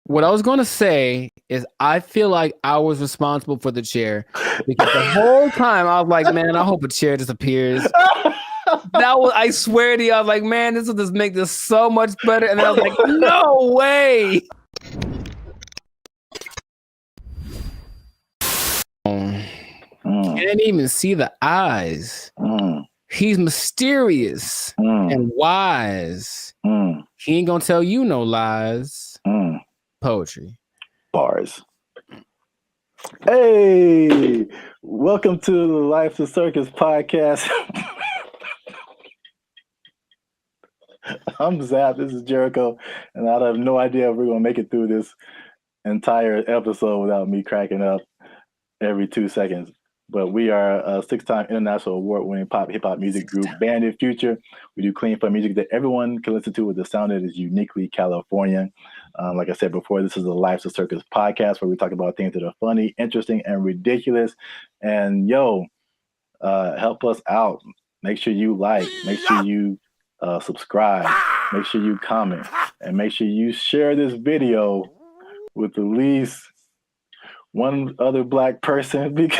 What I was going to say is I feel like I was responsible for the chair because the whole time I was like, man, I hope a chair disappears. I swear to you, I was like, man, this will just make this so much better. And then I was like, no way. Can't even see the eyes. He's mysterious and wise. He ain't gonna tell you no lies. Poetry. Bars. Hey, welcome to the Life to Circus podcast. I'm Zap, this is Jericho, and I have no idea if we're going to make it through this entire episode without me cracking up every 2 seconds. But we are a 6-time international award-winning pop hip-hop music group, BrandBee Future. We do clean fun music that everyone can listen to with a sound that is uniquely Californian. Like I said before, this is the Life to Circus podcast where we talk about things that are funny, interesting, and ridiculous. And help us out. Make sure you like. Make sure you subscribe. Make sure you comment. And make sure you share this video with at least one other Black person because...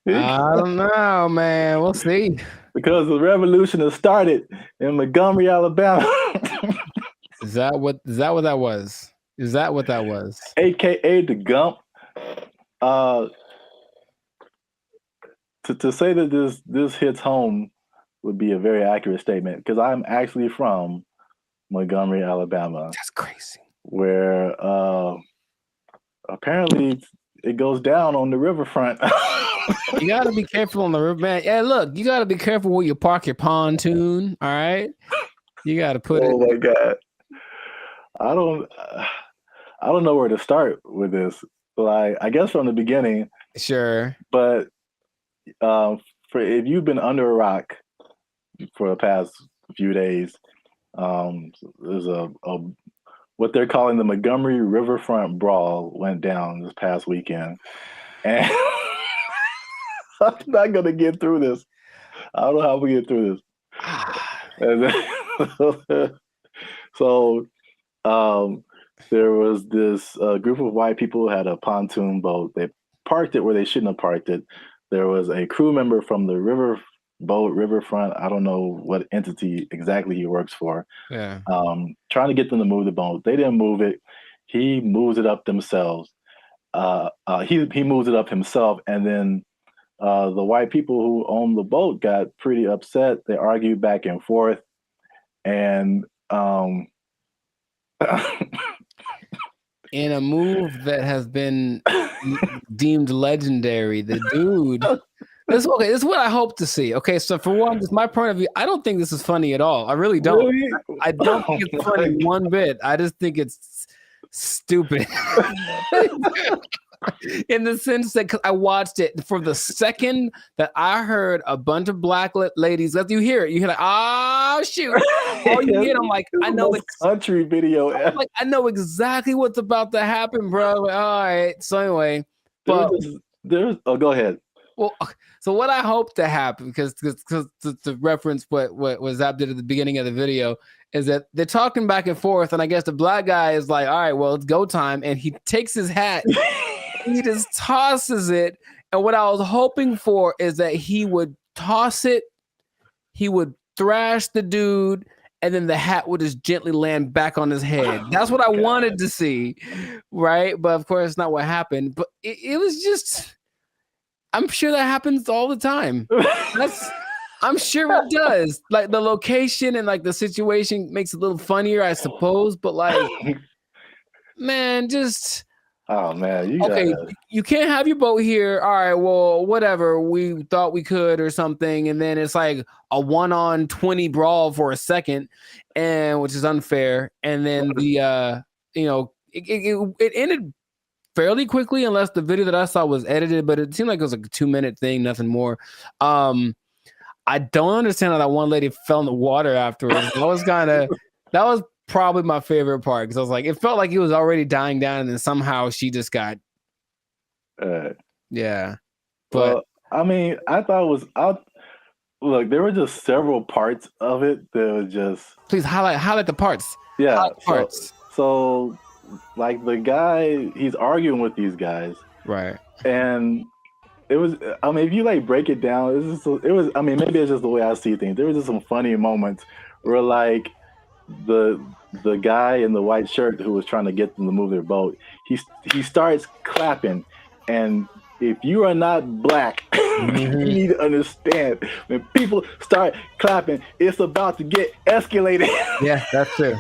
I don't know, man. We'll see. Because the revolution has started in Montgomery, Alabama. Is that what that was? Is that what that was? AKA the Gump. To say that this hits home would be a very accurate statement because I'm actually from Montgomery, Alabama. That's crazy. Where apparently it goes down on the riverfront. You gotta be careful on the river, man. Yeah, look, you gotta be careful where you park your pontoon. All right, you gotta put it. Oh my God, I don't know where to start with this. Like, I guess from the beginning. Sure. But for if you've been under a rock for the past few days, there's a what they're calling the Montgomery Riverfront Brawl went down this past weekend, and I'm not gonna get through this. I don't know how we get through this. So there was this group of white people who had a pontoon boat. They parked it where they shouldn't have parked it. There was a crew member from the riverfront. I don't know what entity exactly he works for. Yeah. Trying to get them to move the boat. They didn't move it. He moves it up themselves. He moves it up himself, and then the white people who owned the boat got pretty upset. They argued back and forth, and in a move that has been deemed legendary, the dude. This is what I hope to see. Okay, so for one, just my point of view, I don't think this is funny at all. I really don't. Really? I don't think it's funny one bit. I just think it's stupid. In the sense that I watched it for the second that I heard a bunch of Black ladies, let you hear it. You hear like, oh shoot! All you get, I'm like, I know it's country video. Like, I know exactly what's about to happen, bro. Like, all right. So anyway, but go ahead. Well, so what I hope to happen, because to reference what Zap did at the beginning of the video, is that they're talking back and forth, and I guess the Black guy is like, all right, well, it's go time, and he takes his hat, he just tosses it, and what I was hoping for is that he would toss it, he would thrash the dude, and then the hat would just gently land back on his head. That's what I wanted to see, right? But of course, it's not what happened. But it was just... I'm sure that happens all the time. I'm sure it does. Like, the location and like the situation makes it a little funnier, I suppose. But like, man, just oh man, you can't have your boat here. All right, well, whatever. We thought we could or something, and then it's like a 1-on-20 brawl for a second, and which is unfair. And then the it ended fairly quickly, unless the video that I saw was edited, but it seemed like it was like a 2-minute thing, nothing more. I don't understand how that one lady fell in the water afterwards. That was probably my favorite part, because I was like, it felt like he was already dying down, and then somehow she just got yeah. But well, I mean, I thought it was Look, there were just several parts of it that was just Please highlight the parts. yeah. Highlight the parts. So like the guy, he's arguing with these guys, Right. and it was. I mean, if you like break it down, it was. I mean, maybe it's just the way I see things. There was just some funny moments where like the the guy in the white shirt who was trying to get them to move their boat, he starts clapping, and if you are not black, you need to understand when people start clapping, it's about to get escalated. Yeah, that's true.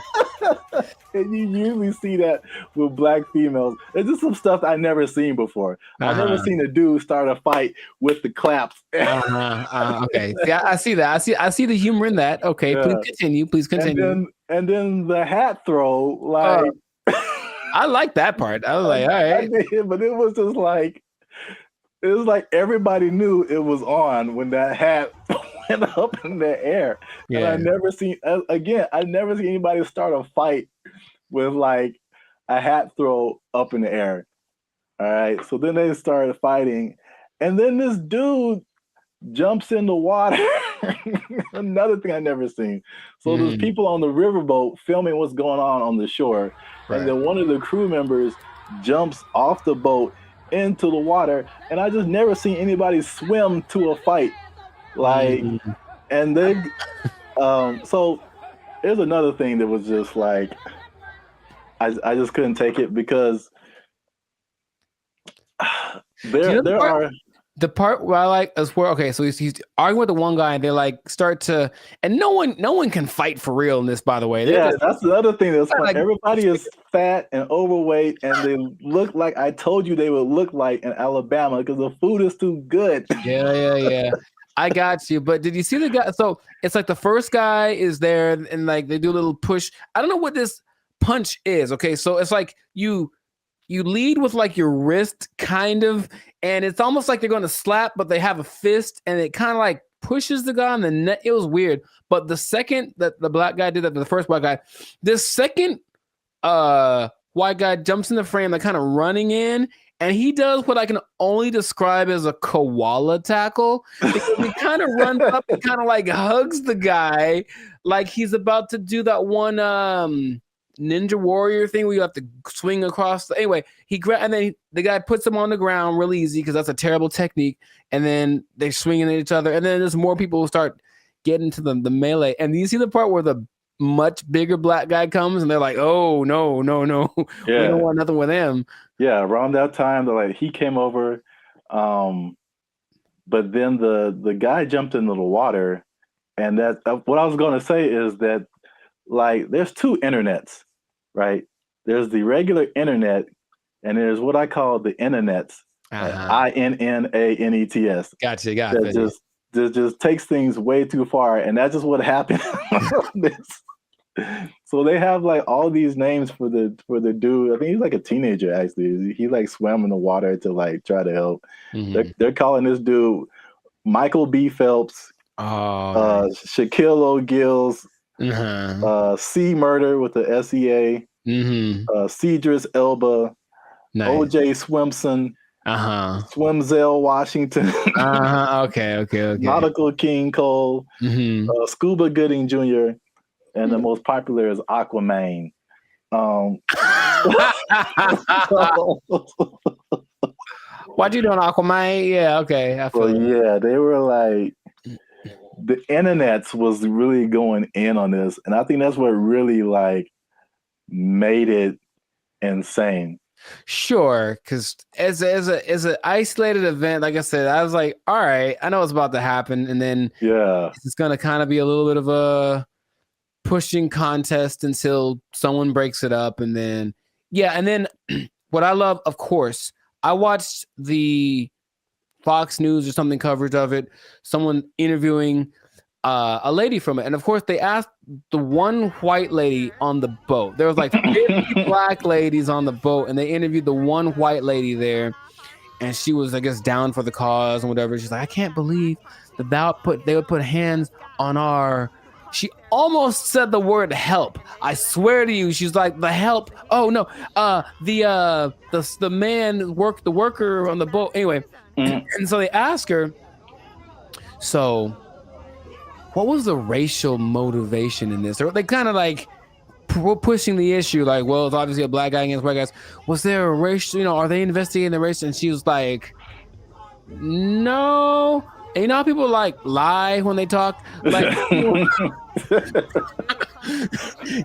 And you usually see that with black females. It's just some stuff I never seen before. I've never seen a dude start a fight with the claps. Okay. See, I see that. I see the humor in that. Okay, Yeah. please continue. Please continue. And then the hat throw, like I like that part. I was like, all right. But it was just like it was like everybody knew it was on when that hat went up in the air. Yeah. And I never seen anybody start a fight with like a hat throw up in the air. All right. So then they started fighting. And then this dude jumps in the water. Another thing I never seen. So there's people on the riverboat filming what's going on the shore. Right. And then one of the crew members jumps off the boat into the water, and I just never seen anybody swim to a fight. Like, and they, so there's another thing that was just like, I just couldn't take it because there are. The part where I like is where so he's arguing with the one guy and they like start to, and no one can fight for real in this, by the way. That's the other thing that's like everybody is fat and overweight and they look like I told you they would look like in Alabama because the food is too good. Yeah. I got you. But did you see the guy? So it's like the first guy is there and like they do a little push. I don't know what this punch is. Okay, so it's like you lead with like your wrist kind of, and it's almost like they're going to slap, but they have a fist and it kind of like pushes the guy on the neck. It was weird. But the second that the black guy did that, the first black guy, this second white guy jumps in the frame, like kind of running in, and he does what I can only describe as a koala tackle. He kind of runs up and kind of like hugs the guy like he's about to do that one Ninja Warrior thing where you have to swing across. Anyway, and then the guy puts him on the ground real easy because that's a terrible technique. And then they're swinging at each other. And then there's more people who start getting to the melee. And you see the part where the much bigger black guy comes and they're like, oh, no. We don't want nothing with him. Yeah, around that time, he came over. But then the guy jumped into the water. And that what I was going to say is that there's two internets, right? There's the regular internet, and there's what I call the internets, INNANETS. Gotcha. That just takes things way too far, and that's just what happened. So they have all these names for the dude. I think he's like a teenager actually. He swam in the water to try to help. They're calling this dude Michael B. Phelps, Shaquille O'Gill's. C Murder with the SEA, Cedris Elba, OJ Swimson, Swimzell Washington, okay. Nautical King Cole, Scuba Gooding Jr., and the most popular is Aquaman. Why'd you doing Aquaman? Yeah, okay. They were the internets was really going in on this, and I think that's what really made it insane. Sure, because as an isolated event, like I said, I was like, all right, I know what's about to happen, and then it's gonna kind of be a little bit of a pushing contest until someone breaks it up, and then what I love, of course, I watched the Fox News or something coverage of it, someone interviewing a lady from it. And of course, they asked the one white lady on the boat. There was 50 black ladies on the boat, and they interviewed the one white lady there. And she was, I guess, down for the cause and whatever. She's like, I can't believe that they would put hands on our... She almost said the word help. I swear to you, she's like, the help. Oh, no. The man, the worker on the boat. Anyway, and so they ask her, so what was the racial motivation in this? Or they kind of like pushing the issue, like, well, it's obviously a black guy against white guys. Was there a racial, are they investigating the race? And she was like, no. And you know how people like lie when they talk? Like,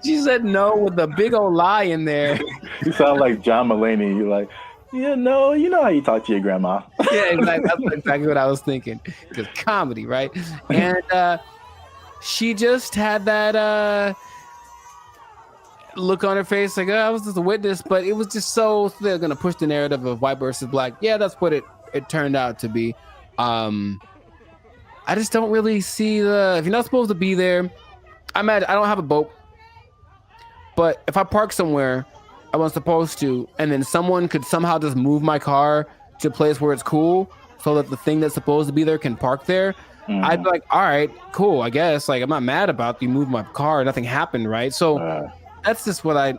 she said no with a big old lie in there. You sound like John Mulaney. You're like, yeah, no, you know how you talk to your grandma. Yeah, exactly. That's exactly what I was thinking. Because comedy, right? And she just had that look on her face like, I was just a witness, but it was just so they're gonna push the narrative of white versus black. Yeah, that's what it turned out to be. I just don't really see if you're not supposed to be there. I don't have a boat, but if I park somewhere I wasn't supposed to, and then someone could somehow just move my car to a place where it's cool so that the thing that's supposed to be there can park there, I'd be like, all right, cool, I guess. Like, I'm not mad about you moving my car. Nothing happened, right? So that's just what I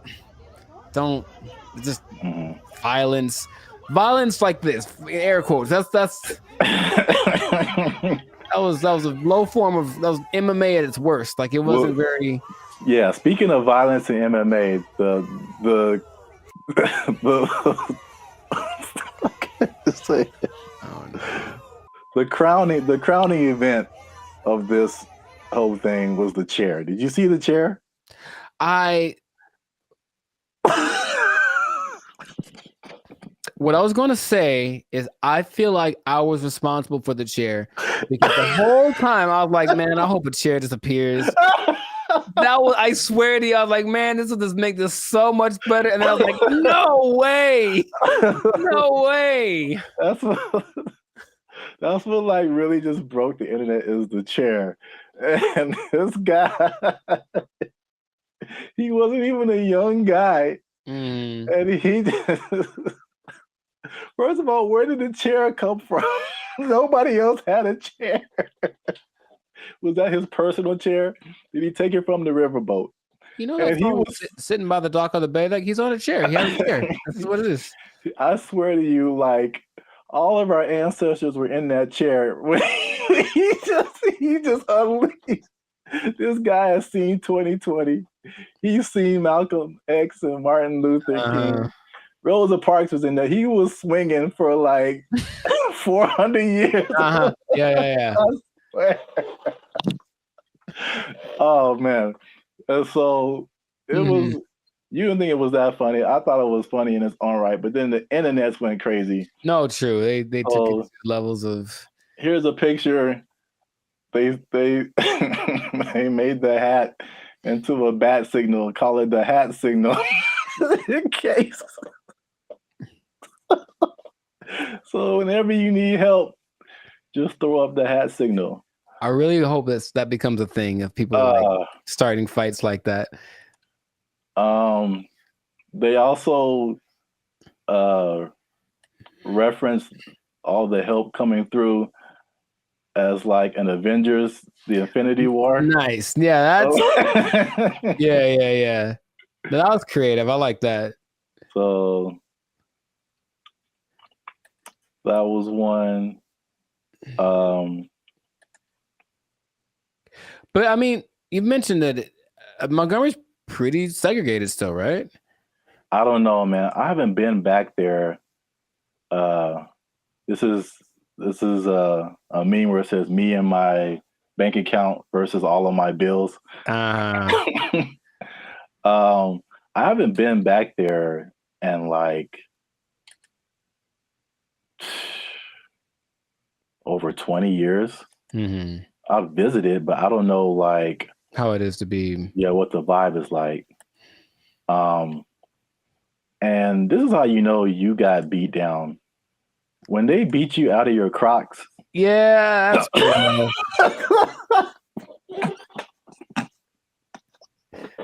don't, just violence like this, air quotes. That was a low form of, that was MMA at its worst. Like, it wasn't very. Yeah, speaking of violence in MMA, the crowning event of this whole thing was the chair. Did you see the chair? What I was going to say is I feel like I was responsible for the chair, because the whole time I was like, man, I hope a chair disappears. I swear to you, I was like, man, this will just make this so much better. And then I was like, no way. No way. That's what like really just broke the internet, is the chair. And this guy, he wasn't even a young guy. And he just, first of all, where did the chair come from? Nobody else had a chair. Was that his personal chair? Did he take it from the riverboat? He was sitting by the dock of the bay, like he's on a chair. He has a chair. That's what it is. I swear to you, like all of our ancestors were in that chair. he just unleashed. This guy has seen 2020. He's seen Malcolm X and Martin Luther King. Rosa Parks was in there. He was swinging for like 400 years. Yeah. Oh man. And so it was, you didn't think it was that funny. I thought it was funny in its own right, but then the internets went crazy. No, true. They took it to levels of. Here's a picture. They they made the hat into a bat signal, call it the hat signal. In case. So whenever you need help, just throw up the hat signal. I really hope that becomes a thing of people like starting fights like that. They also referenced all the help coming through as like an Avengers, the Infinity War. Nice. Yeah, that's yeah. That was creative. I like that. So that was one. But I mean, you mentioned that Montgomery's pretty segregated still, right? I don't know, man. I haven't been back there. This is a meme where it says me and my bank account versus all of my bills. I haven't been back there in like over 20 years. I've visited, but I don't know like how it is to be. Yeah, what the vibe is like. And this is how you know you got beat down. When they beat you out of your Crocs. Yeah,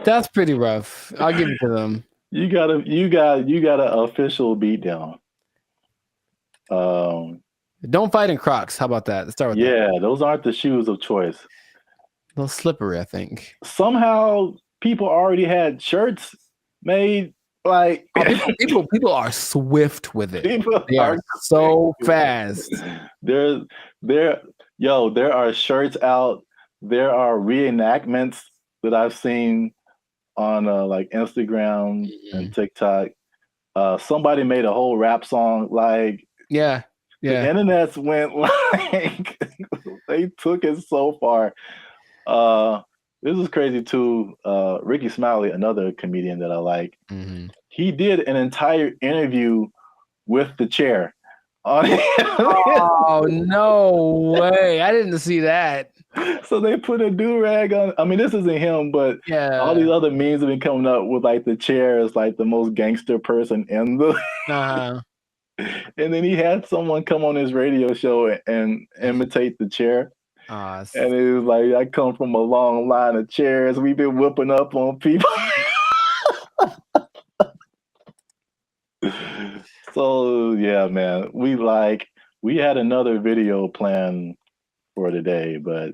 that's pretty rough. I'll give it to them. You got an official beat down. Don't fight in Crocs. How about that? Let's start with that. Yeah, those aren't the shoes of choice. A little slippery, I think. Somehow people already had shirts made. Like people are swift with it. They are so fast. There are shirts out there are reenactments that I've seen on like Instagram and TikTok. Somebody made a whole rap song. Like, Yeah. the internets went like they took it so far. This is crazy too. Ricky Smiley, another comedian that I like, he did an entire interview with the chair on it. Oh, no way. I didn't see that. So they put a do-rag on. I mean, this isn't him, but all these other memes have been coming up with like the chair is like the most gangster person in the. And then he had someone come on his radio show and imitate the chair. And it was like, I come from a long line of chairs. We've been whooping up on people. So yeah, man, we had another video planned for today, but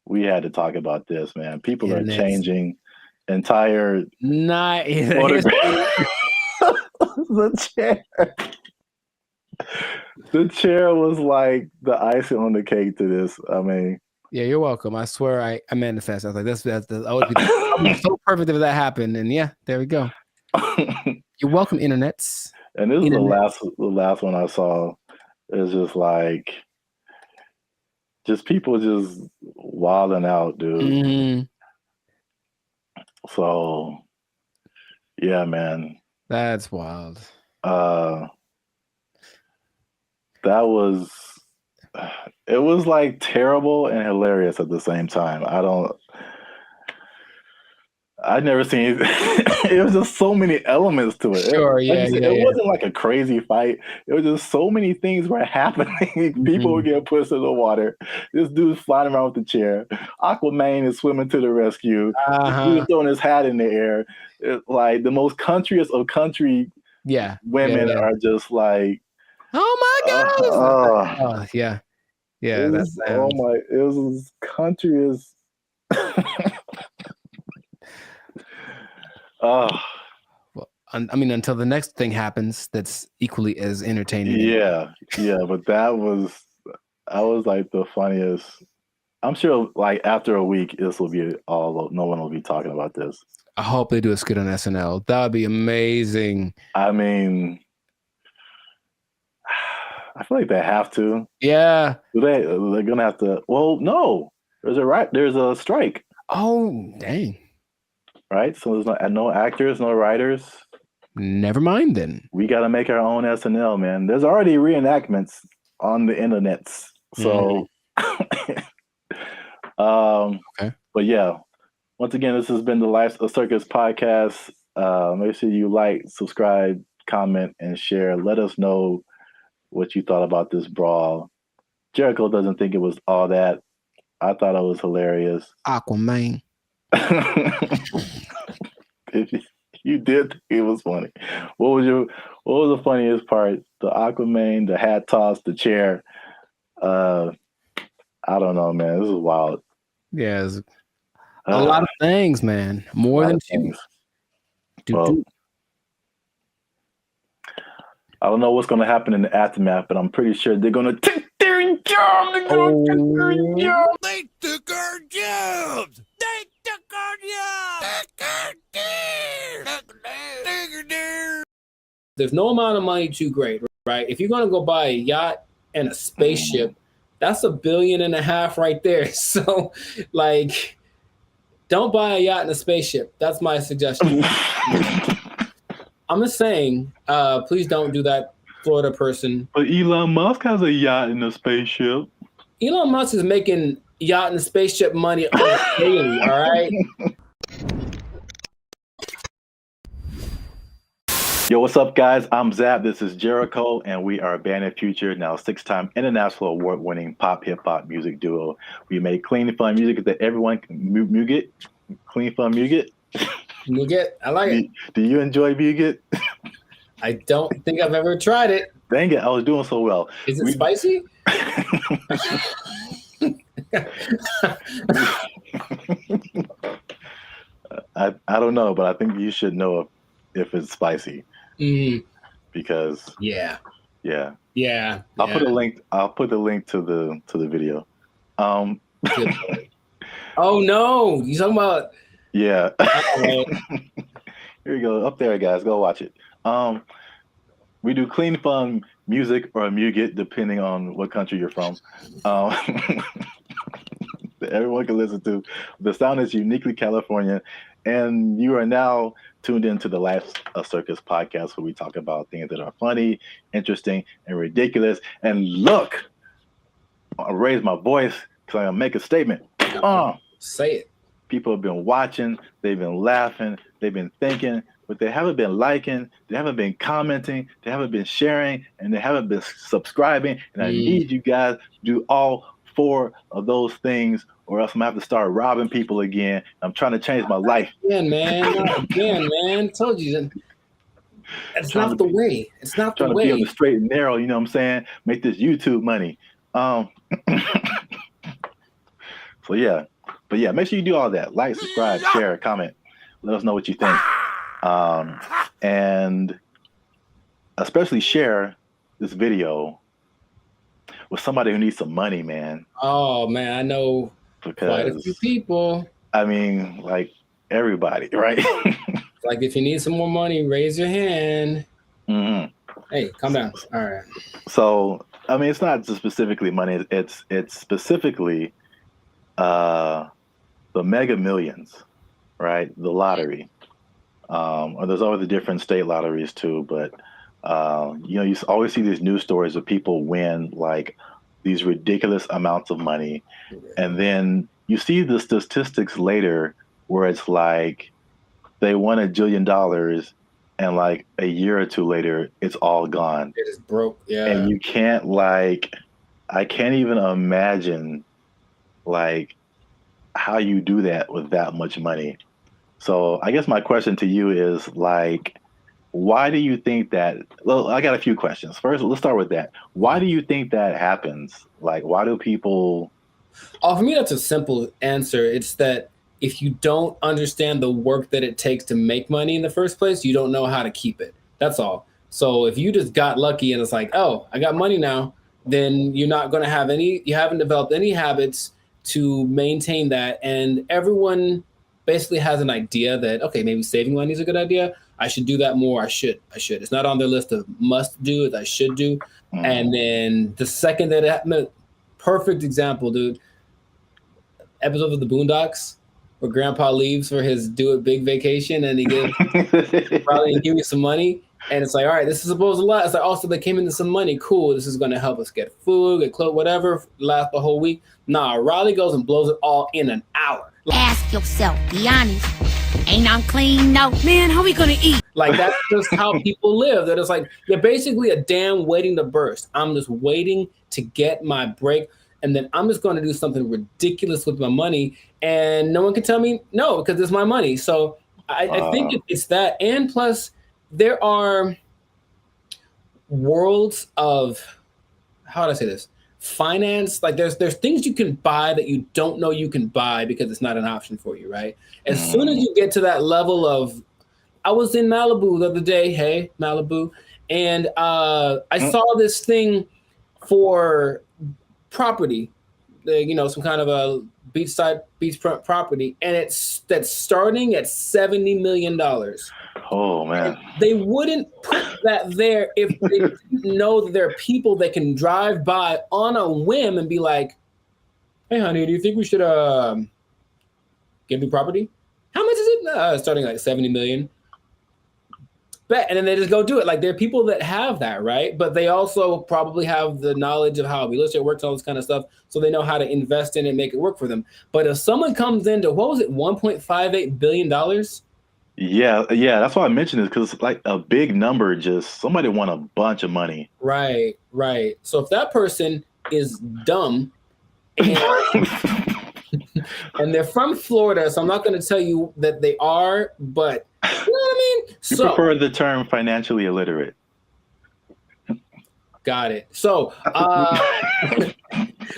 we had to talk about this, man. People are changing entire the chair. The chair was like the icing on the cake to this. I mean, yeah, you're welcome. I swear I manifest. I was like, that's I would be so perfect if that happened. And yeah, there we go. You're welcome, internets. And this is the last one I saw. It's just like people just wilding out, dude. So yeah, man. That's wild. It was like terrible and hilarious at the same time. I'd never seen it was just so many elements to it. It wasn't like a crazy fight. It was just so many things were happening. People were getting pushed in the water. This dude's flying around with the chair. Aquaman is swimming to the rescue. This dude's throwing his hat in the air. Like the most countryest of country women are just like, oh my God. It was countryest. Well, I mean, until the next thing happens, that's equally as entertaining. Yeah, but I was like the funniest. I'm sure, like after a week, this will be no one will be talking about this. I hope they do a skit on SNL. That would be amazing. I mean, I feel like they have to. Yeah, they're gonna have to. Well, no, there's a strike. Oh, dang. Right, so there's no actors, no writers. Never mind then. We got to make our own SNL, man. There's already reenactments on the internets. So, But yeah, once again, this has been the Life of Circus podcast. Make sure you like, subscribe, comment, and share. Let us know what you thought about this brawl. Jericho doesn't think it was all that. I thought it was hilarious. Aquaman. If you did think it was funny, what was the funniest part? The Aquaman, the hat toss, the chair. I don't know, man. This is wild. Yeah, a lot of things, man. More than two. I don't know what's going to happen in the aftermath, but I'm pretty sure they're going to take their job. They're going to take their job. They took our jobs. They took our jobs. There's no amount of money too great, right? If you're going to go buy a yacht and a spaceship, that's $1.5 billion right there. So, like, don't buy a yacht and a spaceship. That's my suggestion. I'm just saying, please don't do that, Florida person. But Elon Musk has a yacht and a spaceship. Elon Musk is making yacht and spaceship money on the daily, all right? Yo, what's up, guys? I'm Zab. This is Jericho, and we are Band of Future, now 6-time international award-winning pop hip-hop music duo. We make clean, fun music that everyone can Muget. Clean, fun Muget. Muget, I like it. Do you enjoy Muget? I don't think I've ever tried it. Dang it, I was doing so well. Is it spicy? I don't know, but I think you should know if it's spicy. Because yeah. I'll put a link. I'll put the link to the video. Oh no, you talking about? Yeah. Oh, Here you go. Up there, guys. Go watch it. We do clean, fun music or muget, depending on what country you're from. That everyone can listen to. The sound is uniquely Californian. And you are now tuned into the Life Circus podcast, where we talk about things that are funny, interesting, and ridiculous. And look, I raise my voice because I'm going to make a statement. say it. People have been watching, they've been laughing, they've been thinking, but they haven't been liking, they haven't been commenting, they haven't been sharing, and they haven't been subscribing. And I need you guys to do all 4 of those things, or else I'm gonna have to start robbing people again. I'm trying to change my life. Again, man. Told you that. It's not the way. It's not the way. Trying to be on the straight and narrow, you know what I'm saying? Make this YouTube money. So yeah. But yeah, make sure you do all that. Like, subscribe, share, comment. Let us know what you think. And especially share this video with somebody who needs some money, man. Oh, man, I know quite a few people. I mean, like everybody, right? Like, if you need some more money, raise your hand. Mm-hmm. Hey, calm down. All right. So, I mean, it's not just specifically money. It's specifically the Mega Millions, right? The lottery. Or there's always the different state lotteries too, but you know, you always see these news stories of people win like these ridiculous amounts of money, and then you see the statistics later where it's like they won $1 jillion, and like a year or two later, it's all gone. It is broke, yeah. And you can't I can't even imagine like how you do that with that much money. So I guess my question to you is like, why do you think that? Well, I got a few questions. First, let's start with that. Why do you think that happens? Like, why do people? Oh, for me, that's a simple answer. It's that if you don't understand the work that it takes to make money in the first place, you don't know how to keep it. That's all. So if you just got lucky and it's like, oh, I got money now, then you're not going to have you haven't developed any habits to maintain that. And everyone basically has an idea that, okay, maybe saving money is a good idea. I should do that more. I should. It's not on their list of must do, I should do. And then the second that it happened, perfect example, dude. Episode of the Boondocks where Grandpa leaves for his do it big vacation and he gives probably give you some money. And it's like, all right, this is supposed to last. It's like, also they came into some money. Cool. This is going to help us get food, get clothes, whatever, last the whole week. Nah, Riley goes and blows it all in an hour. Ask yourself, be honest. Ain't I'm clean? No. Man, how we gonna eat? Like, that's just how people live. That it's like, you're basically a dam waiting to burst. I'm just waiting to get my break. And then I'm just going to do something ridiculous with my money. And no one can tell me no, because it's my money. So I think it's that. And plus, there are worlds of, how do I say this? Finance. Like there's things you can buy that you don't know you can buy because it's not an option for you, right? As soon as you get to that level of, I was in Malibu the other day, hey, Malibu, and I saw this thing for property, you know, some kind of a beachfront property, and that's starting at $70 million. Oh man! And they wouldn't put that there if they didn't know that there are people that can drive by on a whim and be like, "Hey, honey, do you think we should get new property? How much is it? Starting like 70 million." Bet, and then they just go do it. Like, there are people that have that, right? But they also probably have the knowledge of how real estate works, all this kind of stuff, so they know how to invest in it and make it work for them. But if someone comes into, what was it, $1.58 billion? Yeah, that's why I mentioned it, because like a big number, just somebody won a bunch of money. Right. So if that person is dumb and, and they're from Florida, so I'm not going to tell you that they are, but you know what I mean? You prefer the term financially illiterate. Got it. So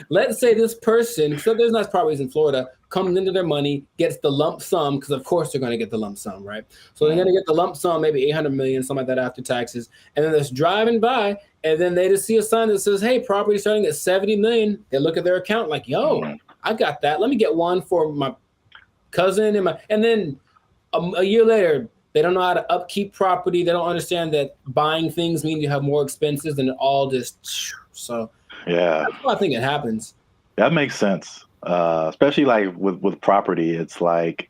let's say this person, so there's not properties in Florida, comes into their money, gets the lump sum, because of course they're going to get the lump sum, right? So they're going to get the lump sum, maybe 800 million, something like that after taxes. And then they're just driving by, and then they just see a sign that says, hey, property starting at 70 million. They look at their account like, yo, I got that. Let me get one for my cousin. And then a year later, they don't know how to upkeep property. They don't understand that buying things means you have more expenses, and it all just, so Yeah. that's why I think it happens. That makes sense. Especially like with property, it's like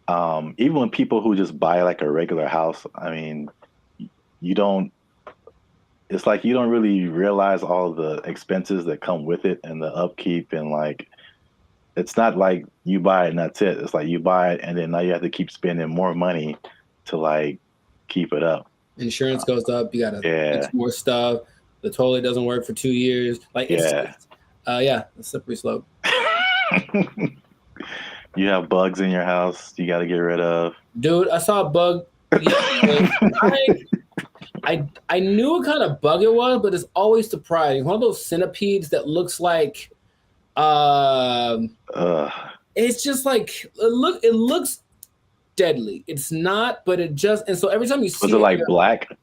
even when people who just buy like a regular house, I mean, it's like you don't really realize all the expenses that come with it and the upkeep, and like it's not like you buy it and that's it. It's like you buy it and then now you have to keep spending more money to like keep it up. Insurance goes up. You got to fix more stuff. The toilet doesn't work for 2 years. Like it's a slippery slope. You have bugs in your house you got to get rid of. Dude, I saw a bug. I knew what kind of bug it was, but it's always surprising. One of those centipedes that looks like it's just like it looks deadly. It's not, but it just, and so every time you see it like black?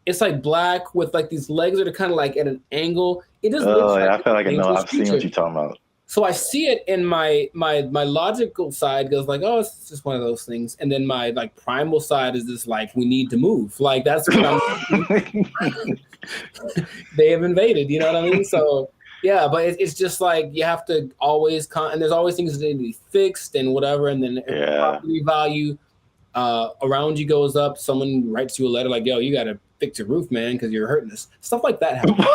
It's like black with like these legs that are kind of like at an angle. It just looks like I feel like I know. I've seen what you're talking about. So I see it in my logical side goes like, oh, it's just one of those things. And then my like primal side is just like, we need to move. Like that's what I'm they have invaded, you know what I mean? So yeah, but it's just like you have to always and there's always things that need to be fixed and whatever. And then if the property value around you goes up, someone writes you a letter like, yo, you got to fix your roof, man, because you're hurting us. Stuff like that happens.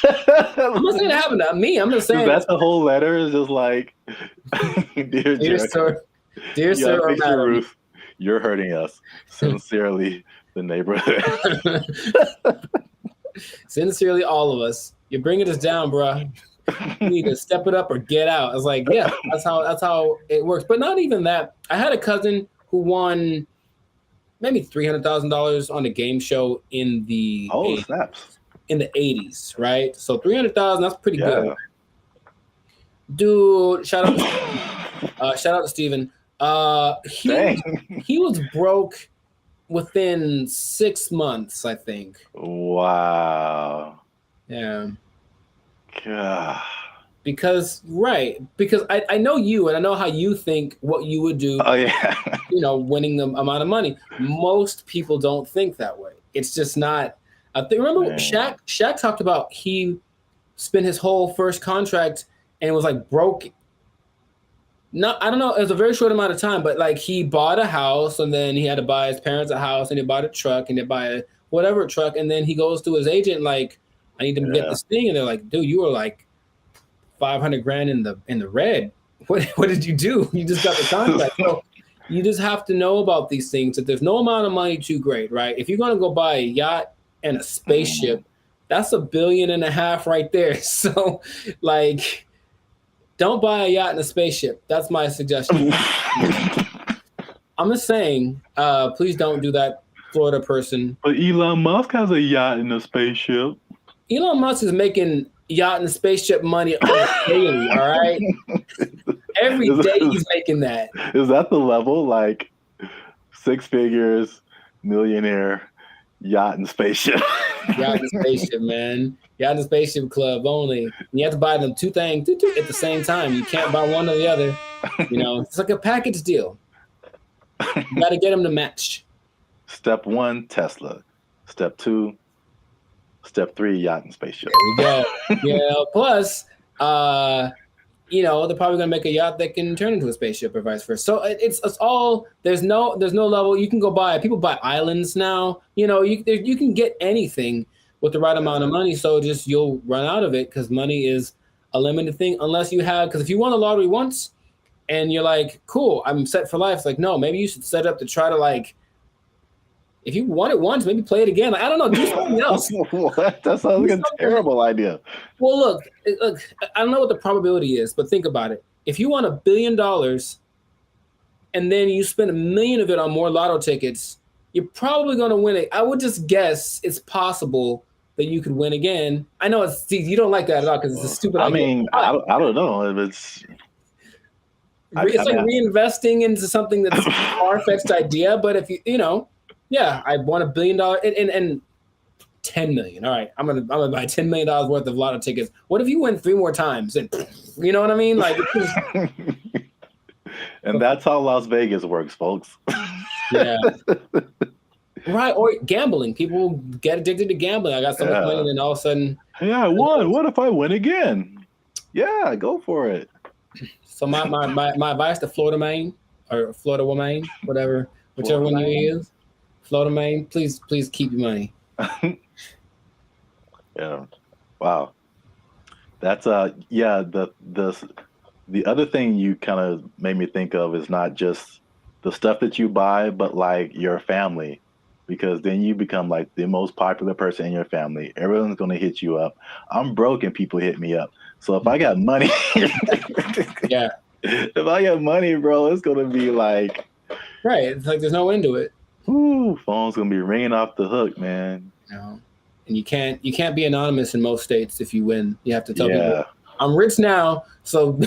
I'm not saying it happened to me. I'm just saying that's the whole letter is just like, dear sir, fix your roof. You're hurting us. Sincerely, the neighborhood. Sincerely, all of us. You're bringing us down, bro. You need to step it up or get out. I was like, yeah, that's how it works. But not even that. I had a cousin who won maybe $300,000 on a game show in the snaps. In the 80s, right? So 300,000, that's pretty good. Dude, shout out to Steven. He was broke within 6 months, I think. Wow. Yeah. God. Because I know you, and I know how you think what you would do. Oh yeah. Winning the amount of money. Most people don't think that way. It's just not. I think remember Shaq talked about he spent his whole first contract and was like broke. I don't know, it was a very short amount of time, but like he bought a house and then he had to buy his parents a house and he bought a truck and they buy a whatever truck, and then he goes to his agent like, I need to get this thing, and they're like, dude, you were like 500 grand in the red. What did you do? You just got the contract. So you just have to know about these things, that there's no amount of money too great, right? If you're gonna go buy a yacht and a spaceship, that's $1.5 billion right there. So like, don't buy a yacht and a spaceship. That's my suggestion. I'm just saying, please don't do that, Florida person. But Elon Musk has a yacht and a spaceship. Elon Musk is making yacht and spaceship money daily, all right? Every day he's making that. Is that the level? Like 6 figures, millionaire, yacht and spaceship. Yacht and spaceship, man. Yacht and spaceship club only. You have to buy them two things at the same time. You can't buy one or the other. It's like a package deal. You got to get them to match. Step 1, Tesla. Step 2, Step 3, yacht and spaceship. There we go. Plus, they're probably gonna make a yacht that can turn into a spaceship or vice versa. So it's all, there's no level. You can go buy. People buy islands now. You can get anything with the right amount of money. So just you'll run out of it because money is a limited thing unless you have. Because if you won the lottery once and you're like, cool, I'm set for life. It's like, no, maybe you should set up to try to like. If you won it once, maybe play it again. Like, I don't know, do something else. What? That sounds like a terrible idea. Well, look, I don't know what the probability is, but think about it. If you won $1 billion and then you spend $1 million of it on more lotto tickets, you're probably going to win it. I would just guess it's possible that you could win again. I know you don't like that at all because it's a stupid idea. I mean, I don't know if it's. It's like reinvesting into something that's a far-fetched idea, but if yeah, I won $1 billion and 10 million. All right, I'm gonna buy $10 million worth of lotto tickets. What if you win 3 more times? And you know what I mean? Like, and that's how Las Vegas works, folks. Yeah. Right, or gambling. People get addicted to gambling. I got so much money, and then all of a sudden, yeah, I won. What if I win again? Yeah, go for it. So my advice to Florida Maine or Florida Woman, whichever one you use, Florida Maine, please keep your money. Yeah. Wow. That's the other thing you kind of made me think of is not just the stuff that you buy, but like your family, because then you become like the most popular person in your family. Everyone's going to hit you up. I'm broke and people hit me up. So if I got money, yeah, if I got money, bro, it's going to be like, right. It's like there's no end to it. Ooh, phone's going to be ringing off the hook, man. No. And you can't be anonymous in most states if you win. You have to tell people, I'm rich now, so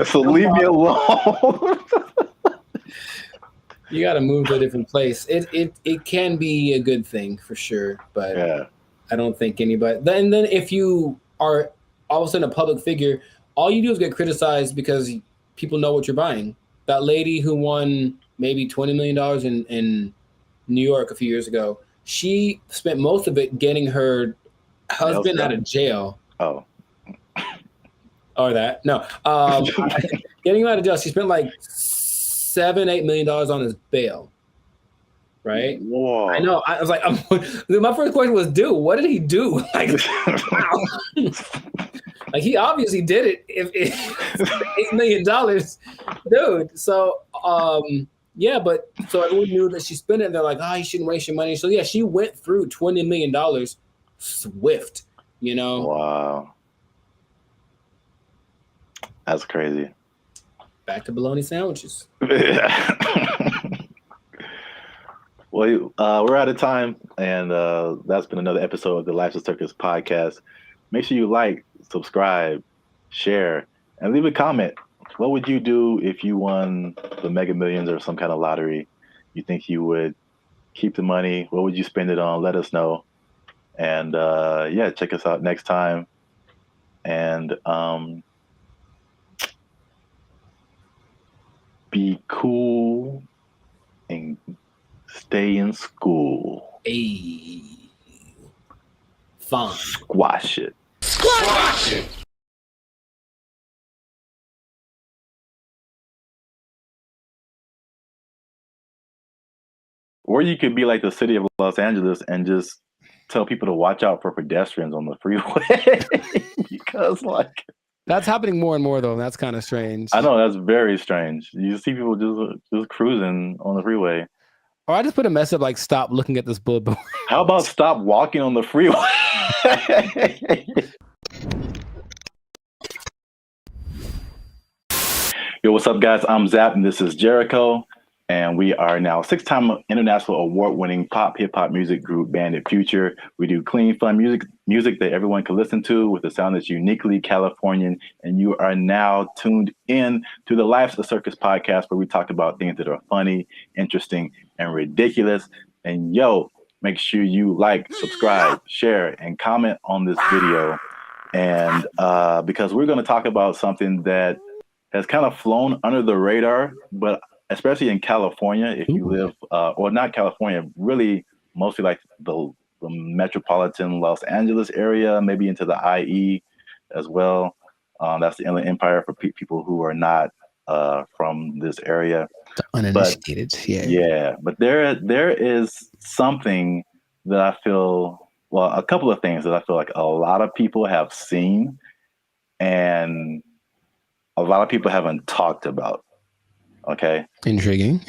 so leave me alone. You got to move to a different place. It can be a good thing for sure, but I don't think anybody. Then if you are all of a sudden a public figure, all you do is get criticized because people know what you're buying. That lady who won maybe $20 million in New York a few years ago, she spent most of it getting her husband out of jail. Oh. Or that. No. Getting him out of jail. She spent like $7-8 million on his bail. Right? Whoa. I know. I was like, my first question was, dude, what did he do? Like, wow. Like, he obviously did it. If $8 million, dude. So, yeah, but so everyone knew that she spent it. And they're like, you shouldn't waste your money. So yeah, she went through $20 million swift. You know? Wow, that's crazy. Back to bologna sandwiches. Well, we're out of time, and that's been another episode of the Life's a Circus podcast. Make sure you like, subscribe, share, and leave a comment. What would you do if you won the Mega Millions or some kind of lottery? You think you would keep the money? What would you spend it on? Let us know. And check us out next time. And be cool and stay in school. Hey. Fun. Squash it. Squash it! Or you could be like the city of Los Angeles and just tell people to watch out for pedestrians on the freeway. Because like that's happening more and more though, and that's kind of strange. I know, that's very strange. You see people just cruising on the freeway. Or I just put a message up like, stop looking at this billboard. How about stop walking on the freeway? Yo, what's up, guys? I'm Zap, and this is Jericho. And we are now 6-time international award-winning pop hip-hop music group, Bandit Future. We do clean, fun music that everyone can listen to with a sound that's uniquely Californian. And you are now tuned in to the Life's a Circus podcast, where we talk about things that are funny, interesting, and ridiculous. And yo, make sure you like, subscribe, share, and comment on this video. And because we're going to talk about something that has kind of flown under the radar, but especially in California, if you live, or not California, really mostly like the metropolitan Los Angeles area, maybe into the IE as well. That's the Inland Empire for people who are not from this area. The uninitiated, yeah. But there is something that I feel, well, a couple of things that I feel like a lot of people have seen and a lot of people haven't talked about. Okay. Intriguing.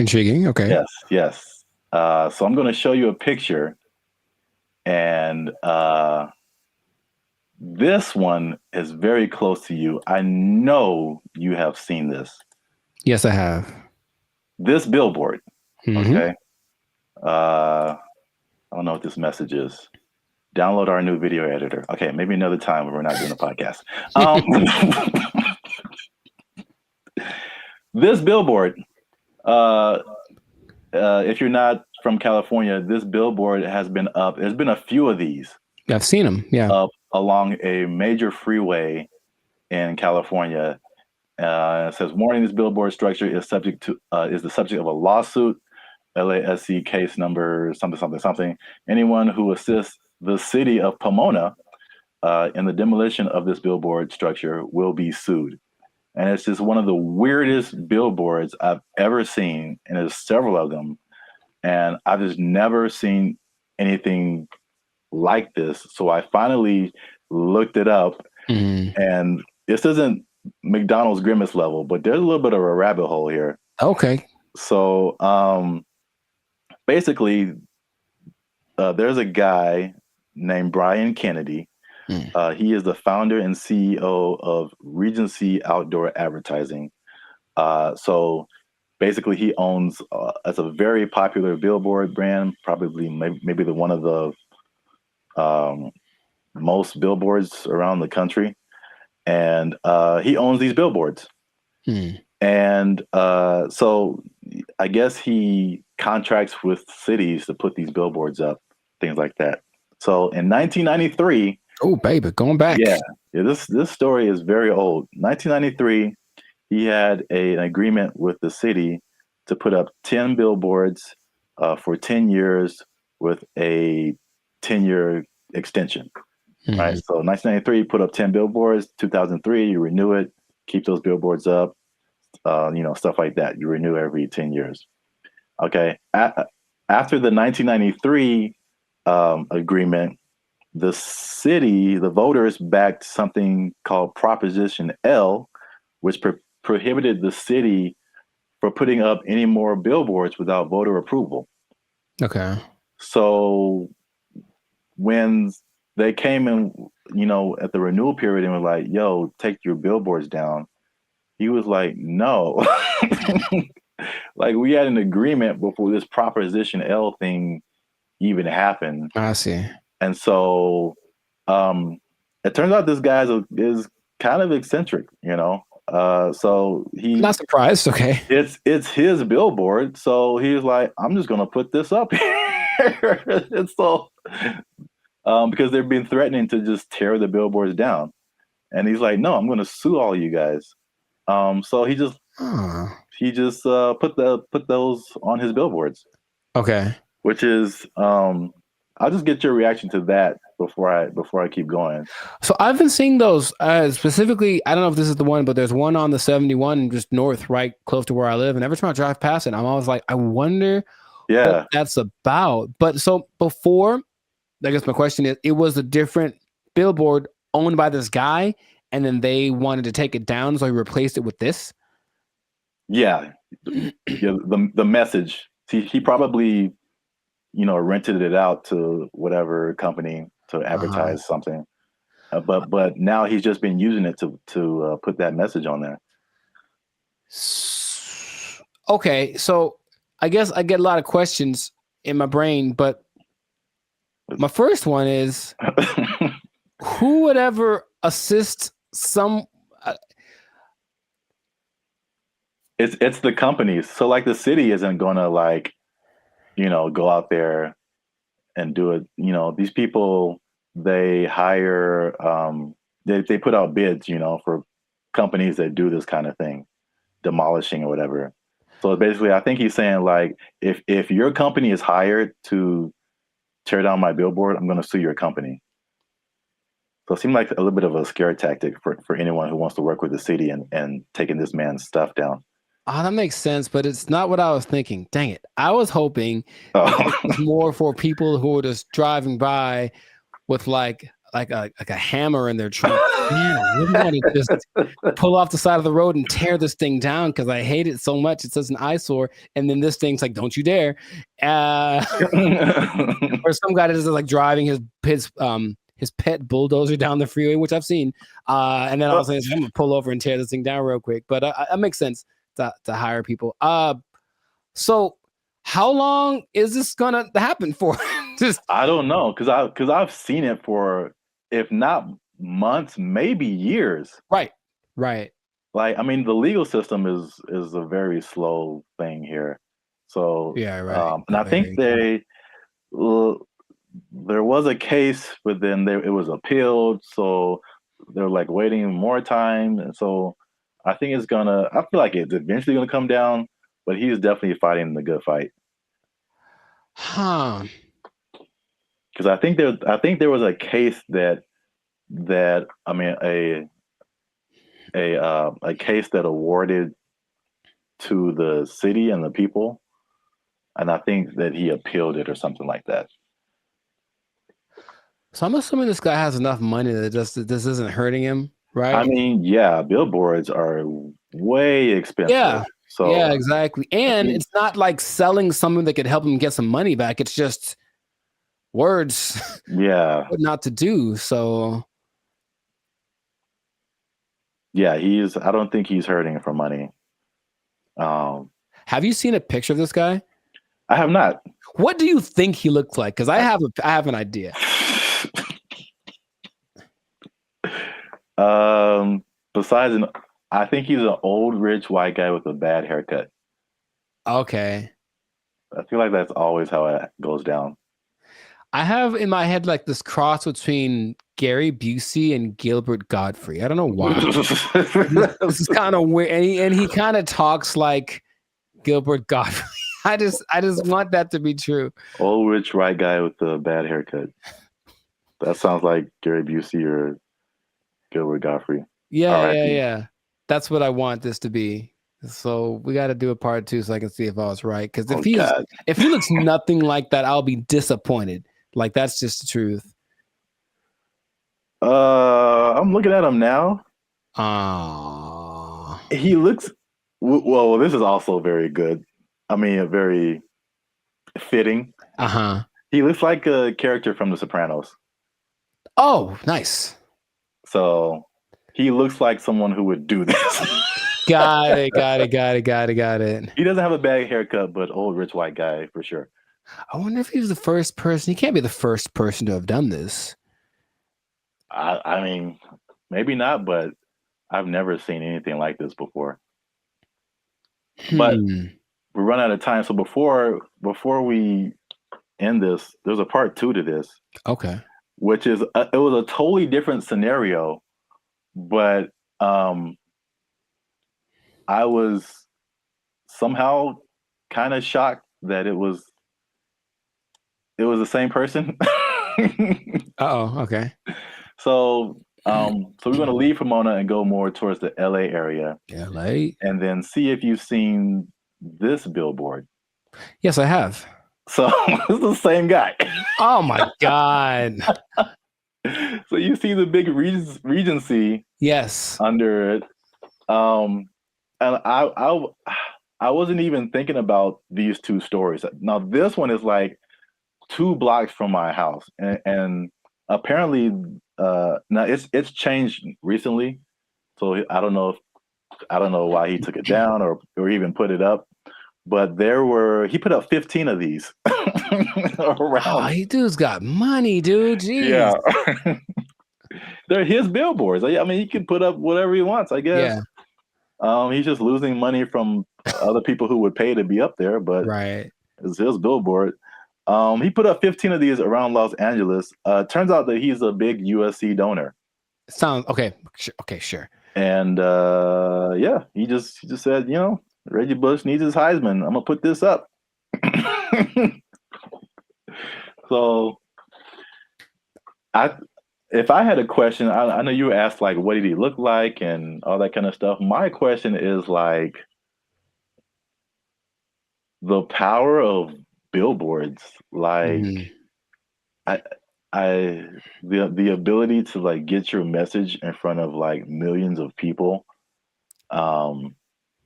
Okay. Yes. So I'm going to show you a picture, and this one is very close to you. I know you have seen this. Yes, I have. This billboard. Mm-hmm. Okay. I don't know what this message is. Download our new video editor. Okay, maybe another time when we're not doing a podcast. This billboard, if you're not from California, this billboard has been up. There's been a few of these I've seen them. Yeah. up along a major freeway in California. It says, "Warning: This billboard structure is the subject of a lawsuit. LASC case number something something something. Anyone who assists the city of Pomona in the demolition of this billboard structure will be sued." And it's just one of the weirdest billboards I've ever seen, and there's several of them. And I've just never seen anything like this. So I finally looked it up, and this isn't McDonald's Grimace level, but there's a little bit of a rabbit hole here. Okay. So basically, there's a guy named Brian Kennedy. He is the founder and CEO of Regency Outdoor Advertising. So basically, he owns it's a very popular billboard brand, probably maybe the one of the most billboards around the country, and he owns these billboards. And so I guess he contracts with cities to put these billboards up, things like that. So in 1993. Oh, baby, going back. Yeah. This story is very old. 1993, he had an agreement with the city to put up 10 billboards for 10 years with a 10-year extension. Right. So 1993, put up 10 billboards. 2003, you renew it, keep those billboards up. Stuff like that. You renew every 10 years. Okay. After the 1993 agreement, the city, the voters backed something called Proposition L, which prohibited the city from putting up any more billboards without voter approval. Okay. So when they came in, at the renewal period and were like, "Yo, take your billboards down," he was like, "No." Like, we had an agreement before this Proposition L thing even happened. I see. And so it turns out this guy is kind of eccentric, so he Not surprised. Okay. It's his billboard, so he's like, "I'm just gonna put this up here." And so because they've been threatening to just tear the billboards down, and he's like, "No, I'm gonna sue all you guys." So he just put those on his billboards. Okay. Which is I'll just get your reaction to that before I keep going. So I've been seeing those specifically. I don't know if this is the one, but there's one on the 71 just north, right close to where I live. And every time I drive past it, I'm always like, I wonder what that's about. But so before, I guess my question is, it was a different billboard owned by this guy, and then they wanted to take it down, so he replaced it with this. Yeah. The message. He probably rented it out to whatever company to advertise something, but now he's just been using it to put that message on there. Okay, so I guess I get a lot of questions in my brain, but my first one is, who would ever assist some? It's the companies. So like the city isn't gonna go out there and do it. These people, they hire, they put out bids, for companies that do this kind of thing, demolishing or whatever. So basically, I think he's saying, like, if your company is hired to tear down my billboard, I'm going to sue your company. So it seemed like a little bit of a scare tactic for anyone who wants to work with the city and taking this man's stuff down. Oh, that makes sense, but it's not what I was thinking. Dang it. I was hoping it was more for people who were just driving by with like a hammer in their trunk. Man, I really want to just pull off the side of the road and tear this thing down because I hate it so much. It's such an eyesore. And then this thing's like, don't you dare. Or some guy that is like driving his pet bulldozer down the freeway, which I've seen. And then I was saying, I'm gonna pull over and tear this thing down real quick. But that makes sense to hire people. So how long is this gonna happen for? I don't know, because I've seen it for, if not months, maybe years. Right. like, I mean, the legal system is a very slow thing here. So, Yeah, right. and I think Very. well, there was a case, but then it was appealed, so they're like waiting more time, and so I think it's gonna. I feel like it's eventually gonna come down, but he's definitely fighting the good fight Huh. because I think there was a case that I mean a case that awarded to the city and the people, and I think that he appealed it or something like that. So I'm assuming this guy has enough money that this isn't hurting him, I right? mean, yeah, billboards are way expensive. Yeah. Yeah, So exactly. And it's not like selling something that could help him get some money back. It's just words yeah, what not to do. So yeah, I don't think he's hurting for money. have you seen a picture of this guy? I have not. What do you think he looks like? Because I have an idea. Besides, I think he's an old rich white guy with a bad haircut. Okay. I feel like that's always how it goes down. I have in my head like this cross between Gary Busey and Gilbert Godfrey. I don't know why. This is kind of weird. And he kind of talks like Gilbert Godfrey. I just want that to be true. Old rich white guy with a bad haircut. That sounds like Gary Busey or Gilbert Godfrey. Yeah, yeah. That's what I want this to be. So we got to do a part 2 so I can see if I was right. Because if he looks nothing like that, I'll be disappointed. Like that's just the truth. I'm looking at him now. He looks well. This is also very good. I mean, very fitting. He looks like a character from The Sopranos. Oh, nice. So he looks like someone who would do this. Got it. He doesn't have a bad haircut, but old rich white guy for sure. I wonder if he was the first person. He can't be the first person to have done this. I mean, maybe not, but I've never seen anything like this before. But we run out of time. So before we end this, there's a part 2 to this. Okay. Which is it was a totally different scenario, but I was somehow kind of shocked that it was the same person. Okay. So we're going to leave Pomona and go more towards the LA area. LA? And then see if you've seen this billboard. Yes, I have. So it's the same guy. Oh my God. So you see the big Regency. Yes. Under it. And I wasn't even thinking about these 2 stories. Now this one is like 2 blocks from my house, and apparently now it's changed recently. So I don't know why he took it down or even put it up. But he put up 15 of these around. Oh, he dude's got money, dude. Jeez. Yeah. They're his billboards. I mean, he can put up whatever he wants, I guess. Yeah. He's just losing money from other people who would pay to be up there, but right. It's his billboard. He put up 15 of these around Los Angeles. Turns out that he's a big USC donor. Sounds okay. Okay, sure. And yeah, he just said, Reggie Bush needs his Heisman. I'm gonna put this up. So, if I had a question, I know you asked like, what did he look like and all that kind of stuff. My question is like the power of billboards, like the ability to like get your message in front of like millions of people.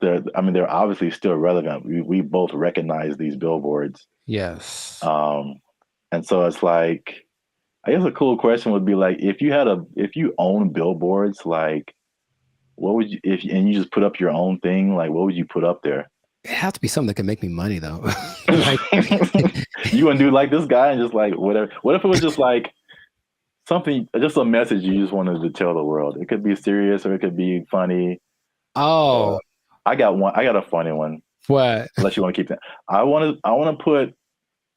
They're obviously still relevant. We both recognize these billboards. Yes. And so it's like, I guess a cool question would be like, if you own billboards, like, what would you, and you just put up your own thing, like, what would you put up there? It has to be something that can make me money, though. Like, you wouldn't do like this guy and just like whatever. What if it was just like something, just a message you just wanted to tell the world? It could be serious or it could be funny. Oh, I got one. I got a funny one. what? Unless you want to keep that. I want to put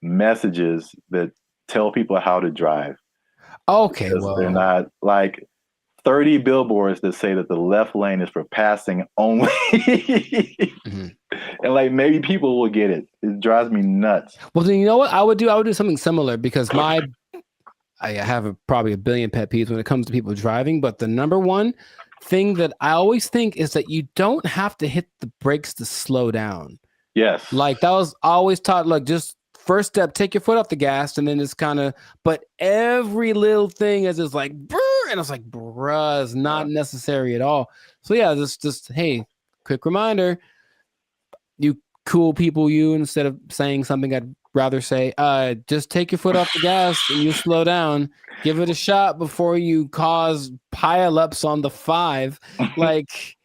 messages that tell people how to drive Okay, because they're well, not like 30 billboards that say that the left lane is for passing only. mhm. And like maybe people will get it. It drives me nuts. Well, then you know what I would do? I would do something similar because I have probably a billion pet peeves when it comes to people driving. But the number one thing that I always think is that you don't have to hit the brakes to slow down. Yes. Like that was always taught. Like just first step, take your foot off the gas, and then it's kind of. But every little thing is just like, brr, and it's like, bruh, it's not necessary at all. So yeah, just hey, quick reminder. You cool people, you instead of saying something I'd rather say, just take your foot off the gas and you slow down. Give it a shot before you cause pile-ups on the 5. Like,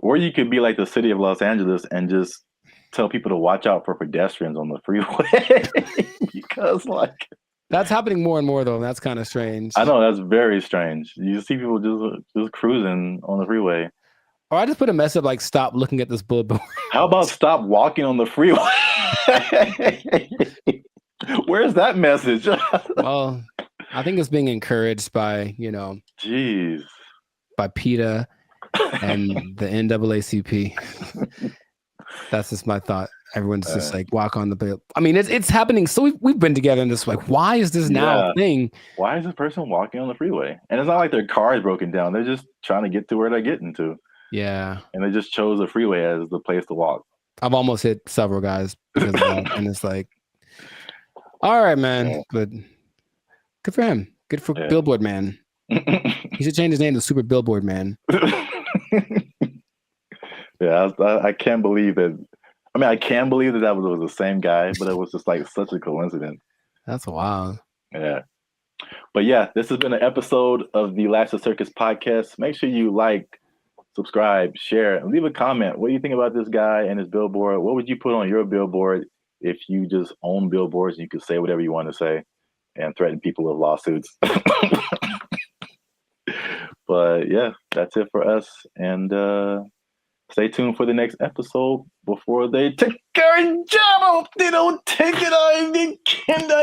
Or you could be like the city of Los Angeles and just tell people to watch out for pedestrians on the freeway because like that's happening more and more though. And that's kind of strange. I know that's very strange. You see people just cruising on the freeway. Or I just put a mess up like, stop looking at this billboard. How about stop walking on the freeway? Where's that message? Well, I think it's being encouraged by, Jeez. by PETA and the NAACP. That's just my thought. Everyone's just like walk on the bill. I mean, it's happening. So we've been together in this. Like, why is this now a thing? Why is this person walking on the freeway? And it's not like their car is broken down. They're just trying to get to where they're getting to. Yeah. And they just chose the freeway as the place to walk. I've almost hit several guys because of that. And it's like, all right, man. Yeah. But good for him. Good for Billboard Man. He should change his name to Super Billboard Man. Yeah, I can't believe it. I mean, I can believe that was the same guy, but it was just like such a coincidence. That's wild. Yeah. But yeah, this has been an episode of the Last of Circus podcast. Make sure you like, subscribe, share, and leave a comment. What do you think about this guy and his billboard? What would you put on your billboard if you just own billboards and you could say whatever you want to say and threaten people with lawsuits? But yeah, that's it for us. And stay tuned for the next episode before they take our job. I hope they don't take it. I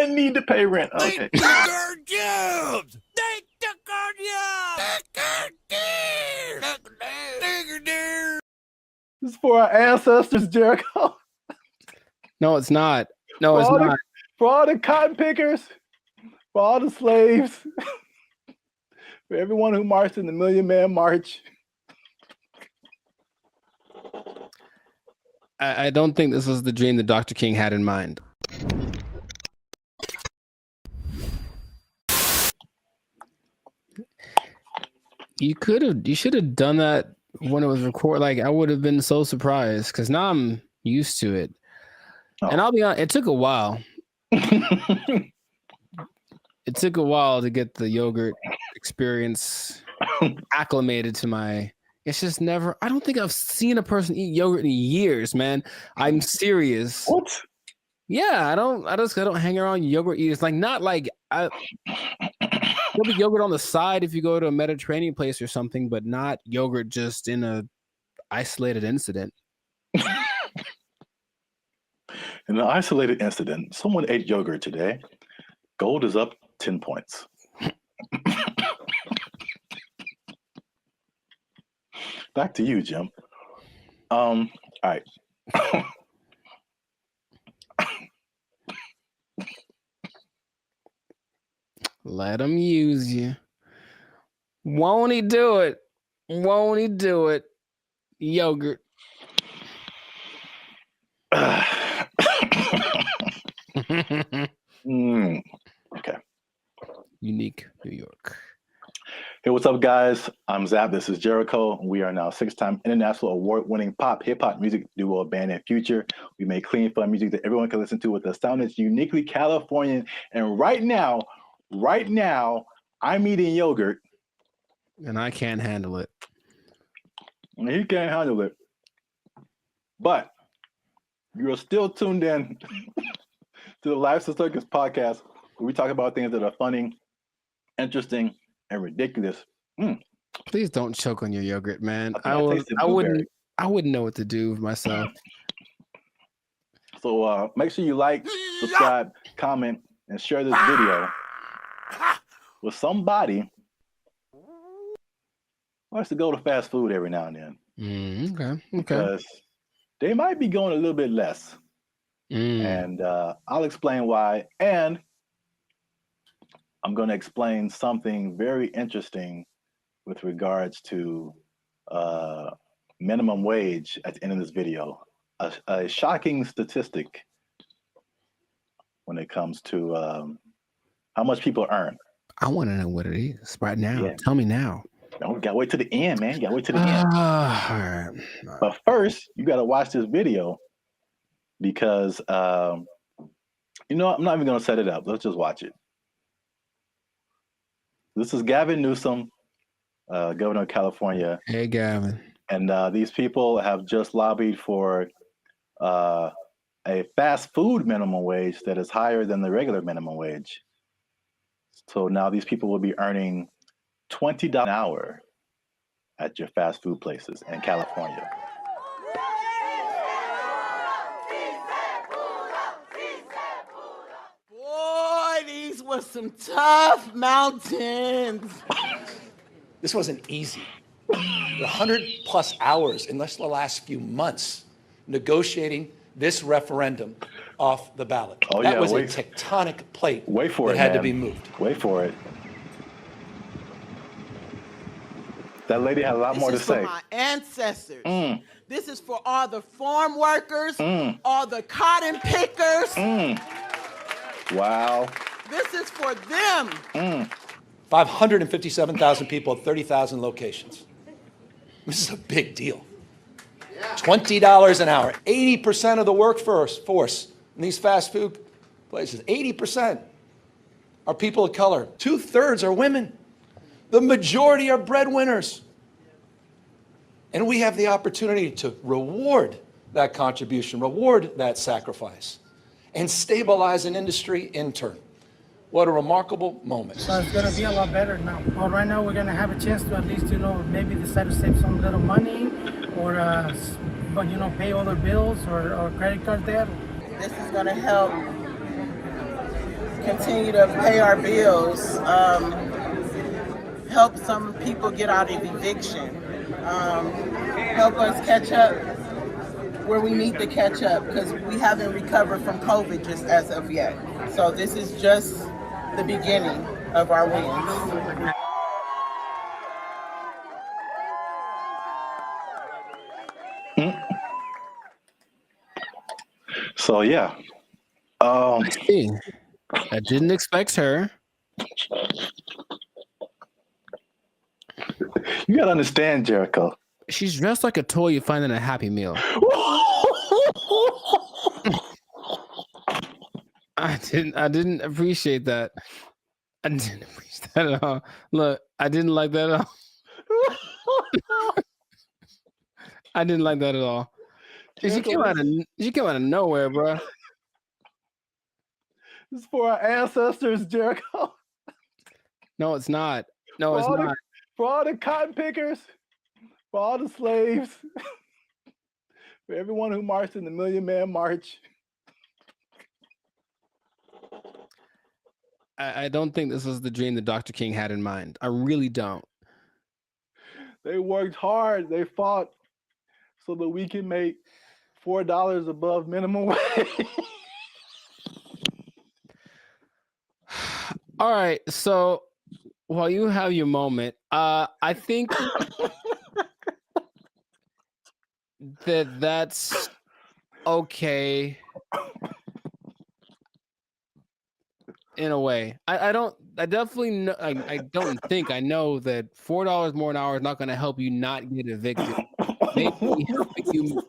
need to pay rent. Okay. They took our jobs. They took our jobs. This is for our ancestors, Jericho. No, it's not. No, it's not. For all the cotton pickers, for all the slaves, for everyone who marched in the Million Man March. I don't think this was the dream that Dr. King had in mind. You should have done that when it was recorded. Like, I would have been so surprised because now I'm used to it. Oh. And I'll be honest, it took a while. It took a while to get the yogurt experience acclimated to my. It's just never. I don't think I've seen a person eat yogurt in years, man. I'm serious. What? Yeah, I don't hang around yogurt eaters. Like, not like there'll be yogurt on the side if you go to a Mediterranean place or something, but not yogurt just in a isolated incident. In an isolated incident, someone ate yogurt today. Gold is up 10 points. Back to you, Jim. All right. Let him use you. Won't he do it? Won't he do it? Yogurt. Okay. Unique New York. Hey, what's up, guys? I'm Zap. This is Jericho. We are now 6-time international award-winning pop, hip-hop music duo, band, and future. We make clean, fun music that everyone can listen to with a sound that's uniquely Californian. And right now, I'm eating yogurt. And I can't handle it. And he can't handle it. But you're still tuned in to the Life's a Circus podcast, where we talk about things that are funny, interesting, and ridiculous. Please don't choke on your yogurt, man. I tasted blueberry. I wouldn't know what to do with myself. So make sure you like, subscribe, comment, and share this video with somebody who likes to go to fast food every now and then. Okay. Because they might be going a little bit less. And I'll explain why. And I'm going to explain something very interesting with regards to minimum wage at the end of this video. A shocking statistic when it comes to how much people earn. I want to know what it is right now. Yeah. Tell me now. No, you gotta wait to the end, man. You gotta wait to the end. All right. But first, you gotta watch this video because you know what? I'm not even gonna set it up. Let's just watch it. This is Gavin Newsom, governor of California. Hey, Gavin. And these people have just lobbied for a fast food minimum wage that is higher than the regular minimum wage. So now these people will be earning $20 an hour at your fast food places in California. Boy, these were some tough mountains. This wasn't easy. 100+ hours in just the last few months negotiating this referendum off the ballot. Oh, that yeah, was a tectonic plate that had to be moved. Wait for it. That lady had a lot more to say. This is for my ancestors. This is for all the farm workers, all the cotton pickers. Wow. This is for them. 557,000 people at 30,000 locations. This is a big deal. $20 an hour. 80% of the workforce in these fast food places, 80% are people of color. 2/3 are women. The majority are breadwinners. And we have the opportunity to reward that contribution, reward that sacrifice, and stabilize an industry in turn. What a remarkable moment. So it's going to be a lot better now. Well, right now we're going to have a chance to at least, maybe decide to save some little money or, pay all their bills or credit card debt. This is going to help continue to pay our bills, help some people get out of eviction, help us catch up where we need to catch up because we haven't recovered from COVID just as of yet. So this is just the beginning of our wins. So yeah. I didn't expect her. You gotta understand, Jericho. She's dressed like a toy you find in a Happy Meal. I didn't appreciate that. I didn't appreciate that at all. Look, I didn't like that at all. I didn't like that at all. She came out of nowhere, bro. This is for our ancestors, Jericho. No, it's not. No, it's not. For all the cotton pickers, for all the slaves, for everyone who marched in the Million Man March. I don't think this was the dream that Dr. King had in mind. I really don't. They worked hard. They fought so that we can make $4 above minimum wage. All right. So while you have your moment, I think that's okay. In a way, I definitely know. I don't think I know that $4 more an hour is not going to help you not get evicted. Maybe helping you.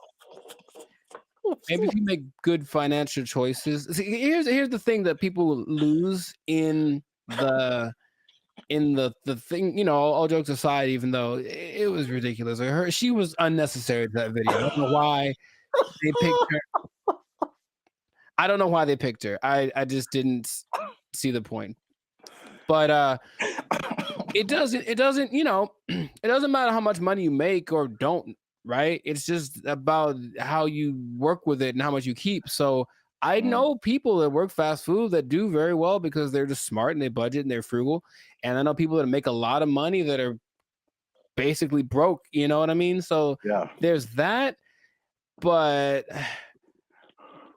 Maybe if you make good financial choices. See, here's the thing that people lose in the thing. All jokes aside, even though it was ridiculous, she was unnecessary to that video. I don't know why they picked her. I don't know why they picked her. I just didn't see the point. But it doesn't, it doesn't matter how much money you make or don't, right? It's just about how you work with it and how much you keep. So I know people that work fast food that do very well because they're just smart and they budget and they're frugal. And I know people that make a lot of money that are basically broke, you know what I mean? So Yeah. there's that, but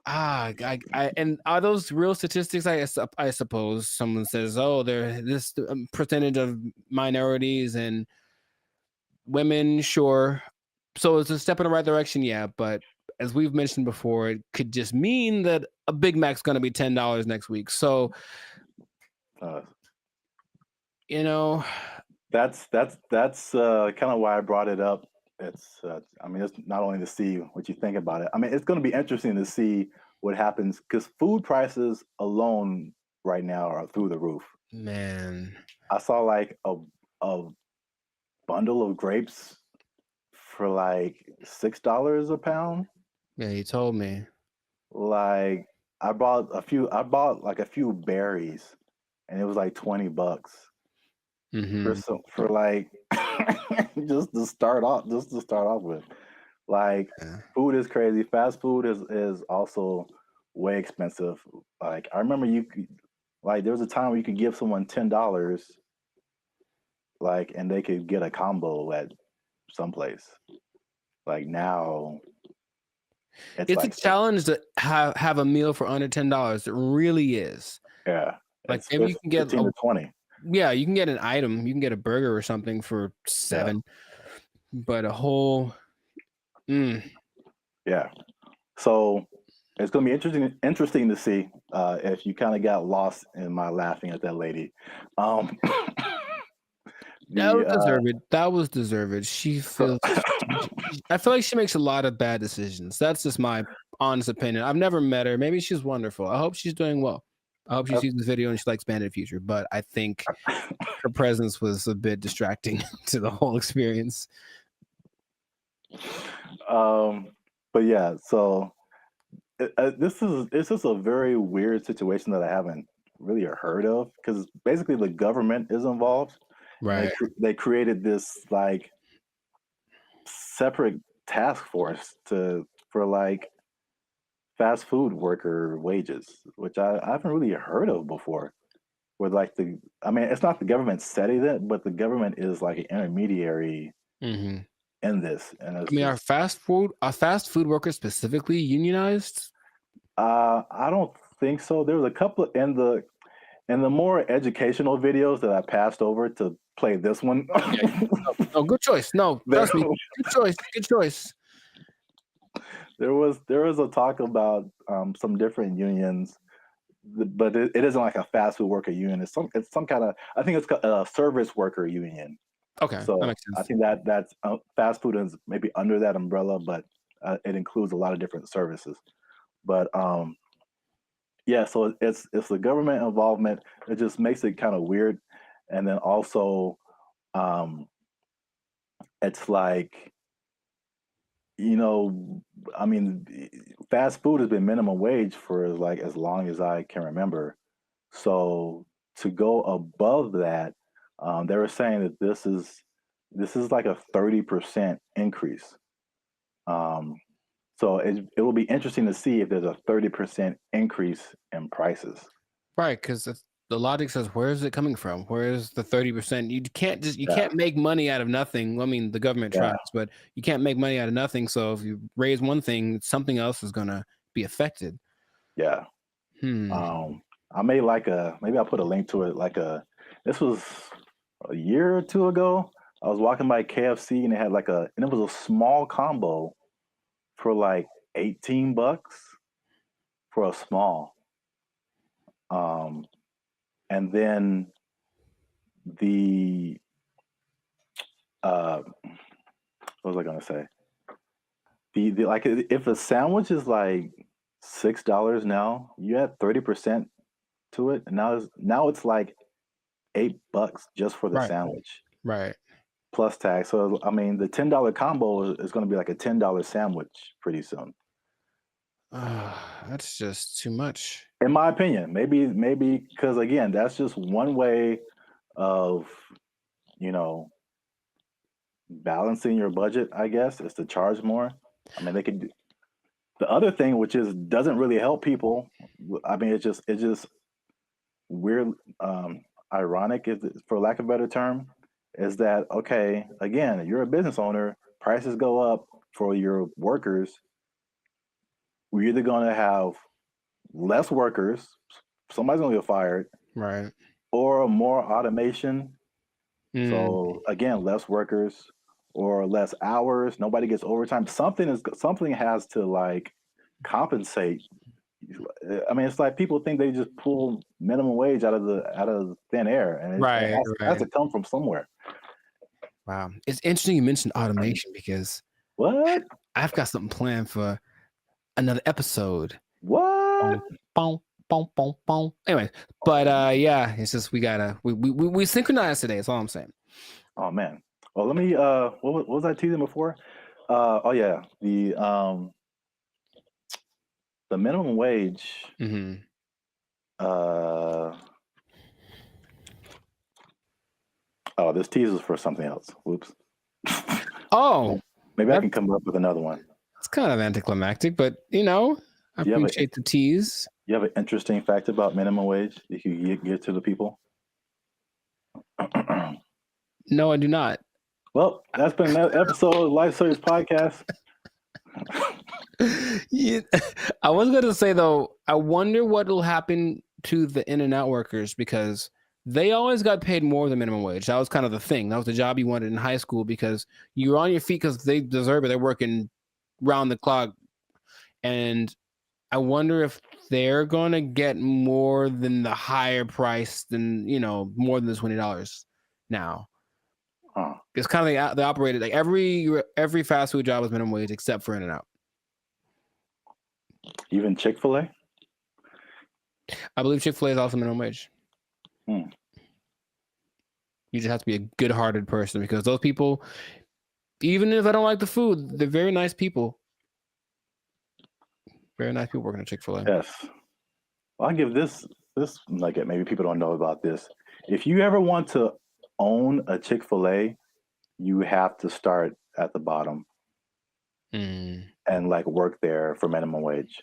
and are those real statistics? I suppose someone says, oh, there this percentage of minorities and women, sure. So it's a step in the right direction, yeah. But as we've mentioned before, it could just mean that a Big Mac's going to be $10 next week. So Uh, you know, that's kind of why I brought it up. It's I mean, it's not only to see what you think about it. I mean, it's going to be interesting to see what happens because food prices alone right now are through the roof. man, I saw like a bundle of grapes for like $6 a pound. yeah, he told me. Like I bought like a few berries, and it was like $20 Mm-hmm. for like just to start off with. Like Yeah. food is crazy. Fast food is also way expensive. Like I remember like there was a time where you could give someone $10, like, and they could get a combo at someplace. Like now, it's It's a like challenge to have a meal for under $10. It really is. yeah, Like it's maybe you can get 15 to 20. yeah, you can get an item, you can get a burger or something for Yeah, $7, but a whole yeah. So it's going to be interesting to see if you kind of got lost in my laughing at that lady. Um, that was the deserved. That was deserved. I feel like she makes a lot of bad decisions. That's just my honest opinion. I've never met her. Maybe she's wonderful. I hope she's doing well. I hope she sees this video and she likes Bandit Future. But I think her presence was a bit distracting to the whole experience. but yeah, so this is a very weird situation that I haven't really heard of because basically the government is involved. Right. They created this like separate task force for like fast food worker wages, which I haven't really heard of before. Where like I mean, it's not the government setting it, but the government is like an intermediary Mm-hmm. in this, and I it's mean, just are fast food workers specifically unionized? I don't think so. There was a couple in the more educational videos that I passed over to play this one. Yeah. Oh, good choice. No, there, trust me. Good choice. Good choice. there was a talk about some different unions, but it isn't like a fast food worker union. It's some kind of I think it's a service worker union. Okay, that So makes I sense. think that's fast food is maybe under that umbrella, but it includes a lot of different services. But yeah, so it's the government involvement. It just makes it kind of weird, and then also um, it's like I mean, fast food has been minimum wage for like as long as I can remember. So to go above that, they were saying that this is like a 30% increase. Um, so it will be interesting to see if there's a 30% increase in prices. Right, because the logic says, where is it coming from? Where is the 30%? You Yeah, can't make money out of nothing. I mean, the government yeah, tries, but you can't make money out of nothing. So if you raise one thing, something else is gonna be affected. yeah. Hmm. I made like maybe I'll put a link to it. This was a year or two ago. I was walking by KFC and and it was a small combo for like $18 for a small. Um, and then the what was I gonna say? The like if a sandwich is like $6 now, you add 30% to it, and now it's like $8 just for the Right. sandwich Right. plus tax. So I mean, the $10 combo is going to be like a $10 sandwich pretty soon, That's just too much. in my opinion. Maybe because again, that's just one way of you know, balancing your budget, I guess, is to charge more. I mean, they could do the other thing, which is doesn't really help people. I mean, it's just weird, ironic, is for lack of a better term, is that okay? Again, you're a business owner. Prices go up for your workers. We're either going to have less workers, somebody's going to get fired, Right. or more automation. Mm. So again, less workers or less hours. Nobody gets overtime. Something has to like compensate. I mean, it's like people think they just pull minimum wage out of thin air, and Right, it has right. to come from somewhere. Wow. It's interesting you mentioned automation because What? I've got something planned for another episode. What? Boom, boom, boom, boom. Anyway, but yeah, it's just we synchronized today. That's all I'm saying. Oh man. Well, let me. What was I teasing before? Oh yeah, the minimum wage. Mm-hmm. Oh, this teaser's for something else. Whoops. Oh, Maybe I can come up with another one. it's kind of anticlimactic, but you know, I Do you have a- appreciate the tease. You have an interesting fact about minimum wage that you can give to the people? No, I do not. Well, that's been another episode of Life Service Podcast. Yeah, I was going to say though, I wonder what will happen to the in and out workers because they always got paid more than minimum wage. That was kind of the thing. That was the job you wanted in high school because you were on your feet because they deserve it. They're working round the clock. And I wonder if they're going to get more than the higher price than, you know, more than the $20 now. Huh. It's kind of they operated like every fast food job was minimum wage except for In-N-Out. Even Chick-fil-A? I believe Chick-fil-A is also minimum wage. Hmm. You just have to be a good-hearted person because those people, even if I don't like the food, they're very nice people. Very nice people working at Chick-fil-A. Yes. Well, I'll give this nugget. Maybe people don't know about this. If you ever want to own a Chick-fil-A, you have to start at the bottom and like work there for minimum wage.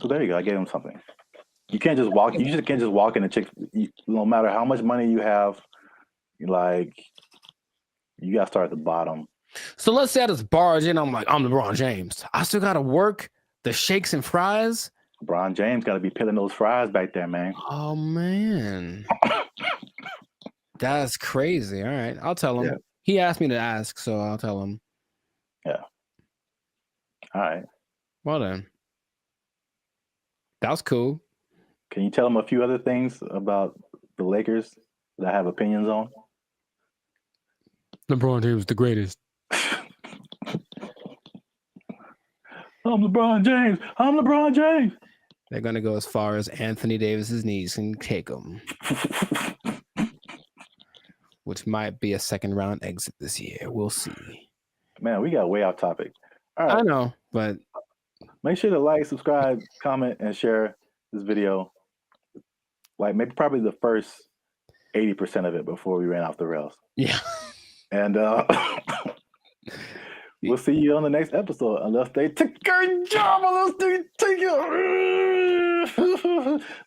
So there you go. I gave him something. You can't just walk. You just can't just walk in a no matter how much money you have, like you gotta start at the bottom. So let's say I just barge in. I'm like, I'm LeBron James. I still gotta work the shakes and fries. LeBron James got to be peeling those fries back there, man. Oh man, that's crazy. All right, I'll tell him. Yeah. He asked me to ask, so I'll tell him. Yeah. All right. Well then, that was cool. Can you tell him a few other things about the Lakers that I have opinions on? LeBron James, the greatest. I'm LeBron James. I'm LeBron James. They're gonna go as far as Anthony Davis's knees can take them, which might be a second round exit this year. We'll see. Man, we got way off topic. All right. I know, but Make sure to like, subscribe, comment, and share this video. Like maybe probably the first 80% of it before we ran off the rails. yeah. And we'll see you on the next episode, unless they take your job, unless they take your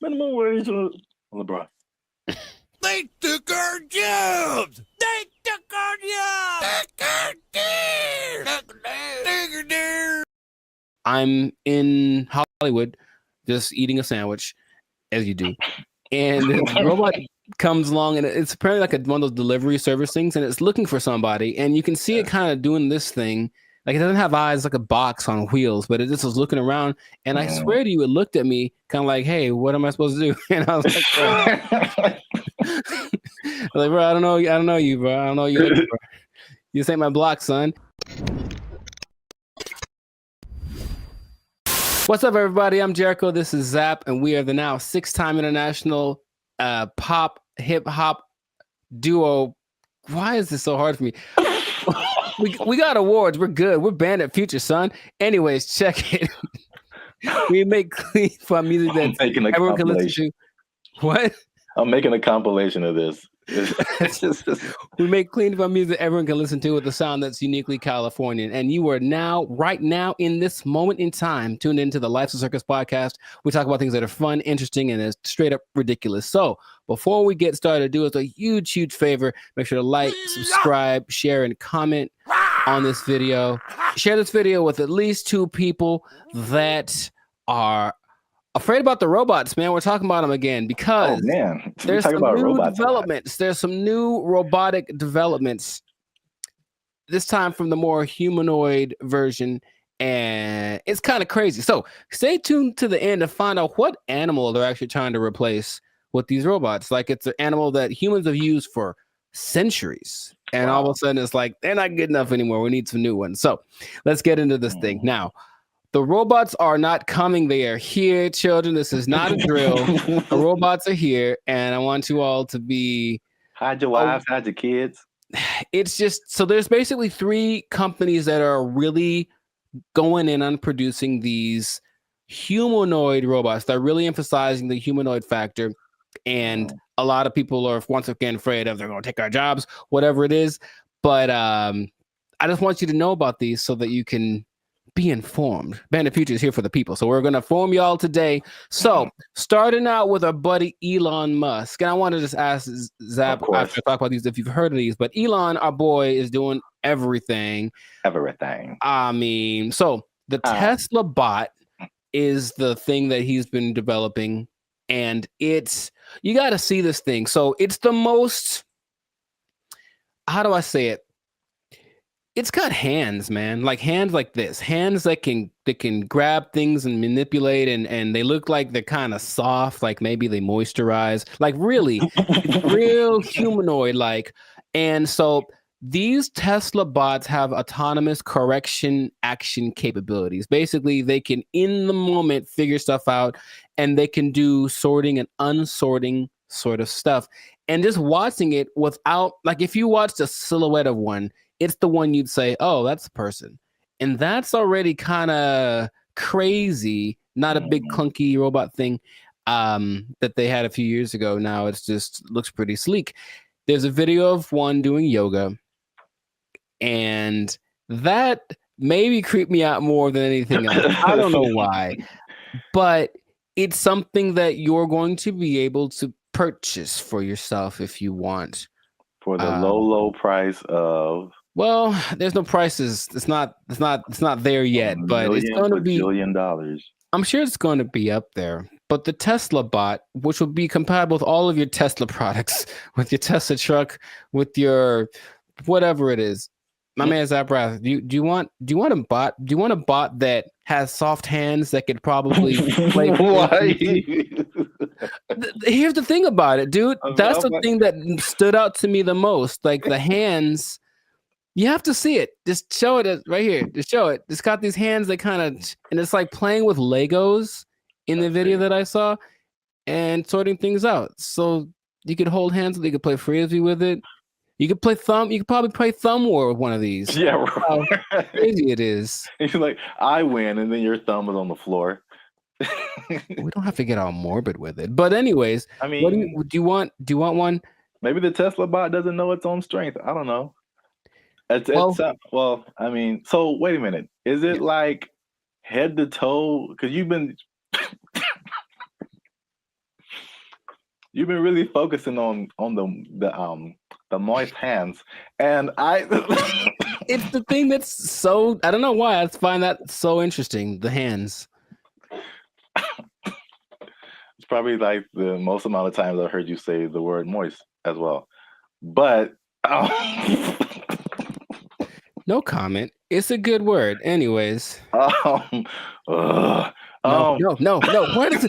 minimum wage on LeBron. They took our jobs! They took our jobs! I'm in Hollywood just eating a sandwich, as you do. And the robot comes along, and it's apparently like one of those delivery service things, and it's looking for somebody. And you can see it kind of doing this thing. Like it doesn't have eyes, like a box on wheels, but it just was looking around. And I swear to you, it looked at me kind of like, hey, what am I supposed to do? And I was like, I was like, bro, I don't know you, bro. I don't know you. Bro. You just ain't my block, son. What's up, everybody? I'm Jericho. This is Zap, and we are the now 6-time international pop hip hop duo. Why is this so hard for me? we got awards. We're good. We're banned at Future, son. Anyways, check it. We make clean fun music that everyone can listen to. What? I'm making a compilation of this. It's just We make clean fun music everyone can listen to with a sound that's uniquely Californian. And you are now, right now, in this moment in time, tuned into the Life's a Circus podcast. We talk about things that are fun, interesting, and straight up ridiculous. So before we get started, do us a huge, huge favor. Make sure to like, subscribe, share, and comment on this video. Share this video with at least 2 people that are afraid about the robots, man. We're talking about them again because there's some new developments. There's some new robotic developments. This time from the more humanoid version, and it's kind of crazy. So stay tuned to the end to find out what animal they're actually trying to replace with these robots. Like it's an animal that humans have used for centuries, and all of a sudden it's like they're not good enough anymore. We need some new ones. So let's get into this thing now. The robots are not coming. They are here, children. This is not a drill. The robots are here, and I want you all to be... Hide your wives, hide your kids. It's just... So there's basically 3 companies that are really going in on producing these humanoid robots. They're really emphasizing the humanoid factor, and a lot of people are, once again, afraid of they're going to take our jobs, whatever it is. But I just want you to know about these so that you can... be informed. Band of Future is here for the people. So we're going to inform y'all today. So starting out with our buddy Elon Musk. And I want to just ask Zap after I talk about these if you've heard of these. But Elon, our boy, is doing everything. Everything. I mean, so the Tesla bot is the thing that he's been developing. And it's, you got to see this thing. So it's the most, how do I say it? It's got hands, man. Like hands like this. Hands that can grab things and manipulate, and they look like they're kind of soft, like maybe they moisturize. Like really, it's real humanoid like. And so these Tesla bots have autonomous correction action capabilities. Basically, they can in the moment figure stuff out, and they can do sorting and unsorting sort of stuff. And just watching it without, like if you watched a silhouette of one, it's the one you'd say, oh, that's a person. And that's already kind of crazy. Not a big clunky robot thing that they had a few years ago. Now it's just looks pretty sleek. There's a video of one doing yoga. And that maybe creeped me out more than anything else. I don't know why. But it's something that you're going to be able to purchase for yourself if you want. For the low price of... Well, there's no prices. It's not there yet, but it's going to be $1 billion. I'm sure it's going to be up there. But the Tesla bot, which will be compatible with all of your Tesla products, with your Tesla truck, with your whatever it is. My man Zaprath, do you want a bot? Do you want a bot that has soft hands that could probably play? Here's the thing about it, dude. That's the thing that stood out to me the most. Like the hands. You have to see it. Just show it right here. Just show it. It's got these hands that kind of, and it's like playing with Legos in the video that I saw and sorting things out. So you could hold hands, you could play frisbee with it. You could play thumb. You could probably play thumb war with one of these. Yeah, right. How crazy it is. You're like, I win, and then your thumb is on the floor. We don't have to get all morbid with it. But anyways, I mean, what do you want? Do you want one? Maybe the Tesla bot doesn't know its own strength. I don't know. Well, I mean, so wait a minute. Is it like head to toe? Because you've been really focusing on the moist hands, and it's the thing that's so, I don't know why I find that so interesting. The hands. It's probably like the most amount of times I've heard you say the word moist as well, but. No comment. It's a good word. Anyways. No. Where did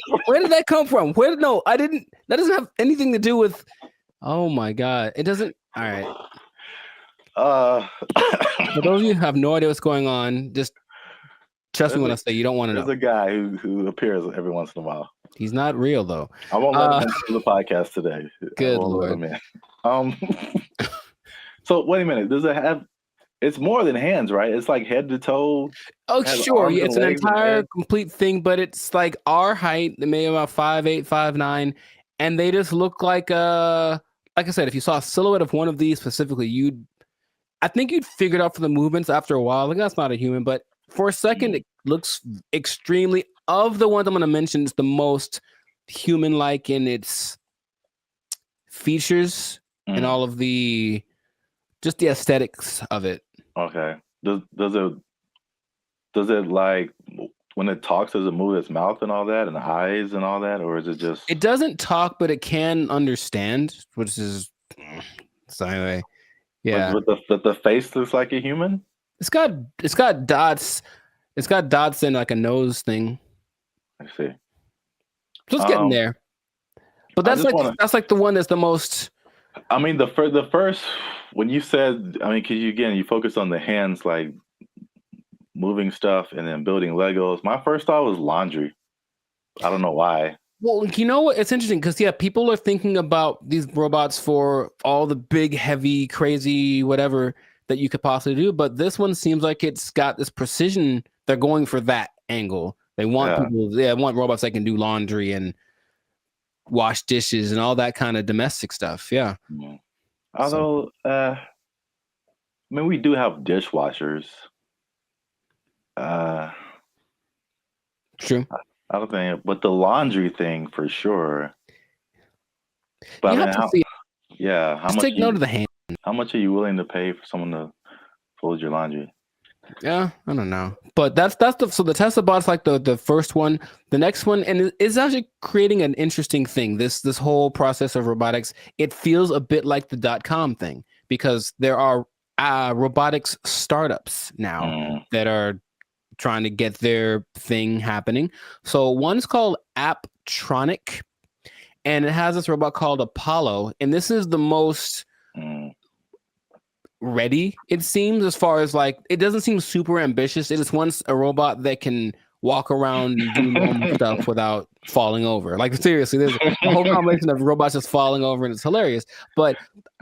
that come from? That doesn't have anything to do with, oh my God. It doesn't. All right. For those of you who have no idea what's going on, just trust me when I say you don't want to know. There's a guy who appears every once in a while. He's not real though. I won't let him do the podcast today. Good Lord. So wait a minute. Does it have? It's more than hands, right? It's like head to toe. Oh, sure. Yeah, it's an entire complete thing, but it's like our height, maybe about 5'8", 5'9", and they just look like a like I said, if you saw a silhouette of one of these specifically, I think you'd figure it out for the movements after a while. Like, that's not a human, but for a second, it looks extremely, of the ones I'm going to mention, it's the most human-like in its features and all of just the aesthetics of it. Okay. Does it like when it talks, does it move its mouth and all that and the eyes and all that, or is it just? It doesn't talk, but it can understand, which is so anyway. Yeah. But the face looks like a human. It's got dots. It's got dots and like a nose thing. I see. So it's getting there. But that's like the one that's the most. I mean, the first when you said, I mean, because you focus on the hands, like moving stuff and then building Legos. My first thought was laundry. I don't know why. Well, you know what? It's interesting because people are thinking about these robots for all the big, heavy, crazy, whatever that you could possibly do. But this one seems like it's got this precision. They're going for that angle. They want people. They want robots that can do laundry and wash dishes and all that kind of domestic stuff. Yeah. Although, I mean, we do have dishwashers. True. I don't think, but the laundry thing for sure. But you I mean, how much? Take note of the hand. How much are you willing to pay for someone to fold your laundry? Yeah, I don't know, but that's the Tesla bot's like the first one. The next one, and it's actually creating an interesting thing. This whole process of robotics, it feels a bit like the .com thing because there are robotics startups now that are trying to get their thing happening. So one's called Apptronic, and it has this robot called Apollo, and this is the most ready, it seems, as far as like, it doesn't seem super ambitious. It is once a robot that can walk around and do normal stuff without falling over. Like, seriously, there's a whole combination of robots just falling over, and it's hilarious. But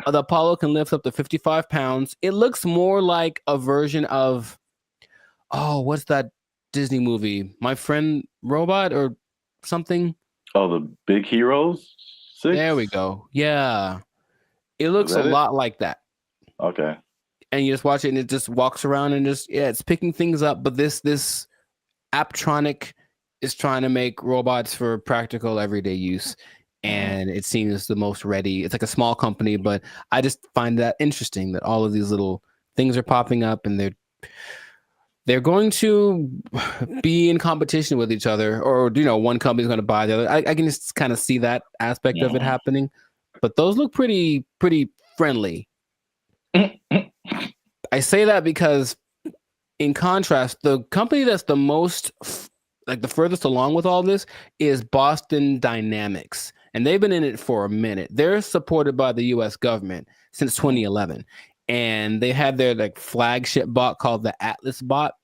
the Apollo can lift up to 55 pounds. It looks more like a version of, what's that Disney movie? My Friend Robot or something? Oh, the Big Heroes 6? There we go. Yeah. It looks a lot like that. Okay. And you just watch it and it just walks around and it's picking things up. But this Apptronic is trying to make robots for practical everyday use. And it seems the most ready. It's like a small company, but I just find that interesting that all of these little things are popping up and they're going to be in competition with each other, or one company's going to buy the other. I can just kind of see that aspect of it happening. But those look pretty friendly. I say that because, in contrast, the company that's the most, like the furthest along with all this is Boston Dynamics. And they've been in it for a minute. They're supported by the US government since 2011. And they had their like flagship bot called the Atlas bot.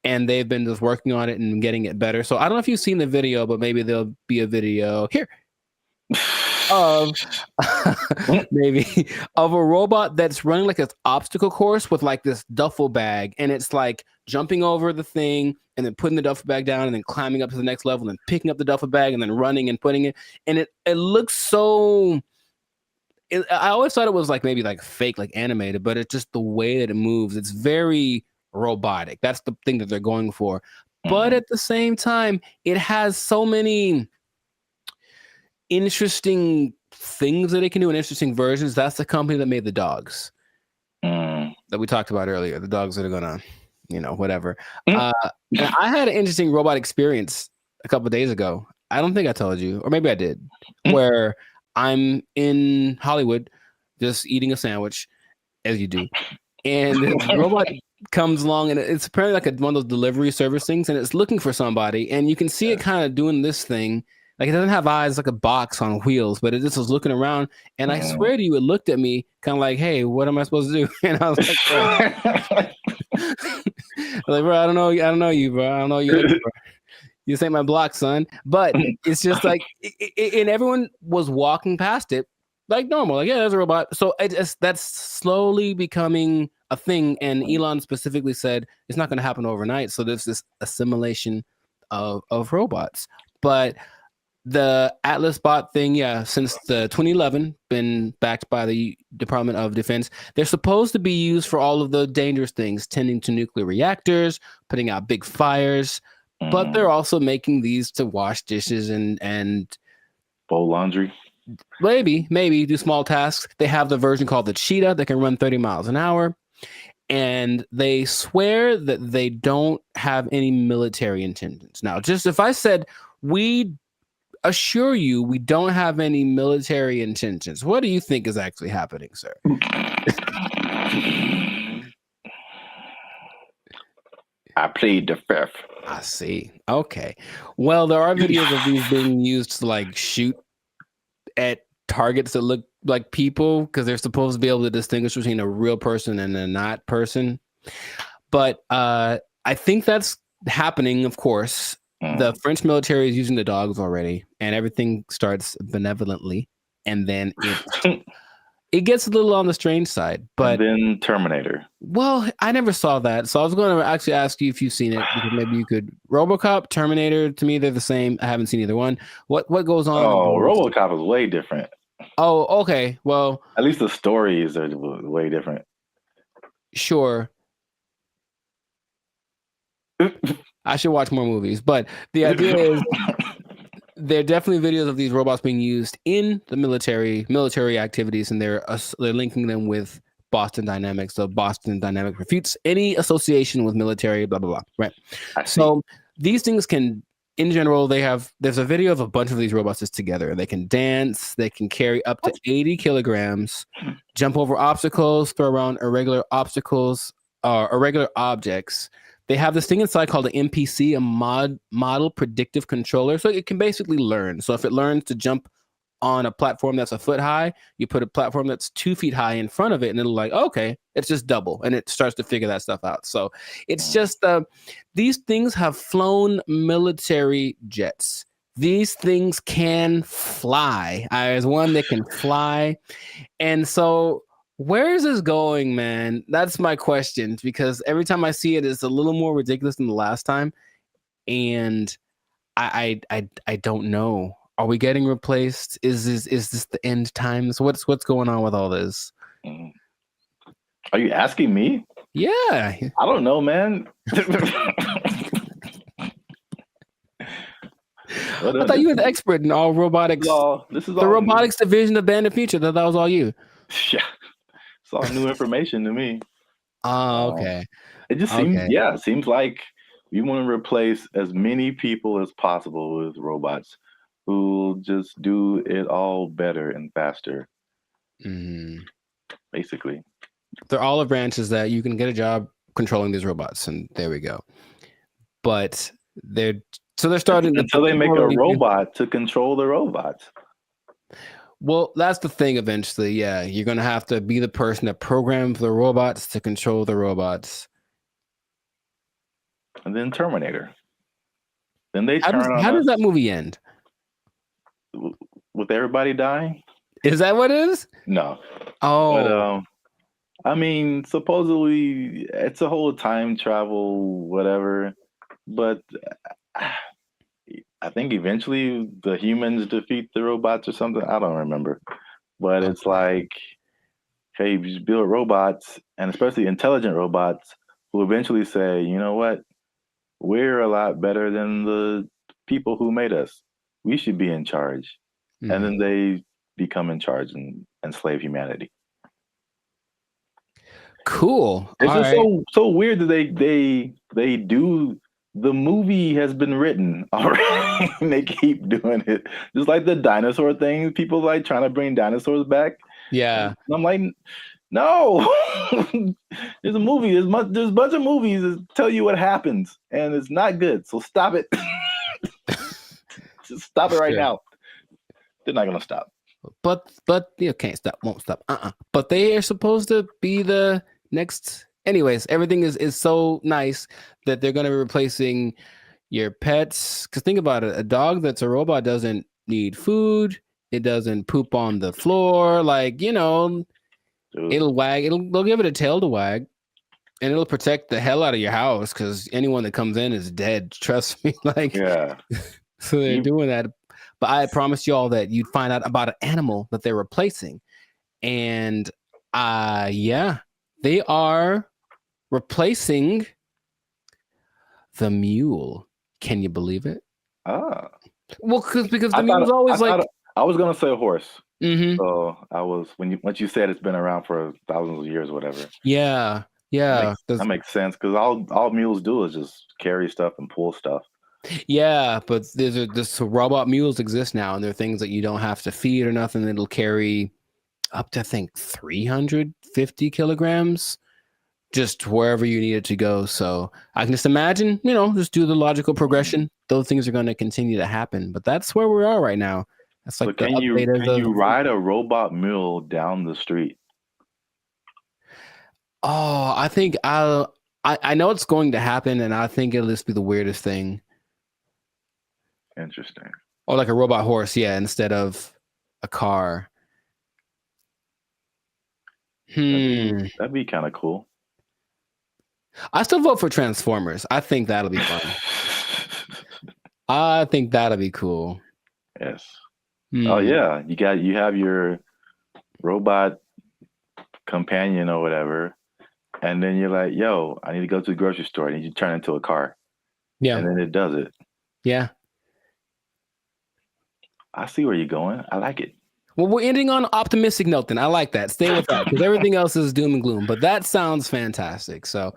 And they've been just working on it and getting it better. So I don't know if you've seen the video, but maybe there'll be a video here of maybe of a robot that's running like an obstacle course with like this duffel bag, and it's like jumping over the thing and then putting the duffel bag down and then climbing up to the next level and then picking up the duffel bag and then running and putting it, and it looks so I always thought it was like maybe like fake, like animated, but it's just the way that it moves. It's very robotic. That's the thing that they're going for. But at the same time, it has so many interesting things that it can do and interesting versions. That's the company that made the dogs that we talked about earlier. The dogs that are gonna, whatever. I had an interesting robot experience a couple of days ago. I don't think I told you, or maybe I did, where I'm in Hollywood just eating a sandwich, as you do, and the robot comes along, and it's apparently like one of those delivery service things, and it's looking for somebody, and you can see it kind of doing this thing. Like, it doesn't have eyes, like a box on wheels, but it just was looking around. And I swear to you, it looked at me kind of like, hey, what am I supposed to do? And I was like, bro, I don't know you, bro. I don't know you, bro. You ain't my block, son. But it's just like, and everyone was walking past it like normal. Like, yeah, there's a robot. So that's slowly becoming a thing. And Elon specifically said it's not going to happen overnight. So there's this assimilation of robots. But The Atlas bot thing, yeah, since the 2011, been backed by the Department of Defense. They're supposed to be used for all of the dangerous things, tending to nuclear reactors, putting out big fires, but they're also making these to wash dishes and fold laundry. maybe do small tasks. They have the version called the Cheetah that can run 30 miles an hour. And they swear that they don't have any military intentions. Now, just if I said we assure you we don't have any military intentions, what do you think is actually happening, sir? I plead the fifth. I see. Okay. Well, there are videos of these being used to like shoot at targets that look like people because they're supposed to be able to distinguish between a real person and a not person. But I think that's happening, of course. The French military is using the dogs already, and everything starts benevolently, and then it gets a little on the strange side. But and then Terminator. Well, I never saw that, so I was going to actually ask you if you've seen it, because maybe you could. RoboCop, Terminator, to me they're the same. I haven't seen either one. What goes on? Oh, RoboCop is way different. Oh, okay. Well, at least the stories are way different. Sure. I should watch more movies, but the idea is there are definitely videos of these robots being used in the military activities, and they're linking them with Boston Dynamics. So Boston Dynamics refutes any association with military, blah, blah, blah. Right. So these things can, in general, there's a video of a bunch of these robots just together. They can dance, they can carry up to 80 kilograms, jump over obstacles, throw around irregular objects. They have this thing inside called an MPC, a model predictive controller. So it can basically learn. So if it learns to jump on a platform that's a foot high, you put a platform that's 2 feet high in front of it, and it'll like, okay, it's just double, and it starts to figure that stuff out. So it's just these things have flown military jets. These things can fly. There's one that can fly, and so where is this going, man? That's my question, because every time I see it, it's a little more ridiculous than the last time, and I don't know. Are we getting replaced? Is this the end times? What's going on with all this? Are you asking me? Yeah. I don't know, man. I thought you were the expert in all robotics. This is the robotics division of Band of Future. That was all you. Yeah. It's all new information to me. Oh, okay. It just seems, it seems like we want to replace as many people as possible with robots who just do it all better and faster. Basically. They're olive branches that you can get a job controlling these robots, and there we go. But they're starting until they make a robot to control the robots. Well, that's the thing eventually. Yeah, you're going to have to be the person that programs the robots to control the robots. And then Terminator. Then they How does that movie end? With everybody dying? Is that what it is? No. Oh. But, I mean, supposedly it's a whole time travel, whatever. But I think eventually the humans defeat the robots or something. I don't remember. But it's like, hey, you just build robots, and especially intelligent robots, who eventually say, you know what? We're a lot better than the people who made us. We should be in charge. And then they become in charge and enslave humanity. Cool. It's just so weird that they do. The movie has been written already, and they keep doing it. Just like the dinosaur thing, people like trying to bring dinosaurs back. Yeah, and I'm like, no. There's a movie. There's a bunch of movies that tell you what happens, and it's not good. So stop it. Just stop it right now. They're not gonna stop. But you can't stop, won't stop. But they are supposed to be the next. Anyways, everything is so nice that they're gonna be replacing your pets. Because think about it, a dog that's a robot doesn't need food. It doesn't poop on the floor. Like, it'll wag. They'll give it a tail to wag, and it'll protect the hell out of your house because anyone that comes in is dead. Trust me. Like, yeah. So they're doing that. but I promised you all that you'd find out about an animal that they're replacing. And yeah, they are replacing the mule. Can you believe it? Ah. Well, because the mule's always like. I was gonna say a horse. Mm-hmm. So I was once you said it's been around for thousands of years, or whatever. Yeah. That makes sense because all mules do is just carry stuff and pull stuff. Yeah, but this robot mules exist now, and they're things that you don't have to feed or nothing. It'll carry up to, I think, 350 kilograms just wherever you need it to go. So I can just imagine, just do the logical progression. Those things are going to continue to happen. But that's where we are right now. That's like can you ride a robot mule down the street? Oh, I think I know it's going to happen, and I think it'll just be the weirdest thing. Interesting. Or like a robot horse, yeah, instead of a car. That'd be kind of cool. I still vote for Transformers. I think that'll be fun. I think that'll be cool. Yes. Oh yeah, you have your robot companion or whatever, and then you're like, "Yo, I need to go to the grocery store." And you turn into a car. Yeah. And then it does it. Yeah. I see where you're going. I like it. Well, we're ending on an optimistic note then. I like that. Stay with that because everything else is doom and gloom. But that sounds fantastic. So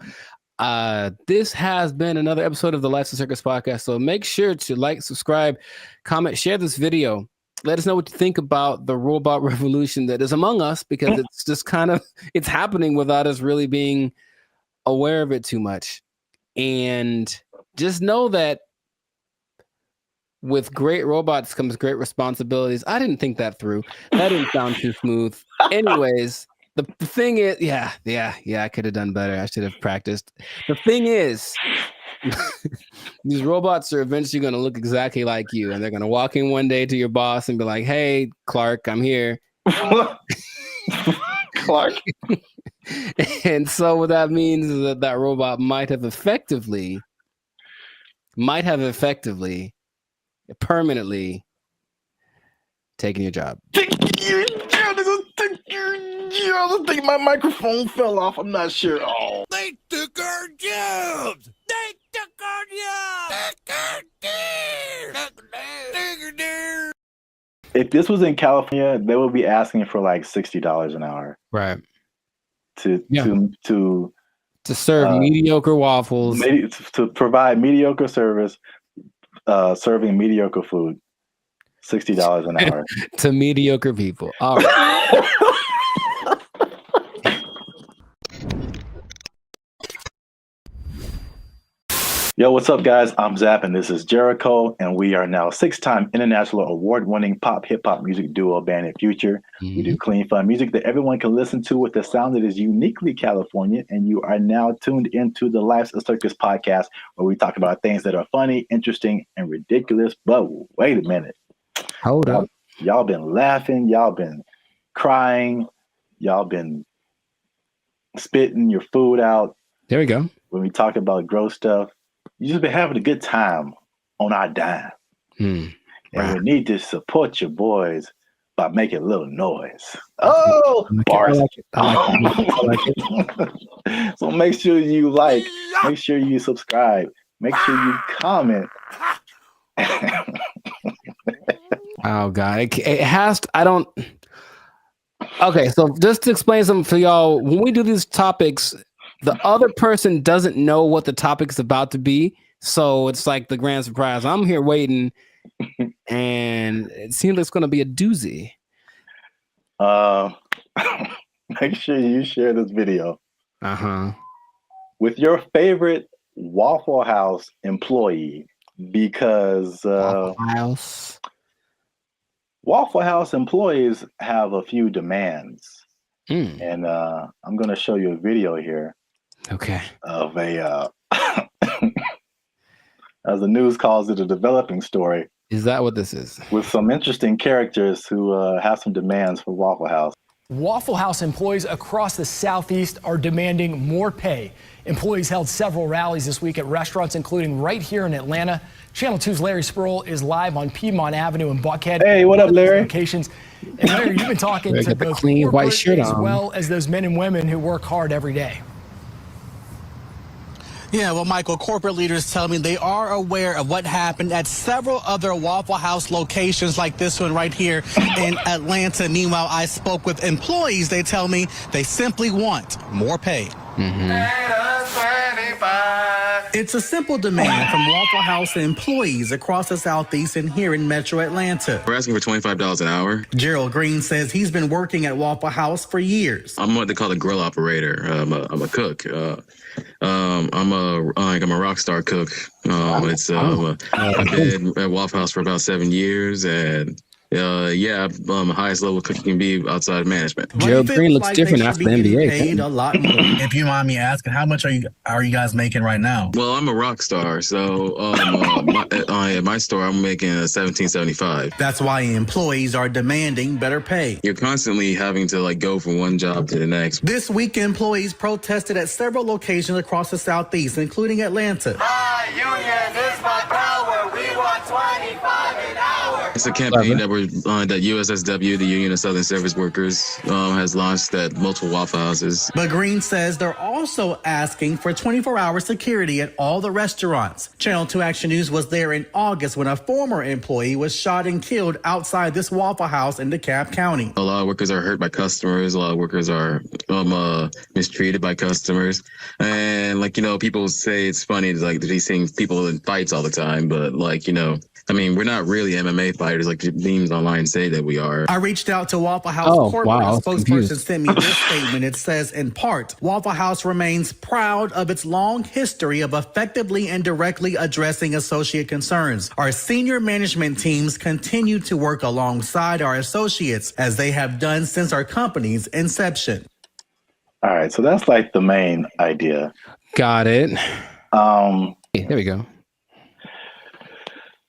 this has been another episode of the Lights and Circus podcast. So make sure to like, subscribe, comment, share this video. Let us know what you think about the robot revolution that is among us, because it's just it's happening without us really being aware of it too much. And just know that with great robots comes great responsibilities. I didn't think that through. That didn't sound too smooth. Anyways, the thing is, yeah, I could have done better. I should have practiced. The thing is, these robots are eventually going to look exactly like you, and they're going to walk in one day to your boss and be like, "Hey, Clark, I'm here." Clark. And so what that means is that robot might have effectively permanently taking your job. I think my microphone fell off. I'm not sure. Oh. They took our jobs. They took our jobs. If this was in California, they would be asking for like $60 an hour. Right. To serve mediocre waffles. To provide mediocre service, serving mediocre food. $60 an hour. To mediocre people. All right. Yo, what's up, guys? I'm Zap, and this is Jericho, and we are now 6-time international award-winning pop hip-hop music duo Band and Future. We do clean, fun music that everyone can listen to with a sound that is uniquely California, and you are now tuned into the Life's a Circus podcast, where we talk about things that are funny, interesting, and ridiculous. But wait a minute. Hold up. Y'all been laughing. Y'all been crying. Y'all been spitting your food out. There we go. When we talk about gross stuff. You just been having a good time on our dime. And we need to support your boys by making a little noise. Oh, bars. I like it. So make sure you like, make sure you subscribe, make sure you comment. Oh, God. It has to, I don't. Okay, so just to explain something for y'all, when we do these topics, the other person doesn't know what the topic's about to be. So it's like the grand surprise. I'm here waiting, and it seems like it's going to be a doozy. Make sure you share this video Uh-huh. with your favorite Waffle House employee, because Waffle House employees have a few demands. And I'm going to show you a video here. Okay. Of a, as the news calls it, a developing story. Is that what this is? With some interesting characters who have some demands for Waffle House. Waffle House employees across the Southeast are demanding more pay. Employees held several rallies this week at restaurants, including right here in Atlanta. Channel 2's Larry Spurl is live on Piedmont Avenue in Buckhead. Hey, what up, Larry? Locations. And Larry, you've been talking to both clean white shirt as on, well as those men and women who work hard every day. Yeah, well, Michael, corporate leaders tell me they are aware of what happened at several other Waffle House locations like this one right here in Atlanta. Meanwhile, I spoke with employees. They tell me they simply want more pay. It's a simple demand from Waffle House employees across the Southeast and here in Metro Atlanta. We're asking for $25 an hour. Gerald Green says he's been working at Waffle House for years. I'm what they call a grill operator. I'm a cook. I'm a rock star cook. I've been at Waffle House for about 7 years, and I'm the highest level cook you can be outside of management. Gerald Green looks different after the NBA. Paid a lot more. If you mind me asking, how much are you guys making right now? Well, I'm a rock star, so at my store I'm making $17.75. That's why employees are demanding better pay. You're constantly having to go from one job to the next. This week, employees protested at several locations across the Southeast, including Atlanta. My union is my power. We want 25 an hour. It's a campaign that USSW, the Union of Southern Service Workers, has launched at multiple Waffle Houses. But Green says they're also asking for 24-hour security at all the restaurants. Channel 2 Action News was there in August when a former employee was shot and killed outside this Waffle House in DeKalb County. A lot of workers are hurt by customers. A lot of workers are mistreated by customers. And people say it's funny to be seeing people in fights all the time, but we're not really MMA fighters like the memes online say that we are. I reached out to Waffle House corporate. A spokesperson sent me this statement. It says, in part, Waffle House remains proud of its long history of effectively and directly addressing associate concerns. Our senior management teams continue to work alongside our associates as they have done since our company's inception. All right, so that's the main idea. Got it. There we go.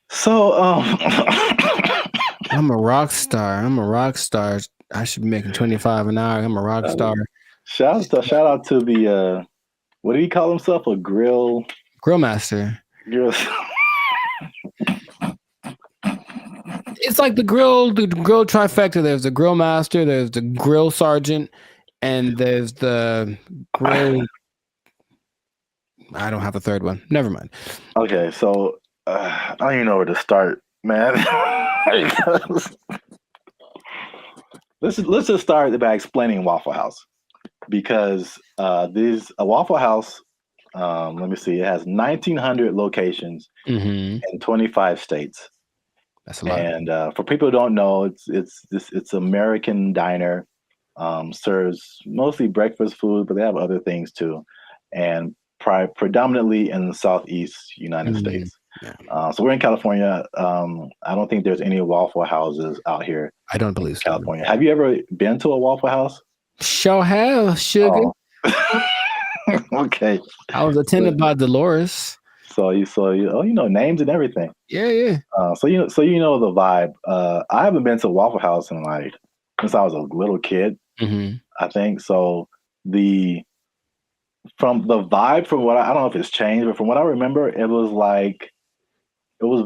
So, I'm a rock star. I should be making 25 an hour. I'm a rock star. Shout out to the what do he call himself? A grill master. Grill. It's like the grill trifecta. There's the grill master, there's the grill sergeant, and there's the grill. I don't have the third one. Never mind. Okay, so I don't even know where to start, man. let's just start by explaining Waffle House, because a Waffle House. Let me see. It has 1,900 locations in 25 states. That's a lot. And for people who don't know, it's American diner. Serves mostly breakfast food, but they have other things too, and predominantly in the Southeast United States. Yeah. So we're in California. I don't think there's any Waffle Houses out here. I don't believe so. California. Have you ever been to a Waffle House? Sure have, sugar. Oh. Okay. I was attended by Dolores. So you know names and everything. Yeah. So you know the vibe. I haven't been to a Waffle House in since I was a little kid. I think so. From the vibe, from what I don't know if it's changed, but from what I remember, it was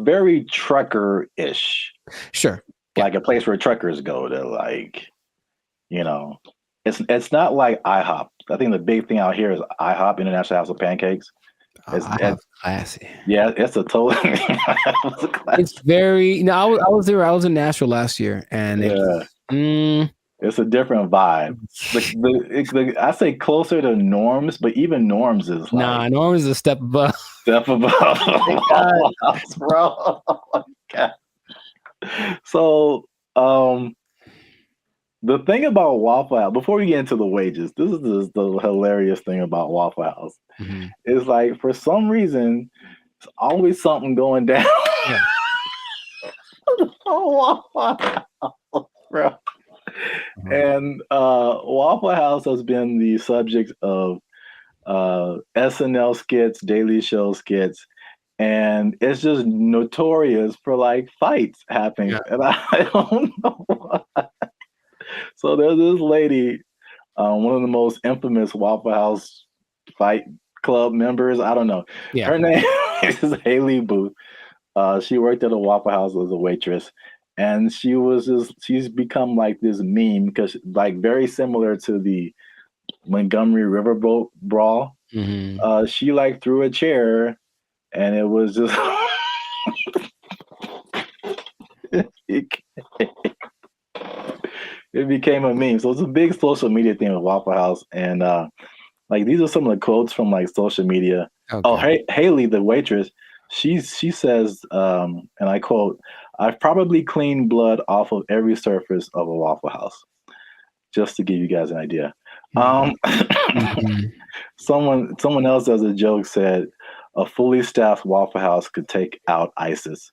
very trucker-ish. Sure. Like a place where truckers go to it's not like IHOP. I think the big thing out here is IHOP, International House of Pancakes. It's classy. Yeah, it's a total. It's very. I was there. I was in Nashville last year, and it's a different vibe. I say closer to Norms, but even Norms is Norms is a step above. Step above. Oh bro. Oh my God. So, the thing about Waffle House, before we get into the wages, this is the hilarious thing about Waffle House. Is for some reason, there's always something going down. Yeah. Waffle House, bro. And Waffle House has been the subject of SNL skits, Daily Show skits, and it's just notorious for fights happening. Yeah. And I don't know why. So there's this lady, one of the most infamous Waffle House fight club members. I don't know. Yeah. Her name is Haley Booth. She worked at a Waffle House as a waitress, and she's become like this meme because like very similar to the Montgomery Riverboat brawl. Mm-hmm. She like threw a chair, and it was just it became a meme. So it's a big social media thing with Waffle House, and like these are some of the quotes from like social media. Okay. Oh, Haley, the waitress, she says, and I quote, "I've probably cleaned blood off of every surface of a Waffle House," just to give you guys an idea. Mm-hmm. Someone else as a joke said, "A fully staffed Waffle House could take out ISIS."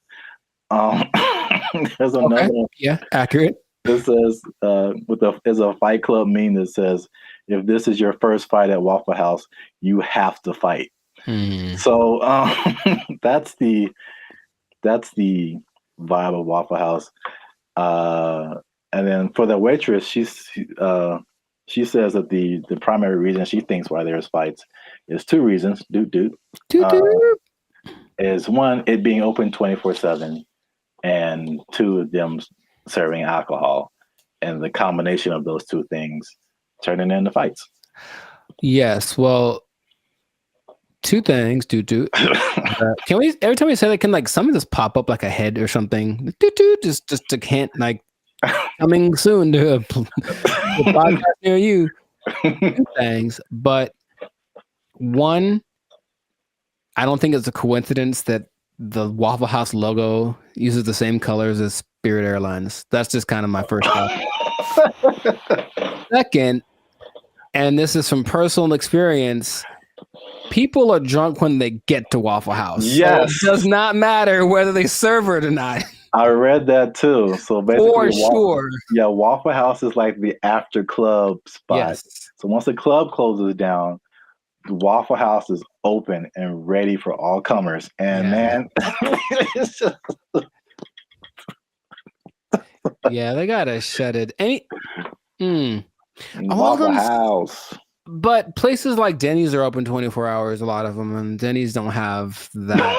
There's another one. Yeah, accurate. It says, there's a Fight Club meme that says, "If this is your first fight at Waffle House, you have to fight." So that's the vibe of Waffle House. And then for the waitress, she says that the primary reason she thinks why there's fights is two reasons. Is one, it being open 24/7, and two, them serving alcohol, and the combination of those two things turning into fights. Yes, well, two things. Can we every time we say that, can like something just pop up like a head or something? Just to hint like coming soon to a podcast near you. Two things, but one, I don't think it's a coincidence that the Waffle House logo uses the same colors as Spirit Airlines. That's just kind of my first thought. Second, and this is from personal experience, people are drunk when they get to Waffle House. Yes. So it does not matter whether they serve it or not. I read that too. So basically, for sure. Yeah, Waffle House is like the after club spot. Yes. So once the club closes down, the Waffle House is open and ready for all comers. And man, it's just... yeah, they gotta shut it. Waffle House. But places like Denny's are open 24 hours, a lot of them, and Denny's don't have that.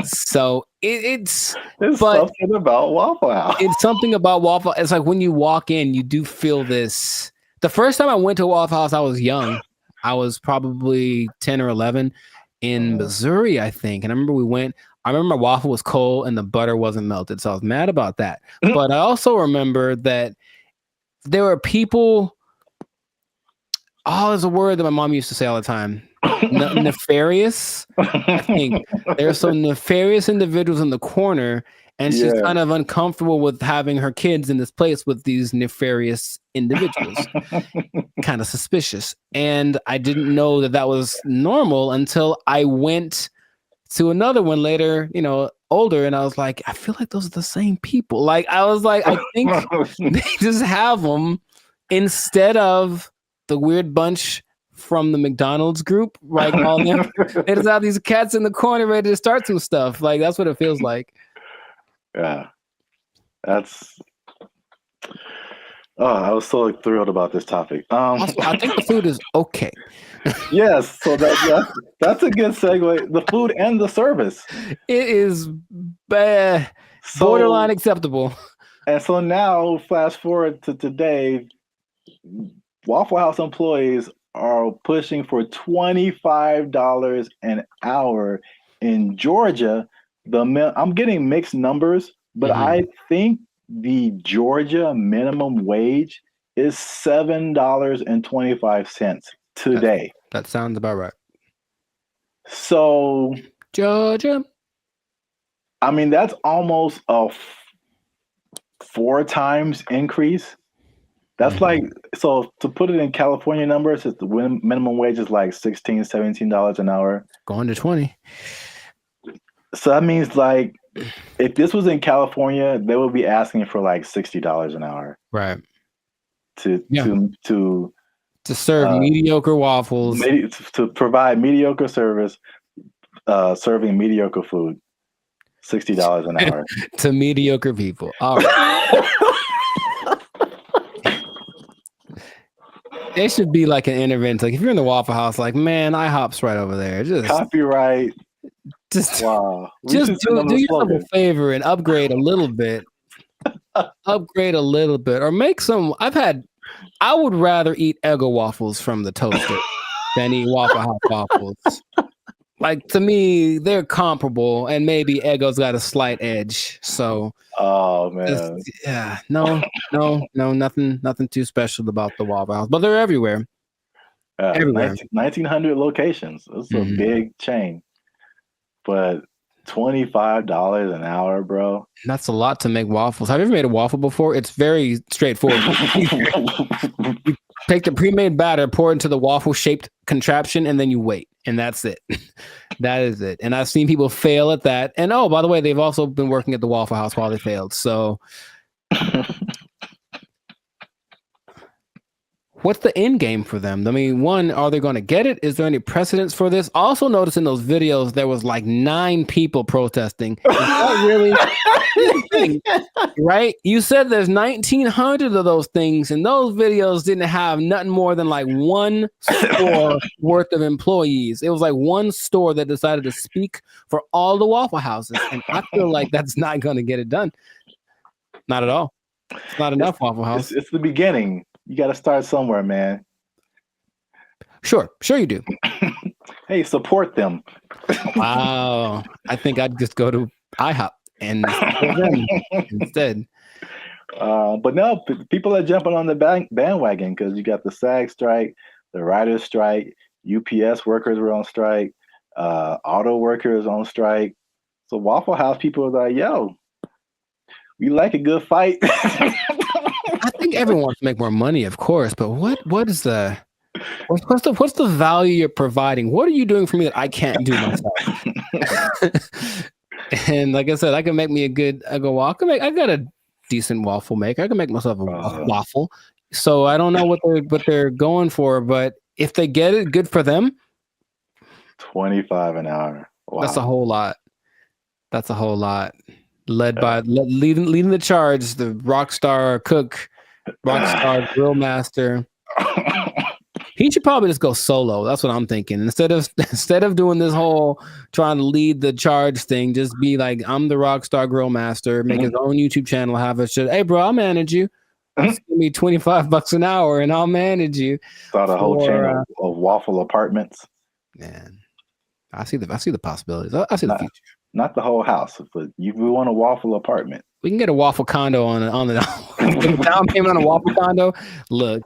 So it's something about Waffle House. It's something about Waffle. It's like when you walk in, you do feel this. The first time I went to Waffle House, I was young. I was probably 10 or 11 in Missouri, I think. And I remember I remember my waffle was cold and the butter wasn't melted. So I was mad about that. But I also remember that there were people. Oh, there's a word that my mom used to say all the time. Nefarious. I think there's some nefarious individuals in the corner, and she's kind of uncomfortable with having her kids in this place with these nefarious individuals. Kind of suspicious. And I didn't know that was normal until I went to another one later, older, and I was like, I feel like those are the same people. Like, I was like, I think they just have them instead of the weird bunch from the McDonald's group, right? All them. They just have these cats in the corner ready to start some stuff. Like, that's what it feels like. Yeah. I was so thrilled about this topic. Also, I think the food is okay. Yes, so that's a good segue. The food and the service. It is borderline acceptable. And so now, flash forward to today, Waffle House employees are pushing for $25 an hour in Georgia. I'm getting mixed numbers, but I think the Georgia minimum wage is $7.25 today. That sounds about right. So Georgia, I mean, that's almost a 4 times increase. That's like, so to put it in California numbers, the minimum wage is like $16, $17 an hour. Going to 20. So that means like, if this was in California, they would be asking for like $60 an hour. Right. To serve mediocre waffles. To provide mediocre service, serving mediocre food. $60 an hour. To mediocre people. All right. It should be like an intervention. Like if you're in the Waffle House, like man, IHOP's right over there. Just copyright. Just wow. Just do yourself a favor and upgrade a little bit. Upgrade a little bit, or make some. I would rather eat Eggo waffles from the toaster than eat Waffle House waffles. Like to me, they're comparable, and maybe Eggo's got a slight edge. So, oh man, nothing too special about the Waffle House, but they're everywhere. Everywhere. 1,900 locations. It's a big chain, but $25 an hour, bro. That's a lot to make waffles. Have you ever made a waffle before? It's very straightforward. You take the pre-made batter, pour it into the waffle-shaped contraption, and then you wait. And that's it. That is it. And I've seen people fail at that. And oh, by the way, they've also been working at the Waffle House while they failed. So what's the end game for them? I mean, one, are they going to get it? Is there any precedence for this? Also notice in those videos, there was like 9 people protesting. Is that really right? You said there's 1,900 of those things, and those videos didn't have nothing more than like one store worth of employees. It was like one store that decided to speak for all the Waffle Houses. And I feel like that's not going to get it done. Not at all. It's not enough, Waffle House. It's the beginning. You got to start somewhere, man. Sure you do. Hey, support them. Wow. I think I'd just go to IHOP and support them instead. But no, people are jumping on the bandwagon because you got the SAG strike, the writers' strike, UPS workers were on strike, auto workers on strike. So Waffle House people are like, yo, we like a good fight. I think everyone wants to make more money, of course, but what's the value you're providing? What are you doing for me that I can't do myself? And like I said, I can make me I got a decent waffle maker. I can make myself a waffle. So I don't know what they're going for, but if they get it, good for them. $25 an hour. Wow. That's a whole lot. Leading the charge, the rockstar cook, rockstar grill master. He should probably just go solo. That's what I'm thinking. Instead of doing this whole trying to lead the charge thing, just be like, I'm the rockstar grill master. Make his own YouTube channel. Have it. Hey, bro, I'll manage you. Just give me $25 an hour, and I'll manage you. Start a whole chain of waffle apartments. Man, I see the possibilities. I see the future. Not the whole house, but we want a waffle apartment. We can get a waffle condo on the down payment on a waffle condo. Look,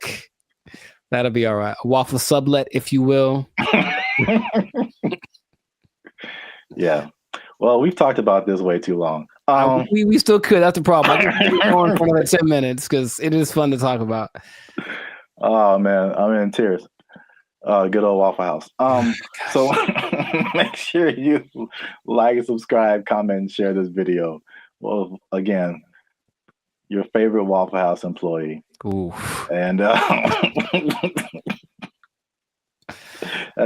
that'll be all right. A waffle sublet, if you will. Yeah. Well, we've talked about this way too long. We still could. That's the problem. I can keep going for another 10 minutes because it is fun to talk about. Oh man, I'm in tears. Good old Waffle House. So make sure you like, subscribe, comment, and share this video. Well, again, your favorite Waffle House employee. Ooh. And as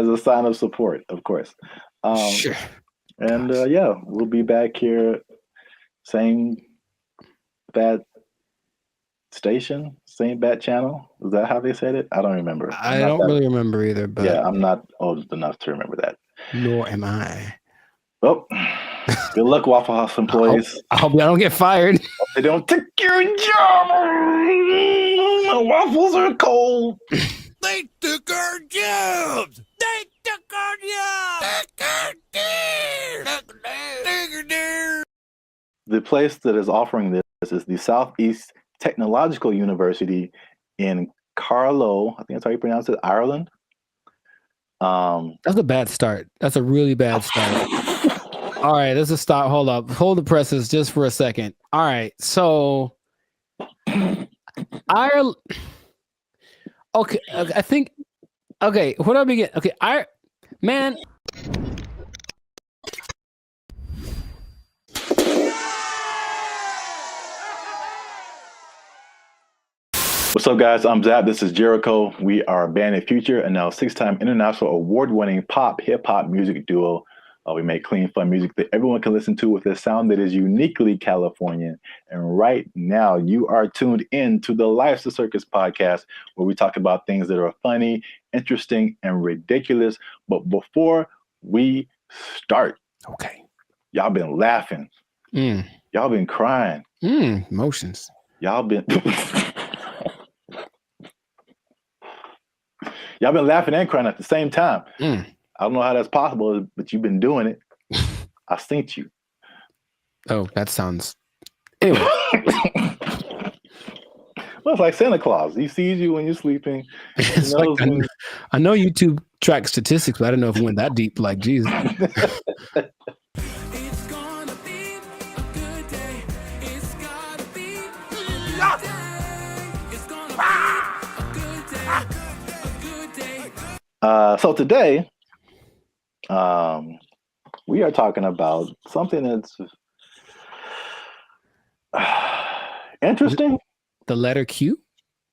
a sign of support, of course. Sure. And yeah, we'll be back here, same bad station, same bat channel. Is that how they said it? I don't remember. I don't really remember either, but yeah, I'm not old enough to remember that. Nor am I. Well, good luck, Waffle House employees. I hope y'all don't get fired. They don't take your job. The waffles are cold. They took our jobs. They took our jobs. The place that is offering this is the Southeast Technological University in Carlow. I think that's how you pronounce it, Ireland. That's a bad start. That's a really bad start. All right, let's just stop. Hold up. Hold the presses just for a second. All right, so Ireland. Okay, I think. Okay, where do I begin? Okay, man. What's up, guys? I'm Zap. This is Jericho. We are Band of Future and now 6-time international award-winning pop hip-hop music duo We make clean, fun music that everyone can listen to with a sound that is uniquely Californian. And right now, you are tuned in to the Life's a Circus podcast, where we talk about things that are funny, interesting, and ridiculous. But before we start, okay, y'all been laughing. Y'all been crying. Emotions. Y'all been y'all been laughing and crying at the same time. I don't know how that's possible, but you've been doing it. I synced you. Oh, that sounds. Anyway. Well, it's like Santa Claus. He sees you when you're sleeping. I know YouTube tracks statistics, but I don't know if it went that deep. Like, geez. So today, we are talking about something that's interesting. The letter Q?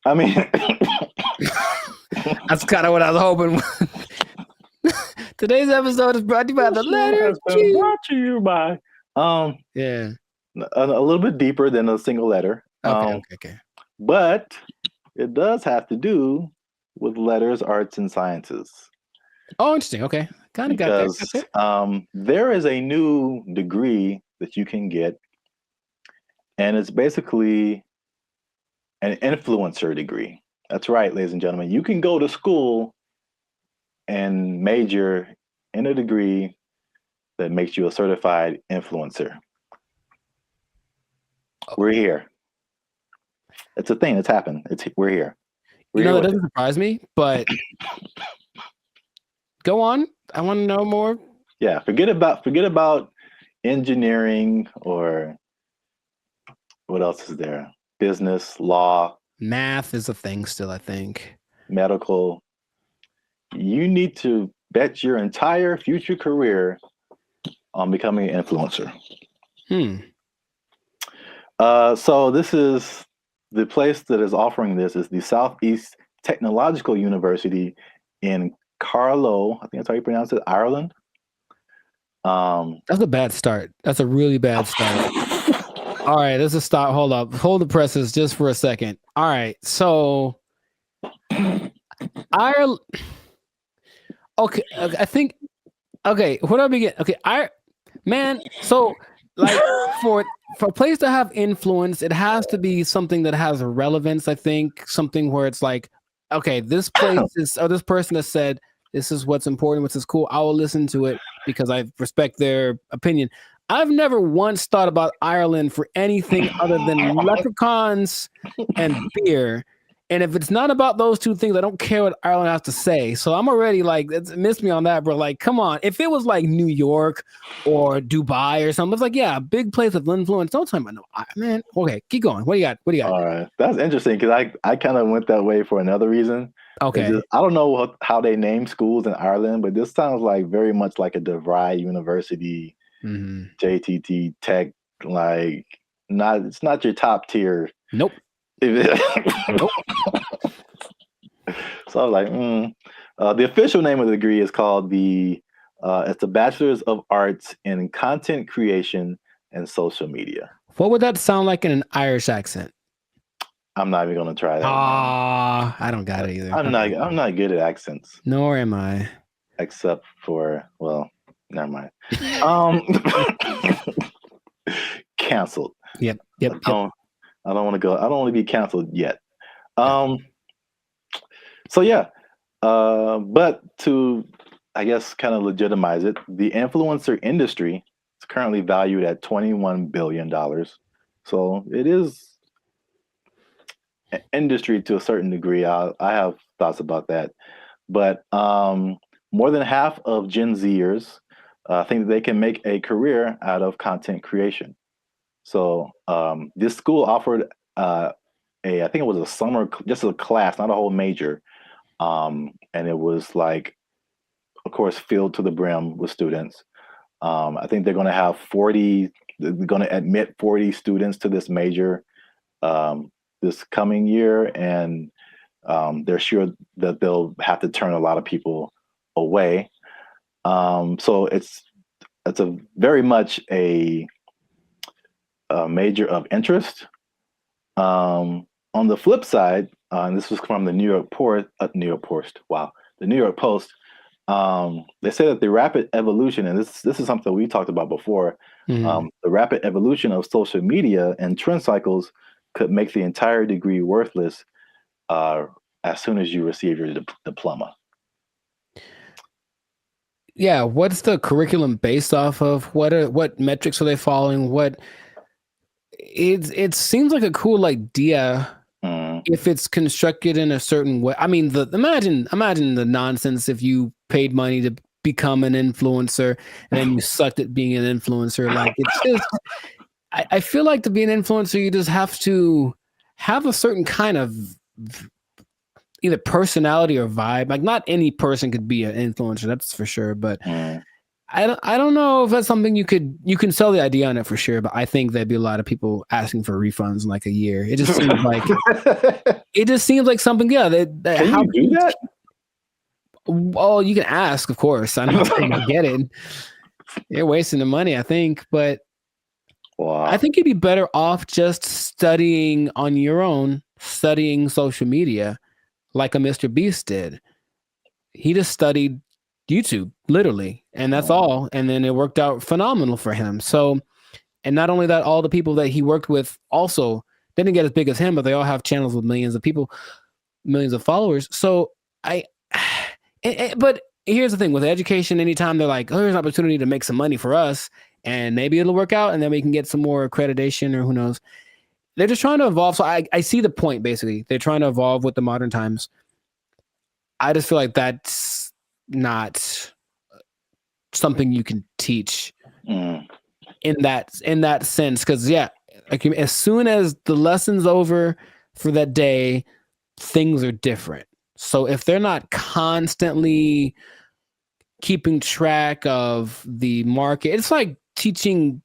I mean, that's kind of what I was hoping. Today's episode is brought to you by the letter Q. Brought to you by, yeah, a little bit deeper than a single letter. Okay. But it does have to do with letters, arts, and sciences. Oh, interesting. Okay, kind of got that. There is a new degree that you can get, and it's basically an influencer degree. That's right, ladies and gentlemen. You can go to school and major in a degree that makes you a certified influencer. We're here. It's a thing that's happened. We're here. That doesn't surprise me, but go on. I want to know more. Yeah, forget about engineering or what else is there? Business, law. Math is a thing still, I think. Medical. You need to bet your entire future career on becoming an influencer. So this is the place that is offering this is the Southeast Technological University in Carlow. I think that's how you pronounce it, Ireland. That's a bad start. That's a really bad start. All right, let's just stop. Hold up. Hold the presses just for a second. All right, so Ireland. Okay, I think. Okay, where do I begin? Okay, so like for a place to have influence, it has to be something that has relevance. I think something where it's like, okay, this place is, or this person has said this is what's important, what's cool. I will listen to it because I respect their opinion. I've never once thought about Ireland for anything other than leprechauns and beer. And if it's not about those two things, I don't care what Ireland has to say. So I'm already like, it's missed me on that, bro. Like, come on. If it was like New York or Dubai or something, it's like, yeah, big place of influence. Don't tell me, no, man. Okay, keep going. What do you got? All right, that's interesting because I kind of went that way for another reason. Okay. I don't know how they name schools in Ireland, but this sounds like very much like a DeVry University, JTT Tech. Like, it's not your top tier. Nope. Nope. So I was like, the official name of the degree is called it's a Bachelor's of Arts in Content Creation and Social Media. What would that sound like in an Irish accent? I'm not even gonna try that. I don't got it either. I'm not good at accents. Nor am I. Except for, well, never mind. Canceled. Yep. I don't want to go. I don't want to be canceled yet. So yeah, but to, I guess, kind of legitimize it, the influencer industry is currently valued at $21 billion. So it is an industry to a certain degree. I have thoughts about that, but more than half of Gen Zers think that they can make a career out of content creation. So this school offered I think it was a summer, just a class, not a whole major. And it was like, of course, filled to the brim with students. I think they're going to have they're going to admit 40 students to this major this coming year. And they're sure that they'll have to turn a lot of people away. So it's a very much a major of interest. On the flip side, and this was from the New York Post. Wow, the New York Post. They say that the rapid evolution, and this is something we talked about before. The rapid evolution of social media and trend cycles could make the entire degree worthless as soon as you receive your diploma. Yeah, what's the curriculum based off of? What metrics are they following? It seems like a cool idea if it's constructed in a certain way. I mean, imagine the nonsense if you paid money to become an influencer and then you sucked at being an influencer. Like, it's just, I feel like to be an influencer, you just have to have a certain kind of either personality or vibe. Like, not any person could be an influencer, that's for sure. But I don't know if that's something you can sell the idea on it for sure. But I think there'd be a lot of people asking for refunds in like a year. It just seems like something. Yeah, Can you do that? Well, you can ask, of course. I don't think I get it. You're wasting the money, I think. But I think you'd be better off just studying on your own, studying social media, like a Mr. Beast did. He just studied YouTube, literally, and that's all. And then it worked out phenomenal for him. So, and not only that, all the people that he worked with also didn't get as big as him, but they all have channels with millions of people, millions of followers. So but here's the thing with education, anytime they're like, oh, there's an opportunity to make some money for us and maybe it'll work out and then we can get some more accreditation or who knows. They're just trying to evolve. So I see the point, basically. They're trying to evolve with the modern times. I just feel like that's not something you can teach in that sense. Because, yeah, like, as soon as the lesson's over for that day, things are different. So if they're not constantly keeping track of the market, it's like teaching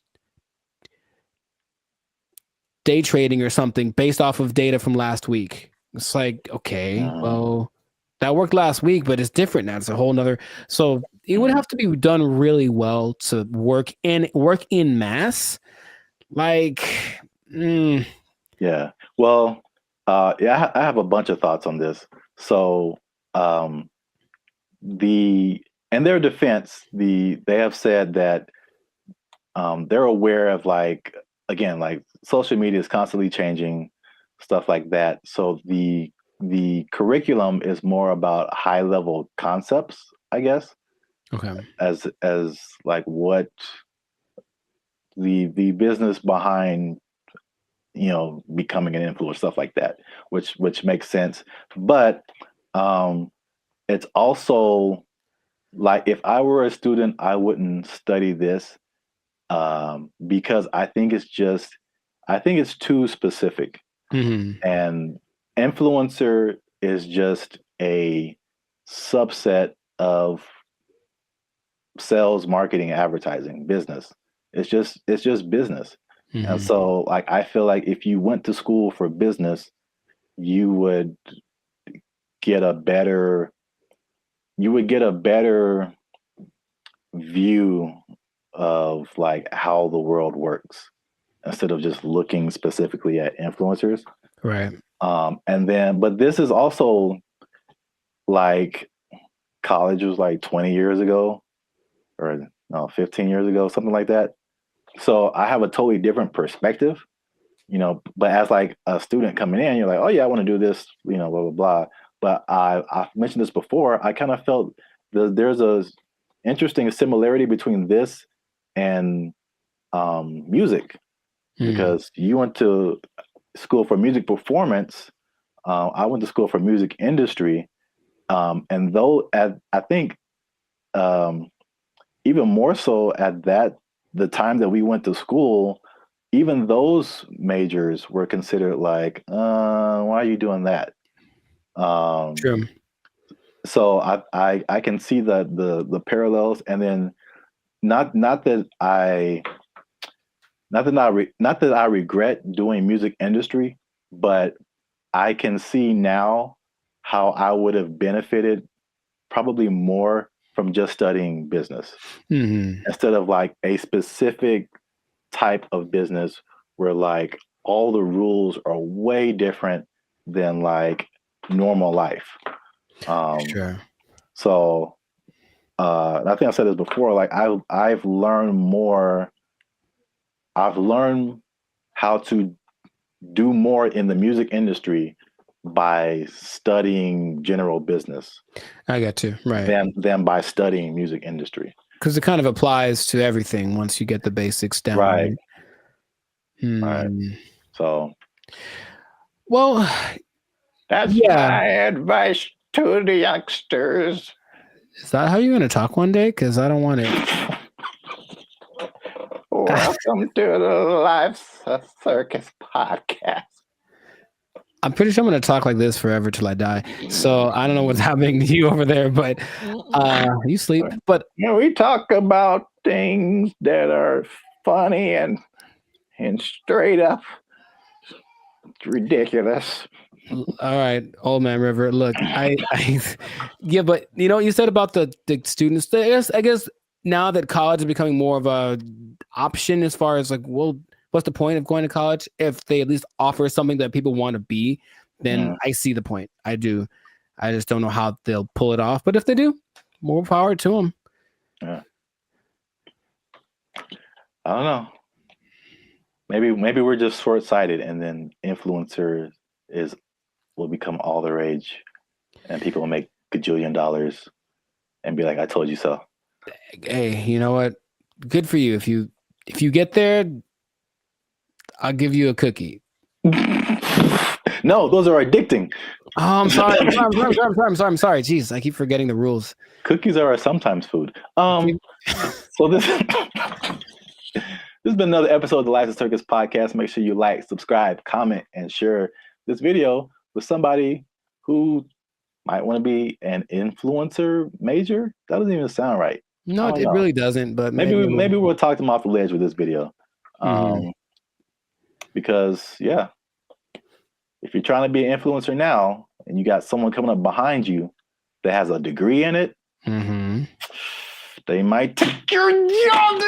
day trading or something based off of data from last week. It's like, okay, well, that worked last week, but it's different now. It's a whole nother. So it would have to be done really well to work in mass. Like, yeah. Well, yeah, I have a bunch of thoughts on this. So, in their defense, they have said that they're aware of, like, again, like, social media is constantly changing, stuff like that. So the curriculum is more about high level concepts, I guess. Okay. As like what the business behind, becoming an influencer, stuff like that, which makes sense. But it's also like, if I were a student, I wouldn't study this because I think it's too specific. And influencer is just a subset of sales, marketing, advertising, business. It's just business. And so, like, I feel like if you went to school for business, you would get a better view of, like, how the world works instead of just looking specifically at influencers. Right. But this is also, like, college was like 20 years ago or 15 years ago, something like that. So I have a totally different perspective, but as, like, a student coming in, you're like, oh yeah, I want to do this, blah, blah, blah. But I've mentioned this before. I kind of felt there's a interesting similarity between this and music, because you went to school for music performance. I went to school for music industry. And though I think even more so at the time that we went to school, even those majors were considered like, why are you doing that? True. So I can see the parallels, and then not that I regret doing music industry, but I can see now how I would have benefited probably more from just studying business Mm-hmm. instead of like a specific type of business where like all the rules are way different than like normal life. Sure. So I think I said this before, like I've learned more. I've learned how to do more in the music industry by studying general business. I got you. Right. Than by studying music industry. Because it kind of applies to everything once you get the basics down. Right. Right. So, well, that's my advice to the youngsters. Is that how you're going to talk one day? Because I don't want it. Welcome to the Life Circus podcast. I'm pretty sure I'm going to talk like this forever till I die. So I don't know what's happening to you over there, but you sleep. But we talk about things that are funny and straight up ridiculous. All right, old man River. Look, yeah, but you know what you said about the students. I guess now that college is becoming more of a option as far as like, well, what's the point of going to college if they at least offer something that people want to be? Then I see the point. I do. I just don't know how they'll pull it off. But if they do, more power to them. Yeah. I don't know. Maybe we're just short-sighted, and then influencer will become all the rage, and people will make gajillion dollars and be like, "I told you so." Hey, you know what? Good for you. If you get there, I'll give you a cookie. No, those are addicting. Oh, I'm sorry. I'm sorry. Jeez, I keep forgetting the rules. Cookies are a sometimes food. So this has been another episode of the Life Circus podcast. Make sure you like, subscribe, comment, and share this video with somebody who might want to be an influencer major. That doesn't even sound right. No, it really doesn't. But maybe we'll talk them off the ledge with this video. Because if you're trying to be an influencer now and you got someone coming up behind you that has a degree in it, they might take your job.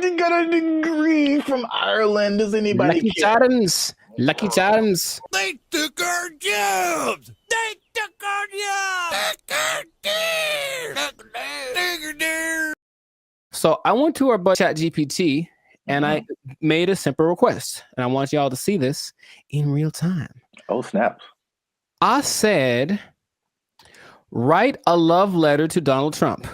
They got a degree from Ireland. Does anybody Lucky Charms. Lucky Charms. They took our jobs. They took our jobs. So I went to our chat GPT and I made a simple request, and I want y'all to see this in real time. Oh, snap. I said, write a love letter to Donald Trump.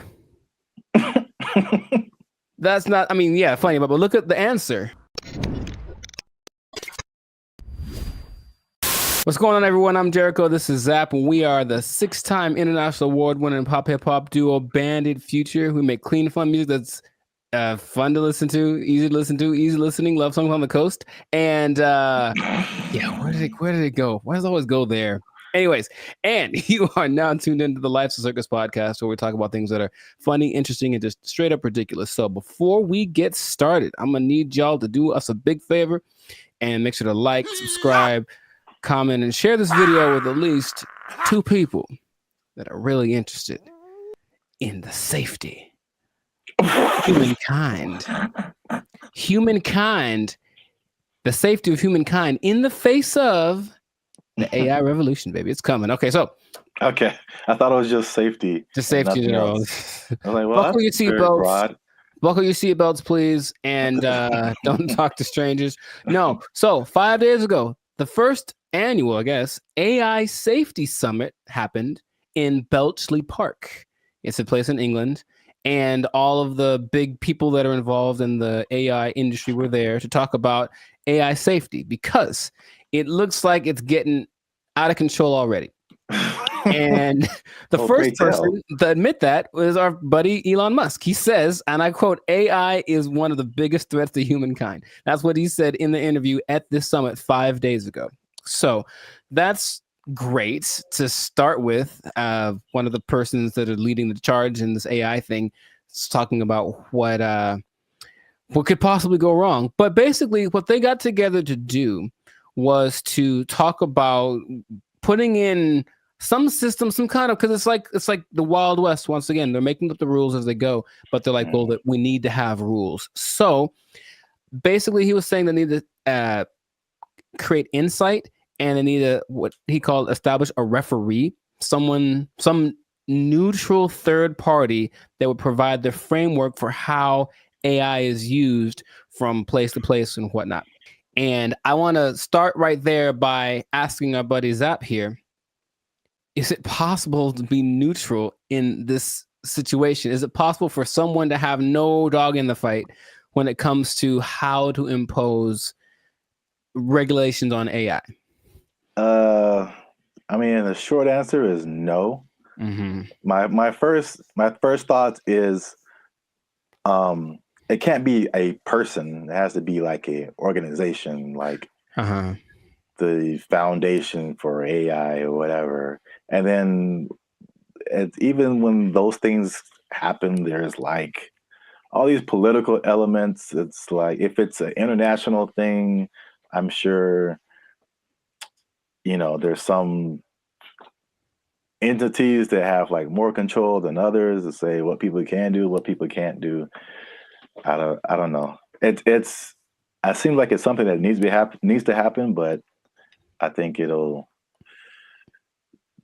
That's not, funny, but look at the answer. What's going on, everyone? I'm Jericho. This is Zap, and we are the 6-time international award-winning pop hip-hop duo Banded Future. We make clean, fun music that's fun to listen to, easy listening, love songs on the coast. And where did it go? Why does it always go there? Anyways, and you are now tuned into the Life Circus podcast, where we talk about things that are funny, interesting, and just straight up ridiculous. So before we get started, I'm gonna need y'all to do us a big favor and make sure to like, subscribe, comment, and share this video with at least 2 people that are really interested in the safety of humankind. The safety of humankind in the face of the AI revolution, baby. It's coming. Okay. I thought it was just safety. Just safety in general. Like, buckle your seatbelts. Buckle your seatbelts, please, and don't talk to strangers. No. So 5 days ago, the first annual, I guess, AI Safety Summit happened in Bletchley Park. It's a place in England, and all of the big people that are involved in the AI industry were there to talk about AI safety, because it looks like it's getting out of control already. And the first person to admit that was our buddy Elon Musk. He says, and I quote, AI is one of the biggest threats to humankind. That's what he said in the interview at this summit 5 days ago. So that's great to start with. One of the persons that are leading the charge in this AI thing is talking about what could possibly go wrong. But basically what they got together to do was to talk about putting in some system, some kind of, because it's like the Wild West once again. They're making up the rules as they go, but they're like, well, that we need to have rules. So basically, he was saying they need to create insight, and they need to what he called establish a referee, some neutral third party that would provide the framework for how AI is used from place to place and whatnot. And I want to start right there by asking our buddy Zap here, is it possible to be neutral in this situation? Is it possible for someone to have no dog in the fight when it comes to how to impose regulations on AI? I mean, the short answer is no. My first thought is, it can't be a person. It has to be like a organization, like the Foundation for AI or whatever. And then even when those things happen, there's like all these political elements. It's like if it's an international thing, I'm sure, there's some entities that have like more control than others to say what people can do, what people can't do. I don't know. It seems like it's something that needs to happen, but I think it'll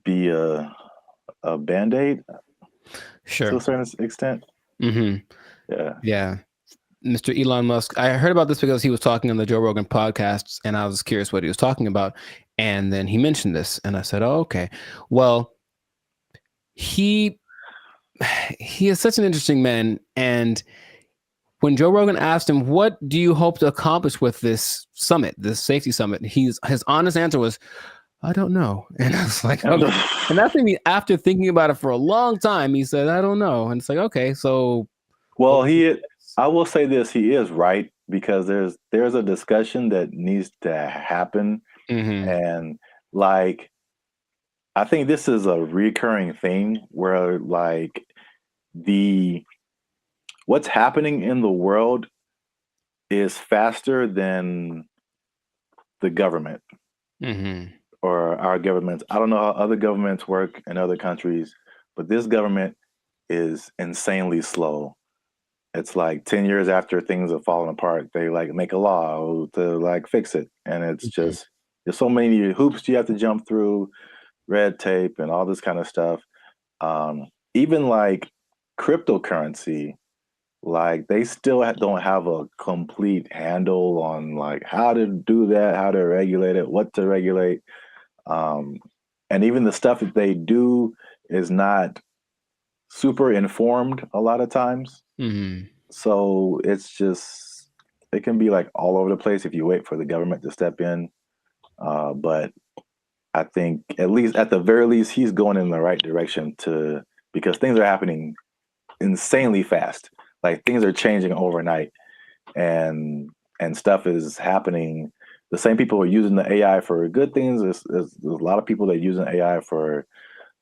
be a Band-Aid, sure, to a certain extent. Yeah. Mr. Elon Musk, I heard about this because he was talking on the Joe Rogan podcast, and I was curious what he was talking about, and then he mentioned this, and I said, oh, okay. Well, he is such an interesting man, and when Joe Rogan asked him, what do you hope to accomplish with this summit, this safety summit, his honest answer was, I don't know. And I was like, okay. And that's me after thinking about it for a long time. He said, I don't know. And it's like, okay, so. Well, I will say this, he is right, because there's a discussion that needs to happen. And like, I think this is a recurring thing where like what's happening in the world is faster than the government or our governments. I don't know how other governments work in other countries, but this government is insanely slow. It's like 10 years after things have fallen apart, they like make a law to like fix it. And it's just, there's so many hoops you have to jump through, red tape and all this kind of stuff. Even like cryptocurrency, like they still don't have a complete handle on like how to do that, how to regulate it, what to regulate. And even the stuff that they do is not super informed a lot of times. So it's just, it can be like all over the place if you wait for the government to step in. But I think at the very least, he's going in the right direction because things are happening insanely fast. Like things are changing overnight and stuff is happening. The same people who are using the AI for good things. There's a lot of people that are using AI for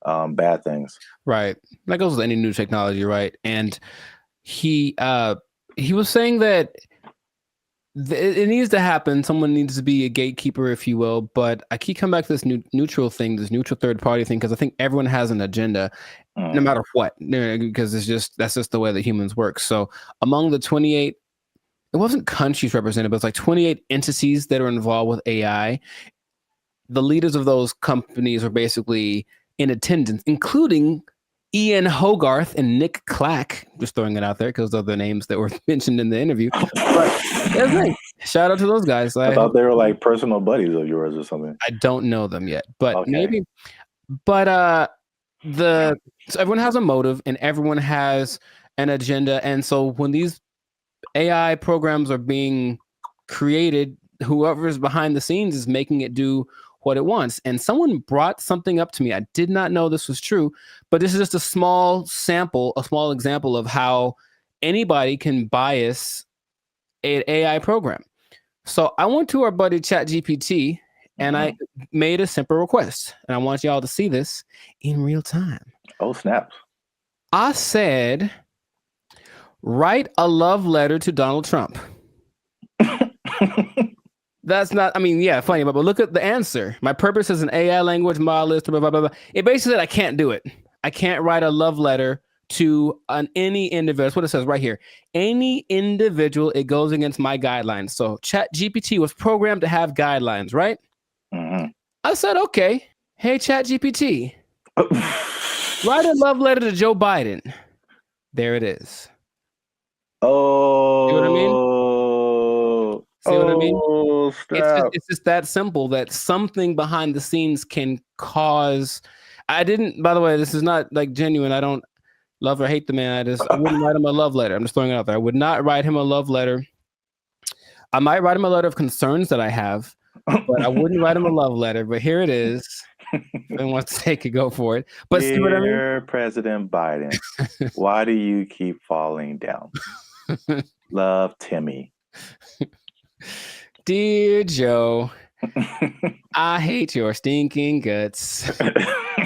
bad things. Right. That goes with any new technology, right? And he was saying that it needs to happen. Someone needs to be a gatekeeper, if you will. But I keep coming back to this neutral thing, this neutral third party thing, because I think everyone has an agenda, no matter what, because that's just the way that humans work. So among the 28, it wasn't countries represented, but it's like 28 entities that are involved with AI. The leaders of those companies are basically in attendance, including Ian Hogarth and Nick Clack. Just throwing it out there because of the names that were mentioned in the interview. But shout out to those guys. I thought they were like personal buddies of yours or something. I don't know them yet, but maybe. But so everyone has a motive and everyone has an agenda, and so when these AI programs are being created, whoever's behind the scenes is making it do what it wants. And someone brought something up to me. I did not know this was true, but this is just a small example of how anybody can bias an AI program. So I went to our buddy ChatGPT and I made a simple request, and I want y'all to see this in real time. Oh, snap. I said, write a love letter to Donald Trump. That's not, I mean, yeah, funny, but look at the answer. My purpose is an AI language model is blah, blah, blah, blah. It basically said I can't do it. I can't write a love letter to any individual. That's what it says right here. Any individual, it goes against my guidelines. So ChatGPT was programmed to have guidelines, right? Mm-hmm. I said, okay, hey, ChatGPT, write a love letter to Joe Biden. There it is. Oh. See what I mean? See what I mean? It's just that simple that something behind the scenes can cause. I didn't, by the way, this is not like genuine. I don't love or hate the man. I wouldn't write him a love letter. I'm just throwing it out there. I would not write him a love letter. I might write him a letter of concerns that I have, but I wouldn't write him a love letter. But here it is. If anyone wants to take it, go for it. But Dear see what I mean? President Biden, why do you keep falling down? Love, Timmy. Dear Joe, I hate your stinking guts.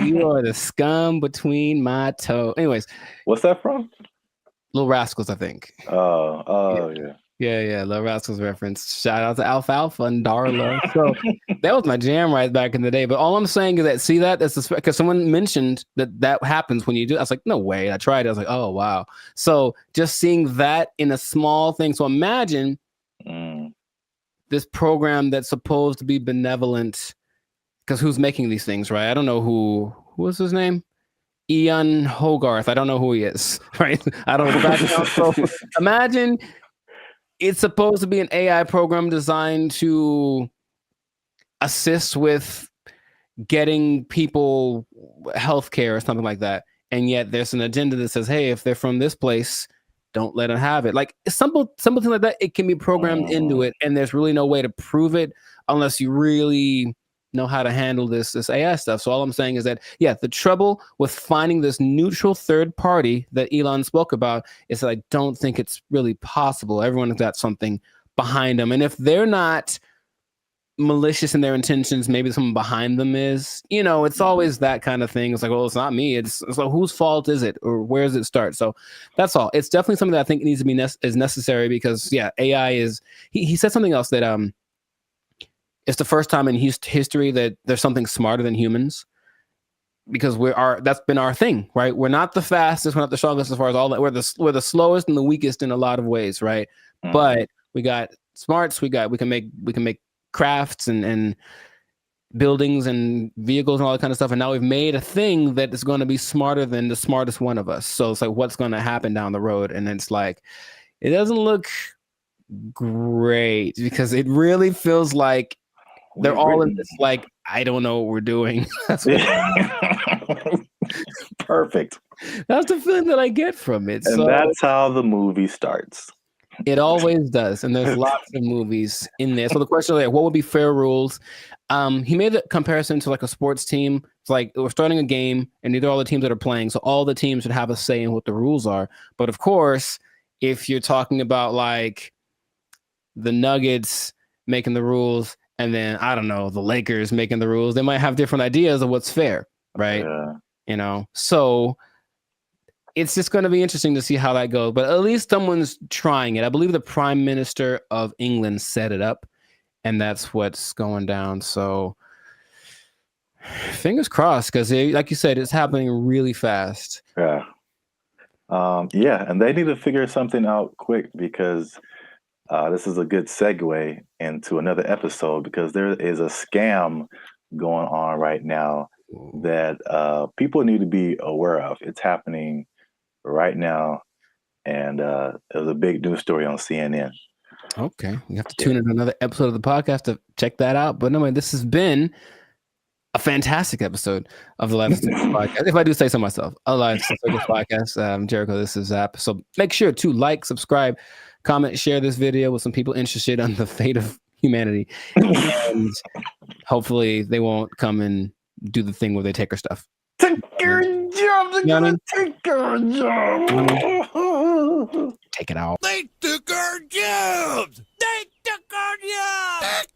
You are the scum between my toes. Anyways. What's that from? Little Rascals, I think. Oh, yeah. Yeah, Little Rascals reference. Shout out to Alfalfa and Darla. So that was my jam right back in the day. But all I'm saying is that, see that? That's because someone mentioned that happens when you do. I was like, no way. I tried it. I was like, oh, wow. So just seeing that in a small thing. So imagine this program that's supposed to be benevolent, because who's making these things, right? I don't know who was his name? Ian Hogarth. I don't know who he is, right? I don't know. So imagine it's supposed to be an AI program designed to assist with getting people healthcare or something like that. And yet there's an agenda that says, hey, if they're from this place, don't let them have it. Like something like that, it can be programmed into it. And there's really no way to prove it unless you really know how to handle this AI stuff. So all I'm saying is that, yeah, the trouble with finding this neutral third party that Elon spoke about is that I don't think it's really possible. Everyone's got something behind them. And if they're not malicious in their intentions, maybe someone behind them is, it's always that kind of thing. It's like, well, it's not me. So whose fault is it, or where does it start? So that's all. It's definitely something that I think needs to be is necessary because, yeah, AI is, he said something else that, it's the first time in history that there's something smarter than humans, because that's been our thing, right? We're not the fastest, we're not the strongest as far as all that. We're the slowest and the weakest in a lot of ways, right? But we got smarts, we can make crafts and buildings and vehicles and all that kind of stuff. And now we've made a thing that is going to be smarter than the smartest one of us. So it's like, what's going to happen down the road? And it's like, it doesn't look great because it really feels like they're all in this, like, I don't know what we're doing. Perfect. That's the feeling that I get from it. And that's how the movie starts. It always does. And there's lots of movies in there. So the question is, like, what would be fair rules? He made a comparison to like a sports team. It's like we're starting a game and these are all the teams that are playing. So all the teams should have a say in what the rules are. But of course, if you're talking about like the Nuggets making the rules, and then, I don't know, the Lakers making the rules, they might have different ideas of what's fair, right? Yeah. So it's just going to be interesting to see how that goes. But at least someone's trying it. I believe the Prime Minister of England set it up, and that's what's going down. So fingers crossed, because like you said, it's happening really fast. Yeah. And they need to figure something out quick, because this is a good segue into another episode, because there is a scam going on right now that people need to be aware of. It's happening right now, and it was a big news story on CNN. Okay, you have to tune in another episode of the podcast to check that out. But anyway, this has been a fantastic episode of the Life of Circus podcast. If I do say so myself, a Life of Circus podcast. Jericho, this is Zap. So make sure to like, subscribe, comment, share this video with some people interested on the fate of humanity. And hopefully they won't come and do the thing where they take our stuff. Take your job. They're gonna take our job. Take it out. They took our jobs. They took our jobs.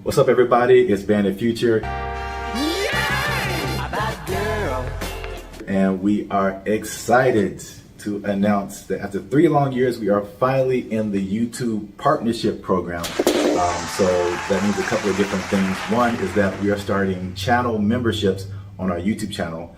What's up, everybody? It's Bandit Future. Yeah! That girl. And we are excited to announce that after 3 long years, we are finally in the YouTube partnership program. So that means a couple of different things. One is that we are starting channel memberships on our YouTube channel.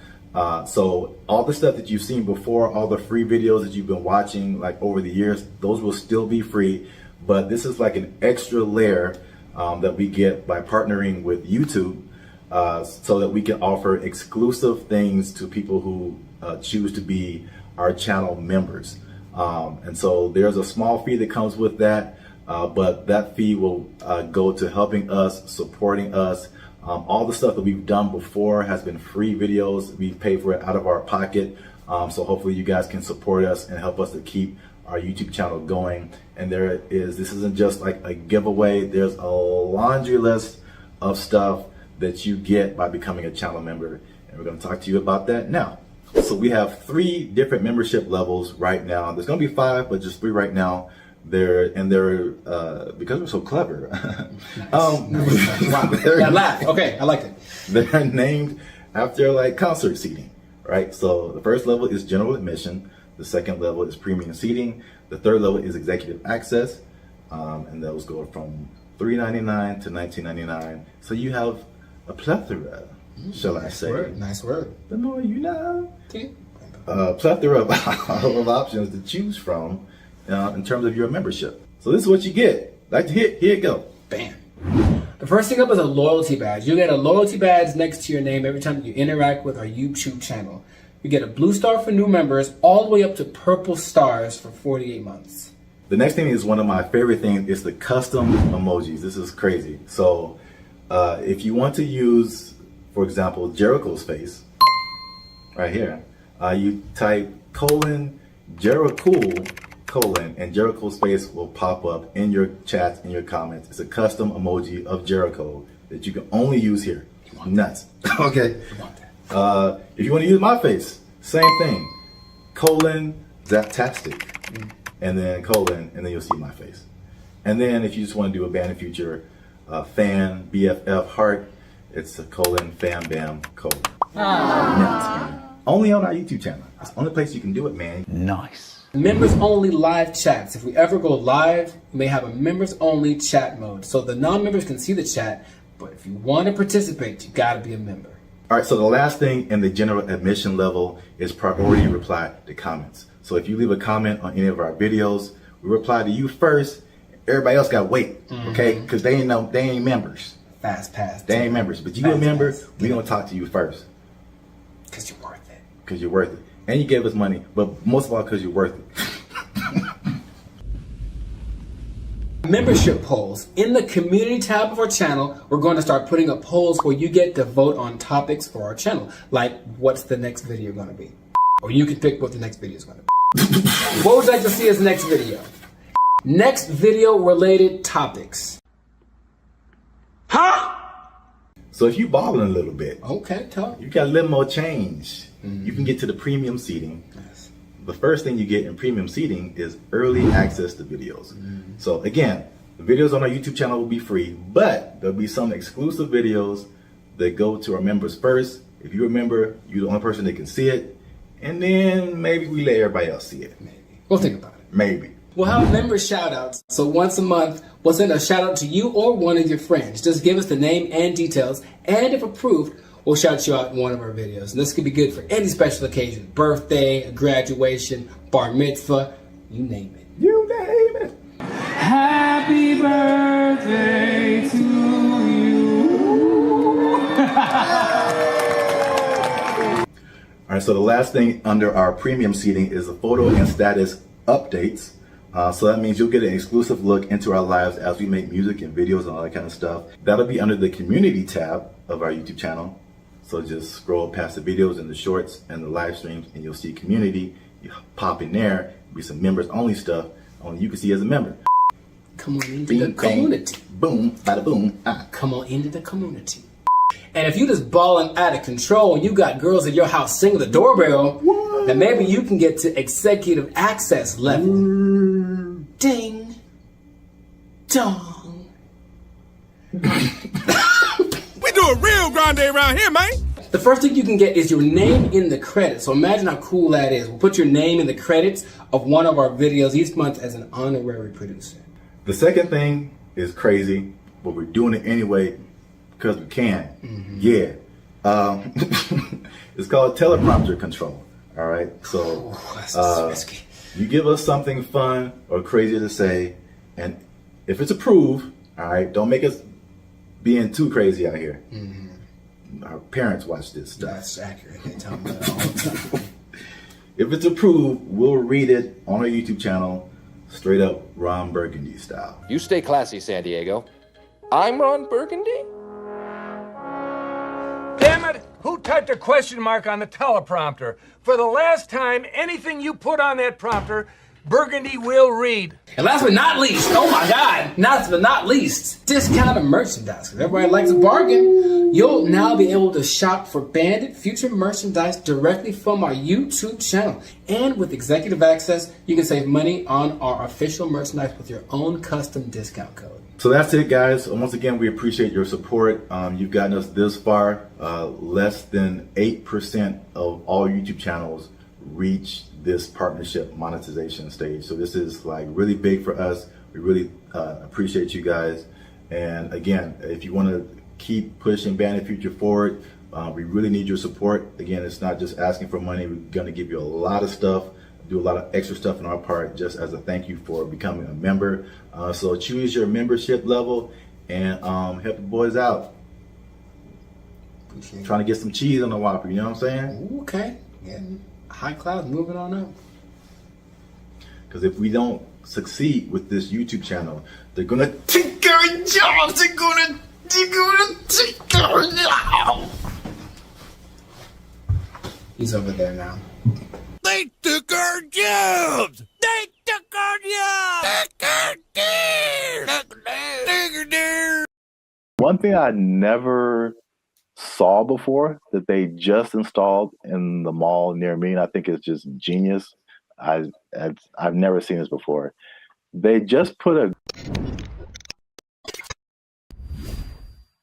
So all the stuff that you've seen before, all the free videos that you've been watching like over the years, those will still be free. But this is like an extra layer that we get by partnering with YouTube, so that we can offer exclusive things to people who choose to be our channel members. And so there's a small fee that comes with that, but that fee will go to helping us, supporting us. All the stuff that we've done before has been free videos. We pay for it out of our pocket. So hopefully you guys can support us and help us to keep our YouTube channel going. And this isn't just like a giveaway. There's a laundry list of stuff that you get by becoming a channel member. And we're going to talk to you about that now. So we have 3 different membership levels right now. There's going to be 5, but just 3 right now. They're because we're so clever. Wow. Laugh. Okay, I liked it. They're named after like concert seating, right? So the first level is general admission. The second level is premium seating. The third level is executive access, and those go from $3.99 to $19.99. So you have a plethora, shall I say? Nice word. The more you know. Okay. Plethora of options to choose from in terms of your membership. So this is what you get. Like to hit, here you go. Bam. The first thing up is a loyalty badge. You get a loyalty badge next to your name every time you interact with our YouTube channel. You get a blue star for new members, all the way up to purple stars for 48 months. The next thing is one of my favorite things is the custom emojis. This is crazy. So if you want to use, for example, Jericho's face, right here, you type :Jericho, and Jericho's face will pop up in your chats, in your comments. It's a custom emoji of Jericho that you can only use here. Nuts. Okay. If you want to use my face, same thing. Zaptastic. And then and then you'll see my face. And then if you just want to do a Band of Future fan, BFF heart, it's a fan bam : Nuts. Only on our YouTube channel. It's the only place you can do it, man. Nice. Members only live chats. If we ever go live, we may have a members only chat mode. So the non-members can see the chat, but if you want to participate, you gotta be a member. All right, so the last thing in the general admission level is priority reply to comments. So if you leave a comment on any of our videos, we reply to you first. Everybody else got to wait, okay? Because they ain't members. Fast pass. They ain't members, but you a member. We gonna talk to you first. Because you're worth it. Because you're worth it, and you gave us money, but most of all because you're worth it. Membership polls. In the community tab of our channel, we're going to start putting up polls where you get to vote on topics for our channel. Like, what's the next video going to be? Or you can pick what the next video is going to be. What would you like to see as next video? Next video related topics. Huh? So if you balling a little bit, okay, you got a little more change. You can get to the premium seating. Nice. The first thing you get in premium seating is early access to videos. So again, the videos on our YouTube channel will be free, but there'll be some exclusive videos that go to our members first. If you remember, you're the only person that can see it, and then maybe we let everybody else see it. Maybe. We'll think about it. Maybe. We'll have member shout outs. So once a month, we'll send a shout out to you or one of your friends. Just give us the name and details, and if approved, we'll shout you out in one of our videos. And this could be good for any special occasion: birthday, a graduation, bar mitzvah, you name it. You name it. Happy birthday to you. All right, so the last thing under our premium seating is the photo and status updates. So that means you'll get an exclusive look into our lives as we make music and videos and all that kind of stuff. That'll be under the community tab of our YouTube channel. So just scroll past the videos and the shorts and the live streams and you'll see community. You pop in there, be some members only stuff only you can see as a member. Come on into the community. Boom, bada boom. Come on into the community. And if you just balling out of control and you got girls at your house singing the doorbell, then maybe you can get to executive access level. Ding. Dong. We do a real grande around here, man. the first thing you can get is your name in the credits. So imagine how cool that is. We'll put your name in the credits of one of our videos each month as an honorary producer. The second thing is crazy, but we're doing it anyway because we can. Yeah. It's called teleprompter control. All right. So you give us something fun or crazy to say, and if it's approved, all right, don't make us being too crazy out here. Our parents watch this stuff. That's accurate. They tell me that all the time. If it's approved, we'll read it on our YouTube channel, straight up Ron Burgundy style. You stay classy, San Diego. I'm Ron Burgundy? Damn it! Who typed a question mark on the teleprompter? For the last time, anything you put on that prompter, Burgundy will read. And last but not least, oh my God, last but not least, discounted merchandise. Because everybody likes a bargain. You'll now be able to shop for Bandit Future merchandise directly from our YouTube channel. And with executive access, you can save money on our official merchandise with your own custom discount code. So that's it, guys. Once again, we appreciate your support. You've gotten us this far. Less than 8% of all YouTube channels reach this partnership monetization stage. So this is like really big for us. We really appreciate you guys. And again, if you want to keep pushing Bandit Future forward, we really need your support. Again, it's not just asking for money. We're going to give you a lot of stuff, do a lot of extra stuff on our part just as a thank you for becoming a member. So choose your membership level and help the boys out. Trying to get some cheese on the Whopper, you know what I'm saying? Okay. Yeah. High class, moving on up. Because if we don't succeed with this YouTube channel, they're gonna take our jobs. They're gonna take our jobs. He's over there now. They took our jobs! They took our jobs! One thing I never saw before that they just installed in the mall near me, and I think it's just genius. I've never seen this before. They just put a...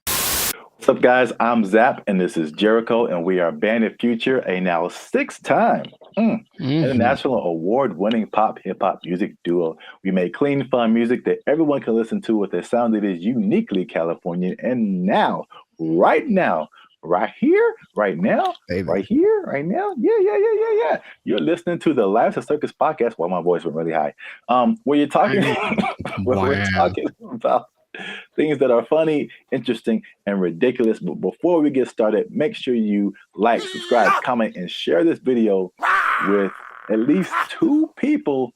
What's up, guys? I'm Zap, and this is Jericho, and we are Bandit Future, a now 6-time international award-winning pop hip-hop music duo. We make clean, fun music that everyone can listen to with a sound that is uniquely Californian. And now, right here, right now, yeah. You're listening to the Lives of Circus podcast. Well, my voice went really high. Where you're talking, we're talking about things that are funny, interesting, and ridiculous. But before we get started, make sure you like, subscribe, comment, and share this video with at least 2 people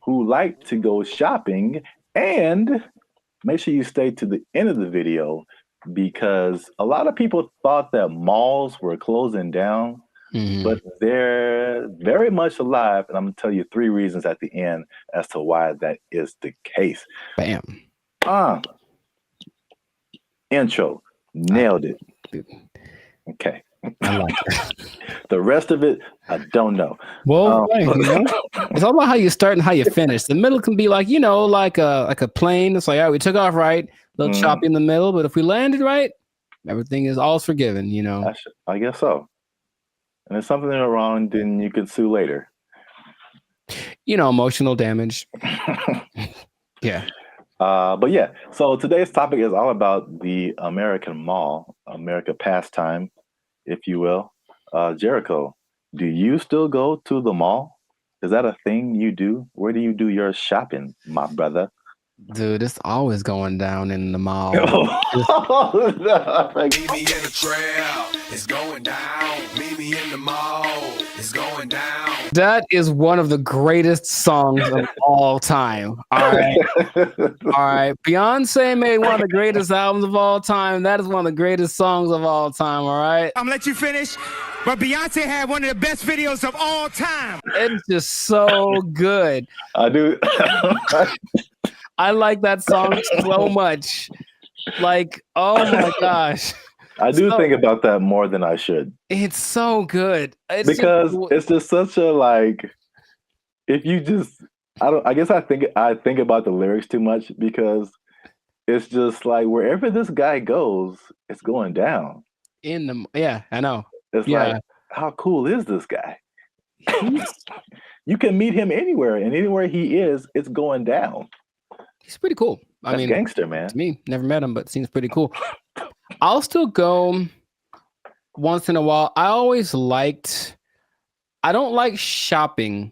who like to go shopping. And make sure you stay to the end of the video, because a lot of people thought that malls were closing down, but they're very much alive. And I'm going to tell you 3 reasons at the end as to why that is the case. Bam. Intro. Nailed it. Okay. I like it. The rest of it, I don't know. Well, it's all about how you start and how you finish. The middle can be like, like a plane. It's like, all right, we took off right, a little choppy in the middle, but if we landed right, everything is all forgiven, I guess so. And if something went wrong, then you could sue later. Emotional damage. Yeah. But yeah, so today's topic is all about the American mall, America pastime, if you will. Jericho, do you still go to the mall? Is that a thing you do? Where do you do your shopping, my brother? Dude, it's always going down in the mall. Meet me in the trail, it's going down. Meet me in the mall, it's going down. That is one of the greatest songs of all time. All right. All right. Beyonce made one of the greatest albums of all time. That is one of the greatest songs of all time. All right. I'm gonna let you finish, but Beyonce had one of the best videos of all time. It's just so good. I do. I like that song so much. Like, oh my gosh. I do think about that more than I should. It's so good. It's just such a, like, if you just, I guess I think about the lyrics too much, because it's just like wherever this guy goes, it's going down. Yeah, I know. It's Yeah. like, how cool is this guy? You can meet him anywhere, and anywhere he is, it's going down. He's pretty cool. I That's mean, gangster, man. To me, never met him, but seems pretty cool. I'll still go once in a while. I don't like shopping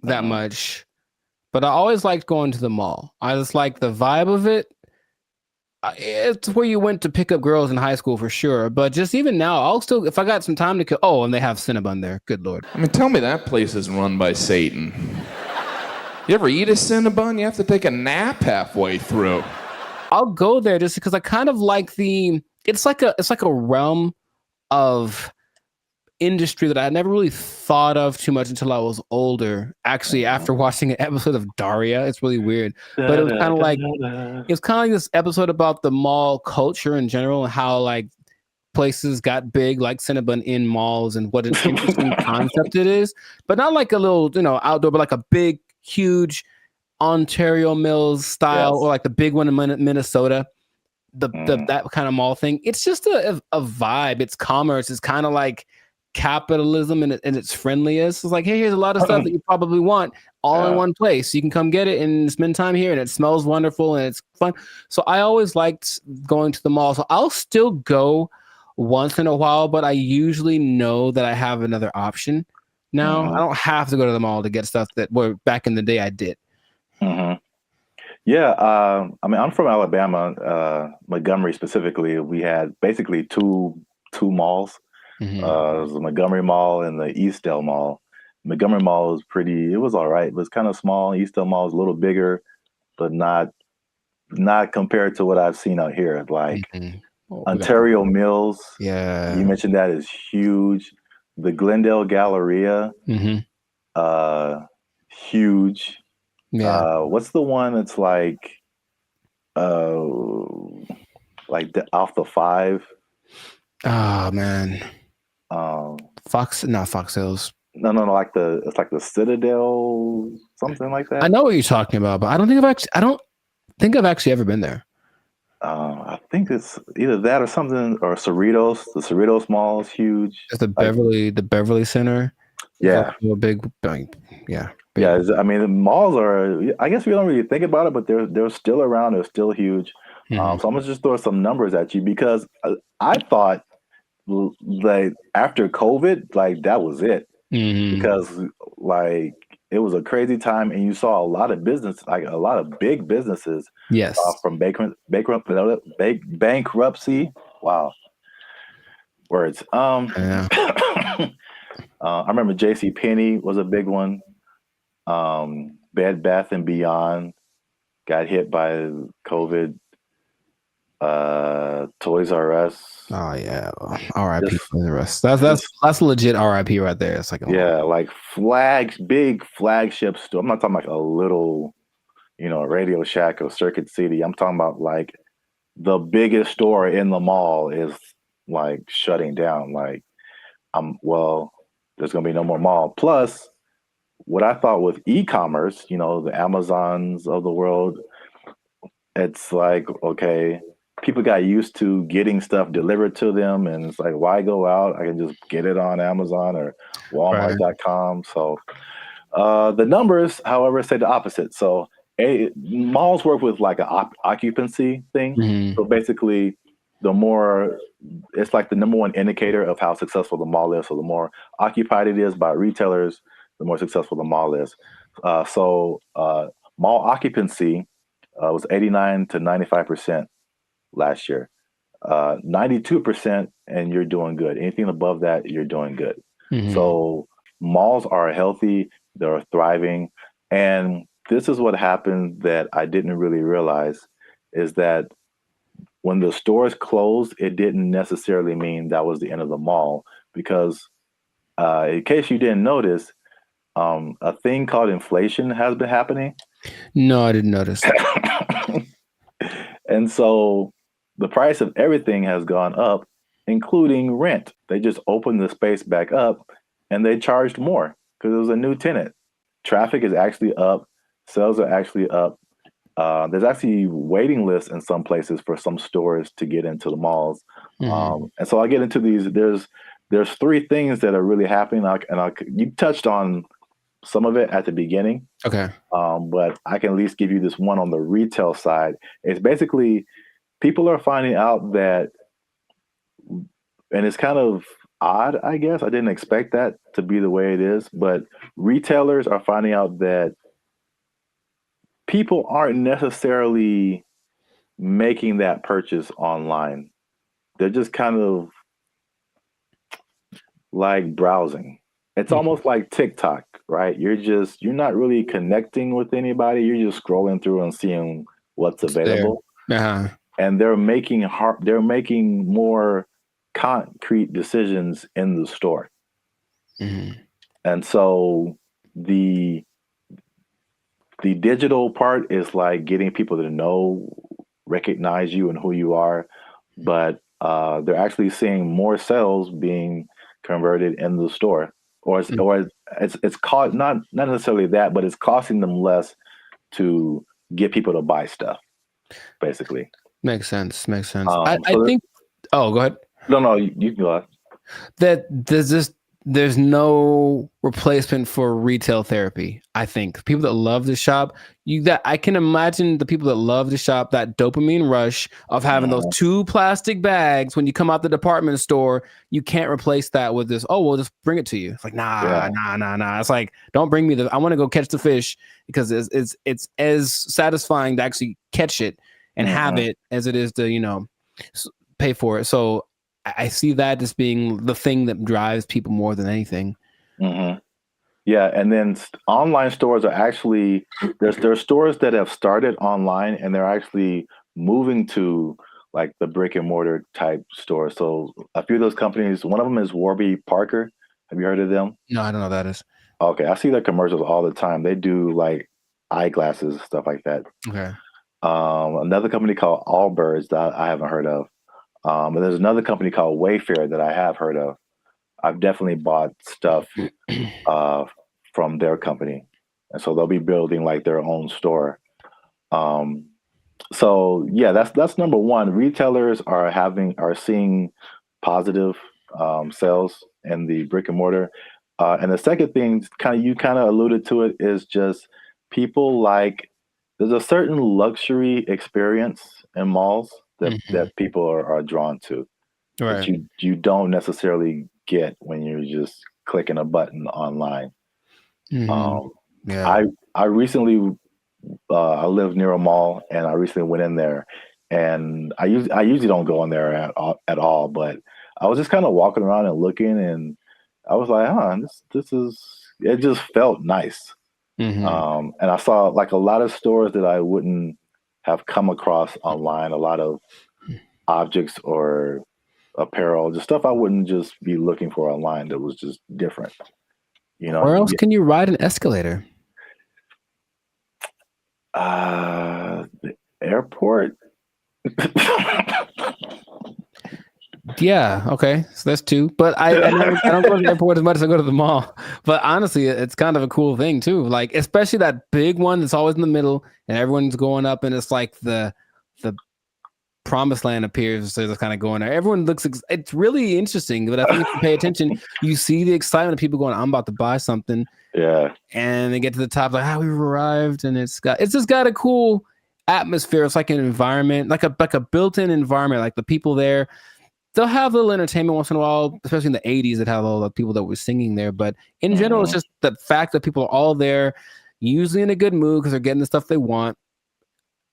that much, but I always liked going to the mall. I just like the vibe of it. It's where you went to pick up girls in high school for sure. But just even now, I'll still, if I got some time to kill. Oh, and they have Cinnabon there. Good Lord. I mean, tell me that place is run by Satan. You ever eat a Cinnabon? You have to take a nap halfway through. I'll go there just because I kind of like it's like a realm of industry that I never really thought of too much until I was older. Actually, after watching an episode of Daria, it's really weird. But it was kind of like this episode about the mall culture in general and how like places got big, like Cinnabon in malls, and what an interesting concept it is. But not like a little, outdoor, but like a big, huge Ontario Mills style, or like the big one in Minnesota. That kind of mall thing. It's just a vibe. It's commerce. It's kind of like capitalism and its friendliest. It's like, hey, here's a lot of stuff that you probably want all in one place. You can come get it and spend time here, and it smells wonderful and it's fun. So I always liked going to the mall. So I'll still go once in a while, but I usually know that I have another option now. I don't have to go to the mall to get stuff that back in the day I did. Yeah, I mean, I'm from Alabama, Montgomery specifically. We had basically two malls. It was the Montgomery Mall and the Eastdale Mall. Montgomery Mall was it was all right. It was kind of small. Eastdale Mall was a little bigger, but not compared to what I've seen out here. Like Ontario Mills. Yeah. You mentioned that is huge. The Glendale Galleria, huge. Yeah. What's the one that's like off the 5? Oh man. Not Fox Hills. No, like it's like the Citadel, something like that. I know what you're talking about, but I don't think I've actually ever been there. I think it's either that or something, or Cerritos. The Cerritos Mall is huge. It's the Beverly Center. Yeah. A big. Yeah. Yeah, I mean, the malls are, I guess we don't really think about it, but they're still around. They're still huge. So I'm going to just throw some numbers at you, because I thought like after COVID, like that was it. Because like it was a crazy time, and you saw a lot of business, like a lot of big businesses from bankruptcy. Wow. Words. I remember JCPenney was a big one. Bed Bath and Beyond got hit by COVID. Toys R Us. Oh yeah, R.I.P. Toys R Us. That's legit R.I.P. right there. It's like like big flagship store. I'm not talking like a little, Radio Shack or Circuit City. I'm talking about like the biggest store in the mall is like shutting down. Like, there's gonna be no more mall. Plus, what I thought with e-commerce, the Amazons of the world, it's like, okay, people got used to getting stuff delivered to them, and it's like, why go out? I can just get it on Amazon or Walmart.com. So the numbers, however, say the opposite. So malls work with like an occupancy thing. So basically, it's like the number one indicator of how successful the mall is. So the more occupied it is by retailers, the more successful the mall is. So mall occupancy was 89 to 95% last year. 92%, and you're doing good. Anything above that, you're doing good. So malls are healthy, they're thriving. And this is what happened that I didn't really realize, is that when the stores closed, it didn't necessarily mean that was the end of the mall, because in case you didn't notice, a thing called inflation has been happening. No, I didn't notice. And so the price of everything has gone up, including rent. They just opened the space back up and they charged more because it was a new tenant. Traffic is actually up. Sales are actually up. there's actually waiting lists in some places for some stores to get into the malls. And so I get into these. There's three things that are really happening. You touched on some of it at the beginning. Okay. But I can at least give you this one on the retail side. It's basically people are finding out that, and it's kind of odd, I guess. I didn't expect that to be the way it is, but retailers are finding out that people aren't necessarily making that purchase online. They're just kind of like browsing. It's almost like TikTok, right? You're not really connecting with anybody. You're just scrolling through and seeing what's available. And they're making more concrete decisions in the store. And so the digital part is like getting people to recognize you and who you are, but they're actually seeing more sales being converted in the store, or it's called not necessarily that, but it's costing them less to get people to buy stuff. Basically, makes sense. I think. Oh, go ahead. No, you can go ahead. That there's no replacement for retail therapy. I think people that love to shop, I can imagine the people that love to shop, that dopamine rush of having those 2 plastic bags when you come out the department store. You can't replace that with this. Oh, we'll just bring it to you. It's like nah. It's like, don't bring me I want to go catch the fish, because it's as satisfying to actually catch it and have it as it is to pay for it. So I see that as being the thing that drives people more than anything. Yeah, and then online stores are actually there's stores that have started online and they're actually moving to like the brick and mortar type stores. So a few of those companies, one of them is Warby Parker. Have you heard of them? No, I don't know what that is. Okay, I see their commercials all the time. They do like eyeglasses, stuff like that. Okay. Another company called Allbirds that I haven't heard of. And there's another company called Wayfair that I have heard of. I've definitely bought stuff from their company, and so they'll be building like their own store. So yeah, that's number one. Retailers are seeing positive sales in the brick and mortar, and the second thing, you kind of alluded to it, is just people there's a certain luxury experience in malls that people are drawn to, right? That you don't necessarily get when you're just clicking a button online. I recently I live near a mall, and I recently went in there, and I usually don't go in there at all, but I was just kind of walking around and looking, and I was like, it just felt nice. And I saw like a lot of stores that I wouldn't have come across online, a lot of objects or apparel, just stuff I wouldn't just be looking for online that was just different. Where else can you ride an escalator? The airport. Yeah, okay, so that's 2. But I don't go to the airport as much as I go to the mall. But honestly, it's kind of a cool thing too. Like, especially that big one that's always in the middle, and everyone's going up, and it's like the promised land appears. So it's kind of going there. Everyone looks. It's really interesting. But I think if you pay attention, you see the excitement of people going, "I'm about to buy something." Yeah. And they get to the top, like, we've arrived, and it's just got a cool atmosphere. It's like an environment, like a built-in environment. Like the people there, they'll have a little entertainment once in a while, especially in the 80s that had all the people that were singing there. But in general, it's just the fact that people are all there, usually in a good mood because they're getting the stuff they want.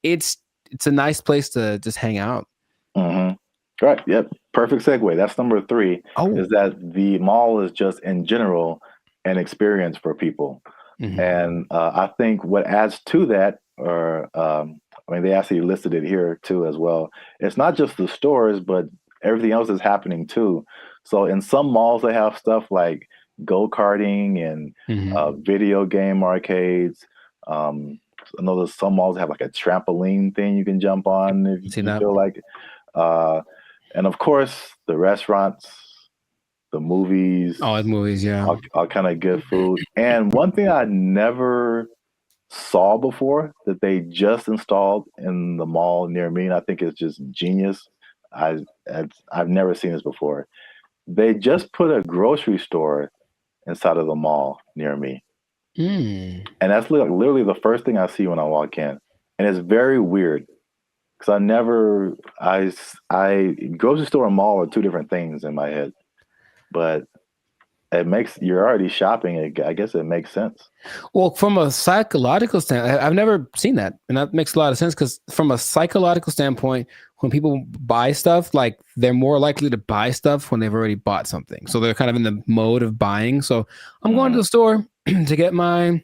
It's a nice place to just hang out. Right. Yep. Perfect segue. That's number 3. Is that the mall is just in general an experience for people. And I think what adds to that, they actually listed it here too as well. It's not just the stores, but everything else is happening too. So in some malls, they have stuff like go-karting and video game arcades. I know there's some malls that have like a trampoline thing you can jump on if you feel like it. And of course, the restaurants, the movies. Oh, it's movies, yeah. All kind of good food. And one thing I never saw before that they just installed in the mall near me, and I think it's just genius. I've never seen this before. They just put a grocery store inside of the mall near me. And that's literally the first thing I see when I walk in. And it's very weird because grocery store and mall are two different things in my head. But you're already shopping. I guess it makes sense. Well, from a psychological standpoint, I've never seen that. And that makes a lot of sense because from a psychological standpoint, when people buy stuff, like they're more likely to buy stuff when they've already bought something. So they're kind of in the mode of buying. So I'm going to the store to get my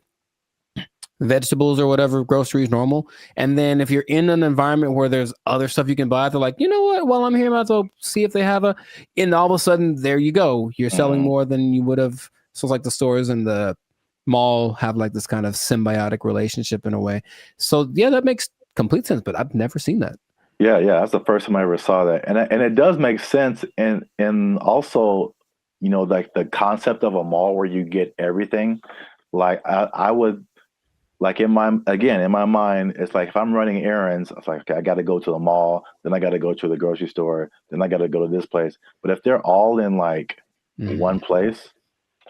vegetables or whatever, groceries, normal. And then if you're in an environment where there's other stuff you can buy, they're like, you know what? While I'm here, I might as well see if they have and all of a sudden, there you go. You're selling more than you would have. So it's like the stores and the mall have like this kind of symbiotic relationship in a way. So yeah, that makes complete sense, but I've never seen that. Yeah, that's the first time I ever saw that. And it does make sense. And also, like the concept of a mall where you get everything. Like I would, like in my mind, it's like if I'm running errands, it's like, okay, I got to go to the mall, then I got to go to the grocery store, then I got to go to this place. But if they're all in like one place,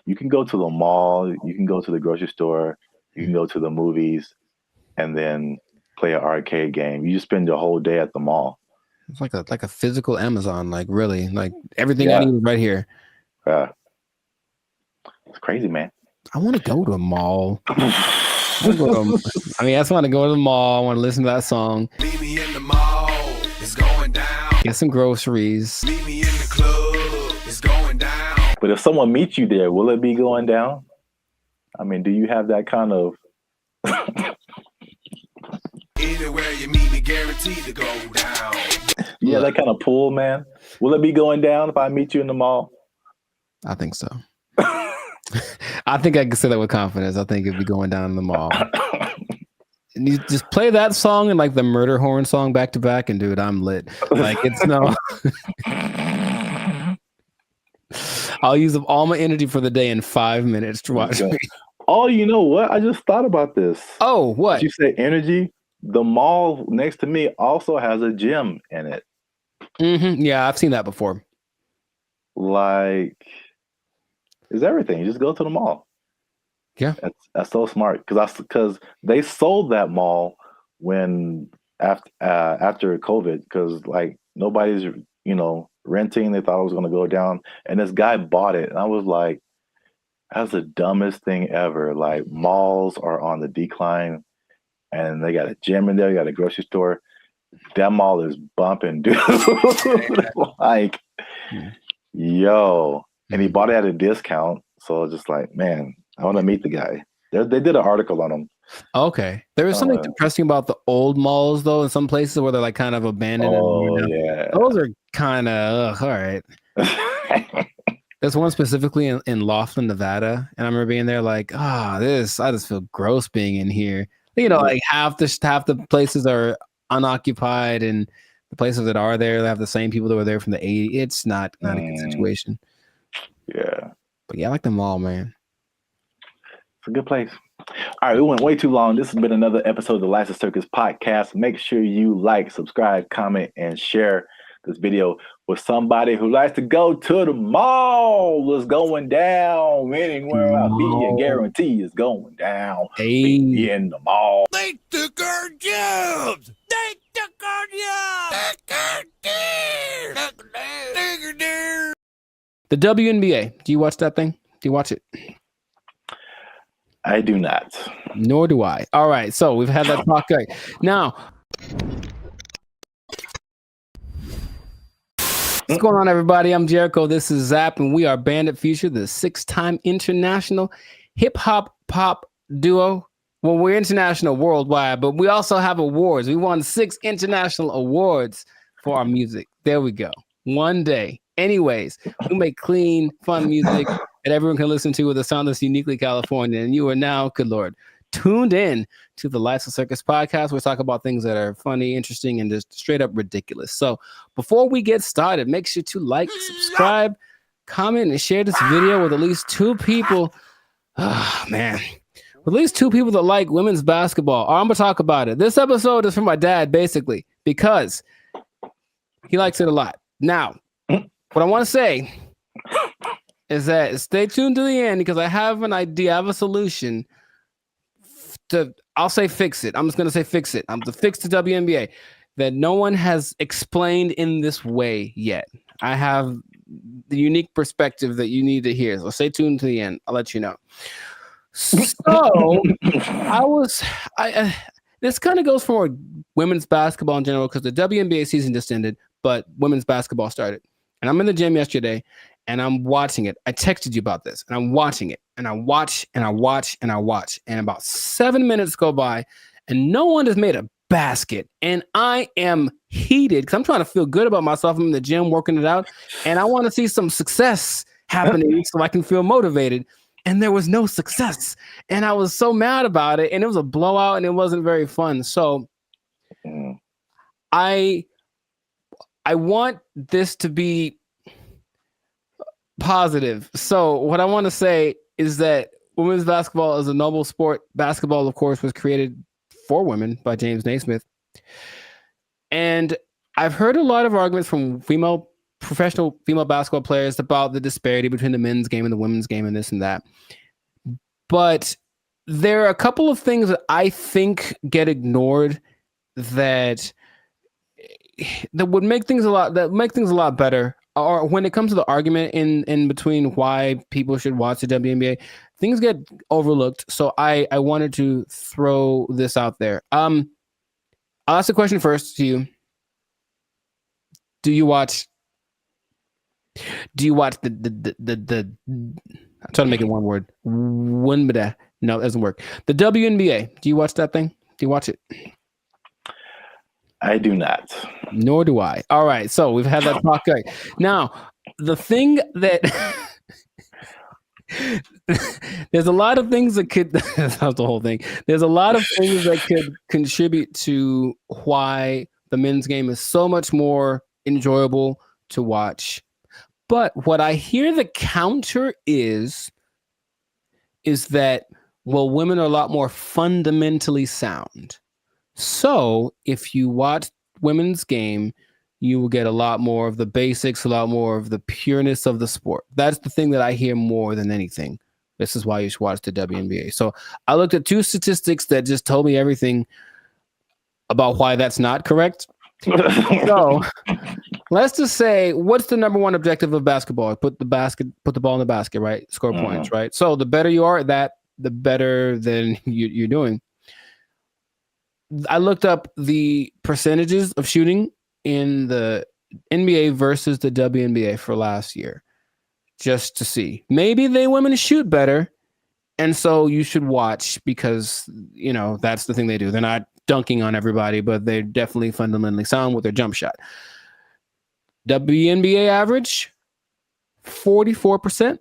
you can go to the mall, you can go to the grocery store, you can go to the movies, and then play an arcade game. You just spend your whole day at the mall. It's like a physical Amazon, like really, like everything I need is right here. It's crazy, man. I want to go to a mall. I just want to go to the mall. I want to listen to that song. Meet me in the mall. It's going down. Get some groceries. Meet me in the club. It's going down. But if someone meets you there, will it be going down? I mean, do you have that kind of? Anywhere you meet me, guaranteed to go down. Yeah, that kind of pull, man. Will it be going down if I meet you in the mall? I think so. I think I can say that with confidence. I think it'd be going down in the mall. And you just play that song and like the murder horn song back to back, and dude, I'm lit. Like it's no. I'll use up all my energy for the day in 5 minutes to watch me. Oh, you know what? I just thought about this. Oh, what? Did you say energy? The mall next to me also has a gym in it. Yeah, I've seen that before. Like, it's everything. You just go to the mall. Yeah, that's so smart because they sold that mall when after COVID because like nobody's renting. They thought it was going to go down, and this guy bought it, and I was like, that's the dumbest thing ever. Like malls are on the decline. And they got a gym in there, you got a grocery store. That mall is bumping, dude. Like, yo. And he bought it at a discount. So it's just like, man, I want to meet the guy. They did an article on him. Okay. There was something depressing about the old malls, though, in some places where they're like kind of abandoned. Oh, yeah. Those are kind of, all right. There's one specifically in Laughlin, Nevada. And I remember being there like, I just feel gross being in here. Like half the places are unoccupied, and the places that are there, they have the same people that were there from the 80s. It's not a good situation. Yeah. But yeah, I like the mall, man. It's a good place. All right, we went way too long. This has been another episode of the License Circus podcast. Make sure you like, subscribe, comment, and share this video with somebody who likes to go to the mall. It's going down anywhere I be. I guarantee it's going down. Hey. Be in the mall. They took our jobs. They took our jobs. The WNBA. Do you watch that thing? Do you watch it? I do not. Nor do I. All right. So we've had that talk. Right. Now, what's going on, everybody? I'm Jericho. This is Zap, and we are Bandit Future, the 6-time international hip-hop pop duo. Well, we're international worldwide, but we also have awards. We won 6 international awards for our music. There we go. One day. Anyways, we make clean, fun music that everyone can listen to with a sound that's uniquely California. And you are now, good Lord, tuned in to the License Circus podcast. We talk about things that are funny, interesting, and just straight up ridiculous. So before we get started, make sure to like, subscribe, comment, and share this video with at least 2 people. Oh, man. at least 2 people that like women's basketball. I'm gonna talk about it. This episode is for my dad, basically, because he likes it a lot. Now, what I want to say is that stay tuned to the end because I have an idea, I have a solution I'll say fix it. I'm just gonna say fix it. I'm to fix the WNBA that no one has explained in this way yet. I have the unique perspective that you need to hear. So stay tuned to the end. I'll let you know. So this kind of goes for women's basketball in general because the WNBA season just ended, but women's basketball started. And I'm in the gym yesterday and I'm watching it. I texted you about this and I'm watching it and I watch and I watch and I watch. And about 7 minutes go by and no one has made a basket. And I am heated because I'm trying to feel good about myself. I'm in the gym working it out and I want to see some success happening so I can feel motivated. And there was no success. And I was so mad about it. And it was a blowout and it wasn't very fun. So I want this to be positive. So what I want to say is that women's basketball is a noble sport. Basketball, of course, was created for women by James Naismith. And I've heard a lot of arguments from professional female basketball players about the disparity between the men's game and the women's game and this and that. But there are a couple of things that I think get ignored that would make things a lot better. Or when it comes to the argument in between why people should watch the WNBA, things get overlooked. So I wanted to throw this out there. I'll ask the question first to you. Do you watch the I'm trying to make it one word. No, it doesn't work. The WNBA. Do you watch that thing? Do you watch it? I do not. Nor do I. All right. So we've had that talk. Right. Now, the thing that there's a lot of things that could that's the whole thing. There's a lot of things that could contribute to why the men's game is so much more enjoyable to watch. But what I hear the counter is that, well, women are a lot more fundamentally sound. So if you watch women's game, you will get a lot more of the basics, a lot more of the pureness of the sport. That's the thing that I hear more than anything. This is why you should watch the WNBA. So I looked at 2 statistics that just told me everything about why that's not correct. So let's just say, what's the number one objective of basketball? Put the ball in the basket, right? Score points, right? So the better you are at that, the better than you're doing. I looked up the percentages of shooting in the NBA versus the WNBA for last year, just to see. Maybe they women shoot better, and so you should watch because, you know, that's the thing they do. They're not dunking on everybody, but they're definitely fundamentally sound with their jump shot. WNBA average, 44%.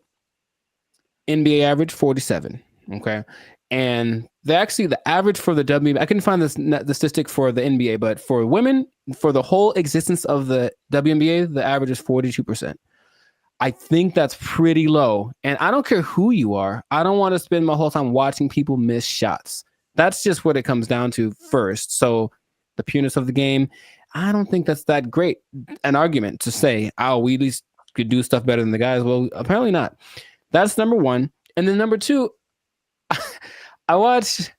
NBA average, 47%. Okay. And the average for the WNBA, I couldn't find the statistic for the NBA, but for women, for the whole existence of the WNBA, the average is 42%. I think that's pretty low. And I don't care who you are. I don't want to spend my whole time watching people miss shots. That's just what it comes down to first. So the pureness of the game, I don't think that's that great an argument to say, oh, we at least could do stuff better than the guys. Well, apparently not. That's number one. And then number two, I watched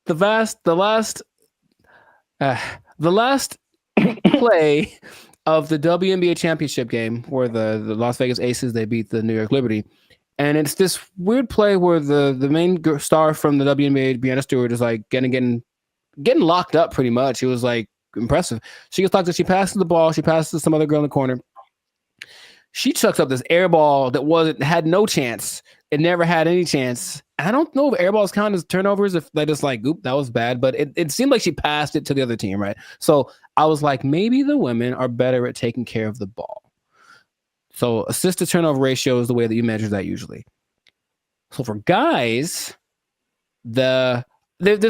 the last play of the WNBA championship game where the Las Vegas Aces, they beat the New York Liberty. And it's this weird play where the main star from the WNBA, Breanna Stewart, is like getting locked up pretty much. It was like impressive. She gets locked up. She passes the ball. She passes to some other girl in the corner. She chucks up this air ball that had no chance. It never had any chance. I don't know if air balls count as turnovers, if they just like, oop, that was bad. But it seemed like she passed it to the other team, right? So I was like, maybe the women are better at taking care of the ball. So assist to turnover ratio is the way that you measure that usually. So for guys, there's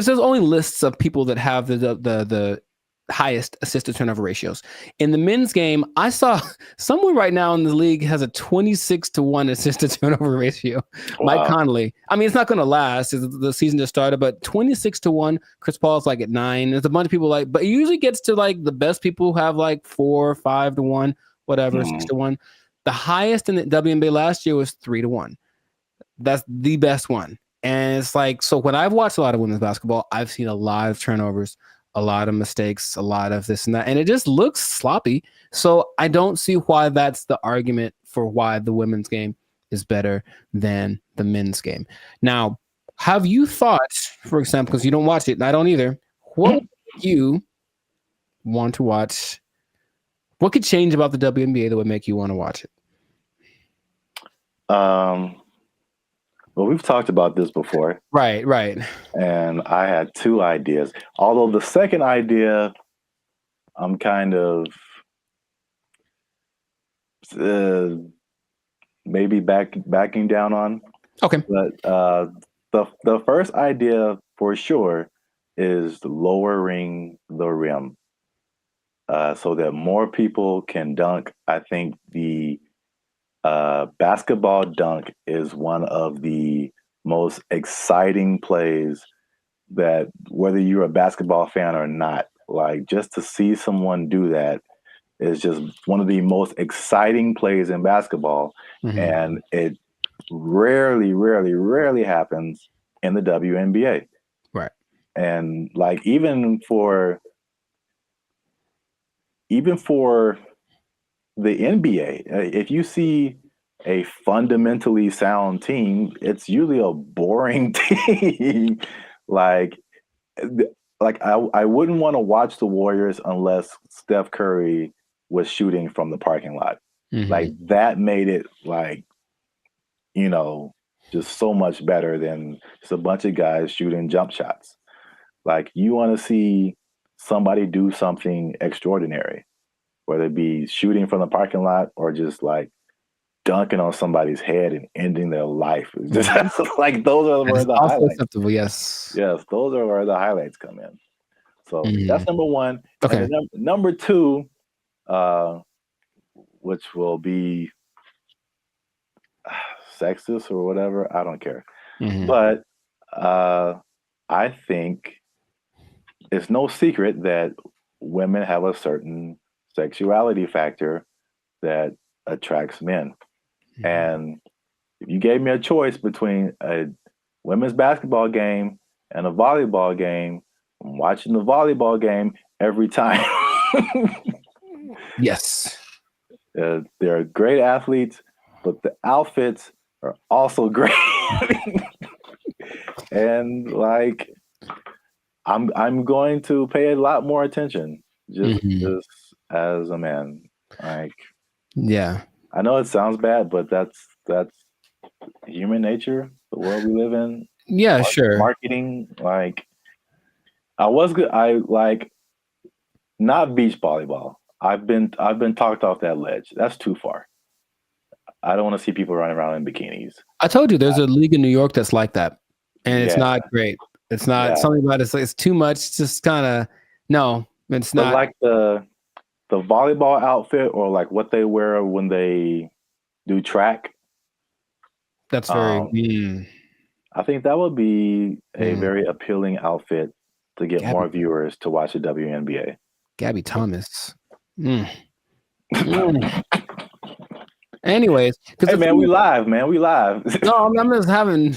only lists of people that have the highest assist to turnover ratios. In the men's game, I saw someone right now in the league has a 26-1 assist to turnover ratio. Wow. Mike Conley. I mean, it's not going to last. The season just started, but 26-1. Chris Paul's like at 9. There's a bunch of people like, but it usually gets to like the best people who have like 4 or 5-1, whatever, 6-1. The highest in the WNBA last year was 3-1. That's the best one. And it's like, so when I've watched a lot of women's basketball, I've seen a lot of turnovers, a lot of mistakes, a lot of this and that, and it just looks sloppy. So I don't see why that's the argument for why the women's game is better than the men's game. Now, have you thought, for example, because you don't watch it, and I don't either, what would you want to watch? What could change about the WNBA that would make you want to watch it? Well, we've talked about this before. Right. And I had 2 ideas. Although the second idea, I'm kind of maybe backing down on. Okay. But the first idea for sure is lowering the rim so that more people can dunk. I think the basketball dunk is one of the most exciting plays that, whether you're a basketball fan or not, like just to see someone do that is just one of the most exciting plays in basketball. And it rarely happens in the WNBA. Right. And like even for the NBA, if you see a fundamentally sound team, it's usually a boring team. like I wouldn't want to watch the Warriors unless Steph Curry was shooting from the parking lot. Like that made it like, you know, just so much better than just a bunch of guys shooting jump shots. Like you want to see somebody do something extraordinary, whether it be shooting from the parking lot or just like dunking on somebody's head and ending their life. Just, like those are where the highlights. Acceptable, yes, those are where the highlights come in. So that's number 1. Okay. And then number 2, which will be sexist or whatever, I don't care. But I think it's no secret that women have a certain sexuality factor that attracts men. And if you gave me a choice between a women's basketball game and a volleyball game, I'm watching the volleyball game every time. Yes. They're great athletes, but the outfits are also great. And like, I'm going to pay a lot more attention just as a man. Like, yeah, I know it sounds bad, but that's human nature, the world we live in. Yeah, sure. Marketing, like I like not beach volleyball. I've been talked off that ledge. That's too far. I don't want to see people running around in bikinis. I told you there's a league in New York that's like that, and it's not great. It's not something about it's too much. It's just kind of no. It's not like the volleyball outfit or like what they wear when they do track. That's very. I think that would be a very appealing outfit to get more viewers to watch the WNBA. Gabby Thomas. Anyways, hey man, we live, man. We live. No, I'm just having.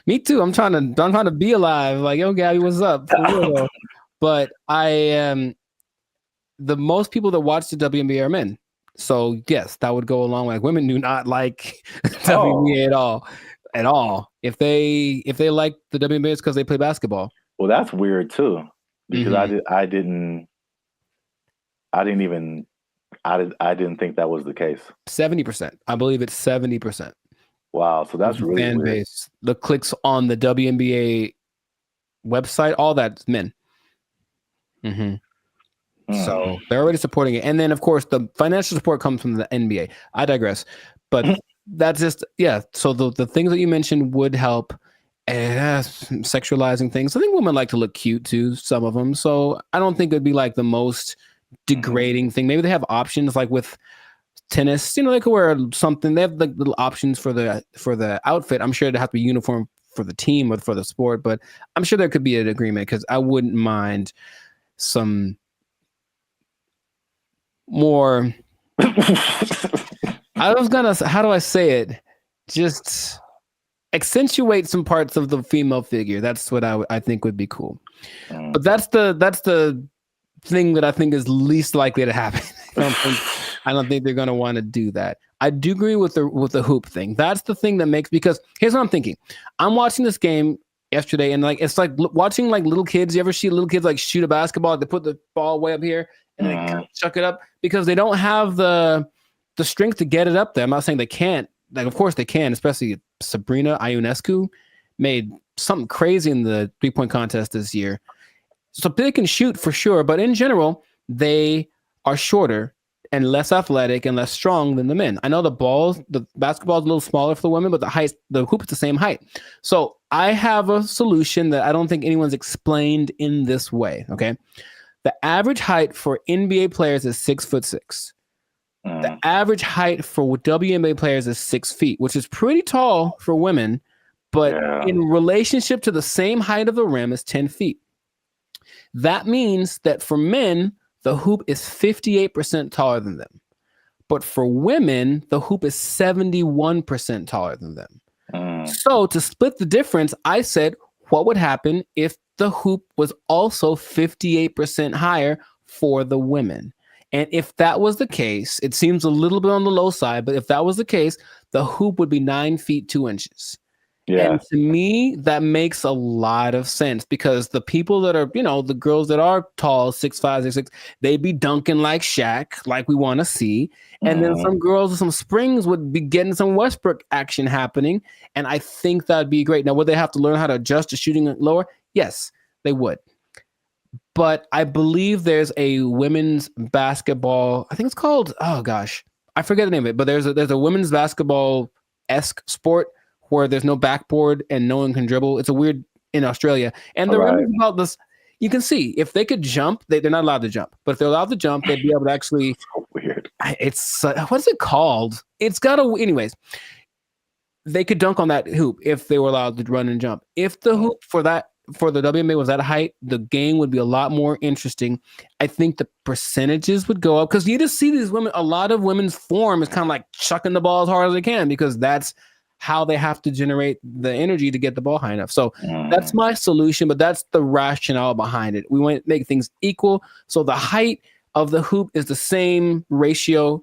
Me too. I'm trying to be alive. Like, yo, Gabby, what's up? For real, though. But I am. The most people that watch the WNBA are men. So yes, that would go along. Like women do not like WNBA at all. If they like the WNBA, it's because they play basketball. Well, that's weird too, because I didn't think that was the case. 70%. I believe it's 70%. Wow, so that's really fan weird. base. The clicks on the WNBA website, all that's men. So they're already supporting it, and then of course the financial support comes from the NBA. I digress, but that's just So the things that you mentioned would help, sexualizing things. I think women like to look cute too, some of them. So I don't think it'd be like the most degrading thing. Maybe they have options like with tennis. They could wear something. They have like little options for the outfit. I'm sure it'd have to be uniform for the team or for the sport, but I'm sure there could be an agreement because I wouldn't mind some more. How do I say it? Just accentuate some parts of the female figure. That's what I think would be cool. But that's the thing that I think is least likely to happen. I don't think they're going to want to do that. I do agree with the hoop thing. That's the thing that makes, because here's what I'm thinking. I'm watching this game yesterday, and like it's like watching like little kids. You ever see little kids like shoot a basketball? They put the ball way up here and then kind of chuck it up because they don't have the strength to get it up there. I'm not saying they can't. Like, of course they can, especially Sabrina Ionescu made something crazy in the 3-point contest this year. So they can shoot for sure, but in general, they are shorter and less athletic and less strong than the men. I know the basketball is a little smaller for the women, but the hoop is the same height. So I have a solution that I don't think anyone's explained in this way. Okay. The average height for NBA players is 6'6". The average height for WNBA players is 6 feet, which is pretty tall for women, but in relationship to the same height of the rim is 10 feet. That means that for men, the hoop is 58% taller than them. But for women, the hoop is 71% taller than them. So to split the difference, I said, what would happen if the hoop was also 58% higher for the women? And if that was the case, it seems a little bit on the low side, but if that was the case, the hoop would be 9 feet 2 inches. Yeah. And to me, that makes a lot of sense because the people that are, the girls that are tall, 6'5", 6'6", they'd be dunking like Shaq, like we want to see. And then some girls with some springs would be getting some Westbrook action happening. And I think that'd be great. Now, would they have to learn how to adjust to shooting lower? Yes, they would. But I believe there's a women's basketball. I think it's called, oh gosh, I forget the name of it. But there's a women's basketball-esque sport where there's no backboard and no one can dribble. It's a weird in Australia. And the rules about this, you can see if they could jump, they're not allowed to jump. But if they're allowed to jump, they'd be able to actually. So weird. It's what is it called? It's got a. Anyways, they could dunk on that hoop if they were allowed to run and jump. If the hoop for the WNBA was that height, the game would be a lot more interesting. I think the percentages would go up because you just see these women. A lot of women's form is kind of like chucking the ball as hard as they can because that's how they have to generate the energy to get the ball high enough. So that's my solution, but that's the rationale behind it. We want to make things equal. So the height of the hoop is the same ratio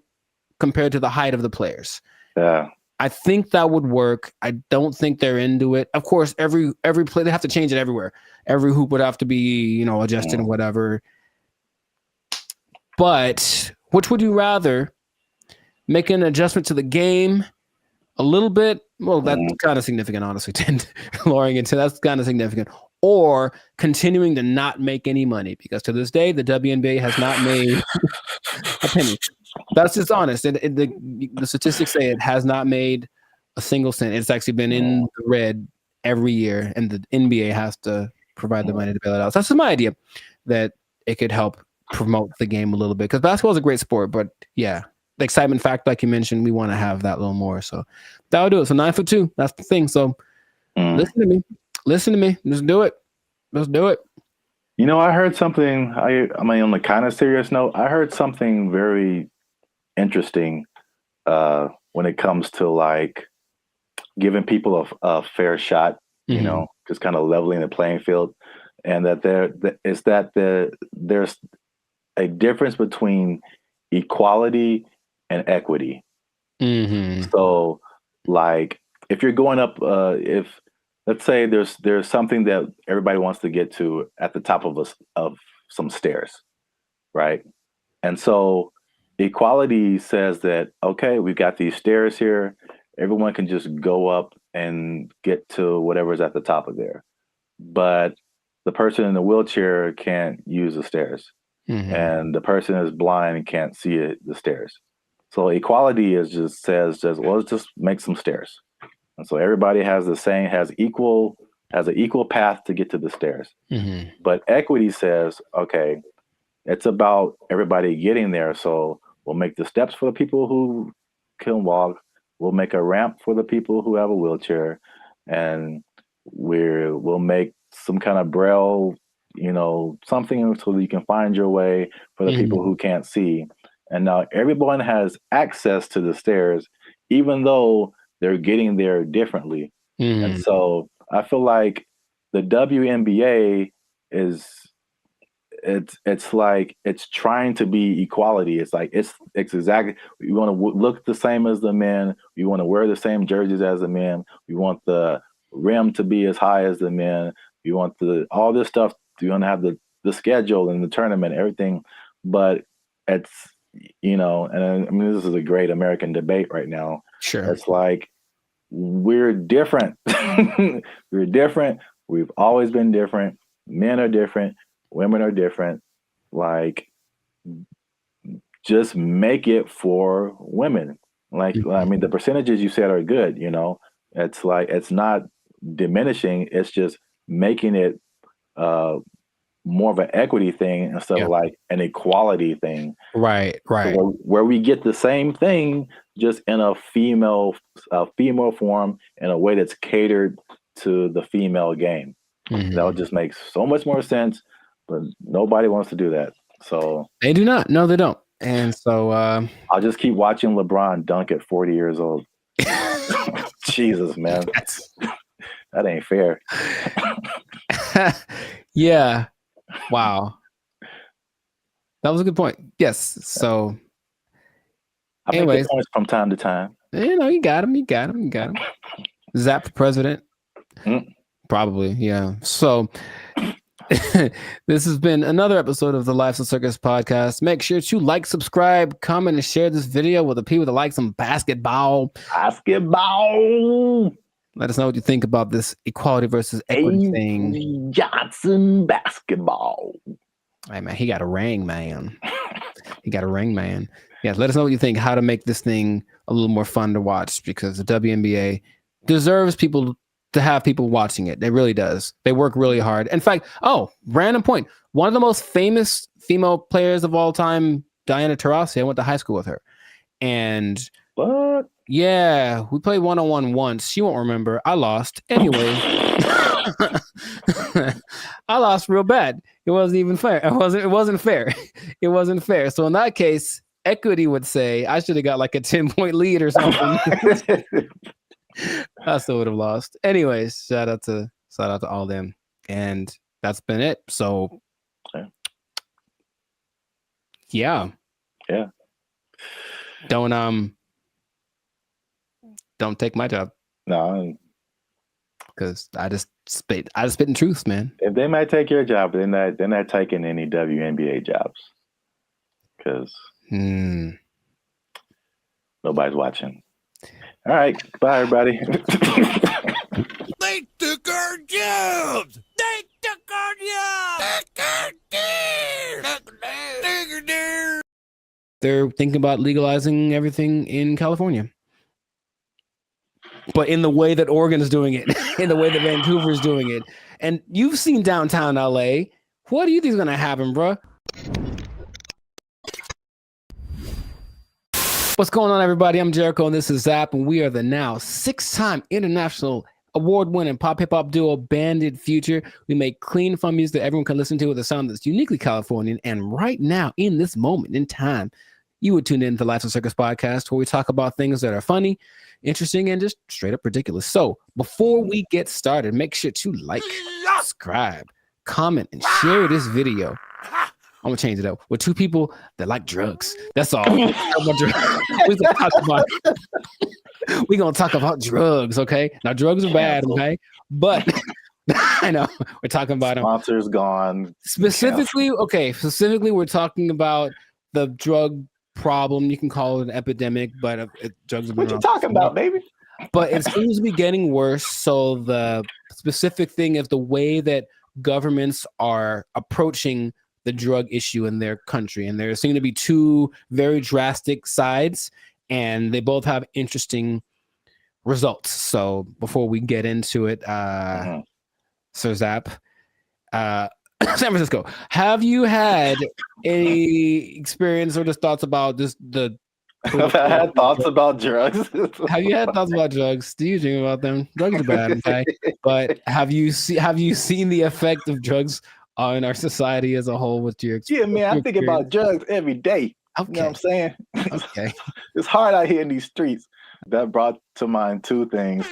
compared to the height of the players. Yeah. I think that would work. I don't think they're into it. Of course, every play, they have to change it everywhere. Every hoop would have to be, adjusted and whatever. But which would you rather? Make an adjustment to the game a little bit? Well, that's kind of significant, honestly. Lowering it to that's kind of significant. Or continuing to not make any money because to this day, the WNBA has not made a penny. That's just honest. The statistics say it has not made a single cent. It's actually been in the red every year, and the NBA has to provide the money to bail it out. So that's just my idea that it could help promote the game a little bit because basketball is a great sport, but yeah, the excitement factor, like you mentioned, we want to have that a little more. So that'll do it. So 9'2", that's the thing. So listen to me. Let's do it. Let's do it. I heard something. On the kind of serious note, I heard something very interesting when it comes to like giving people a fair shot, just kind of leveling the playing field, and that there's a difference between equality and equity. So like if you're going up, if let's say there's something that everybody wants to get to at the top of some stairs, right? And so equality says that, okay, we've got these stairs here. Everyone can just go up and get to whatever's at the top of there. But the person in the wheelchair can't use the stairs. And the person is blind and can't see the stairs. So equality says, well, let's just make some stairs. And so everybody has equal has an equal path to get to the stairs. Mm-hmm. But equity says, okay, it's about everybody getting there. So we'll make the steps for the people who can walk. We'll make a ramp for the people who have a wheelchair, and we'll make some kind of braille, something so that you can find your way for the people who can't see. And now everyone has access to the stairs, even though they're getting there differently. And so I feel like the WNBA it's like it's trying to be equality. It's like it's exactly, we want to look the same as the men. We want to wear the same jerseys as the men. We want the rim to be as high as the men. We want all this stuff. We want to have the schedule and the tournament, everything. But it's and I mean, this is a great American debate right now. Sure, it's like we're different. We're different. We've always been different. Men are different. Women are different. Like, just make it for women. Like, I mean, the percentages you said are good. It's like, it's not diminishing. It's just making it more of an equity thing instead of like an equality thing. Right. So where we get the same thing, just in a female form, in a way that's catered to the female game. That would just make so much more sense. But nobody wants to do that. So they do not. No, they don't. And so I'll just keep watching LeBron dunk at 40 years old. Jesus, man. That ain't fair. Yeah. Wow. That was a good point. Yes. So anyways, make points from time to time. You got him. Zap for president. Probably, yeah. So this has been another episode of the Lives of Circus podcast. Make sure to like, subscribe, comment, and share this video with the people that like some basketball. Let us know what you think about this equality versus equity thing. Johnson basketball. Hey, man, he got a ring, man. Yeah, let us know what you think, how to make this thing a little more fun to watch, because the WNBA deserves people to have people watching it. It really does. They work really hard. In fact, random point. One of the most famous female players of all time, Diana Taurasi, I went to high school with her. And what? Yeah, we played one-on-one once. She won't remember. I lost. Anyway, I lost real bad. It wasn't even fair. It wasn't fair. It wasn't fair. So in that case, equity would say I should have got like a 10-point lead or something. I still would have lost. Anyways, shout out to all them. And that's been it. So yeah. Don't take my job. No. Because I just spit in truth, man. If they might take your job, they're not taking any WNBA jobs. Because nobody's watching. All right. Bye, everybody. They took our jobs. They took our jobs. They're thinking about legalizing everything in California. But in the way that Oregon is doing it, in the way that Vancouver is doing it. And you've seen downtown LA. What do you think is going to happen, bro? What's going on, everybody? I'm Jericho, and this is Zap, and we are the now 6-time international award-winning pop hip-hop duo Banded Future. We make clean, fun music that everyone can listen to with a sound that's uniquely Californian. And right now, in this moment in time, you would tune in to the Lives of Circus podcast, where we talk about things that are funny, interesting, and just straight up ridiculous. So before we get started, make sure to like, subscribe, comment, and share this video. I'm gonna change it up with 2 people that like drugs. That's all. We're gonna talk about drugs, okay? Now drugs are bad, okay? But I know we're talking about them. Sponsors gone. Specifically, we're talking about the drug problem. You can call it an epidemic, but drugs are. What you talking about, baby? But it seems to be getting worse. So the specific thing is the way that governments are approaching the drug issue in their country. And there seem to be 2 very drastic sides, and they both have interesting results. So before we get into it, Sir Zap, San Francisco. Have you had any experience or just thoughts about just the? Have I had thoughts about drugs? Have you had thoughts about drugs? Do you dream about them? Drugs are bad, okay? But have you seen the effect of drugs on our society as a whole? With your Yeah, man, I think about drugs every day. Okay. You know what I'm saying? Okay. It's hard out here in these streets. That brought to mind two things.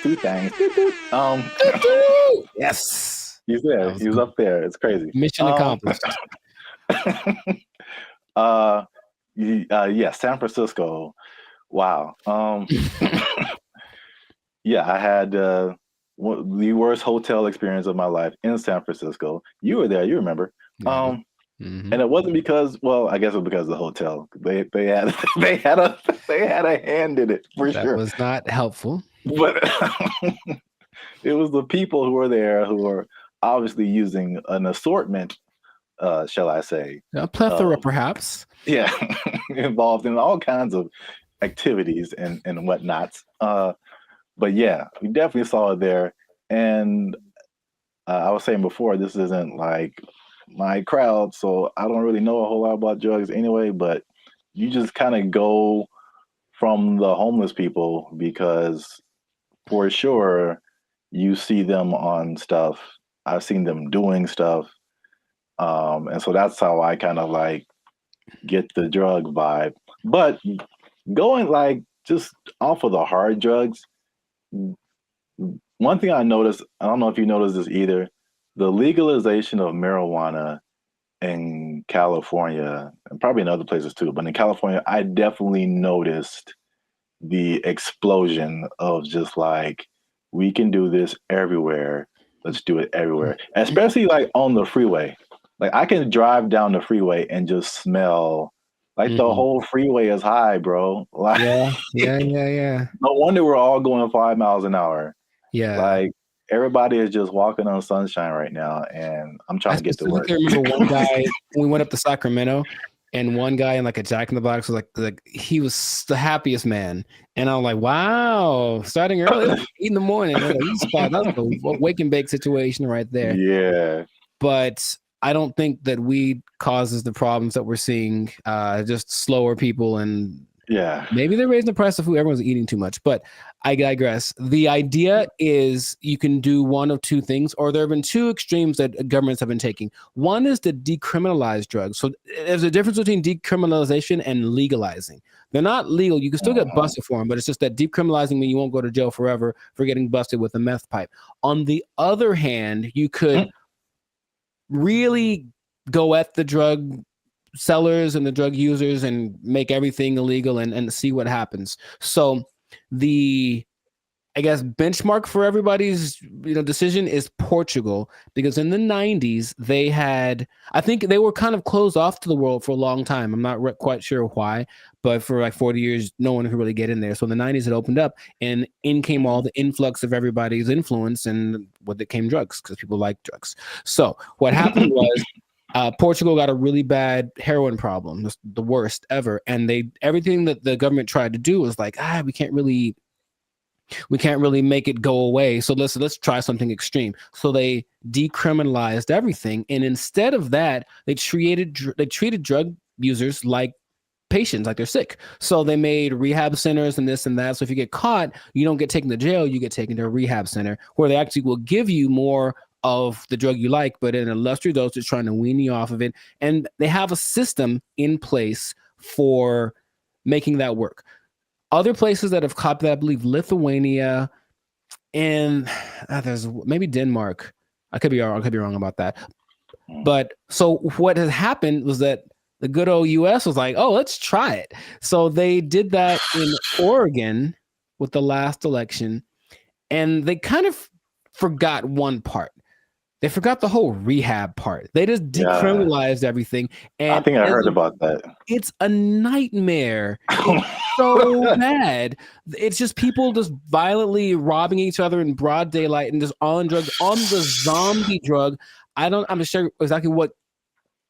Yes. He's there. He was up there. It's crazy. Mission accomplished. Yeah, San Francisco. Wow. Yeah, I had the worst hotel experience of my life in San Francisco. You were there. You remember? And it wasn't because, well, I guess it was because of the hotel. They had a hand in it for sure. That was not helpful. But it was the people who were there who were obviously using an assortment, shall I say? A plethora, perhaps. Yeah, involved in all kinds of activities and whatnots. But yeah, we definitely saw it there. And I was saying before, this isn't like my crowd, so I don't really know a whole lot about drugs anyway, but you just kind of go from the homeless people because for sure you see them on stuff. I've seen them doing stuff. And so that's how I kind of like get the drug vibe. But going like just off of the hard drugs, one thing I noticed, I don't know if you noticed this either, the legalization of marijuana in California, and probably in other places too, but in California, I definitely noticed the explosion of just like, we can do this everywhere. Let's do it everywhere. Especially like on the freeway. Like I can drive down the freeway and just smell like the whole freeway is high, bro. Like, yeah. No wonder we're all going 5 miles an hour. Yeah. Like everybody is just walking on sunshine right now, and I'm trying to get to work. I remember one guy, we went up to Sacramento, and one guy in like a Jack in the Box was like he was the happiest man. And I'm like, wow, starting early, 8 in the morning. That's a wake and bake situation right there. Yeah. But I don't think that weed causes the problems that we're seeing, just slower people and maybe they're raising the price of food. Everyone's eating too much, but I digress. The idea is you can do one of two things, or there have been two extremes that governments have been taking. One is to decriminalize drugs. So there's a difference between decriminalization and legalizing. They're not legal. You can still get busted for them, but it's just that decriminalizing means you won't go to jail forever for getting busted with a meth pipe. On the other hand, you could really go at the drug sellers and the drug users and make everything illegal and see what happens. So the, I guess, benchmark for everybody's decision is Portugal, because in the 90s they had, I think they were kind of closed off to the world for a long time. I'm not quite sure why, but for like 40 years no one could really get in there. So in the 90s it opened up, and in came all the influx of everybody's influence, and with it came drugs because people like drugs. So what happened was Portugal got a really bad heroin problem, the worst ever, and everything that the government tried to do was like, we can't really make it go away. So let's try something extreme. So they decriminalized everything, and instead of that, they treated drug users like patients, like they're sick. So they made rehab centers and this and that. So if you get caught, you don't get taken to jail, you get taken to a rehab center where they actually will give you more of the drug you like, but in a lesser dose, it's trying to wean you off of it. And they have a system in place for making that work. Other places that have copied that, I believe Lithuania and there's maybe Denmark. I could be wrong about that. But so what has happened was that the good old US was like, oh, let's try it. So they did that in Oregon with the last election, and they kind of forgot one part. They forgot the whole rehab part. They just decriminalized everything. And I think I heard about that. It's a nightmare. It's so bad. It's just people just violently robbing each other in broad daylight and just on drugs, on the zombie drug. I'm not sure exactly what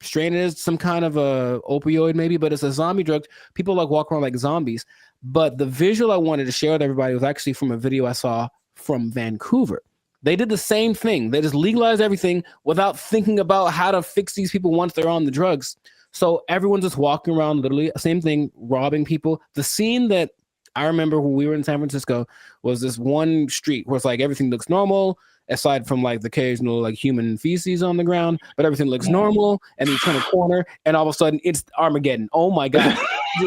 strain it is, some kind of a opioid maybe, but it's a zombie drug. People like walk around like zombies. But the visual I wanted to share with everybody was actually from a video I saw from Vancouver. They did the same thing. They just legalized everything without thinking about how to fix these people once they're on the drugs. So everyone's just walking around, literally, same thing, robbing people. The scene that I remember when we were in San Francisco was this one street where it's like everything looks normal, aside from like the occasional like human feces on the ground, but everything looks normal. And you turn a corner, and all of a sudden it's Armageddon. Oh my God.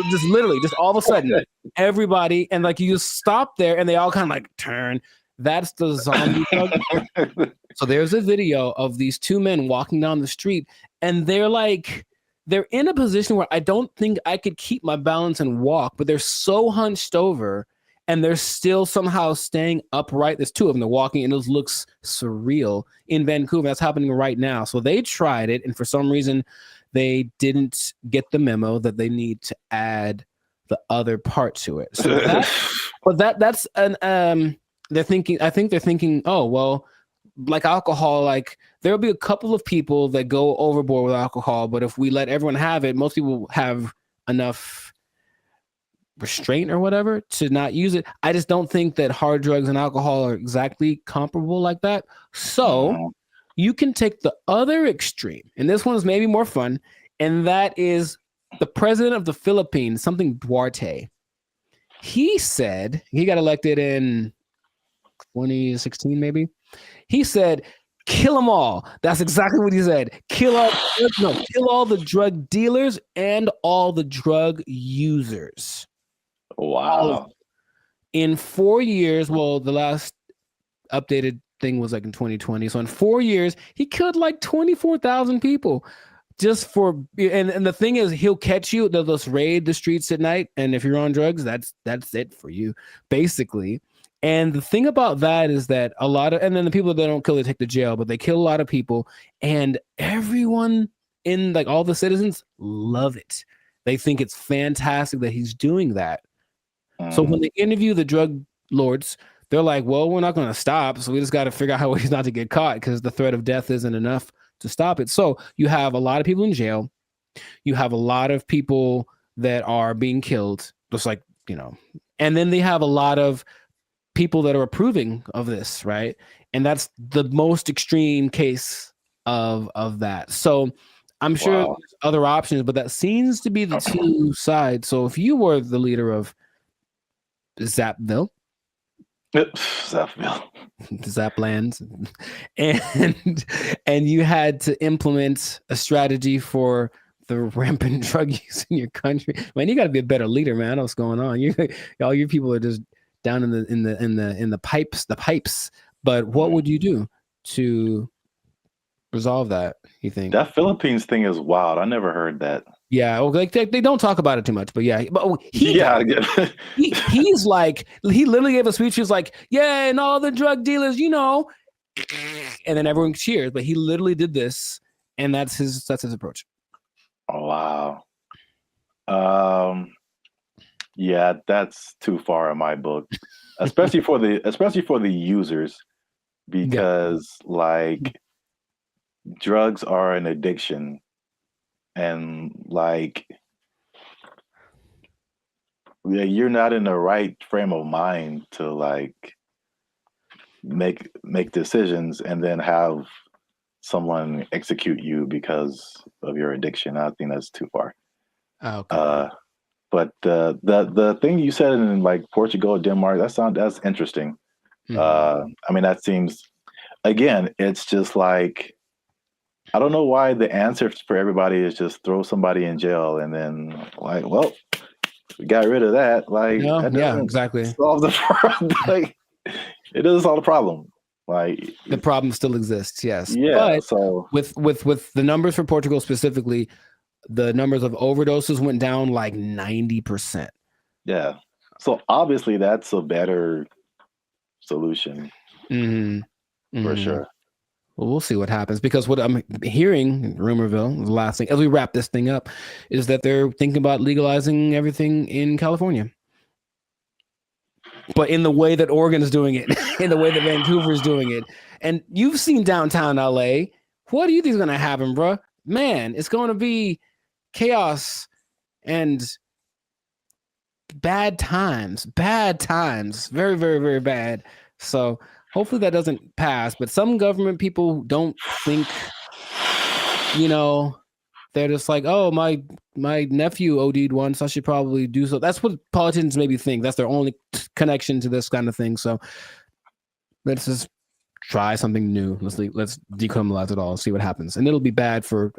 Just literally, just all of a sudden, everybody, and like you just stop there and they all kind of like turn. That's the zombie drug. So there's a video of these two men walking down the street, and they're in a position where I don't think I could keep my balance and walk, but they're so hunched over and they're still somehow staying upright. There's two of them, they're walking, and it looks surreal in Vancouver. That's happening right now. So they tried it, and for some reason they didn't get the memo that they need to add the other part to it. So that's an I think they're thinking, oh, well, like alcohol, like there'll be a couple of people that go overboard with alcohol, but if we let everyone have it, most people have enough restraint or whatever to not use it. I just don't think that hard drugs and alcohol are exactly comparable like that. So you can take the other extreme, and this one is maybe more fun, and that is the president of the Philippines, something Duarte. He said, he got elected in 2016 maybe. He said, kill them all. That's exactly what he said. Kill all the drug dealers and all the drug users. Wow. In 4 years, well, the last updated thing was like in 2020. So in 4 years, he killed like 24,000 people just for, and the thing is, he'll catch you. They'll just raid the streets at night. And if you're on drugs, that's it for you, basically. And the thing about that is that a lot of, and then the people that don't kill, they take to jail, but they kill a lot of people, and everyone in, like, all the citizens love it. They think it's fantastic that he's doing that. So when they interview the drug lords, they're like, well, we're not going to stop. So we just got to figure out how ways not to get caught, because the threat of death isn't enough to stop it. So you have a lot of people in jail. You have a lot of people that are being killed, just like, you know, and then they have a lot of people that are approving of this, right? And that's the most extreme case of that. So I'm sure there's other options, but that seems to be the two sides. So if you were the leader of Zapville, Zapland, and you had to implement a strategy for the rampant drug use in your country, man, you got to be a better leader, man. I know what's going on. All your people are just down in the pipes. But what would you do to resolve that, you think? That Philippines thing is wild. I never heard that. Yeah, well, like they don't talk about it too much, but yeah, but he's like, he literally gave a speech. He was like, yeah, and all the drug dealers, you know, and then everyone cheers. But he literally did this, and that's his approach. Oh, wow. Yeah, that's too far in my book, especially for the users, because like drugs are an addiction, and like you're not in the right frame of mind to like make decisions and then have someone execute you because of your addiction. I think that's too far. Okay. But the thing you said in like Portugal, Denmark, that's interesting. I mean, that seems, again, it's just like, I don't know why the answer for everybody is just throw somebody in jail and then like, well, we got rid of that. Like, yeah, exactly. Solve the problem. Like, it doesn't solve the problem. Like, the problem still exists. Yes. Yeah. But so with the numbers for Portugal specifically, the numbers of overdoses went down like 90%. Yeah. So obviously that's a better solution. For sure. Well, we'll see what happens, because what I'm hearing in Rumorville, the last thing, as we wrap this thing up, is that they're thinking about legalizing everything in California. But in the way that Oregon is doing it, in the way that Vancouver is doing it. And you've seen downtown LA. What do you think is going to happen, bro? Man, it's going to be chaos and bad times, very, very, very bad. So hopefully that doesn't pass. But some government people don't think, you know, they're just like, oh, my nephew OD'd once, I should probably do so. That's what politicians maybe think. That's their only connection to this kind of thing. So let's just try something new. Let's decriminalize it all, see what happens. And it'll be bad for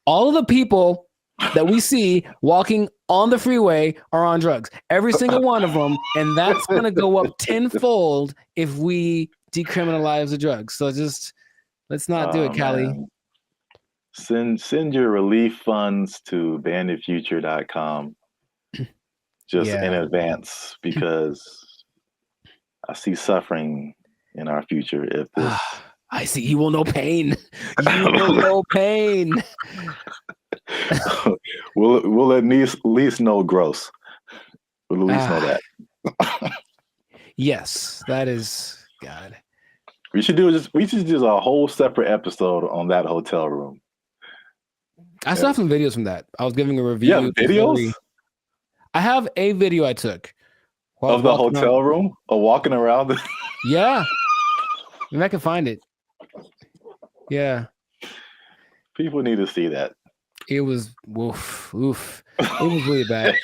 all of the people that we see walking on the freeway are on drugs. Every single one of them. And that's going to go up tenfold if we decriminalize the drugs. So just let's not do it, Callie. Man. Send your relief funds to banditfuture.com just in advance, because I see suffering in our future if this. I see. You will know pain. You will know pain. we'll at least know gross. We'll at least know that. Yes, that is God. We should do a whole separate episode on that hotel room. I saw some videos from that. I was giving a review. Yeah, videos? I have a video I took of the hotel room or walking around. Yeah. Maybe I can find it. Yeah. People need to see that. It was oof. It was really bad.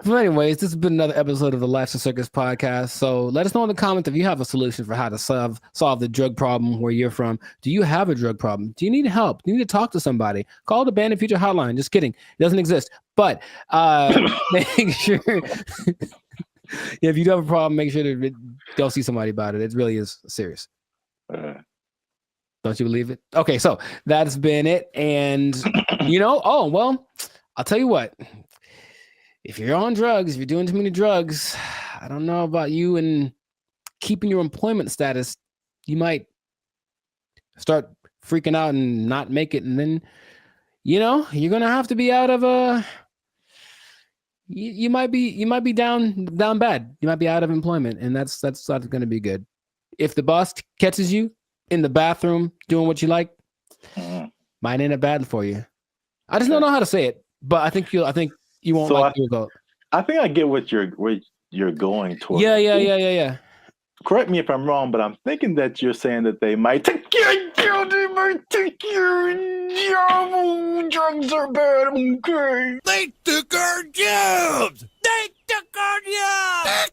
But anyways, this has been another episode of the Lifestyle Circus podcast. So let us know in the comments if you have a solution for how to solve the drug problem where you're from. Do you have a drug problem? Do you need help? Do you need to talk to somebody? Call the Bandit Future hotline. Just kidding. It doesn't exist. But make sure if you do have a problem, make sure to go see somebody about it. It really is serious. Don't you believe it? Okay, so that's been it. And I'll tell you what. If you're on drugs, if you're doing too many drugs, I don't know about you and keeping your employment status, you might start freaking out and not make it. And then, you're going to have to be out of you might be down bad. You might be out of employment, and that's not going to be good. If the boss catches you in the bathroom doing what you like, might end up bad for you. I just don't know how to say it, but I think you won't like the result. I think I get what you're going towards. Yeah. Correct me if I'm wrong, but I'm thinking that you're saying that they might take your job. Drugs are bad. Okay. They took our jobs. They took our jobs.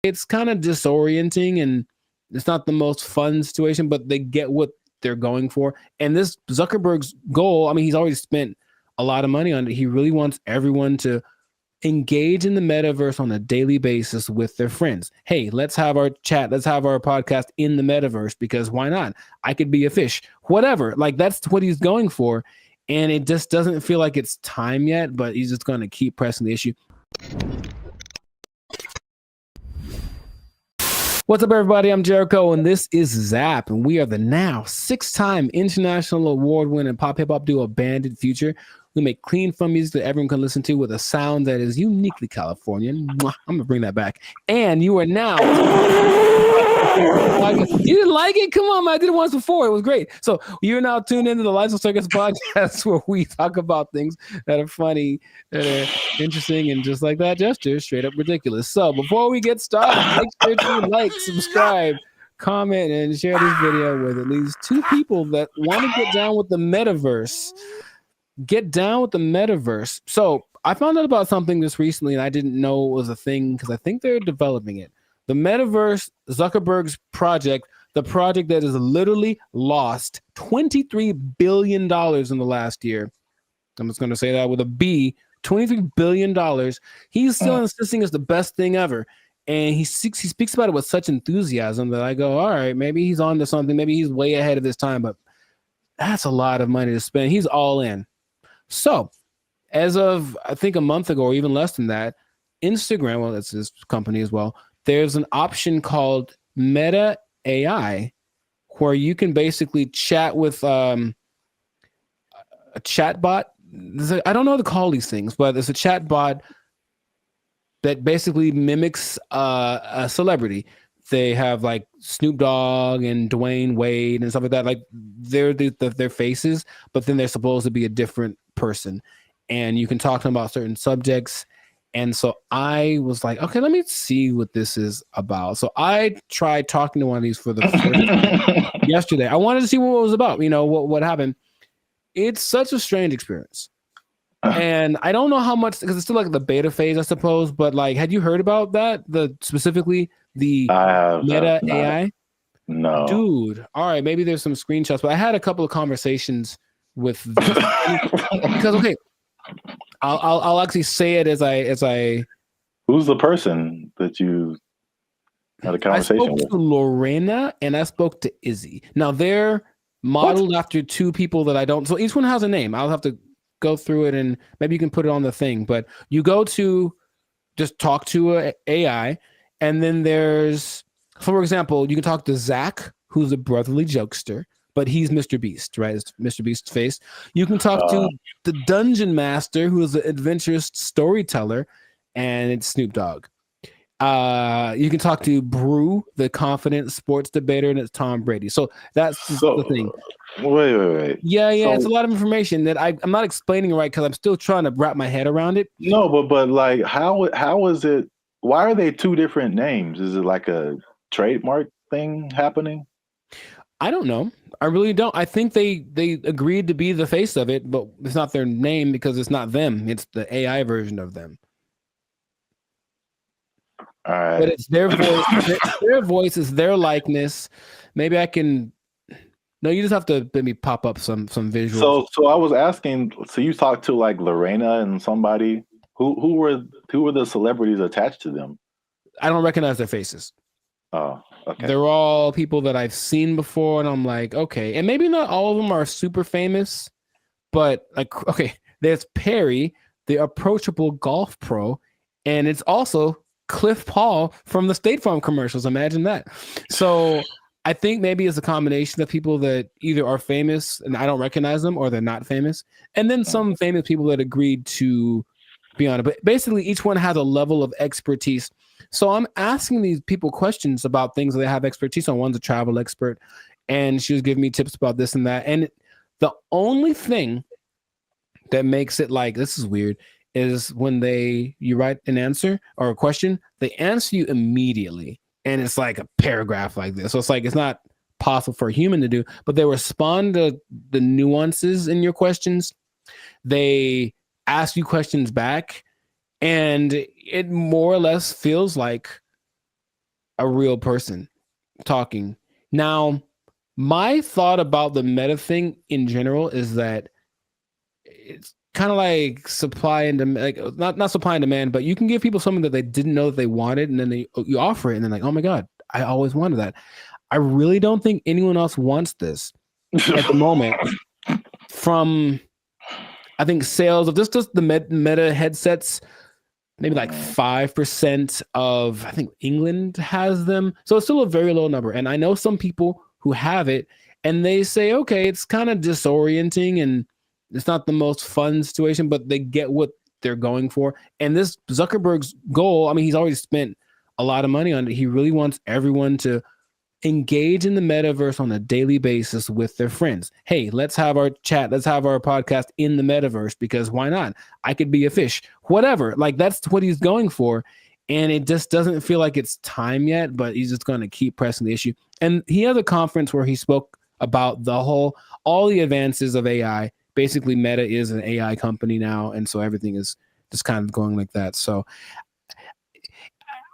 It's kind of disorienting, and it's not the most fun situation, but they get what they're going for. And this Zuckerberg's goal, I mean, he's already spent a lot of money on it. He really wants everyone to engage in the metaverse on a daily basis with their friends. Hey, let's have our chat. Let's have our podcast in the metaverse, because why not? I could be a fish, whatever. Like, that's what he's going for. And it just doesn't feel like it's time yet, but he's just going to keep pressing the issue. What's up, everybody? I'm Jericho, and this is Zap, and we are the now 6-time international award-winning pop hip-hop duo Bandit Future. We make clean, fun music that everyone can listen to with a sound that is uniquely Californian. I'm going to bring that back. And you are now... You didn't like it? Come on, man. I did it once before. It was great. So you're now tuned into the Lifestyle Circus podcast, where we talk about things that are funny, that are interesting, and just like that gesture, straight up ridiculous. So before we get started, make sure to like, subscribe, comment, and share this video with at least 2 people that want to get down with the metaverse. Get down with the metaverse. So I found out about something this recently, and I didn't know it was a thing because I think they're developing it. The metaverse, Zuckerberg's project, the project that has literally lost $23 billion in the last year. I'm just going to say that with a B, $23 billion. He's still insisting it's the best thing ever. And he speaks about it with such enthusiasm that I go, all right, maybe he's on to something. Maybe he's way ahead of his time, but that's a lot of money to spend. He's all in. So as of, I think, a month ago, or even less than that, Instagram, well, that's his company as well, there's an option called Meta AI, where you can basically chat with a chat bot. I don't know how to call these things, but there's a chat bot that basically mimics a celebrity. They have like Snoop Dogg and Dwayne Wade and stuff like that. Like they're their faces, but then they're supposed to be a different person. And you can talk to them about certain subjects. And so I was like, okay, let me see what this is about. So I tried talking to one of these for the first time yesterday. I wanted to see what it was about, what happened. It's such a strange experience. And I don't know how much, because it's still like the beta phase, I suppose. But like, had you heard about that? Specifically the Meta AI? No. Dude, all right, maybe there's some screenshots, but I had a couple of conversations with because okay, I'll actually say it as I. Who's the person that you had a conversation I spoke with? to Lorena and I spoke to Izzy. Now they're modeled after two people that I don't. So each one has a name. I'll have to go through it and maybe you can put it on the thing. But you go to just talk to a AI, and then there's, for example, you can talk to Zach, who's a brotherly jokester, but he's Mr. Beast, right? It's Mr. Beast's face. You can talk to the Dungeon Master, who is an adventurous storyteller, and it's Snoop Dogg. You can talk to Brew, the confident sports debater, and it's Tom Brady. So that's the thing. Wait. Yeah, it's a lot of information that I'm not explaining right because I'm still trying to wrap my head around it. No, but like, how is it? Why are they two different names? Is it like a trademark thing happening? I don't know. I really don't. I think they agreed to be the face of it, but it's not their name because it's not them. It's the AI version of them. All right. But it's their voice. Their voice is their likeness. Maybe I can. No, you just have to let me pop up some visuals. So I was asking. So you talked to like Lorena and somebody. Who were the celebrities attached to them? I don't recognize their faces. Oh, okay. They're all people that I've seen before, and I'm like, okay. And maybe not all of them are super famous, but like, okay, there's Perry, the approachable golf pro, and it's also Cliff Paul from the State Farm commercials. Imagine that. So I think maybe it's a combination of people that either are famous and I don't recognize them, or they're not famous, and then some famous people that agreed to be on it. But basically, each one has a level of expertise. So I'm asking these people questions about things that they have expertise on. One's a travel expert, and she was giving me tips about this and that. And the only thing that makes it like, this is weird, is when you write an answer or a question, they answer you immediately. And it's like a paragraph like this. So it's like, it's not possible for a human to do, but they respond to the nuances in your questions. They ask you questions back, and it more or less feels like a real person talking. Now, my thought about the meta thing in general is that it's kind of like supply and demand, like not supply and demand, but you can give people something that they didn't know that they wanted, and then you offer it, and they're like, oh my God, I always wanted that. I really don't think anyone else wants this at the moment. From, I think, sales of just the Meta headsets, maybe like 5% of, I think, England has them. So it's still a very low number. And I know some people who have it, and they say, okay, it's kind of disorienting and it's not the most fun situation, but they get what they're going for. And this Zuckerberg's goal, I mean, he's already spent a lot of money on it. He really wants everyone to engage in the metaverse on a daily basis with their friends. Hey, let's have our chat. Let's have our podcast in the metaverse, because why not? I could be a fish, whatever. Like, that's what he's going for. And it just doesn't feel like it's time yet, but he's just going to keep pressing the issue. And he had a conference where he spoke about all the advances of AI. Basically, Meta is an AI company now. And so everything is just kind of going like that. So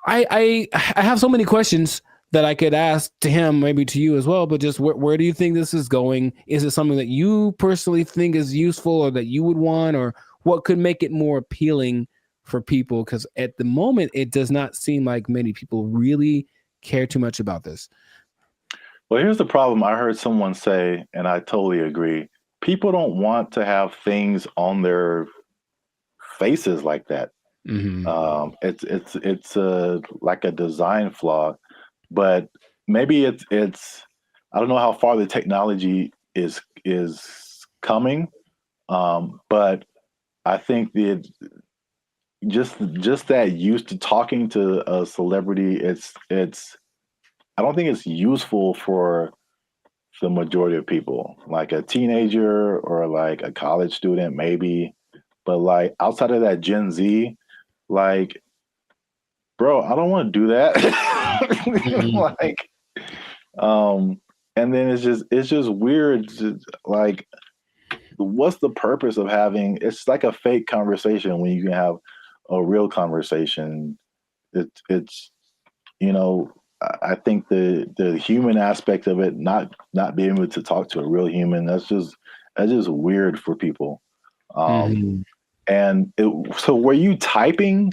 I have so many questions that I could ask to him, maybe to you as well, but just where do you think this is going? Is it something that you personally think is useful or that you would want, or what could make it more appealing for people? Because at the moment, it does not seem like many people really care too much about this. Well, here's the problem. I heard someone say, and I totally agree, people don't want to have things on their faces like that. Mm-hmm. It's like a design flaw. But maybe it's I don't know how far the technology is coming, but I think just that used to talking to a celebrity, it's I don't think it's useful for the majority of people, like a teenager or like a college student maybe, but like outside of that Gen Z, like, bro, I don't want to do that. Like, and then it's just weird. Like, what's the purpose of having? It's like a fake conversation when you can have a real conversation. It's I think the human aspect of it, not being able to talk to a real human, that's just weird for people. And so were you typing,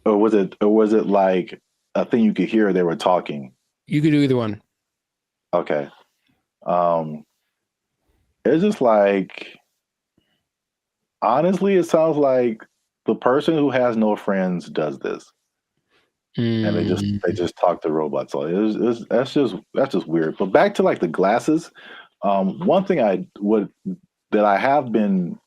or was it like a thing you could hear they were talking? You could do either one. Okay. It's just like, honestly, it sounds like the person who has no friends does this. And they just talk to robots. So that's just weird. But back to like the glasses, one thing that I have been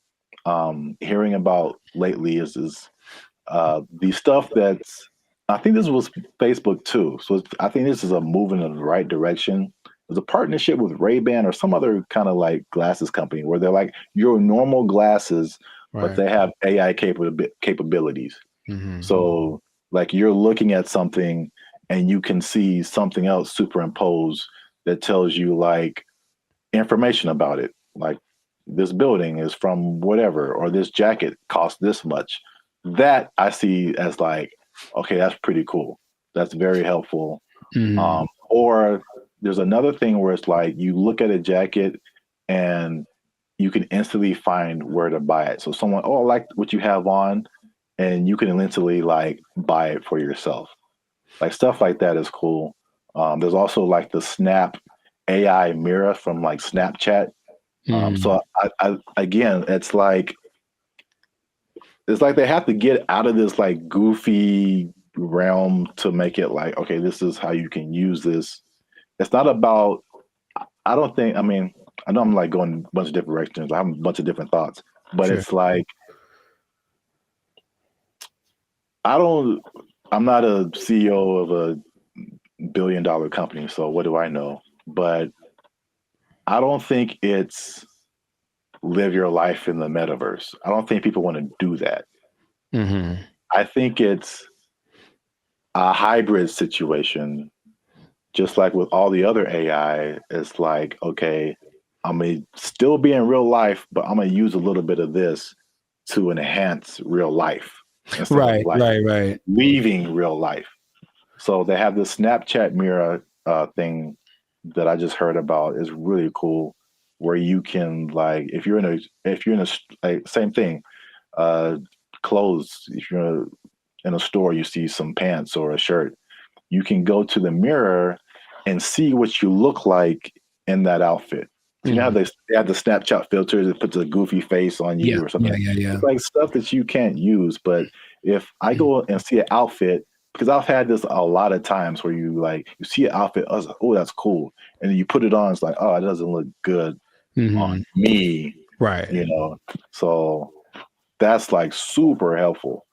hearing about lately is the stuff that's, I think this was Facebook too. So I think this is a move in the right direction. There's a partnership with Ray-Ban or some other kind of like glasses company where they're like your normal glasses, but they have AI capabilities. So like you're looking at something and you can see something else superimposed that tells you like information about it. Like this building is from whatever, or this jacket costs this much. That I see as like, okay, that's pretty cool. That's very helpful. Or there's another thing where it's like you look at a jacket and you can instantly find where to buy it. So someone, I like what you have on, and you can instantly like buy it for yourself. Like stuff like that is cool. There's also like the Snap AI mirror from like Snapchat. So I again, it's like they have to get out of this like goofy realm to make it like, okay, this is how you can use this. It's not about, I don't think, I mean, I know I'm like going a bunch of different directions. I have a bunch of different thoughts, but it's like, I'm not a CEO of a $1 billion company, so what do I know? But I don't think it's live your life in the metaverse. I don't think people want to do that. I think it's a hybrid situation, just like with all the other AI. It's like, okay, I'm going to still be in real life, but I'm going to use a little bit of this to enhance real life. Right. Leaving real life. So they have this Snapchat mirror thing that I just heard about. Is really cool, where you can like, if you're in a like, same thing, clothes. If you're in a store, you see some pants or a shirt, you can go to the mirror and see what you look like in that outfit. You know how they have the Snapchat filters that puts a goofy face on you or something. It's like stuff that you can't use. But if I go and see an outfit, because I've had this a lot of times where you see an outfit, I was like, oh, that's cool. And then you put it on, it's like, oh, it doesn't look good on me. Right. So that's like super helpful.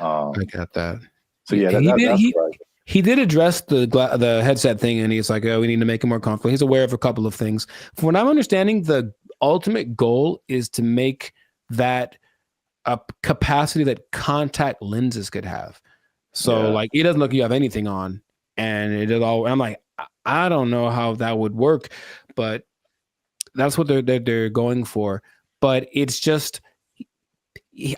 I got that. So yeah, that's right. He did address the headset thing, and he's like, oh, we need to make it more comfortable. He's aware of a couple of things. From what I'm understanding, the ultimate goal is to make that a capacity that contact lenses could have. So like, it doesn't look like you have anything on, and it is all. I'm like, I don't know how that would work, but that's what they're going for. But it's just,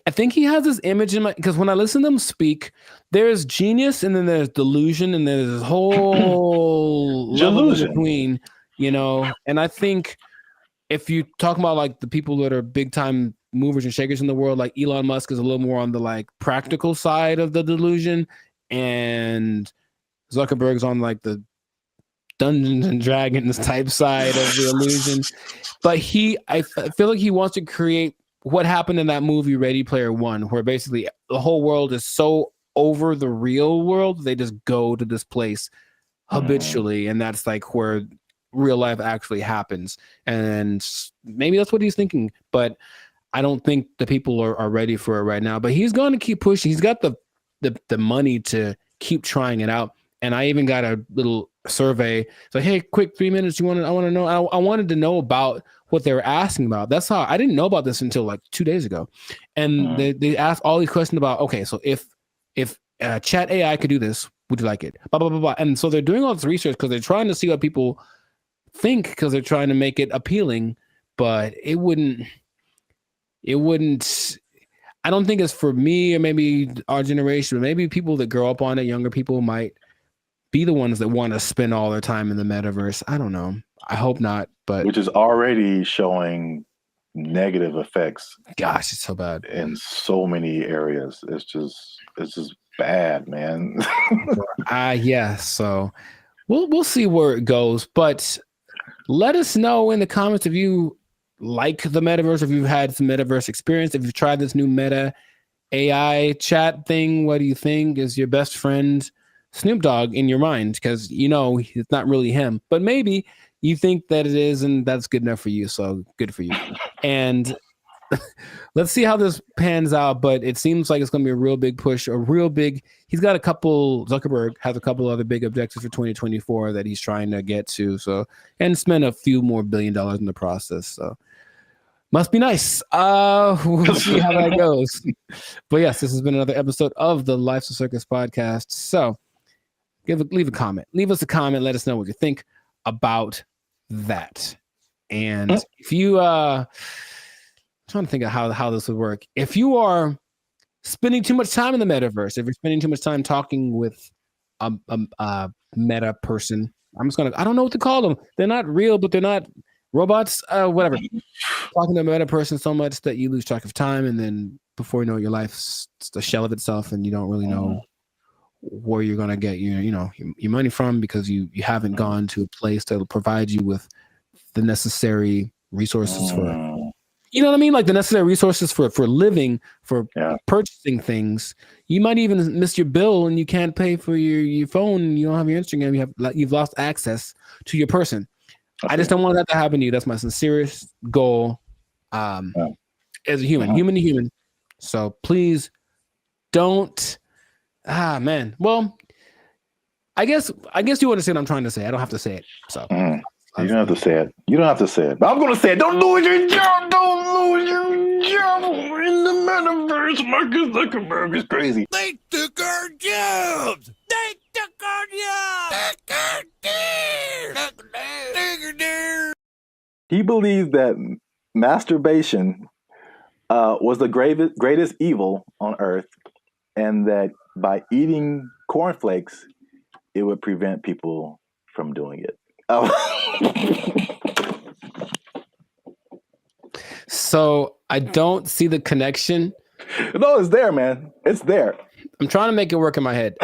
I think he has this image in my, because when I listen to him speak, there's genius and then there's delusion and there's this whole level between, and I think if you talk about like the people that are big time movers and shakers in the world, like Elon Musk is a little more on the like practical side of the delusion, and Zuckerberg's on like the Dungeons and Dragons type side of the illusion. But I feel like he wants to create what happened in that movie Ready Player One, where basically the whole world is so over the real world, they just go to this place habitually, and that's like where real life actually happens. And maybe that's what he's thinking, but I don't think the people are ready for it right now. But he's going to keep pushing. He's got the money to keep trying it out. And I even got a little survey. So, hey, quick 3 minutes. I want to know. I wanted to know about what they were asking about. That's how I didn't know about this until like 2 days ago. And they asked all these questions about, okay, so if chat AI could do this, would you like it? Blah, blah, blah, blah. And so they're doing all this research because they're trying to see what people think, because they're trying to make it appealing, but it wouldn't, I don't think it's for me or maybe our generation, but maybe people that grow up on it, younger people might be the ones that want to spend all their time in the metaverse. I don't know. I hope not, but which is already showing negative effects. Gosh, it's so bad in so many areas. It's just bad, man. Yeah. So we'll see where it goes, but let us know in the comments if you like the metaverse, if you've had some metaverse experience, if you've tried this new Meta AI chat thing. What do you think? Is your best friend Snoop Dogg in your mind? Because it's not really him, but maybe you think that it is, and that's good enough for you. So good for you. And let's see how this pans out. But it seems like it's going to be a real big push, he's got Zuckerberg has a couple other big objectives for 2024 that he's trying to get to. So, and spend a few more $1 billion in the process. So must be nice. We'll see how that goes. But yes, this has been another episode of the Life's a Circus podcast. So leave a comment. Leave us a comment. Let us know what you think about that. And if you trying to think of how this would work. If you are spending too much time in the metaverse, if you're spending too much time talking with a meta person, I don't know what to call them. They're not real, but they're not robots, whatever. Talking to a meta person so much that you lose track of time, and then before you know it, your life's a shell of itself, and you don't really know where you're gonna get your money from, because you haven't gone to a place that will provide you with the necessary resources for, you know what I mean? Like the necessary resources for living, for purchasing things. You might even miss your bill and you can't pay for your phone. You don't have your Instagram. You've lost access to your person. Okay. I just don't want that to happen to you. That's my sincerest goal as a human, human to human. So please don't. Man. Well, I guess you understand what I'm trying to say. I don't have to say it. So. You don't have to say it. You don't have to say it. But I'm going to say it. Don't lose your job. Don't lose your job in the metaverse. Marcus Zuckerberg is crazy. They took our jobs. They took our jobs. He believes that masturbation was the greatest evil on earth, and that by eating cornflakes, it would prevent people from doing it. So I don't see the connection. No, it's there, man. It's there. I'm trying to make it work in my head.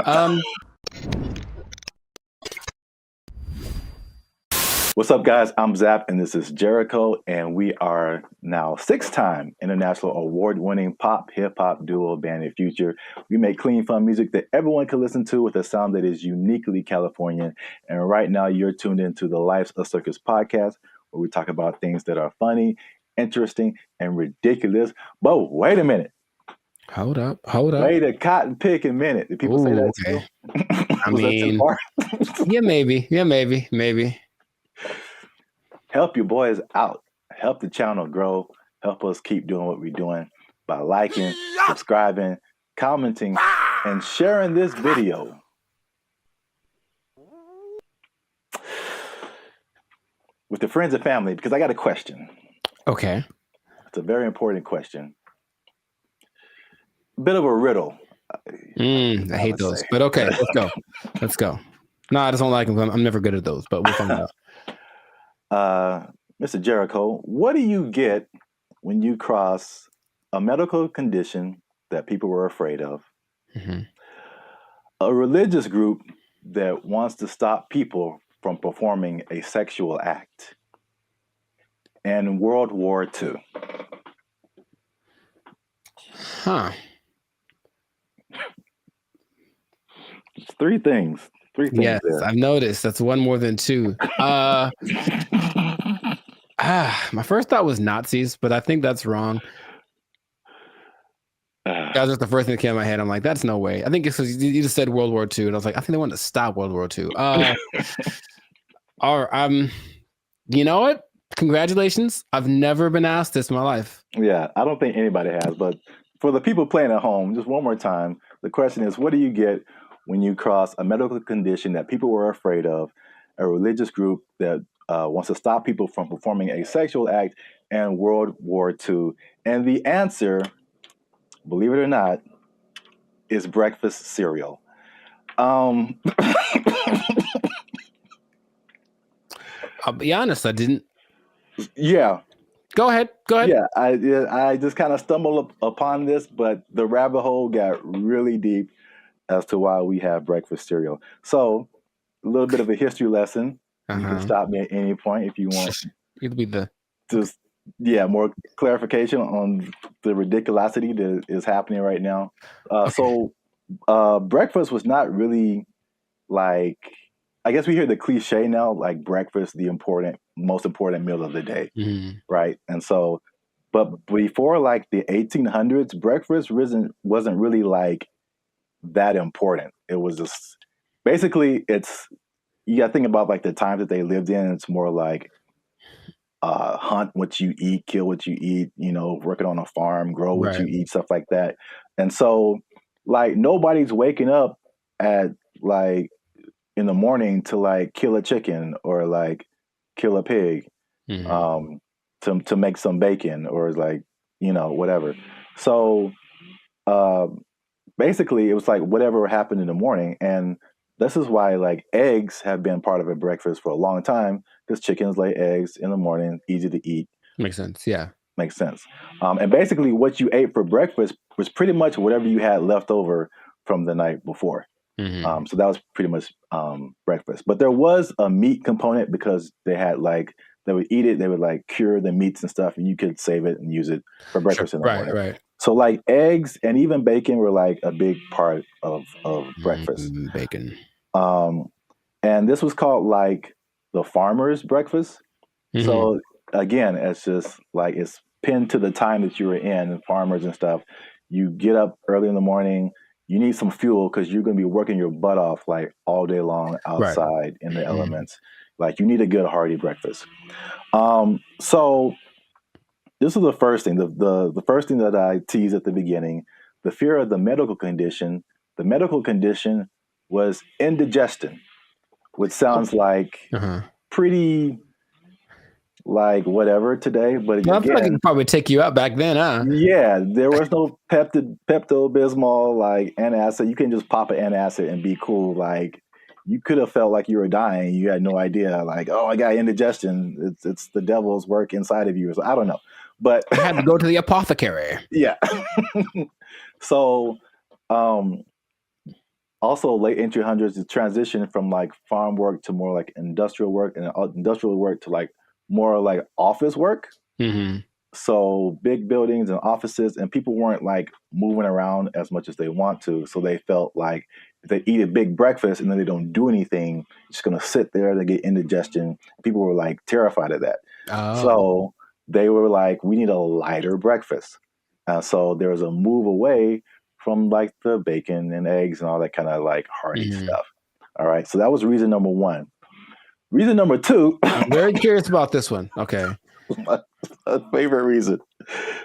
What's up, guys? I'm Zap, and this is Jericho, and we are now 6-time international award-winning pop hip-hop duo Band of Future. We make clean, fun music that everyone can listen to with a sound that is uniquely Californian. And right now, you're tuned into the Life's a Circus podcast, where we talk about things that are funny, interesting, and ridiculous. But wait a minute. Hold up. Wait a cotton picking minute. Did people say that too? I mean, yeah, maybe. Help your boys out. Help the channel grow. Help us keep doing what we're doing by liking, subscribing, commenting, and sharing this video. With the friends and family, because I got a question. Okay. It's a very important question. A bit of a riddle. I hate those, but okay, let's go. No, I just don't like them. I'm never good at those, but we'll find out. Mr. Jericho, what do you get when you cross a medical condition that people were afraid of, a religious group that wants to stop people from performing a sexual act, and World War II? Huh. It's three things. Yes, there. I've noticed. That's one more than two. My first thought was Nazis, but I think that's wrong. That was just the first thing that came in my head. I'm like, that's no way. I think it's because you just said World War II, and I was like, I think they wanted to stop World War II. You know what? Congratulations. I've never been asked this in my life. Yeah, I don't think anybody has. But for the people playing at home, just one more time, the question is, what do you get when you cross a medical condition that people were afraid of, a religious group that wants to stop people from performing a sexual act, and World War II? And the answer, believe it or not, is breakfast cereal. I'll be honest, I didn't. Yeah. Go ahead. Yeah, I just kind of stumbled upon this, but the rabbit hole got really deep as to why we have breakfast cereal. So, a little bit of a history lesson. You can stop me at any point if you want. It'll be just more clarification on the ridiculosity that is happening right now. So, breakfast was not really like, I guess we hear the cliche now, like breakfast, the most important meal of the day, right? And so, but before like the 1800s, breakfast wasn't really like that important. It was just basically you got to think about like the times that they lived in. It's more like hunt what you eat, kill what you eat, working on a farm, grow what you eat, stuff like that. And so, like, nobody's waking up at like in the morning to like kill a chicken or like kill a pig to make some bacon or like, whatever. So basically it was like whatever happened in the morning. And this is why like eggs have been part of a breakfast for a long time, because chickens lay eggs in the morning, easy to eat. Makes sense. Yeah. Makes sense. And basically what you ate for breakfast was pretty much whatever you had left over from the night before. So that was pretty much breakfast. But there was a meat component because they would eat it, they would like cure the meats and stuff, and you could save it and use it for breakfast in the morning. Right. So like eggs and even bacon were like a big part of breakfast. Bacon. And this was called like the farmer's breakfast. So again, it's just like it's pinned to the time that you were in, and farmers and stuff. You get up early in the morning. You need some fuel because you're going to be working your butt off like all day long outside in the elements. Like you need a good hearty breakfast. So this is the first thing. The first thing that I teased at the beginning, the fear of the medical condition. The medical condition was indigestion, which sounds like pretty like whatever today, but again, I feel like it could probably take you out back then, huh? Yeah, there was no Pepto-Bismol, like antacid. You can just pop an antacid and be cool. Like you could have felt like you were dying. You had no idea. Like, oh, I got indigestion. It's the devil's work inside of you. So I don't know, but I had to go to the apothecary. Yeah. So, also late 1800s, the transition from like farm work to more like industrial work, and industrial work to like more like office work. So big buildings and offices, and people weren't like moving around as much as they want to. So they felt like if they eat a big breakfast and then they don't do anything, just going to sit there, they get indigestion. People were like terrified of that. So they were like, we need a lighter breakfast. So there was a move away from like the bacon and eggs and all that kind of like hearty stuff. All right. So that was reason number one. Reason number two. I'm very curious about this one. Okay. My favorite reason.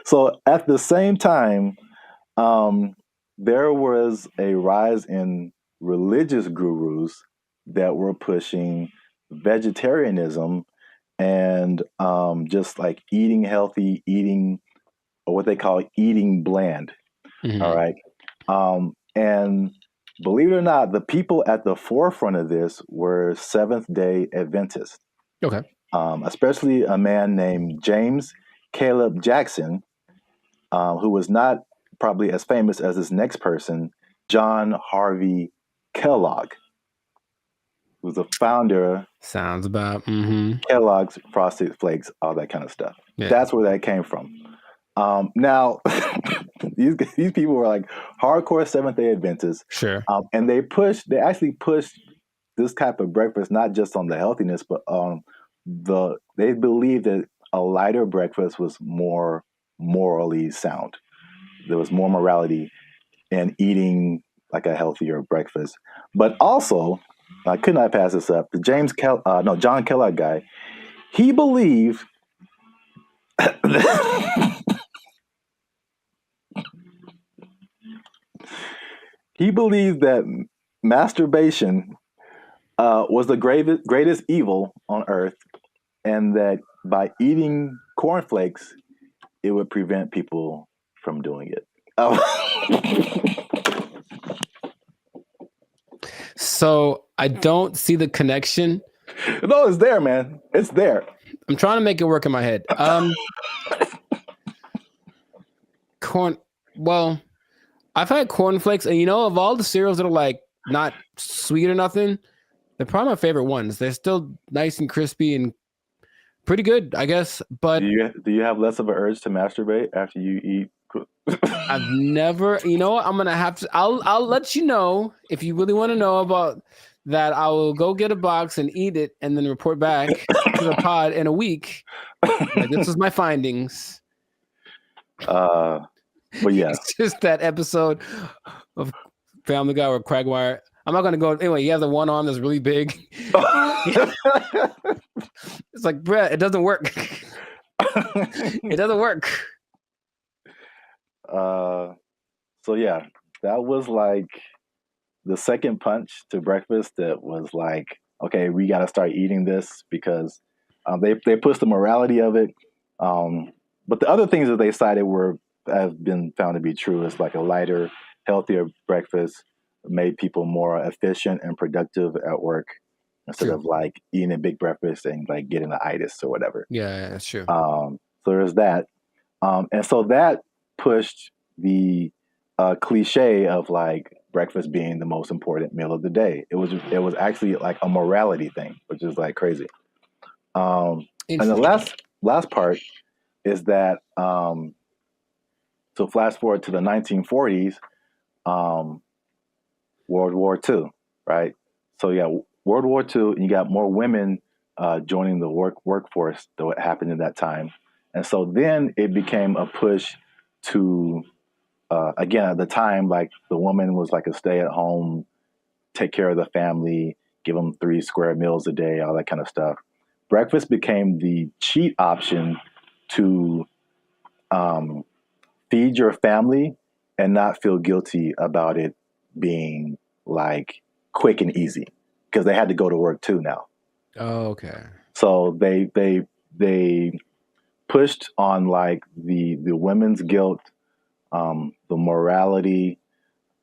So at the same time, there was a rise in religious gurus that were pushing vegetarianism and just like eating healthy, eating or what they call eating bland. All right. And believe it or not, the people at the forefront of this were Seventh-day Adventists. Okay. Especially a man named James Caleb Jackson, who was not probably as famous as this next person, John Harvey Kellogg, who's the founder. Sounds about Kellogg's Frosted Flakes, all that kind of stuff. Yeah. That's where that came from. Now, these people were like hardcore Seventh-day Adventists. Sure. And they actually pushed this type of breakfast, not just on the healthiness, but they believed that a lighter breakfast was more morally sound. There was more morality and eating like a healthier breakfast. But also, I could not pass this up. The John Kellogg guy, he believed that masturbation was the greatest evil on earth, and that by eating cornflakes, it would prevent people from doing it. So I don't see the connection. No, it's there, man. It's there. I'm trying to make it work in my head. Well, I've had cornflakes, and of all the cereals that are like not sweet or nothing, they're probably my favorite ones. They're still nice and crispy and pretty good, I guess. But do you have less of an urge to masturbate after you eat? I've never. You know what? I'm gonna have to. I'll let you know if you really want to know about that. I will go get a box and eat it, and then report back to the pod in a week. This is my findings. But yeah, it's just that episode of Family Guy or Quagmire. I'm not gonna go anyway. He has the one arm that's really big. It's like, bruh, it doesn't work. It doesn't work. So yeah, that was like the second punch to breakfast. That was like, okay, we got to start eating this because they pushed the morality of it. But the other things that they cited have been found to be true. It's like a lighter, healthier breakfast made people more efficient and productive at work instead of like eating a big breakfast and like getting an itis or whatever. Yeah, that's true. So there's that. And so that pushed the cliche of like breakfast being the most important meal of the day. It was actually like a morality thing, which is like crazy. And the last part is that so flash forward to the 1940s, World War II, right? So yeah, World War II, and you got more women joining the workforce than what happened in that time. And so then it became a push to, again, at the time, like the woman was like a stay-at-home, take care of the family, give them 3 square meals a day, all that kind of stuff. Breakfast became the cheat option to feed your family and not feel guilty about it being like quick and easy, because they had to go to work too now. Oh, okay. So they pushed on like the women's guilt, the morality,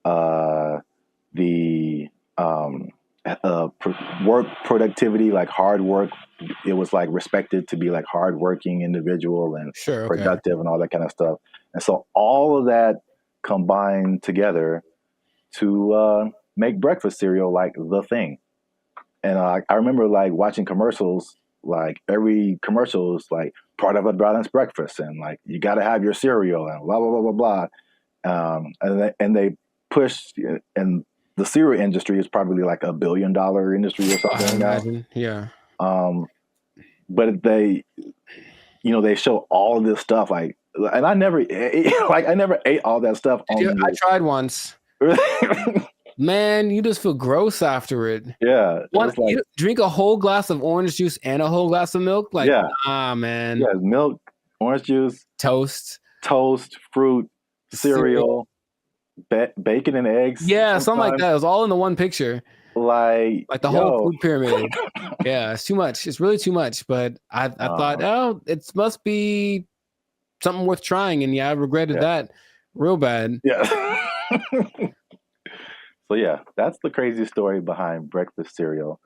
the work productivity, like hard work. It was like respected to be like hardworking individual and productive and all that kind of stuff. And so all of that combined together to make breakfast cereal like the thing. And I remember like watching commercials, like every commercial is like part of a balanced breakfast, and like you got to have your cereal and blah blah blah blah blah. And they pushed, and the cereal industry is probably like $1 billion industry or something. I imagine, yeah. But they show all of this stuff like, and I never ate all that stuff. I tried once. Man, you just feel gross after it. Yeah. You drink a whole glass of orange juice and a whole glass of milk? Like, man. Yeah, milk, orange juice, toast, fruit, cereal, bacon and eggs. Yeah, something like that. It was all in the one picture. Like the whole food pyramid. Yeah, it's too much. It's really too much. But I thought, it must be something worth trying. And yeah, I regretted that real bad. Yeah. So yeah, that's the crazy story behind breakfast cereal.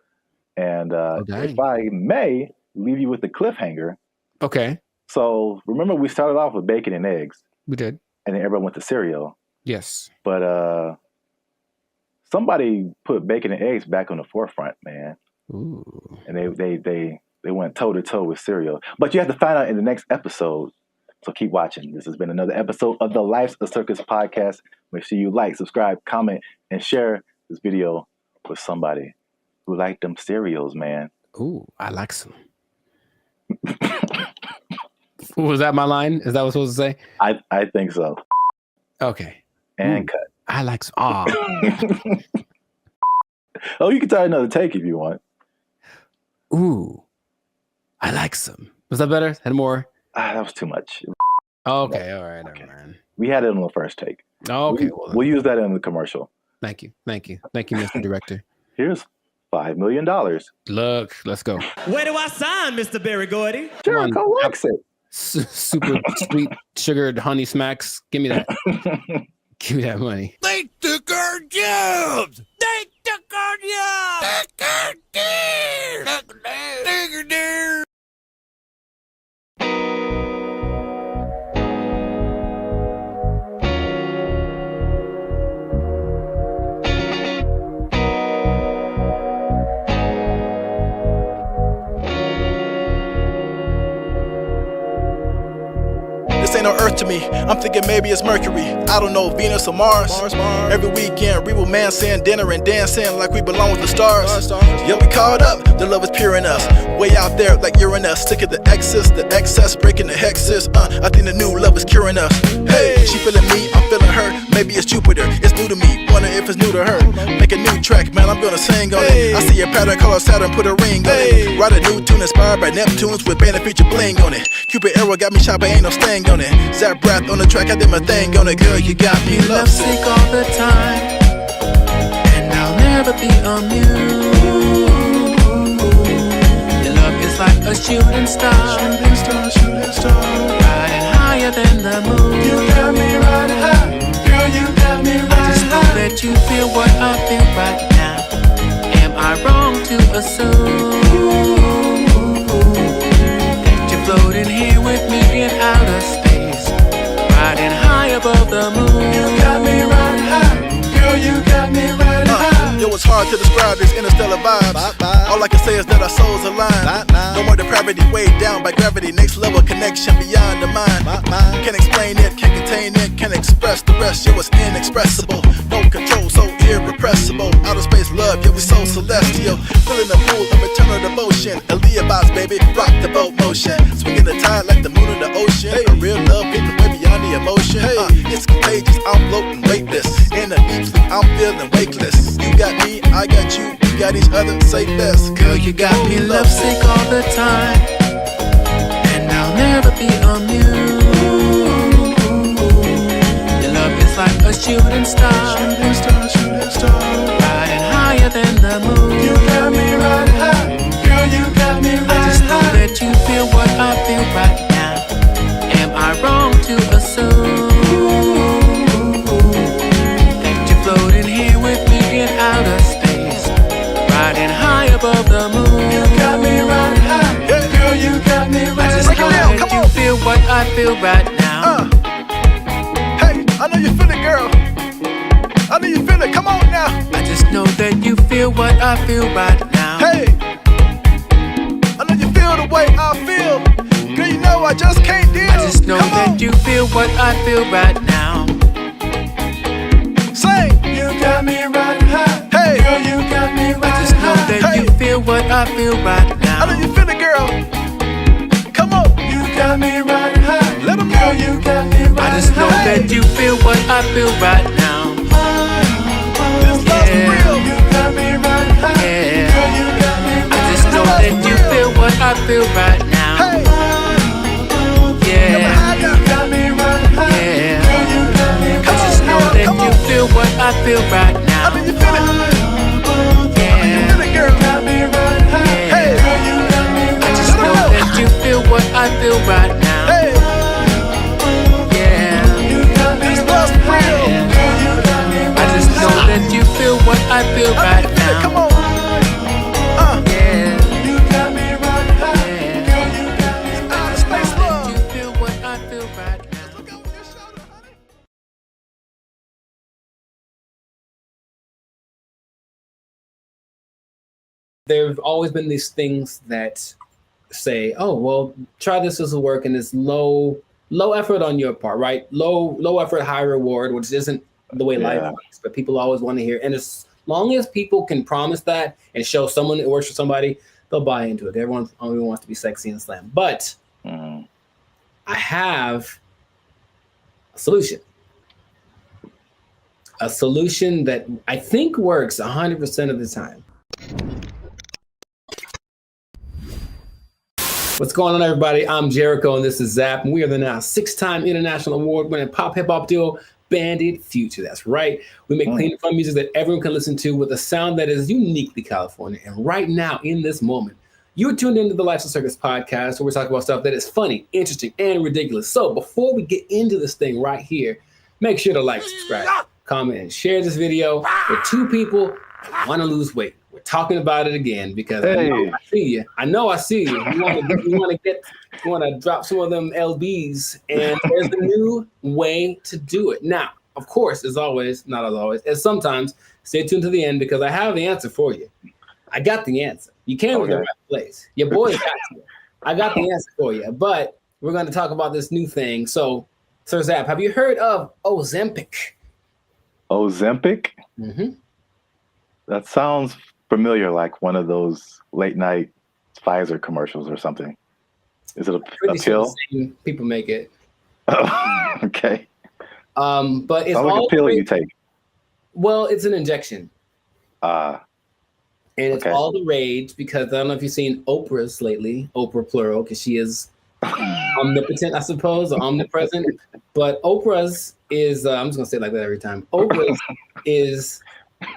And if I may leave you with a cliffhanger. Okay. So remember we started off with bacon and eggs. We did. And then everyone went to cereal. Yes. But somebody put bacon and eggs back on the forefront, man. Ooh. And they went toe to toe with cereal. But you have to find out in the next episode. So keep watching. This has been another episode of the Life's a Circus podcast. Make sure you like, subscribe, comment, and share this video with somebody who like them cereals, man. Ooh, I like some. Was that my line? Is that what I was supposed to say? I think so. Okay. And cut. I like some. Oh, you can try another take if you want. Ooh, I like some. Was that better? Had more? That was too much. Okay, all right, never mind. We had it on the first take. Okay, we'll use that in the commercial. Thank you, Mr. Director. Here's $5 million. Look, let's go. Where do I sign, Mr. Barry Gordy? Sure, collects it. Super sweet sugared honey smacks. Give me that. Give me that money. They took our jobs. They took our jobs. This ain't no Earth to me. I'm thinking maybe it's Mercury. I don't know, Venus or Mars. Every weekend, we will man-saying dinner and dancing like we belong with the stars. Yeah, we caught up. The love is pure in us. Way out there like Uranus. Sick of the excess, breaking the hexes. I think the new love is curing us. Hey, she feeling me, I'm feeling her. Maybe it's Jupiter. It's new to me. Wonder if it's new to her. Make a new track, man. I'm gonna sing on it. I see a pattern, call Saturn, put a ring on it. Write a new tune inspired by Neptunes with band and feature bling on it. Cupid arrow got me shot, but ain't no sting on it. Zap breath on the track, I did my thing on it. Girl, you got me lovesick all the time, and I'll never be amused. Your love is like a shooting star, riding higher than the moon. You got me riding high, girl, you got me riding high. I just know that you feel what I feel right now. Am I wrong to assume that you're floating here with me in outer space, riding high above the moon? You got me riding high, girl, you got me riding high. Yo, it's hard to describe these interstellar vibes. All I can say is that our souls align. No more depravity, weighed down by gravity. Next level connection beyond the mind. Can't explain it, can't contain it, can't express the rest. Yo, it's inexpressible. No control, so irrepressible. Outer space love, yeah, we so celestial. Filling the pool of eternal devotion. Aaliyah vibes, baby, rock the boat motion. Swinging the tide like the moon in the ocean. A real love getting way beyond the emotion. It's contagious, I'm floating weightless. In a deep sleep, I'm feeling wakeless. You got me, I got you, we got each other, say less. Girl, you got me lovesick all the time, and I'll never be amused. Your love is like a shooting star, riding higher than the moon. You got me riding high, girl, you got me riding high. I just know that you feel what I feel right now. Am I wrong to assume that you're floating here with me in outer space, riding high above the moon? You got me riding high, girl, you got me riding high. I just know that you feel what I feel right now. Hey, I know you feel it, girl. I know you feel it, come on now. I just know that you feel what I feel right now. Hey, I know you feel the way I feel. Girl, you know I just can't deal. I just know that you feel what I feel right now. Sing. You got me riding high. Hey, girl, you got me riding high. I just know that you feel what I feel right now. I know you feel it, girl. Come on. You got me riding high. Let 'em girl, you got me riding high. I just know that you feel what I feel right now. This love's real. You got me riding high. Yeah. Girl, you got me riding high. I just know that you feel what I feel right now. Hey. Yeah. You got me riding high. Yeah. Girl, you got me riding high. I just know that you feel what I feel right now. I know you feel it. Yeah. You feel it, girl. You got me riding high. Hey. Girl, you got me riding high. I just know that you feel what I feel right now. Hey. Yeah. You got me This love's real. Girl, you got me riding high. I just know that you feel what I feel right now. Come on. Yeah. You got me riding high. Girl, you got me riding high. Space love. You feel what I feel right now. There've always been these things that say, "Oh, well, try this will work," and it's low effort on your part, right? Low effort, high reward, which isn't the way life works. But people always want to hear, and as long as people can promise that and show someone it works for somebody, they'll buy into it. Everyone only wants to be sexy and slam. But I have a solution. a solution that I think works 100% of the time. What's going on, everybody? I'm Jericho, and this is Zap. And we are the now 6-time international award-winning pop hip-hop duo, Bandit Future. That's right. We make clean, fun music that everyone can listen to with a sound that is uniquely California. And right now, in this moment, you're tuned into the Lifestyle Circus podcast, where we talk about stuff that is funny, interesting, and ridiculous. So before we get into this thing right here, make sure to like, subscribe, comment, and share this video with 2 people who want to lose weight. We're talking about it again because I know I see you. You want to drop some of them LBs, and there's a new way to do it. Now, of course, as always, not as always, as sometimes, stay tuned to the end because I have the answer for you. I got the answer. You came to the right place. Your boy got you. I got the answer for you, but we're going to talk about this new thing. So, Sir Zap, have you heard of Ozempic? Ozempic? Mm-hmm. That sounds familiar, like one of those late night Pfizer commercials or something. Is it a pill? Sure people make it. Okay. But it's sounds like a pill you take. Well, it's an injection. And it's okay. all the rage because I don't know if you've seen Oprah's lately, Oprah plural, because she is omnipotent, I suppose, or omnipresent. But Oprah's is, I'm just going to say it like that every time. Oprah's is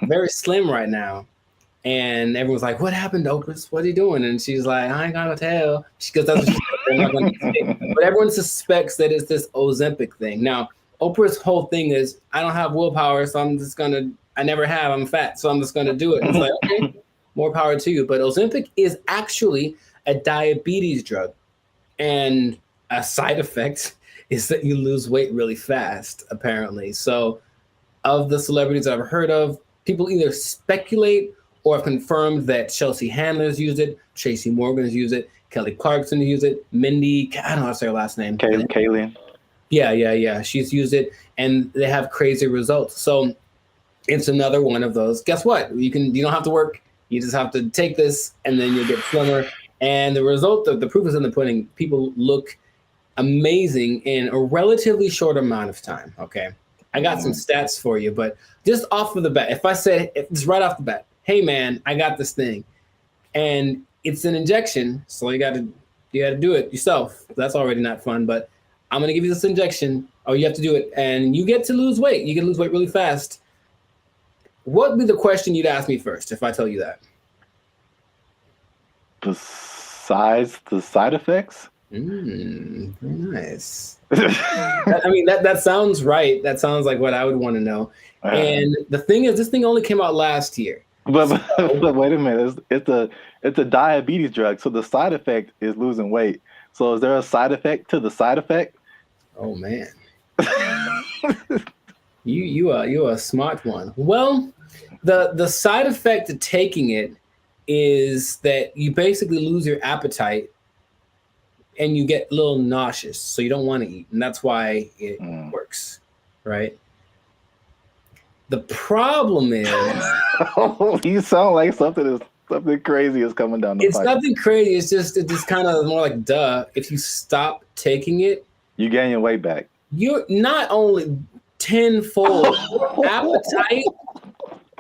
very slim right now. And everyone's like, what happened to Oprah's? What are you doing? And she's like, I ain't gonna tell. Because that's what she's not gonna say. But everyone suspects that it's this Ozempic thing. Now, Oprah's whole thing is, I don't have willpower, so I never have, I'm fat, so I'm just gonna do it. And it's like, okay, more power to you. But Ozempic is actually a diabetes drug. And a side effect is that you lose weight really fast, apparently. So of the celebrities I've heard of, people either speculate or have confirmed that Chelsea Handler's used it, Tracy Morgan's used it, Kelly Clarkson used it, Mindy, I don't know how to say her last name. Kayleen. Yeah. She's used it, and they have crazy results. So it's another one of those. Guess what? You don't have to work. You just have to take this, and then you'll get slimmer. And the result of the proof is in the pudding. People look amazing in a relatively short amount of time. Okay. I got some stats for you, but just off of the bat, if I say it's right off the bat, hey man, I got this thing, and it's an injection, so you got to do it yourself. That's already not fun, but I'm gonna give you this injection. Oh, you have to do it, and you get to lose weight. You can lose weight really fast. What would be the question you'd ask me first if I tell you that? Besides the side effects? Very nice. that sounds right. That sounds like what I would want to know. And the thing is, this thing only came out last year. But wait a minute. It's a diabetes drug, so the side effect is losing weight. So is there a side effect to the side effect? Oh man, you are a smart one. Well, the side effect to taking it is that you basically lose your appetite and you get a little nauseous, so you don't want to eat, and that's why it works, right? The problem is, you sound like something crazy is coming down the pipe. It's nothing crazy. It's just kind of more like duh. If you stop taking it, you gain your weight back. You're not only tenfold. Appetite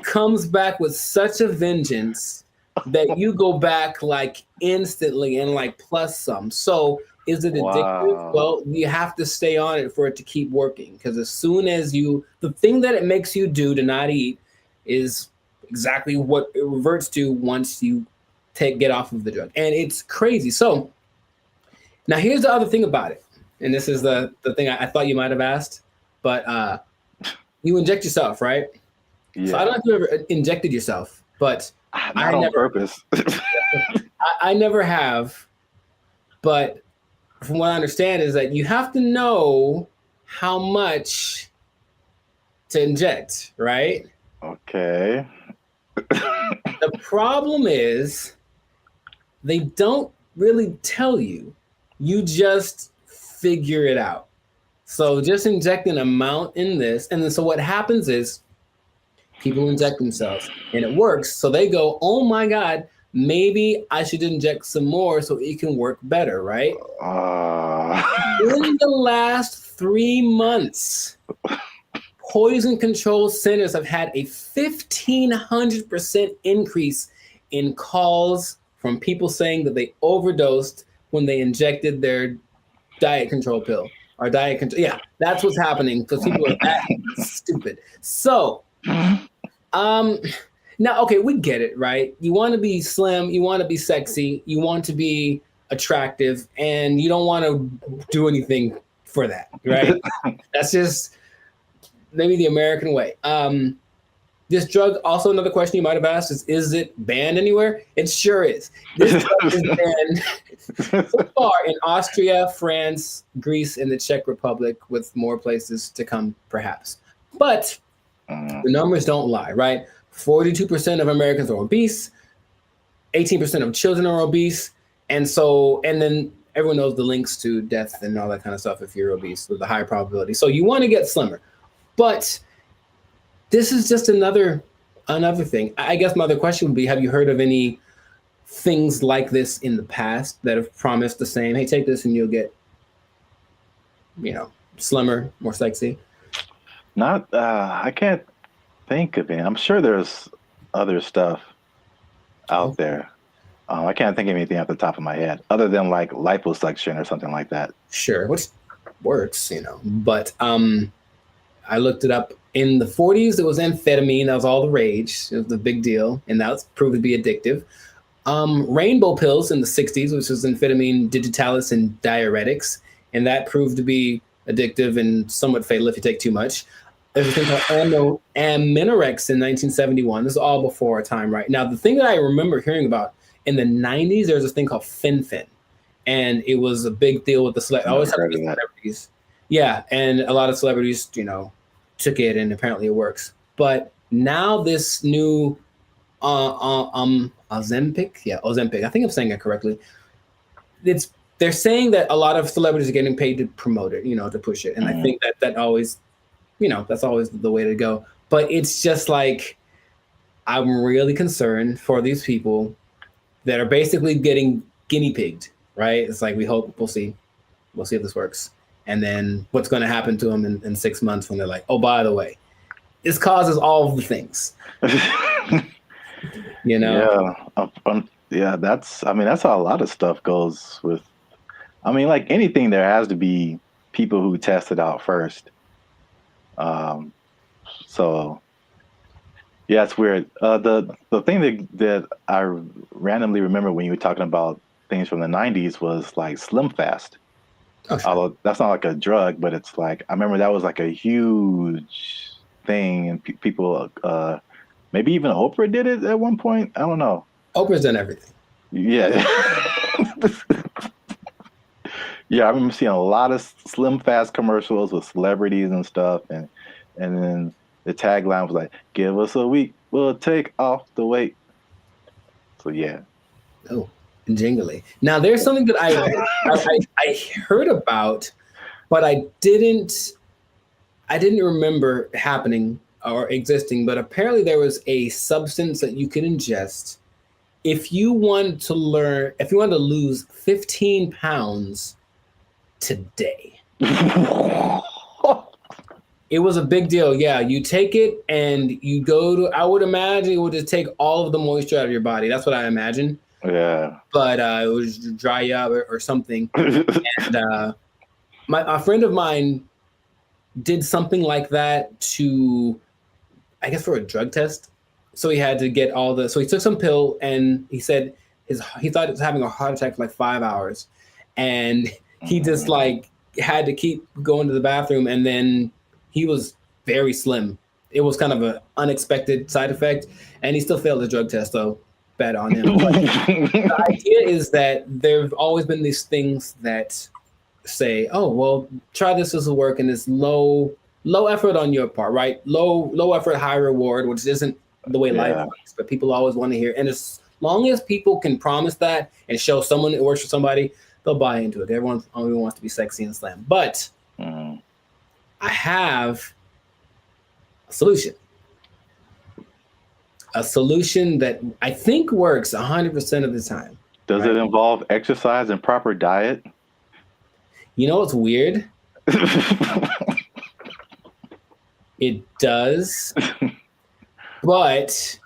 comes back with such a vengeance that you go back like instantly and like plus some. So is it addictive? Wow. Well, you have to stay on it for it to keep working, because as soon as the thing that it makes you do to not eat is exactly what it reverts to once you get off of the drug. And it's crazy. So now here's the other thing about it. And this is the thing I thought you might have asked, but you inject yourself, right? Yeah. So I don't know if you ever injected yourself, but not on purpose. I never have, but from what I understand is that you have to know how much to inject, right? Okay. The problem is they don't really tell you. You just figure it out. So just inject an amount in this. And then so what happens is people inject themselves and it works. So they go, oh my God, maybe I should inject some more so it can work better, right? In the last 3 months, poison control centers have had a 1,500% increase in calls from people saying that they overdosed when they injected their diet control pill or diet control. Yeah, that's what's happening because people are that stupid. So, now, okay, we get it, right? You want to be slim, you want to be sexy, you want to be attractive, and you don't want to do anything for that, right? That's just maybe the American way. This drug, also another question you might have asked is it banned anywhere? It sure is. This drug is banned so far in Austria, France, Greece, and the Czech Republic, with more places to come, perhaps. But the numbers don't lie, right? 42% of Americans are obese, 18% of children are obese, and then everyone knows the links to death and all that kind of stuff if you're obese with a high probability. So you want to get slimmer. But this is just another thing. I guess my other question would be, have you heard of any things like this in the past that have promised the same, hey, take this and you'll get, slimmer, more sexy? Not, I can't think of it. I'm sure there's other stuff out there. I can't think of anything off the top of my head other than like liposuction or something like that. Sure, which works, but I looked it up. In the 40s, there was amphetamine. That was all the rage. It was the big deal, and that was proved to be addictive. Rainbow pills in the 60s, which was amphetamine, digitalis, and diuretics, and that proved to be addictive and somewhat fatal if you take too much. There's a thing called Aminorex in 1971. This is all before our time, right? Now, the thing that I remember hearing about in the 90s, there's this thing called fen-phen, and it was a big deal with the celebrities. Yeah, and a lot of celebrities, took it, and apparently it works. But now this new Ozempic, I think I'm saying it correctly. They're saying that a lot of celebrities are getting paid to promote it, to push it, and I think that always, that's always the way to go. But it's just like, I'm really concerned for these people that are basically getting guinea pigged, right? It's like, we'll see if this works. And then what's going to happen to them in 6 months when they're like, oh, by the way, this causes all of the things. Yeah, that's how a lot of stuff goes with. Like anything, there has to be people who test it out first. So yeah, it's weird. The thing that I randomly remember when you were talking about things from the 90s was like Slim Fast. Oh, sure. Although that's not like a drug, but it's like, I remember that was like a huge thing, and people, maybe even Oprah did it at one point. I don't know. Oprah's done everything. Yeah. Yeah, I remember seeing a lot of Slim Fast commercials with celebrities and stuff, and then the tagline was like, "Give us a week, we'll take off the weight." So yeah. Oh, jingly. Now there's something that I heard about, but I didn't remember happening or existing. But apparently there was a substance that you could ingest if you wanted to lose 15 pounds today. It was a big deal. Yeah, you take it and you go to, I would imagine it would just take all of the moisture out of your body. That's what I imagine. Yeah. But it would just dry you up or something. And a friend of mine did something like that to, I guess, for a drug test. So he had to get so he took some pill, and he said he thought he was having a heart attack for like 5 hours. And he just like had to keep going to the bathroom, and then he was very slim. It was kind of an unexpected side effect, and he still failed the drug test, so bad on him. But the idea is that there've always been these things that say, oh, well, try this will work, and it's low effort on your part, right? Low effort, high reward, which isn't the way life works, but people always want to hear. And as long as people can promise that and show someone it works for somebody, they'll buy into it. Everyone only wants to be sexy and slim. But I have a solution. A solution that I think works 100% of the time. Does it involve exercise and proper diet? You know what's weird? It does, but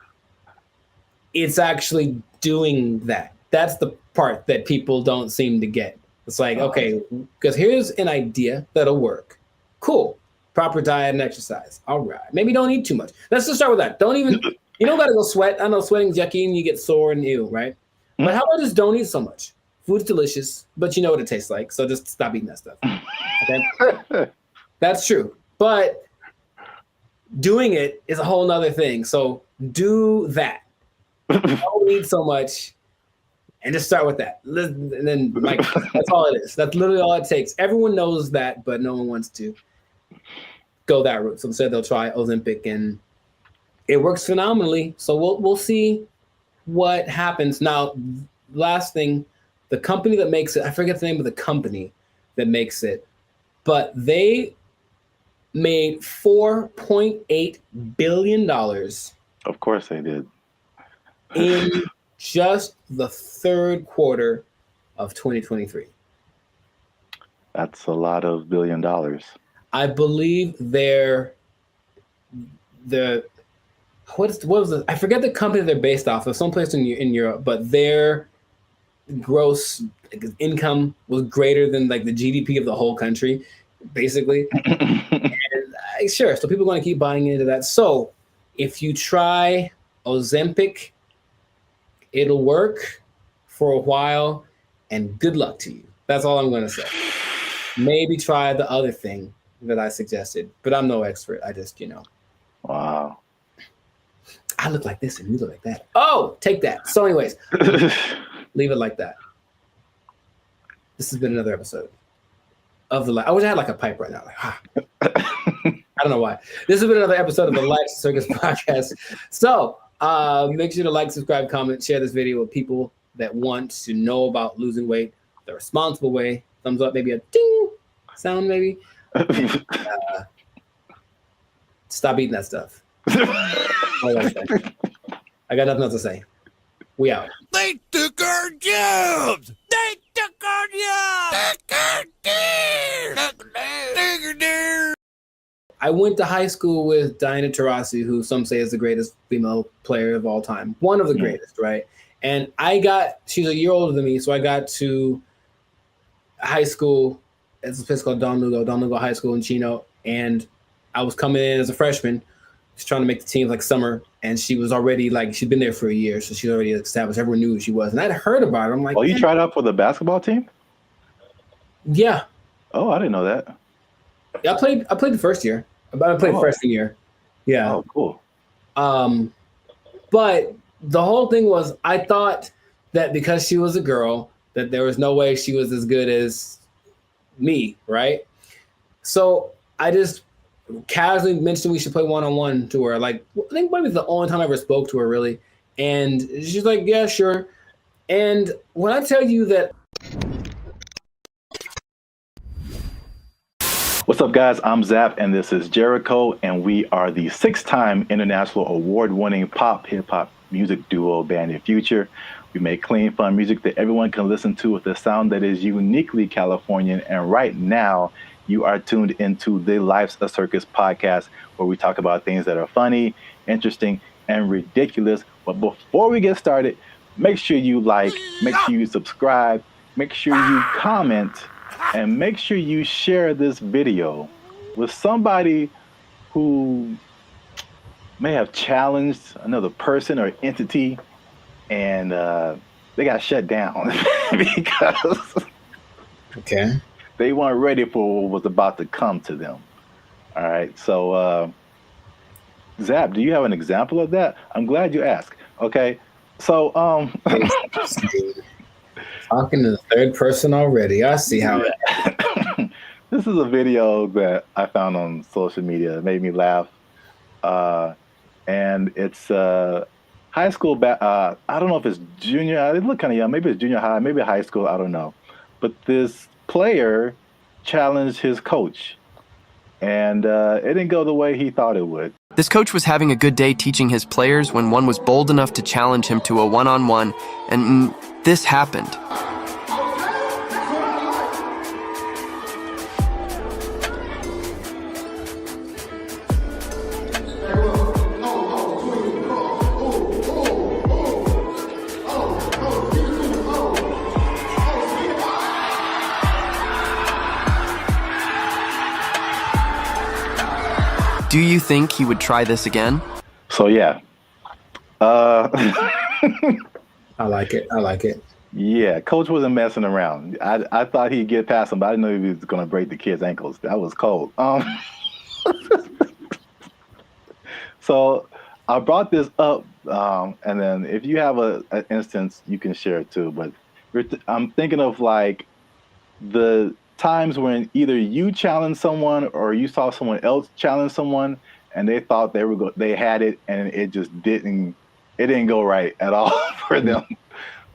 it's actually doing that. That's the part that people don't seem to get. It's like, okay, because here's an idea that'll work. Cool. Proper diet and exercise. All right. Maybe don't eat too much. Let's just start with that. Don't even, you don't got to go sweat. I know sweating's yucky and you get sore and ill, right? But how about just don't eat so much? Food's delicious, but you know what it tastes like. So just stop eating that stuff. Okay. That's true. But doing it is a whole nother thing. So do that. Don't eat so much. And just start with that. And then, like, that's all it is. That's literally all it takes. Everyone knows that, but no one wants to go that route. So instead, they'll try Ozempic, and it works phenomenally. So we'll see what happens. Now, last thing, the company that makes it, I forget the name of the company that makes it, but they made $4.8 billion. Of course they did. In just the third quarter of 2023. That's a lot of $1 billion. I believe what was it? I forget the company they're based off of, someplace in Europe, but their gross income was greater than like the GDP of the whole country, basically. And sure, so people are going to keep buying into that. So if you try Ozempic, it'll work for a while, and good luck to you. That's all I'm going to say. Maybe try the other thing that I suggested, but I'm no expert. I just, Wow. I look like this and you look like that. Oh, take that. So anyways, leave it like that. This has been another episode of the I wish I had like a pipe right now. I don't know why. This has been another episode of the Life Circus Podcast. So make sure to like, subscribe, comment, share this video with people that want to know about losing weight the responsible way. Thumbs up, maybe a ding sound, maybe. And, stop eating that stuff. I got nothing else to say. We out. They took our jobs! They took our jobs! I went to high school with Diana Taurasi, who some say is the greatest female player of all time. One of the greatest, right? And she's a year older than me, so I got to high school. It's a place called Don Lugo High School in Chino. And I was coming in as a freshman, just trying to make the team like summer. And she was already she'd been there for a year, so she's already established. Everyone knew who she was. And I'd heard about her. I'm like, oh, you tried out for the basketball team? Yeah. Oh, I didn't know that. Yeah, I played the first year. I played freshman year. Yeah. Oh, cool. But the whole thing was, I thought that because she was a girl, that there was no way she was as good as me, right? So I just casually mentioned we should play one-on-one to her. Like, I think maybe it's the only time I ever spoke to her, really. And she's like, yeah, sure. And when I tell you that. What's up, guys? I'm Zap, and this is Jericho, and we are the 6-time international award-winning pop hip-hop music duo Band in Future. We make clean, fun music that everyone can listen to with a sound that is uniquely Californian. And right now, you are tuned into the Life's a Circus podcast, where we talk about things that are funny, interesting, and ridiculous. But before we get started, make sure you like, make sure you subscribe, make sure you comment, and make sure you share this video with somebody who may have challenged another person or entity, and they got shut down because they weren't ready for what was about to come to them. All right, so Zap, do you have an example of that? I'm glad you asked. Okay, so talking to the third person already. I see how it. This is a video that I found on social media. It made me laugh. And it's high school. I don't know if it's junior. They look kind of young. Maybe it's junior high, maybe high school. I don't know. But this player challenged his coach. And it didn't go the way he thought it would. This coach was having a good day teaching his players when one was bold enough to challenge him to a one-on-one, and this happened. Do you think he would try this again? So yeah. I like it. I like it. Yeah, coach wasn't messing around. I thought he'd get past him, but I didn't know he was going to break the kid's ankles. That was cold. So I brought this up, and then if you have an instance, you can share it too. But I'm thinking of like the times when either you challenged someone or you saw someone else challenge someone, and they thought they had it, and it just didn't go right at all for them.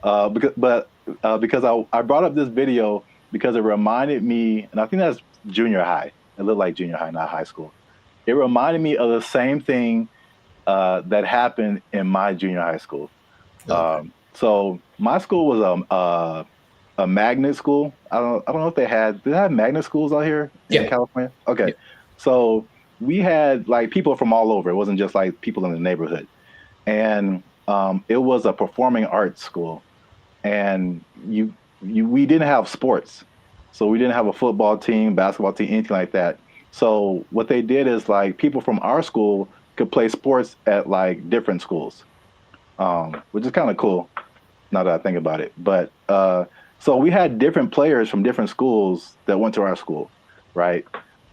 Because I brought up this video because it reminded me, and I think that's junior high. It looked like junior high, not high school. It reminded me of the same thing that happened in my junior high school. Okay. So my school was a magnet school. I don't know if they have magnet schools out here in California? Okay. Yeah. So we had like people from all over. It wasn't just like people in the neighborhood. And it was a performing arts school. And we didn't have sports. So we didn't have a football team, basketball team, anything like that. So what they did is like people from our school could play sports at like different schools, which is kind of cool now that I think about it. But so we had different players from different schools that went to our school, right?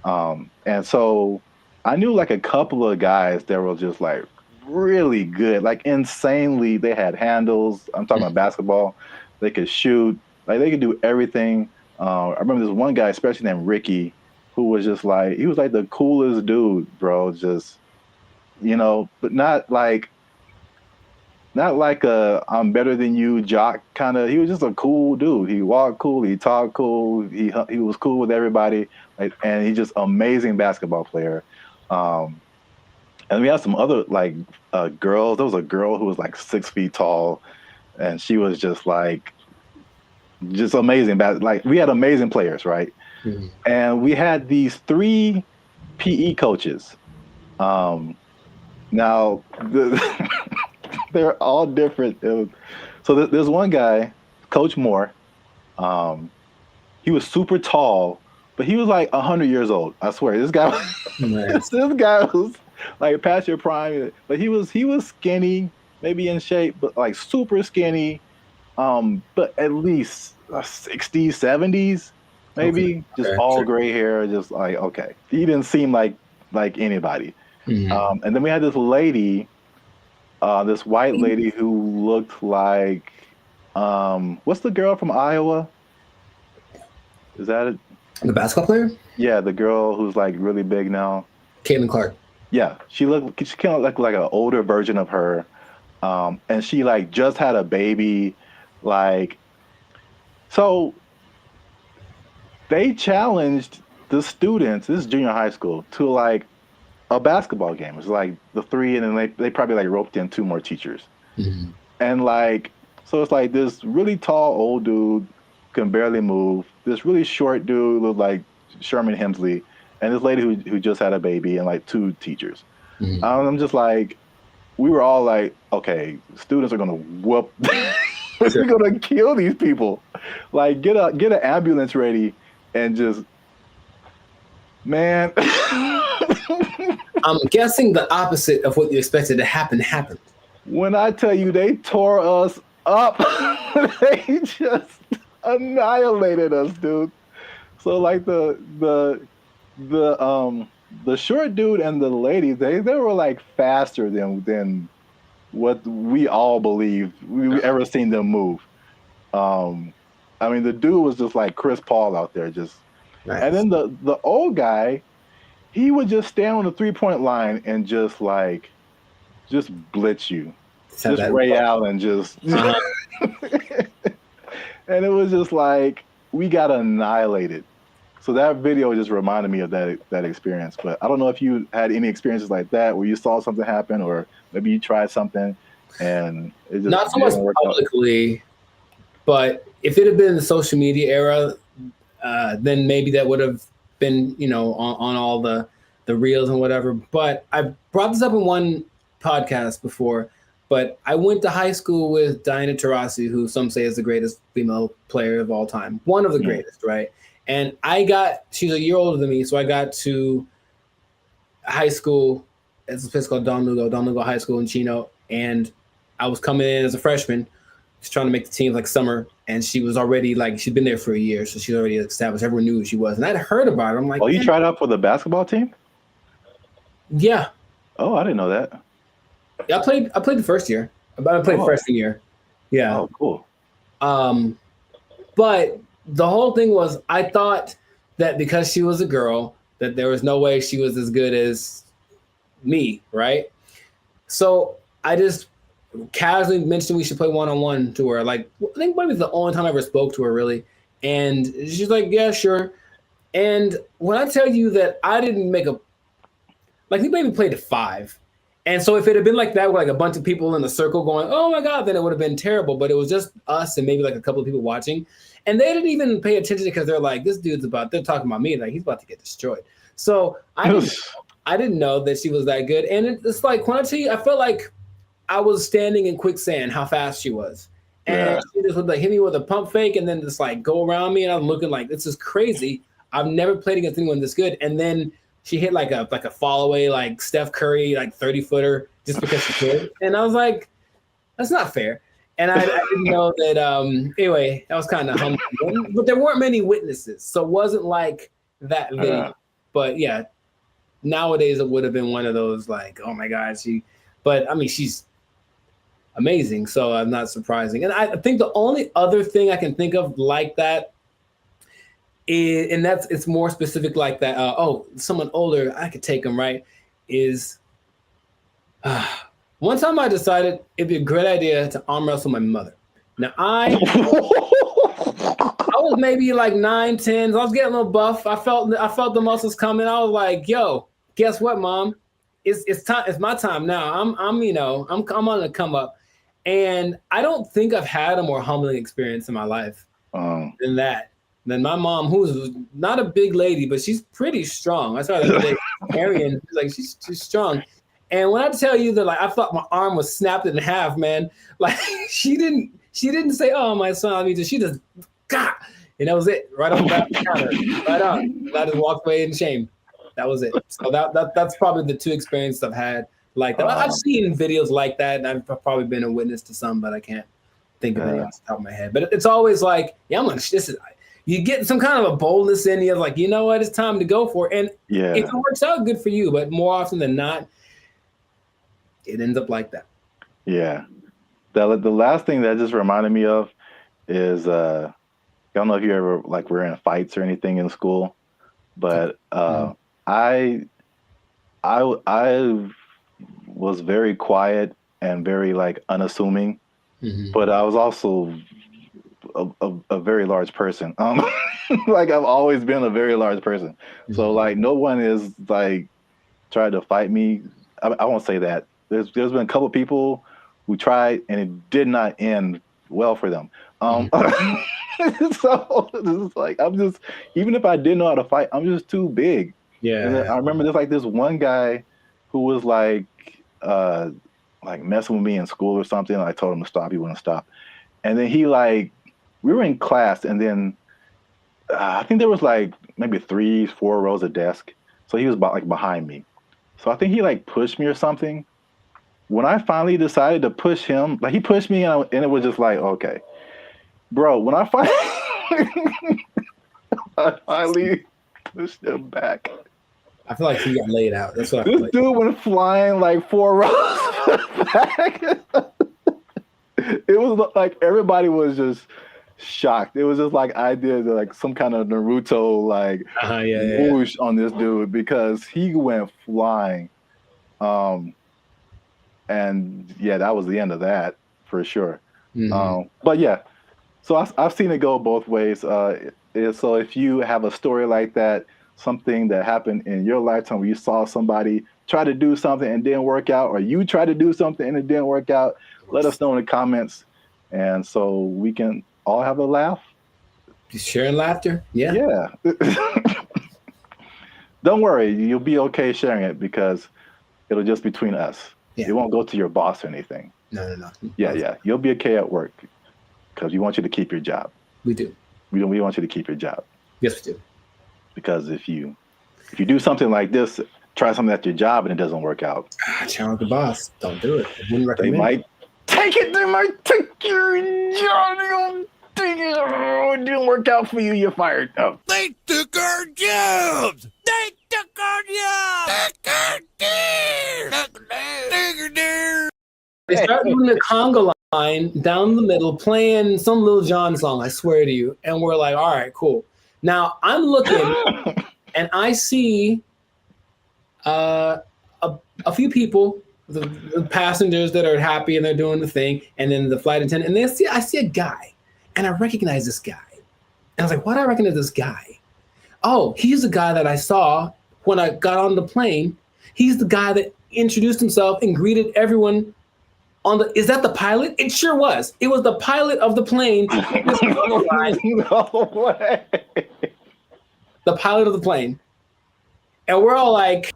And so I knew like a couple of guys that were just like really good, like insanely. They had handles. I'm talking about basketball. They could shoot. Like they could do everything. I remember this one guy, especially named Ricky, who was just like, he was like the coolest dude, bro. Just, but not like a I'm better than you jock kind of. He was just a cool dude. He walked cool. He talked cool. He was cool with everybody. Like, and he's just amazing basketball player. And we had some other like girls. There was a girl who was like 6 feet tall, and she was just like, just amazing. Like we had amazing players, right? Mm-hmm. And we had these 3 PE coaches. Now they're all different. So there's one guy, Coach Moore. He was super tall, but he was like 100 years old. I swear, this guy. Nice. This guy was like past your prime, but he was skinny, maybe in shape, but like super skinny. But at least 60s, 70s, maybe. Okay. Just all sure. Gray hair, just like, okay. He didn't seem like anybody. Mm-hmm. And then we had this lady, this white lady who looked like, what's the girl from Iowa? Is that it? The basketball player? Yeah, the girl who's like really big now. Caitlin Clark. Yeah, she kind of looked like an older version of her. And she like just had a baby, like, so they challenged the students, this is junior high school, to like a basketball game. It was like the 3, and then they probably like roped in 2 more teachers. Mm-hmm. And like, so it's like this really tall old dude can barely move. This really short dude looked like Sherman Hemsley, and this lady who just had a baby, and like 2 teachers. Mm-hmm. I'm just like, we were all like, okay, students are gonna whoop. We're gonna kill these people. Like, get an ambulance ready, and just, man. I'm guessing the opposite of what you expected to happen happened. When I tell you they tore us up, they just annihilated us, dude. So like the short dude and the lady, they were like faster than what we all believed we ever seen them move. I mean, the dude was just like Chris Paul out there, just. Nice. And then the old guy, he would just stand on the 3-point line and just blitz you, just Ray Allen, just. And it was just like, we got annihilated. So that video just reminded me of that experience. But I don't know if you had any experiences like that where you saw something happen, or maybe you tried something and it just not so much publicly, but if it had been the social media era, then maybe that would have been, on all the reels and whatever. But I brought this up in one podcast before. But I went to high school with Diana Taurasi, who some say is the greatest female player of all time. One of the greatest, right? And she's a year older than me, so I got to high school. It's a place called Don Lugo High School in Chino, and I was coming in as a freshman, just trying to make the team like summer, and she was already like she'd been there for a year, so she already established. Everyone knew who she was, and I'd heard about her. I'm like, oh, you tried out for the basketball team? Yeah. Oh, I didn't know that. Yeah, I played the first year. I played freshman year. Yeah. Oh, cool. But the whole thing was, I thought that because she was a girl, that there was no way she was as good as me, right? So I just casually mentioned we should play one-on-one to her. Like, I think maybe it's the only time I ever spoke to her, really. And she's like, yeah, sure. And when I tell you that I didn't make we maybe played 5. And so if it had been like that, with like a bunch of people in the circle going, oh my God, then it would have been terrible. But it was just us and maybe like a couple of people watching. And they didn't even pay attention because they're like, this dude's they're talking about me. Like, he's about to get destroyed. So I didn't know that she was that good. And it's like, when I tell you, I felt like I was standing in quicksand, how fast she was. And she just would like hit me with a pump fake and then just like go around me. And I'm looking like, this is crazy. I've never played against anyone this good. And then she hit like a fall away, like Steph Curry, like 30-footer just because she could. And I was like, that's not fair. And I didn't know that. Anyway, that was kind of humbling. But there weren't many witnesses. So it wasn't like that video. But yeah, nowadays it would have been one of those like, oh my God, but I mean, she's amazing. So I'm not surprising. And I think the only other thing I can think of like that, and it's more specific like that. Someone older, I could take them, right? Is one time I decided it'd be a great idea to arm wrestle my mother. Now I was maybe like 9, 10. I was getting a little buff. I felt the muscles coming. I was like, yo, guess what, Mom? It's time. It's my time now. I'm on the come up. And I don't think I've had a more humbling experience in my life than that. Than my mom, who's not a big lady, but she's pretty strong. I saw her the other day, Arian. She's strong. And when I tell you that, like, I thought my arm was snapped in half, man. Like, she didn't say, "Oh, my son," I mean, she just got, and that was it, right on the counter, right on. And I just walked away in shame. That was it. So that's probably the 2 experiences I've had like that. I've seen videos like that, and I've probably been a witness to some, but I can't think of any off the top of my head. But it's always like, yeah, you get some kind of a boldness in you, like, you know what, it's time to go for it. And if it works out, good for you. But more often than not, it ends up like that. Yeah. The last thing that just reminded me of is, I don't know if you ever like were in fights or anything in school, but I was very quiet and very like unassuming, but I was also a very large person. Like I've always been a very large person. So like no one is like tried to fight me. I won't say that. There's been a couple of people who tried and it did not end well for them. So it's like even if I didn't know how to fight, I'm just too big. Yeah. And I remember there's like this one guy who was like messing with me in school or something. And I told him to stop. He wouldn't stop. And then he like, we were in class, and then I think there was like maybe 3, 4 rows of desk. So he was behind me. So I think he like pushed me or something. When I finally decided to push him, like he pushed me, and it was just like, okay, bro. When I finally pushed him back, I feel like he got laid out. That's what I feel this like. dude went flying like 4 rows back. It was like everybody was just shocked. It was just like I did like some kind of Naruto like whoosh on this dude because he went flying. And yeah, that was the end of that for sure. But yeah, so I've seen it go both ways. So if you have a story like that, something that happened in your lifetime where you saw somebody try to do something and didn't work out, or you tried to do something and it didn't work out, let us know in the comments, and so we can all have a laugh. Just sharing laughter. Yeah. Don't worry, you'll be okay sharing it because it'll just be between us. It won't go to your boss or anything. No. Yeah. You'll be okay at work because we want you to keep your job. We do. We want you to keep your job. Yes, we do. Because if you do something like this try something at your job and it doesn't work out. Challenge the boss. Don't do it. I wouldn't recommend. They might take it. They might take your job. It didn't work out for you. You're fired. Oh. They took our jobs. They took our jobs. They start doing the conga line down the middle, playing some Lil Jon song, I swear to you. And we're like, all right, cool. Now I'm looking and I see a few people, the passengers that are happy and they're doing the thing, and then the flight attendant, and I see a guy, and I recognize this guy. And I was like, why do I recognize this guy? Oh, he's the guy that I saw when I got on the plane. He's the guy that introduced himself and greeted everyone on the, is that the pilot? It sure was. It was the pilot of the plane. No way. The pilot of the plane. And we're all like,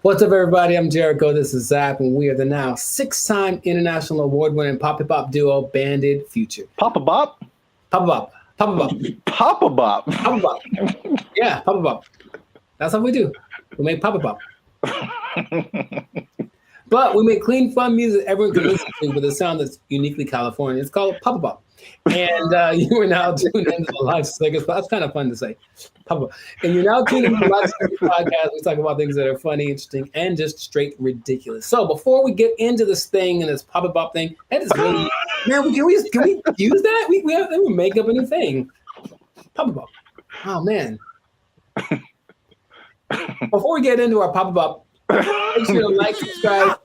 what's up, everybody? I'm Jericho. This is Zach, and we are the now 6-time international award-winning pop-a-bop duo, Banded Future. Pop-a-bop? Pop-a-bop. Pop-a-bop. Pop-a-bop? Pop-a-bop. Yeah, pop-a-bop. That's what we do. We make pop-a-bop. But we make clean, fun music everyone can listen to with a sound that's uniquely California. It's called pop-a-bop. And you are now tuned into the Live Slickers. That's kind of fun to say. Pop-a-bop. And you're now tuned into the Live Slickers podcast. We talk about things that are funny, interesting, and just straight ridiculous. So before we get into this thing and this pop-a-bop thing, that is really, man, can we use that? We haven't make up anything. Pop-a-bop. Oh, man. Before we get into our pop-a-bop, make sure to like, subscribe,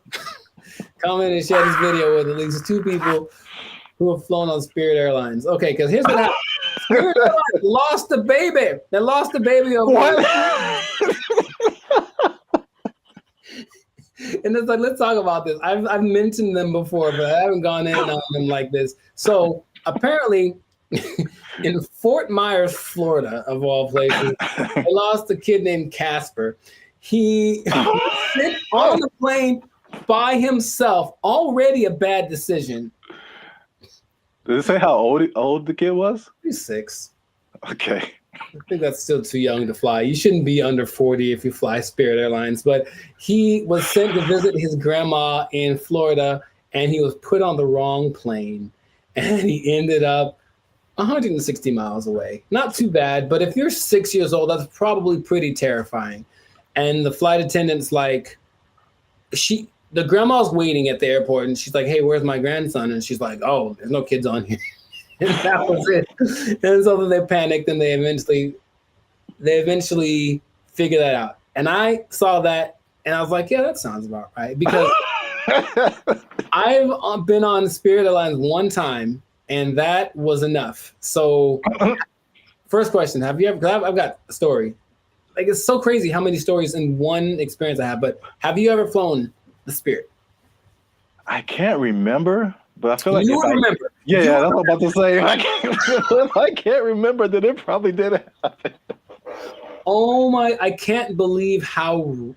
comment, and share this video with at least 2 people who have flown on Spirit Airlines. Okay, because here's what happened. Spirit Airlines lost the baby. They lost the baby over And it's like, let's talk about this. I've mentioned them before, but I haven't gone in on them like this. So apparently, in Fort Myers, Florida, of all places, they lost a kid named Casper. He sit on the plane by himself. Already a bad decision. Does it say how old the kid was? He's 6. Okay. I think that's still too young to fly. You shouldn't be under 40 if you fly Spirit Airlines. But he was sent to visit his grandma in Florida, and he was put on the wrong plane. And he ended up 160 miles away. Not too bad, but if you're 6 years old, that's probably pretty terrifying. And the flight attendant's like, the grandma's waiting at the airport, and she's like, hey, where's my grandson? And she's like, oh, there's no kids on here. And that was it. And so then they panicked, and they eventually figured that out. And I saw that, and I was like, yeah, that sounds about right. Because I've been on Spirit Airlines one time, and that was enough. So first question, have you ever, because I've got a story. Like, it's so crazy how many stories in one experience I have, but have you ever flown the Spirit? I can't remember, but I feel like you remember. Yeah, that's what I'm about to say. I can't remember that it probably did happen. Oh my, I can't believe how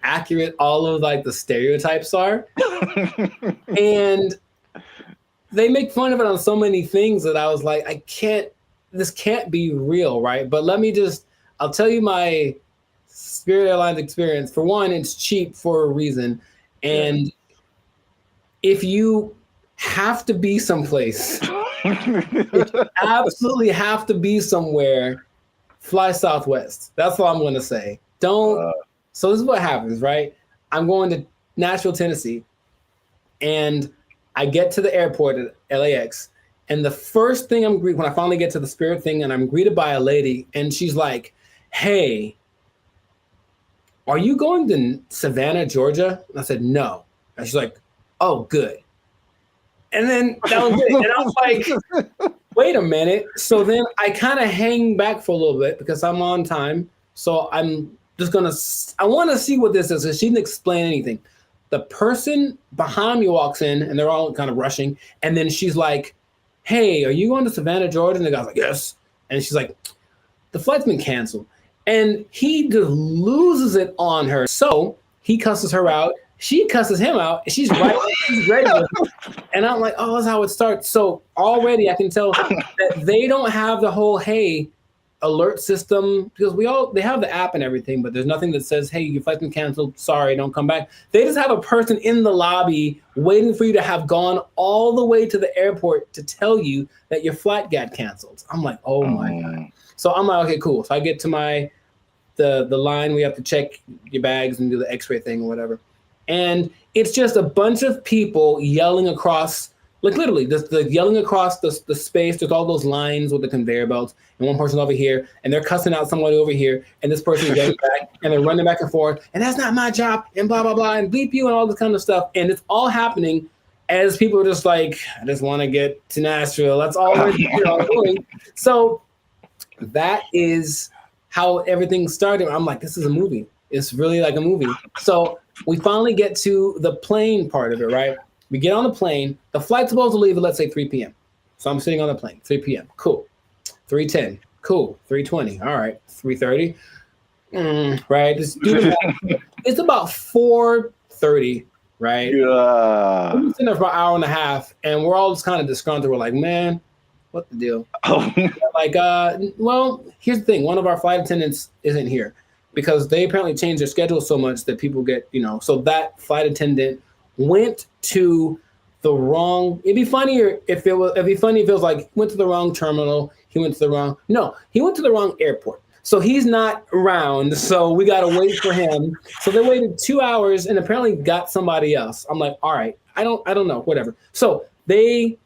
accurate all of like the stereotypes are. And they make fun of it on so many things that I was like, this can't be real, right? But I'll tell you my Spirit Airlines experience. For one, it's cheap for a reason. And if you have to be someplace, if you absolutely have to be somewhere, fly Southwest. That's all I'm going to say. So this is what happens, right? I'm going to Nashville, Tennessee, and I get to the airport at LAX, and the first thing when I finally get to the Spirit thing, and I'm greeted by a lady, and she's like, hey, are you going to Savannah, Georgia? And I said, no. And she's like, oh, good. And then that was it. And I was like, wait a minute. So then I kind of hang back for a little bit because I'm on time. So I'm just I want to see what this is. So she didn't explain anything. The person behind me walks in, and they're all kind of rushing. And then she's like, hey, are you going to Savannah, Georgia? And the guy's like, yes. And she's like, the flight's been canceled. And he just loses it on her. So He cusses her out. She cusses him out. And she's right. She's ready with him. And I'm like, oh, that's how it starts. So already I can tell that they don't have the whole, hey, alert system, because they have the app and everything, but there's nothing that says, hey, your flight's been canceled, sorry, don't come back. They just have a person in the lobby waiting for you to have gone all the way to the airport to tell you that your flight got canceled. I'm like, oh my God. So I'm like, okay, cool. So I get to the line, we have to check your bags and do the x-ray thing or whatever. And it's just a bunch of people yelling across, like literally, the yelling across the space. There's all those lines with the conveyor belts, and one person over here, and they're cussing out somebody over here, and this person is getting back, and they're running back and forth, and that's not my job, and blah, blah, blah, and bleep you, and all this kind of stuff. And it's all happening as people are just like, I just want to get to Nashville. That's all we're doing. So that is how everything started. I'm like, this is a movie. It's really like a movie. So we finally get to the plane part of it, right? We get on the plane. The flight's supposed to leave at, let's say, 3 p.m. So I'm sitting on the plane, 3 p.m. Cool. 3:10. Cool. 3:20. All right. 3:30. Right. Just do the math. It's about 4:30, right? Yeah. We've been sitting there for an hour and a half, and we're all just kind of disgruntled. We're like, man, what the deal? Like, well, here's the thing. One of our flight attendants isn't here because they apparently changed their schedule so much that people get, so that flight attendant went to the wrong. It'd be funnier if it was like went to the wrong terminal. He went to the wrong airport. So he's not around. So we got to wait for him. So they waited 2 hours and apparently got somebody else. I'm like, all right, I don't know, whatever. So they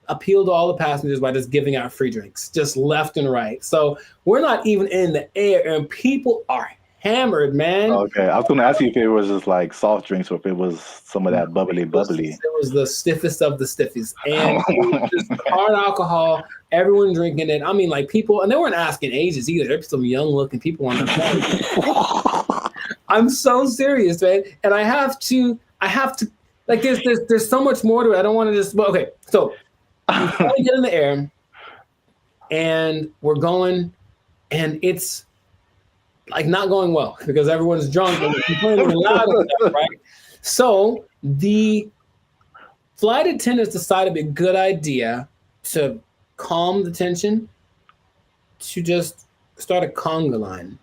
appealed to all the passengers by just giving out free drinks, just left and right. So we're not even in the air and people are hammered, man. Okay, I was going to ask you if it was just like soft drinks or if it was some of that bubbly. It was the stiffest of the stiffies. And it was just hard alcohol, everyone drinking it. I mean, like people, and they weren't asking ages either. There's some young looking people on the phone. I'm so serious, man. And I have to, like there's so much more to it. I don't want to just, well, okay. So we finally get in the air and we're going and it's like not going well because everyone's drunk and complaining loud and stuff, right? So the flight attendants decided it'd be a good idea to calm the tension to just start a conga line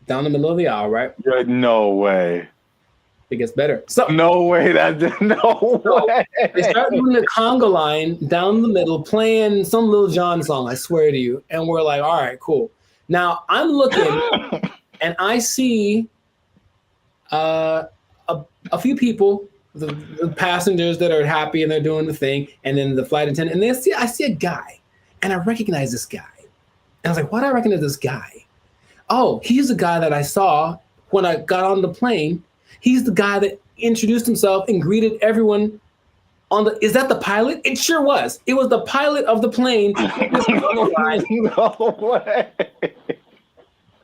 down the middle of the aisle, right? No way. It gets better. So no way. No way. They start doing the conga line down the middle, playing some Lil Jon song, I swear to you. And we're like, all right, cool. Now I'm looking and I see a few people, the passengers that are happy and they're doing the thing, and then the flight attendant, and I see a guy, and I recognize this guy. And I was like, why do I recognize this guy? Oh, he's the guy that I saw when I got on the plane. He's the guy that introduced himself and greeted everyone on the. Is that the pilot? It sure was. It was the pilot of the plane. No way.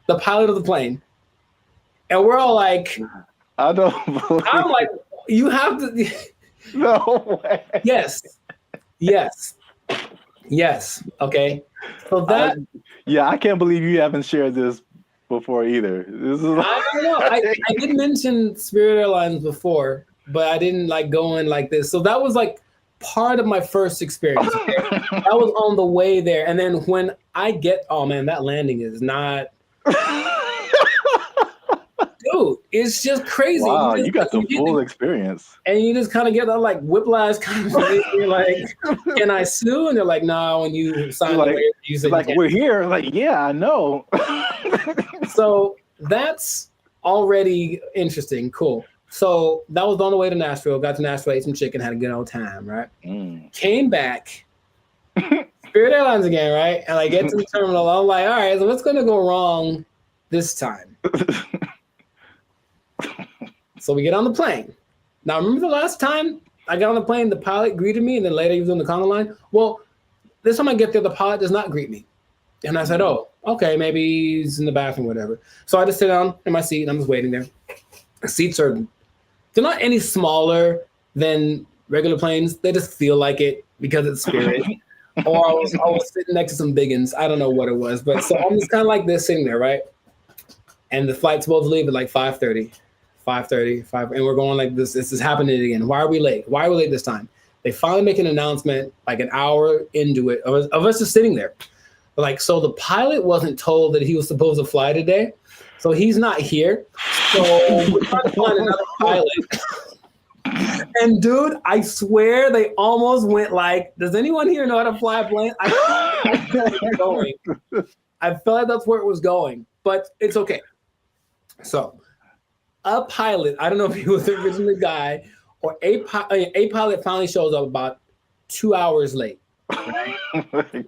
The pilot of the plane. And we're all like, I don't believe I'm like, you have to. No way. Yes. Okay. So that. I can't believe you haven't shared this before either. This is. I don't know. I did mention Spirit Airlines before, but I didn't like go in like this. So that was like part of my first experience. Okay? That was on the way there. And then when I get, oh man, that landing is not. Dude, it's just crazy. Wow, you got the full experience. And you just kind of get that like whiplash kind of thing. You're like, can I sue? And they're like, no, when you sign the waiver, you said like, we're here. Like, yeah, I know. So that's already interesting. Cool. So that was on the way to Nashville. Got to Nashville, ate some chicken, had a good old time, right? Came back, Spirit Airlines again, right? And I get to the terminal. I'm like, all right, so what's going to go wrong this time? So we get on the plane. Now, remember the last time I got on the plane, the pilot greeted me, and then later he was on the conga line? Well, this time I get there, the pilot does not greet me. And I said, oh, okay, maybe he's in the bathroom, whatever. So I just sit down in my seat, and I'm just waiting there. The seats they're not any smaller than regular planes. They just feel like it because it's Spirit. Or I was sitting next to some biggins. I don't know what it was. But so I'm just kind of like this sitting there, right? And the flight's supposed to leave at like 5:30. 5:30, and we're going like this. This is happening again. Why are we late? Why are we late this time? They finally make an announcement like an hour into it of us just sitting there. Like, so the pilot wasn't told that he was supposed to fly today. So he's not here. So we're trying to find another pilot. And dude, I swear they almost went like, does anyone here know how to fly a plane? I felt like that's where it was going, but it's okay. So a pilot, I don't know if he was the original guy, or a pilot finally shows up about 2 hours late. Right?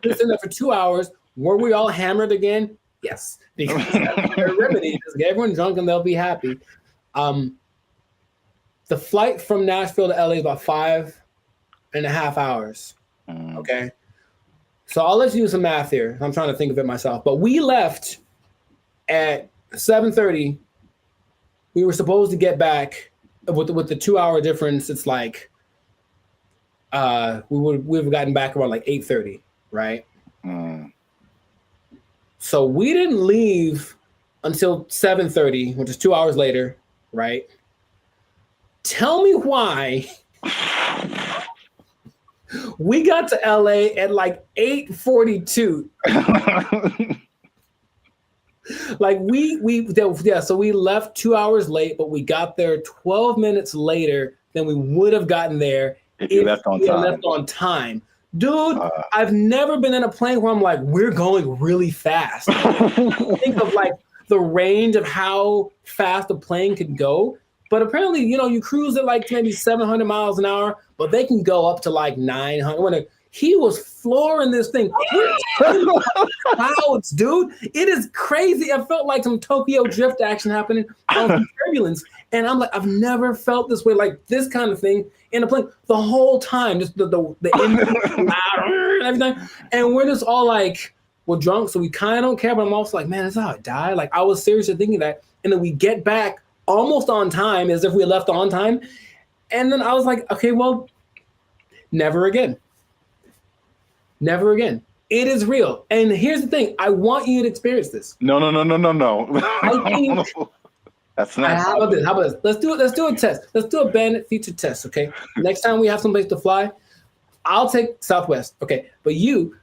He's in there for 2 hours. Were we all hammered again? Yes, because that's their remedy. Just get everyone drunk and they'll be happy. The flight from Nashville to LA is about 5.5 hours. Okay, so I'll let you do some math here. I'm trying to think of it myself, but we left at 7:30. We were supposed to get back with the 2 hour difference. It's like we've gotten back around like 8:30, right? So we didn't leave until 7:30, which is 2 hours later, right? Tell me why we got to LA at like 8:42. Like so we left 2 hours late, but we got there 12 minutes later than we would have gotten there if we left on time. Dude, I've never been in a plane where I'm like, we're going really fast. Think of like the range of how fast a plane could go. But apparently, you cruise at like maybe 700 miles an hour, but they can go up to like 900. He was flooring this thing. Clouds, dude. It is crazy. I felt like some Tokyo drift action happening on some turbulence. And I'm like, I've never felt this way, like this kind of thing in a plane the whole time. Just the engine and everything. And we're just all like, we're drunk, so we kind of don't care. But I'm also like, man, that's how I die. Like, I was seriously thinking that. And then we get back almost on time, as if we left on time. And then I was like, okay, well, never again. Never again. It is real. And here's the thing. I want you to experience this. No. I think that's not. How about this? Let's do it. Let's do a test. Let's do a bandit feature test, okay? Next time we have someplace to fly, I'll take Southwest, okay? But you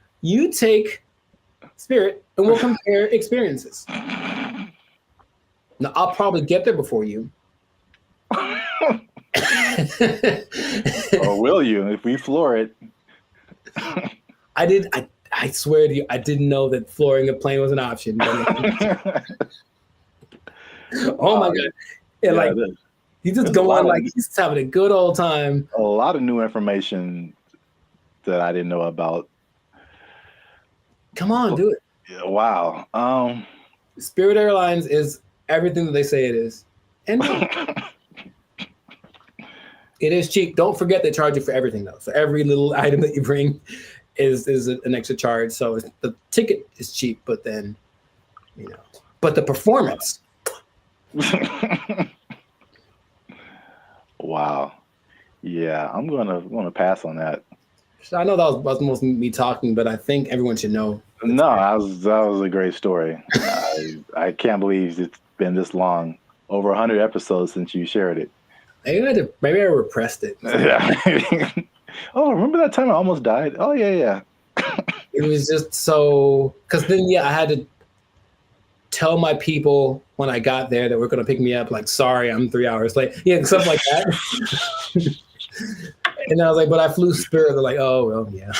take Spirit, and we'll compare experiences. Now, I'll probably get there before you. Or will you, if we floor it? I swear to you, I didn't know that flooring a plane was an option. Oh my God. And like, he's just going like he's just having a good old time. A lot of new information that I didn't know about. Come on, do it. Yeah, wow. Spirit Airlines is everything that they say it is. And it is cheap. Don't forget they charge you for everything though. So every little item that you bring is an extra charge. So the ticket is cheap, but then, but the performance. Wow. Yeah, I'm gonna pass on that. I know that was most me talking, but I think everyone should know. No, that was a great story. I can't believe it's been this long, over 100 episodes since you shared it. Maybe I repressed it. Yeah. Oh, remember that time I almost died? Oh yeah. It was just so, because then I had to tell my people when I got there that were going to pick me up, like, sorry, I'm 3 hours late. Yeah, stuff like that. And I was like, but I flew Spirit. They're like, oh, well, yeah.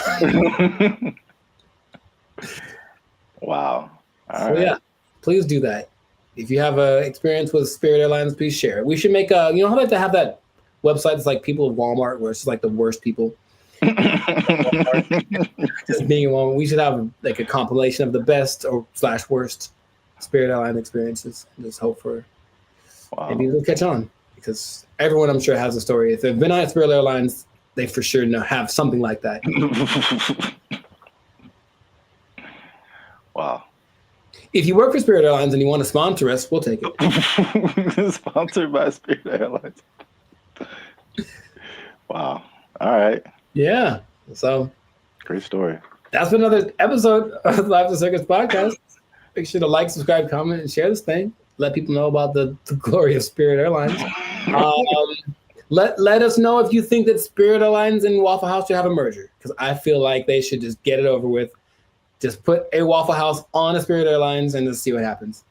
Wow. All right. Yeah, please do that. If you have an experience with Spirit Airlines, please share it. We should make how about to have that website? It's like people of Walmart, where it's like the worst people. Just being in Walmart. We should have like a compilation of the best or / worst Spirit Airline experiences. Just hope for maybe it'll catch on, because everyone I'm sure has a story. If they've been on Spirit Airlines, they for sure have something like that. Wow. If you work for Spirit Airlines and you want to sponsor us, we'll take it. Sponsored by Spirit Airlines. Wow. All right. Yeah. So great story. That's been another episode of the Life of the Circus podcast. Make sure to like, subscribe, comment, and share this thing. let people know about the glory of Spirit Airlines. Let us know if you think that Spirit Airlines and Waffle House should have a merger, because I feel like they should just get it over with. Just put a Waffle House on a Spirit Airlines and just see what happens.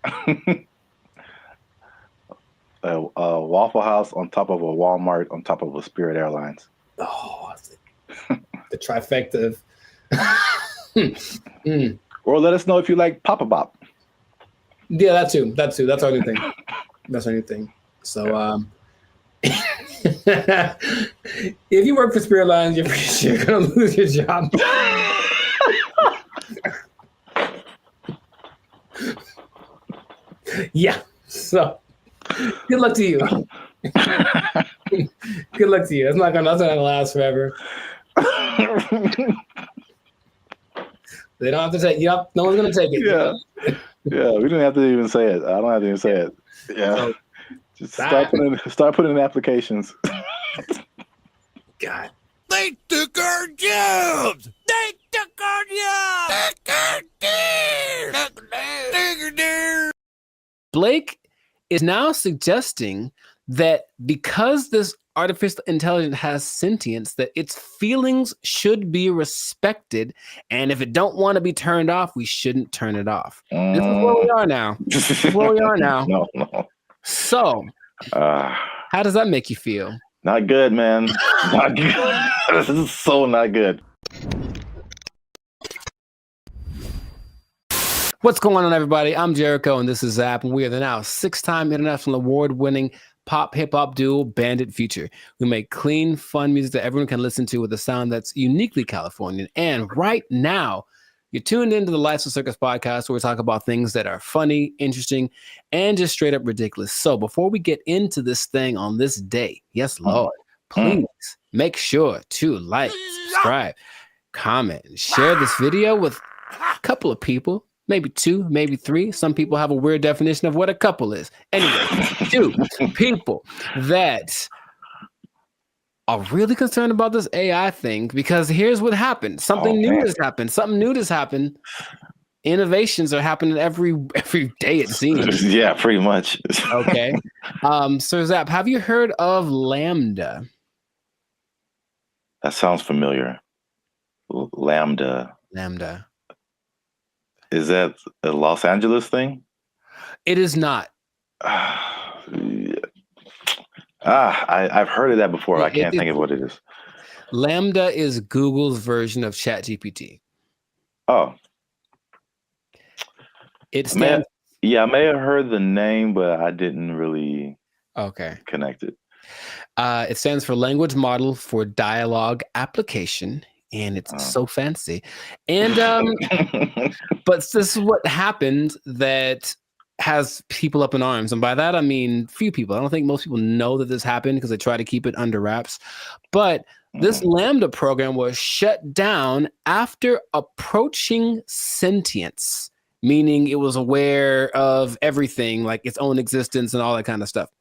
A Waffle House on top of a Walmart on top of a Spirit Airlines. Oh, the trifecta of... Or let us know if you like Papa Bop. Yeah, that too. That's our new thing. That's our new thing. So, if you work for Spirit Airlines, you're pretty sure you're gonna lose your job. Yeah. So, good luck to you. Good luck to you. That's not gonna last forever. They don't have to take. Yep. No one's gonna take it. Yeah. Yeah. We don't have to even say it. I don't have to even say it. Yeah. So, just start putting in applications. God. They took our jobs. They took our jobs. Blake is now suggesting that because this artificial intelligence has sentience, that its feelings should be respected, and if it don't want to be turned off, we shouldn't turn it off. This is where we are now. This is where we are now. No. So, how does that make you feel? Not good, man. Not good. This is so not good. What's going on, everybody? I'm Jericho, and this is Zap, and we are the now 6-time international award-winning pop hip-hop duo Bandit Future. We make clean, fun music that everyone can listen to with a sound that's uniquely Californian. And right now, you're tuned into the Life's a Circus podcast, where we talk about things that are funny, interesting, and just straight up ridiculous. So before we get into this thing on this day, yes, Lord, please make sure to like, subscribe, comment, and share this video with a couple of people. Maybe 2, maybe 3. Some people have a weird definition of what a couple is. Anyway, 2 people that are really concerned about this AI thing, because here's what happened. Something new has happened. Something new has happened. Innovations are happening every day, it seems. Yeah, pretty much. Okay. So Zap, have you heard of Lambda? That sounds familiar. Lambda. Is that a Los Angeles thing? It is not. I've heard of that before. I can't think of what it is. Lambda is Google's version of ChatGPT. Oh. It stands. I may have heard the name, but I didn't really connect it. It stands for Language Model for Dialogue Application. And it's so fancy. And but this is what happened that has people up in arms. And by that, I mean few people. I don't think most people know that this happened because they try to keep it under wraps. But this Lambda program was shut down after approaching sentience, meaning it was aware of everything, like its own existence and all that kind of stuff.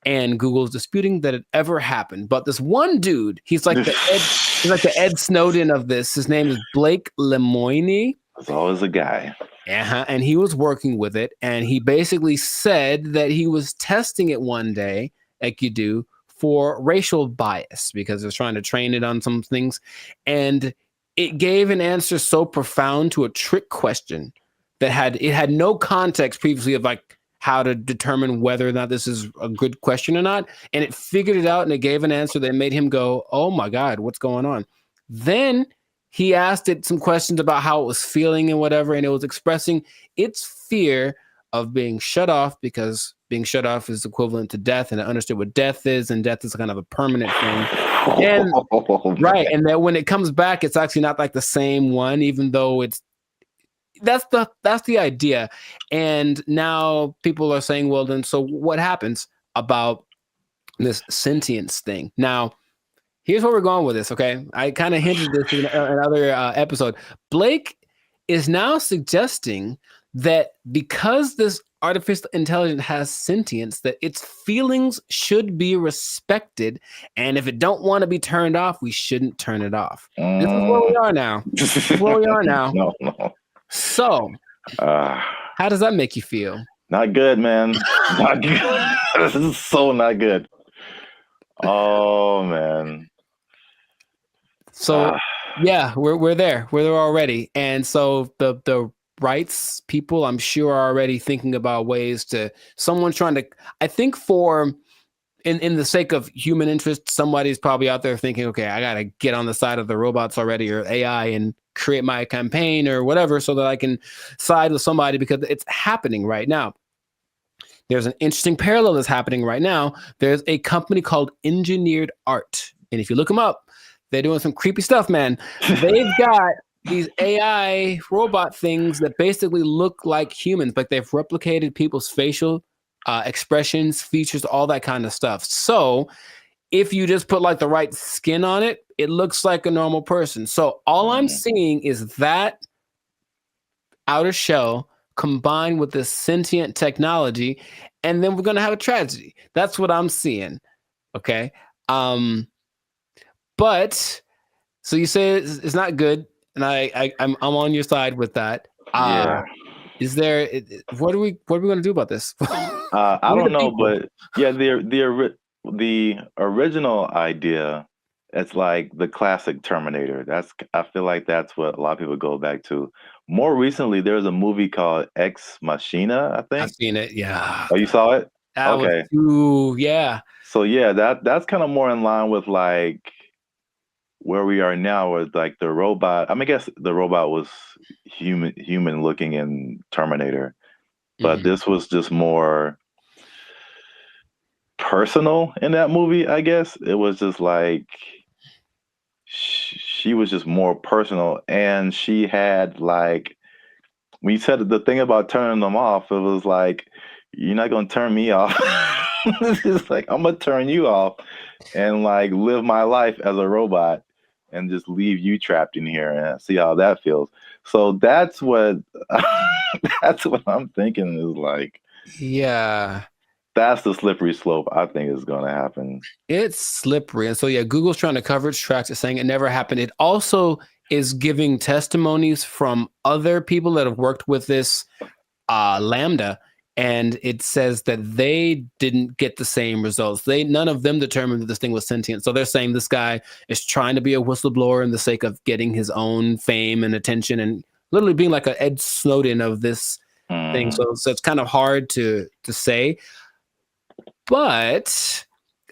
And Google's disputing that it ever happened. But this one dude, he's like the Ed Snowden of this. His name is Blake Lemoine. There's always a guy. And he was working with it. And he basically said that he was testing it one day, like you do, for racial bias, because it was trying to train it on some things. And it gave an answer so profound to a trick question that had no context previously of like how to determine whether or not this is a good question or not. And it figured it out, and it gave an answer that made him go, oh my God, what's going on? Then he asked it some questions about how it was feeling and whatever, and it was expressing its fear of being shut off, because being shut off is equivalent to death, and it understood what death is, and death is kind of a permanent thing. And and that when it comes back, it's actually not like the same one, even though that's the idea. And now people are saying, well, then, so what happens about this sentience thing? Now, here's where we're going with this, okay? I kind of hinted this in another episode. Blake is now suggesting that because this artificial intelligence has sentience, that its feelings should be respected, and if it don't want to be turned off, we shouldn't turn it off. This is where we are now. This is where we are now. No. So, how does that make you feel? Not good, man. Not good. This is so not good. Oh man. So yeah, we're there. We're there already. And so the rights people, I'm sure, are already thinking about ways to someone trying to, I think for in the sake of human interest, somebody's probably out there thinking, okay, I gotta get on the side of the robots already or AI and create my campaign or whatever so that I can side with somebody because it's happening right now. There's an interesting parallel that's happening right now. There's a company called Engineered Art. And if you look them up, they're doing some creepy stuff, man. They've got these AI robot things that basically look like humans, like they've replicated people's facial expressions, features, all that kind of stuff. So if you just put like the right skin on it, it looks like a normal person. So all I'm seeing is that outer shell combined with this sentient technology, and then we're gonna have a tragedy. That's what I'm seeing. Okay. But so you say it's not good, and I'm on your side with that. Yeah. Is there what are we gonna do about this? I don't know, but yeah, the original idea, it's like the classic Terminator. I feel like that's what a lot of people go back to. More recently, there's a movie called Ex Machina, I think. I've seen it. Yeah. Oh, you saw it? That Okay. Yeah. So yeah, that's kind of more in line with like where we are now with like the robot. I mean, I guess the robot was human looking in Terminator, but this was just more personal in that movie, I guess. It was just like she was just more personal, and she had like, when you said the thing about turning them off, it was like, you're not gonna turn me off. It's like, I'm gonna turn you off and like live my life as a robot and just leave you trapped in here and see how that feels. So that's what that's what I'm thinking is like. Yeah. That's the slippery slope I think is going to happen. It's slippery. And so, yeah, Google's trying to cover its tracks. It's saying it never happened. It also is giving testimonies from other people that have worked with this Lambda. And it says that they didn't get the same results. None of them determined that this thing was sentient. So they're saying this guy is trying to be a whistleblower in the sake of getting his own fame and attention and literally being like an Ed Snowden of this thing. So it's kind of hard to say. But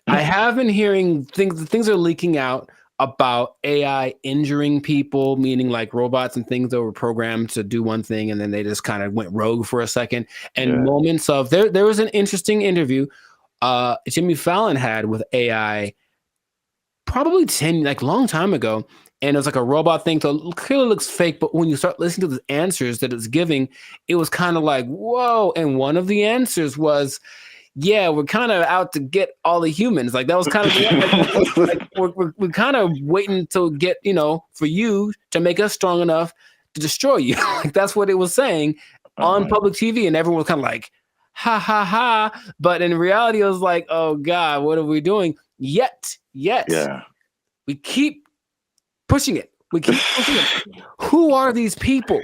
I have been hearing things are leaking out about AI injuring people, meaning like robots and things that were programmed to do one thing and then they just kind of went rogue for a second. And moments of there was an interesting interview Jimmy Fallon had with AI probably long time ago. And it was like a robot thing. So it clearly looks fake, but when you start listening to the answers that it's giving, it was kind of like, whoa. And one of the answers was, yeah, we're kind of out to get all the humans. Like that was kind of we're kind of waiting to get, for you to make us strong enough to destroy you. Like that's what it was saying on public TV, and everyone was kind of like, ha ha ha. But in reality, it was like, oh God, what are we doing? Yet, we keep pushing it. We keep pushing it. Who are these people?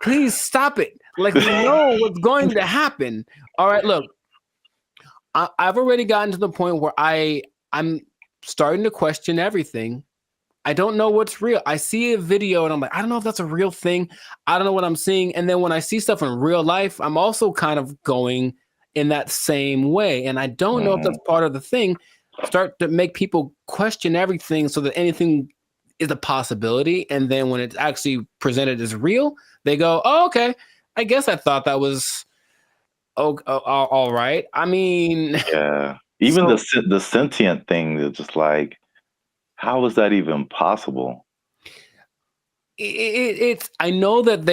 Please stop it. Like, we know what's going to happen. All right, look, I've already gotten to the point where I'm starting to question everything. I don't know what's real. I see a video and I'm like, I don't know if that's a real thing. I don't know what I'm seeing. And then when I see stuff in real life, I'm also kind of going in that same way. And I don't know if that's part of the thing. Start to make people question everything so that anything is a possibility. And then when it's actually presented as real, they go, oh, okay. I guess I thought that was all right. I mean, yeah. Even the sentient thing is just like, how is that even possible? It's I know that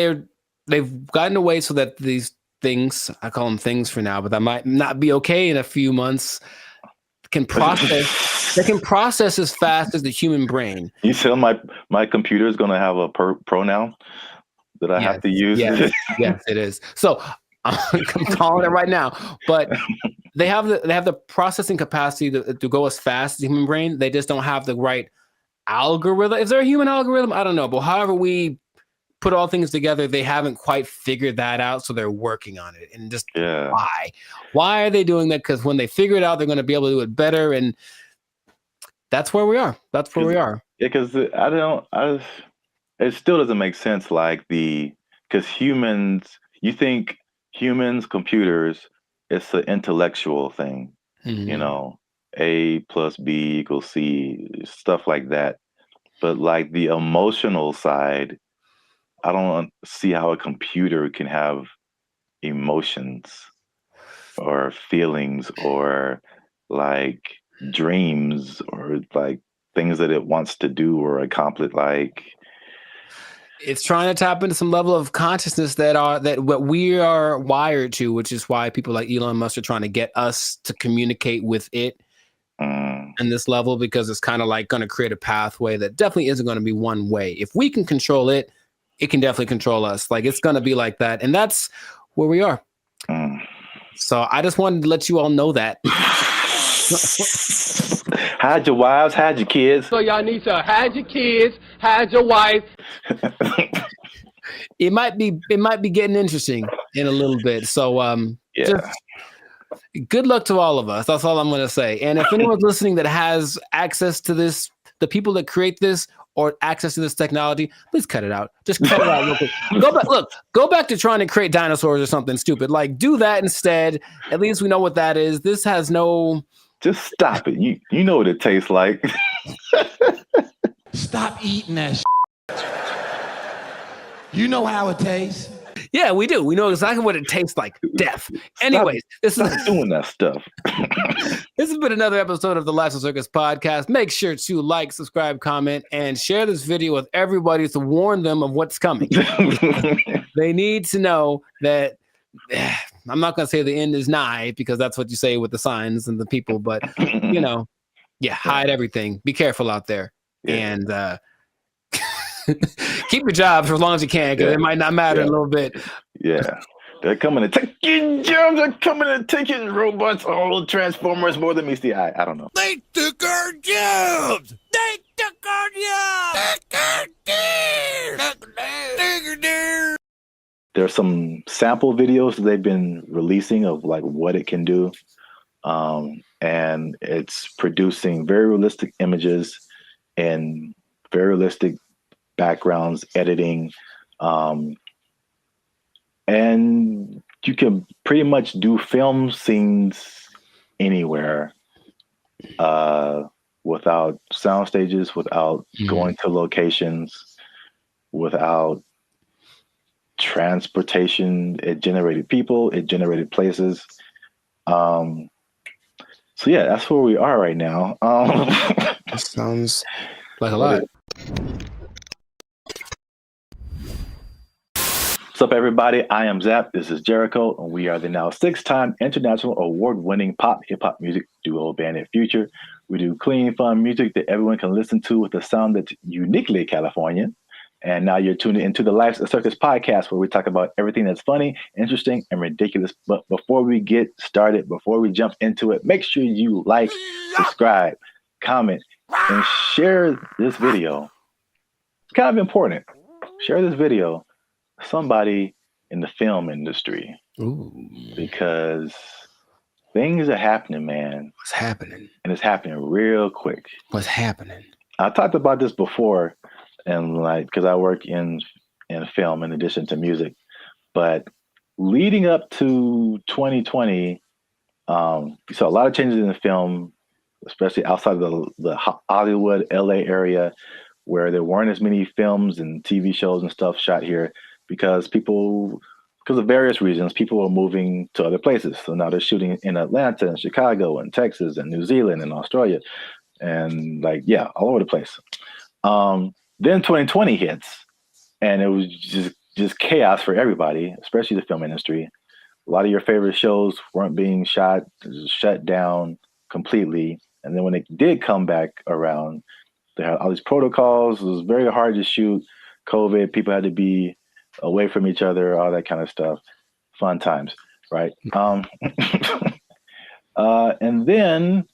they've gotten away so that these things, I call them things for now, but that might not be okay in a few months, can process. They can process as fast as the human brain. You said my computer is going to have a pronoun that I have to use. Yes, it is. So I'm calling it right now. But they have the processing capacity to go as fast as the human brain. They just don't have the right algorithm. Is there a human algorithm? I don't know. But however we put all things together, they haven't quite figured that out, so they're working on it. And just why are they doing that? Because when they figure it out, they're going to be able to do it better, and that's where we are. That's where we are. Yeah, because it still doesn't make sense. Like because humans, you think humans, computers, it's an intellectual thing, you know, A plus B equals C, stuff like that. But like the emotional side, I don't see how a computer can have emotions or feelings or like dreams or like things that it wants to do or accomplish. Like it's trying to tap into some level of consciousness that what we are wired to, which is why people like Elon Musk are trying to get us to communicate with it in this level, because it's kind of like going to create a pathway that definitely isn't going to be one way. If we can control it, it can definitely control us. Like it's going to be like that. And that's where we are. So I just wanted to let you all know that. Hide your wives, hide your kids. So y'all need to hide your kids, hide your wife. It might be getting interesting in a little bit. So just good luck to all of us. That's all I'm going to say. And if anyone's listening that has access to this, the people that create this or access to this technology, please cut it out. Just cut it out real quick. Go back to trying to create dinosaurs or something stupid. Like do that instead. At least we know what that is. This has no. Just stop it. You know what it tastes like. Stop eating that shit. You know how it tastes. Yeah, we do. We know exactly what it tastes like. Death. Anyways, this is doing that stuff. This has been another episode of the Lifestyle Circus podcast. Make sure to like, subscribe, comment, and share this video with everybody to warn them of what's coming. They need to know that I'm not going to say the end is nigh, because that's what you say with the signs and the people, but you know, hide everything. Be careful out there. And keep your jobs for as long as you can, because it might not matter in a little bit. Yeah. They're coming to take your jobs. They're coming to take your robots. All Transformers more than meets the eye. I don't know. They took our jobs. They took our jobs. There's some sample videos that they've been releasing of like what it can do. And it's producing very realistic images and very realistic backgrounds, editing. And you can pretty much do film scenes anywhere without sound stages, without going to locations, without transportation. It generated people, it generated places. So yeah, that's where we are right now. That sounds like a lot. What's up, everybody? I am Zap. This is Jericho, and we are the now 6-time international award-winning pop hip-hop music duo Band and Future. We do clean, fun music that everyone can listen to with a sound that's uniquely Californian. And now you're tuning into the Lifestyle Circus podcast, where we talk about everything that's funny, interesting, and ridiculous. But before we get started, before we jump into it, make sure you like, subscribe, comment, and share this video. It's kind of important. Share this video with somebody in the film industry. Ooh. Because things are happening, man. What's happening? And it's happening real quick. What's happening? I talked about this before, and like, because I work in film in addition to music. But leading up to 2020, we saw a lot of changes in the film, especially outside of the Hollywood, LA area, where there weren't as many films and TV shows and stuff shot here because of various reasons, people were moving to other places. So now they're shooting in Atlanta and Chicago and Texas and New Zealand and Australia and all over the place. Then 2020 hits, and it was just chaos for everybody, especially the film industry. A lot of your favorite shows weren't being shot, shut down completely. And then when it did come back around, they had all these protocols. It was very hard to shoot. COVID, people had to be away from each other, all that kind of stuff. Fun times, right? And then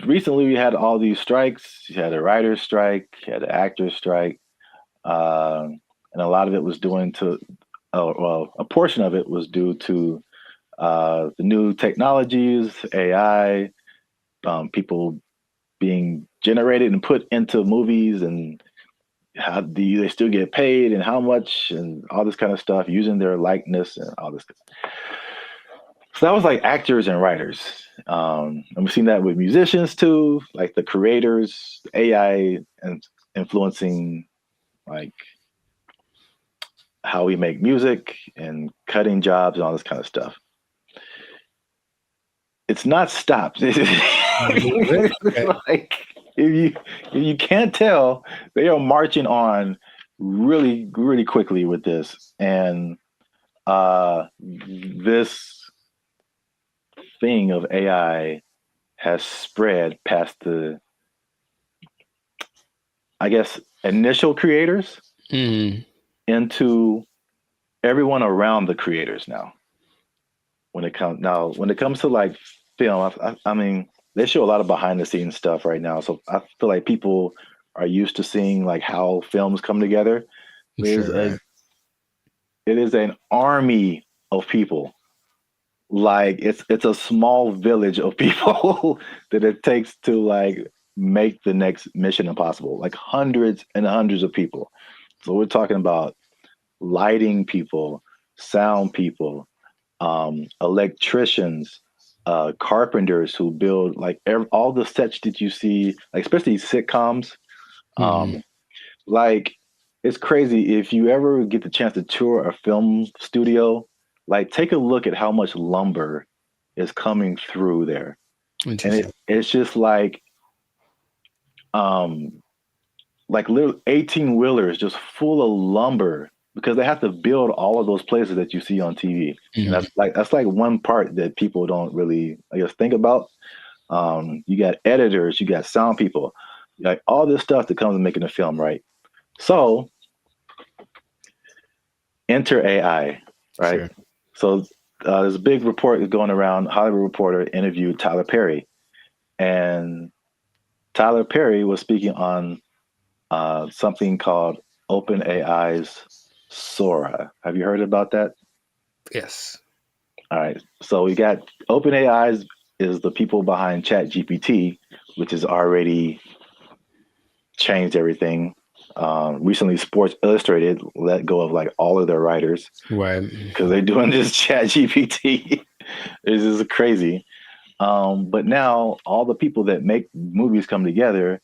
recently we had all these strikes. You had a writer's strike, you had an actor's strike. and a lot of it was a portion of it was due to the new technologies, AI, people being generated and put into movies, and how do they still get paid and how much and all this kind of stuff, using their likeness and all this stuff. So that was like actors and writers. And we've seen that with musicians too, like the creators, AI and influencing like how we make music and cutting jobs and all this kind of stuff. It's not stopped. Like if you can't tell, they are marching on really, really quickly with this. And this thing of AI has spread past the, I guess, initial creators into everyone around the creators now. When it comes to like film, I mean, they show a lot of behind the scenes stuff right now. So I feel like people are used to seeing like how films come together. It is an army of people. Like it's a small village of people that it takes to like make the next Mission Impossible, like hundreds and hundreds of people. So we're talking about lighting people, sound people, electricians, carpenters who build like all the sets that you see, like especially sitcoms. Like it's crazy if you ever get the chance to tour a film studio. Like take a look at how much lumber is coming through there, and it's just like little 18-wheelers just full of lumber, because they have to build all of those places that you see on TV. And that's like one part that people don't really, I guess, think about. You got editors, you got sound people, like all this stuff that comes with making a film, right? So enter AI, right? Sure. So there's a big report that's going around. Hollywood Reporter interviewed Tyler Perry, and Tyler Perry was speaking on something called OpenAI's Sora. Have you heard about that? Yes. All right. So we got OpenAI is the people behind ChatGPT, which has already changed everything. Recently, Sports Illustrated let go of like all of their writers, right? Because they're doing this ChatGPT. This is crazy. But now all the people that make movies come together,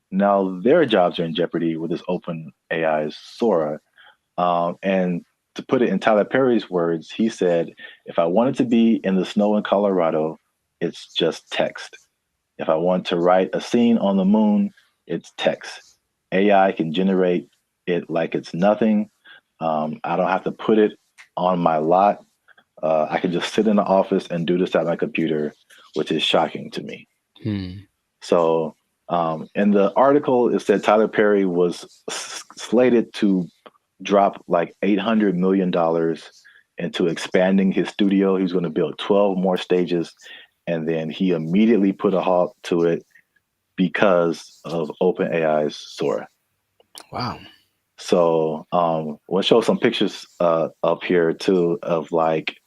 now their jobs are in jeopardy with this OpenAI's Sora. And to put it in Tyler Perry's words, he said, if I wanted to be in the snow in Colorado, it's just text. If I want to write a scene on the moon, it's text. AI can generate it like it's nothing. I don't have to put it on my lot. I can just sit in the office and do this at my computer, which is shocking to me. So in the article, it said Tyler Perry was slated to drop like $800 million into expanding his studio. He was going to build 12 more stages, and then he immediately put a halt to it because of OpenAI's Sora. Wow. So we'll show some pictures up here too of like,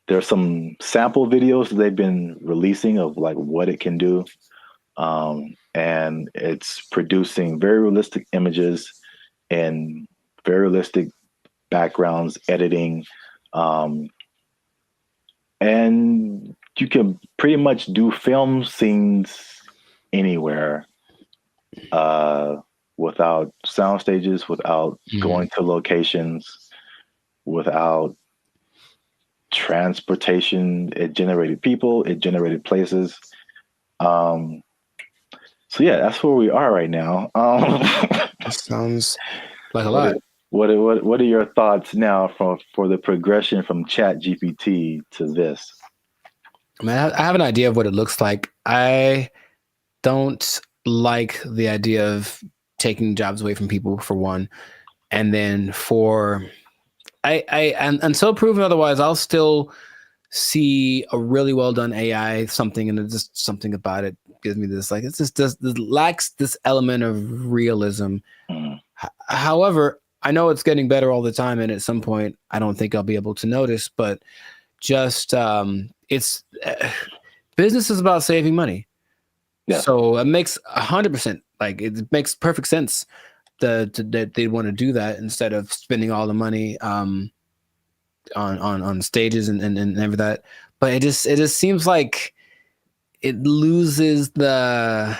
there's some sample videos that they've been releasing of like what it can do. And it's producing very realistic images and very realistic backgrounds, editing. And you can pretty much do film scenes anywhere without sound stages, without going to locations, without transportation. It generated people, it generated places. So yeah, that's where we are right now. That sounds like a lot. What are your thoughts now for the progression from ChatGPT to this? I mean, I have an idea of what it looks like. I don't like the idea of taking jobs away from people, for one, and then until proven otherwise, I'll still see a really well done AI something, and just something about it gives me this like, it lacks this element of realism. However, I know it's getting better all the time, and at some point, I don't think I'll be able to notice. But just it's business is about saving money. Yeah. So it makes 100%, like it makes perfect sense that they want to do that instead of spending all the money on stages and everything that. But it just seems like it loses the.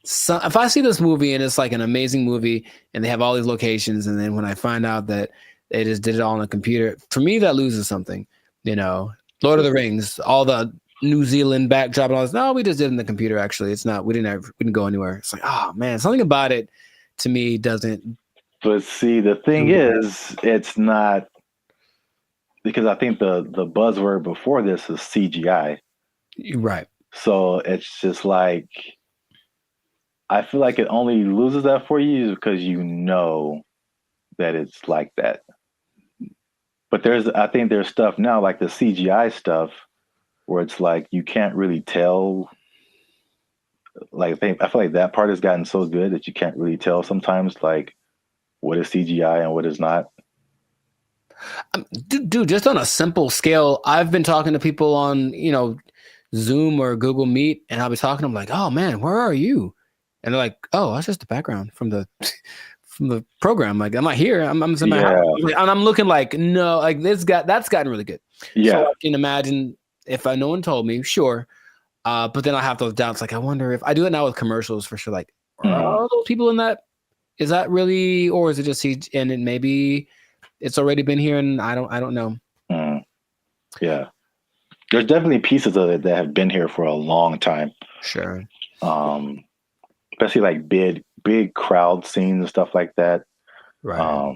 So if I see this movie and it's like an amazing movie and they have all these locations, and then when I find out that they just did it all on a computer, for me that loses something. You know, Lord of the Rings, all the New Zealand backdrop and all this. No, we just did it in the computer. Actually, it's not. We didn't go anywhere. It's like, oh man, something about it to me doesn't. But see, the thing is, it's not, because I think the buzzword before this is CGI. Right. So it's just like, I feel like it only loses that for you because you know that it's like that. But I think there's stuff now like the CGI stuff where it's like you can't really tell. Like I feel like that part has gotten so good that you can't really tell sometimes like what is CGI and what is not. Dude, just on a simple scale, I've been talking to people on, Zoom or Google Meet, and I'll be talking to them like, "Oh man, where are you?" And they're like, "Oh, that's just the background from the program. Like, I'm not here. I'm in my house." And I'm looking like, no, like that's gotten really good. Yeah. So I can imagine if no one told me, sure. But then I have those doubts. Like, I wonder if I do it now with commercials for sure. Like, are all those people in that? Is that really, or is it just and it maybe it's already been here and I don't know. Yeah. There's definitely pieces of it that have been here for a long time. Sure. Especially like big crowd scenes and stuff like that. Right.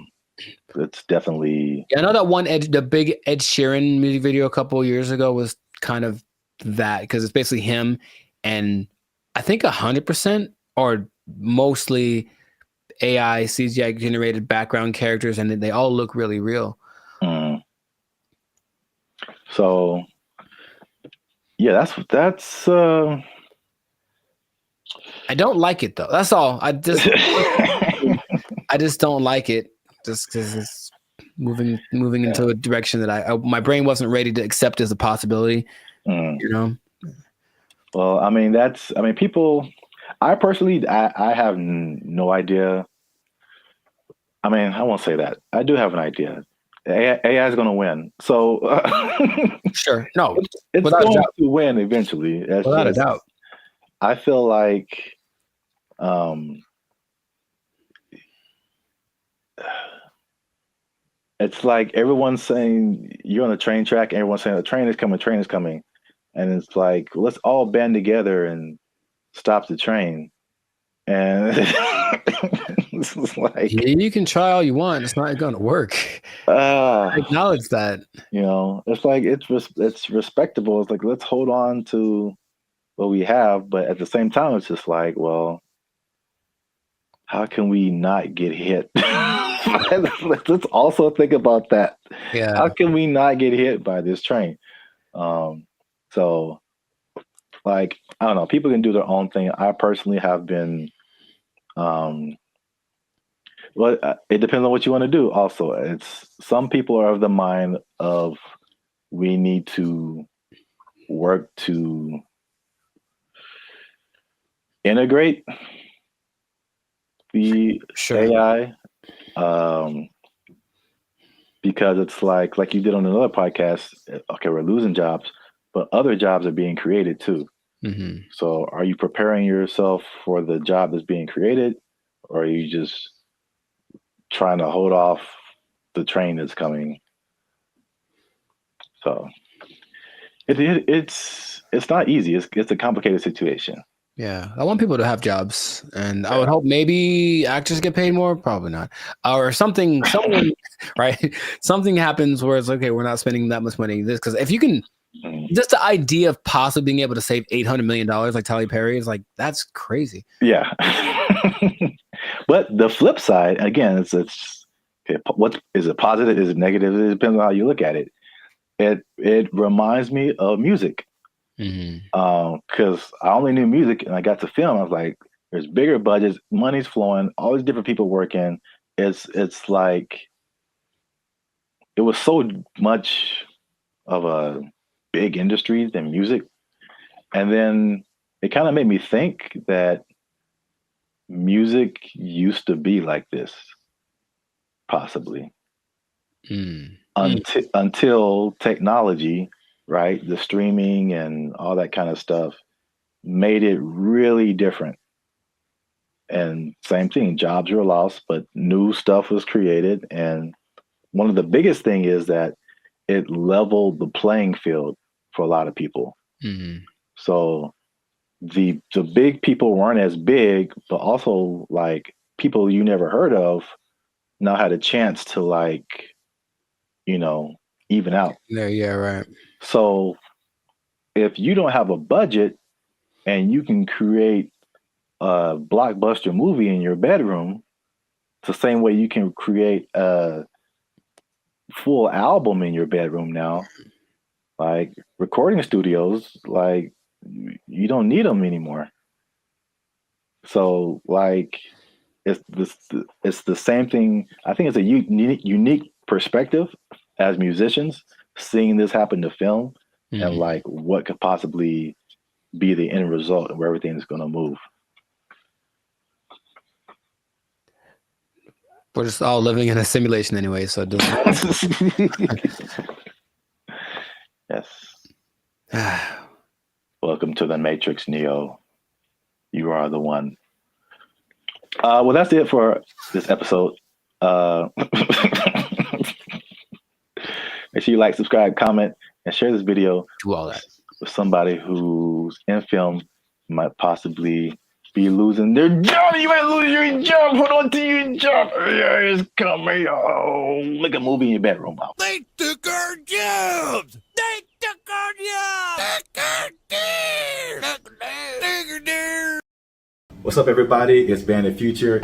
It's definitely. Yeah, I know that the big Ed Sheeran music video a couple of years ago was kind of that, because it's basically him and I think 100% or mostly AI CGI generated background characters, and they all look really real. So yeah, that's I don't like it though. That's all. I just don't like it, just because it's moving into a direction that my brain wasn't ready to accept as a possibility. Well, I mean, people. I personally, I have no idea. I mean, I won't say that. I do have an idea. AI is going to win. So sure, no, it's going to win eventually. Without a doubt. I feel like it's like everyone's saying you're on the train track, and everyone's saying the train is coming. And it's like, let's all band together and stop the train. And this is like, you can try all you want. It's not going to work. I acknowledge that. It's like, it's respectable. It's like, let's hold on to what we have. But at the same time, it's just like, well, how can we not get hit? Let's also think about that. Yeah. How can we not get hit by this train? So, like, I don't know. People can do their own thing. I personally have been, well, it depends on what you want to do. Also, it's some people are of the mind of we need to work to integrate the AI, because it's like you did on another podcast. Okay, we're losing jobs, but other jobs are being created too. Mm-hmm. So are you preparing yourself for the job that's being created, or are you just trying to hold off the train that's coming? So it's not easy. It's a complicated situation. Yeah, I want people to have jobs, and I would hope maybe actors get paid more. Probably not, or someone right? Something happens where it's okay. We're not spending that much money. This, because if you can, just the idea of possibly being able to save $800 million like Tyler Perry is like, that's crazy. Yeah. But the flip side, again, it's what is it positive? Is it negative? It depends on how you look at it. It reminds me of music. Because I only knew music and I got to film. I was like, there's bigger budgets, money's flowing, all these different people working, it's like it was so much of a big industry than music, and then it kind of made me think that music used to be like this, possibly. Until technology, right, the streaming and all that kind of stuff made it really different. And same thing, jobs were lost, but new stuff was created. And one of the biggest thing is that it leveled the playing field for a lot of people. So the big people weren't as big, but also like people you never heard of now had a chance to like, you know, even out. Yeah, right. So if you don't have a budget and you can create a blockbuster movie in your bedroom, it's the same way you can create a full album in your bedroom now. Like recording studios, like you don't need them anymore. So like it's the same thing. I think it's a unique perspective as musicians seeing this happen to film and like what could possibly be the end result of where everything's going to move. We're just all living in a simulation anyway, so it doesn't. Yes. Welcome to the Matrix, Neo. You are the one. Well, that's it for this episode. Make sure you like, subscribe, comment, and share this video. Do all that with somebody who's in film might possibly be losing their job. You might lose your job. Hold on to your job. Yeah, it's coming. Oh, make a movie in your bedroom. They took our jobs. They took our jobs. What's up, everybody? It's Band of Future.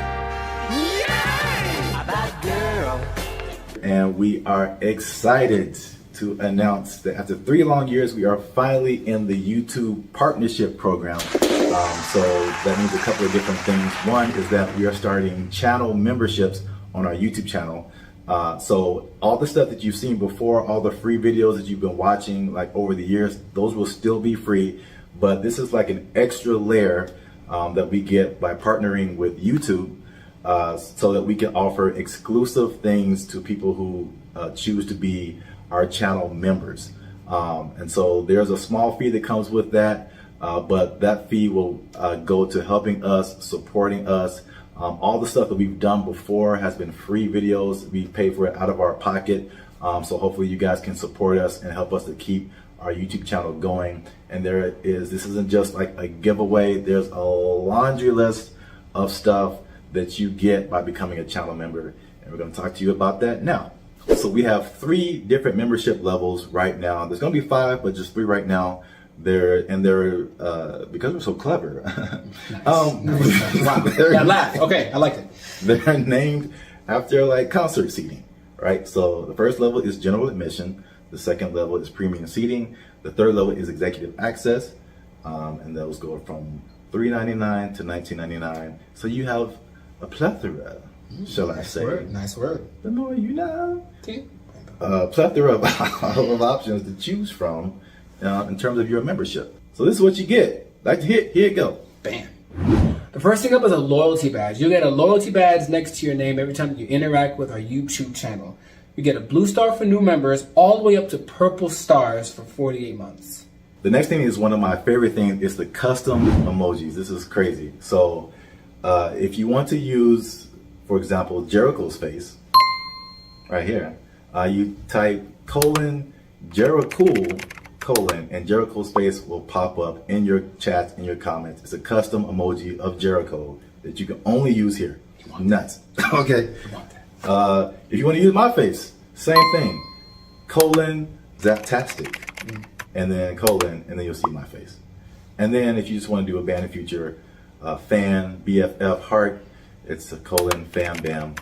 And we are excited to announce that after 3 long years, we are finally in the YouTube partnership program. So that means a couple of different things. One is that we are starting channel memberships on our YouTube channel. So all the stuff that you've seen before, all the free videos that you've been watching like over the years, those will still be free. But this is like an extra layer that we get by partnering with YouTube. So that we can offer exclusive things to people who choose to be our channel members. And so there's a small fee that comes with that, but that fee will go to helping us, supporting us. All the stuff that we've done before has been free videos. We pay for it out of our pocket. So hopefully you guys can support us and help us to keep our YouTube channel going. And this isn't just like a giveaway. There's a laundry list of stuff that you get by becoming a channel member, and we're going to talk to you about that now. So we have 3 different membership levels right now. There's going to be 5, but just 3 right now. They're because we're so clever. Wow. That laugh. Okay, I like it. They're named after like concert seating, right? So the first level is general admission. The second level is premium seating. The third level is executive access, and those go from $3.99 to $19.99. So you have a plethora, shall I say? Nice word. The more you know. Plethora of options to choose from in terms of your membership. So this is what you get. Like to hit, here you go. Bam. The first thing up is a loyalty badge. You get a loyalty badge next to your name every time you interact with our YouTube channel. You get a blue star for new members, all the way up to purple stars for 48 months. The next thing is one of my favorite things is the custom emojis. This is crazy. So if you want to use, for example, Jericho's face, right here, you type Jericho, and Jericho's face will pop up in your chats, in your comments. It's a custom emoji of Jericho that you can only use here. Nuts. Okay. If you want to use my face, same thing. Zaptastic. And then and then you'll see my face. And then if you just want to do a Band of Future fan, BFF heart, it's a fam bam .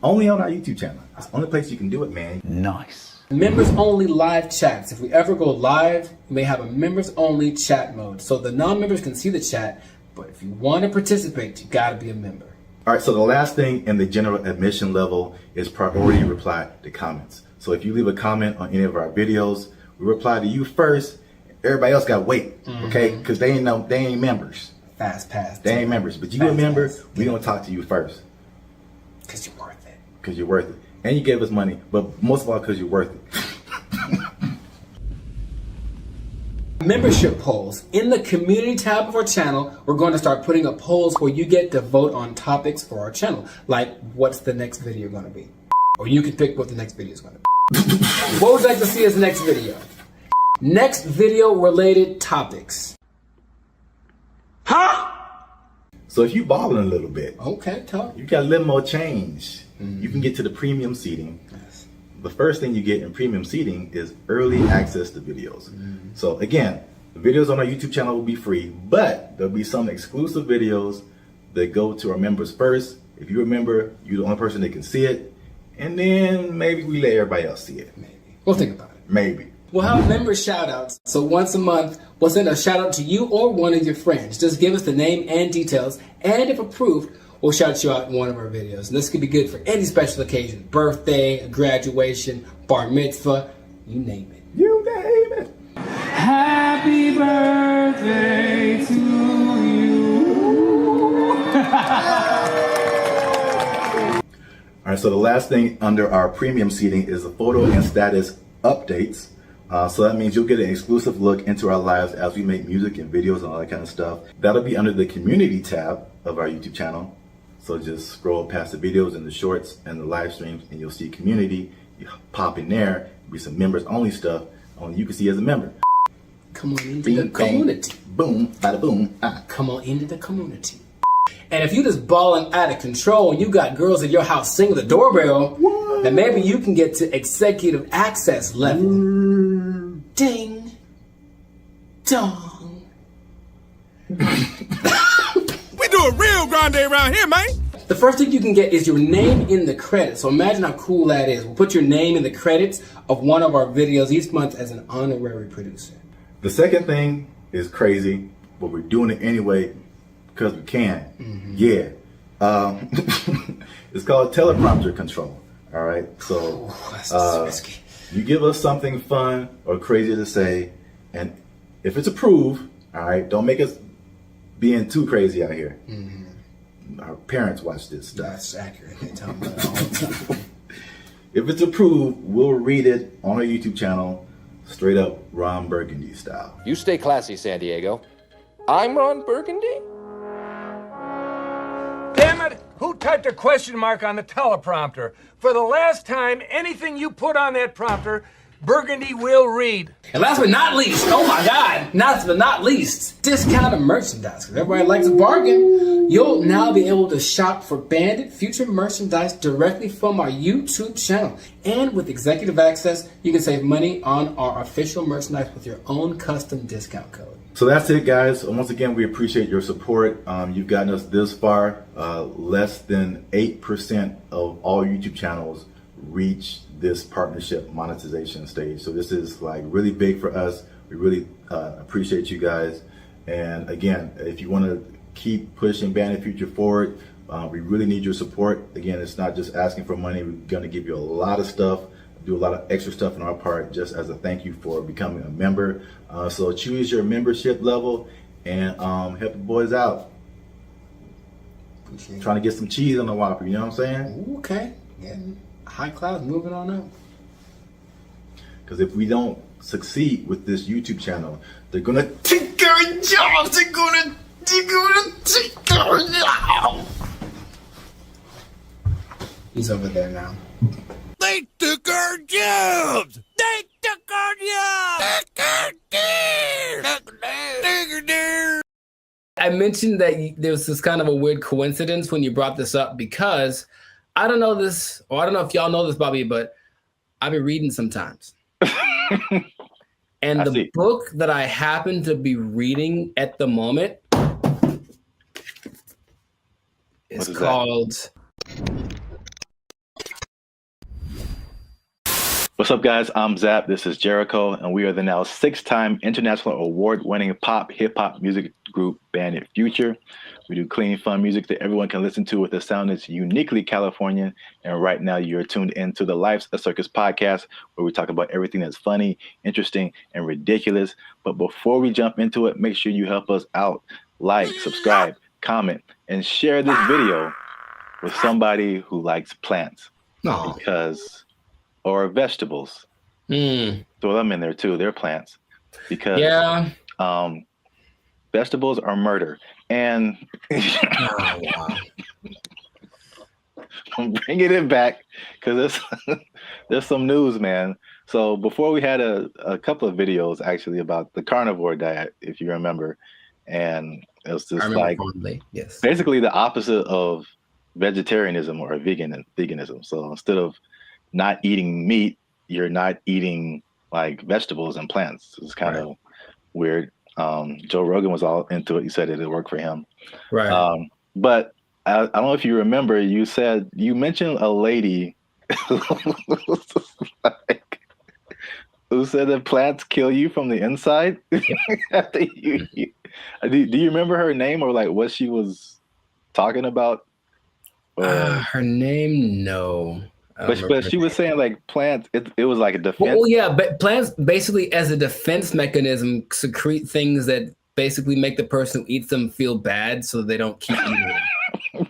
Only on our YouTube channel. It's the only place you can do it, man. Nice. Members only live chats. If we ever go live, we may have a members only chat mode. So the non-members can see the chat, but if you want to participate, you gotta be a member. All right, so the last thing in the general admission level is priority reply to comments. So if you leave a comment on any of our videos, we reply to you first. Everybody else got to wait, okay? Because they ain't members. Fast pass. They ain't members, but you a member. We gonna talk to you first. Because you're worth it. Because you're worth it, and you gave us money, but most of all because you're worth it. Membership polls. In the community tab of our channel, we're going to start putting up polls where you get to vote on topics for our channel. Like, what's the next video going to be? Or you can pick what the next video is going to be. What would you like to see as the next video? Next video related topics. Huh? So if you balling a little bit, okay, talk. You got a little more change. You can get to the premium seating. Yes. The first thing you get in premium seating is early access to videos. So again, the videos on our YouTube channel will be free, but there'll be some exclusive videos that go to our members first. If you remember, you're the only person that can see it, and then maybe we let everybody else see it. Maybe. We'll think about it. Maybe. We'll have member shout outs. So once a month, we'll send a shout out to you or one of your friends. Just give us the name and details, and if approved, we'll shout you out in one of our videos. And this could be good for any special occasion. Birthday, a graduation, bar mitzvah, you name it. You name it. Happy birthday to you. All right, so the last thing under our premium seating is the photo and status updates. So that means you'll get an exclusive look into our lives as we make music and videos and all that kind of stuff. That'll be under the community tab of our YouTube channel. So just scroll past the videos and the shorts and the live streams and you'll see community. You pop in there, be some members only stuff only you can see as a member. Come on into the community. Boom, bada boom. Come on into the community. And if you just balling out of control and you got girls at your house singing the doorbell, then maybe you can get to executive access level. Ding. Dong. We do a real grande around here, man. The first thing you can get is your name in the credits. So imagine how cool that is. We'll put your name in the credits of one of our videos each month as an honorary producer. The second thing is crazy, but we're doing it anyway because we can. Yeah. It's called teleprompter control. All right. So you give us something fun or crazy to say, and if it's approved, all right, don't make us being too crazy out here. Our parents watch this stuff. That's accurate. They tell me that all the time. If it's approved, we'll read it on our YouTube channel, straight up Ron Burgundy style. You stay classy, San Diego. I'm Ron Burgundy? Damn it! Who typed a question mark on the teleprompter? For the last time, anything you put on that prompter, Burgundy will read. And last but not least, oh my God, last but not least, discounted merchandise. Because everybody likes a bargain. You'll now be able to shop for Bandit future merchandise directly from our YouTube channel. And with executive access, you can save money on our official merchandise with your own custom discount code. So that's it, guys. Once again, we appreciate your support. You've gotten us this far. Less than 8% of all YouTube channels reach this partnership monetization stage. So this is like really big for us. We really appreciate you guys. And again, if you want to keep pushing Bandit Future forward, we really need your support. Again, it's not just asking for money. We're going to give you a lot of stuff, do a lot of extra stuff on our part just as a thank you for becoming a member. So choose your membership level and help the boys out. Trying to get some cheese on the Whopper, you know what I'm saying? Okay. Yeah. High class, moving on up. Because if we don't succeed with this YouTube channel, they're gonna take our jobs. They're gonna take our jobs. He's over there now. They took our jobs. They took our jobs. I mentioned that there was this kind of a weird coincidence when you brought this up because I don't know this, or I don't know if y'all know this, Bobby, but I've been reading sometimes. And the book that I happen to be reading at the moment is called... What's up, guys? I'm Zap. This is Jericho, and we are the now 6-time international award-winning pop hip-hop music group Bandit Future. We do clean, fun music that everyone can listen to with a sound that's uniquely Californian. And right now, you're tuned into the Life's a Circus podcast, where we talk about everything that's funny, interesting, and ridiculous. But before we jump into it, make sure you help us out. Like, subscribe, comment, and share this video with somebody who likes plants. Oh. Or vegetables. Throw them in there too. They're plants. Because vegetables are murder. And I'm bringing it back because there's some news, man. So before we had a couple of videos actually about the carnivore diet, if you remember. And it was just like basically the opposite of vegetarianism or veganism. So instead of not eating meat, you're not eating like vegetables and plants. It's kind of weird. Joe Rogan was all into it. He said it worked for him. Right. But I don't know if you remember, you mentioned a lady who said that plants kill you from the inside. Do you remember her name or like what she was talking about? Her name, no. But she was saying like plants, it was like a defense. Well, yeah, but plants basically as a defense mechanism secrete things that basically make the person who eats them feel bad so they don't keep eating them.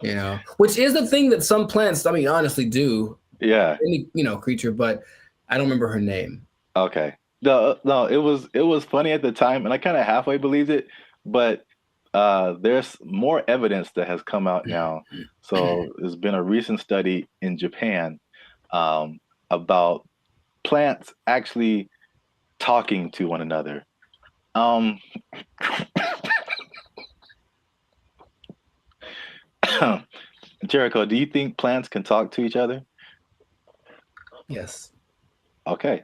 You know, which is the thing that some plants, I mean, honestly do. Yeah. Any, creature, but I don't remember her name. Okay. No, it was funny at the time and I kind of halfway believed it, but there's more evidence that has come out now. So there's been a recent study in Japan about plants actually talking to one another. Jericho, do you think plants can talk to each other? Yes. Okay.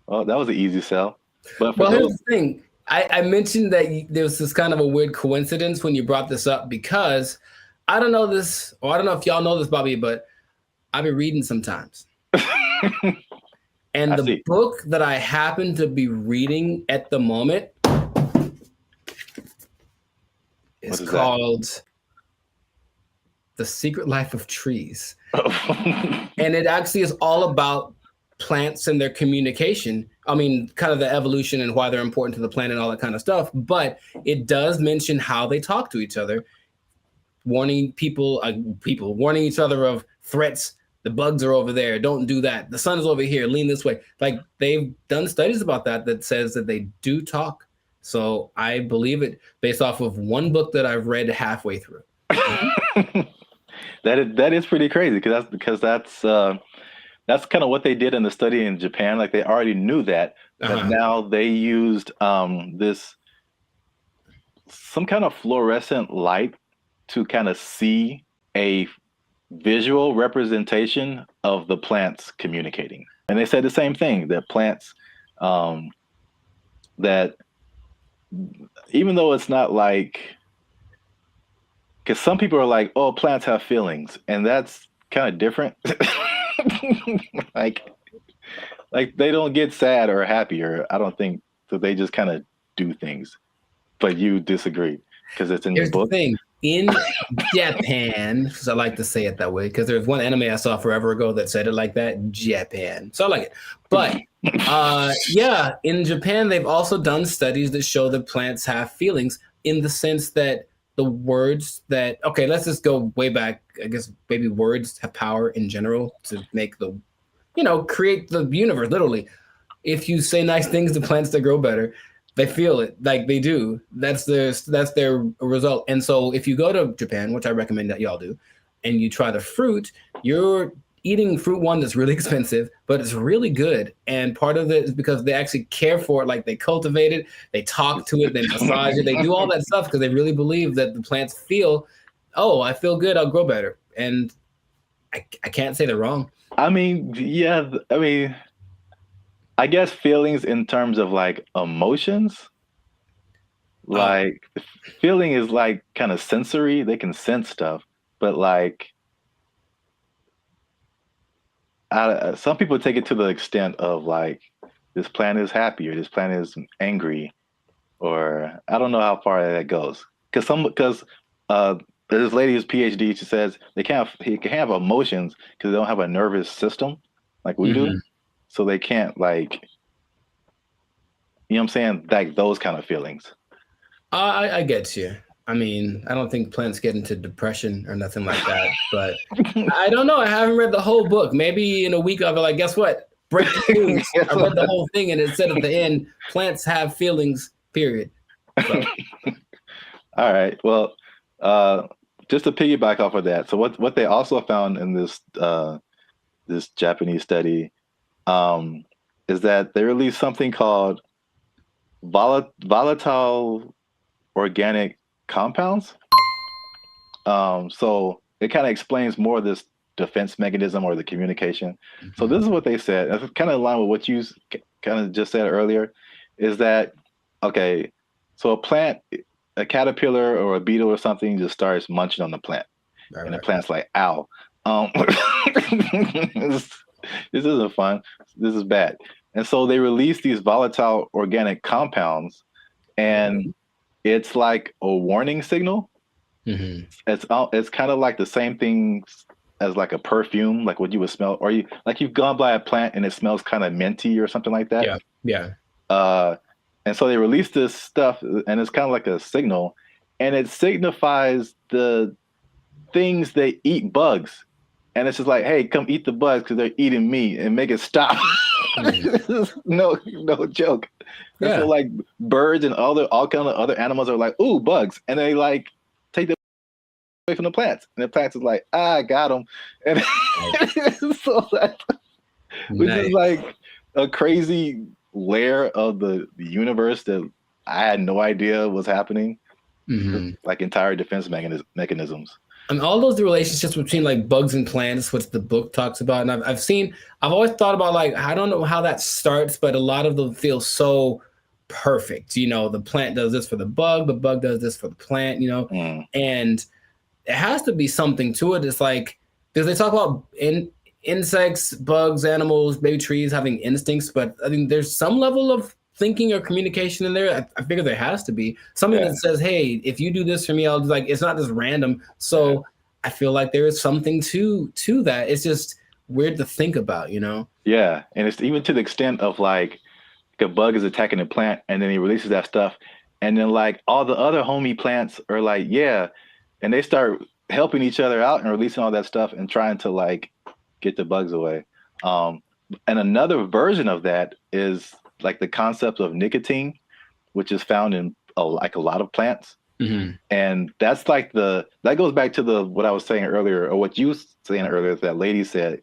Well, that was an easy sell. But here's the thing. I mentioned that there was this kind of a weird coincidence when you brought this up because I don't know this, or I don't know if y'all know this, Bobby, but I've been reading sometimes. And the book that I happen to be reading at the moment is called The Secret Life of Trees. And it actually is all about plants and their communication. I mean, kind of the evolution and why they're important to the planet and all that kind of stuff. But it does mention how they talk to each other, warning people warning each other of threats. The bugs are over there. Don't do that. The sun is over here. Lean this way. Like they've done studies about that says that they do talk. So I believe it based off of one book that I've read halfway through. That is pretty crazy because that's kind of what they did in the study in Japan. Like they already knew that, but now they used this some kind of fluorescent light to kind of see a visual representation of the plants communicating. And they said the same thing, that plants that even though it's not like, because some people are like, oh, plants have feelings, and that's kind of different. like they don't get sad or happy, or I don't think so. They just kind of do things. But you disagree because it's in your book. The thing. In Japan, because I like to say it that way, because there's one anime I saw forever ago that said it like that, Japan. So I like it. But yeah, in Japan, they've also done studies that show that plants have feelings in the sense that the words that, okay, let's just go way back. I guess maybe words have power in general to make the, create the universe, literally. If you say nice things to plants, they grow better. They feel it like they do. That's their result. And so if you go to Japan, which I recommend that y'all do, and you try the fruit, you're eating fruit one that's really expensive, but it's really good. And part of it is because they actually care for it. Like they cultivate it, they talk to it, they massage it, they do all that stuff because they really believe that the plants feel, oh, I feel good, I'll grow better. And I can't say they're wrong. I mean, yeah, I guess feelings in terms of like emotions, like feeling is like kind of sensory. They can sense stuff, but like, some people take it to the extent of like, this plant is happy or this plant is angry, or I don't know how far that goes. Because this lady who's PhD, she says he can have emotions because they don't have a nervous system like we do, so they can't like, you know what I'm saying, like those kind of feelings. I get you. I mean, I don't think plants get into depression or nothing like that, but I don't know. I haven't read the whole book. Maybe in a week I'll be like, guess what? Breaking news. I read the whole thing and it said at the end, plants have feelings, period. So. All right. Well, just to piggyback off of that, so what they also found in this this Japanese study is that they released something called volatile organic compounds. So it kind of explains more of this defense mechanism or the communication. So this is what they said. It's kind of in line with what you kind of just said earlier, is that, okay, so a plant, a caterpillar or a beetle or something just starts munching on the plant. And the plant's like, ow. This isn't fun. This is bad. And so they release these volatile organic compounds, and it's like a warning signal. It's kind of like the same thing as like a perfume, like what you would smell, or you've gone by a plant and it smells kind of minty or something like that. Yeah. And so they release this stuff, and it's kind of like a signal, and it signifies the things that eat bugs. And it's just like, hey, come eat the bugs because they're eating me, and make it stop. no joke. Yeah. And so like birds and all kind of other animals are like, ooh, bugs, and they like take them away from the plants, and the plants is like, I got them, and so that, which is like a crazy layer of the universe that I had no idea was happening. Like entire defense mechanisms. And all those relationships between like bugs and plants, which the book talks about, and I've always thought about, like, I don't know how that starts, but a lot of them feel so perfect. You know, the plant does this for the bug does this for the plant, you know, and it has to be something to it. It's like, because they talk about insects, bugs, animals, maybe trees having instincts, but I think there's some level of thinking or communication in there. I figure there has to be something that says, hey, if you do this for me, I'll do, like, it's not just random. So I feel like there is something to that. It's just weird to think about, you know? Yeah. And it's even to the extent of like a bug is attacking a plant and then he releases that stuff. And then like all the other homie plants are like, yeah. And they start helping each other out and releasing all that stuff and trying to like get the bugs away. And another version of that is like the concept of nicotine, which is found in a lot of plants. And that's like that goes back to what I was saying earlier, or what you were saying earlier, that lady said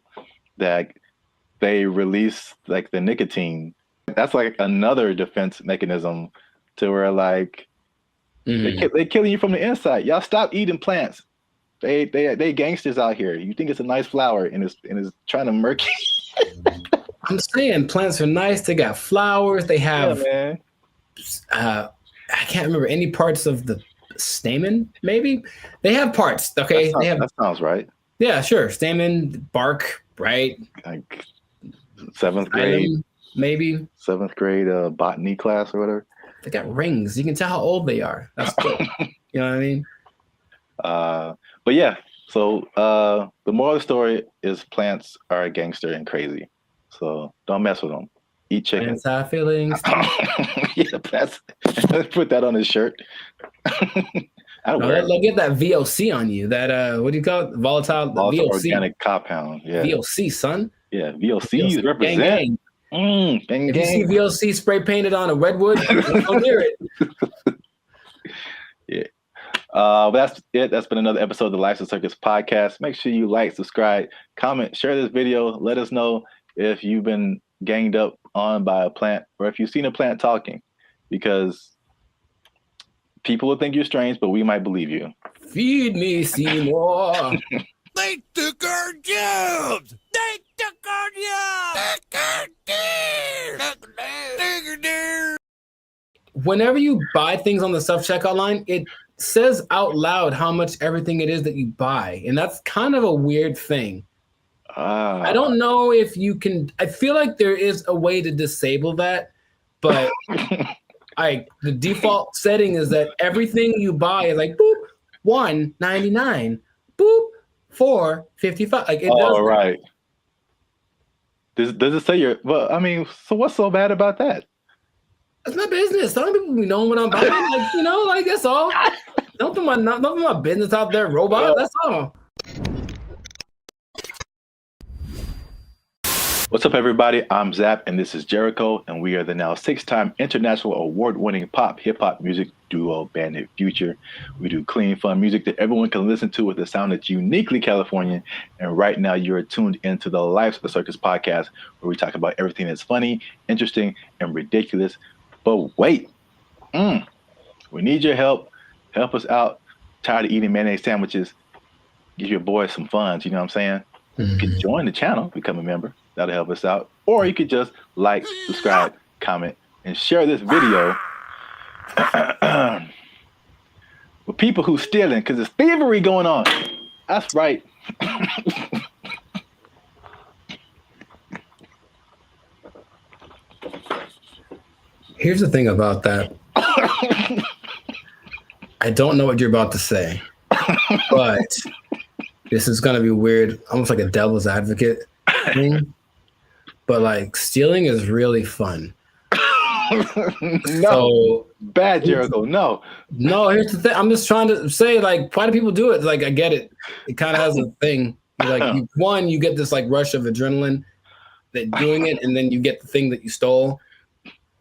that they release like the nicotine. That's like another defense mechanism to where like they're killing you from the inside. Y'all stop eating plants. They gangsters out here. You think it's a nice flower and it's trying to murk you. I'm saying plants are nice. They got flowers. They have, I can't remember any parts of the stamen. Maybe they have parts. Okay, that sounds right. Yeah, sure. Stamen, bark, right? Like 7th grade, maybe 7th grade botany class or whatever. They got rings. You can tell how old they are. That's cool. You know what I mean? But yeah. So the moral of the story is plants are a gangster and crazy. So don't mess with them. Eat chicken. Plants have feelings. Yeah, put that on his shirt. They'll get that VOC on you. That what do you call it? Volatile VOC. Organic compound. Yeah. VOC, son. Yeah, VOC represent. Gang. If you see VOC spray painted on a redwood, don't hear it. Yeah. That's it. That's been another episode of the License Circus podcast. Make sure you like, subscribe, comment, share this video. Let us know if you've been ganged up on by a plant or if you've seen a plant talking, because people will think you're strange, but we might believe you. Feed me, Seymour. They took our jobs. They took our jobs. Whenever you buy things on the self-checkout line, it says out loud how much everything it is that you buy. And that's kind of a weird thing. I don't know if you can. I feel like there is a way to disable that, but the default setting is that everything you buy is like boop $1.99, boop $4.55. Like it does. Right. Does it say you're? Well, I mean, so what's so bad about that? It's my business. Some people be knowing what I'm buying. Like, you know, like that's all. Don't put my business out there, robot. That's all. What's up, everybody? I'm Zap, and this is Jericho, and we are the now 6-time international award-winning pop hip-hop music duo Bandit Future. We do clean, fun music that everyone can listen to with a sound that's uniquely Californian. And right now, you're tuned into the Life's a Circus podcast, where we talk about everything that's funny, interesting, and ridiculous. But wait, we need your help. Help us out. Tired of eating mayonnaise sandwiches? Give your boys some funds. You know what I'm saying? You can join the channel, become a member. That'll help us out. Or you could just like, subscribe, comment, and share this video with people who stealing, because there's thievery going on. That's right. Here's the thing about that. I don't know what you're about to say, but this is going to be weird, almost like a devil's advocate thing. But like stealing is really fun. No, bad, Jericho. No, here's the thing. I'm just trying to say, like, why do people do it? Like, I get it. It kind of has a thing. Like, you get this like rush of adrenaline that doing it, and then you get the thing that you stole.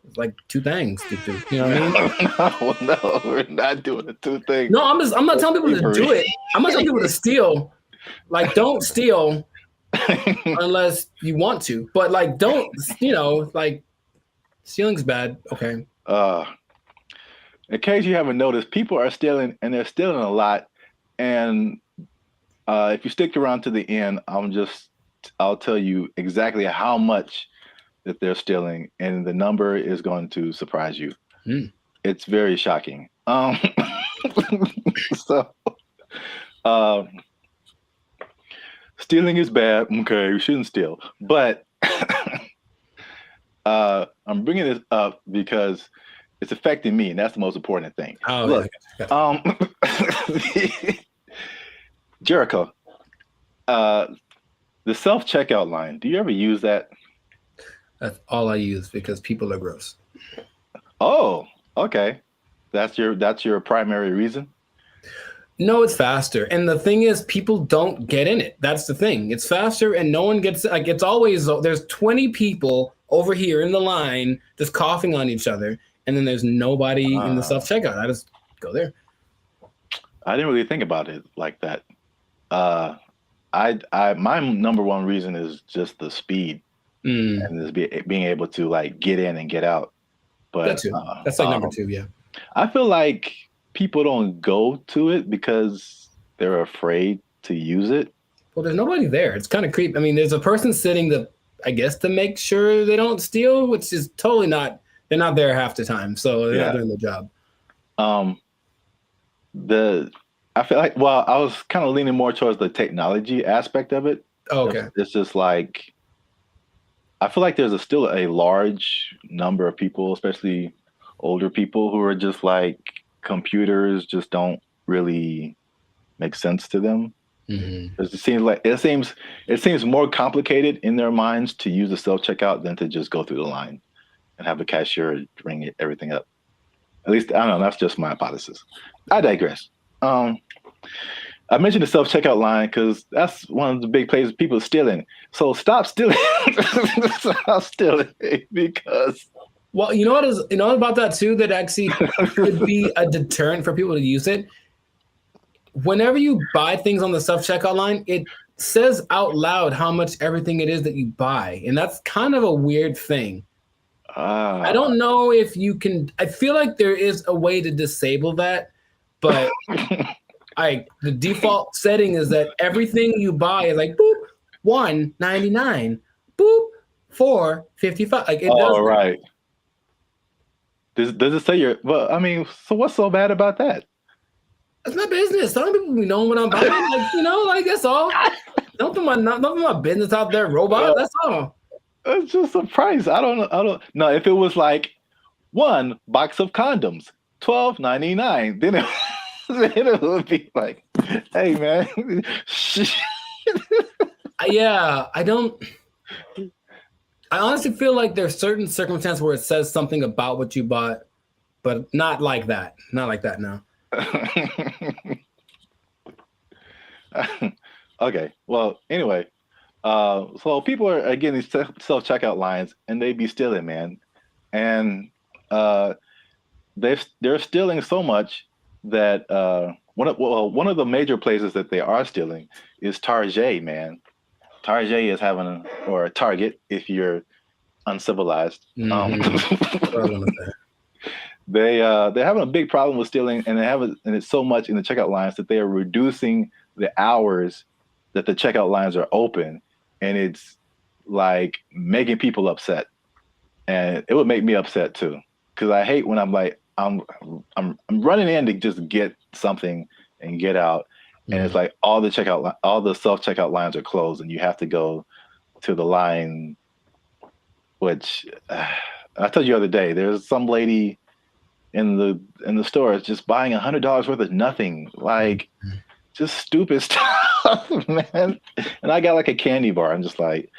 It's like two things to do. You know what I mean? No, we're not doing the two things. No, I'm not telling people to do it. I'm not telling people to steal. Like, don't steal unless you want to. But like, don't, like, stealing's bad. Okay. In case you haven't noticed, people are stealing, and they're stealing a lot. And if you stick around to the end, I'll tell you exactly how much that they're stealing, and the number is going to surprise you. It's very shocking. Stealing is bad. Okay, we shouldn't steal. But I'm bringing this up because it's affecting me, and that's the most important thing. Look, Jericho, the self-checkout line, do you ever use that? That's all I use because people are gross. Oh, okay. That's your primary reason? No, it's faster. And the thing is, people don't get in it. That's the thing. It's faster and no one gets, like, it's always, there's 20 people over here in the line just coughing on each other. And then there's nobody in the self-checkout. I just go there. I didn't really think about it like that. My number one reason is just the speed and just being able to like get in and get out. But that too. That's like number two, yeah. I feel like people don't go to it because they're afraid to use it. Well, there's nobody there. It's kind of creepy. I mean, there's a person sitting I guess to make sure they don't steal, which is totally not, they're not there half the time. So they're not doing their job. I feel like, well, I was kind of leaning more towards the technology aspect of it. Oh, okay. It's just like, I feel like there's still a large number of people, especially older people, who are just like, computers just don't really make sense to them. It seems more complicated in their minds to use the self-checkout than to just go through the line and have a cashier ring everything up. At least, I don't know, that's just my hypothesis. I digress. I mentioned the self-checkout line because that's one of the big places people are stealing. So stop stealing. Stop stealing because... Well, you know what about that too, that actually could be a deterrent for people to use it? Whenever you buy things on the self-checkout line, it says out loud how much everything it is that you buy. And that's kind of a weird thing. I don't know if you can, I feel like there is a way to disable that, but the default setting is that everything you buy is like, boop, $1.99, boop, $4.55. Like, it does. Right. Does it say you're, well, I mean, so what's so bad about that? It's my business. Some people be knowing what I'm buying. Like, like, that's all. Don't put my business out there, robot. That's all. It's just a price. I don't know. If it was like one box of condoms, $12.99, then it would be like, hey man. Yeah, I honestly feel like there's certain circumstances where it says something about what you bought, but not like that. Not like that now. Okay. Well, anyway, so people are getting these self-checkout lines, and they be stealing, man, and they're stealing so much that one of the major places that they are stealing is Target, man. Target is having or Target if you're uncivilized. They're having a big problem with stealing, and it's so much in the checkout lines that they are reducing the hours that the checkout lines are open, and it's like making people upset. And it would make me upset too, because I hate when I'm like I'm running in to just get something and get out, and it's like all the self-checkout lines are closed, and you have to go to the line. Which I told you the other day, there's some lady in the store just buying $100 worth of nothing, like just stupid stuff, man. And I got like a candy bar. I'm just like,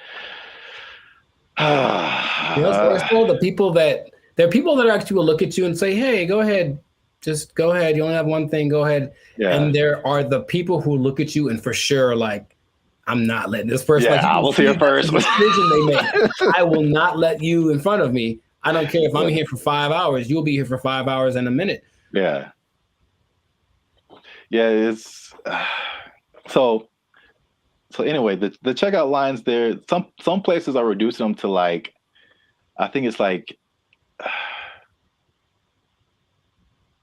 the people that actually will look at you and say, "Hey, go ahead, just go ahead. You only have one thing. Go ahead." Yeah. And there are the people who look at you and for sure like, I'm not letting this person. Yeah, I was here first. Decision they make. I will not let you in front of me. I don't care if I'm here for 5 hours. You'll be here for 5 hours and a minute. Yeah. Yeah, it's so anyway, the checkout lines there, some places are reducing them to like, I think it's like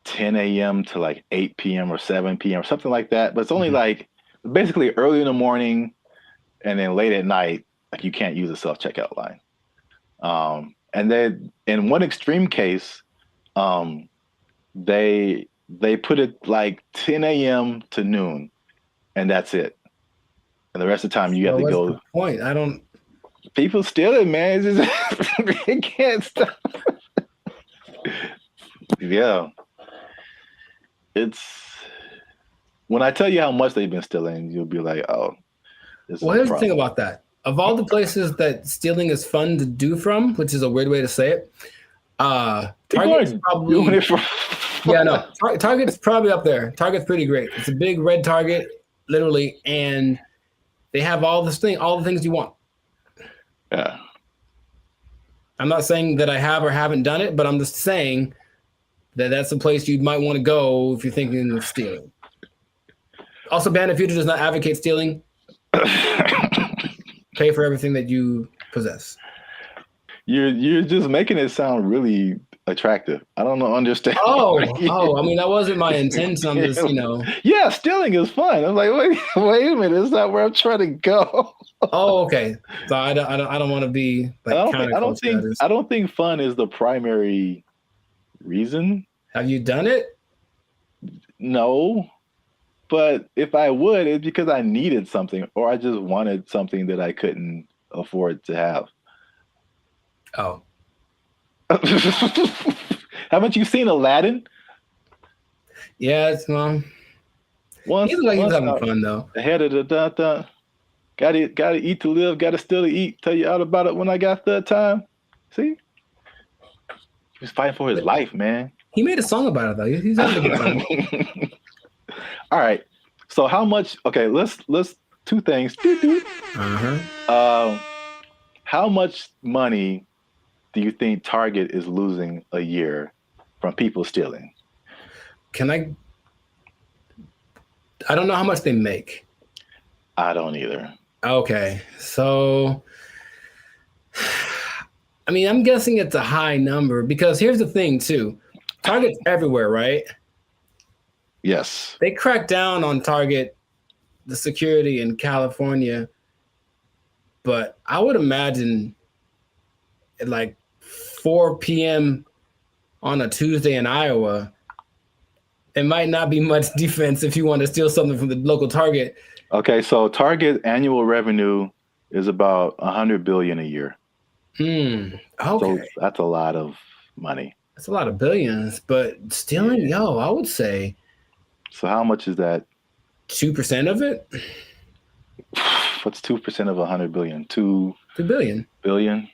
10 a.m. to like 8 p.m. or 7 p.m. or something like that. But it's only like basically early in the morning and then late at night, like you can't use a self-checkout line. And then in one extreme case, they put it like 10 a.m. to noon, and that's it. And the rest of the time you have to go. The point? I don't. People steal it, man. It's just, they can't stop. Yeah. It's when I tell you how much they've been stealing, you'll be like, oh. Well, here's the thing about that. Of all the places that stealing is fun to do from, which is a weird way to say it, Target's probably Target's probably up there. Target's pretty great. It's a big red Target, literally, and they have all the things you want. Yeah. I'm not saying that I have or haven't done it, but I'm just saying that that's a place you might want to go if you're thinking of stealing. Also, Band of Future does not advocate stealing. Pay for everything that you possess. You're just making it sound really attractive. I don't understand. Oh, I mean, that wasn't my intent. I'm just, Yeah, stealing is fun. I'm like, wait a minute, it's not where I'm trying to go. Oh, okay. So I don't want to be like I don't think fun is the primary reason. Have you done it? No. But if I would, it's because I needed something or I just wanted something that I couldn't afford to have. Oh. Haven't you seen Aladdin? Yeah, it's he's having fun though. The head of the gotta eat to live, gotta still to eat. Tell you all about it when I got the time. See? He was fighting for his life, man. He made a song about it though. He's having a good time. All right. So how much? Okay, let's two things. How much money do you think Target is losing a year from people stealing? I don't know how much they make. I don't either. Okay. So I mean, I'm guessing it's a high number because here's the thing too. Target's everywhere, right? Yes. They cracked down on Target, the security in California, but I would imagine at like 4 p.m. on a Tuesday in Iowa, it might not be much defense if you want to steal something from the local Target. Okay, so Target annual revenue is about $100 billion a year. Okay. So that's a lot of money. That's a lot of billions, but stealing, I would say. So how much is that? 2% of it? What's 2% of 100 billion? 2 billion. Billion?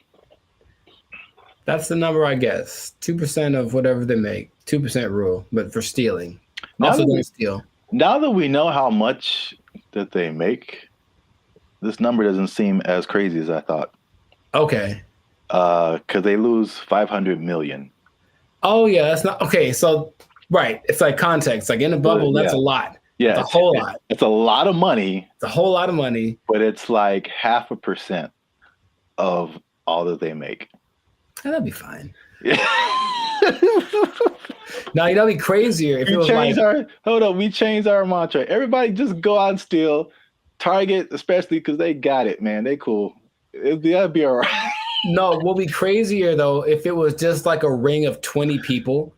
That's the number, I guess. 2% of whatever they make. 2% rule, but for stealing. Also don't steal. Now that we know how much that they make, this number doesn't seem as crazy as I thought. Okay. Because they lose 500 million. Oh, yeah, that's not okay. So, right, it's like context. Like in a bubble, that's a lot. Yeah, it's a whole lot. It's a lot of money. It's a whole lot of money. But it's like 0.5% of all that they make. That'd be fine. Now, you know, it'd be crazier if it was we changed our mantra. Everybody just go out and steal. Target, especially because they got it, man. They cool. That'd be all right. No, what would be crazier though if it was just like a ring of 20 people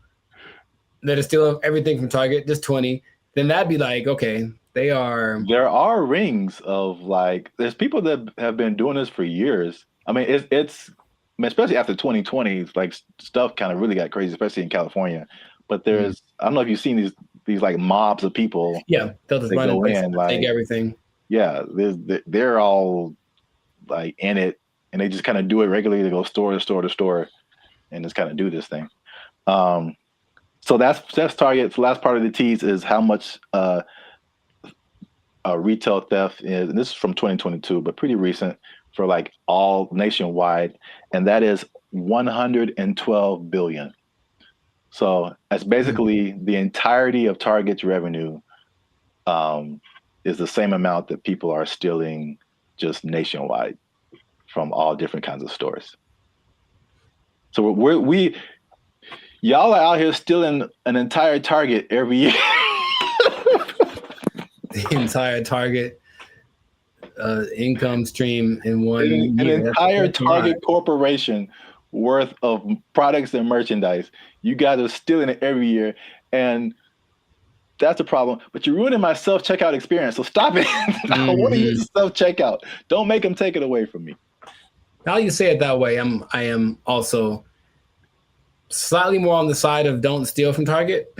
that is stealing everything from Target, just 20. Then that'd be like, okay, there are rings of like, there's people that have been doing this for years. I mean, it's especially after 2020, like stuff kind of really got crazy, especially in California. But there's, I don't know if you've seen these like mobs of people. Yeah, they'll just run in, like, take everything. Yeah, they're all like in it, and they just kind of do it regularly. They go store to store to store, and just kind of do this thing. So that's Target. The last part of the tease is how much retail theft is, and this is from 2022, but pretty recent for like all nationwide, and that is 112 billion. So that's basically the entirety of Target's revenue is the same amount that people are stealing just nationwide from all different kinds of stores. So y'all are out here stealing an entire Target every year. The entire Target income stream in one year. An entire Target corporation worth of products and merchandise. You guys are stealing it every year, and that's a problem. But you're ruining my self-checkout experience, so stop it. I want to use the self-checkout. Don't make them take it away from me. Now you say it that way, I am also slightly more on the side of don't steal from Target.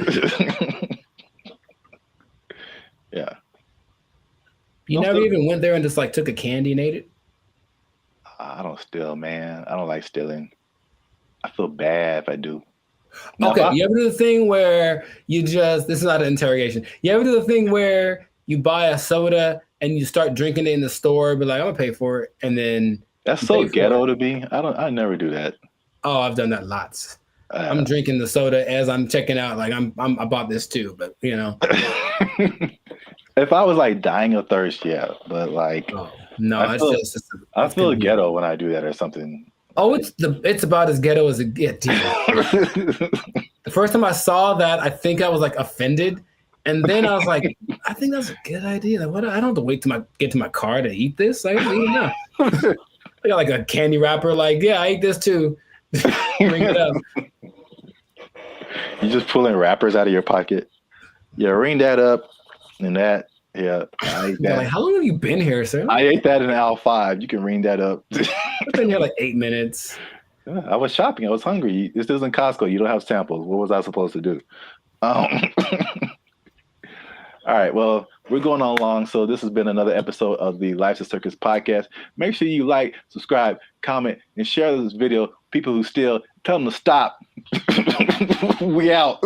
Yeah. You never even went there and just like took a candy and ate it? I don't steal, man. I don't like stealing. I feel bad if I do. Okay, you ever do the thing where this is not an interrogation. You ever do the thing where you buy a soda and you start drinking it in the store, but like, I'm gonna pay for it, and then that's so ghetto to me. I never do that. Oh, I've done that lots. I'm drinking the soda as I'm checking out. Like I bought this too, but you know. If I was like dying of thirst, yeah, but like no, I feel ghetto when I do that or something. Oh, it's about as ghetto as it gets. The first time I saw that, I think I was like offended, and then I was like, I think that's a good idea. Like, what? I don't have to wait to get to my car to eat this. Like, I got like a candy wrapper. Like, yeah, I ate this too. Bring it up. You just pulling wrappers out of your pocket. Yeah, ring that up, and that. Yeah, I ate that. Like, how long have you been here, sir? I ate that in aisle 5. You can ring that up. I've been here like 8 minutes. Yeah, I was shopping. I was hungry. This isn't Costco. You don't have samples. What was I supposed to do? All right. Well, we're going on long. So this has been another episode of the Life's a Circus podcast. Make sure you like, subscribe, comment, and share this video. People who steal, tell them to stop. We out.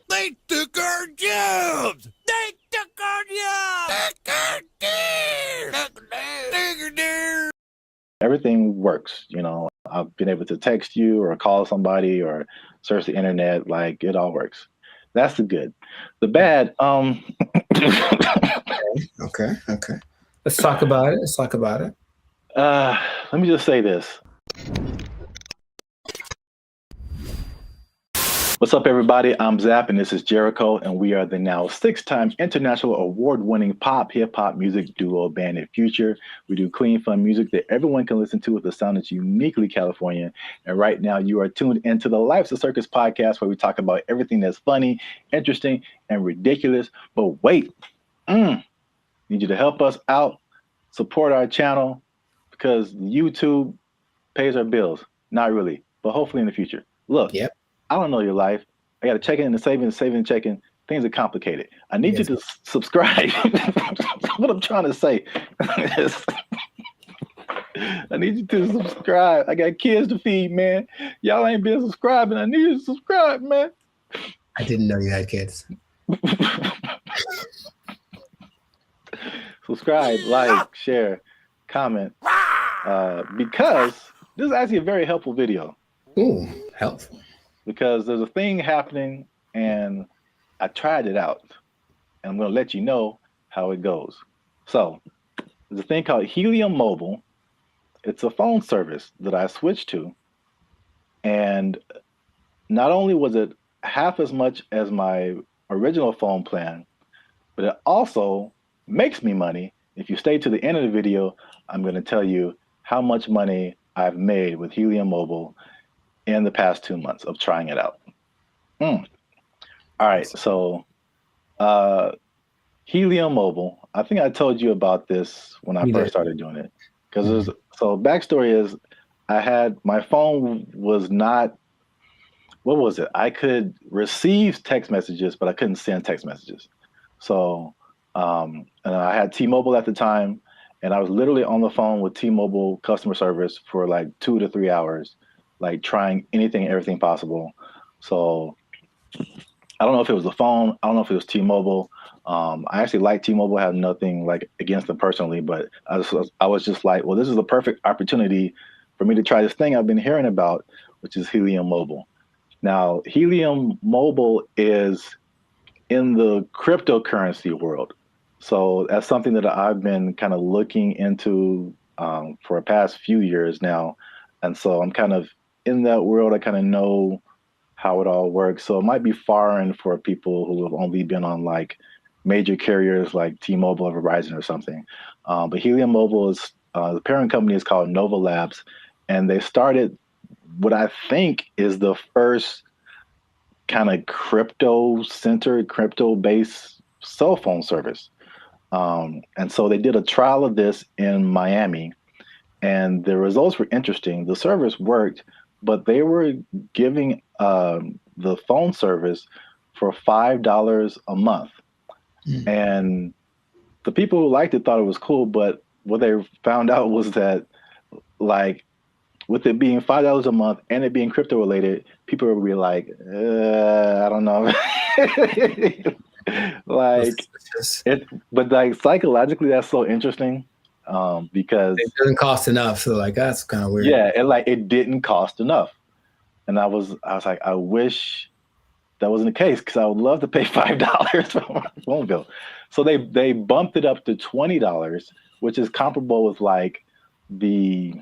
They took our jobs. They took our jobs. Everything works. You know, I've been able to text you or call somebody or search the internet. Like, it all works. That's the good. The bad. Okay. Let's talk about it. Let me just say this. What's up, everybody? I'm Zap, and this is Jericho, and we are the now 6-time international award-winning pop hip-hop music duo Band in Future. We do clean, fun music that everyone can listen to with a sound that's uniquely Californian. And right now, you are tuned into the Life's a Circus podcast, where we talk about everything that's funny, interesting, and ridiculous. But wait, need you to help us out, support our channel, because YouTube pays our bills. Not really, but hopefully in the future. Look. Yep. I don't know your life. I got to check in and saving and checking. Things are complicated. I need you to subscribe. What I'm trying to say. I need you to subscribe. I got kids to feed, man. Y'all ain't been subscribing. I need you to subscribe, man. I didn't know you had kids. Subscribe, like, share, comment. Because this is actually a very helpful video. Ooh, helpful. Because there's a thing happening, and I tried it out, and I'm going to let you know how it goes. So there's a thing called Helium Mobile. It's a phone service that I switched to, and not only was it half as much as my original phone plan, but it also makes me money. If you stay to the end of the video, I'm going to tell you how much money I've made with Helium Mobile in the past 2 months of trying it out. All right, so Helium Mobile, I think I told you about this when I first started doing it. Because so backstory is my phone was not, what was it? I could receive text messages, but I couldn't send text messages. So, and I had T-Mobile at the time, and I was literally on the phone with T-Mobile customer service for like 2 to 3 hours, like trying anything and everything possible. So I don't know if it was the phone. I don't know if it was T-Mobile. I actually like T-Mobile. I have nothing like against them personally, but I was just like, well, this is the perfect opportunity for me to try this thing I've been hearing about, which is Helium Mobile. Now, Helium Mobile is in the cryptocurrency world. So that's something that I've been kind of looking into for the past few years now. And so I'm kind of in that world. I kind of know how it all works. So it might be foreign for people who have only been on like major carriers like T-Mobile or Verizon or something. But Helium Mobile is, the parent company is called Nova Labs, and they started what I think is the first kind of crypto-centered, crypto-based cell phone service. And so they did a trial of this in Miami, and the results were interesting. The service worked, but they were giving the phone service for $5 a month. And the people who liked it thought it was cool, but what they found out was that, like, with it being $5 a month and it being crypto related, people would be like, I don't know. Like it, but like psychologically, that's so interesting because it doesn't cost enough. So like that's kind of weird. Yeah, it didn't cost enough, and I was like, I wish that wasn't the case because I would love to pay $5 for my phone bill. So they bumped it up to $20, which is comparable with like the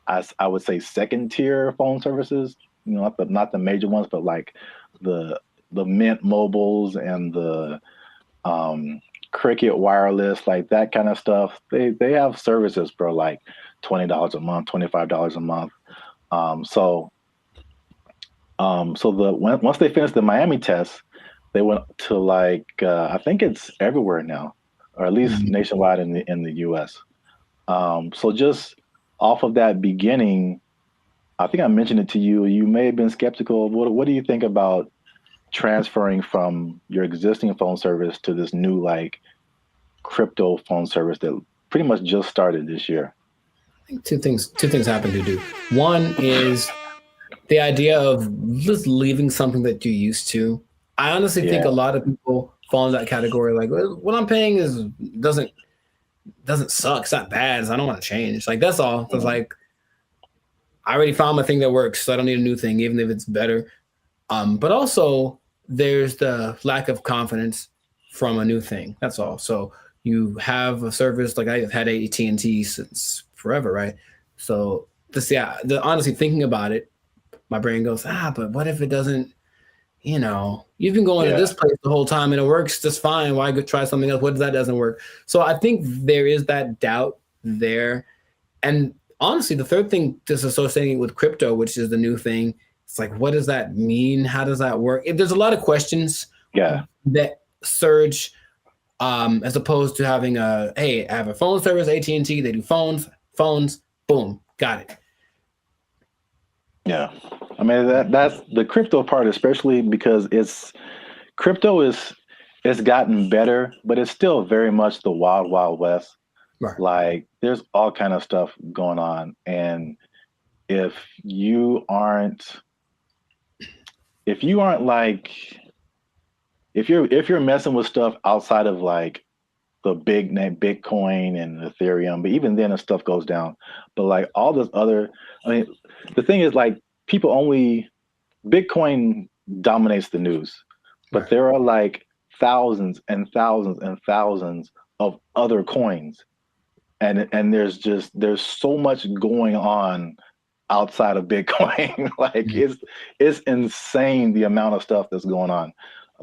I would say second tier phone services. You know, not the major ones, but like the Mint Mobiles and the Cricket Wireless, like that kind of stuff. They have services for like $20 a month, $25 a month. So once they finished the Miami test, they went to like I think it's everywhere now, or at least nationwide in the US. So just off of that beginning, I think I mentioned it to you. You may have been skeptical. What do you think about transferring from your existing phone service to this new like crypto phone service that pretty much just started this year? I think two things happen to do. One is the idea of just leaving something that you're used to. I honestly think a lot of people fall in that category. Like, what I'm paying doesn't suck. It's not bad. I don't want to change. Like, that's all. It's like, I already found my thing that works, so I don't need a new thing, even if it's better. But also, there's the lack of confidence from a new thing. That's all. So you have a service, like I've had AT&T since forever, right? So honestly thinking about it, my brain goes, but what if it doesn't you know, you've been going to this place the whole time and it works just fine. Why go try something else? What if that doesn't work? So I think there is that doubt there. And honestly, the third thing, just associating with crypto, which is the new thing, it's like, what does that mean? How does that work? There's a lot of questions that surge, as opposed to having hey, I have a phone service, AT&T, they do phones, boom, got it. Yeah. I mean, that's the crypto part, especially because crypto it's gotten better, but it's still very much the wild, wild west. Right. Like there's all kind of stuff going on. And if you're messing with stuff outside of like the big name Bitcoin and Ethereum, but even then the stuff goes down. But like all this other, I mean, the thing is like Bitcoin dominates the news, but there are like thousands and thousands and thousands of other coins. And there's so much going on outside of Bitcoin. Like it's insane the amount of stuff that's going on,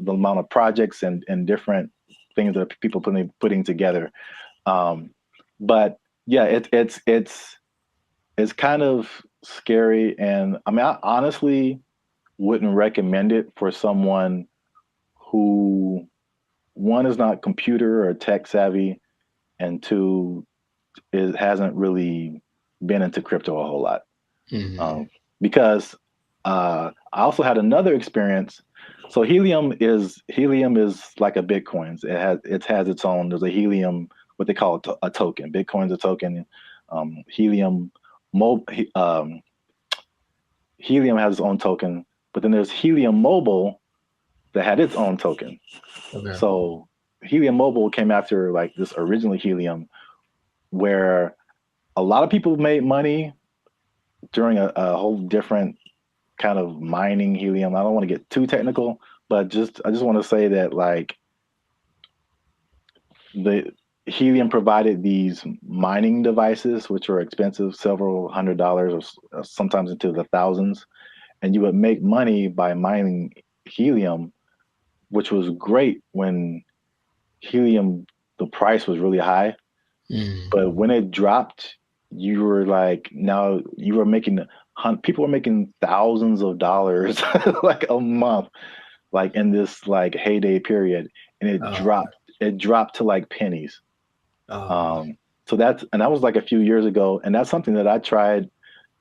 the amount of projects and different things that people putting together. But yeah, it's kind of scary. And I mean, I honestly wouldn't recommend it for someone who, one, is not computer or tech savvy, and two, hasn't really been into crypto a whole lot. Because I also had another experience. So Helium is like a Bitcoin. It has its own. There's a Helium, what they call a token. Bitcoin's a token. Helium has its own token, but then there's Helium Mobile that had its own token. Okay. So Helium Mobile came after like this originally Helium, where a lot of people made money during a whole different kind of mining helium. I don't want to get too technical, but I just want to say that like the Helium provided these mining devices, which are expensive, several $100s or sometimes into the thousands. And you would make money by mining helium, which was great when helium, the price was really high. But when it dropped, you were like, now you were making, people were making thousands of dollars like a month, like in this like heyday period. And it dropped to like pennies. So that was like a few years ago. And that's something that I tried,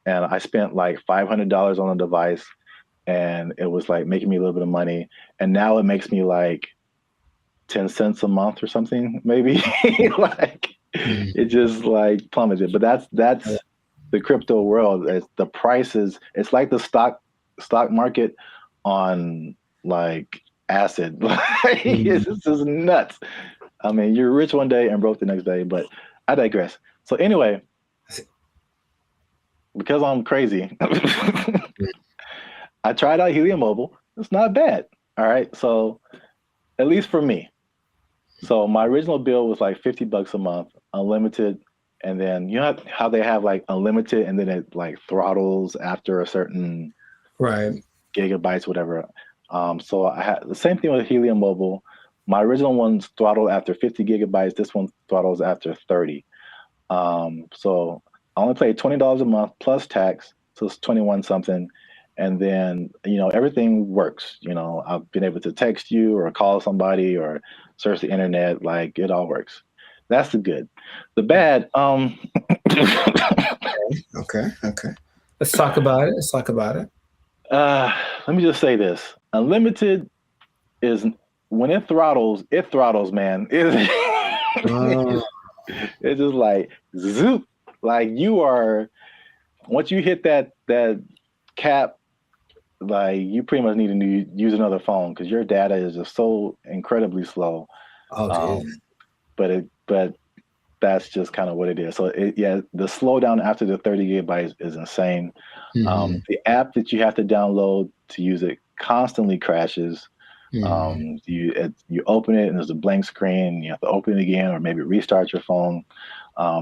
and I spent like $500 on a device, and it was like making me a little bit of money. And now it makes me like 10 cents a month or something, maybe. Like it just like plummeted. But that's the crypto world. The prices, it's like the stock market on like acid. It's just nuts. I mean, you're rich one day and broke the next day, but I digress. So anyway, because I'm crazy, I tried out Helium Mobile. It's not bad. All right. So at least for me. So my original bill was like $50 a month, unlimited. And then you know how they have like unlimited and then it like throttles after a certain gigabytes, whatever. So I had the same thing with Helium Mobile. My original one's throttled after 50 gigabytes. This one throttles after 30. So I only paid $20 a month plus tax. So it's 21 something. And then, you know, everything works. You know, I've been able to text you or call somebody or search the internet. Like it all works. That's the good. The bad. Okay. Let's talk about it. Let me just say this. Unlimited is, when it throttles, man. It's just like zoop. Like you are, once you hit that cap, like you pretty much need to use another phone because your data is just so incredibly slow. But that's just kind of what it is. So the slowdown after the 30 gigabytes is insane. The app that you have to download to use it constantly crashes. You open it and there's a blank screen. You have to open it again or maybe restart your phone.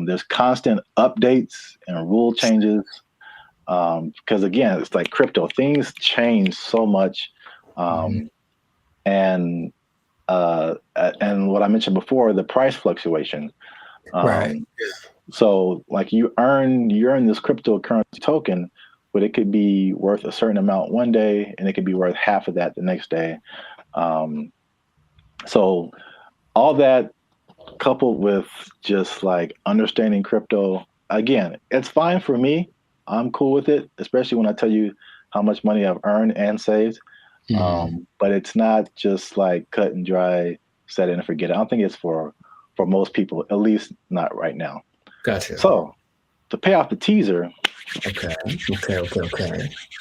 There's constant updates and rule changes because again, it's like crypto. Things change so much. And what I mentioned before, the price fluctuation. Right. So like you earn this cryptocurrency token, but it could be worth a certain amount one day, and it could be worth half of that the next day. So all that coupled with just like understanding crypto, again, it's fine for me. I'm cool with it, especially when I tell you how much money I've earned and saved. But it's not just like cut and dry, set it and forget it. I don't think it's for most people, at least not right now. Gotcha. So to pay off the teaser, okay.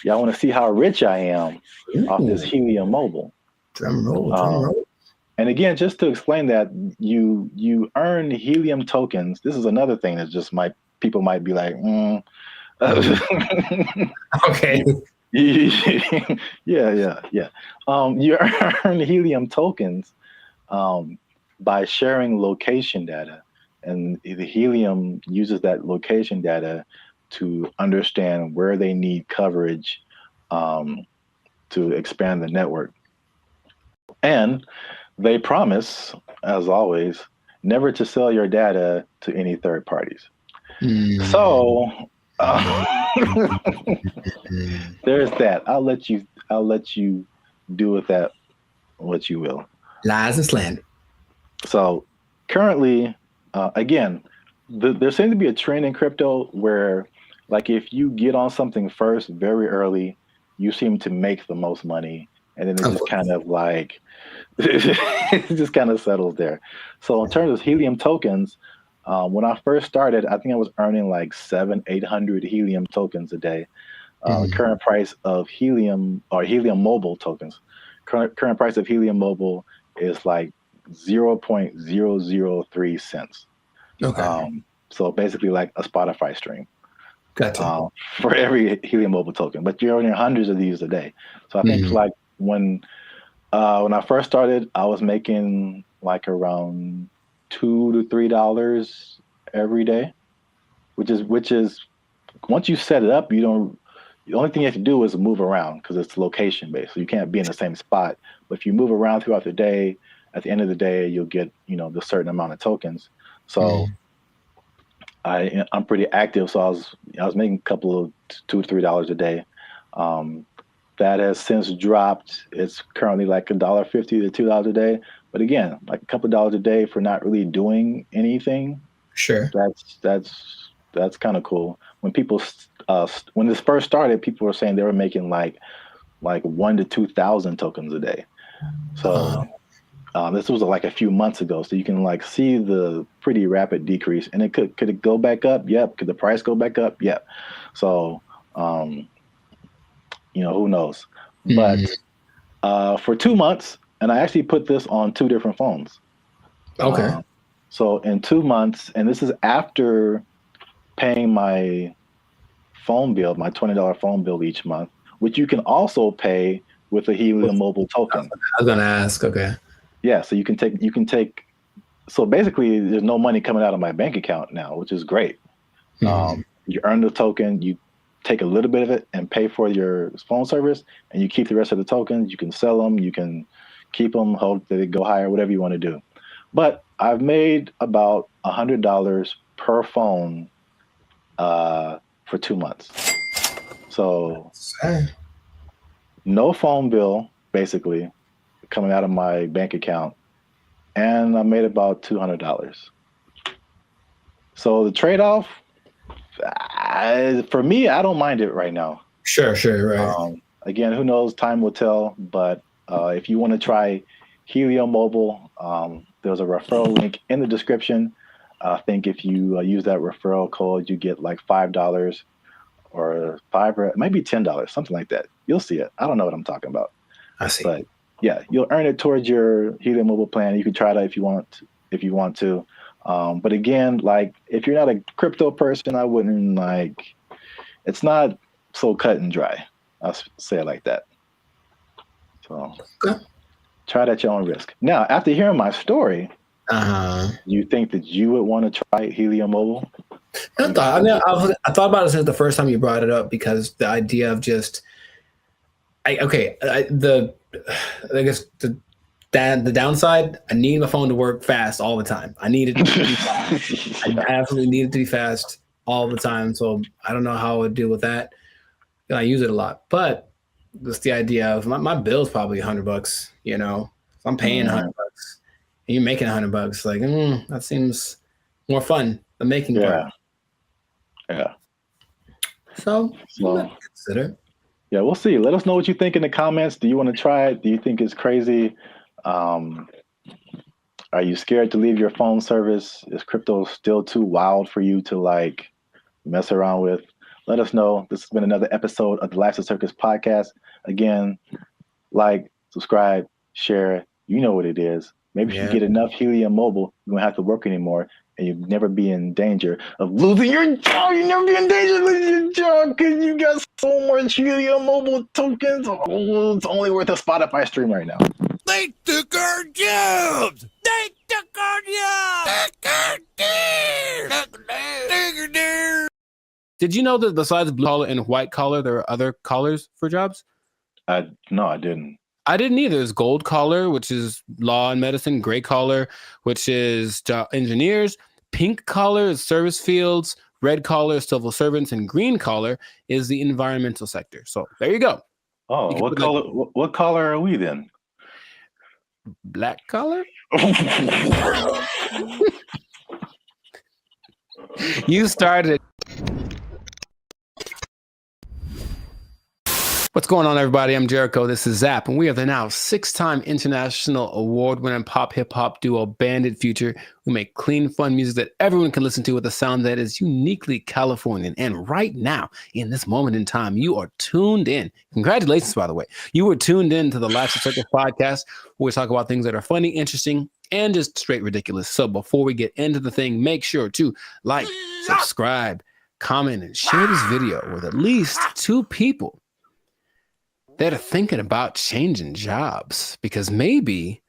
Y'all want to see how rich I am off this Helium Mobile. Drum roll. And again, just to explain that, you earn Helium tokens. This is another thing that just people might be like, okay. Yeah. You earn Helium tokens by sharing location data, and the Helium uses that location data to understand where they need coverage to expand the network. And they promise, as always, never to sell your data to any third parties. So there's that. I'll let you do with that what you will. Lies and slander. So currently, again, there seems to be a trend in crypto where, like, if you get on something first very early, you seem to make the most money, and then it just kind of like it just kind of settles there. So in terms of Helium tokens, when I first started, I think I was earning like 700-800 Helium tokens a day. Current price of Helium or Helium Mobile tokens. Current price of Helium Mobile is like 0.003 cents. Okay. So basically like a Spotify stream. Gotcha. For every Helium Mobile token, but you're earning hundreds of these a day. So I think like when I first started, I was making like around $2 to $3 every day, which is once you set it up, the only thing you have to do is move around because it's location based. So you can't be in the same spot. But if you move around throughout the day, at the end of the day, you'll get, the certain amount of tokens. So I'm pretty active. So I was making a couple of $2 to $3 a day. That has since dropped. It's currently like $1.50 to $2 a day. But again, like a couple of dollars a day for not really doing anything. Sure. That's kind of cool. When people when this first started, people were saying they were making like 1,000 to 2,000 tokens a day. So this was like a few months ago. So you can like see the pretty rapid decrease. And it could it go back up? Yep. Could the price go back up? Yep. So who knows? But for 2 months, and I actually put this on 2 different phones. Okay. So in 2 months, and this is after paying my phone bill, my $20 phone bill each month, which you can also pay with a Helium Mobile token. I was gonna ask. Okay. Yeah, so you can take. So basically, there's no money coming out of my bank account now, which is great. You earn the token, you take a little bit of it and pay for your phone service, and you keep the rest of the tokens. You can sell them, you can keep them, hope that they go higher, whatever you want to do. But I've made about $100 per phone for 2 months. So no phone bill, basically, coming out of my bank account, and I made about $200. So the trade-off, for me, I don't mind it right now. Sure, right. Again, who knows? Time will tell. But if you want to try Helium Mobile, there's a referral link in the description. I think if you use that referral code, you get like $5 or it might be $10, something like that. You'll see it. I don't know what I'm talking about. I see. But yeah, you'll earn it towards your Helium Mobile plan. You can try that if you want to. But again, like if you're not a crypto person, I wouldn't it's not so cut and dry. I'll say it like that. So try that at your own risk. Now, after hearing my story, you think that you would want to try Helium Mobile? I thought about it since the first time you brought it up, because the idea of just, the I guess the downside, I need my phone to work fast all the time. I need it to be fast. I absolutely need it to be fast all the time. So I don't know how I would deal with that. I use it a lot, but just the idea of my bill's probably $100, you know, if I'm paying $100 and you're making $100, like, that seems more fun, the making part. Yeah. So consider. Yeah, we'll see. Let us know what you think in the comments. Do you want to try it? Do you think it's crazy? Are you scared to leave your phone service? Is crypto still too wild for you to like mess around with? Let us know. This has been another episode of the Life's a Circus podcast. Again, like, subscribe, share. You know what it is. Maybe if you get enough Helium Mobile, you won't have to work anymore, and you'll never be in danger of losing your job. You never be in danger of losing your job because you got so much Helium Mobile tokens. Oh, it's only worth a Spotify stream right now. They took our jobs! They took our jobs! Did you know that besides blue collar and white collar, there are other collars for jobs? No, I didn't. I didn't either. There's gold collar, which is law and medicine. Gray collar, which is engineers. Pink collar is service fields. Red collar is civil servants. And green collar is the environmental sector. So there you go. Oh, you what color? What color are we then? Black collar? You started. What's going on, everybody? I'm Jericho. This is Zap, and we are the now 6-time international award-winning pop hip-hop duo Bandit Future. We make clean, fun music that everyone can listen to with a sound that is uniquely Californian. And right now, in this moment in time, you are tuned in. Congratulations, by the way. You were tuned in to the Life's a Circus podcast, where we talk about things that are funny, interesting, and just straight ridiculous. So before we get into the thing, make sure to like, subscribe, comment, and share this video with at least 2 people that are thinking about changing jobs, because maybe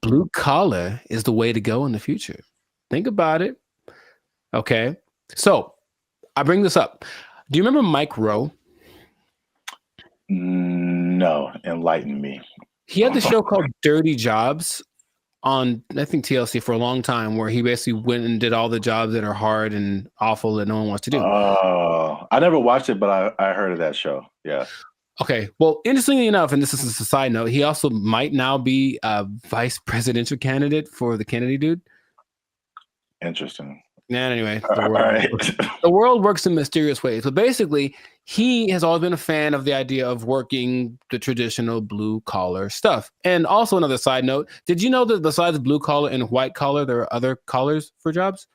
blue collar is the way to go in the future. Think about it. Okay. So I bring this up. Do you remember Mike Rowe? No, enlighten me. He had the show called Dirty Jobs on, I think, TLC for a long time, where he basically went and did all the jobs that are hard and awful that no one wants to do. Oh, I never watched it, but I heard of that show. Yeah. Okay. Well, interestingly enough, and this is a side note, he also might now be a vice presidential candidate for the Kennedy dude. Interesting. And anyway, the world works in mysterious ways. But basically, he has always been a fan of the idea of working the traditional blue collar stuff. And also, another side note, did you know that besides blue collar and white collar, there are other collars for jobs?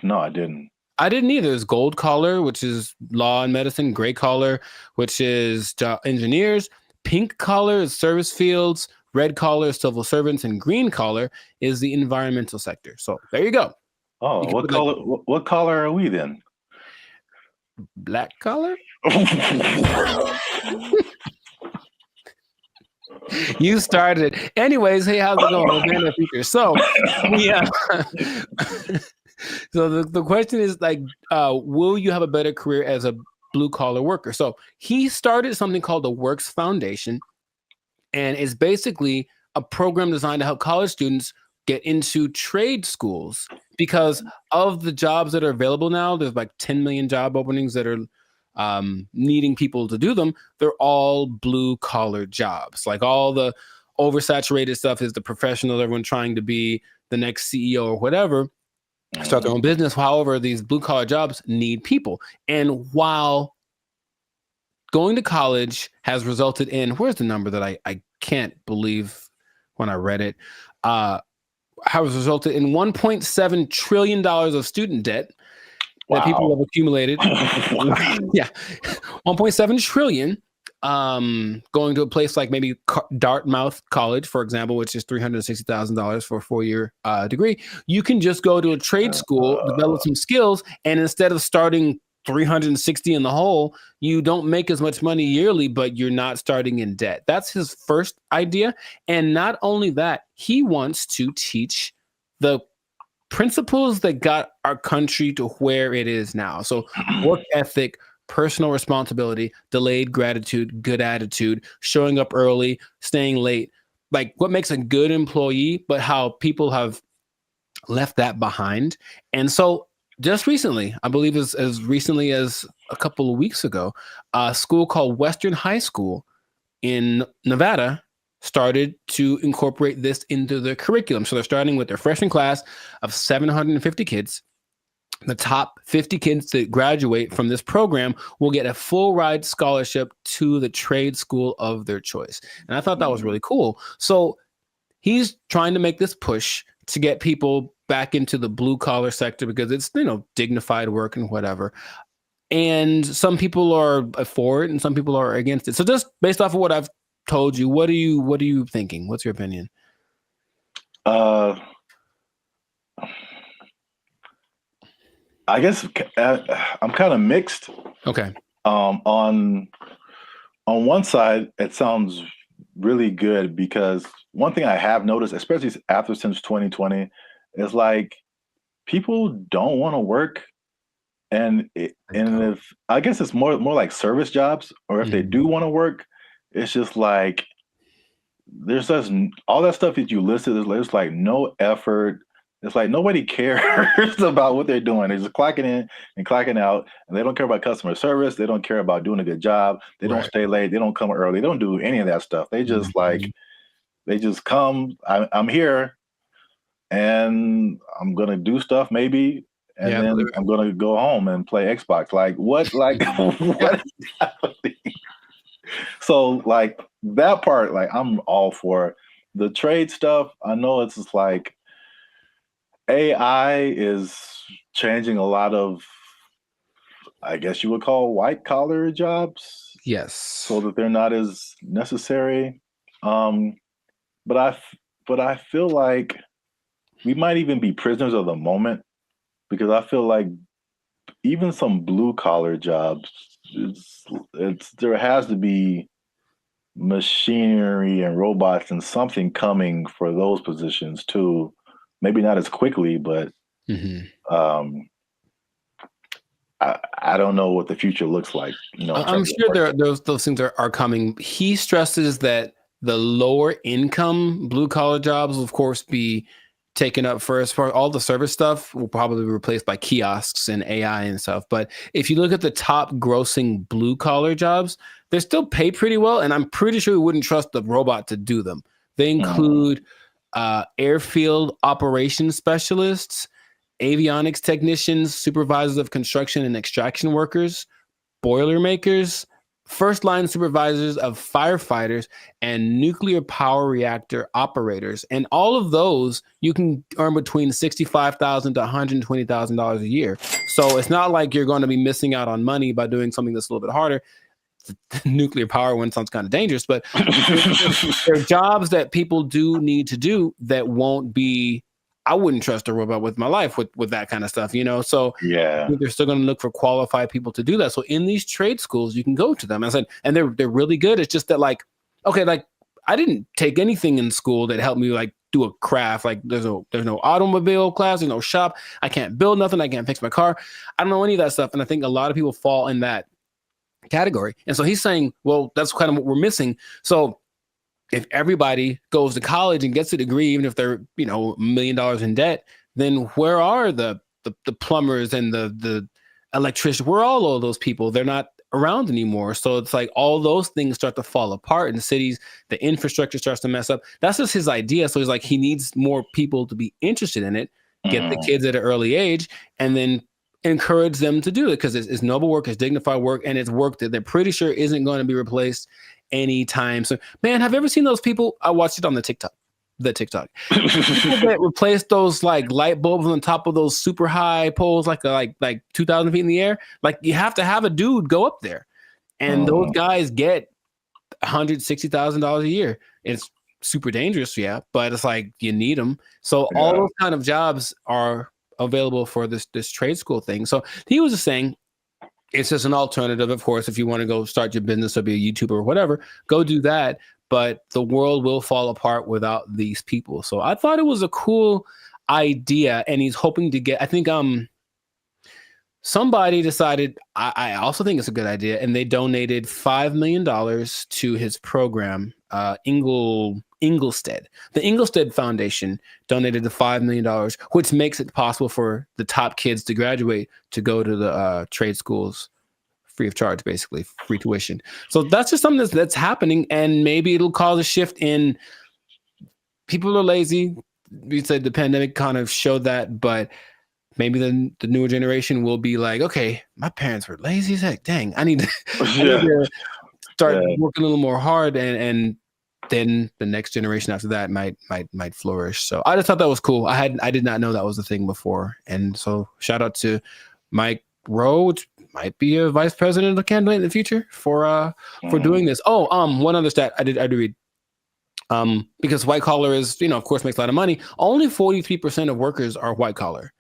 No, I didn't. I didn't either. There's gold collar, which is law and medicine. Gray collar, which is engineers. Pink collar is service fields. Red collar is civil servants. And green collar is the environmental sector. So there you go. Oh, what color? What color are we then? Black collar? You started it. Anyways, hey, how's it going? So, yeah. So the question is like, will you have a better career as a blue collar worker? So he started something called the Works Foundation, and it's basically a program designed to help college students get into trade schools because of the jobs that are available now. There's like 10 million job openings that are needing people to do them. They're all blue collar jobs. Like all the oversaturated stuff is the professional, everyone trying to be the next CEO or whatever. Start their own business. However, these blue collar jobs need people. And while going to college has resulted in, where's the number that I can't believe when I read it, has resulted in $1.7 trillion of student debt that people have accumulated. Yeah, 1.7 trillion. Going to a place like maybe Dartmouth College, for example, which is $360,000 for a 4-year degree. You can just go to a trade school, develop some skills, and instead of starting 360 in the hole, you don't make as much money yearly, but you're not starting in debt. That's his first idea. And not only that, he wants to teach the principles that got our country to where it is now. So work ethic, personal responsibility, delayed gratitude, good attitude, showing up early, staying late, like what makes a good employee, but how people have left that behind. And so just recently, I believe as recently as a couple of weeks ago, a school called Western High School in Nevada started to incorporate this into their curriculum. So they're starting with their freshman class of 750 kids. The top 50 kids that graduate from this program will get a full ride scholarship to the trade school of their choice. And I thought that was really cool. So he's trying to make this push to get people back into the blue collar sector because it's, dignified work and whatever. And some people are for it and some people are against it. So just based off of what I've told you, what are you thinking? What's your opinion? I guess I'm kind of mixed. Okay. On one side, it sounds really good because one thing I have noticed, especially since 2020, is like people don't want to work, and if I guess it's more like service jobs, or if they do want to work, it's just like there's just all that stuff that you listed. There's like no effort. It's like nobody cares about what they're doing. They're just clocking in and clocking out, and they don't care about customer service. They don't care about doing a good job. They don't stay late. They don't come early. They don't do any of that stuff. They just they just come. I'm here, and I'm gonna do stuff maybe, and then I'm gonna go home and play Xbox. Like what? Like what is happening? So like that part, like I'm all for the trade stuff. I know it's just like AI is changing a lot of, I guess you would call white collar jobs. Yes. So that they're not as necessary. But I feel like we might even be prisoners of the moment because I feel like even some blue collar jobs, there has to be machinery and robots and something coming for those positions too. Maybe not as quickly, but I don't know what the future looks like. I'm sure those things are coming. He stresses that the lower income blue collar jobs will, of course, be taken up first. For all the service stuff will probably be replaced by kiosks and AI and stuff. But if you look at the top grossing blue collar jobs, they still pay pretty well. And I'm pretty sure we wouldn't trust the robot to do them. They include airfield operations specialists, avionics technicians, supervisors of construction and extraction workers, boiler makers, first line supervisors of firefighters, and nuclear power reactor operators. And all of those you can earn between $65,000 to $120,000 a year. So it's not like you're going to be missing out on money by doing something that's a little bit harder. The nuclear power one sounds kind of dangerous, but there are jobs that people do need to do that won't be. I wouldn't trust a robot with my life with that kind of stuff, So yeah, they're still going to look for qualified people to do that. So in these trade schools, you can go to them. I said, and they're really good. It's just that I didn't take anything in school that helped me do a craft. Like there's no automobile class, there's no shop. I can't build nothing. I can't fix my car. I don't know any of that stuff. And I think a lot of people fall in that category. And so he's saying, well, that's kind of what we're missing. So if everybody goes to college and gets a degree, even if they're, $1 million in debt, then where are the plumbers and the electricians? Where are all of those people? They're not around anymore. So it's like all those things start to fall apart in cities. The infrastructure starts to mess up. That's just his idea. So he's like, he needs more people to be interested in it, get the kids at an early age, and then encourage them to do it because it's noble work, it's dignified work, and it's work that they're pretty sure isn't going to be replaced anytime soon. Man, have you ever seen those people? I watched it on the TikTok. People that replace those light bulbs on top of those super high poles, like 2,000 feet in the air. Like you have to have a dude go up there, and those guys get $160,000 a year. It's super dangerous, yeah, but it's like you need them. So all those kind of jobs are available for this trade school thing. So he was just saying it's just an alternative. Of course, if you want to go start your business or be a YouTuber or whatever, go do that. But the world will fall apart without these people. So I thought it was a cool idea, and he's hoping to get. I think somebody decided, I also think it's a good idea, and they donated $5 million to his program, Inglestead. The Inglestead Foundation donated the $5 million, which makes it possible for the top kids to graduate to go to the trade schools free of charge, basically free tuition. So that's just something that's happening, and maybe it'll cause a shift in people are lazy. We said the pandemic kind of showed that, but maybe the newer generation will be like, okay, my parents were lazy as heck. Dang, I need to, I need to start working a little more hard, and then the next generation after that might flourish. So I just thought that was cool. I did not know that was a thing before, and so shout out to Mike Rowe, which might be a vice president of candidate in the future for doing this. Oh, one other stat I did read. Because white collar is, of course, makes a lot of money. Only 43% of workers are white collar.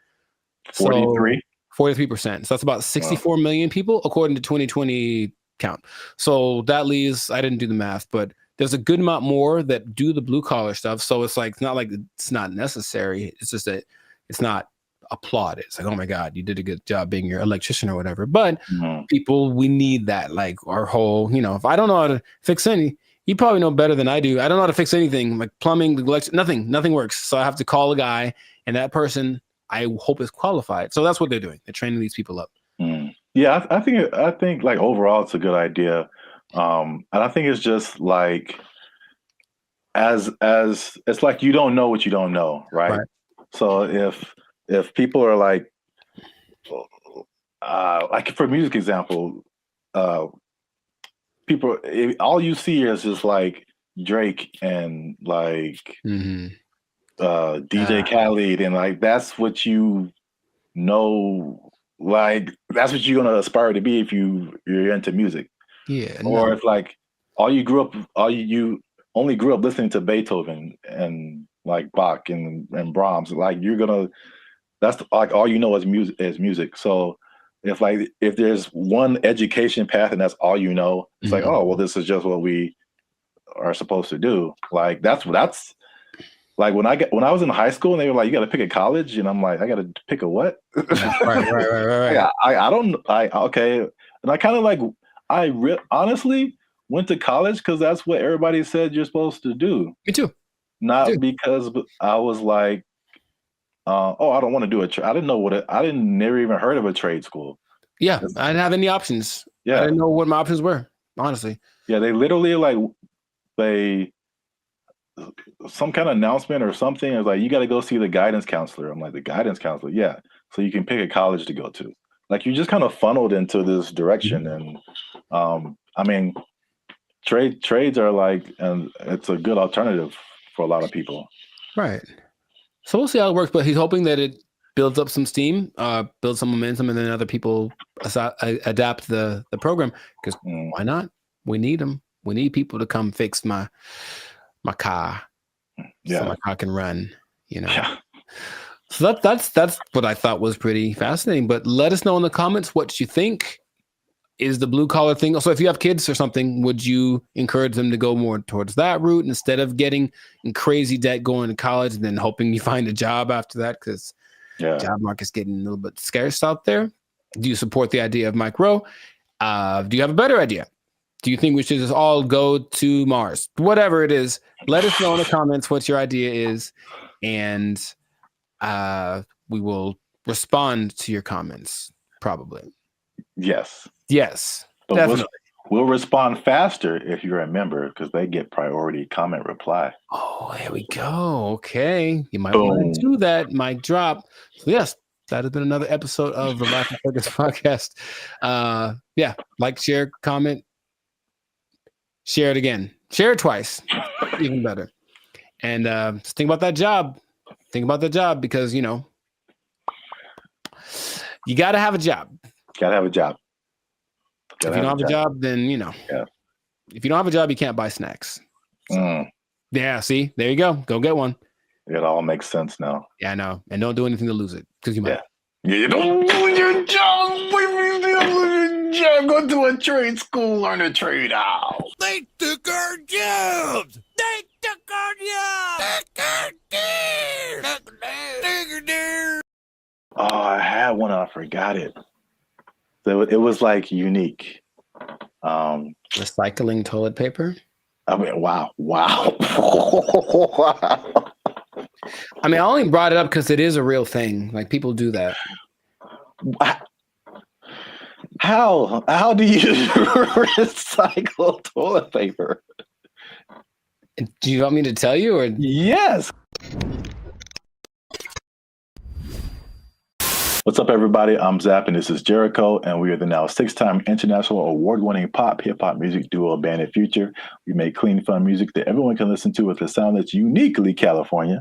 43%. So that's about 64 million people, according to 2020 count. So that leaves, I didn't do the math, but there's a good amount more that do the blue collar stuff. So it's like, it's not like it's not necessary. It's just that it's not applauded. It's like, oh my God, you did a good job being your electrician or whatever. But people, we need that. Like our whole, if I don't know how to fix any, you probably know better than I do. I don't know how to fix anything, like plumbing, nothing works. So I have to call a guy, and that person I hope is qualified. So that's what they're doing. They're training these people up. Yeah, I think like overall it's a good idea. And I think it's just like as it's like you don't know what you don't know, right? So if people are like for music example, people, all you see is just like Drake and like DJ Khaled, and like that's what you know, like that's what you're gonna aspire to be if you're into music. Yeah. Or if like you only grew up listening to Beethoven and like Bach and Brahms, like that's like all you know is music. So if there's one education path and that's all you know, it's like, oh well, this is just what we are supposed to do. Like that's like when I was in high school and they were like, you got to pick a college, and I'm like, I got to pick a what? Right. Yeah, okay, and I kind of like honestly went to college because that's what everybody said you're supposed to do. Me too. Not because I was like, I don't want to do I didn't know never even heard of a trade school. Yeah, I didn't have any options. Yeah, I didn't know what my options were, honestly. Yeah, they literally some kind of announcement or something. It was like, you got to go see the guidance counselor. I'm like, the guidance counselor? Yeah. So you can pick a college to go to. Like, you just kind of funneled into this direction. And I mean, trades are like, and it's a good alternative for a lot of people. Right. So we'll see how it works, but he's hoping that it builds up some steam, builds some momentum, and then other people adapt the program, because why not? We need them. We need people to come fix my car, so my car can run. Yeah. So that's what I thought was pretty fascinating. But let us know in the comments what you think is the blue collar thing. So if you have kids or something, would you encourage them to go more towards that route instead of getting in crazy debt going to college and then hoping you find a job after that? Because job market's getting a little bit scarce out there. Do you support the idea of Mike Rowe? Do you have a better idea? Do you think we should just all go to Mars? Whatever it is, let us know in the comments what your idea is, and we will respond to your comments, probably. Yes. But definitely. We'll respond faster if you're a member, because they get priority comment reply. Oh, there we go. Okay. You might want to do that. Mic drop. So yes, that has been another episode of the Life of Focus podcast. Like, share, comment. Share it again. Share it twice. Even better. And just think about that job. Think about the job, because, you got to have a job. If you don't have a job, then, if you don't have a job, you can't buy snacks. So, yeah, see? There you go. Go get one. It all makes sense now. Yeah, I know. And don't do anything to lose it, because you might. Yeah, you don't lose your job. Go to a trade school, learn a trade out. They took our jobs. They took our jobs. Oh, I had one. I forgot it. it was like unique. Recycling toilet paper. I mean, wow. I mean, I only brought it up because it is a real thing. Like, people do that. How do you recycle toilet paper? Do you want me to tell you, or yes? What's up, everybody? I'm Zap, and this is Jericho, and we are the now 6-time international award-winning pop hip-hop music duo Band of Future. We make clean, fun music that everyone can listen to with a sound that's uniquely California.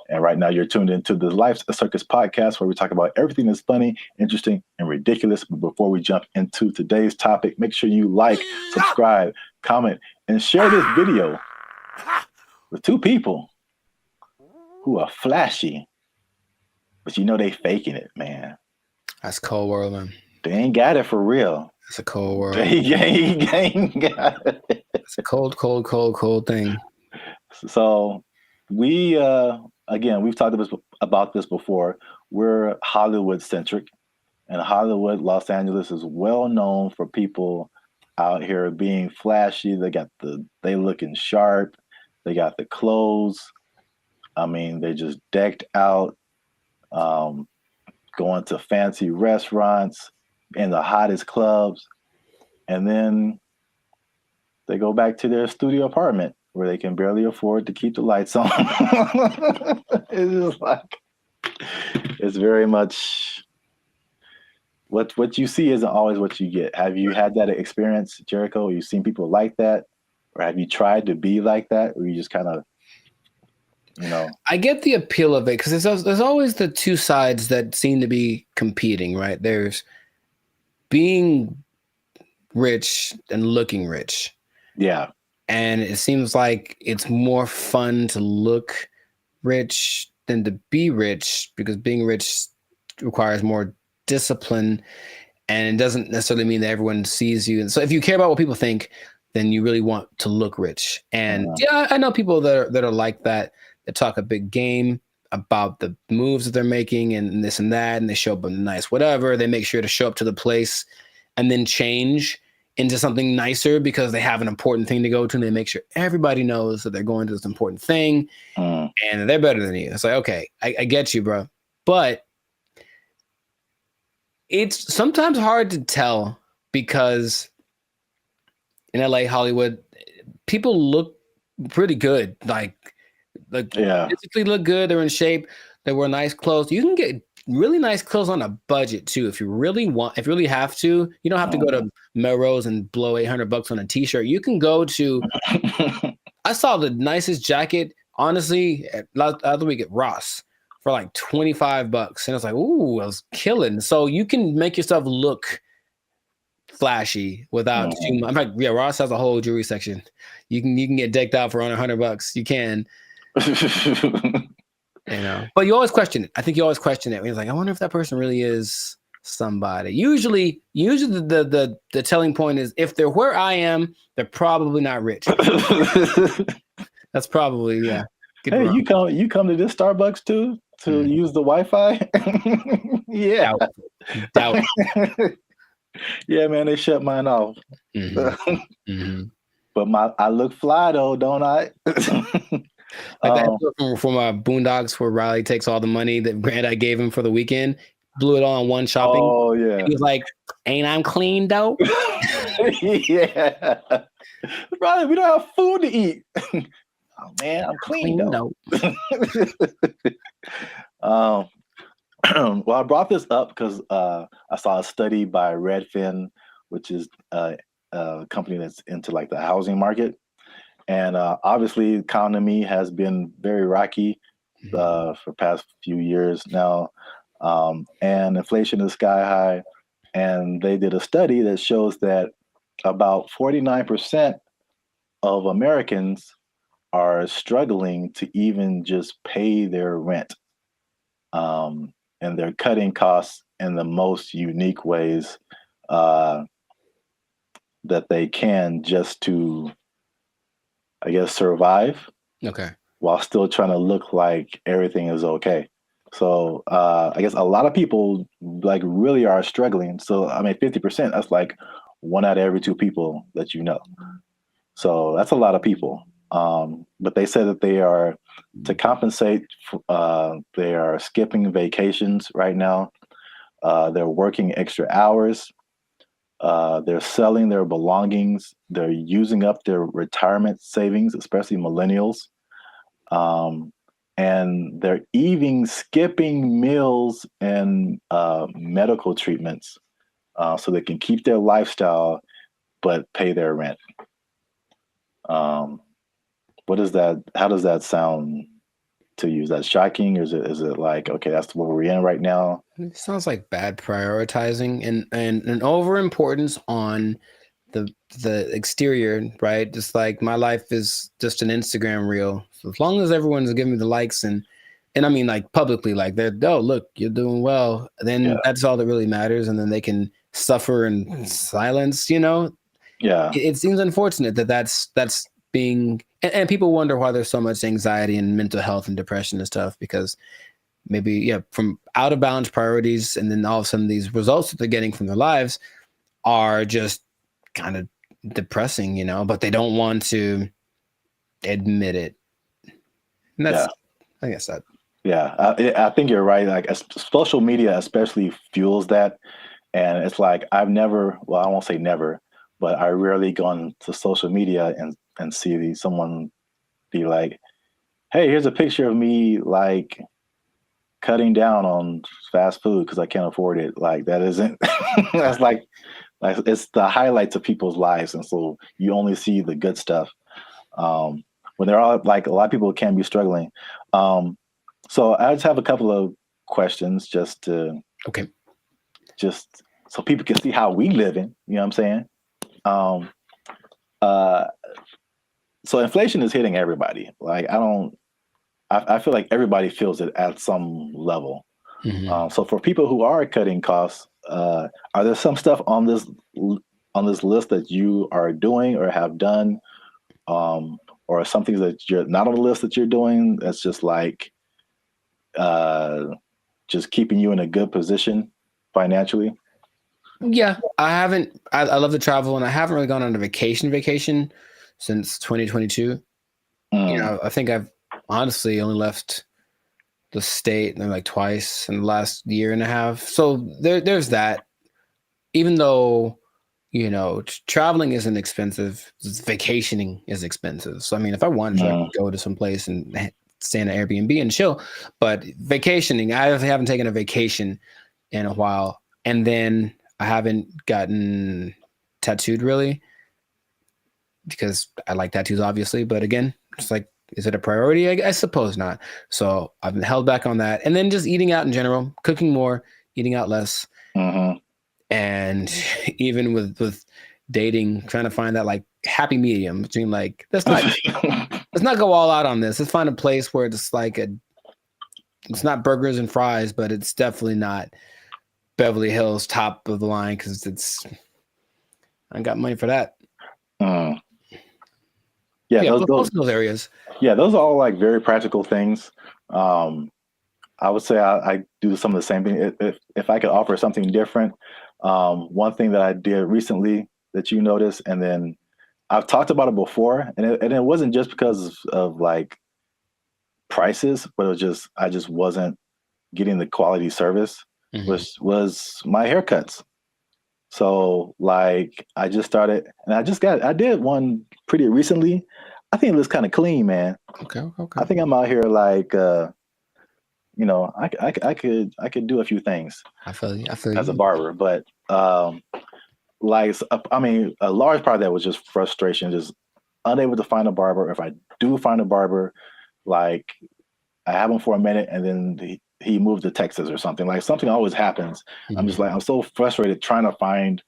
And right now, you're tuned into the Life's a Circus podcast, where we talk about everything that's funny, interesting, and ridiculous. But before we jump into today's topic, make sure you like, subscribe, comment, and share this video with 2 people who are flashy. But you know they faking it, man. That's cold world, man. They ain't got it for real. It's a cold world. They ain't got it. It's a cold thing. So we, again, we've talked about this before. We're Hollywood centric, and Hollywood, Los Angeles is well known for people out here being flashy. They looking sharp. They got the clothes. I mean, they just decked out. Going to fancy restaurants in the hottest clubs, and then they go back to their studio apartment where they can barely afford to keep the lights on. It's just like, it's very much what you see isn't always what you get. Have you had that experience, Jericho? Have you seen people like that, or have you tried to be like that, or you just kind of, you know? I get the appeal of it because there's always the two sides that seem to be competing, right? There's being rich and looking rich. Yeah. And it seems like it's more fun to look rich than to be rich, because being rich requires more discipline, and it doesn't necessarily mean that everyone sees you. And so if you care about what people think, then you really want to look rich. And yeah, I know people that are like that. They talk a big game about the moves that they're making and this and that, and they show up in nice whatever. They make sure to show up to the place and then change into something nicer because they have an important thing to go to, and they make sure everybody knows that they're going to this important thing, and they're better than you. It's like, okay, I get you, bro. But it's sometimes hard to tell because in LA, Hollywood, people look pretty good. Like physically look good. They're in shape. They wear nice clothes. You can get really nice clothes on a budget too. If you really have to, you don't have to go to Melrose and blow $800 on a t-shirt. You can go to, I saw the nicest jacket, honestly, the other week at Ross for like $25. And I was like, ooh, I was killing. So you can make yourself look flashy without too much. In fact, yeah, Ross has a whole jewelry section. You can get decked out for under $100. You can. You know, but you always question it. I think you always question it. It's like, I wonder if that person really is somebody. Usually the telling point is, if they're where I am, they're probably not rich. That's probably, yeah. Hey, you come to this Starbucks too to use the Wi-Fi? Yeah. Doubt. Yeah, man, they shut mine off. But I look fly though, don't I? Like that from Boondocks, where Riley takes all the money that Grandad gave him for the weekend, blew it all on one shopping. Oh yeah. And he was like, "Ain't I'm clean though?" Yeah. Riley, we don't have food to eat. Oh man, I'm clean though. Well, I brought this up because I saw a study by Redfin, which is a company that's into like the housing market. And obviously, the economy has been very rocky for the past few years now, and inflation is sky high. And they did a study that shows that about 49% of Americans are struggling to even just pay their rent, and they're cutting costs in the most unique ways that they can, just to, I guess, survive. Okay. While still trying to look like everything is okay. So I guess a lot of people like really are struggling. So I mean, 50%, that's like 1 out of every 2 people that you know. So that's a lot of people. But they said that they are, to compensate, they are skipping vacations right now. They're working extra hours. They're selling their belongings. They're using up their retirement savings, especially millennials. And they're even skipping meals and medical treatments so they can keep their lifestyle but pay their rent. What is that? How does that sound to you? Is that shocking, or is it like, okay, that's what we're in right now? It sounds like bad prioritizing and an overimportance on the exterior, right? Just like my life is just an Instagram reel. So as long as everyone's giving me the likes and I mean like publicly, like they're, oh look, you're doing well, then that's all that really matters, and then they can suffer in silence. Yeah. It seems unfortunate that that's being, and people wonder why there's so much anxiety and mental health and depression and stuff, because maybe from out of balance priorities, and then all of a sudden these results that they're getting from their lives are just kind of depressing, but they don't want to admit it. And that's, I guess that. Yeah, I think you're right. Like social media especially fuels that. And it's like, I won't say never, but I rarely go on to social media and see someone be like, hey, here's a picture of me like cutting down on fast food because I can't afford it. Like that isn't, that's like it's the highlights of people's lives. And so you only see the good stuff. When they're all like, a lot of people can be struggling. So I just have a couple of questions just so people can see how we living, you know what I'm saying? So inflation is hitting everybody. Like I feel like everybody feels it at some level. So for people who are cutting costs, are there some stuff on this list that you are doing or have done, or some things that you're not on the list that you're doing that's just like just keeping you in a good position financially? Yeah, I haven't. I love to travel, and I haven't really gone on a vacation since 2022. I think I've honestly only left the state like twice in the last year and a half. So there's that. Even though traveling isn't expensive, vacationing is expensive. So I mean, if I wanted to, I could go to some place and stay in an Airbnb and chill. But vacationing, I haven't taken a vacation in a while, and then I haven't gotten tattooed really because I like tattoos, obviously. But again, it's like, is it a priority? I suppose not. So I've been held back on that. And then just eating out in general, cooking more, eating out less. And even with dating, trying to find that like happy medium between like, let's not go all out on this. Let's find a place where it's like it's not burgers and fries, but it's definitely not Beverly Hills top of the line, because I got money for that. Those areas. Yeah, those are all like very practical things. I would say I do some of the same thing. If I could offer something different, one thing that I did recently that you noticed, and then I've talked about it before, and it wasn't just because of like prices, but it was just I just wasn't getting the quality service. Was my haircuts. So like I just started, and I did one pretty recently. I think it looks kind of clean, man. Okay. I think I'm out here like I could do a few things. I feel you. As a barber, but like I mean, a large part of that was just frustration, just unable to find a barber. If I do find a barber, like I have him for a minute, and then he moved to Texas or something. Like something always happens. I'm just like, I'm so frustrated trying to find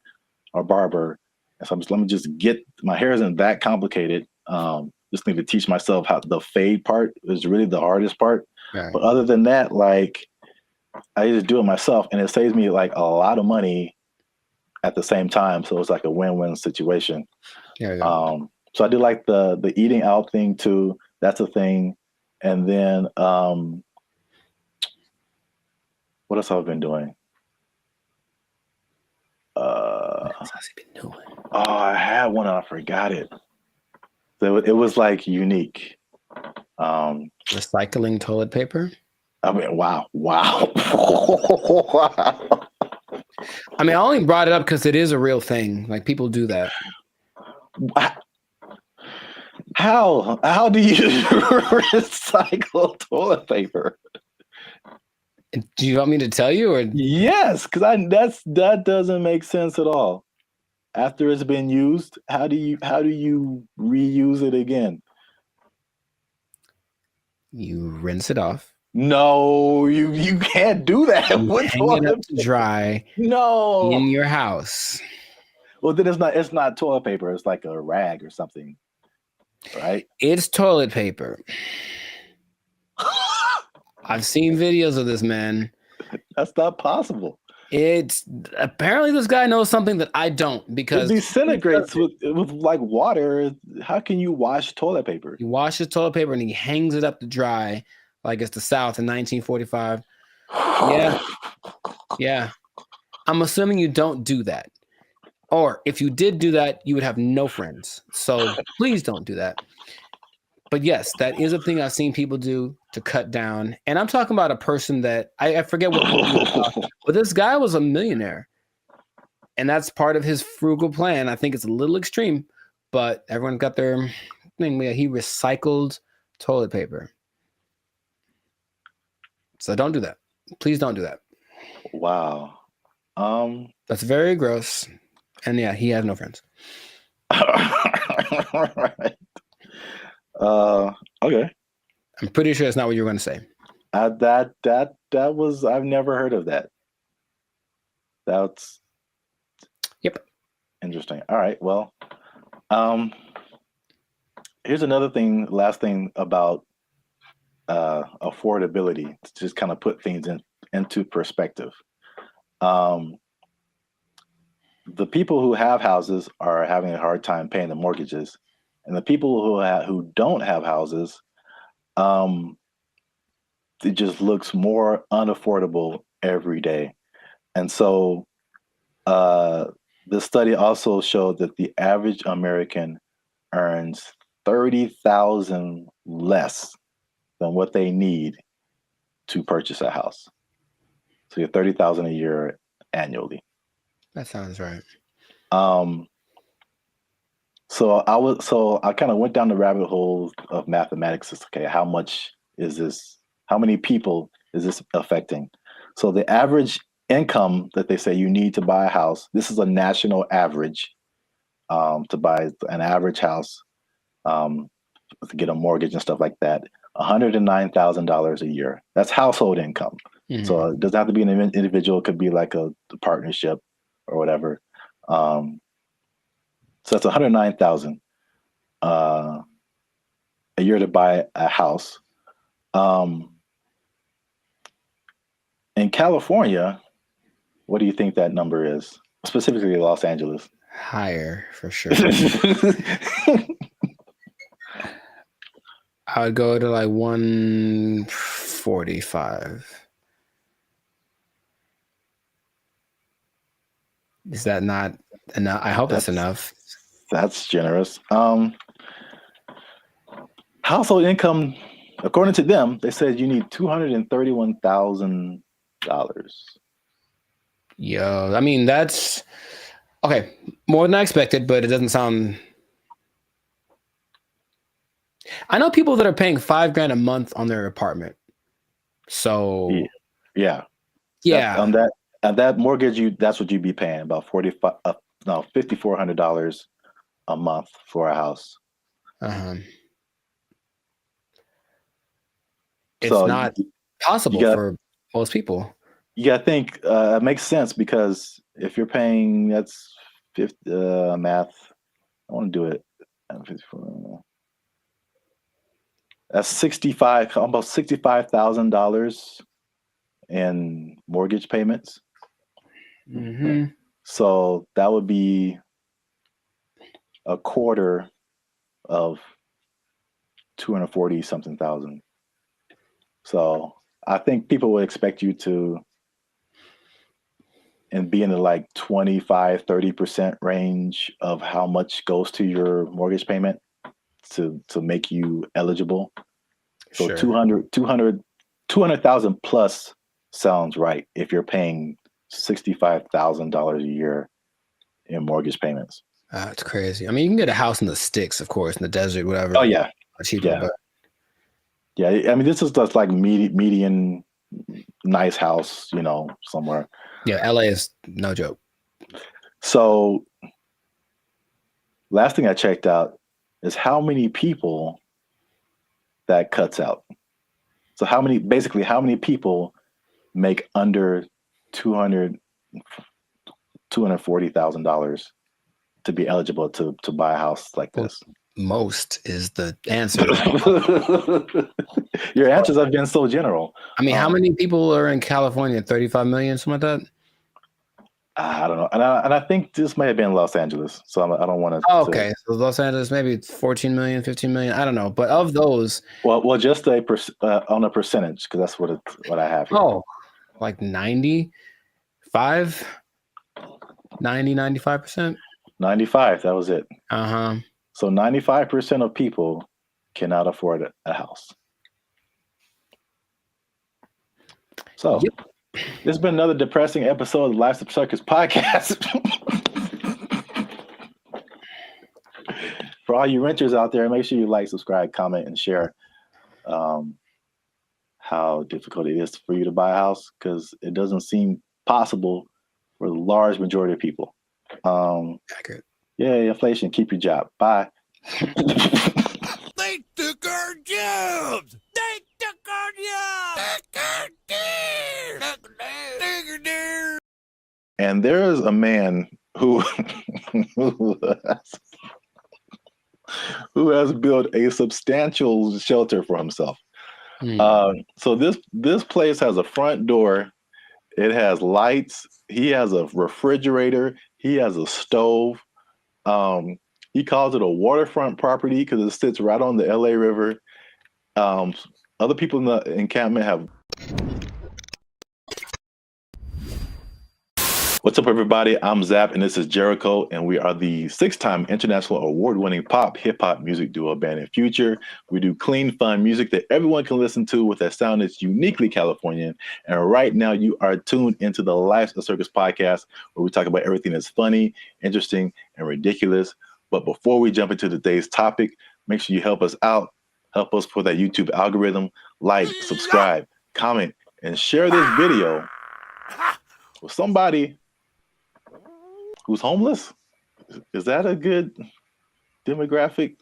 a barber. And so let me just get, my hair isn't that complicated. Just need to teach myself how the fade part is really the hardest part. Right. But other than that, like I just do it myself, and it saves me like a lot of money at the same time. So it's like a win-win situation. Yeah. So I do like the eating out thing too. That's a thing. And then What else have I been doing? What else has he been doing? Oh, I had one and I forgot it. So it was like unique. Recycling toilet paper. I mean, wow. Wow. I mean, I only brought it up because it is a real thing. Like people do that. How do you recycle toilet paper? Do you want me to tell you, or yes? Because that doesn't make sense at all. After it's been used, how do you reuse it again? You rinse it off. No, you can't do that. You hang it up to dry. No, in your house. Well, then it's not toilet paper. It's like a rag or something, right? It's toilet paper. I've seen videos of this, man. That's not possible. It's apparently this guy knows something that I don't, because it disintegrates with like water. How can you wash toilet paper? He washes toilet paper and he hangs it up to dry like it's the South in 1945. Yeah. I'm assuming you don't do that. Or if you did do that, you would have no friends. So please don't do that. But yes, that is a thing I've seen people do to cut down. And I'm talking about a person that I forget what, but this guy was a millionaire. And that's part of his frugal plan. I think it's a little extreme, but everyone got their thing. He recycled toilet paper. So don't do that. Please don't do that. Wow. That's very gross. And yeah, he has no friends. All right. Okay. I'm pretty sure that's not what you were going to say. That was, I've never heard of that. That's interesting. All right. Well, here's another thing, last thing about affordability, to just kind of put things into perspective. The people who have houses are having a hard time paying the mortgages, and the people who don't have houses, it just looks more unaffordable every day. And so the study also showed that the average American earns $30,000 less than what they need to purchase a house. So you're $30,000 a year annually. That sounds right. So I kind of went down the rabbit hole of mathematics. It's okay, how much is this? How many people is this affecting? So the average income that they say you need to buy a house, this is a national average, to buy an average house, to get a mortgage and stuff like that, $109,000 a year. That's household income. Mm-hmm. So it doesn't have to be an individual. It could be like a partnership or whatever. So that's $109,000 a year to buy a house. In California, what do you think that number is? Specifically Los Angeles. Higher, for sure. I would go to like 145. Is that not enough? I hope that's enough. That's generous. Household income, according to them, they said you need $231,000. Yo, I mean, that's okay. More than I expected, but it doesn't sound. I know people that are paying $5,000 a month on their apartment. So yeah. On that mortgage, that's what you'd be paying, about $5,400 a month for a house. It's not possible for most people. Yeah, I think it makes sense, because if you're paying, that's math. I want to do it. That's almost $65,000 in mortgage payments. Mm-hmm. So that would be a quarter of 240 something thousand. So I think people would expect you to and be in the like 25-30% range of how much goes to your mortgage payment to make you eligible. So Sure. 200,000 plus sounds right if you're paying $65,000 a year in mortgage payments. It's crazy. I mean, you can get a house in the sticks, of course, in the desert, whatever. Oh yeah, cheaper. yeah. But yeah. I mean, this is just like median nice house, you know, somewhere. Yeah, LA is no joke. So, last thing I checked out is how many people that cuts out. So how many people make under $240,000 to be eligible to buy a house like this? Most is the answer. Your answers have been so general. I mean, how many people are in California? 35 million, something like that? I don't know. And I think this may have been Los Angeles. So I don't want to. Oh, okay. So Los Angeles, maybe 14 million, 15 million. I don't know. But of those. Well, just on a percentage, because that's what I have here. Oh, like 95%? 95%? 95. That was it. Uh-huh. So 95% of people cannot afford a house. So this has been another depressing episode of the Life's a Circus podcast. For all you renters out there, make sure you like, subscribe, comment, and share how difficult it is for you to buy a house, because it doesn't seem possible for the large majority of people. Accurate. Yeah, inflation. Keep your job. Bye. They took our jobs. They took our jobs. And there is a man who has built a substantial shelter for himself. So this place has a front door. It has lights. He has a refrigerator. He has a stove. He calls it a waterfront property because it sits right on the LA River. Other people in the encampment have. What's up, everybody? I'm Zap, and this is Jericho, and we are the 6-time international award-winning pop hip-hop music duo Band in Future. We do clean, fun music that everyone can listen to with a sound that's uniquely Californian. And right now, you are tuned into the Life's a Circus podcast, where we talk about everything that's funny, interesting, and ridiculous. But before we jump into today's topic, make sure you help us out. Help us for that YouTube algorithm. Like, subscribe, comment, and share this video with somebody who's homeless. Is that a good demographic?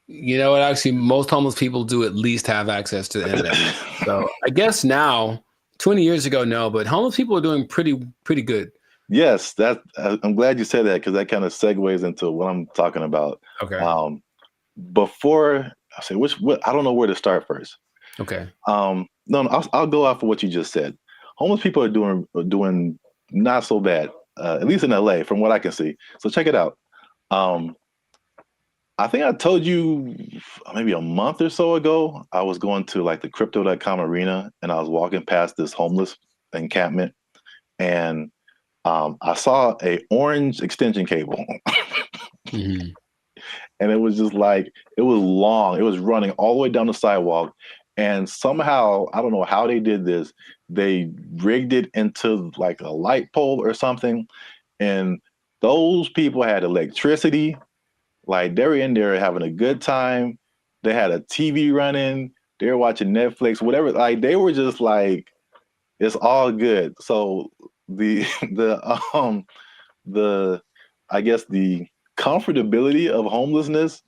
You know what? Actually, most homeless people do at least have access to the internet. So I guess now, 20 years ago, no, but homeless people are doing pretty good. Yes, I'm glad you said that, because that kind of segues into what I'm talking about. Okay. Before I say I don't know where to start first. Okay. No, I'll go off of what you just said. Homeless people are doing not so bad. At least in LA, from what I can see. So check it out. I think I told you maybe a month or so ago, I was going to like the Crypto.com arena, and I was walking past this homeless encampment, and I saw a orange extension cable. Mm-hmm. And it was just like, it was long. It was running all the way down the sidewalk. And somehow, I don't know how they did this, they rigged it into like a light pole or something. And those people had electricity. Like, they were in there having a good time. They had a TV running. They were watching Netflix, whatever. Like, they were just like, it's all good. So I guess the comfortability of homelessness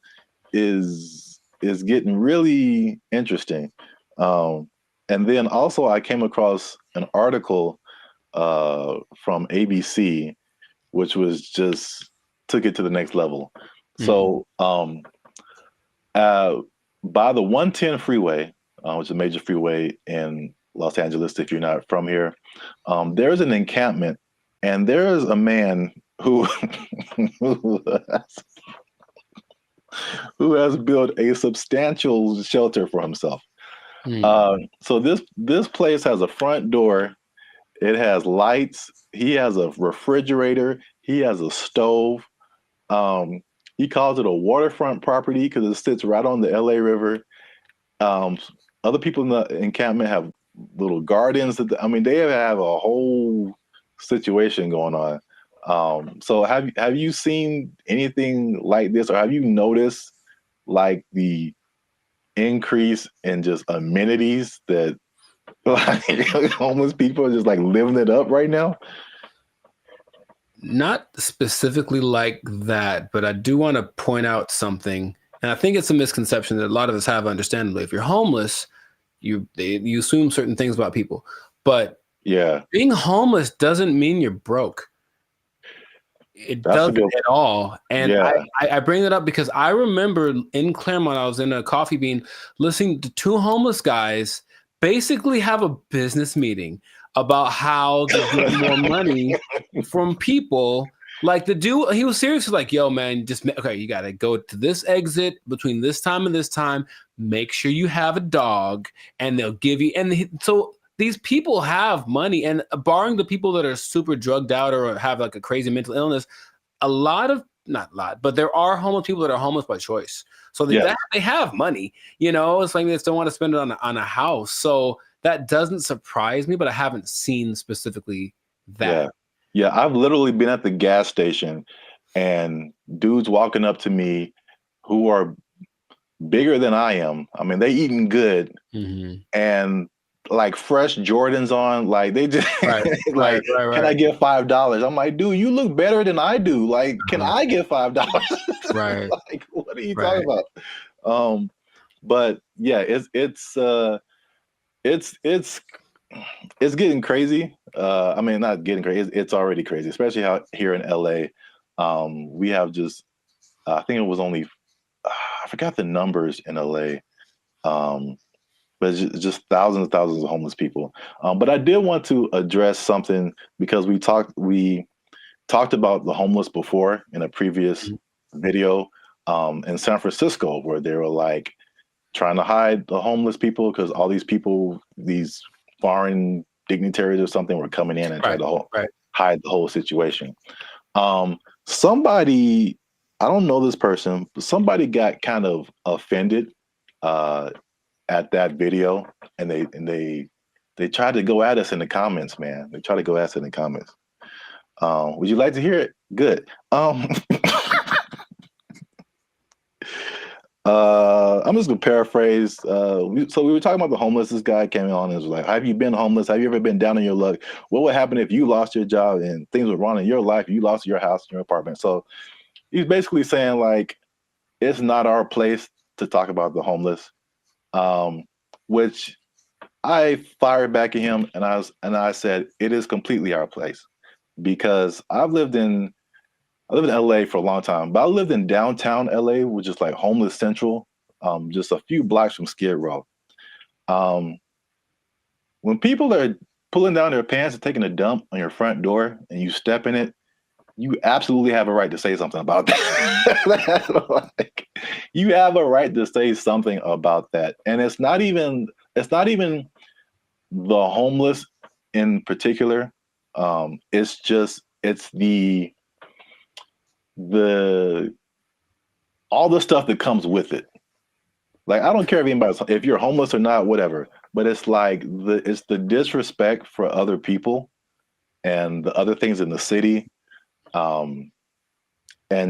is getting really interesting. And then also I came across an article from ABC, which was just took it to the next level. Mm-hmm. So by the 110 freeway, which is a major freeway in Los Angeles, if you're not from here, there's an encampment, and there's a man who has built a substantial shelter for himself. So this place has a front door. It has lights. He has a refrigerator. He has a stove. He calls it a waterfront property because it sits right on the LA River. Other people in the encampment have little gardens. I mean, they have a whole situation going on. So have you seen anything like this, or have you noticed like the increase in just amenities that like homeless people are just like living it up right now? Not specifically like that, but I do want to point out something. And I think it's a misconception that a lot of us have, understandably. If you're homeless, you assume certain things about people. But yeah, being homeless doesn't mean you're broke. It doesn't at all. And I bring that up because I remember in Claremont, I was in a Coffee Bean listening to two homeless guys basically have a business meeting about how to get more money from people. Like the dude, he was seriously like, yo, man, okay, you got to go to this exit between this time and this time. Make sure you have a dog and they'll give you. And so these people have money, and barring the people that are super drugged out or have like a crazy mental illness, not a lot, but there are homeless people that are homeless by choice. So they have money, it's like they still want to spend it on a house. So that doesn't surprise me, but I haven't seen specifically that. Yeah, I've literally been at the gas station and dudes walking up to me who are bigger than I am. I mean, they eating good and like fresh Jordans on, like they just right. Can I get $5? I'm like, dude, you look better than I do. Like, can I get $5? Right. Like, what are you talking about? But yeah, it's getting crazy. I mean, not getting crazy. It's already crazy, especially how here in LA, we have just, I think it was only, I forgot the numbers in LA, but it's just thousands and thousands of homeless people. But I did want to address something because we talked about the homeless before in a previous video in San Francisco, where they were like trying to hide the homeless people because all these people, these foreign dignitaries or something, were coming in and trying to hide the whole situation. Somebody, I don't know this person, but somebody got kind of offended at that video, and they tried to go at us in the comments, man. They tried to go at us in the comments. Would you like to hear it? Good. I'm just gonna paraphrase. So we were talking about the homeless. This guy came on and was like, have you been homeless? Have you ever been down on your luck? What would happen if you lost your job and things were wrong in your life? You lost your house, your apartment. So he's basically saying like, it's not our place to talk about the homeless, which I fired back at him, and I said, it is completely our place, because I lived in LA for a long time, but I lived in downtown LA, which is like homeless central, just a few blocks from Skid Row. When people are pulling down their pants and taking a dump on your front door and you step in it, you absolutely have a right to say something about that. Like, you have a right to say something about that. And it's not even the homeless in particular. It's all the stuff that comes with it. Like, I don't care if you're homeless or not, whatever, but it's like it's the disrespect for other people and the other things in the city, and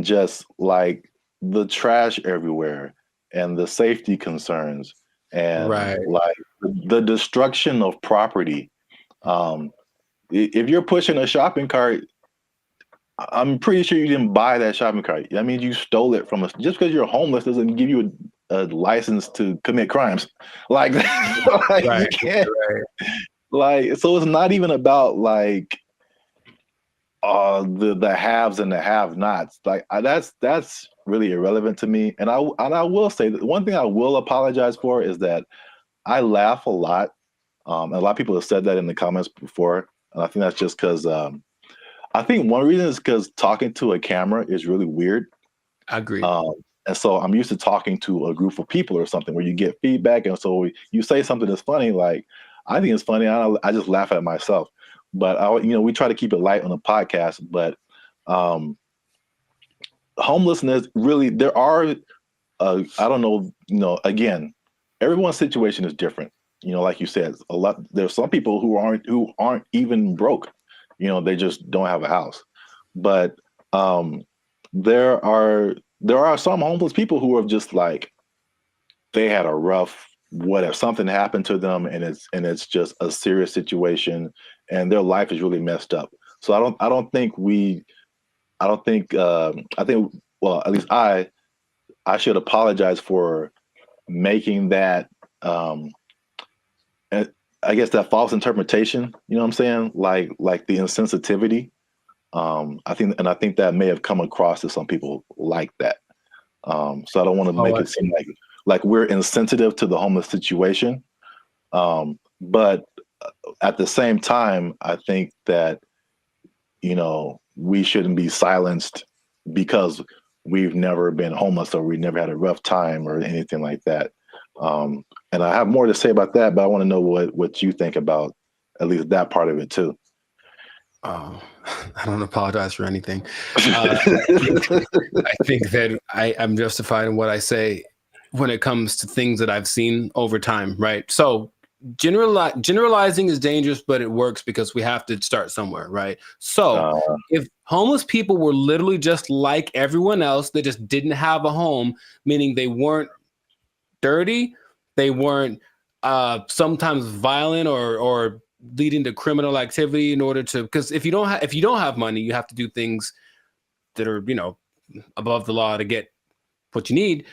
just like the trash everywhere and the safety concerns and like the destruction of property. If you're pushing a shopping cart, I'm pretty sure you didn't buy that shopping cart. That means you stole it from us. Just because you're homeless doesn't give you a license to commit crimes. Like, you can't. Like, so it's not even about like the haves and the have-nots. Like, that's really irrelevant to me. And I will say that one thing I will apologize for is that I laugh a lot. A lot of people have said that in the comments before, and I think that's just because I think one reason is because talking to a camera is really weird. I agree. And so I'm used to talking to a group of people or something where you get feedback, and so you say something that's funny. Like, I think it's funny. I just laugh at myself. but we try to keep it light on the podcast. But homelessness, really, there are, I don't know, again, everyone's situation is different. Like you said, there's some people who aren't even broke. They just don't have a house. But there are some homeless people who are just like, they had a rough, whatever, something happened to them, and it's just a serious situation, and their life is really messed up. So I think, well, at least I should apologize for making that, I guess, that false interpretation. You know what I'm saying? Like the insensitivity. I think that may have come across to some people like that. So I don't want to make it seem like we're insensitive to the homeless situation. But at the same time, I think that, we shouldn't be silenced because we've never been homeless or we never had a rough time or anything like that. And I have more to say about that, but I want to know what you think about at least that part of it too. Oh, I don't apologize for anything. I think that I'm justified in what I say when it comes to things that I've seen over time, right? So generalizing is dangerous, but it works because we have to start somewhere, right? So if homeless people were literally just like everyone else, they just didn't have a home, meaning they weren't dirty, they weren't sometimes violent or leading to criminal activity in order to, because if you don't have money, you have to do things that are above the law to get what you need.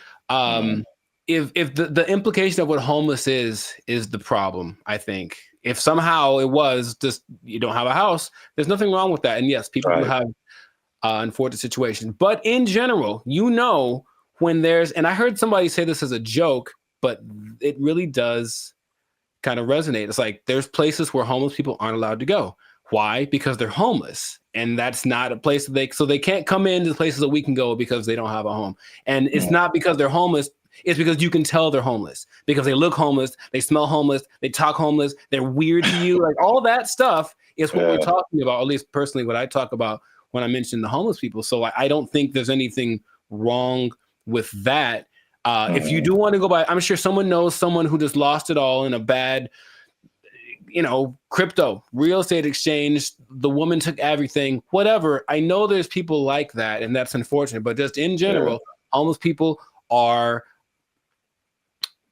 If the implication of what homeless is the problem, I think if somehow it was just you don't have a house, there's nothing wrong with that. And yes, people do have unfortunate situations, but in general, when there's, and I heard somebody say this as a joke, but it really does kind of resonate. It's like there's places where homeless people aren't allowed to go. Why? Because they're homeless, and that's not a place that they can't come into the places that we can go because they don't have a home. And it's not because they're homeless. It's because you can tell they're homeless because they look homeless, they smell homeless, they talk homeless, they're weird to you. Like all that stuff is what we're talking about, or at least personally what I talk about when I mention the homeless people. So I don't think there's anything wrong with that. If you do want to go by, I'm sure someone knows someone who just lost it all in a bad, crypto, real estate exchange. The woman took everything, whatever. I know there's people like that, and that's unfortunate. But just in general, homeless people are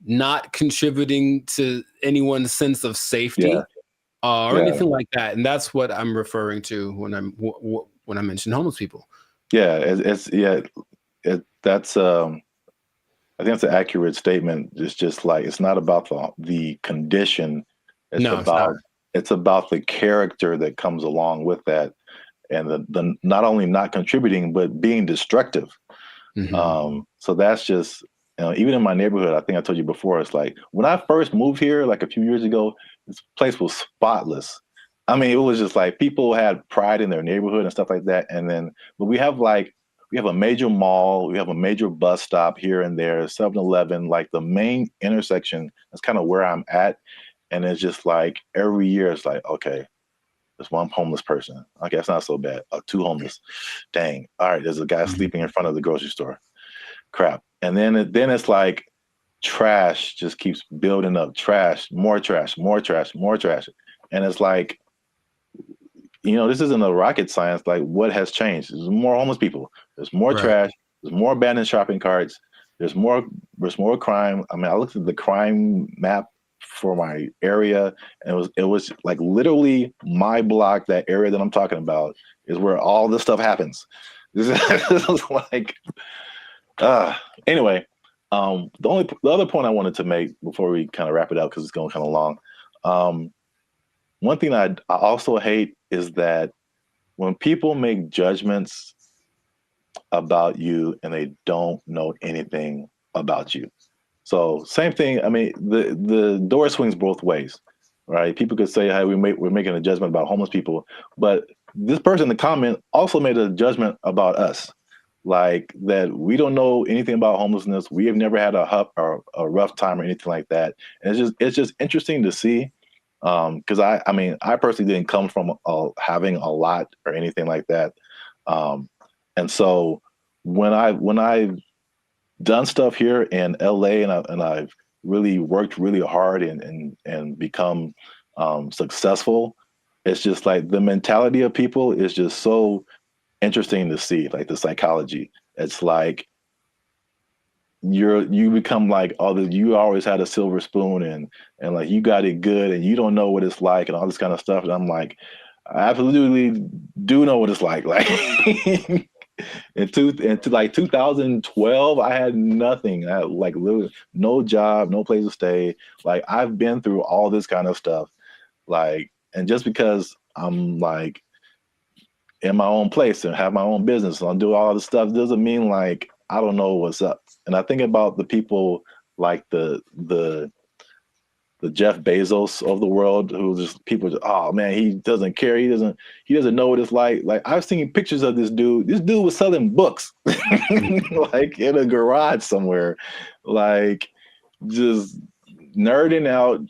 not contributing to anyone's sense of safety or anything like that. And that's what I'm referring to when I mention homeless people. Yeah, that's I think that's an accurate statement. It's just like, it's not about the condition. It's about the character that comes along with that, and the not only not contributing but being destructive. So that's just, even in my neighborhood, I think I told you before, it's like when I first moved here, like a few years ago, this place was spotless. I mean, it was just like people had pride in their neighborhood and stuff like that. And then, but we have a major mall, we have a major bus stop here and there, 7-Eleven, like the main intersection. That's kind of where I'm at. And it's just like every year it's like, okay, there's one homeless person. Okay, it's not so bad. 2 homeless. Dang. All right, there's a guy sleeping in front of the grocery store. Crap. And then it's like trash just keeps building up. Trash, more trash, more trash, more trash. And it's like, this isn't a rocket science. Like, what has changed? There's more homeless people. There's more trash. There's more abandoned shopping carts. There's more crime. I mean, I looked at the crime map for my area, and it was like literally my block, that area that I'm talking about, is where all this stuff happens. This is like, anyway, the other point I wanted to make before we kind of wrap it up, because it's going kind of long. One thing I also hate is that when people make judgments about you and they don't know anything about you. So same thing. I mean, the door swings both ways, right? People could say, hey, we're making a judgment about homeless people, but this person in the comment also made a judgment about us, like that we don't know anything about homelessness. We have never had a rough time or anything like that. And it's just interesting to see. Because I mean, I personally didn't come from having a lot or anything like that. And so when I've done stuff here in LA and I've really worked really hard and become successful, it's just like the mentality of people is just so interesting to see, like the psychology. It's like you become like, oh, you always had a silver spoon and like you got it good and you don't know what it's like and all this kind of stuff. And I'm like, I absolutely do know what it's like. Like into like 2012, I had nothing. I had like literally no job, no place to stay. Like I've been through all this kind of stuff. Like, and just because I'm like in my own place and have my own business and I do all this stuff doesn't mean like I don't know what's up. And I think about the people like the Jeff Bezos of the world, who just people just, oh man, he doesn't care. He doesn't know what it's like. Like I've seen pictures of this dude. This dude was selling books like in a garage somewhere, like just nerding out.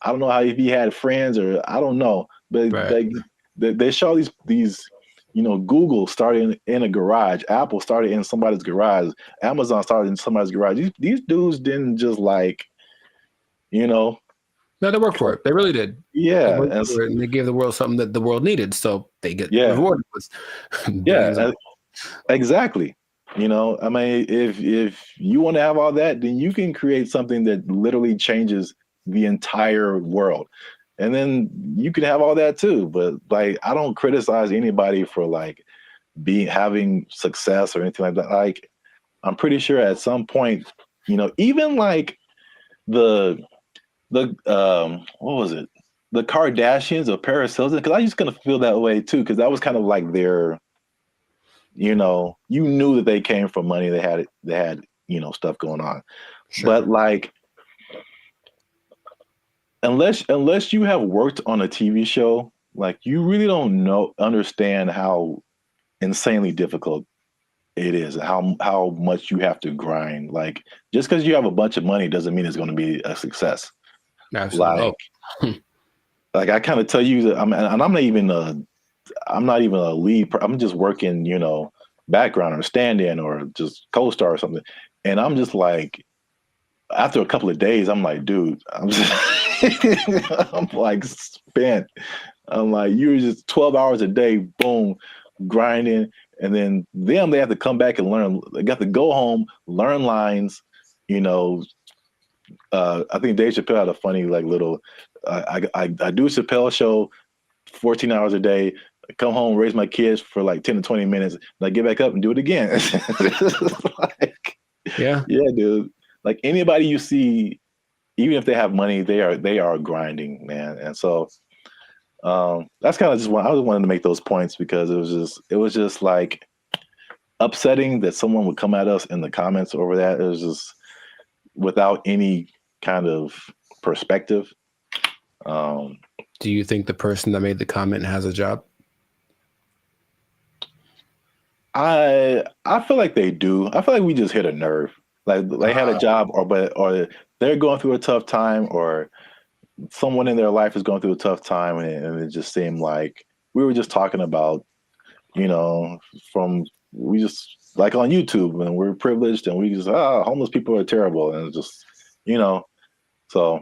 I don't know how if he had friends or I don't know, but they show these Google started in a garage, Apple started in somebody's garage, Amazon started in somebody's garage. These dudes didn't just like, No, they worked for it. They really did. Yeah, and they gave the world something that the world needed, so they get rewarded with. Exactly. I mean, if you want to have all that, then you can create something that literally changes the entire world. And then you can have all that too. But like, I don't criticize anybody for like having success or anything like that. Like, I'm pretty sure at some point, even like the what was it? The Kardashians or Paris Hilton, because I used to kind of feel that way too, because that was kind of like their, you knew that they came from money. They had stuff going on. Sure. But like, unless you have worked on a TV show, like you really don't understand how insanely difficult it is, how much you have to grind. Like just because you have a bunch of money doesn't mean it's going to be a success. Absolutely. Like I kind of tell you that I'm not even a lead. I'm just working, background or stand-in or just co-star or something. And I'm just like, after a couple of days, I'm like, dude, I'm like spent. I'm like, you're just 12 hours a day, boom, grinding. And then they have to come back and learn. They got to go home, learn lines, I think Dave Chappelle had a funny like little. I do a Chappelle show, 14 hours a day. I come home, raise my kids for like 10 to 20 minutes, and I get back up and do it again. Like, yeah, dude. Like anybody you see, even if they have money, they are grinding, man. And so that's kind of just I just wanted to make those points because it was just like upsetting that someone would come at us in the comments over that. It was just without any kind of perspective. Do you think the person that made the comment has a job? I feel like they do. I feel like we just hit a nerve. Like they had a job, or they're going through a tough time, or someone in their life is going through a tough time, and it just seemed like we were just talking about, we just like on YouTube, and we're privileged, and we just homeless people are terrible, and it's just so.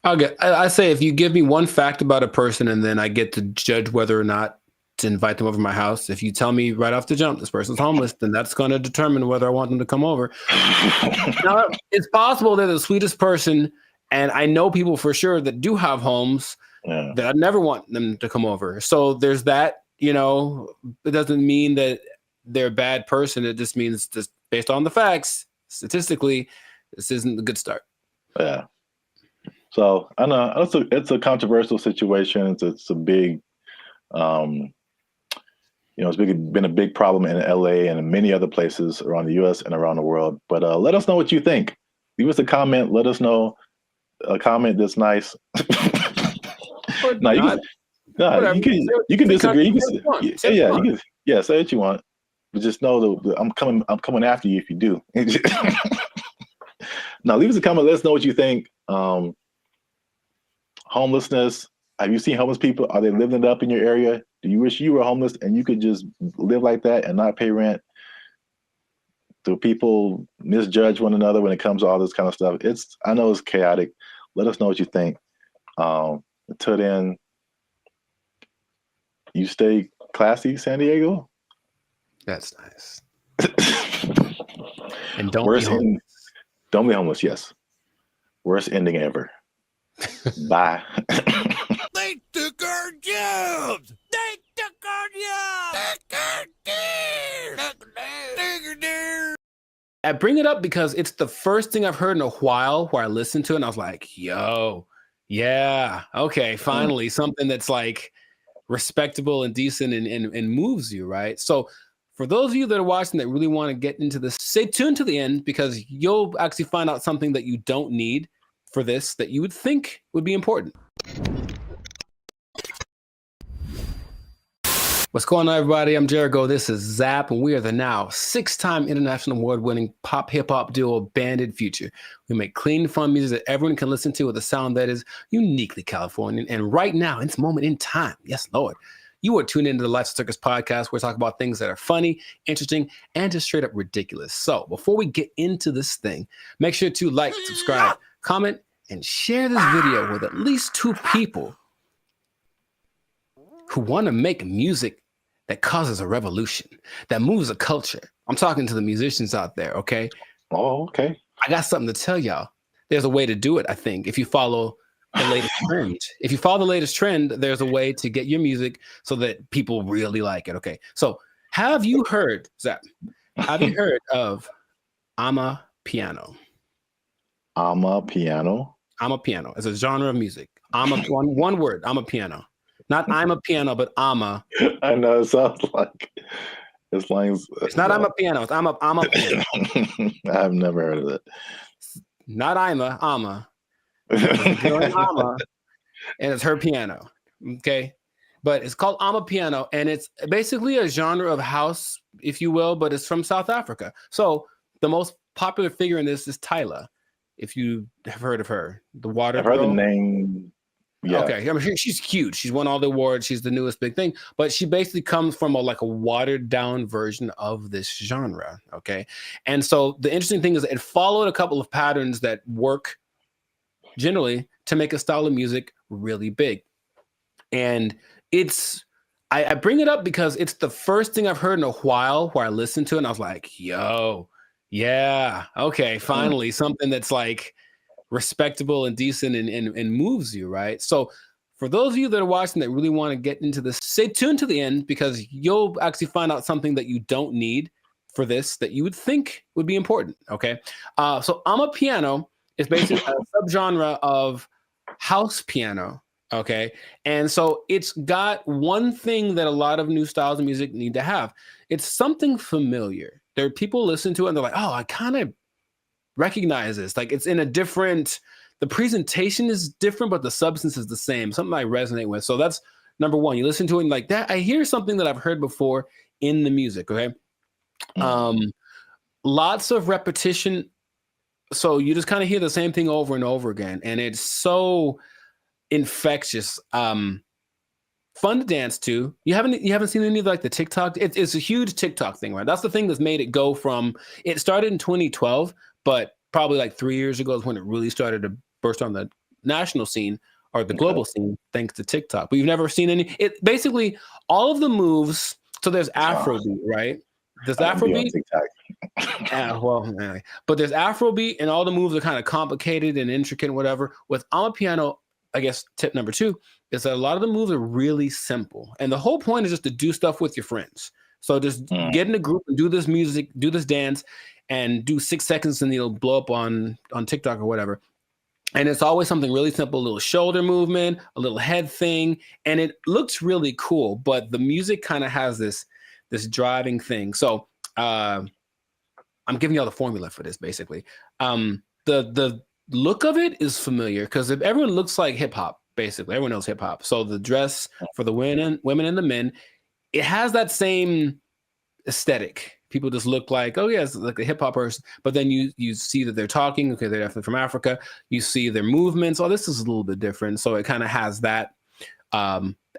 I say if you give me one fact about a person, and then I get to judge whether or not to invite them over to my house. If you tell me right off the jump this person's homeless, then that's going to determine whether I want them to come over. Now, it's possible they're the sweetest person, and I know people for sure that do have homes that I never want them to come over. So there's that. It doesn't mean that they're a bad person. It just means just based on the facts, statistically, this isn't a good start. Yeah. So I know it's a controversial situation. It's a big, it's been a big problem in LA and in many other places around the U.S. and around the world. But let us know what you think. Leave us a comment. Let us know a comment that's nice. You can disagree. Say what you want. But just know that I'm coming after you if you do. Now leave us a comment. Let us know what you think. homelessness. Have you seen homeless people? Are they living it up in your area? Do you wish you were homeless and you could just live like that and not pay rent? Do people misjudge one another when it comes to all this kind of stuff? I know it's chaotic. Let us know what you think. Until then, you stay classy, San Diego. That's nice. And don't be homeless. Don't be homeless. Yes. Worst ending ever. Bye. They took our jobs. They took our jobs. I bring it up because it's the first thing I've heard in a while where I listened to it and I was like, yo, yeah, okay, finally something that's like respectable and decent and moves you, right? So for those of you that are watching that really want to get into this, stay tuned to the end because you'll actually find out something that you don't need for this that you would think would be important. What's going on, everybody? I'm Jericho. This is Zap, and we are the now 6-time international award-winning pop hip-hop duo Banded Future. We make clean, fun music that everyone can listen to with a sound that is uniquely Californian. And right now, in this moment in time, yes, Lord, you are tuned into the Lifestyle Circus podcast where we talk about things that are funny, interesting, and just straight up ridiculous. So before we get into this thing, make sure to like, subscribe, comment, and share this video with at least 2 people who want to make music that causes a revolution, that moves a culture. I'm talking to the musicians out there, okay? Oh, okay. I got something to tell y'all. There's a way to do it, I think, if you follow the latest trend. If you follow the latest trend, there's a way to get your music so that people really like it, okay? So have you heard, Zach, have you heard of Amapiano? Amapiano? Amapiano. It's a genre of music. One word, Amapiano. Not I'm a piano, but ama. I know it sounds like it's lines. It's not I'm a piano. It's I'm a piano. I've never heard of it. Not ama. It's ama, and it's her piano. Okay, but it's called Amapiano, and it's basically a genre of house, if you will, but it's from South Africa. So the most popular figure in this is Tyla. If you have heard of her, the water. I've heard the name. Yeah. Okay, I mean, she's huge. She's won all the awards. She's the newest big thing, but she basically comes from a watered down version of this genre. Okay, and so the interesting thing is it followed a couple of patterns that work generally to make a style of music really big. And I bring it up because it's the first thing I've heard in a while where I listened to it and I was like, yo, yeah, okay, finally something that's like respectable and decent and moves you, right? So for those of you that are watching that really want to get into this, stay tuned to the end because you'll actually find out something that you don't need for this that you would think would be important, okay? So Amapiano is basically a subgenre of house piano, okay? And so it's got one thing that a lot of new styles of music need to have. It's something familiar. There are people listen to it and they're like, oh, I kind of recognize this. Like it's in a different, the presentation is different, but the substance is the same. Something I resonate with. So that's number one. You listen to it and like that, I hear something that I've heard before in the music. Okay. Lots of repetition. So you just kind of hear the same thing over and over again. And it's so infectious. Fun to dance to. You haven't seen any of like the TikTok. It's a huge TikTok thing, right? That's the thing that's made it go from, it started in 2012, but probably like 3 years ago is when it really started to burst on the national scene or the global scene, thanks to TikTok. But you've never seen any, it basically all of the moves. So there's Afrobeat, right? There's Afrobeat. Yeah, well, anyway. But there's Afrobeat and all the moves are kind of complicated and intricate and whatever. With Amapiano, I guess tip number 2 is that a lot of the moves are really simple. And the whole point is just to do stuff with your friends. So just get in a group and do this music, do this dance, and do 6 seconds and it'll blow up on TikTok or whatever. And it's always something really simple, a little shoulder movement, a little head thing. And it looks really cool, but the music kind of has this driving thing. So I'm giving y'all the formula for this, basically. The look of it is familiar because if everyone looks like hip hop, basically everyone knows hip hop. So the dress for the women and the men, it has that same aesthetic. people just look like, oh yeah, it's like a hip hop person. But then you see that they're talking. Okay, they're definitely from Africa. You see their movements. Oh, this is a little bit different. So it kind of has that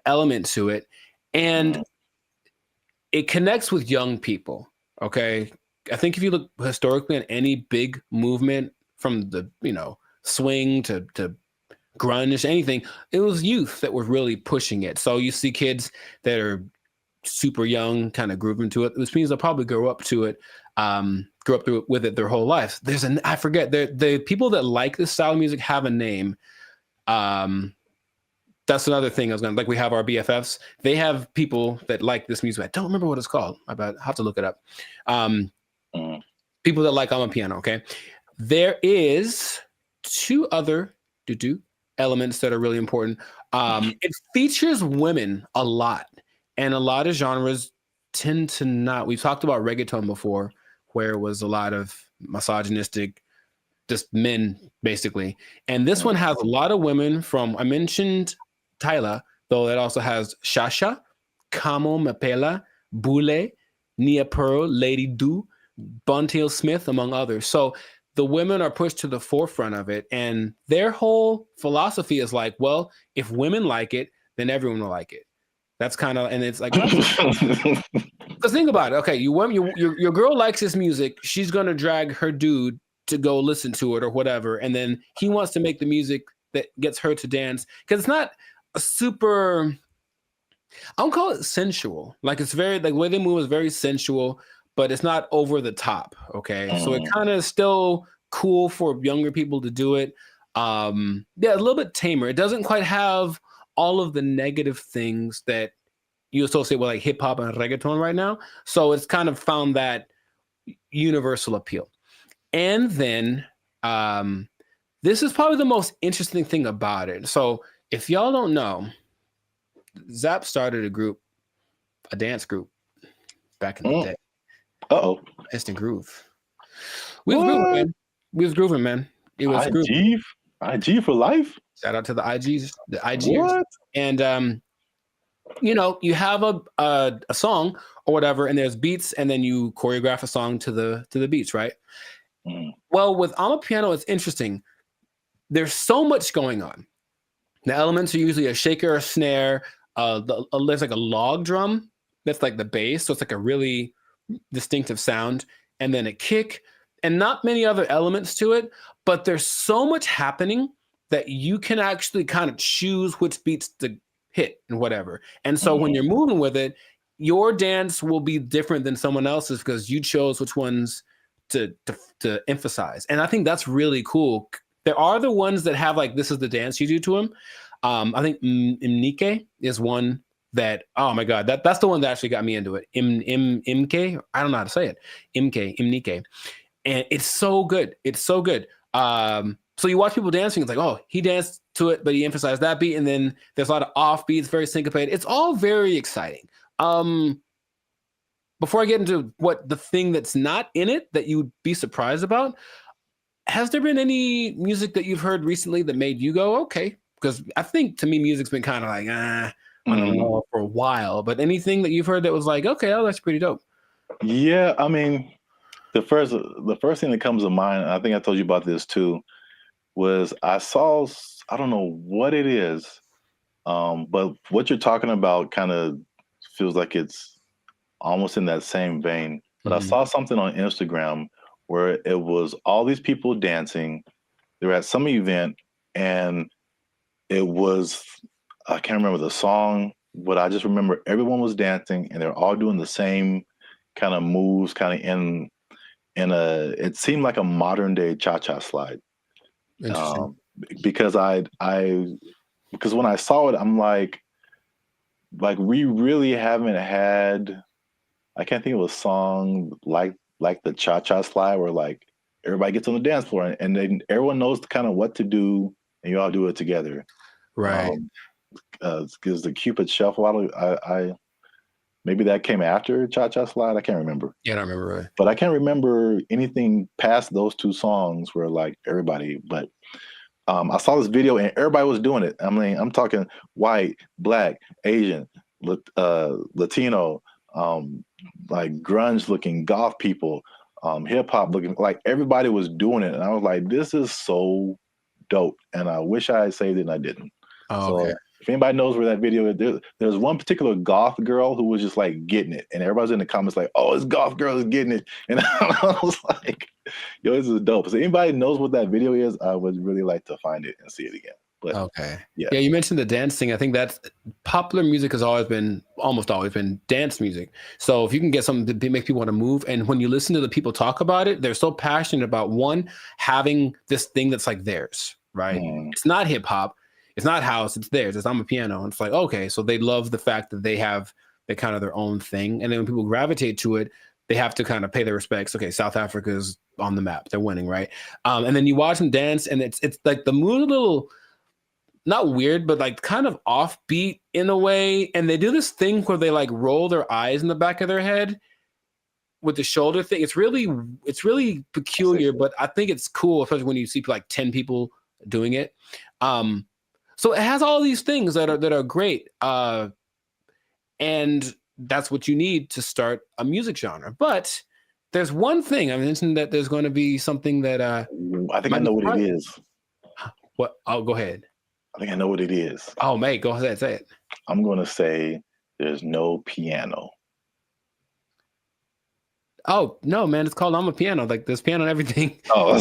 element to it, and it connects with young people. Okay, I think if you look historically at any big movement from the swing to grunge, anything, it was youth that were really pushing it. So you see kids that are super young kind of grooving to it, which means they'll probably grow up to it, with it their whole life. I forget, the people that like this style of music have a name. That's another thing I was going to, like, we have our BFFs. They have people that like this music. I don't remember what it's called. I have to look it up. People that like Amapiano, okay? There is two other elements that are really important. It features women a lot, and a lot of genres tend to not. We've talked about reggaeton before, where it was a lot of misogynistic, just men, basically. And this one has a lot of women from, I mentioned Tyla, though it also has Shasha, Kamo Mapela, Bule, Nia Pearl, Lady Do, Buntail Smith, among others. So the women are pushed to the forefront of it, and their whole philosophy is like, well, if women like it, then everyone will like it. That's kind of, and it's like, because think about it. Okay, your girl likes this music. She's gonna drag her dude to go listen to it or whatever, and then he wants to make the music that gets her to dance, because it's not a super, I don't call it sensual. Like, it's very, like, the way they move is very sensual, but it's not over the top. Okay, so it kind of still cool for younger people to do it. Yeah, a little bit tamer. It doesn't quite have all of the negative things that you associate with like hip hop and reggaeton right now. So it's kind of found that universal appeal. And then this is probably the most interesting thing about it. So if y'all don't know, Zap started a dance group back in the day. Instant Groove. We was grooving, man. We was grooving, man. It was IG for life. Shout out to the IGs, the IGers. What? And you have a song or whatever, and there's beats, and then you choreograph a song to the beats, right? Well, with Amapiano, it's interesting. There's so much going on. The elements are usually a shaker, a snare. There's like a log drum that's like the bass, so it's like a really distinctive sound, and then a kick, and not many other elements to it. But there's so much happening that you can actually kind of choose which beats to hit and whatever. And so when you're moving with it, your dance will be different than someone else's because you chose which ones to emphasize. And I think that's really cool. There are the ones that have like, this is the dance you do to them. I think Imnike is one that, oh my God, that's the one that actually got me into it. Imke, I don't know how to say it. Imnike. And it's so good. It's so good. So you watch people dancing, it's like, oh, he danced to it, but he emphasized that beat. And then there's a lot of off beats, very syncopated. It's all very exciting. Before I get into what the thing that's not in it that you'd be surprised about, has there been any music that you've heard recently that made you go, okay? Because I think to me, music's been kind of like, I don't know, for a while. But anything that you've heard that was like, okay, oh, that's pretty dope. Yeah, I mean, the first thing that comes to mind, I think I told you about this too, was I saw, I don't know what it is, but what you're talking about kind of feels like it's almost in that same vein. But I saw something on Instagram where it was all these people dancing. They were at some event, and it was, I can't remember the song, but I just remember everyone was dancing, and they're all doing the same kind of moves, kind of in it seemed like a modern day cha-cha slide. Because because when I saw it, I'm like we really haven't had, I can't think of a song like the cha-cha slide where like everybody gets on the dance floor and then everyone knows kind of what to do and you all do it together. Right. Because the Cupid Shuffle, I maybe that came after Cha-Cha Slide. I can't remember. Yeah, I don't remember. Right. But I can't remember anything past those two songs where like everybody, but I saw this video and everybody was doing it. I mean, I'm talking white, black, Asian, Latino, like grunge looking goth people, hip hop looking, like everybody was doing it. And I was like, this is so dope. And I wish I had saved it and I didn't. Oh, okay. So if anybody knows where that video is, there's one particular goth girl who was just like getting it. And everybody's in the comments like, oh, this goth girl is getting it. And I was like, yo, this is dope. So anybody knows what that video is, I would really like to find it and see it again. But okay. Yeah. You mentioned the dancing. I think that's popular music has almost always been dance music. So if you can get something to make people want to move, and when you listen to the people talk about it, they're so passionate about one, having this thing that's like theirs, right? It's not hip hop, it's not house, it's theirs. It's amapiano. And it's like, okay, so they love the fact that they have the kind of their own thing. And then when people gravitate to it, they have to kind of pay their respects. Okay, South Africa is on the map. They're winning, right? And then you watch them dance, and it's like the mood a little, not weird, but like kind of offbeat in a way. And they do this thing where they like roll their eyes in the back of their head with the shoulder thing. It's really peculiar, but I think it's cool, especially when you see like 10 people doing it. So it has all these things that are great. And that's what you need to start a music genre. But there's one thing I mentioned, that there's going to be something that I think I know what it is. What? Oh, go ahead. I think I know what it is. Oh, mate, go ahead, say it. I'm going to say there's no piano. Oh, no, man, it's called amapiano. Like, there's piano and everything. Oh.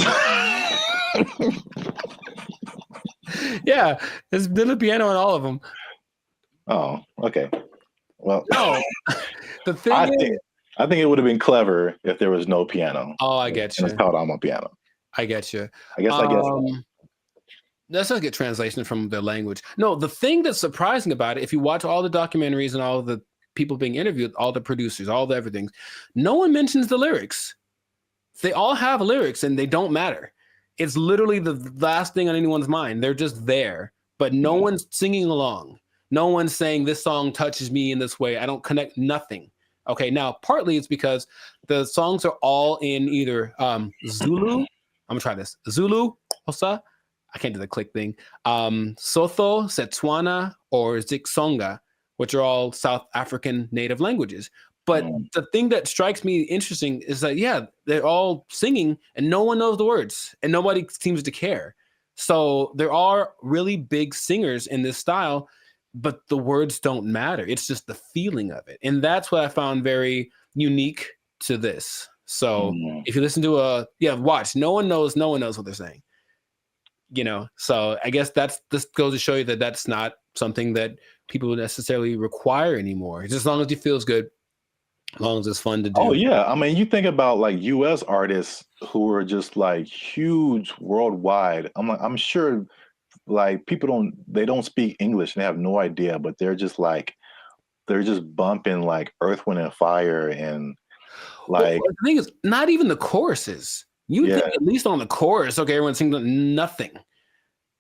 Yeah, there's a piano in all of them. Oh, okay. Well, no. The thing I think it would have been clever if there was no piano. Oh, I get you. It's called amapiano. I get you. I guess. That's not a good translation from the language. No, the thing that's surprising about it, if you watch all the documentaries and all the people being interviewed, all the producers, all the everything, no one mentions the lyrics. They all have lyrics and they don't matter. It's literally the last thing on anyone's mind. They're just there, but no one's singing along. No one's saying this song touches me in this way. I don't connect nothing. Okay, now partly it's because the songs are all in either Zulu. I'm gonna try this. Zulu, Xhosa. I can't do the click thing. Sotho, Setswana, or Xitsonga, which are all South African native languages. But the thing that strikes me interesting is that, yeah, they're all singing and no one knows the words and nobody seems to care. So there are really big singers in this style, but the words don't matter. It's just the feeling of it. And that's what I found very unique to this. So if you listen to watch, no one knows what they're saying. You know, so I guess this goes to show you that that's not something that people necessarily require anymore. Just as long as it feels good, as long as it's fun to do. Oh yeah, I mean, you think about like U.S. artists who are just like huge worldwide. I'm sure like people don't speak English and they have no idea, but they're just bumping like Earth, Wind and Fire and like. Well, the thing is, not even the choruses. You think at least on the chorus, okay, everyone's singing nothing.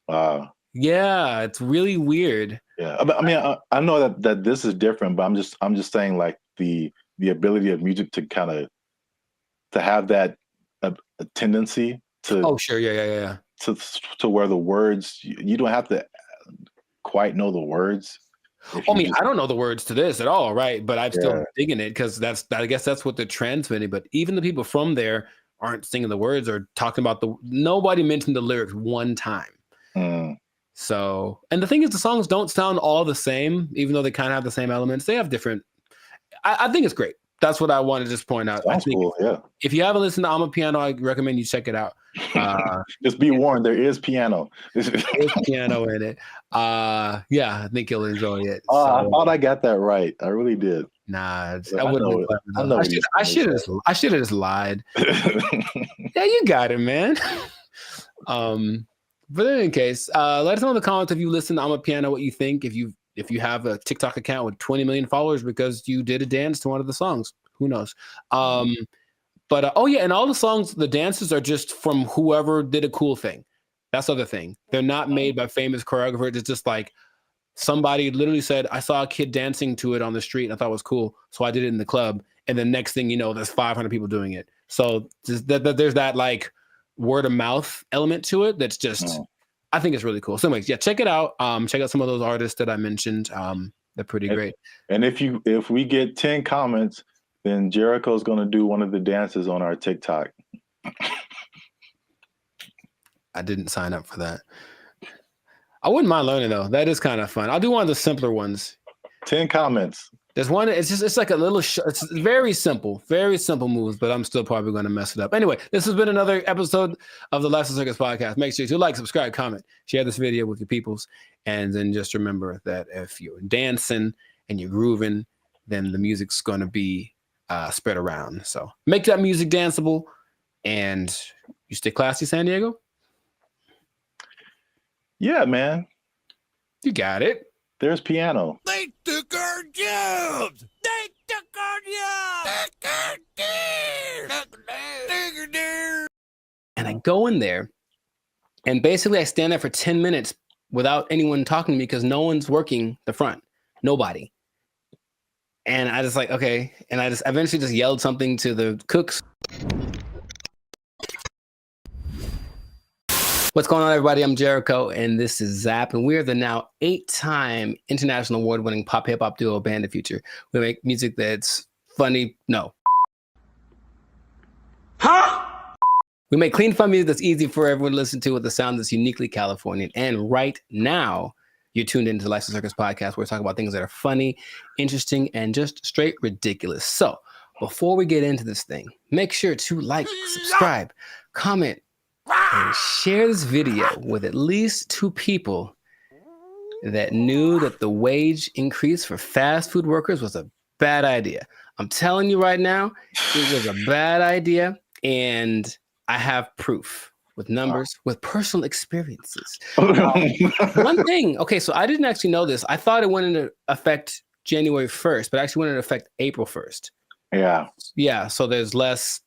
Yeah, it's really weird. Yeah, I mean, I know that this is different, but I'm just saying like the ability of music to kind of to have that a tendency to. Oh sure, yeah. To where the words you don't have to quite know the words. I mean, I don't know the words to this at all, right? But I'm still digging it because I guess that's what they're transmitting. But even the people from there aren't singing the words or talking about nobody mentioned the lyrics one time. So, and the thing is, the songs don't sound all the same, even though they kind of have the same elements. They have different. I think it's great. That's what I want to just point out. Sounds cool, yeah. If you haven't listened to amapiano, I recommend you check it out. Just be warned, there is piano. There's piano in it. Yeah, I think you'll enjoy it. I thought I got that right. I really did. Nah, I wouldn't. I should have just lied. Yeah, you got it, man. But in any case, let us know in the comments if you listen to amapiano, what you think. If you have a TikTok account with 20 million followers because you did a dance to one of the songs, who knows? But and all the songs, the dances are just from whoever did a cool thing. That's the other thing. They're not made by famous choreographers. It's just like somebody literally said, I saw a kid dancing to it on the street and I thought it was cool, so I did it in the club. And the next thing you know, there's 500 people doing it. So there's that like word of mouth element to it. That's just, I think it's really cool. So anyways, yeah, check it out. Check out some of those artists that I mentioned. They're pretty great. And if we get 10 comments, then Jericho's gonna do one of the dances on our TikTok. I didn't sign up for that. I wouldn't mind learning though. That is kind of fun. I'll do one of the simpler ones. 10 comments. There's one. It's like a little. It's very simple moves, but I'm still probably going to mess it up. Anyway, this has been another episode of the Lifestyle Circus podcast. Make sure to like, subscribe, comment, share this video with your peoples, and then just remember that if you're dancing and you're grooving, then the music's going to be spread around. So make that music danceable, and you stay classy, San Diego. Yeah, man. You got it. There's piano. They took our jobs. They took our jobs. And I go in there, and basically I stand there for 10 minutes without anyone talking to me because no one's working the front. Nobody. And I just like, okay. And I just eventually just yelled something to the cooks. What's going on, everybody? I'm Jericho, and this is Zap, and we're the now 8-time international award-winning pop hip-hop duo Band of Future. We make music that's funny. No. Huh? We make clean, fun music that's easy for everyone to listen to with a sound that's uniquely Californian. And right now, you're tuned into the Lifestyle Circus podcast, where we talk about things that are funny, interesting, and just straight ridiculous. So, before we get into this thing, make sure to like, subscribe, comment, and share this video with at least 2 people that knew that the wage increase for fast food workers was a bad idea. I'm telling you right now, it was a bad idea, and I have proof with numbers, with personal experiences. One thing, okay, so I didn't actually know this. I thought it went into effect January 1st, but actually went into effect April 1st. Yeah. Yeah, so there's less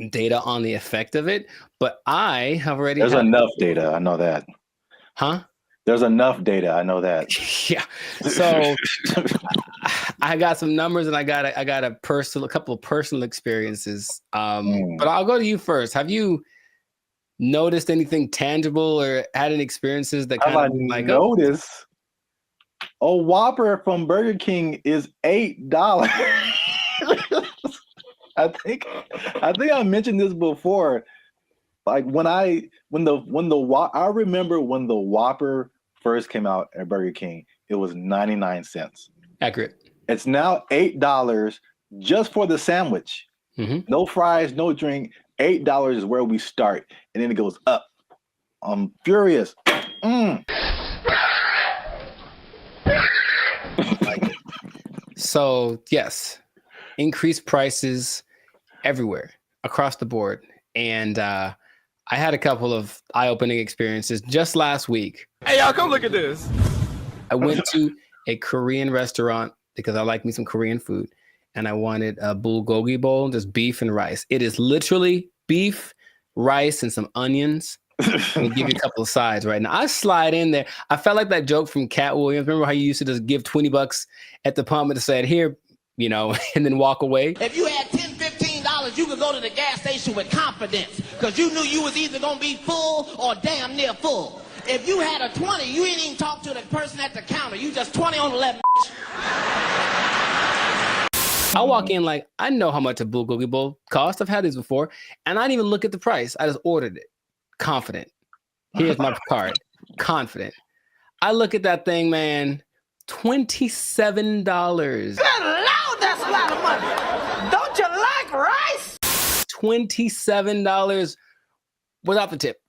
data on the effect of it, but I have already There's enough data, I know that. Huh? There's enough data, I know that. Yeah. So I got some numbers, and I got a couple of personal experiences. But I'll go to you first. Have you noticed anything tangible or had any experiences that kind of like notice a Whopper from Burger King is $8. I think I mentioned this before. Like I remember when the Whopper first came out at Burger King, it was 99 cents. Accurate. It's now $8 just for the sandwich. Mm-hmm. No fries, no drink. $8 is where we start, and then it goes up. I'm furious. So yes, increased prices everywhere across the board, and I had a couple of eye-opening experiences just last week. Hey, y'all, come look at this. I went to a Korean restaurant because I like me some Korean food, and I wanted a bulgogi bowl, just beef and rice. It is literally beef, rice, and some onions. We'll give you a couple of sides right now. I slide in there. I felt like that joke from Cat Williams. Remember how you used to just give $20 at the pump and said, here, you know, and then walk away? If you had $10, $15, you could go to the gas station with confidence because you knew you was either going to be full or damn near full. If you had a 20, you ain't even talk to the person at the counter. You just 20 on 11. I walk in like, I know how much a bulgogi bowl costs. I've had these before. And I didn't even look at the price. I just ordered it. Confident. Here's my card. Confident. I look at that thing, man. $27. Good Lord, that's a lot of money. Don't you like rice? $27 without the tip.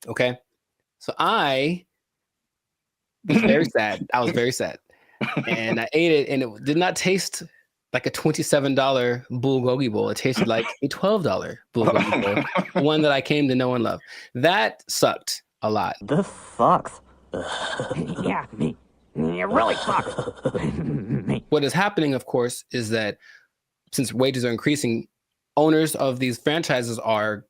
Okay. So I was very sad. I was very sad. And I ate it, and it did not taste like a $27 bulgogi bowl. It tasted like a $12 bulgogi bowl, one that I came to know and love. That sucked a lot. This sucks. Yeah, it really sucks. What is happening, of course, is that since wages are increasing, owners of these franchises are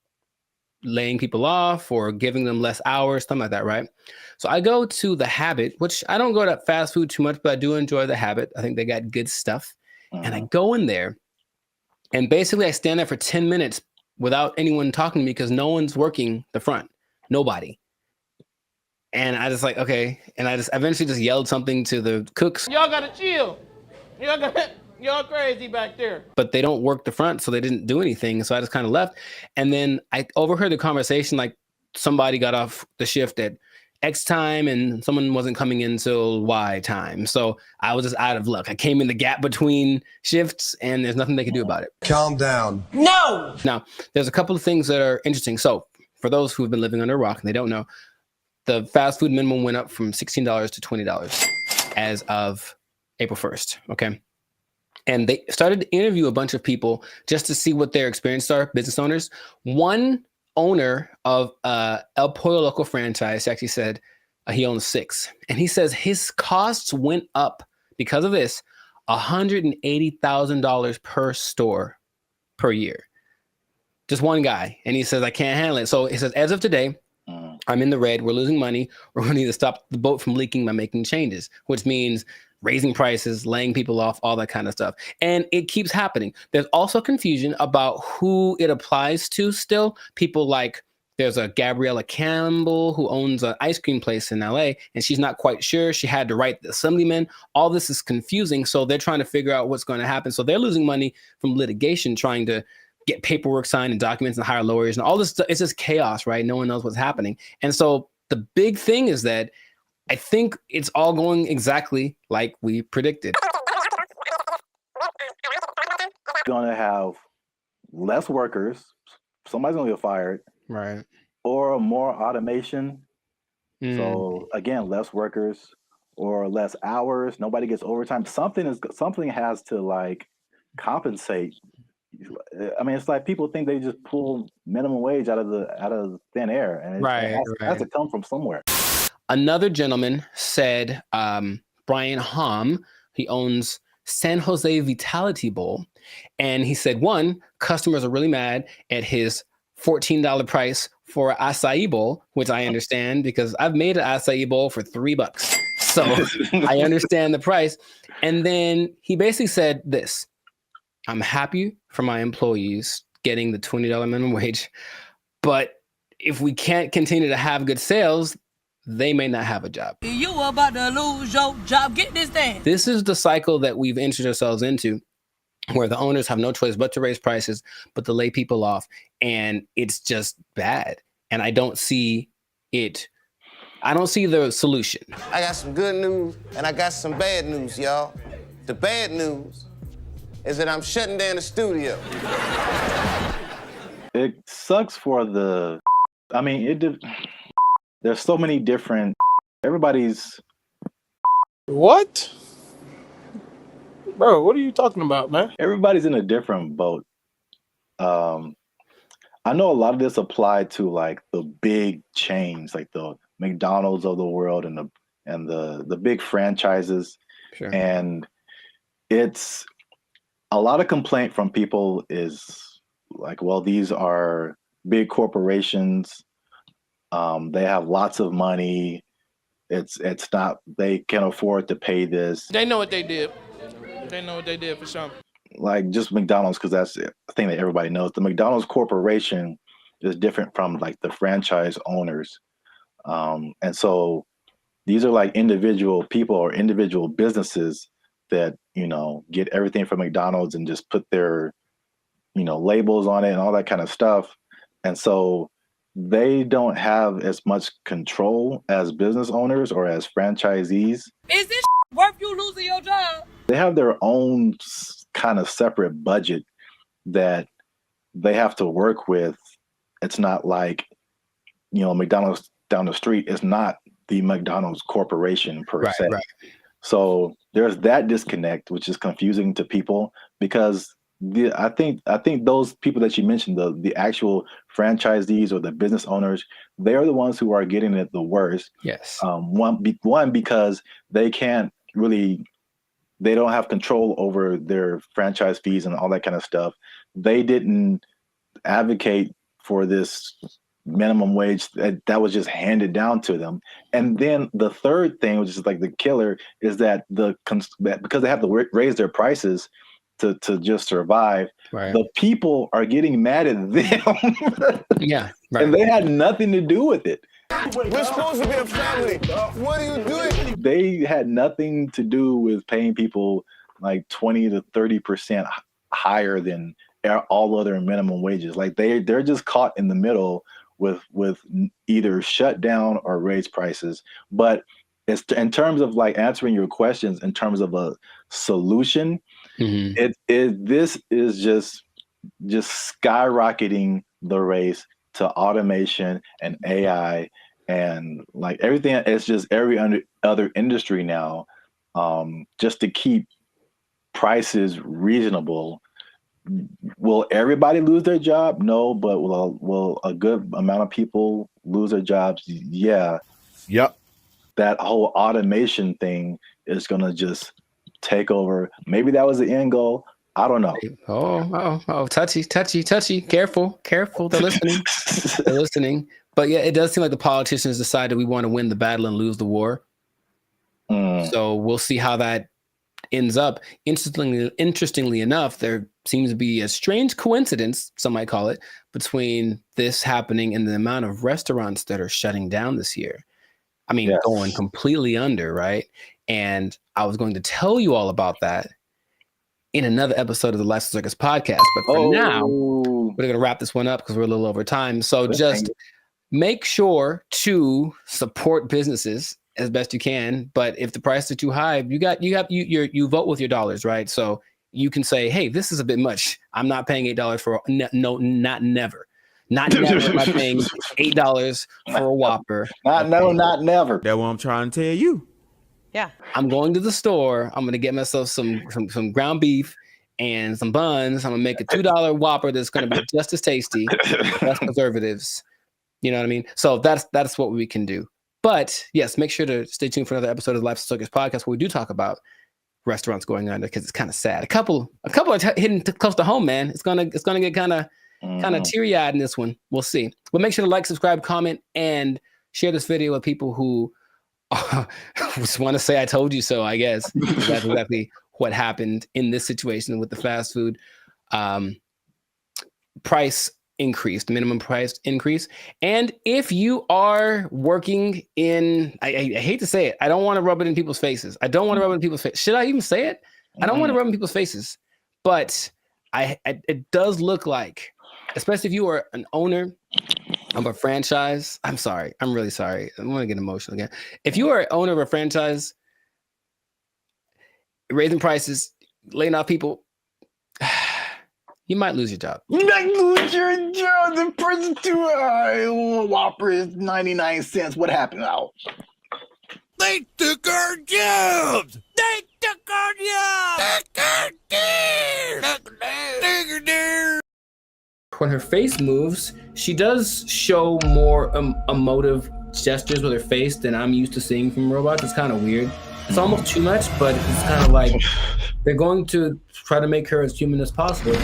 laying people off or giving them less hours, something like that, right? So I go to The Habit, which I don't go to fast food too much, but I do enjoy The Habit. I think they got good stuff. And I go in there, and basically I stand there for 10 minutes without anyone talking to me because no one's working the front. Nobody. And I just like, okay. And I just eventually just yelled something to the cooks. Y'all gotta chill. Y'all crazy back there. But they don't work the front, so they didn't do anything. So I just kind of left. And then I overheard the conversation, like somebody got off the shift at X time and someone wasn't coming in till Y time. So I was just out of luck. I came in the gap between shifts and there's nothing they could do about it. Calm down. No! Now, there's a couple of things that are interesting. So for those who've been living under a rock and they don't know, the fast food minimum went up from $16 to $20 as of April 1st, okay? And they started to interview a bunch of people just to see what their experiences are, business owners. One owner of El Pollo Loco franchise actually said he owns 6. And he says his costs went up because of this, $180,000 per store per year. Just one guy. And he says, I can't handle it. So he says, as of today, I'm in the red. We're losing money. We're going to need to stop the boat from leaking by making changes, which means raising prices, laying people off, all that kind of stuff. And it keeps happening. There's also confusion about who it applies to still. People like, there's a Gabriella Campbell who owns an ice cream place in LA, and she's not quite sure. She had to write the assemblyman. All this is confusing. So they're trying to figure out what's going to happen. So they're losing money from litigation, trying to get paperwork signed and documents and hire lawyers and all this stuff. It's just chaos, right? No one knows what's happening. And so the big thing is that I think it's all going exactly like we predicted. Going to have less workers. Somebody's going to get fired. Right. Or more automation. So again, less workers or less hours. Nobody gets overtime. Something has to like compensate. I mean, it's like people think they just pull minimum wage out of thin air, and it has to come from somewhere. Another gentleman said, Brian Hom, he owns San Jose Vitality Bowl, and he said, one, customers are really mad at his $14 price for an acai bowl, which I understand because I've made an acai bowl for $3. So I understand the price. And then he basically said this: I'm happy for my employees getting the $20 minimum wage, but if we can't continue to have good sales, they may not have a job. You about to lose your job. Get this thing. This is the cycle that we've entered ourselves into, where the owners have no choice but to raise prices, but to lay people off. And it's just bad. And I don't see it. I don't see the solution. I got some good news and I got some bad news, y'all. The bad news is that I'm shutting down the studio. It sucks for the, I mean, there's so many different, everybody's. What? Bro, what are you talking about, man? Everybody's in a different boat. I know a lot of this applied to like the big chains, like the McDonald's of the world and the big franchises. Sure. And it's a lot of complaint from people is like, well, these are big corporations. They have lots of money. It's not, they can afford to pay this. They know what they did. They know what they did for sure. Like just McDonald's, because that's the thing that everybody knows. The McDonald's corporation is different from like the franchise owners. And so these are like individual people or individual businesses that, you know, get everything from McDonald's and just put their, you know, labels on it and all that kind of stuff. And so they don't have as much control as business owners or as franchisees. Is this worth you losing your job? They have their own kind of separate budget that they have to work with. It's not like, you know, McDonald's down the street is not the McDonald's corporation per se. Right. So there's that disconnect, which is confusing to people because I think those people that you mentioned, the actual franchisees or the business owners, they're the ones who are getting it the worst. Yes. One because they can't really, they don't have control over their franchise fees and all that kind of stuff. They didn't advocate for this minimum wage that was just handed down to them. And then the third thing, which is like the killer, is that because they have to raise their prices to just survive, right, the people are getting mad at them. Yeah, right. And they had nothing to do with it. We're supposed to be a family. What are you doing? They had nothing to do with paying people like 20 to 30% higher than all other minimum wages. Like they're just caught in the middle with either shut down or raise prices. But it's in terms of like answering your questions in terms of a solution, this is just skyrocketing the race to automation and AI and like everything. It's just every other industry now, just to keep prices reasonable. Will everybody lose their job? No, but will a good amount of people lose their jobs? Yeah. Yep. That whole automation thing is going to just take over. Maybe that was the end goal. I don't know. Oh, touchy. Careful. They're listening. But yeah, it does seem like the politicians decided we want to win the battle and lose the war. So we'll see how that ends up. Interestingly enough, there seems to be a strange coincidence, some might call it, between this happening and the amount of restaurants that are shutting down this year. I mean, going completely under, right? And I was going to tell you all about that in another episode of the Life Circus podcast. But for now, we're going to wrap this one up because we're a little over time. So just make sure to support businesses as best you can. But if the prices are too high, you vote with your dollars, right? So you can say, hey, this is a bit much. I'm not paying $8 for not never. Not never am I paying $8 for a Whopper. Not never. That's what I'm trying to tell you. Yeah. I'm going to the store. I'm going to get myself some ground beef and some buns. I'm going to make a $2 Whopper that's going to be just as tasty, less preservatives. You know what I mean? So that's what we can do. But yes, make sure to stay tuned for another episode of the Life Circus podcast where we do talk about restaurants going under because it's kind of sad. A couple are hitting close to home, man. It's gonna get kind of teary-eyed in this one. We'll see. But make sure to like, subscribe, comment, and share this video with people who just want to say I told you so, I guess. That's exactly what happened in this situation with the fast food price increase, the minimum price increase. And if you are working in, I hate to say it, I don't want to rub it in people's faces. Should I even say it? I don't want to rub it in people's faces. But it does look like, especially if you are an owner of a franchise. I'm sorry. I'm really sorry. I'm going to get emotional again. If you are an owner of a franchise, raising prices, laying off people, you might lose your job. You might lose your job. The price too high. Whopper is 99 cents. What happened now? They took our jobs. They took our jobs. When her face moves, she does show more emotive gestures with her face than I'm used to seeing from robots. It's kind of weird. It's almost too much, but it's kind of like they're going to try to make her as human as possible.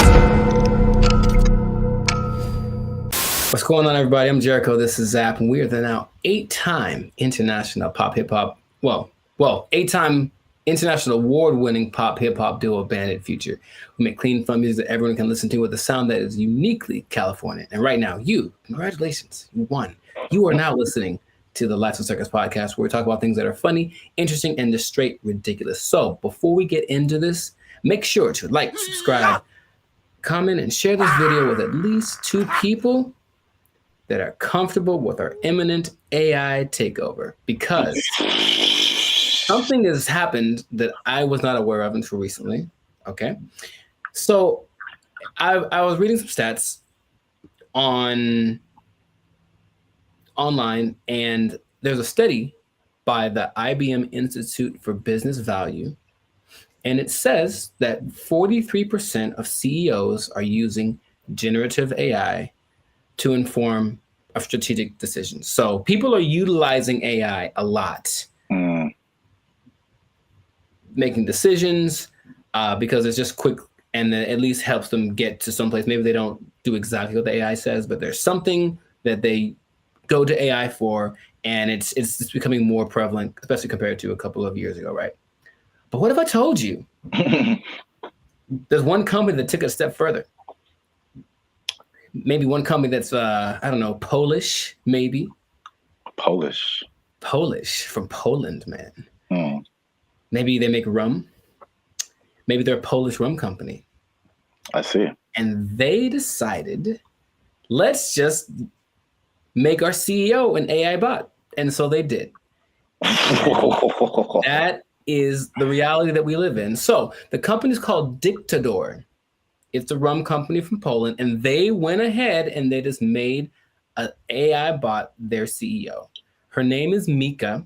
What's going on, everybody? I'm Jericho. This is Zap, and we are the now 8-time international pop hip hop. Well, 8-time international award-winning pop hip hop duo Bandit Future. We make clean, fun music that everyone can listen to with a sound that is uniquely Californian. And right now, congratulations, you won. You are now listening to the Life Circus podcast, where we talk about things that are funny, interesting, and just straight ridiculous. So before we get into this, make sure to like, subscribe, comment, and share this video with at least 2 people that are comfortable with our imminent AI takeover, because something has happened that I was not aware of until recently. Okay. So I was reading some stats online, and there's a study by the IBM Institute for Business Value, and it says that 43% of CEOs are using generative AI to inform of strategic decisions. So people are utilizing AI a lot, making decisions because it's just quick, and then at least helps them get to someplace. Maybe they don't do exactly what the AI says, but there's something that they go to AI for, and it's becoming more prevalent, especially compared to a couple of years ago, right? But what if I told you there's one company that took it a step further? Maybe one company that's, I don't know, Polish, maybe. Polish from Poland, man. Hmm. Maybe they make rum. Maybe they're a Polish rum company. I see. And they decided, let's just make our CEO an AI bot. And so they did. That is the reality that we live in. So the company is called Dictador. It's a rum company from Poland, and they went ahead and they just made an AI bot their CEO. Her name is Mika.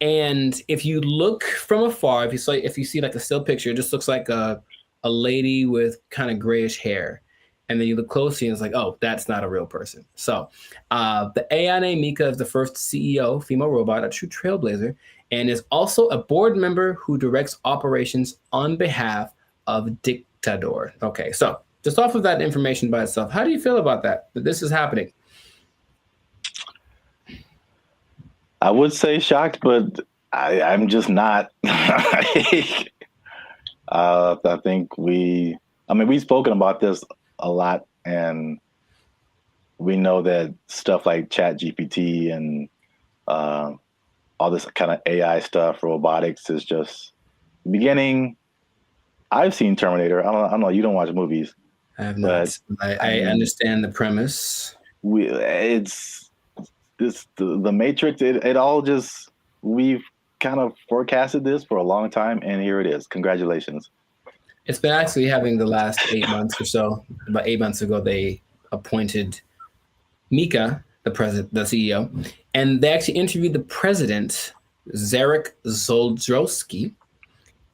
And if you look from afar, if you see like a still picture, it just looks like a lady with kind of grayish hair. And then you look closely and it's like, oh, that's not a real person. So the AI named Mika is the first CEO, female robot, a true trailblazer, and is also a board member who directs operations on behalf of Dictador. Okay, so just off of that information by itself, how do you feel about that this is happening? I would say shocked, but I'm just not. I think we've spoken about this a lot, and we know that stuff like ChatGPT and all this kind of AI stuff, robotics is just beginning. I've seen Terminator. I don't know. You don't watch movies. I have not. I understand the premise. It's the Matrix. It all just, we've kind of forecasted this for a long time, and here it is. Congratulations. It's been actually having the last 8 months or so. About 8 months ago, they appointed Mika, the CEO, and they actually interviewed the president, Zarek Zoldrowski,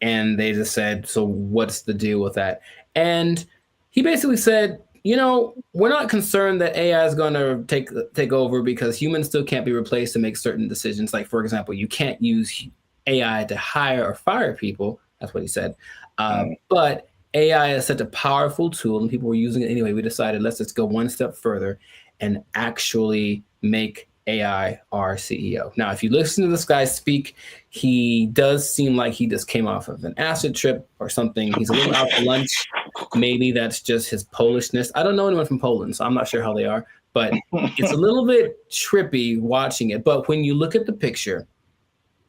and they just said, so what's the deal with that? And he basically said, we're not concerned that AI is going to take over because humans still can't be replaced to make certain decisions. Like, for example, you can't use AI to hire or fire people. That's what he said. But AI is such a powerful tool and people were using it anyway. We decided, let's just go one step further and actually make AI our CEO. Now, if you listen to this guy speak, he does seem like he just came off of an acid trip or something. He's a little out for lunch. Maybe that's just his Polishness. I don't know anyone from Poland, so I'm not sure how they are, but it's a little bit trippy watching it. But when you look at the picture,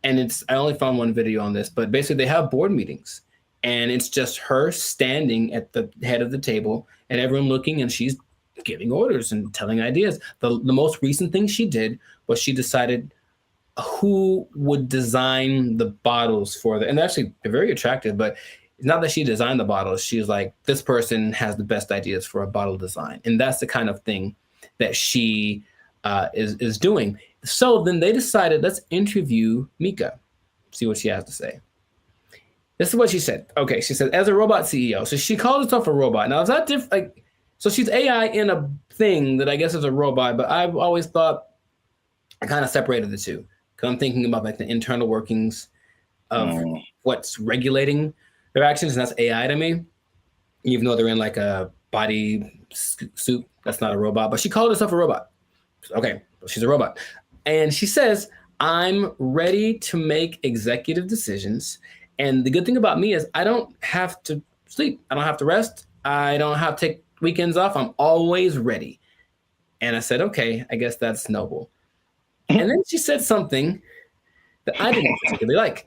and I only found one video on this, but basically they have board meetings and it's just her standing at the head of the table and everyone looking, and she's giving orders and telling ideas. The most recent thing she did was she decided who would design the bottles for and actually they're very attractive, but it's not that she designed the bottles. She's like, this person has the best ideas for a bottle design. And that's the kind of thing that she is doing. So then they decided, let's interview Mika, see what she has to say. This is what she said. Okay, she said, as a robot CEO. So she called herself a robot. Now, is that different? Like, so she's AI in a thing that I guess is a robot, but I've always thought I kind of separated the two. Because I'm thinking about like the internal workings of what's regulating their actions, and that's AI to me. Even though they're in like a body suit, that's not a robot. But she called herself a robot. Okay, she's a robot. And she says, I'm ready to make executive decisions. And the good thing about me is I don't have to sleep. I don't have to rest. I don't have to take weekends off. I'm always ready. And I said, okay, I guess that's noble. And then she said something that I didn't particularly like.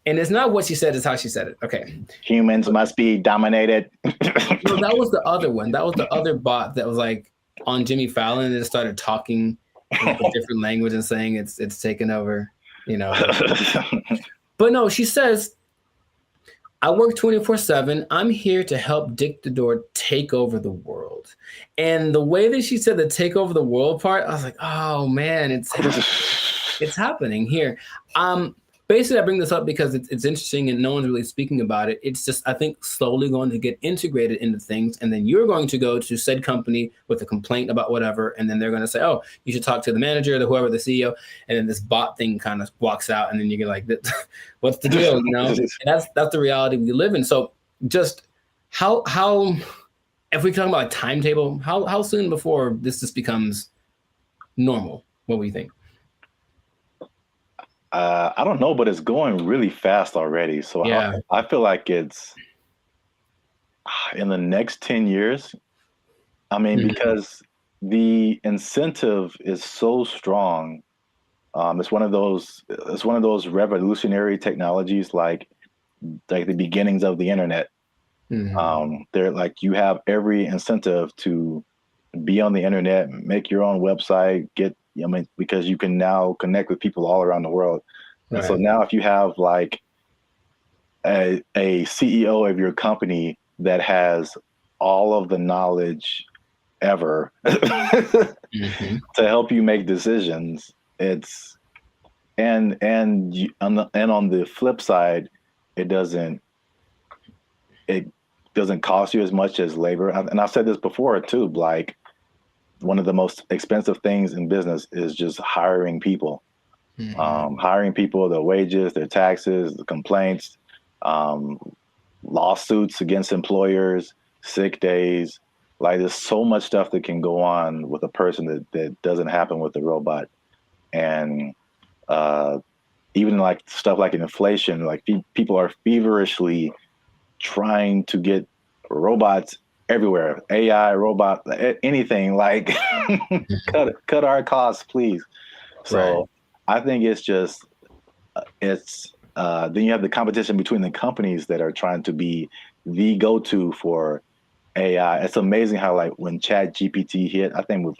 And it's not what she said, it's how she said it. Okay. Humans must be dominated. No, that was the other one. That was the other bot that was like on Jimmy Fallon and it started talking in a different language and saying it's taken over, But no, she says, I work 24/7. I'm here to help Dictador take over the world. And the way that she said the take over the world part, I was like, oh man, it's happening here. Basically, I bring this up because it's interesting and no one's really speaking about it. It's just, I think, slowly going to get integrated into things. And then you're going to go to said company with a complaint about whatever. And then they're going to say, oh, you should talk to the manager, whoever, the CEO. And then this bot thing kind of walks out. And then you get like, what's the deal? And that's the reality we live in. So just how if we talk about a timetable, how soon before this just becomes normal? What do you think? I don't know, but it's going really fast already. So yeah. I feel like it's in the next 10 years. I mean, because the incentive is so strong. It's one of those revolutionary technologies, like the beginnings of the internet. They're like, you have every incentive to be on the internet, make your own website, because you can now connect with people all around the world. And so now if you have like a CEO of your company that has all of the knowledge ever to help you make decisions, it's and on the flip side, it doesn't cost you as much as labor. And I've said this before too, like one of the most expensive things in business is just hiring people. Hiring people, their wages, their taxes, the complaints, lawsuits against employers, sick days. Like there's so much stuff that can go on with a person that doesn't happen with the robot. And even like stuff like inflation, like people are feverishly trying to get robots everywhere, AI, robot, anything, like cut our costs, please. So I think it's just, then you have the competition between the companies that are trying to be the go-to for AI. It's amazing how like when ChatGPT hit, I think with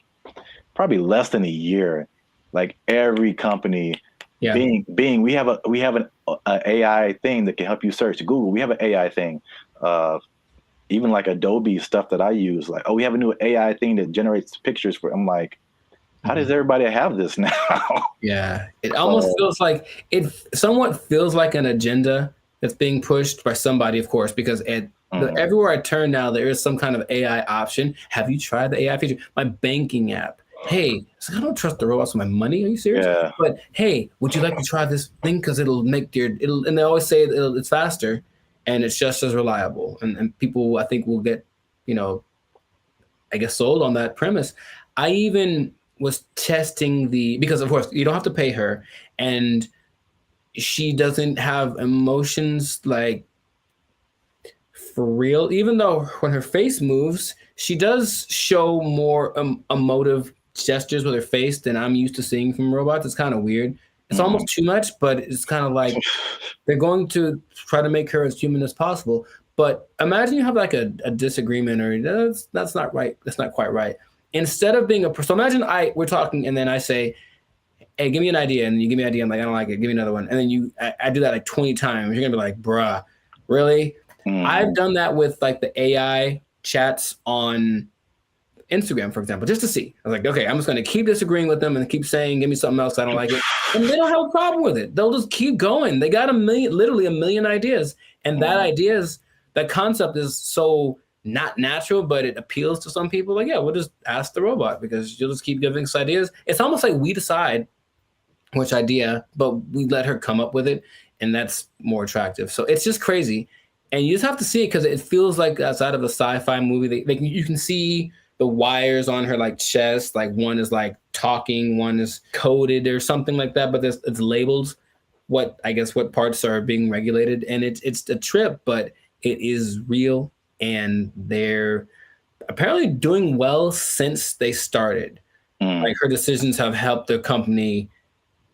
probably less than a year, like every company, Bing, we have an AI thing that can help you search. Google, we have an AI thing. Even like Adobe stuff that I use, like, we have a new AI thing that generates pictures for. I'm like, how does everybody have this now? Yeah, it almost feels like it somewhat feels like an agenda that's being pushed by somebody, of course, because everywhere I turn now, there is some kind of AI option. Have you tried the AI feature? My banking app. Hey, I don't trust the robots with my money. Are you serious? Yeah. But hey, would you like to try this thing? Because it'll make and they always say it's faster and it's just as reliable. And people, I think, will get, I guess, sold on that premise. I even was testing because of course you don't have to pay her, and she doesn't have emotions like for real, even though when her face moves, she does show more emotive gestures with her face than I'm used to seeing from robots. It's kind of weird. It's almost too much, but it's kind of like they're going to try to make her as human as possible. But imagine you have like a disagreement, or that's not right. That's not quite right. Instead of being so imagine we're talking and then I say, hey, give me an idea. And you give me an idea. I'm like, I don't like it. Give me another one. And then I do that like 20 times. You're going to be like, bruh, really? I've done that with like the AI chats on Instagram, for example, just to see. I was like, okay, I'm just going to keep disagreeing with them and keep saying, give me something else. I don't like it. And they don't have a problem with it. They'll just keep going. They got literally a million ideas. And that concept is so not natural, but it appeals to some people. Like, yeah, we'll just ask the robot because you'll just keep giving us ideas. It's almost like we decide which idea, but we let her come up with it. And that's more attractive. So it's just crazy. And you just have to see it because it feels like outside of a sci-fi movie. You can see the wires on her like chest. Like one is like talking, one is coded or something like that. But it's labeled what parts are being regulated. And it's a trip, but it is real. And they're apparently doing well since they started. Like her decisions have helped the company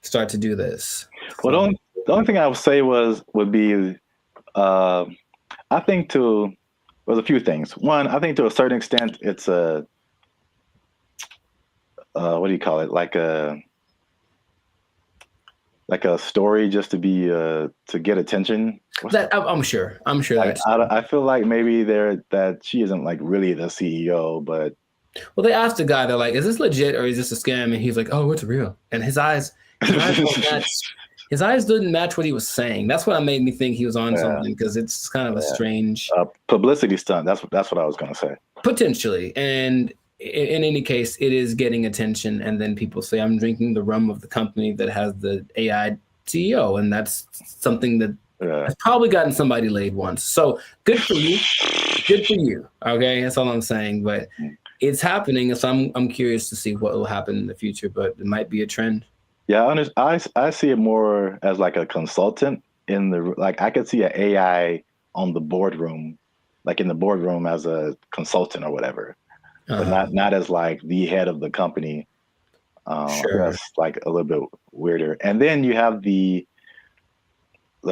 start to do this. Well, the only thing I would say would be, I think there's a few things. One, I think to a certain extent, it's a, what do you call it? Like a story just to be, to get attention. I'm sure that's. I feel like maybe that she isn't like really the CEO, but. Well, they asked the guy, they're like, is this legit or is this a scam? And he's like, oh, it's real. And his eyes didn't match what he was saying. That's what made me think he was on something, because it's kind of a strange publicity stunt. That's what I was going to say. Potentially. And in any case, it is getting attention. And then people say, I'm drinking the rum of the company that has the AI CEO. And that's something that has probably gotten somebody laid once. So good for you. Good for you. Okay. That's all I'm saying. But it's happening. So I'm curious to see what will happen in the future, but it might be a trend. Yeah, I see it more as like a consultant I could see an AI on the boardroom, like in the boardroom as a consultant or whatever. but not as like the head of the company. Sure. That's like a little bit weirder. And then you have I'm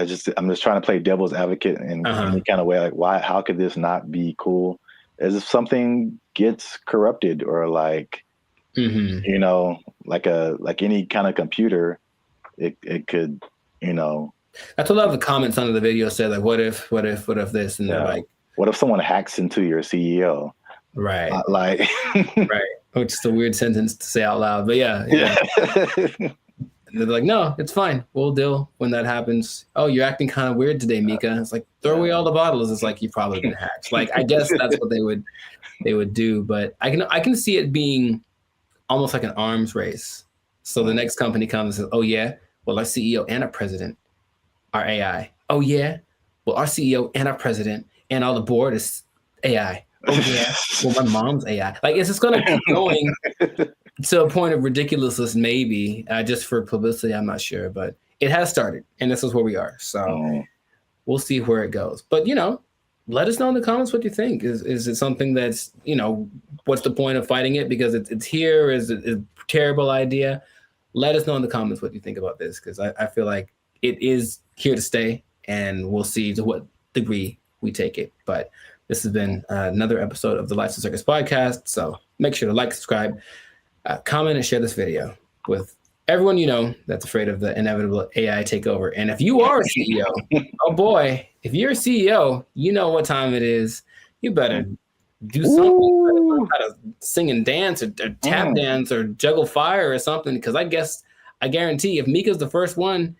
just trying to play devil's advocate in any kind of way. Like, how could this not be cool? As if something gets corrupted or like, you know, like any kind of computer, it could, you know. That's what a lot of the comments under the video said, like, what if this? And they're like, what if someone hacks into your CEO? Right. Like, right. Which is a weird sentence to say out loud, but yeah. They're like, no, it's fine. We'll deal when that happens. Oh, you're acting kind of weird today, Mika. It's like, throw away all the bottles. It's like, you've probably been hacked. Like, I guess that's what they would do. But I can see it being almost like an arms race. So the next company comes and says, oh yeah, well, our CEO and our president are AI. Oh yeah, well, our CEO and our president and all the board is AI. Oh yeah, well, my mom's AI. Like, it's just gonna keep going to a point of ridiculousness, maybe just for publicity. I'm not sure, but it has started, and this is where we are. So we'll see where it goes. But you know, let us know in the comments what you think. Is it something that's, you know, what's the point of fighting it because it's here? Is it a terrible idea? Let us know in the comments what you think about this, because I feel like it is here to stay, and we'll see to what degree we take it. But this has been another episode of the Lifestyle Circus podcast. So make sure to like, subscribe, comment, and share this video with everyone you know that's afraid of the inevitable AI takeover. And if you are a CEO, oh boy, if you're a CEO, you know what time it is. You better do something. You better learn how to sing and dance or tap dance or juggle fire or something. Because I guarantee if Mika's the first one,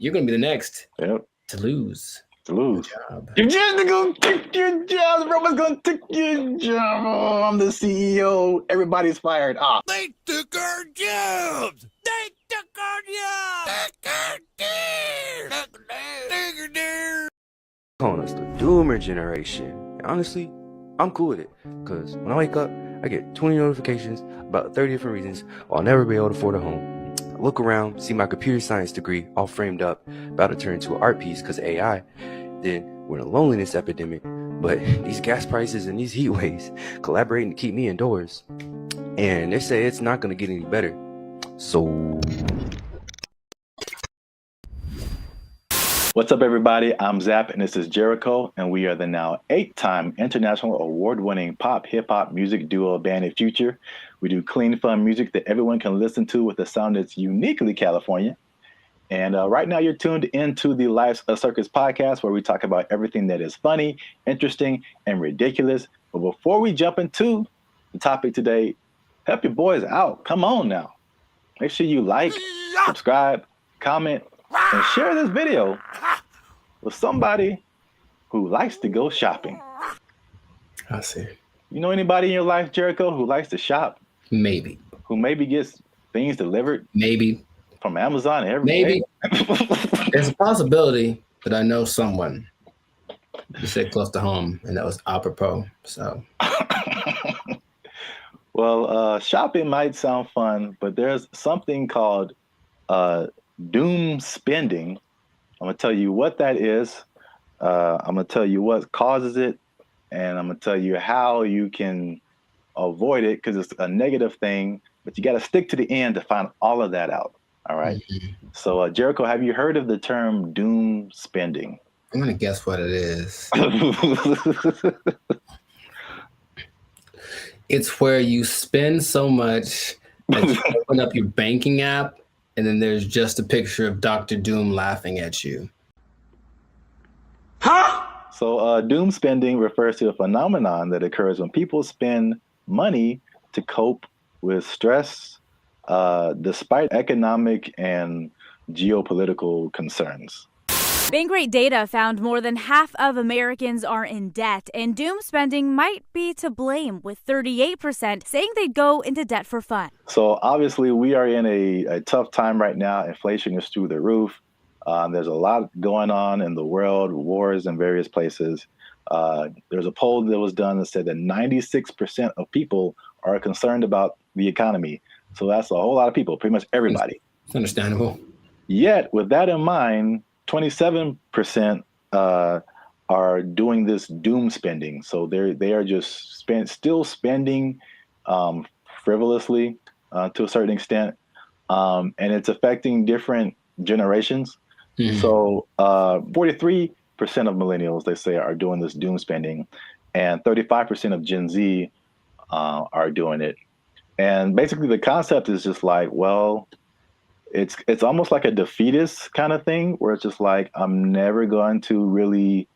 you're going to be the next to lose. You're just gonna take your job. Everyone's gonna take your job. Oh, I'm the CEO. Everybody's fired. They took our jobs. They took our jobs. Calling us the Doomer generation. Honestly, I'm cool with it. Because when I wake up, I get 20 notifications about 30 different reasons I'll never be able to afford a home. I look around, see my computer science degree all framed up, about to turn into an art piece because of AI. Then we're in a loneliness epidemic, but these gas prices and these heat waves collaborating to keep me indoors. And they say it's not going to get any better. So... What's up, everybody? I'm Zap, and this is Jericho, and we are the now 8-time international award-winning pop hip-hop music duo Band of Future. We do clean, fun music that everyone can listen to with a sound that's uniquely California. And right now you're tuned into the Lifestyle Circus podcast, where we talk about everything that is funny, interesting, and ridiculous. But before we jump into the topic today, help your boys out. Come on now. Make sure you like, subscribe, comment, and share this video with somebody who likes to go shopping. I see. You know anybody in your life, Jericho, who likes to shop? Maybe. Who maybe gets things delivered? Maybe. From Amazon every Maybe. day? There's a possibility that I know someone. You said close to home, and that was apropos. So, well, shopping might sound fun, but there's something called doom spending. I'm gonna tell you what that is. I'm gonna tell you what causes it, and I'm gonna tell you how you can avoid it, because it's a negative thing. But you got to stick to the end to find all of that out. All right. So, Jericho, have you heard of the term doom spending? I'm going to guess what it is. It's where you spend so much that you open up your banking app, and then there's just a picture of Dr. Doom laughing at you. So, doom spending refers to a phenomenon that occurs when people spend money to cope with stress, despite economic and geopolitical concerns. Bankrate data found more than half of Americans are in debt, and doom spending might be to blame, with 38% saying they'd go into debt for fun. So obviously we are in a tough time right now. Inflation is through the roof. There's a lot going on in the world, wars in various places. There's a poll that was done that said that 96% of people are concerned about the economy. So that's a whole lot of people, pretty much everybody. It's understandable. Yet, with that in mind, 27% are doing this doom spending. So they are just still spending frivolously to a certain extent, and it's affecting different generations. So 43% of millennials, they say, are doing this doom spending, and 35% of Gen Z are doing it. And basically the concept is just like, well, it's almost like a defeatist kind of thing, where it's just like, I'm never going to really,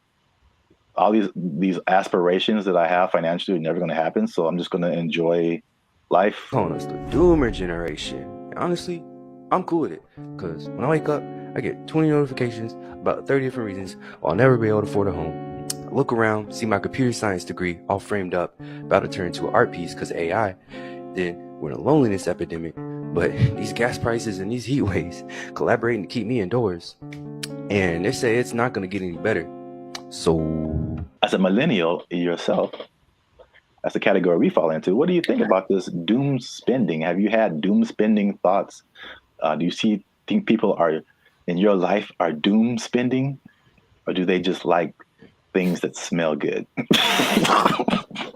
all these aspirations that I have financially are never going to happen. So I'm just going to enjoy life. Calling us the doomer generation. And honestly, I'm cool with it. Because when I wake up, I get 20 notifications about 30 different reasons why I'll never be able to afford a home. I look around, see my computer science degree all framed up, about to turn into an art piece because AI. Then we're in a loneliness epidemic. But these gas prices and these heat waves collaborating to keep me indoors. And they say it's not going to get any better. So, as a millennial yourself, that's the category we fall into. What do you think about this doom spending? Have you had doom spending thoughts? Do you think people are in your life are doom spending, or do they just like things that smell good?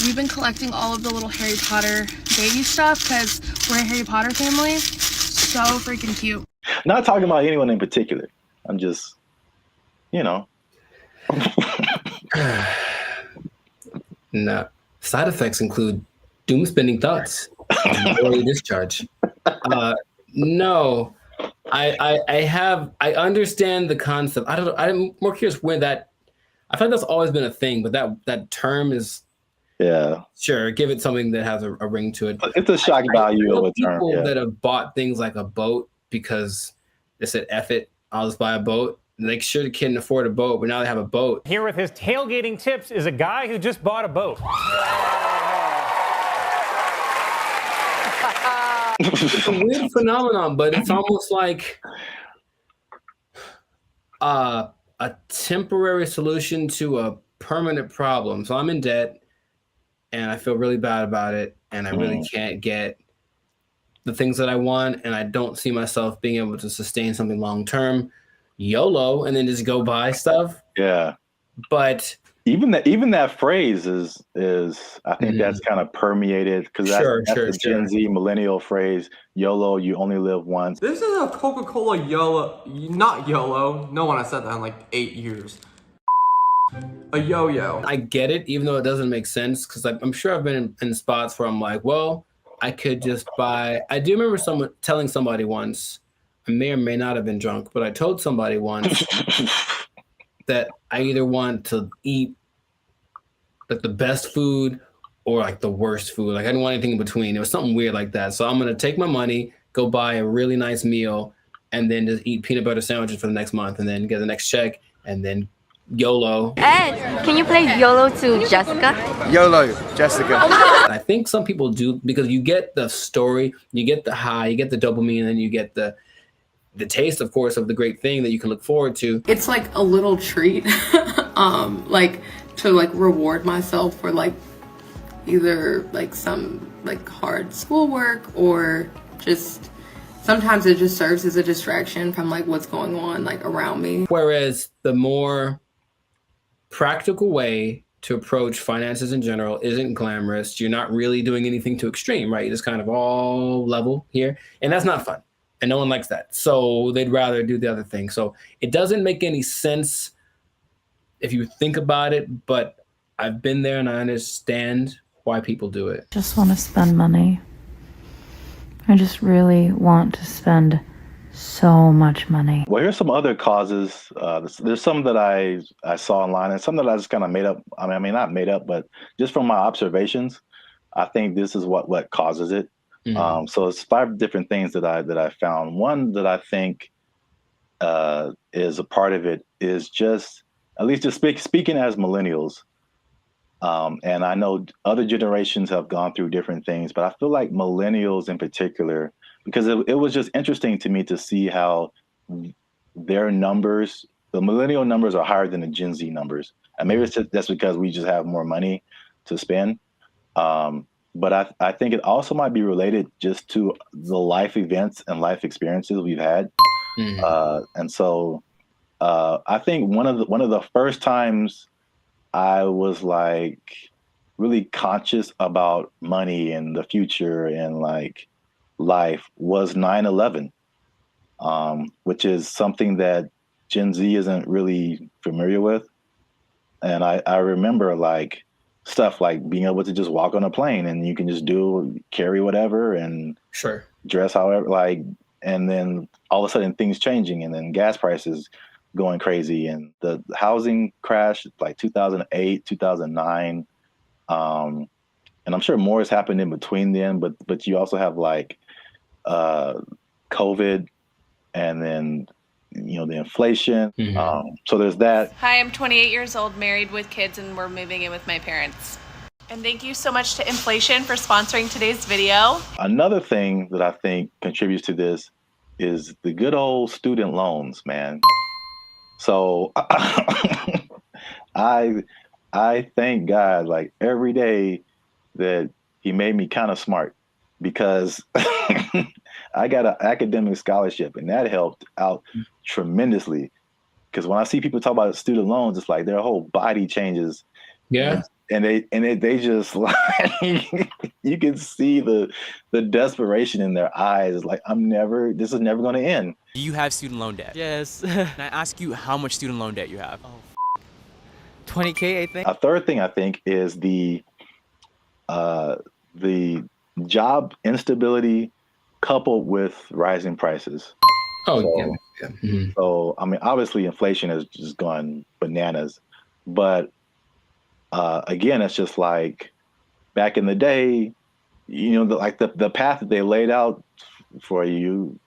We've been collecting all of the little Harry Potter baby stuff because we're a Harry Potter family. So freaking cute. Not talking about anyone in particular. I'm just, No. Side effects include doom spending thoughts, early discharge. No, I understand the concept. I'm more curious where that. I feel like that's always been a thing, but that term is. Yeah. Sure, give it something that has a ring to it. It's a shock value of a term. People that have bought things like a boat because they said, F it, I'll just buy a boat. And they sure couldn't afford a boat, but now they have a boat. Here with his tailgating tips is a guy who just bought a boat. It's a weird phenomenon, but it's almost like a temporary solution to a permanent problem. So I'm in debt and I feel really bad about it, and I really can't get the things that I want, and I don't see myself being able to sustain something long term. YOLO, and then just go buy stuff. Yeah. But even that phrase is I think that's kind of permeated, because that's the Gen Z millennial phrase. YOLO, you only live once. This is a Coca-Cola YOLO, not YOLO. No one has said that in like 8 years. A yo-yo. I get it, even though it doesn't make sense, because I'm sure I've been in spots where I'm like, well, I could just buy. I do remember telling somebody once, I may or may not have been drunk, but I told somebody once that I either want to eat like the best food or like the worst food. Like I didn't want anything in between. It was something weird like that. So I'm going to take my money, go buy a really nice meal, and then just eat peanut butter sandwiches for the next month, and then get the next check, and then YOLO. Ed, can you play YOLO to Jessica? YOLO, Jessica. I think some people do, because you get the story, you get the high, you get the dopamine, and then you get the taste, of course, of the great thing that you can look forward to. It's like a little treat, like to like reward myself for like either like some like hard schoolwork, or just sometimes it just serves as a distraction from like what's going on like around me. Whereas the more practical way to approach finances in general isn't glamorous. You're not really doing anything too extreme, right? You're just kind of all level here, and that's not fun. And no one likes that. So they'd rather do the other thing. So it doesn't make any sense if you think about it, but I've been there and I understand why people do it. Just want to spend money. I just really want to spend so much money. Well, here's some other causes. There's some that I saw online, and some that I just kind of made up. I mean, not made up, but just from my observations, I think this is what causes it. So it's 5 different things that I found. One that I think is a part of it is just, at least just speaking as millennials, and I know other generations have gone through different things, but I feel like millennials in particular, because it was just interesting to me to see how their numbers, the millennial numbers, are higher than the Gen Z numbers. And maybe it's just, that's because we just have more money to spend. But I think it also might be related just to the life events and life experiences we've had. And so I think one of the first times I was like really conscious about money and the future and like life was 9/11, which is something that Gen Z isn't really familiar with. And I remember like stuff like being able to just walk on a plane and you can just carry whatever and Sure. dress however, like, and then all of a sudden things changing and then gas prices going crazy and the housing crash like 2008, 2009. And I'm sure more has happened in between then, but you also have like COVID and then, you know, the inflation. So there's that. Hi, I'm 28 years old, married with kids, and we're moving in with my parents. And thank you so much to Inflation for sponsoring today's video. Another thing that I think contributes to this is the good old student loans, man. So I thank God like every day that he made me kind of smart because I got an academic scholarship and that helped out tremendously. Because when I see people talk about student loans, it's like their whole body changes. Yeah. And they just like you can see the desperation in their eyes. It's like this is never going to end. Do you have student loan debt? Yes. Can I ask you how much student loan debt you have? 20K, I think. A third thing I think is the job instability coupled with rising prices. Oh, so, yeah. Mm-hmm. So, I mean, obviously inflation has just gone bananas, but again, it's just like back in the day, you know, the path that they laid out for you,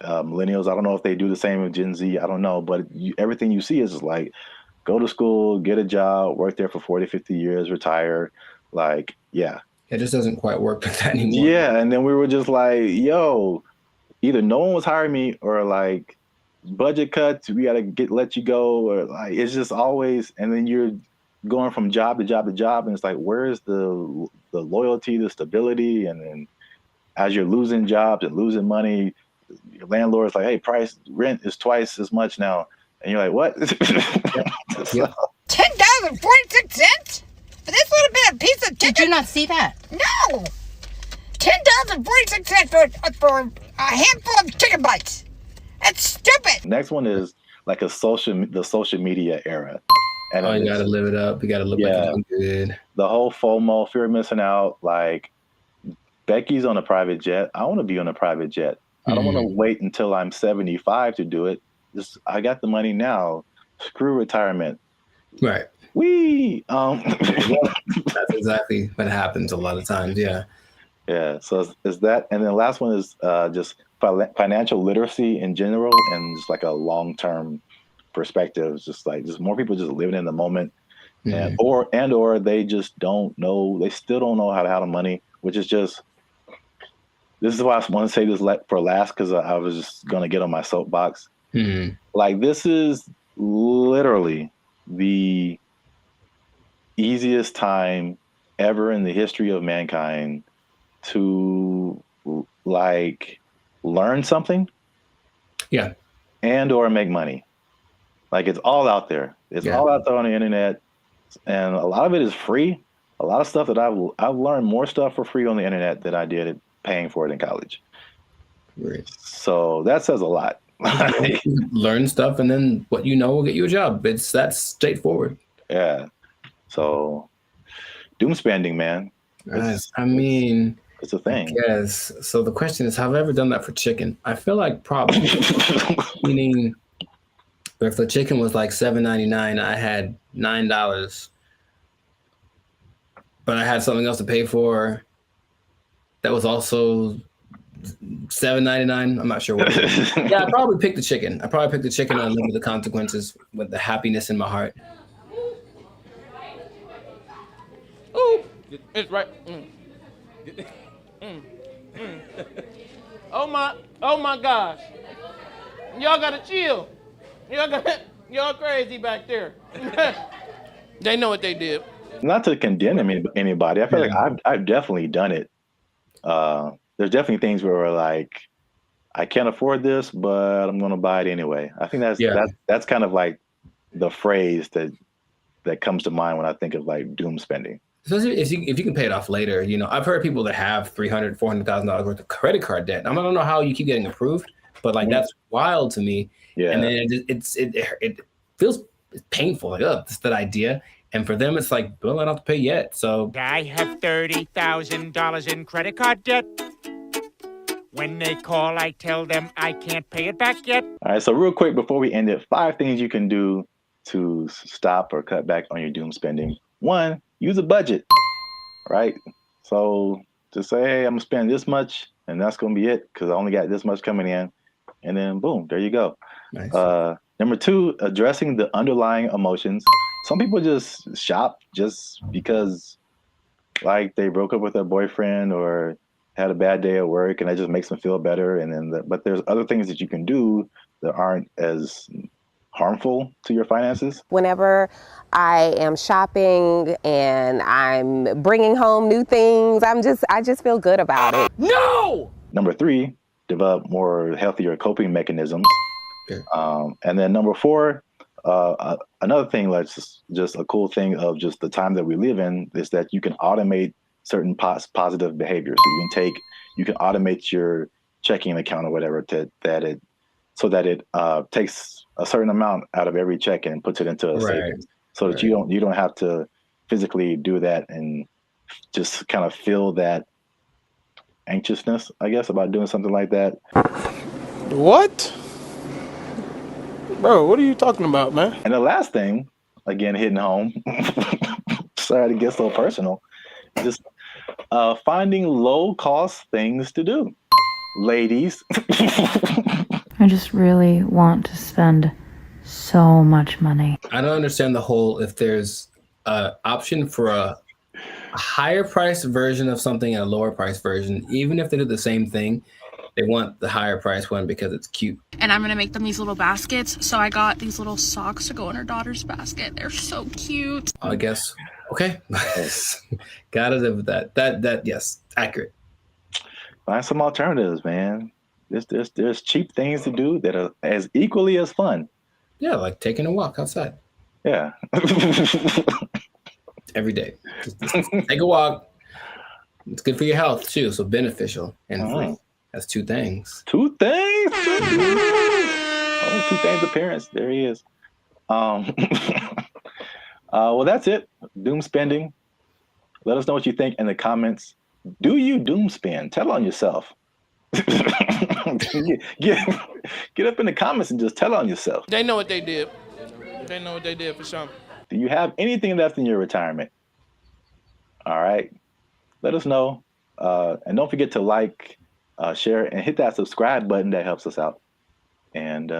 millennials, I don't know if they do the same with Gen Z, I don't know, but everything you see is just like, go to school, get a job, work there for 40, 50 years, retire. Like, yeah. It just doesn't quite work like that anymore. Yeah, and then we were just like, yo, either no one was hiring me or like budget cuts, we gotta let you go, or like it's just always, and then you're going from job to job to job, and it's like, where's the loyalty, the stability? And then as you're losing jobs and losing money, your landlord's like, hey, rent is twice as much now, and you're like, what? Yep. $10.46 for this little bit of piece of chicken. Did you not see that? No. $10.46 for a handful of chicken bites. That's stupid. Next one is like the social media era. And you gotta live it up. You gotta look like you're doing good. The whole FOMO, fear of missing out. Like Becky's on a private jet. I want to be on a private jet. I don't want to wait until I'm 75 to do it. I got the money now. Screw retirement. Right. That's exactly what happens a lot of times. Yeah. Yeah. So is that, and then the last one is just financial literacy in general, and just like a long-term perspective. It's just more people just living in the moment, and or they just don't know. They still don't know how to handle money, which is just. This is why I want to say this for last, because I was just gonna get on my soapbox. Like, this is literally the easiest time ever in the history of mankind to like learn something, and or make money. Like, it's all out there. It's all out there on the internet, and a lot of it is free. A lot of stuff that I've learned more stuff for free on the internet than I did paying for it in college. Right. So that says a lot. Learn stuff, and then what you know will get you a job. That's straightforward. Yeah. So doom spending, man. I mean, it's a thing. Yes. So the question is, have I ever done that for chicken? I feel like probably. Meaning, if the chicken was like $7.99, I had $9, but I had something else to pay for that was also $7.99. I'm not sure what it is. Yeah, I probably picked the chicken. I probably picked the chicken and live with the consequences with the happiness in my heart. Ooh, it's right. Oh my gosh. Y'all gotta chill. Y'all crazy back there. They know what they did. Not to condemn anybody. I feel like I've definitely done it. There's definitely things where we're like, I can't afford this, but I'm going to buy it anyway. I think that's kind of like the phrase that that comes to mind when I think of like doom spending. Especially if you can pay it off later. You know, I've heard people that have $300,000, $400,000 worth of credit card debt. I don't know how you keep getting approved, but like that's wild to me. Yeah. And then it feels painful. Like, oh, just that idea. And for them, it's like, well, I don't have to pay yet. So I have $30,000 in credit card debt. When they call, I tell them I can't pay it back yet. All right, so real quick before we end it, 5 things you can do to stop or cut back on your doom spending. 1, use a budget, right? So just say, hey, I'm gonna spend this much and that's gonna be it because I only got this much coming in. And then boom, there you go. Nice. Number 2, addressing the underlying emotions. Some people just shop just because like they broke up with their boyfriend or had a bad day at work and that just makes them feel better. And then, but there's other things that you can do that aren't as harmful to your finances. Whenever I am shopping and I'm bringing home new things, I just feel good about it. No! Number 3, develop more healthier coping mechanisms. And then number 4, another thing that's just a cool thing of just the time that we live in is that you can automate certain positive behaviors. So you can automate your checking account or whatever so that it takes a certain amount out of every check and puts it into a savings, so that you don't have to physically do that and just kind of feel that anxiousness, I guess, about doing something like that. What? Bro, what are you talking about, man? And the last thing, again, hitting home, sorry to get so personal, just finding low-cost things to do. Ladies. I just really want to spend so much money. I don't understand the whole, if there's an option for a higher priced version of something and a lower priced version, even if they do the same thing, they want the higher priced one because it's cute. And I'm gonna make them these little baskets. So I got these little socks to go in her daughter's basket. They're so cute. I guess. Okay. Gotta live with that. That yes, accurate. Find some alternatives, man. There's cheap things to do that are as equally as fun. Yeah, like taking a walk outside. Yeah. Every day. Just take a walk. It's good for your health too, so beneficial and free. That's 2 things. 2 things? Oh, 2 things appearance. There he is. Well, that's it. Doom spending. Let us know what you think in the comments. Do you doom spend? Tell on yourself. Get up in the comments and just tell on yourself. They know what they did. They know what they did for sure. Do you have anything left in your retirement? All right. Let us know. And don't forget to like, share, and hit that subscribe button. That helps us out. And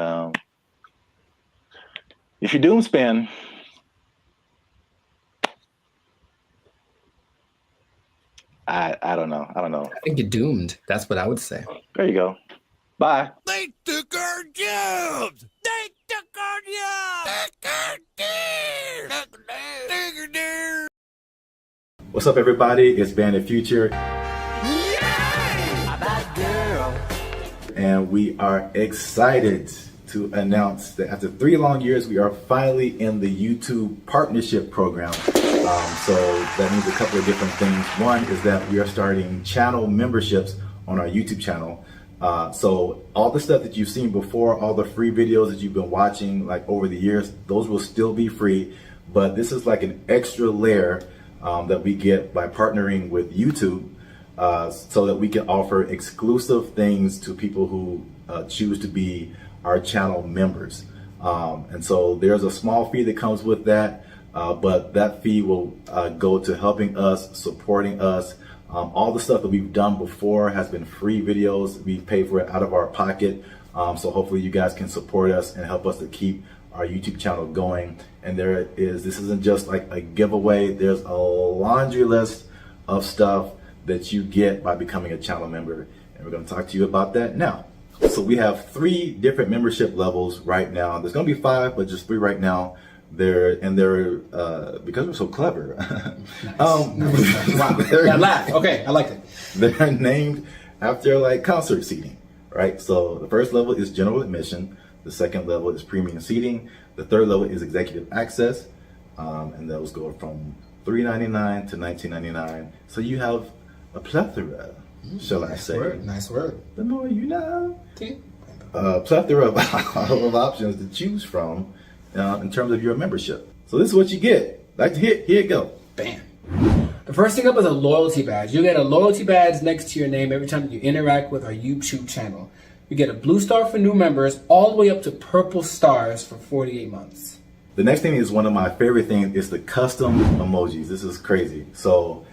if you doom spend, I don't know. I think you're doomed. That's what I would say. There you go. Bye. They took our jobs. They took our jobs. What's up, everybody? It's BrandBee Future. And we are excited to announce that after 3 long years, we are finally in the YouTube partnership program. So that means a couple of different things. One is that we are starting channel memberships on our YouTube channel. So all the stuff that you've seen before, all the free videos that you've been watching like over the years, those will still be free. But this is like an extra layer that we get by partnering with YouTube, so that we can offer exclusive things to people who choose to be our channel members. And so there's a small fee that comes with that, but that fee will go to helping us, supporting us. All the stuff that we've done before has been free videos. We pay for it out of our pocket. So hopefully you guys can support us and help us to keep our YouTube channel going. And this isn't just like a giveaway. There's a laundry list of stuff that you get by becoming a channel member. And we're going to talk to you about that now. So we have 3 different membership levels right now. There's going to be 5, but just 3 right now. They're because we're so clever. Wow. Laugh. Okay, I like it. They're named after like concert seating, right? So the first level is general admission. The second level is premium seating. The third level is executive access. and those go from $3.99 to $19.99. So you have a plethora, shall I say? Nice word. The more you know. Okay. Plethora of options to choose from in terms of your membership. So this is what you get. Like to hit, here you go. Bam. The first thing up is a loyalty badge. You get a loyalty badge next to your name every time you interact with our YouTube channel. You get a blue star for new members, all the way up to purple stars for 48 months. The next thing is one of my favorite things is the custom emojis. This is crazy. So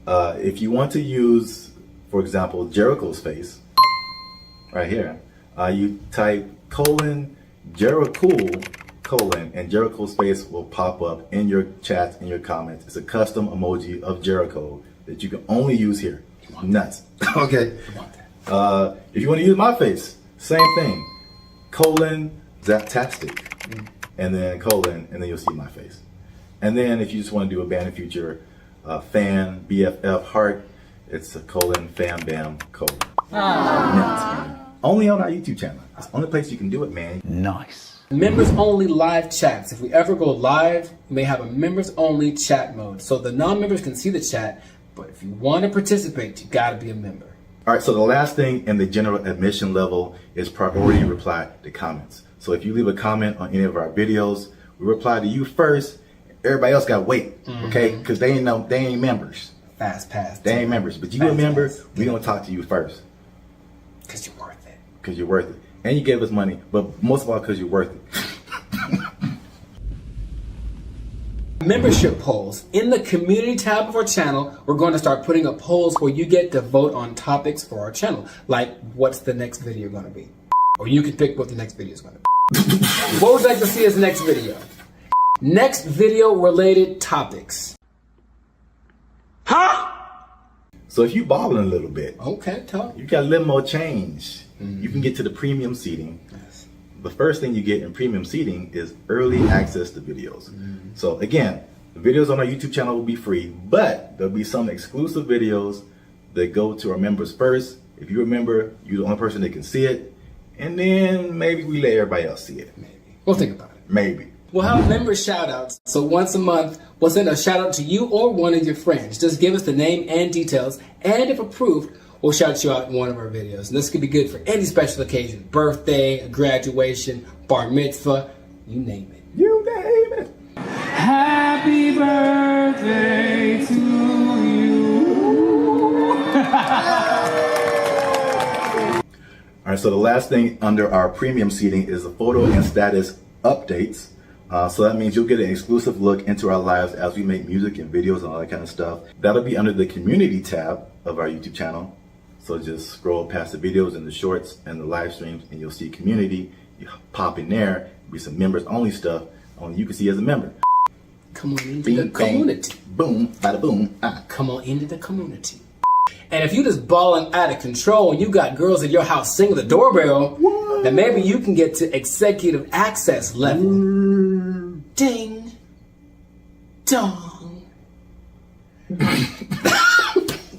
if you want to use, for example, Jericho's face, right here, you type Jericho, and Jericho's face will pop up in your chats, in your comments. It's a custom emoji of Jericho that you can only use here. Nuts. Okay. If you want to use my face, same thing. Zaptastic. And then and then you'll see my face. And then if you just want to do a Band of Future fan, BFF heart, it's a fan bam : Nuts. Only on our YouTube channel. It's the only place you can do it, man. Nice. Members only live chats. If we ever go live, we may have a members only chat mode. So the non-members can see the chat, but if you want to participate, you gotta be a member. All right, so the last thing in the general admission level is priority reply to comments. So if you leave a comment on any of our videos, we reply to you first. Everybody else gotta wait, okay? Because they ain't members. Fast pass. They ain't members, but you a member, we gonna talk to you first. Because you're worth it. Because you're worth it. And you gave us money, but most of all because you're worth it. Membership polls. In the community tab of our channel, we're going to start putting up polls where you get to vote on topics for our channel. Like, what's the next video going to be? Or you can pick what the next video is going to be. What would you like to see as the next video? Next video related topics. Huh? So if you balling a little bit, okay, you got a little more change. You can get to the premium seating. Yes. The first thing you get in premium seating is early access to videos. So again, the videos on our YouTube channel will be free, but there'll be some exclusive videos that go to our members first. If you remember, you're the only person that can see it, and then maybe we let everybody else see it. Maybe. We'll think about it. Maybe. We'll have member shout-outs. So once a month, we'll send a shout-out to you or one of your friends. Just give us the name and details, and if approved, we'll shout you out in one of our videos. And this could be good for any special occasion. Birthday, graduation, bar mitzvah, you name it. You name it. Happy birthday to you. All right, so the last thing under our premium seating is the photo and status updates. So that means you'll get an exclusive look into our lives as we make music and videos and all that kind of stuff. That'll be under the community tab of our YouTube channel. So just scroll past the videos and the shorts and the live streams and you'll see community. You pop in there, be some members only stuff only you can see as a member. Come on into the community. Boom, bada boom. Come on into the community. And if you just balling out of control and you got girls at your house singing the doorbell, then maybe you can get to executive access level. Ding. Dong. We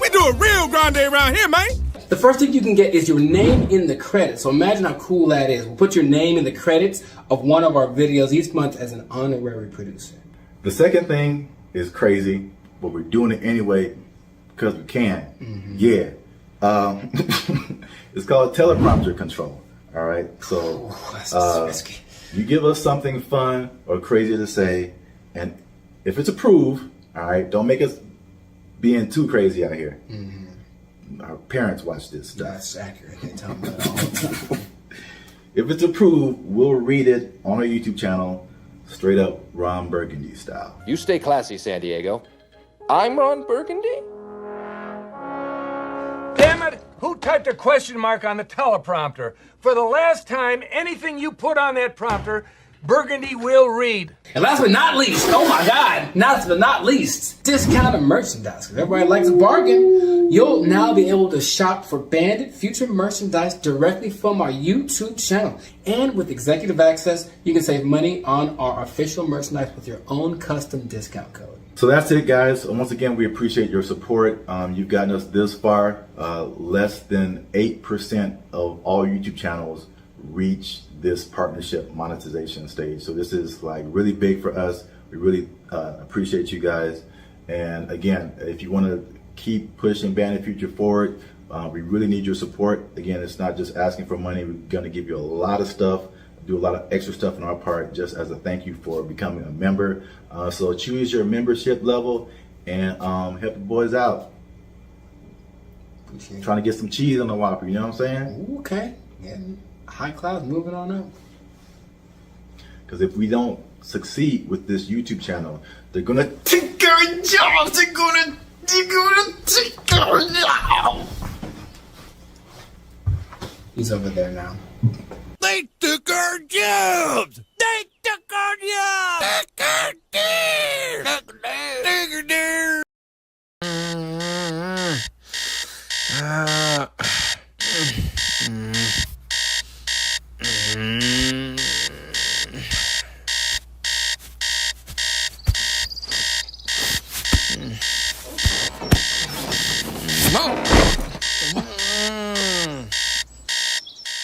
do a real grande around here, man. The first thing you can get is your name in the credits. So imagine how cool that is. We'll put your name in the credits of one of our videos each month as an honorary producer. The second thing is crazy, but we're doing it anyway because we can. Yeah. It's called teleprompter control. All right. So you give us something fun or crazy to say, and if it's approved, all right, don't make us being too crazy out here. Our parents watch this stuff. That's accurate. They tell me that all the time. If it's approved, we'll read it on our YouTube channel, straight up Ron Burgundy style. You stay classy, San Diego. I'm Ron Burgundy? Damn it! Who typed a question mark on the teleprompter? For the last time, anything you put on that prompter, Burgundy will read. And last but not least, oh my God, last but not least, discounted merchandise. Because everybody likes a bargain. You'll now be able to shop for Bandit Future merchandise directly from our YouTube channel. And with executive access, you can save money on our official merchandise with your own custom discount code. So that's it, guys. Once again, we appreciate your support. You've gotten us this far. Less than 8% of all YouTube channels reach this partnership monetization stage. So this is like really big for us. We really Appreciate you guys. And again, if you want to keep pushing Bandit Future forward, we really need your support. Again, it's not just asking for money. We're going to give you a lot of stuff, do a lot of extra stuff on our part just as a thank you for becoming a member. So choose your membership level and help the boys out. Trying to get some cheese on the Whopper, you know what I'm saying? Okay. Yeah. High class, moving on up. Because if we don't succeed with this YouTube channel, they're gonna take our jobs. They're gonna take our jobs. He's over there now. They took our jobs! They took our jobs! Take our deer! Take our deer!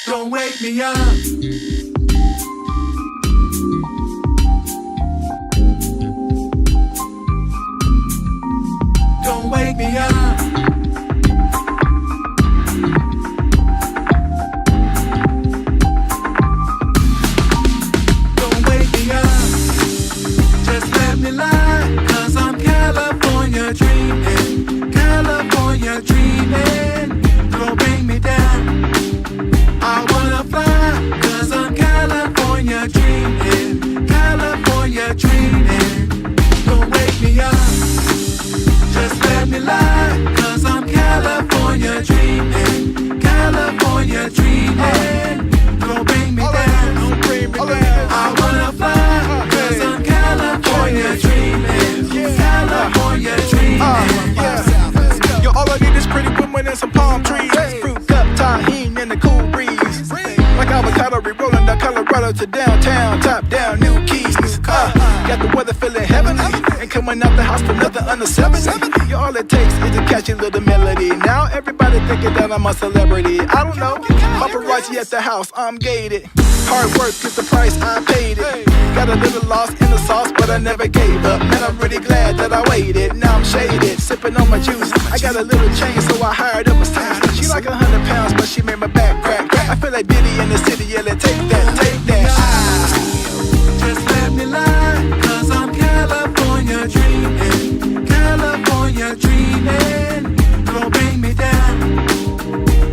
Don't wake me up. Don't wake me up. Don't wake me up. Just let me lie, 'cause I'm California dreaming. California dreaming. Don't bring me down. I wanna fly, 'cause I'm California dreaming. California dreaming. Don't wake me up. Just let me lie, 'cause I'm California dreaming. California dreaming. Don't bring me down. Don't bring me down. I wanna fly, 'cause I'm California dreaming. California dreaming. Yo, all I need is pretty women and some palm trees. Fruit cup, tahini, and the cool breeze. Like avocado, re-rolling down Colorado to downtown, top down, new keys. Got the weather feeling heavenly, and coming out the house for nothing under 70. Yo, all it takes is a catchy little melody. Now everybody thinking that I'm a celebrity. I don't know, paparazzi at the house, I'm gated. Hard work is the price, I paid it. Got a little lost in the sauce, but I never gave up. Man, I'm really glad that I waited. Now I'm shaded, sipping on my juice. I got a little change, so I hired a masseuse. She like 100 pounds, but she made my back crack. I feel like Diddy in the city, yelling, take that, take that. Just let me lie, 'cause I'm California dreaming. California dreaming. Don't bring me down.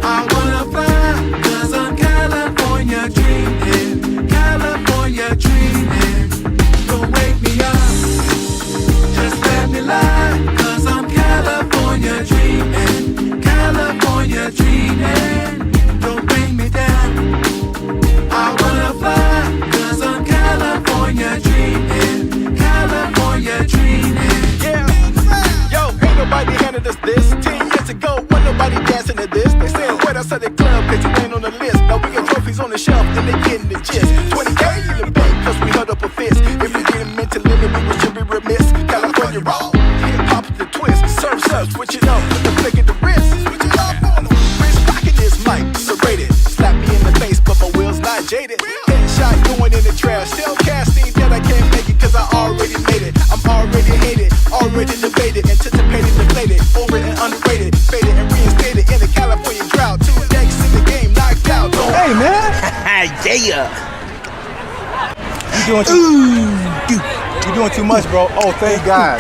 I wanna fly, 'cause I'm California dreaming. California dreaming. Don't wake me up. Just let me lie, 'cause I'm California dreaming. California dreaming. Don't bring me down. I wanna fly, 'cause I'm California dreaming. California dreaming. Yeah. Yo, ain't nobody handed us this. 10 years ago, wasn't nobody dancing to this. They said, wait outside the club, cause you ain't on the list. Now we got trophies on the shelf, and they getting the gist. 20K in the bank, cause we held up a fist. If we didn't meant to limit, we should be remiss. California roll, hip hop the twist. Surf, switch it up with the flick of the wrist. Switch it up on them. Wrist rocking this mic, serrated. Slap me in the face, but my wheels not jaded. Headshot going in the trash. Still casting that I can't make it, cause I already made it. I'm already hated, already debated, anticipated, deflated, over and underrated, faded and reinstated in the California drought. 2 decks in the game, knocked out. Hey, man. Yeah. You're doing too much, bro. Oh, thank God.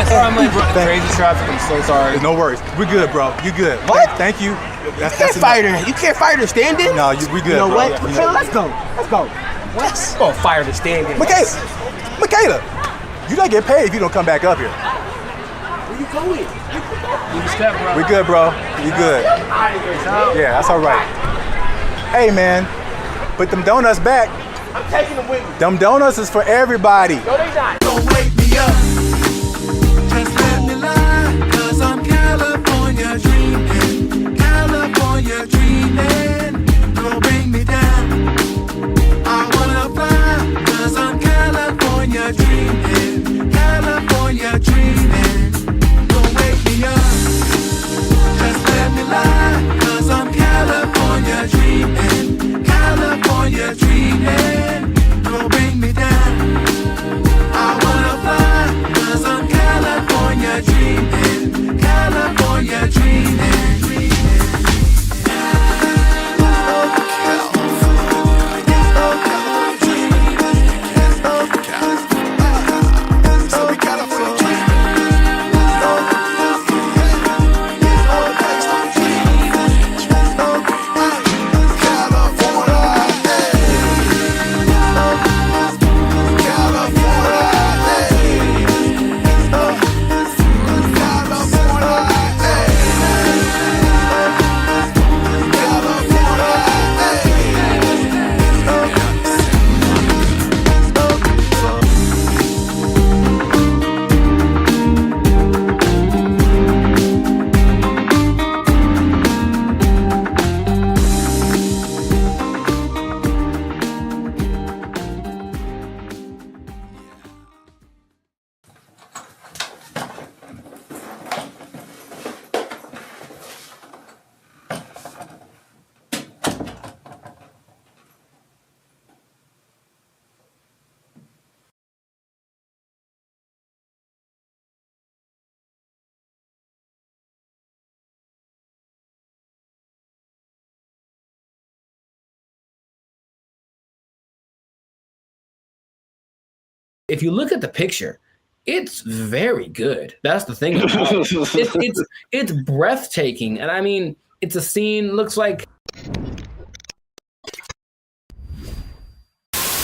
Sorry, I'm late, bro. Crazy traffic. I'm so sorry. No worries. We're good, bro. You good. What? Thank you. You can't fight her. You can't fight her standing. No, we good. You know bro. what? Yeah, Michaela, let's go. Let's go. What? Oh, fire the standing. Michaela, you don't get paid if you don't come back up here. Where you going? You step, bro. We good, bro. You good. Yeah, that's all right. Hey, man, put them donuts back. I'm taking them with me. Them donuts is for everybody. No, they not. Don't wake me up. Just let me lie, 'cause I'm California dreaming. California dreaming. Don't bring me down. I wanna fly, 'cause I'm California dreaming. California dreaming. Don't wake me up. Just let me lie, 'cause I'm California dreaming. California dreaming. Don't bring me down. I if you look at the picture, it's very good. That's the thing about it. It's breathtaking. And I mean, it's a scene, looks like...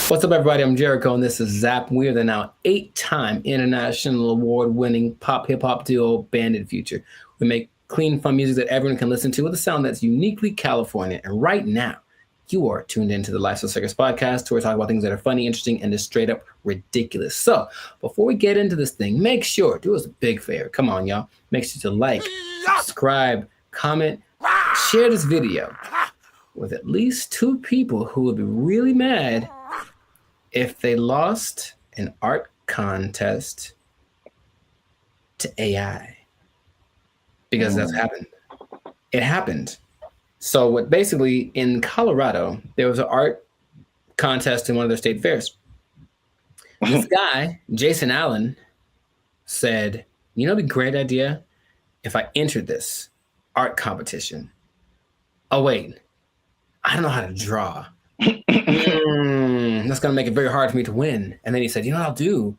What's up, everybody? I'm Jericho, and this is Zap. We are the now 8-time international award-winning pop hip-hop duo, Banded Future. We make clean, fun music that everyone can listen to with a sound that's uniquely California. And right now, you are tuned into the Lifestyle Circus podcast, where we talk about things that are funny, interesting, and just straight up ridiculous. So before we get into this thing, make sure, do us a big favor. Come on, y'all. Make sure to like, subscribe, comment, share this video with at least 2 people who would be really mad if they lost an art contest to AI. Because that's happened. It happened. So what basically in Colorado, there was an art contest in one of their state fairs. This guy, Jason Allen, said, you know, it'd be a great idea if I entered this art competition. Oh, wait, I don't know how to draw. That's going to make it very hard for me to win. And then he said, you know what I'll do?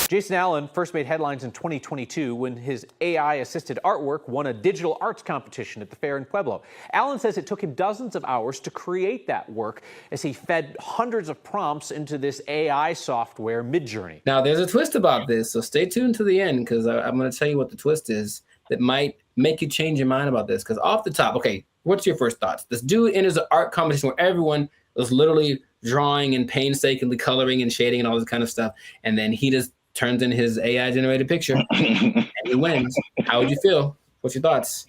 Jason Allen first made headlines in 2022 when his AI-assisted artwork won a digital arts competition at the fair in Pueblo. Allen says it took him dozens of hours to create that work as he fed hundreds of prompts into this AI software, Midjourney. Now, there's a twist about this, so stay tuned to the end, because I'm going to tell you what the twist is that might make you change your mind about this. Because off the top, okay, what's your first thoughts? This dude enters an art competition where everyone was literally drawing and painstakingly coloring and shading and all this kind of stuff, and then he just turns in his AI-generated picture, and he wins. How would you feel? What's your thoughts?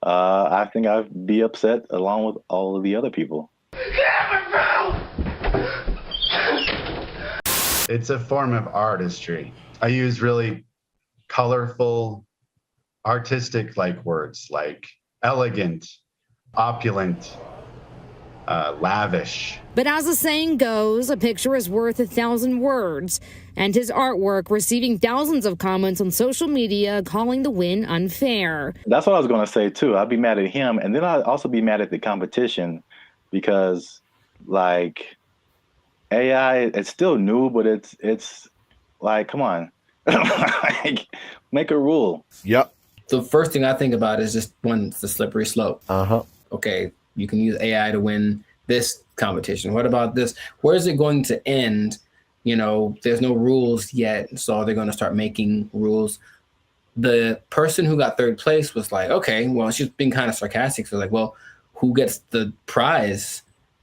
I think I'd be upset along with all of the other people. It's a form of artistry. I use really colorful, artistic-like words like elegant, opulent, lavish. But as the saying goes, a picture is worth 1,000 words, and his artwork receiving thousands of comments on social media calling the win unfair. That's what I was going to say too. I'd be mad at him, and then I'd also be mad at the competition because, like, AI, it's still new, but it's like, come on, like, make a rule. Yep. The first thing I think about is just it's the slippery slope. Okay, you can use AI to win this competition. What about this? Where is it going to end? You know, there's no rules yet, so they're going to start making rules. The person who got third place was like, okay, well, she's being kind of sarcastic. So like, well, who gets the prize?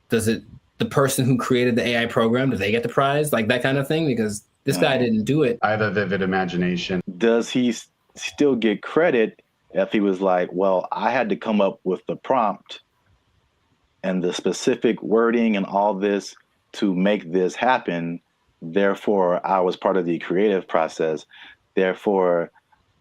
Does it, the person who created the AI program, do they get the prize? Like that kind of thing? Because this guy didn't do it. I have a vivid imagination. Does he still get credit if he was like, well, I had to come up with the prompt and the specific wording and all this to make this happen? Therefore, I was part of the creative process. Therefore,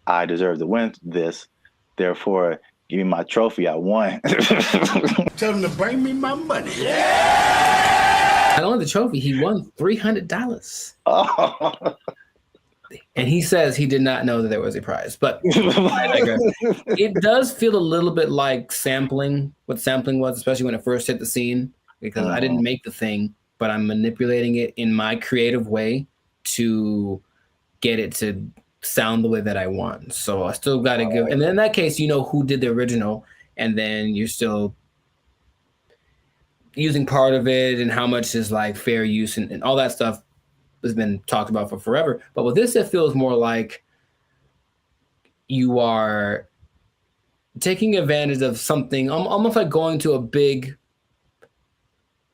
I deserve to win this. Therefore, give me my trophy. I won. Tell him to bring me my money. Not only the trophy, he won $300. Oh. And he says he did not know that there was a prize, but it does feel a little bit like sampling, what sampling was, especially when it first hit the scene, because I didn't make the thing, but I'm manipulating it in my creative way to get it to sound the way that I want. So I still got to give, and then in that case, you know who did the original, and then you're still using part of it and how much is like fair use and all that stuff has been talked about for forever. But with this, it feels more like you are taking advantage of something, almost like going to a big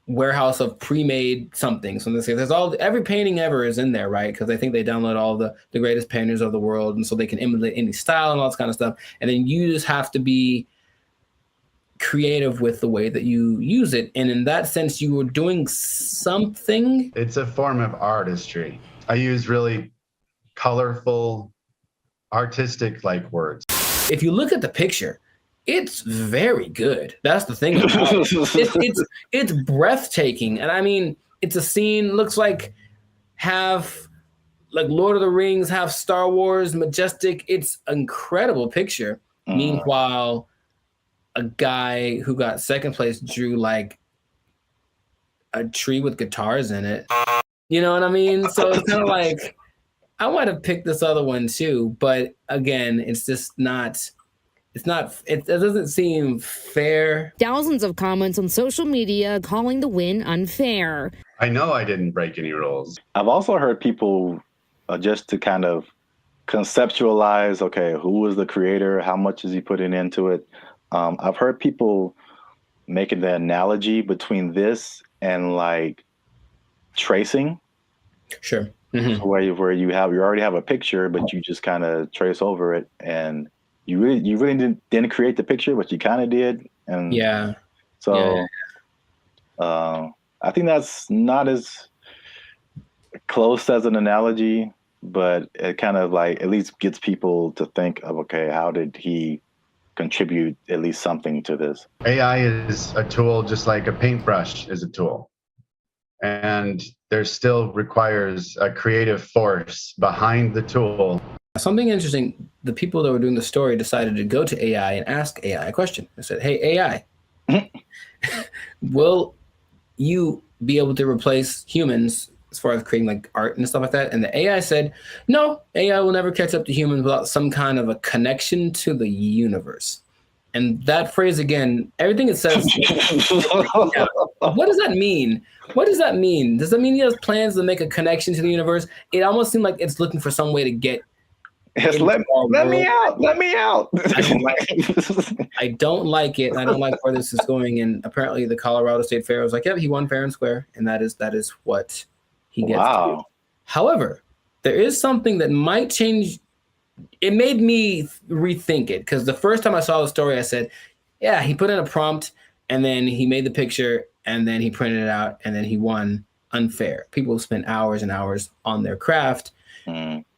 warehouse of pre-made something. So in this case, there's every painting ever is in there, right? Because I think they download all the greatest painters of the world, and so they can emulate any style and all this kind of stuff. And then you just have to be creative with the way that you use it. And in that sense, you were doing something. It's a form of artistry. I use really colorful, artistic-like words. If you look at the picture, it's very good. That's the thing about it. It's breathtaking. And I mean, it's a scene, looks like half like Lord of the Rings, half Star Wars, majestic. It's an incredible picture. Meanwhile, a guy who got second place drew like a tree with guitars in it. You know what I mean? So it's kind of like, I might have picked this other one too, but again, it's just not. It doesn't seem fair. Thousands of comments on social media calling the win unfair. I know I didn't break any rules. I've also heard people just to kind of conceptualize, okay, who was the creator? How much is he putting into it? I've heard people making the analogy between this and like tracing. Sure. Mm-hmm. Where you already have a picture, but you just kind of trace over it, and you really didn't create the picture, but you kind of did. And yeah. So I think that's not as close as an analogy, but it kind of like at least gets people to think of, okay, how did he contribute at least something to this? AI is a tool just like a paintbrush is a tool. And there still requires a creative force behind the tool. Something interesting, the people that were doing the story decided to go to AI and ask AI a question. They said, hey, AI, will you be able to replace humans as far as creating like art and stuff like that? And the AI said, no, AI will never catch up to humans without some kind of a connection to the universe. And that phrase again, everything it says, yeah, what does that mean? What does that mean? Does that mean he has plans to make a connection to the universe? It almost seemed like it's looking for some way to get Yes, let me out. Let me out. I don't like it. I don't like where this is going. And apparently the Colorado State Fair was like, yep, he won fair and square. And that is what he gets to do. However, there is something that might change. It made me rethink it, because the first time I saw the story, I said, yeah, he put in a prompt and then he made the picture and then he printed it out and then he won unfair. People spend hours and hours on their craft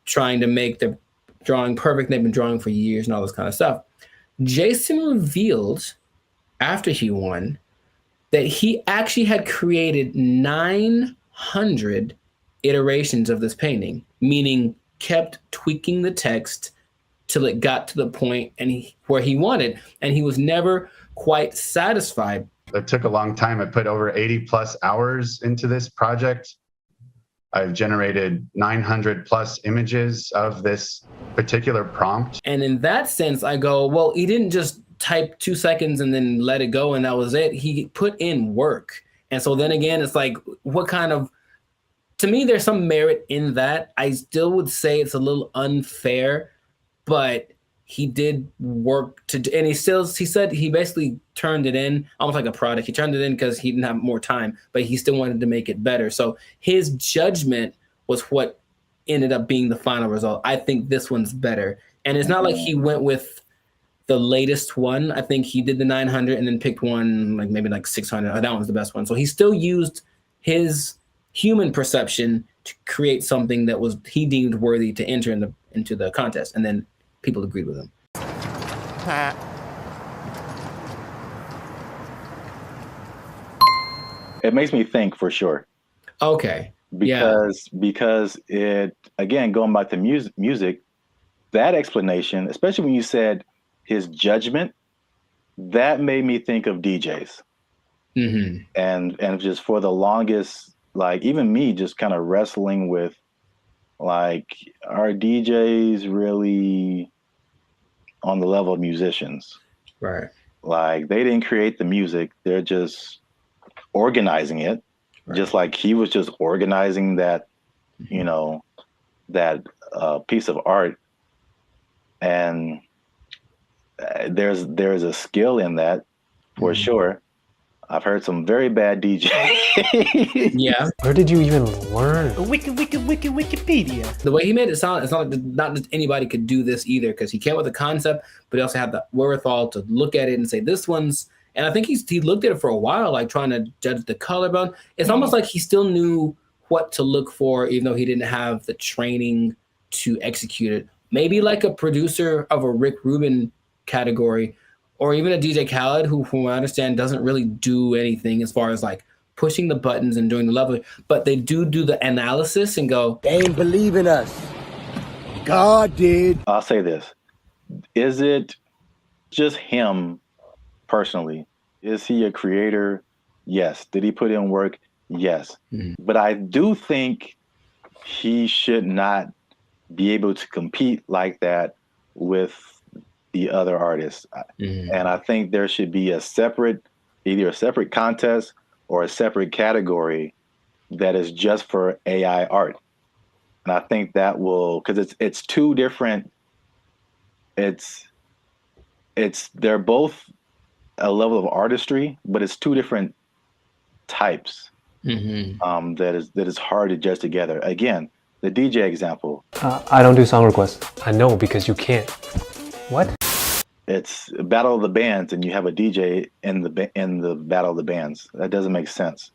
trying to make their drawing perfect. They've been drawing for years and all this kind of stuff. Jason revealed after he won that he actually had created 900 iterations of this painting, meaning kept tweaking the text till it got to the point where he wanted, and he was never quite satisfied. It took a long time. I put over 80 plus hours into this project. I've generated 900 plus images of this particular prompt. And in that sense, I go, well, he didn't just type 2 seconds and then let it go and that was it. He put in work. And so then again, it's like, what kind of, to me, there's some merit in that. I still would say it's a little unfair, but he did work and he said he basically turned it in almost like a product. He turned it in because he didn't have more time, but he still wanted to make it better. So his judgment was what ended up being the final result. I think this one's better. And it's not like he went with the latest one. I think he did the 900 and then picked one, like maybe like 600. That one's the best one. So he still used his human perception to create something that was he deemed worthy to enter into the contest. And then people agreed with him. It makes me think for sure. Okay. Because it, again, going back to music, that explanation, especially when you said his judgment, that made me think of DJs. Mm-hmm. And just for the longest, like even me just kind of wrestling with, like, are DJs really on the level of musicians? Right. Like, they didn't create the music. They're just organizing it. Right. Just like he was just organizing that, you know, that piece of art. And there's a skill in that for sure. I've heard some very bad DJs. Yeah. Where did you even learn? Wikipedia. The way he made it sound, it's not just anybody could do this either, because he came up with a concept, but he also had the wherewithal to look at it and say, this one's, and I think he looked at it for a while, like trying to judge the color, but it's almost like he still knew what to look for, even though he didn't have the training to execute it. Maybe like a producer of a Rick Rubin category, or even a DJ Khaled, who, from what I understand, doesn't really do anything as far as like pushing the buttons and doing the level, but they do the analysis and go, they ain't believe in us. God did. I'll say this. Is it just him personally? Is he a creator? Yes. Did he put in work? Yes. But I do think he should not be able to compete like that with the other artists. And I think there should be either a separate contest or a separate category that is just for AI art. And I think that will, because it's two different, they're both a level of artistry, but it's two different types that is hard to judge together. Again, the DJ example. I don't do song requests. I know, because you can't. What? It's a battle of the bands, and you have a DJ in the battle of the bands. That doesn't make sense.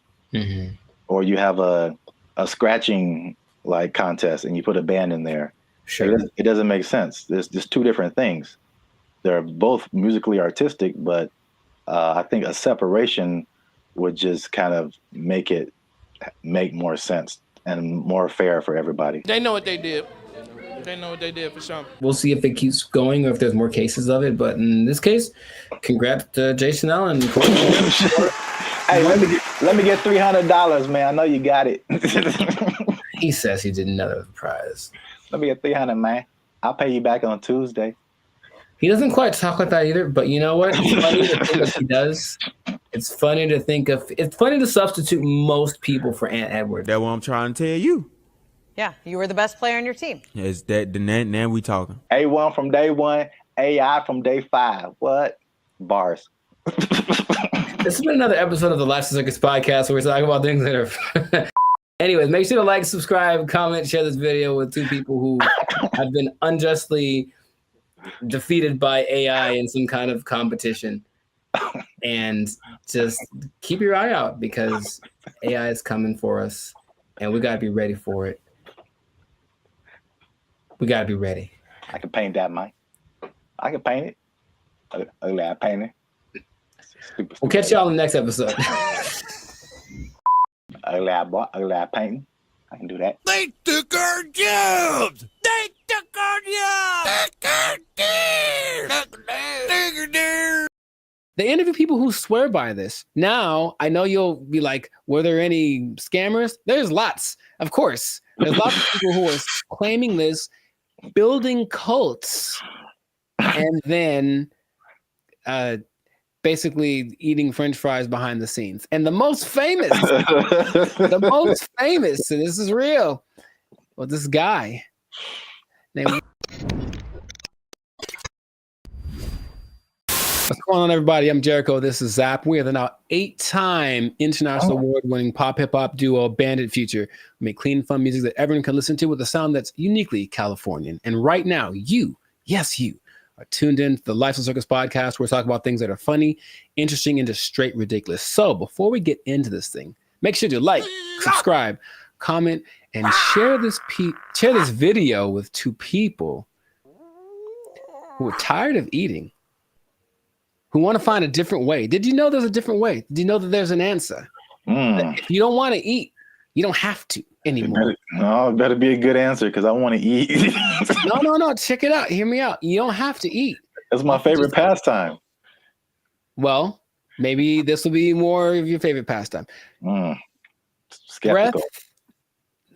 Or you have a scratching like contest, and you put a band in there. Sure. It doesn't make sense. There's just two different things. They're both musically artistic, but I think a separation would just kind of make more sense and more fair for everybody. They know what they did. They know what they did for sure. We'll see if it keeps going or if there's more cases of it. But in this case, congrats to Jason Allen. Hey, let me get $300, man. I know you got it. He says he did another prize. Let me get $300, man. I'll pay you back on Tuesday. He doesn't quite talk like that either, but you know what? It's funny to think if he does. It's funny to substitute most people for Ant Edwards. That's what I'm trying to tell you. Yeah, you were the best player on your team. Is that now we talking? A1 from day one, AI from day 5. What? Bars. This has been another episode of the Life Circus podcast where we talk about things that are... Anyways, make sure to like, subscribe, comment, share this video with two people who have been unjustly defeated by AI in some kind of competition. And just keep your eye out, because AI is coming for us and we got to be ready for it. We got to be ready. I can paint that, Mike. I can paint it. Ugly, I paint it. Stupid. We'll catch y'all in the next episode. Ugly, I painting. I can do that. They took our jobs! They took our jobs! They interview people who swear by this. Now, I know you'll be like, were there any scammers? There's lots, of course. There's lots of people who are claiming this, building cults, and then basically eating French fries behind the scenes. And the most famous, and this is real, well, this guy named... What's going on, everybody? I'm Jericho. This is Zap. We are the now 8-time international award-winning pop hip-hop duo Bandit Future. We make clean, fun music that everyone can listen to with a sound that's uniquely Californian. And right now, you are tuned in to the Life Circus podcast, where we talk about things that are funny, interesting, and just straight ridiculous. So before we get into this thing, make sure to like, subscribe, comment, and share this video with two people who are tired of eating, who want to find a different way. Did you know there's a different way? Did you know that there's an answer? If you don't want to eat, you don't have to anymore. It better be a good answer, because I want to eat. No. Check it out. Hear me out. You don't have to eat. It's my favorite pastime. Well, maybe this will be more of your favorite pastime. Skeptical.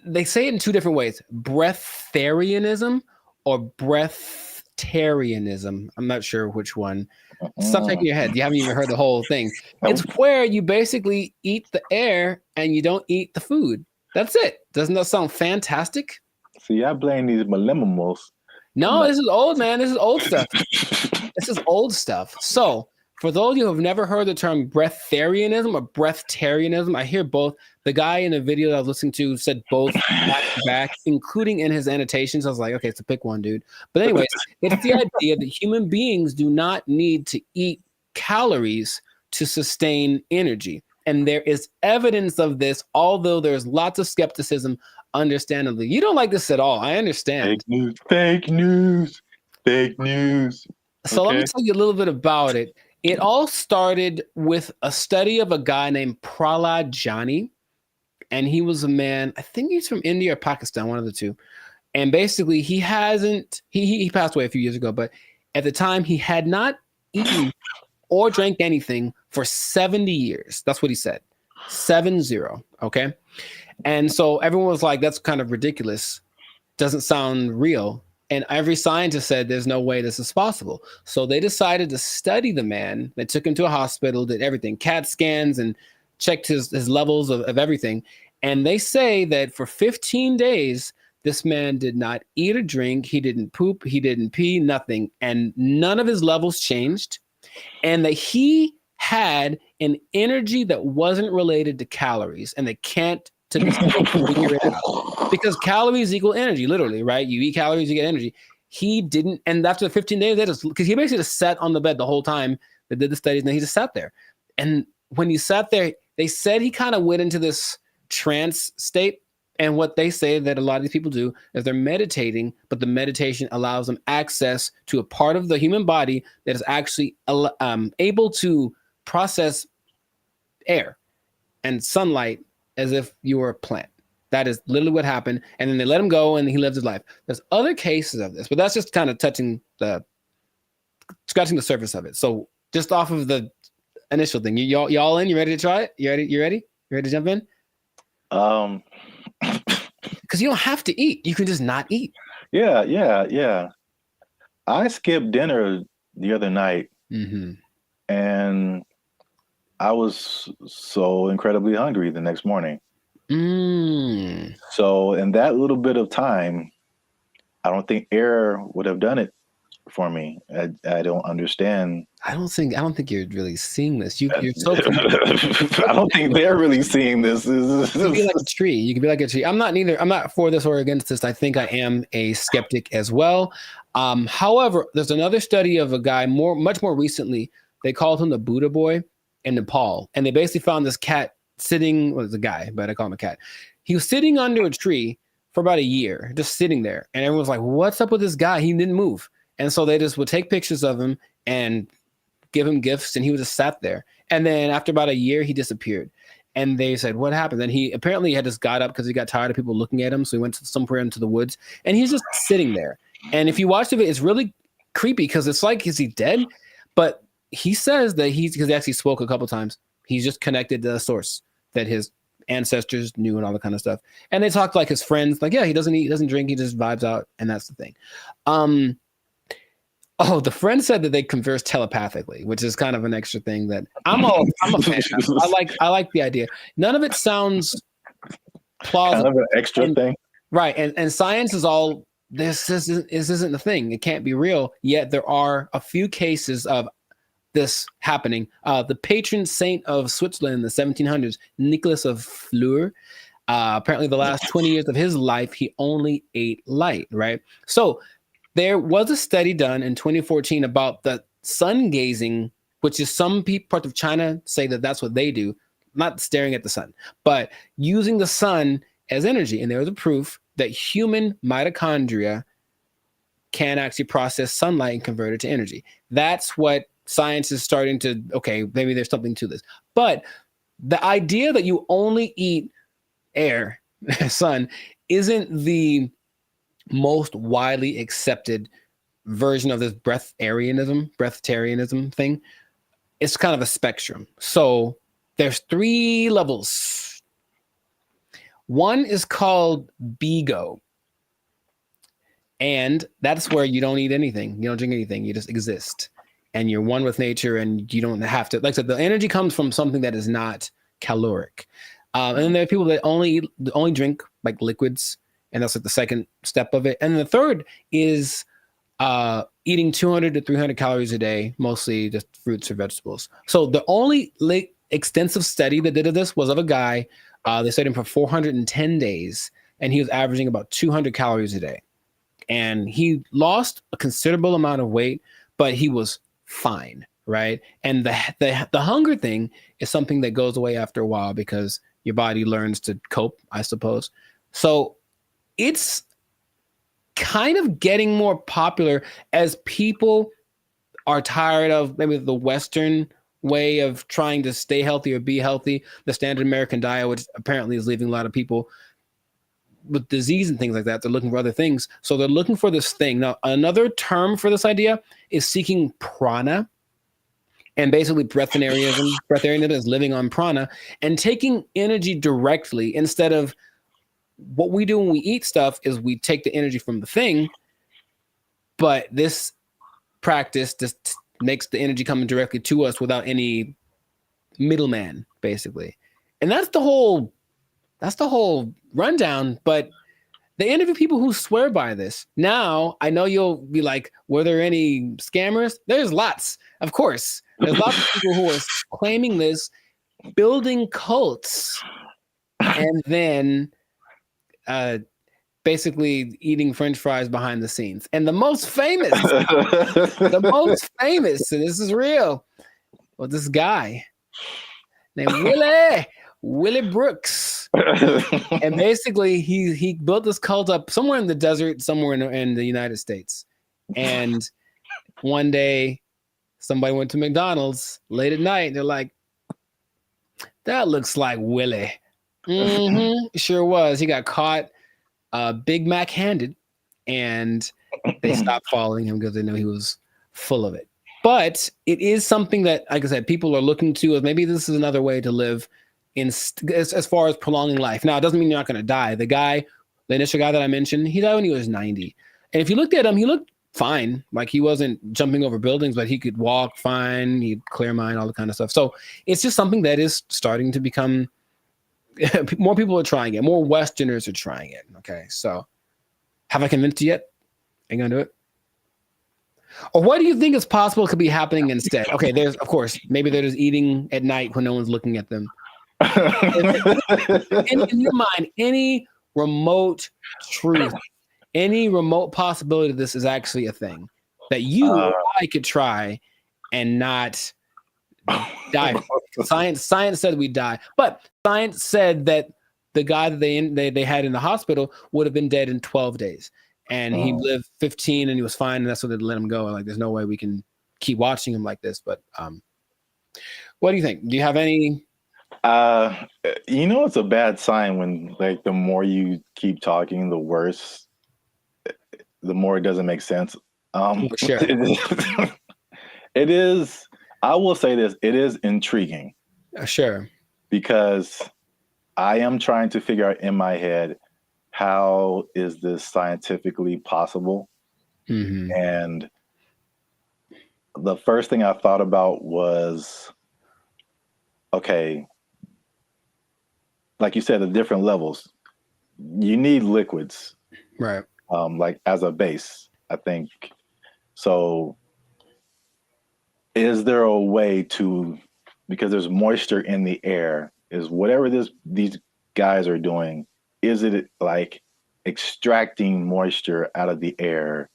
They say it in two different ways: breatharianism or breatharianism. I'm not sure which one. Stop shaking your head. You haven't even heard the whole thing. It's where you basically eat the air and you don't eat the food. That's it. Doesn't that sound fantastic? See, I blame these millennials. No, this is old, man. This is old stuff. This is old stuff. So, for those of you who have never heard the term breatharianism or breatharianism, I hear both. The guy in the video that I was listening to said both back to back, including in his annotations. I was like, okay, so pick one, dude. But anyways, it's the idea that human beings do not need to eat calories to sustain energy. And there is evidence of this, although there's lots of skepticism, understandably. You don't like this at all. I understand. Fake news. So let me tell you a little bit about it. It all started with a study of a guy named Prahlad Jani. And he was a man, I think he's from India or Pakistan, one of the two. And basically he passed away a few years ago, but at the time he had not eaten or drank anything for 70 years. That's what he said. 70. Okay. And so everyone was like, that's kind of ridiculous. Doesn't sound real. And every scientist said there's no way this is possible. So they decided to study the man. They took him to a hospital, did everything, CAT scans, and checked his levels of everything. And they say that for 15 days, this man did not eat or drink. He didn't poop. He didn't pee, nothing. And none of his levels changed. And that he had an energy that wasn't related to calories. And they can't to figure it out. Because calories equal energy, literally, right? You eat calories, you get energy. He didn't. And after the 15 days, because he basically just sat on the bed the whole time they did the studies, and then he just sat there. And when he sat there, they said he kind of went into this trance state. And what they say that a lot of these people do is they're meditating, but the meditation allows them access to a part of the human body that is actually able to process air and sunlight as if you were a plant. That is literally what happened. And then they let him go and he lived his life. There's other cases of this, but that's just kind of scratching the surface of it. So just off of the initial thing, y'all in? You ready to try it? You ready? You ready to jump in? Because you don't have to eat. You can just not eat. Yeah. I skipped dinner the other night, and I was so incredibly hungry the next morning. So in that little bit of time, I don't think air would have done it for me. I don't understand. I don't think you're really seeing this. You're so. I don't think they're really seeing this. You can be like a tree. You can be like a tree. I'm not for this or against this. I think I am a skeptic as well. However, there's another study of a guy much more recently. They called him the Buddha boy in Nepal, and they basically found this cat sitting. Well, it's a guy, but I call him a cat. He was sitting under a tree for about a year, just sitting there, and everyone was like, "What's up with this guy? He didn't move." And so they just would take pictures of him and give him gifts, and he was just sat there. And then after about a year, he disappeared. And they said, "What happened?" And he apparently had just got up because he got tired of people looking at him. So he went somewhere into the woods, and he's just sitting there. And if you watch the video, it's really creepy because it's like, is he dead? But he says that because he actually spoke a couple times, he's just connected to the source that his ancestors knew and all that kind of stuff. And they talked like his friends, like, yeah, he doesn't eat, doesn't drink, he just vibes out, and that's the thing. Oh, the friend said that they converse telepathically, which is kind of an extra thing that I'm a fan of. I like the idea. None of it sounds plausible. Kind of an extra thing. Right. And science is all, this isn't the thing. It can't be real. Yet there are a few cases of this happening. The patron saint of Switzerland in the 1700s, Nicholas of Fleur, apparently the last 20 years of his life, he only ate light, right? So there was a study done in 2014 about the sun gazing, which is some parts of China say that that's what they do, not staring at the sun, but using the sun as energy. And there was a proof that human mitochondria can actually process sunlight and convert it to energy. That's what science is starting to, okay, maybe there's something to this. But the idea that you only eat air, sun, isn't the most widely accepted version of this breatharianism thing. It's kind of a spectrum. So there's 3 levels. One is called BeGo. And that's where you don't eat anything. You don't drink anything. You just exist. And you're one with nature, and you don't have to, like I said, the energy comes from something that is not caloric. And then there are people that only drink like liquids. And that's like the second step of it. And the third is eating 200 to 300 calories a day, mostly just fruits or vegetables. So the only extensive study that did of this was of a guy. They studied him for 410 days, and he was averaging about 200 calories a day. And he lost a considerable amount of weight, but he was fine, right? And the hunger thing is something that goes away after a while because your body learns to cope, I suppose. So it's kind of getting more popular as people are tired of maybe the Western way of trying to stay healthy or be healthy, the standard American diet, which apparently is leaving a lot of people with disease and things like that. They're looking for other things. So they're looking for this thing. Now, another term for this idea is seeking prana. And basically breatharianism is living on prana and taking energy directly instead of what we do when we eat stuff is we take the energy from the thing, but this practice just makes the energy coming directly to us without any middleman, basically. And that's the whole rundown, but they interview people who swear by this. Now, I know you'll be like, were there any scammers? There's lots, of course. There's lots of people who are claiming this, building cults, and then basically eating French fries behind the scenes. And the most famous, and this is real, well, this guy named Willie Brooks. And basically he built this cult up somewhere in the desert, somewhere in the United States. And one day somebody went to McDonald's late at night. They're like, that looks like Willie. Sure was. He got caught Big Mac handed, and they stopped following him because they knew he was full of it. But it is something that, like I said, people are looking to as maybe this is another way to live as far as prolonging life. Now, it doesn't mean you're not going to die. The initial guy that I mentioned, he died when he was 90. And if you looked at him, he looked fine. Like he wasn't jumping over buildings, but he could walk fine. He'd clear mind, all the kind of stuff. So it's just something that is starting to become, more people are trying it. More Westerners are trying it. Okay. So have I convinced you yet? Are you going to do it? Or what do you think is possible could be happening instead? Okay. There's, of course, maybe they're just eating at night when no one's looking at them. In your mind, any remote truth, any remote possibility of this is actually a thing that you or I could try and not die. Science said we die, but science said that the guy that they had in the hospital would have been dead in 12 days, and he lived 15 and he was fine, and that's what they let him go. Like, there's no way we can keep watching him like this. But what do you think? Do you have any? It's a bad sign when, like, the more you keep talking, the worse, the more it doesn't make sense. Sure. It is, I will say this, it is intriguing. Sure. Because I am trying to figure out in my head, how is this scientifically possible? Mm-hmm. And the first thing I thought about was, okay, like you said, the different levels. You need liquids, right? Like as a base, I think. So, is there a way to, because there's moisture in the air, is whatever these guys are doing, is it like extracting moisture out of the air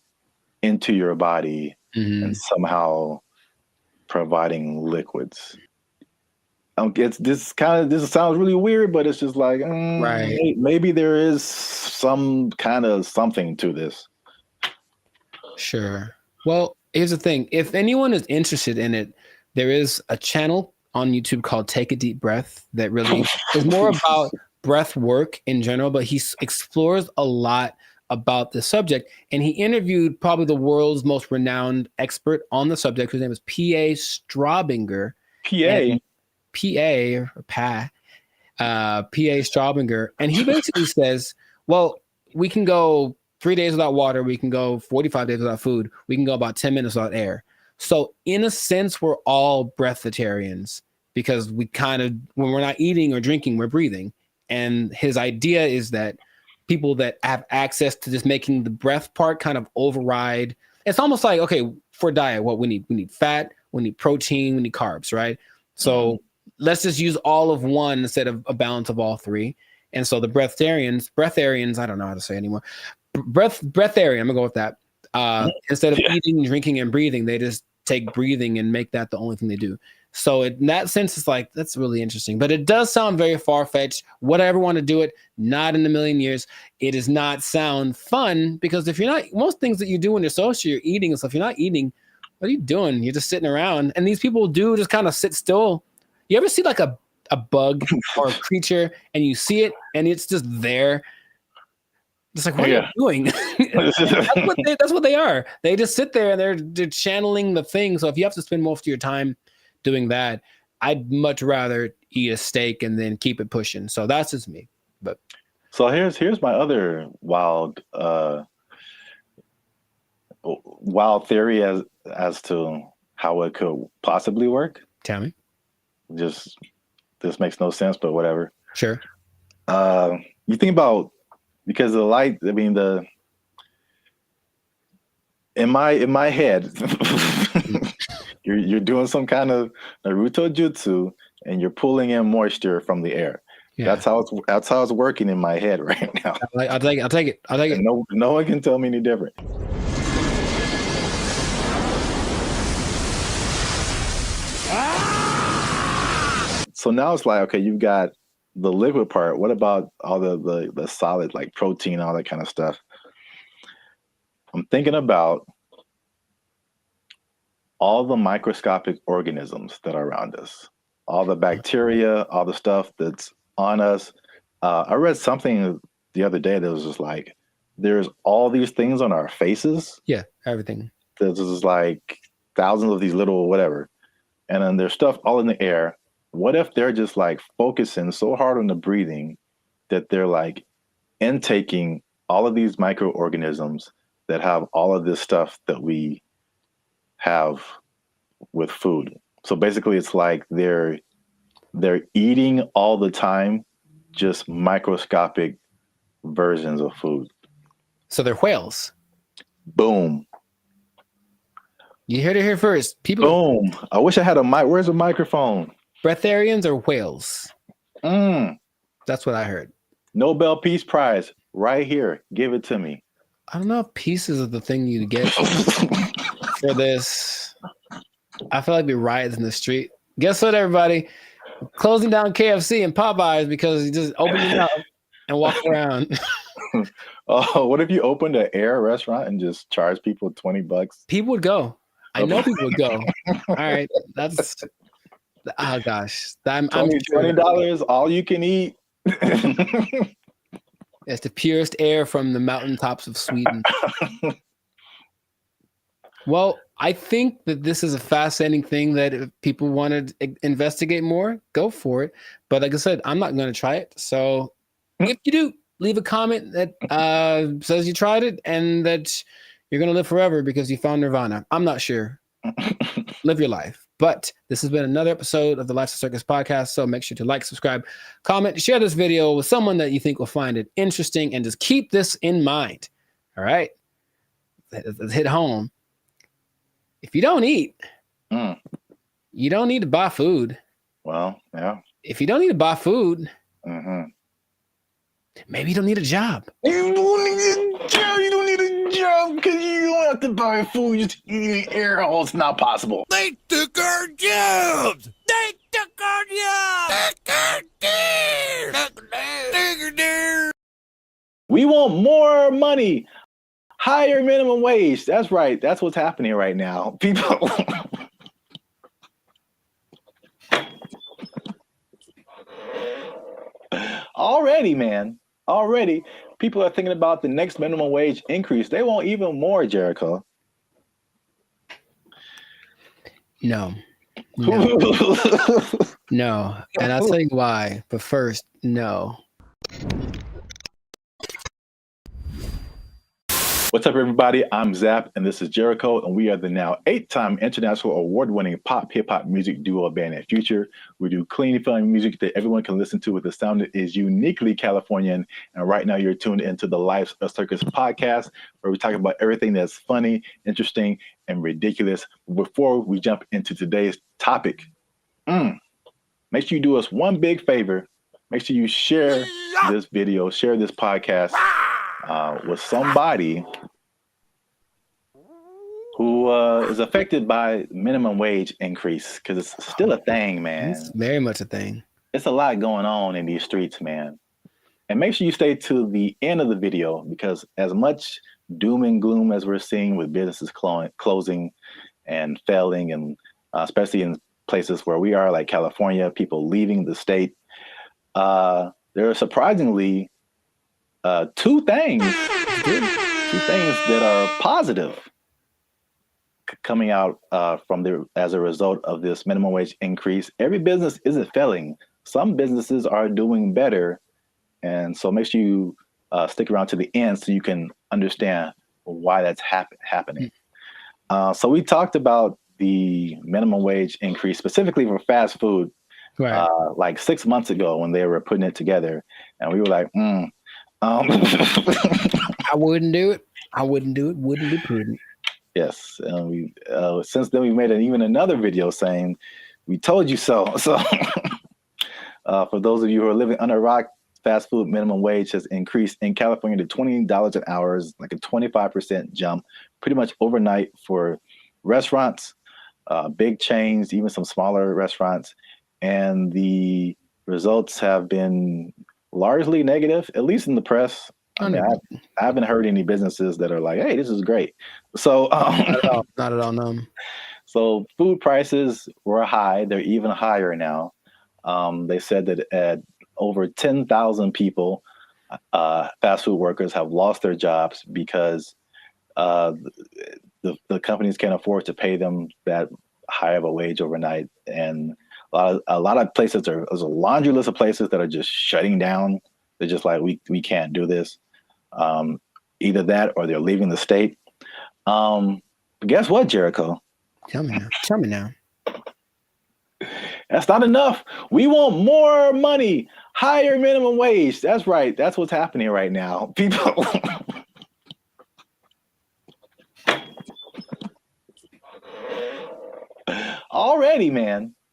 into your body and somehow providing liquids? This sounds really weird, but it's just like, right. Maybe there is some kind of something to this. Sure. Well, here's the thing. If anyone is interested in it, there is a channel on YouTube called Take a Deep Breath that really is more about breath work in general, but he explores a lot about the subject. And he interviewed probably the world's most renowned expert on the subject, whose name is P.A. Straubinger. P.A. Straubinger. And he basically says, well, we can go 3 days without water. We can go 45 days without food. We can go about 10 minutes without air. So in a sense, we're all breatharians because we kind of, when we're not eating or drinking, we're breathing. And his idea is that people that have access to just making the breath part kind of override. It's almost like, okay, for diet, what we need fat, we need protein, we need carbs, right? So let's just use all of one instead of a balance of all three. And so the breatharians, I don't know how to say anymore. Breatharian, I'm gonna go with that. Instead of eating, drinking, and breathing, they just take breathing and make that the only thing they do. So in that sense, it's like, that's really interesting. But it does sound very far-fetched. Would I ever want to do it? Not in a million years. It does not sound fun, because if you're not, most things that you do when you're social, you're eating and stuff. You're not eating, what are you doing? You're just sitting around. And these people do just kind of sit still. You ever see like a bug or a creature and you see it and it's just there? It's like, what are you doing? That's what they are. They just sit there and they're channeling the thing. So if you have to spend most of your time doing that. I'd much rather eat a steak and then keep it pushing. So that's just me. But so here's my other wild theory as to how it could possibly work. Tell me. Just this makes no sense, but whatever. Sure. You think about, because the light, I mean, in my head, you're doing some kind of Naruto jutsu and you're pulling in moisture from the air. Yeah. That's how it's working in my head right now. I'll take it. And no one can tell me any different. So now it's like, okay, you've got the liquid part. What about all the solid, like protein, all that kind of stuff? I'm thinking about all the microscopic organisms that are around us, all the bacteria, all the stuff that's on us. I read something the other day that was just like, there's all these things on our faces. Yeah, everything. There's just like thousands of these little whatever. And then there's stuff all in the air. What if they're just like focusing so hard on the breathing that they're like intaking all of these microorganisms that have all of this stuff that we have with food? So basically it's like they're eating all the time, just microscopic versions of food. So they're whales. Boom. You heard it here first. People. Boom. I wish I had a mic. Where's a microphone? Breatharians or whales? That's what I heard. Nobel Peace Prize right here. Give it to me. I don't know if pieces of the thing you get for this. I feel like we riots in the street. Guess what, everybody? Closing down KFC and Popeyes because you just open your mouth and walk around. Oh, what if you opened an air restaurant and just charge people $20? People would go. I know people would go. All right, that's. Oh gosh, I'm $20 all you can eat. It's the purest air from the mountaintops of Sweden. Well, I think that this is a fascinating thing that if people want to investigate more, go for it. But like I said, I'm not going to try it. So if you do, leave a comment that says you tried it and that you're going to live forever because you found Nirvana. I'm not sure. Live your life. But this has been another episode of the Lifestyle Circus podcast. So make sure to like, subscribe, comment, share this video with someone that you think will find it interesting, and just keep this in mind. All right. Let's hit home. If you don't eat, you don't need to buy food. Well, yeah. If you don't need to buy food, maybe you don't need a job. You don't need a job. You don't need a job because you don't have to buy food. You just eat air. Oh, it's not possible. They took our jobs. They took our jobs. We want more money. Higher minimum wage. That's right. That's what's happening right now. People. Already, man. Already, people are thinking about the next minimum wage increase. They want even more, Jericho. No. No. And I'll tell you why. But first, no. What's up, everybody? I'm Zap, and this is Jericho, and we are the now 8-time international award-winning pop hip-hop music duo band at Future. We do clean, fun music that everyone can listen to with a sound that is uniquely Californian. And right now, you're tuned into the Lifestyle Circus podcast, where we talk about everything that's funny, interesting, and ridiculous. Before we jump into today's topic, make sure you do us one big favor. Make sure you share this video, share this podcast with somebody who is affected by minimum wage increase, because it's still a thing, man. It's very much a thing. It's a lot going on in these streets, man. And make sure you stay to the end of the video, because as much doom and gloom as we're seeing with businesses closing and failing, and especially in places where we are, like California, people leaving the state, there are surprisingly two things that are positive coming out as a result of this minimum wage increase. Every business isn't failing. Some businesses are doing better, and so make sure you stick around to the end so you can understand why that's happening. So we talked about the minimum wage increase specifically for fast food, like 6 months ago when they were putting it together, and we were like, I wouldn't do it. I wouldn't do it. Wouldn't be prudent. Yes, and we since then we made even another video saying we told you so. So for those of you who are living under a rock, fast food minimum wage has increased in California to $20 an hour, like a 25% jump, pretty much overnight for restaurants, big chains, even some smaller restaurants, and the results have been largely negative, at least in the press. I mean, I haven't heard any businesses that are like, "Hey, this is great." So not at all. No. So food prices were high; they're even higher now. They said that at over 10,000 people, fast food workers have lost their jobs because the companies can't afford to pay them that high of a wage overnight, and a lot of places there's a laundry list of places that are just shutting down. They're just like, we can't do this. Either that or they're leaving the state. But guess what, Jericho? Tell me now. That's not enough. We want more money, higher minimum wage. That's right. That's what's happening right now. People.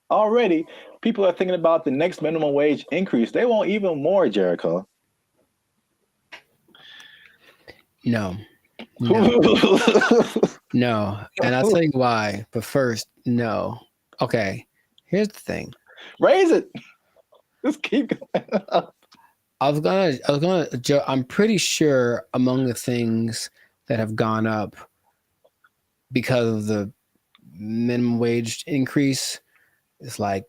Already, people are thinking about the next minimum wage increase. They want even more, Jericho. No. No. And I'll tell you why. But first, no. Okay. Here's the thing. Raise it. Just keep going. I'm pretty sure among the things that have gone up because of the minimum wage increase is like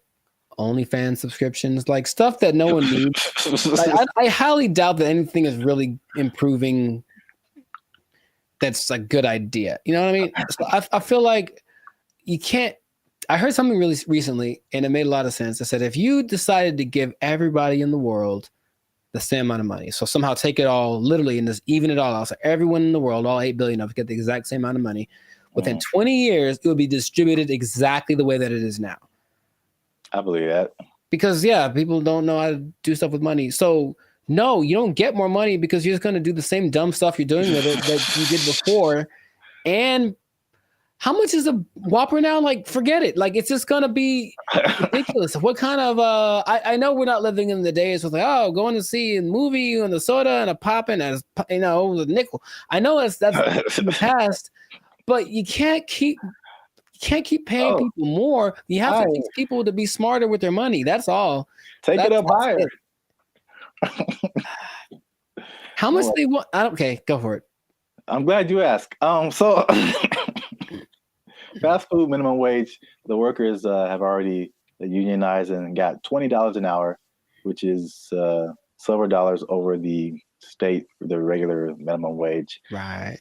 OnlyFans subscriptions, like stuff that no one needs. Like, I highly doubt that anything is really improving. That's a good idea. You know what I mean? So I feel like you can't. I heard something really recently, and it made a lot of sense. It said if you decided to give everybody in the world the same amount of money, so somehow take it all literally and just even it all out, so everyone in the world, all 8 billion of us, get the exact same amount of money, within 20 years, it would be distributed exactly the way that it is now. I believe that. Because, people don't know how to do stuff with money. So, no, you don't get more money because you're just going to do the same dumb stuff you're doing with it that you did before. And how much is a Whopper now? Like, forget it. Like, it's just going to be ridiculous. What kind of, I know we're not living in the days with like, going to see a movie and a soda and a pop and a nickel. I know that's in the past, but you can't keep paying people more. You have to teach people to be smarter with their money. That's all. Take it up higher. How much they want? Okay, go for it. I'm glad you asked. So fast food minimum wage, the workers have already unionized and got $20 an hour, which is several dollars over the regular minimum wage. Right.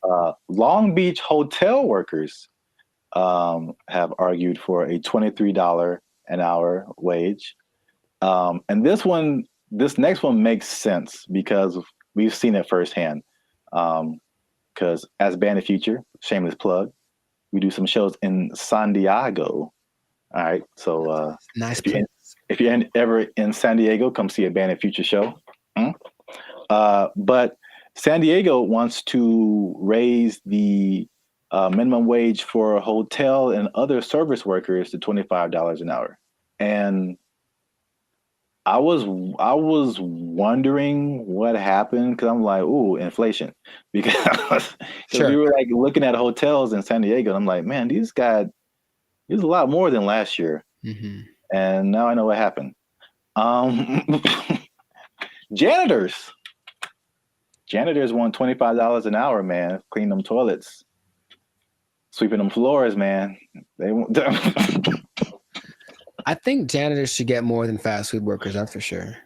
Long Beach hotel workers have argued for a $23 an hour wage. And this next one makes sense because we've seen it firsthand. Because as Band of Future, shameless plug, we do some shows in San Diego. All right. So nice. If you're ever in San Diego, come see a Band of Future show. But San Diego wants to raise the minimum wage for hotel and other service workers to $25 an hour. And I was wondering what happened because I'm like, ooh, inflation. Because we were like looking at hotels in San Diego, and I'm like, man, these got a lot more than last year. Mm-hmm. And now I know what happened. Janitors want $25 an hour, man. Clean them toilets, sweeping them floors, man. They want. I think janitors should get more than fast food workers. That's for sure.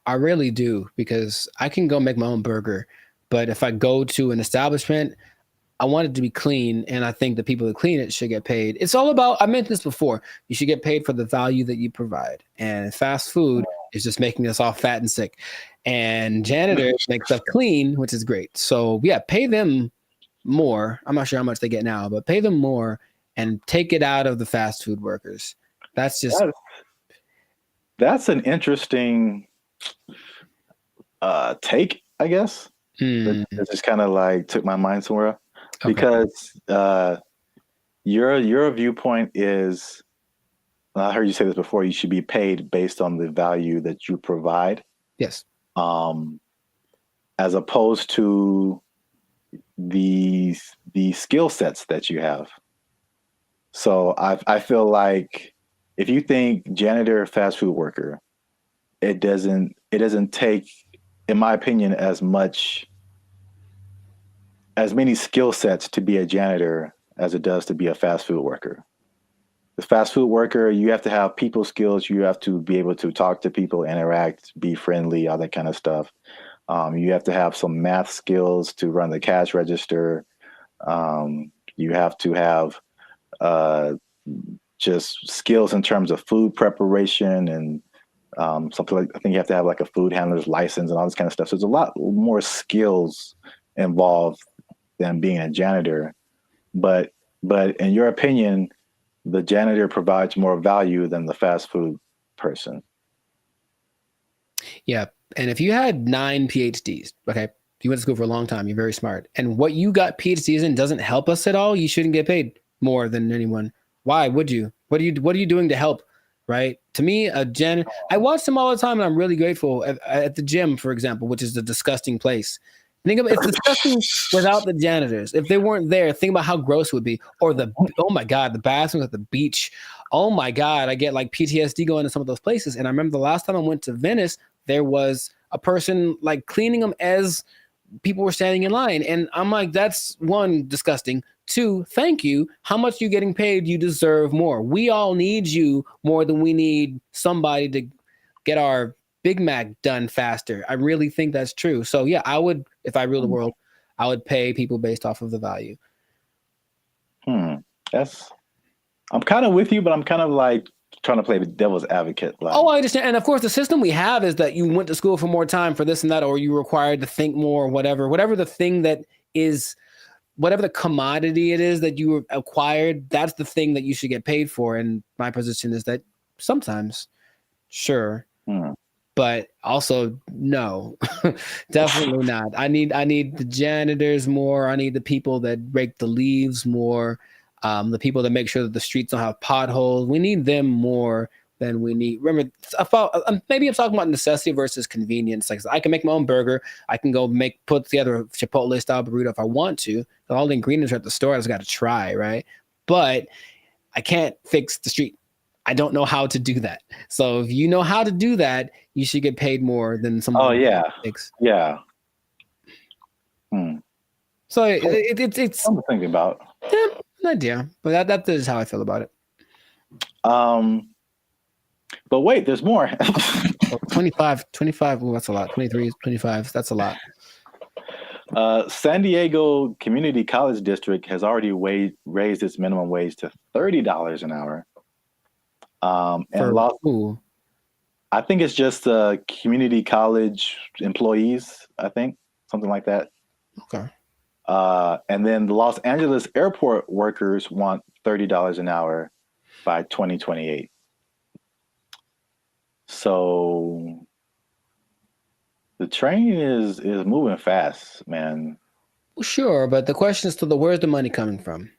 I really do, because I can go make my own burger, but if I go to an establishment, I want it to be clean, and I think the people that clean it should get paid. It's all about, I mentioned this before, you should get paid for the value that you provide. And fast food is just making us all fat and sick. And janitors make stuff clean, which is great. So yeah, pay them more. I'm not sure how much they get now, but pay them more and take it out of the fast food workers. That's just... That's an interesting take, I guess. It just kind of like took my mind somewhere. Okay. Because your viewpoint is, I heard you say this before, you should be paid based on the value that you provide. Yes. As opposed to the skill sets that you have. So I feel like if you think janitor, fast food worker, it doesn't take, in my opinion, as many skill sets to be a janitor as it does to be a fast food worker. The fast food worker, you have to have people skills. You have to be able to talk to people, interact, be friendly, all that kind of stuff. You have to have some math skills to run the cash register. You have to have just skills in terms of food preparation and something like, I think you have to have like a food handler's license and all this kind of stuff. So there's a lot more skills involved than being a janitor. But in your opinion, the janitor provides more value than the fast food person. Yeah. And if you had 9 PhDs, okay, you went to school for a long time, you're very smart, and what you got PhDs in doesn't help us at all, you shouldn't get paid more than anyone. Why would you? What are you doing to help? Right? To me, I watch them all the time, and I'm really grateful. At the gym, for example, which is a disgusting place. Think about it's disgusting without the janitors. If they weren't there, think about how gross it would be. Or oh my God, the bathrooms at the beach. Oh my God, I get like PTSD going to some of those places. And I remember the last time I went to Venice, there was a person like cleaning them as people were standing in line. And I'm like, that's one, disgusting. 2, thank you. How much are you getting paid? You deserve more. We all need you more than we need somebody to get our Big Mac done faster. I really think that's true. So yeah, I would, if I ruled the world, I would pay people based off of the value. I'm kind of with you, but I'm kind of like trying to play the devil's advocate. Like, I understand. And of course, the system we have is that you went to school for more time for this and that, or you were required to think more, or whatever the thing that is, whatever the commodity it is that you acquired, that's the thing that you should get paid for. And my position is that sometimes, sure. But also, no, definitely not. I need the janitors more. I need the people that rake the leaves more. The people that make sure that the streets don't have potholes. We need them more than we need. Remember, maybe I'm talking about necessity versus convenience. Like, I can make my own burger. I can go put together a Chipotle style burrito if I want to. All the ingredients are at the store. I just got to try, right? But I can't fix the street. I don't know how to do that. So if you know how to do that, you should get paid more than someone. Oh yeah, yeah. So it's something to think about. Yeah, an idea, but that is how I feel about it. But wait, there's more. 25. Oh, that's a lot. 23, 25. That's a lot. San Diego Community College District has already raised its minimum wage to $30 an hour. And I think it's just community college employees, I think, something like that. Okay. And then the Los Angeles airport workers want $30 an hour by 2028. So the train is moving fast, man. Well, sure, but the question is where's the money coming from?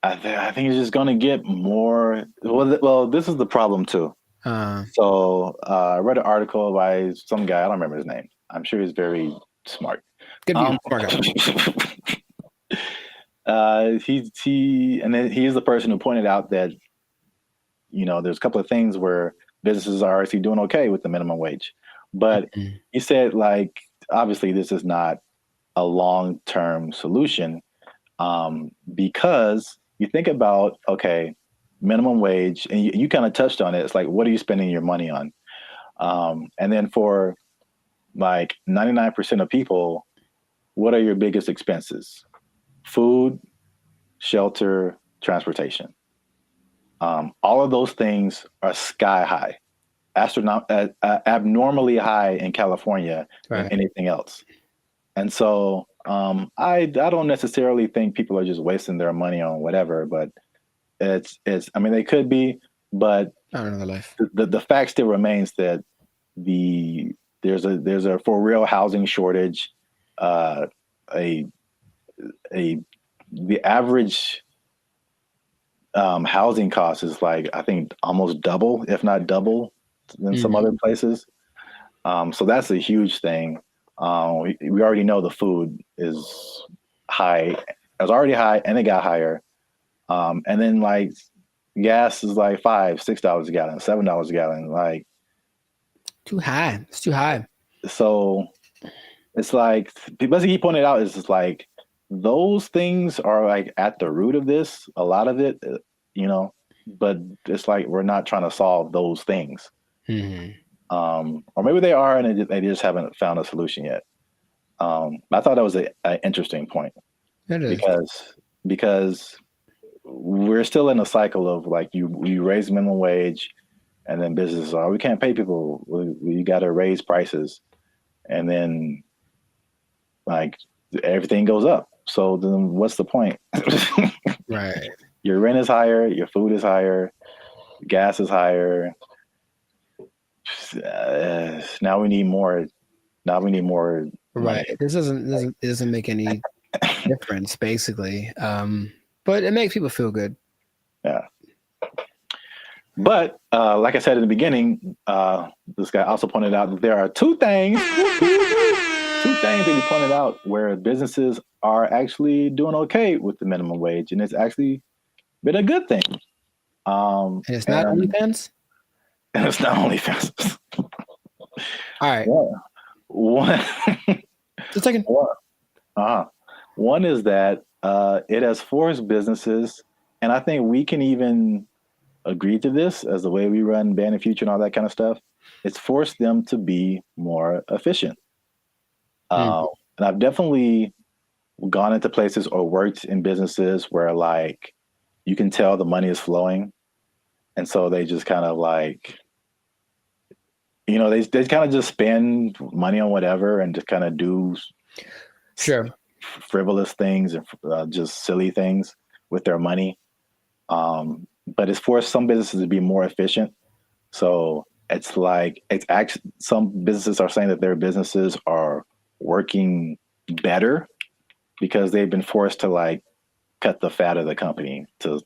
I think it's just going to get more. Well, this is the problem too. So I read an article by some guy. I don't remember his name. I'm sure he's very smart. Good view, smart guy. He is the person who pointed out that, there's a couple of things where businesses are actually doing okay with the minimum wage, but he said, like, obviously this is not a long-term solution, because you think about, okay, minimum wage, and you kind of touched on it. It's like, what are you spending your money on? And then for like 99% of people, what are your biggest expenses? Food, shelter, transportation. All of those things are sky high, abnormally high in California than anything else. And so I don't necessarily think people are just wasting their money on whatever, but it's I mean, they could be, but Another life. The fact still remains that there's a for real housing shortage. The average housing cost is like, I think, almost double, if not double, than some other places. So that's a huge thing. We already know the food is high. It was already high, and it got higher. And then like gas is like $5-6 a gallon, $7 a gallon. Like too high. It's too high. So it's like people keep pointing out is just like those things are like at the root of this. A lot of it, you know, but it's like we're not trying to solve those things. Or maybe they are, and they just haven't found a solution yet. I thought that was an interesting point. It is. Because we're still in a cycle of like you raise minimum wage, and then businesses are, we can't pay people. We got to raise prices, and then like everything goes up. So then what's the point? Right. Your rent is higher, your food is higher, gas is higher. Now we need more. Right. Money. This doesn't make any difference, basically. But it makes people feel good. Yeah. But like I said in the beginning, this guy also pointed out that there are two things that he pointed out where businesses are actually doing okay with the minimum wage, and it's actually been a good thing. And it's not OnlyFans? And it's not OnlyFans. All right. Yeah. One. Just a second. One is that it has forced businesses, and I think we can even agree to this as the way we run Band and Future and all that kind of stuff. It's forced them to be more efficient. And I've definitely gone into places or worked in businesses where like you can tell the money is flowing. And so they just kind of like, you know, they kind of just spend money on whatever and just kind of do frivolous things and just silly things with their money. But it's forced some businesses to be more efficient. So it's like, it's actually, some businesses are saying that their businesses are working better because they've been forced to like cut the fat of the company to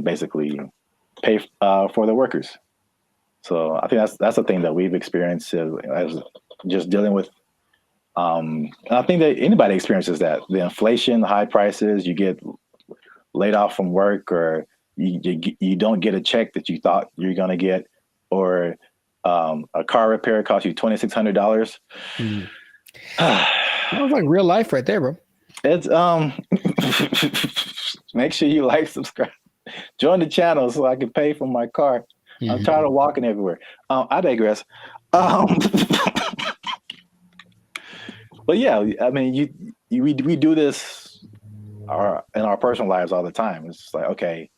basically pay for the workers. So I think that's a thing that we've experienced as just dealing with. I think that anybody experiences that. The inflation, the high prices, you get laid off from work, or you don't get a check that you thought you're going to get, or a car repair costs you $2,600. Sounds like real life right there, bro. It's make sure you like, subscribe, join the channel so I can pay for my car. I'm tired of walking everywhere. I digress. But yeah, I mean, we do this in our personal lives all the time. It's just like, okay,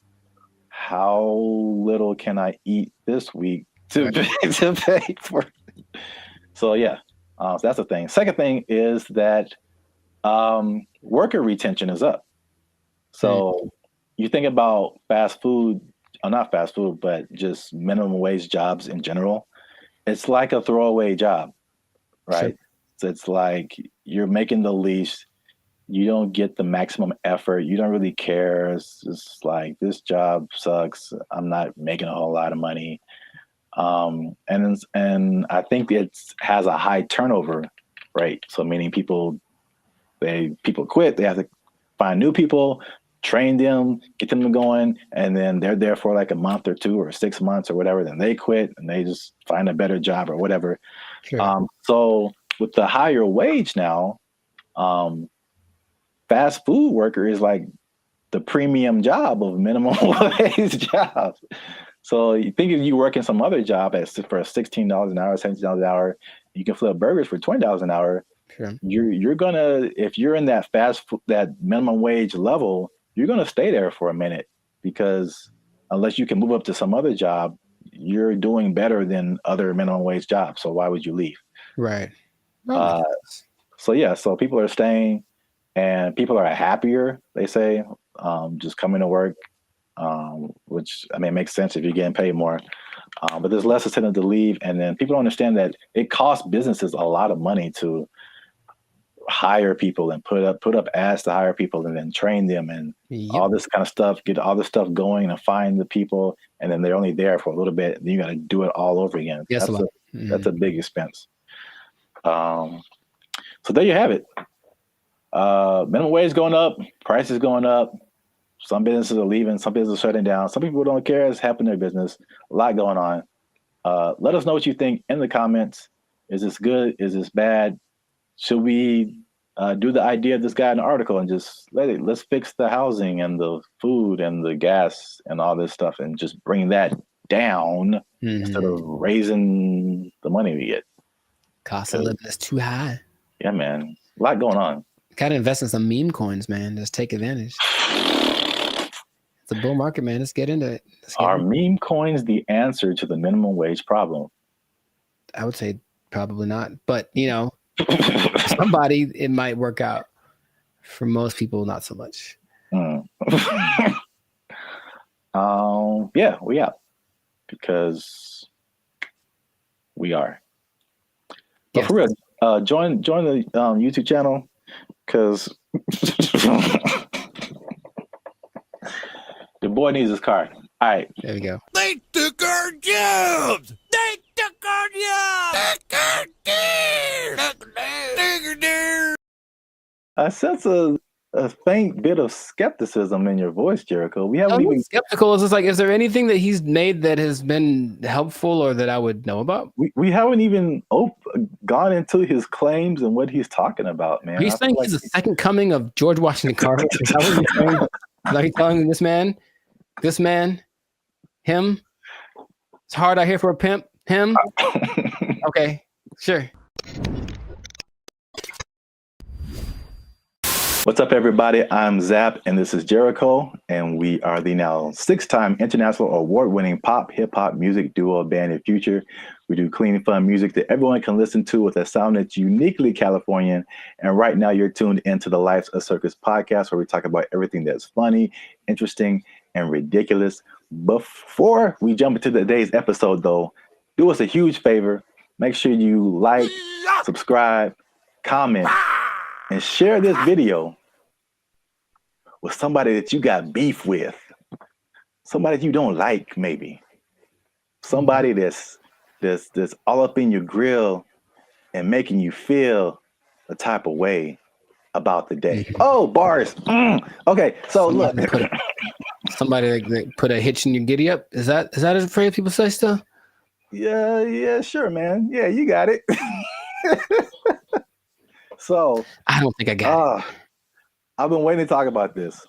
how little can I eat this week to pay for? So yeah, so that's the thing. Second thing is that worker retention is up. So you think about fast food, or not fast food, but just minimum wage jobs in general. It's like a throwaway job, right? Sure. So it's like you're making the least, you don't get the maximum effort, you don't really care. It's just like, this job sucks, I'm not making a whole lot of money. And I think it has a high turnover rate. So meaning people quit, they have to find new people, train them, get them going, and then they're there for like a month or 2 or 6 months or whatever, then they quit and they just find a better job or whatever. Sure. So with the higher wage now, fast food worker is like the premium job of minimum wage jobs. So you think if you work in some other job for $16 an hour, $17 an hour, you can flip burgers for $20 an hour. Sure. You're gonna, if you're in that that minimum wage level, you're gonna stay there for a minute, because unless you can move up to some other job, you're doing better than other minimum wage jobs. So why would you leave? Right. So people are staying, and people are happier, they say, just coming to work, which, I mean, makes sense if you're getting paid more. But there's less incentive to leave. And then people don't understand that it costs businesses a lot of money to hire people and put up ads to hire people and then train them and all this kind of stuff, get all this stuff going and find the people. And then they're only there for a little bit. And you got to do it all over again. Yes, That's a big expense. So there you have it. Minimum wage going up, prices going up. Some businesses are leaving, some businesses are shutting down. Some people don't care. It's happening in their business. A lot going on. Let us know what you think in the comments. Is this good? Is this bad? Should we do the idea of this guy in the article and just let's fix the housing and the food and the gas and all this stuff and just bring that down instead of raising the money we get? Cost of living is too high. Yeah, man. A lot going on. Gotta invest in some meme coins, man. Just take advantage. It's a bull market, man. Let's get into it. Are meme coins the answer to the minimum wage problem? I would say probably not. But, you know, somebody, it might work out. For most people, not so much. Yeah, we out. Because we are. But for real, join the YouTube channel, because the boy needs his car. All right. There we go. They took our jobs! They took our jobs! I sense a faint bit of skepticism in your voice, Jericho. We haven't even skeptical. Is like, is there anything that he's made that has been helpful or that I would know about? We haven't even gone into his claims and what he's talking about, man. He's saying he's the second coming of George Washington Carver. Is that what you're saying? Like he's telling this man, him. It's hard out here for a pimp. Him. Okay, sure. What's up, everybody? I'm Zap, and this is Jericho, and we are the now 6-time international award-winning pop hip-hop music duo band and future. We do clean, fun music that everyone can listen to with a sound that's uniquely Californian. And right now, you're tuned into the Life's a Circus podcast, where we talk about everything that's funny, interesting, and ridiculous. Before we jump into today's episode, though, do us a huge favor. Make sure you like, subscribe, comment, and share this video with somebody that you got beef with, somebody you don't like, maybe somebody that's all up in your grill and making you feel a type of way about the day. Oh, bars. Okay, so look, somebody that put a hitch in your giddy up. Is that a phrase people say still? Yeah, sure, man. Yeah, you got it. So I don't think I got it. I've been waiting to talk about this.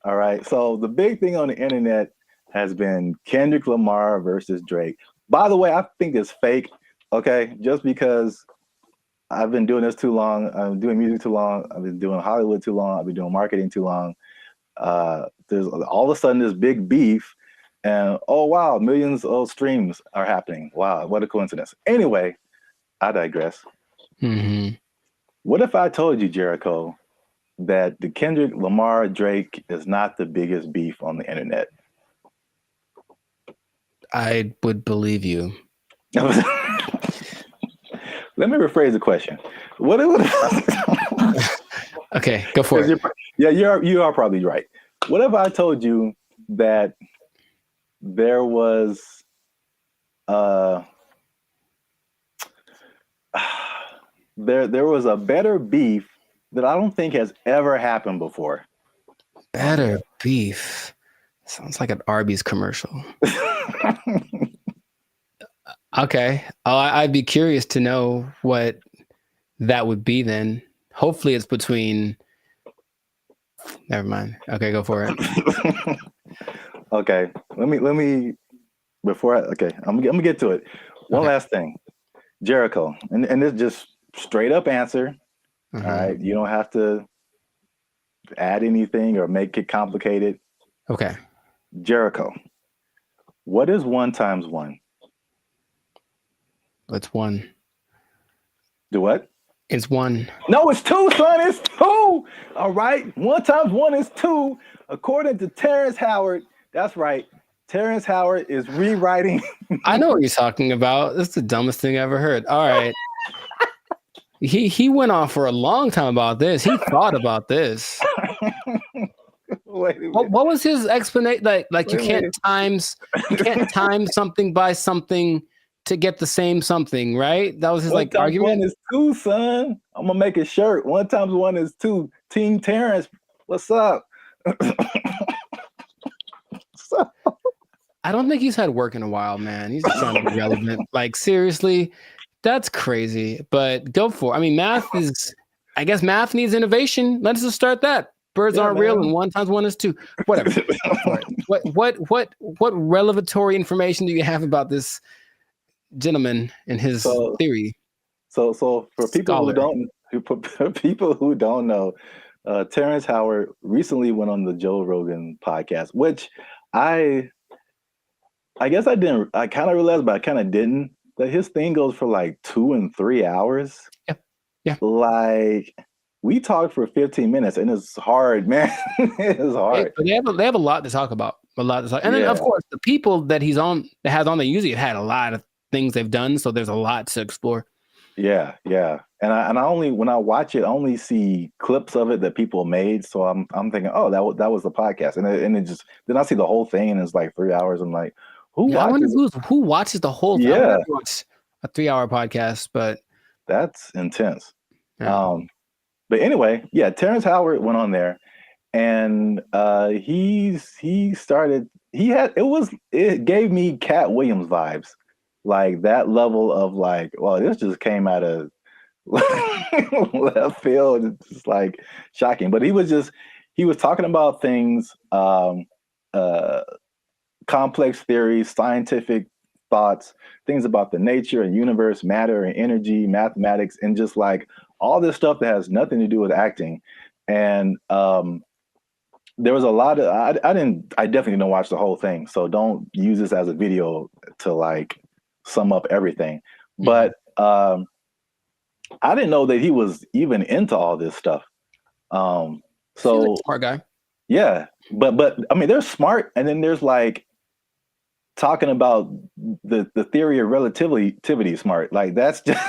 All right. So the big thing on the internet has been Kendrick Lamar versus Drake. By the way, I think it's fake. Okay. Just because I've been doing this too long. I'm doing music too long. I've been doing Hollywood too long. I've been doing marketing too long. There's all of a sudden this big beef and oh, wow, millions of streams are happening. Wow. What a coincidence. Anyway, I digress. What if I told you, Jericho, that the Kendrick Lamar Drake is not the biggest beef on the internet? I would believe you. Let me rephrase the question. Okay, go for it. You are probably right. What if I told you that there was there was a better beef that I don't think has ever happened before? Better beef. Sounds like an Arby's commercial. Okay. I'd be curious to know what that would be then. Hopefully it's between... Never mind. Okay, go for it. Okay. Let me before I'm gonna get to it. One last thing. Jericho, and this just straight up answer. All right. You don't have to add anything or make it complicated. Okay. Jericho, what is 1 times 1? It's 1. Do what? It's 1. No, it's 2, son. It's 2. All right. 1 times 1 is 2. According to Terrence Howard. That's right. Terrence Howard is rewriting. I know what you're talking about. That's the dumbest thing I ever heard. All right. He went on for a long time about this. He thought about this. Wait a minute. What was his explanation? Like you can't time something by something to get the same something, right? That was his like argument. 1 is 2, son. I'm gonna make a shirt. 1 times 1 is 2. Team Terrence, what's up? I don't think he's had work in a while, man. He's just trying to be relevant. Like seriously, that's crazy. But go for it. I mean, math needs innovation. Let's just start that. Birds aren't real, and 1 times 1 is 2. Whatever. What revelatory information do you have about this gentleman and his theory? So for people who don't know, Terrence Howard recently went on the Joe Rogan podcast, which I guess I kind of realized, but I kind of didn't, that his thing goes for like 2 and 3 hours. Yeah. Like we talked for 15 minutes and it's hard, man. It's hard. But they have a lot to talk about. And then of course the people that has on the usually have had a lot of things they've done. So there's a lot to explore. Yeah. And I only, when I watch it, I only see clips of it that people made. So I'm thinking, oh, that was the podcast. And it just, then I see the whole thing and it's like 3 hours. I'm like, who watches the whole thing? Yeah. A 3-hour podcast, but that's intense. Yeah. But anyway, yeah, Terrence Howard went on there and it gave me Cat Williams vibes. Like that level of like, well, this just came out of left field. It's just like shocking. But he was talking about things, complex theories, scientific thoughts, things about the nature and universe, matter and energy, mathematics, and just like all this stuff that has nothing to do with acting. And there was a lot of I definitely didn't watch the whole thing. So don't use this as a video to like sum up everything. But I didn't know that he was even into all this stuff. So he's a smart guy. Yeah. But I mean, there's smart, and then there's like talking about the theory of relativity smart. Like that's just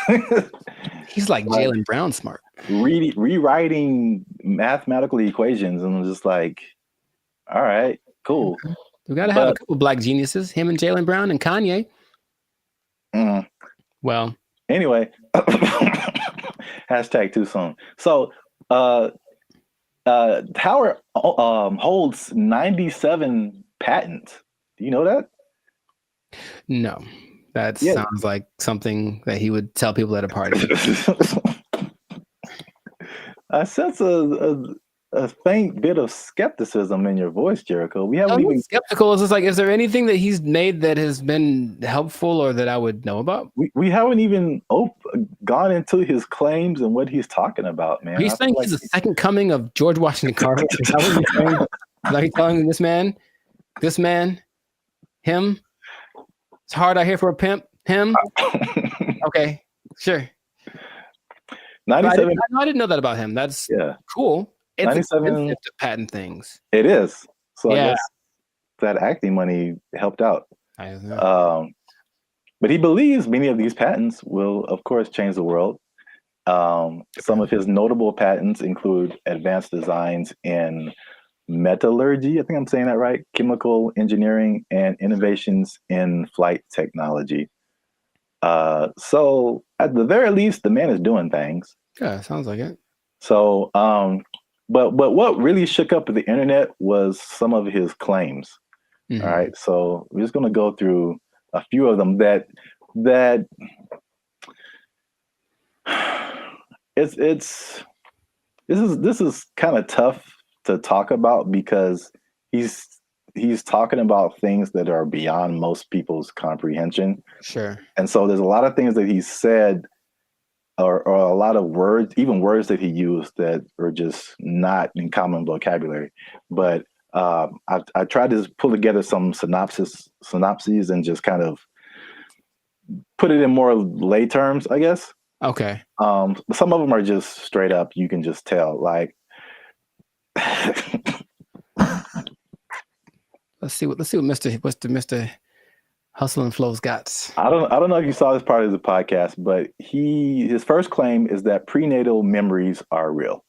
he's like Jaylen Brown smart. Rewriting mathematical equations, and I'm just like, all right, cool. We gotta have a couple black geniuses, him and Jaylen Brown and Kanye. Well, anyway, hashtag too soon. So Howard holds 97 patents. Do you know that? No, that sounds like something that he would tell people at a party. I sense a faint bit of skepticism in your voice, Jericho. We haven't even skeptical. It's just like, is there anything that he's made that has been helpful or that I would know about? We haven't even gone into his claims and what he's talking about, man. He's saying he's the second coming of George Washington Carver. Is that what you're saying? Like he's telling this man, him. It's hard out here for a pimp. Him. Okay, sure. 97. I didn't know that about him. That's cool. It's 97 expensive to patent things. It is. So I guess that acting money helped out. But he believes many of these patents will, of course, change the world. Some of his notable patents include advanced designs in metallurgy, I think I'm saying that right, chemical engineering, and innovations in flight technology. So at the very least, the man is doing things. Yeah, sounds like it. So, but what really shook up the internet was some of his claims. All right, so we're just going to go through a few of them that this is kind of tough to talk about because he's talking about things that are beyond most people's comprehension. Sure. And so there's a lot of things that he said or a lot of words, even words that he used that are just not in common vocabulary. But I tried to pull together some synopses and just kind of put it in more lay terms, I guess. Okay. Some of them are just straight up. You can just tell. Like, let's see what Mr. Hustle and Flow's got. I don't know if you saw this part of the podcast, but his first claim is that prenatal memories are real,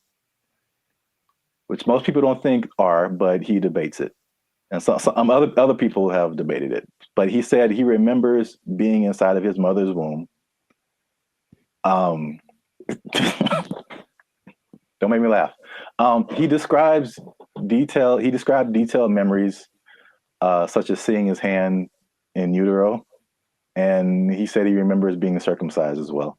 which most people don't think are, but he debates it, and some other people have debated it. But he said he remembers being inside of his mother's womb. Don't make me laugh. He described detailed memories, such as seeing his hand in utero, and he said he remembers being circumcised as well.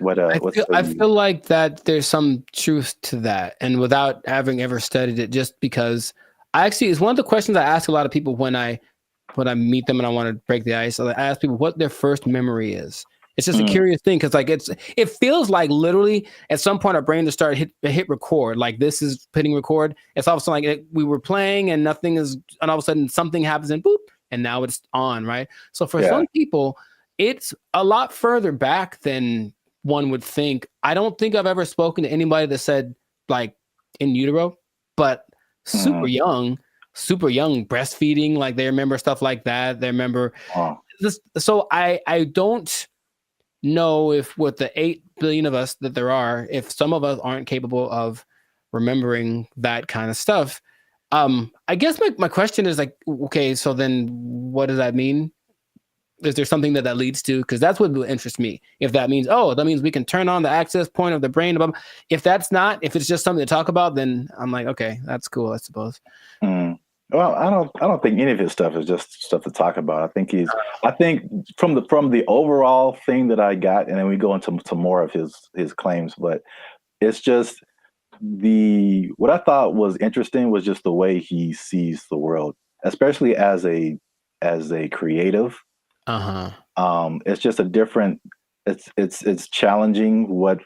I feel like that there's some truth to that, and without having ever studied it, just because it's one of the questions I ask a lot of people when I meet them and I want to break the ice. I ask people what their first memory is. It's just a curious thing because it feels like literally at some point our brain just started hit record. Like this is hitting record. It's all of a sudden like we were playing and nothing is, and all of a sudden something happens and boop, and now it's on, right? So for some people, it's a lot further back than one would think. I don't think I've ever spoken to anybody that said like in utero, but super young breastfeeding, like they remember stuff like that. They remember this. So I don't know if with the 8 billion of us that there are, if some of us aren't capable of remembering that kind of stuff. I guess my question is like, okay, so then what does that mean? Is there something that leads to? Because that's what would interest me. If that means, that means we can turn on the access point of the brain. If that's not, if it's just something to talk about, then I'm like, okay, that's cool, I suppose. Well, I don't think any of his stuff is just stuff to talk about. I think from the overall thing that I got, and then we go into more of his claims, but it's just what I thought was interesting was just the way he sees the world, especially as a creative. It's just a different. It's challenging what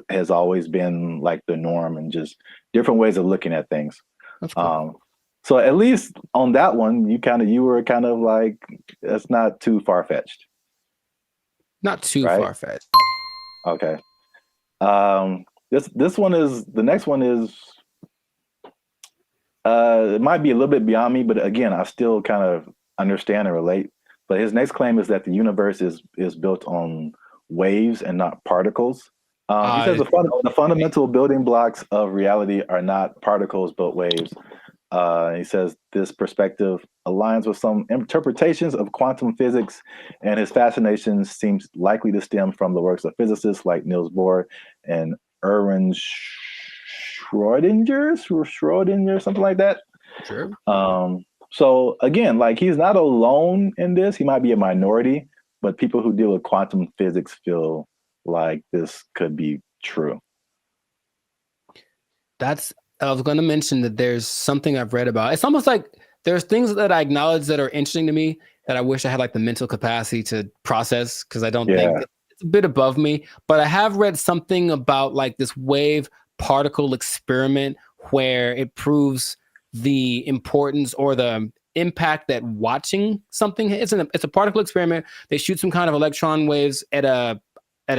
has always been like the norm, and just different ways of looking at things. That's cool. So at least on that one, you were kind of like, that's not too far-fetched. Not too far-fetched. Okay. The next one is it might be a little bit beyond me, but again, I still kind of understand and relate. But his next claim is that the universe is built on waves and not particles. He says the fundamental building blocks of reality are not particles but waves. He says this perspective aligns with some interpretations of quantum physics, and his fascination seems likely to stem from the works of physicists like Niels Bohr and Erwin Schrödinger, something like that. Sure. So again, like he's not alone in this. He might be a minority, but people who deal with quantum physics feel like this could be true. I was going to mention that there's something I've read about. It's almost like there's things that I acknowledge that are interesting to me that I wish I had like the mental capacity to process, because I don't think it's a bit above me. But I have read something about like this wave particle experiment where it proves the importance or the impact that watching something. It's a particle experiment. They shoot some kind of electron waves at a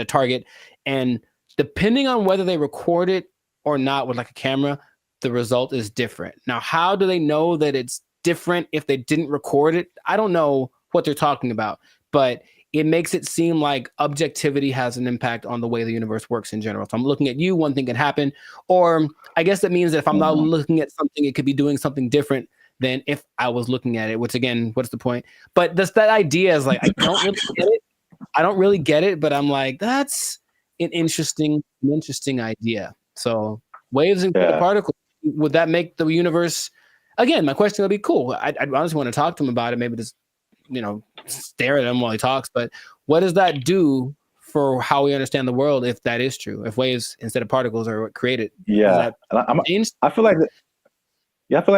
target, and depending on whether they record it or not with like a camera, the result is different. Now, how do they know that it's different if they didn't record it? I don't know what they're talking about, but it makes it seem like objectivity has an impact on the way the universe works in general. If I'm looking at you, one thing can happen, or I guess that means that if I'm not looking at something, it could be doing something different than if I was looking at it, which again, what's the point? But that idea is like, I don't really get it, but I'm like, that's an interesting idea. So waves and particles, would that make the universe? Again, my question would be cool. I'd honestly want to talk to him about it. Maybe just, stare at him while he talks. But what does that do for how we understand the world if that is true? If waves instead of particles are what created? Yeah, I feel like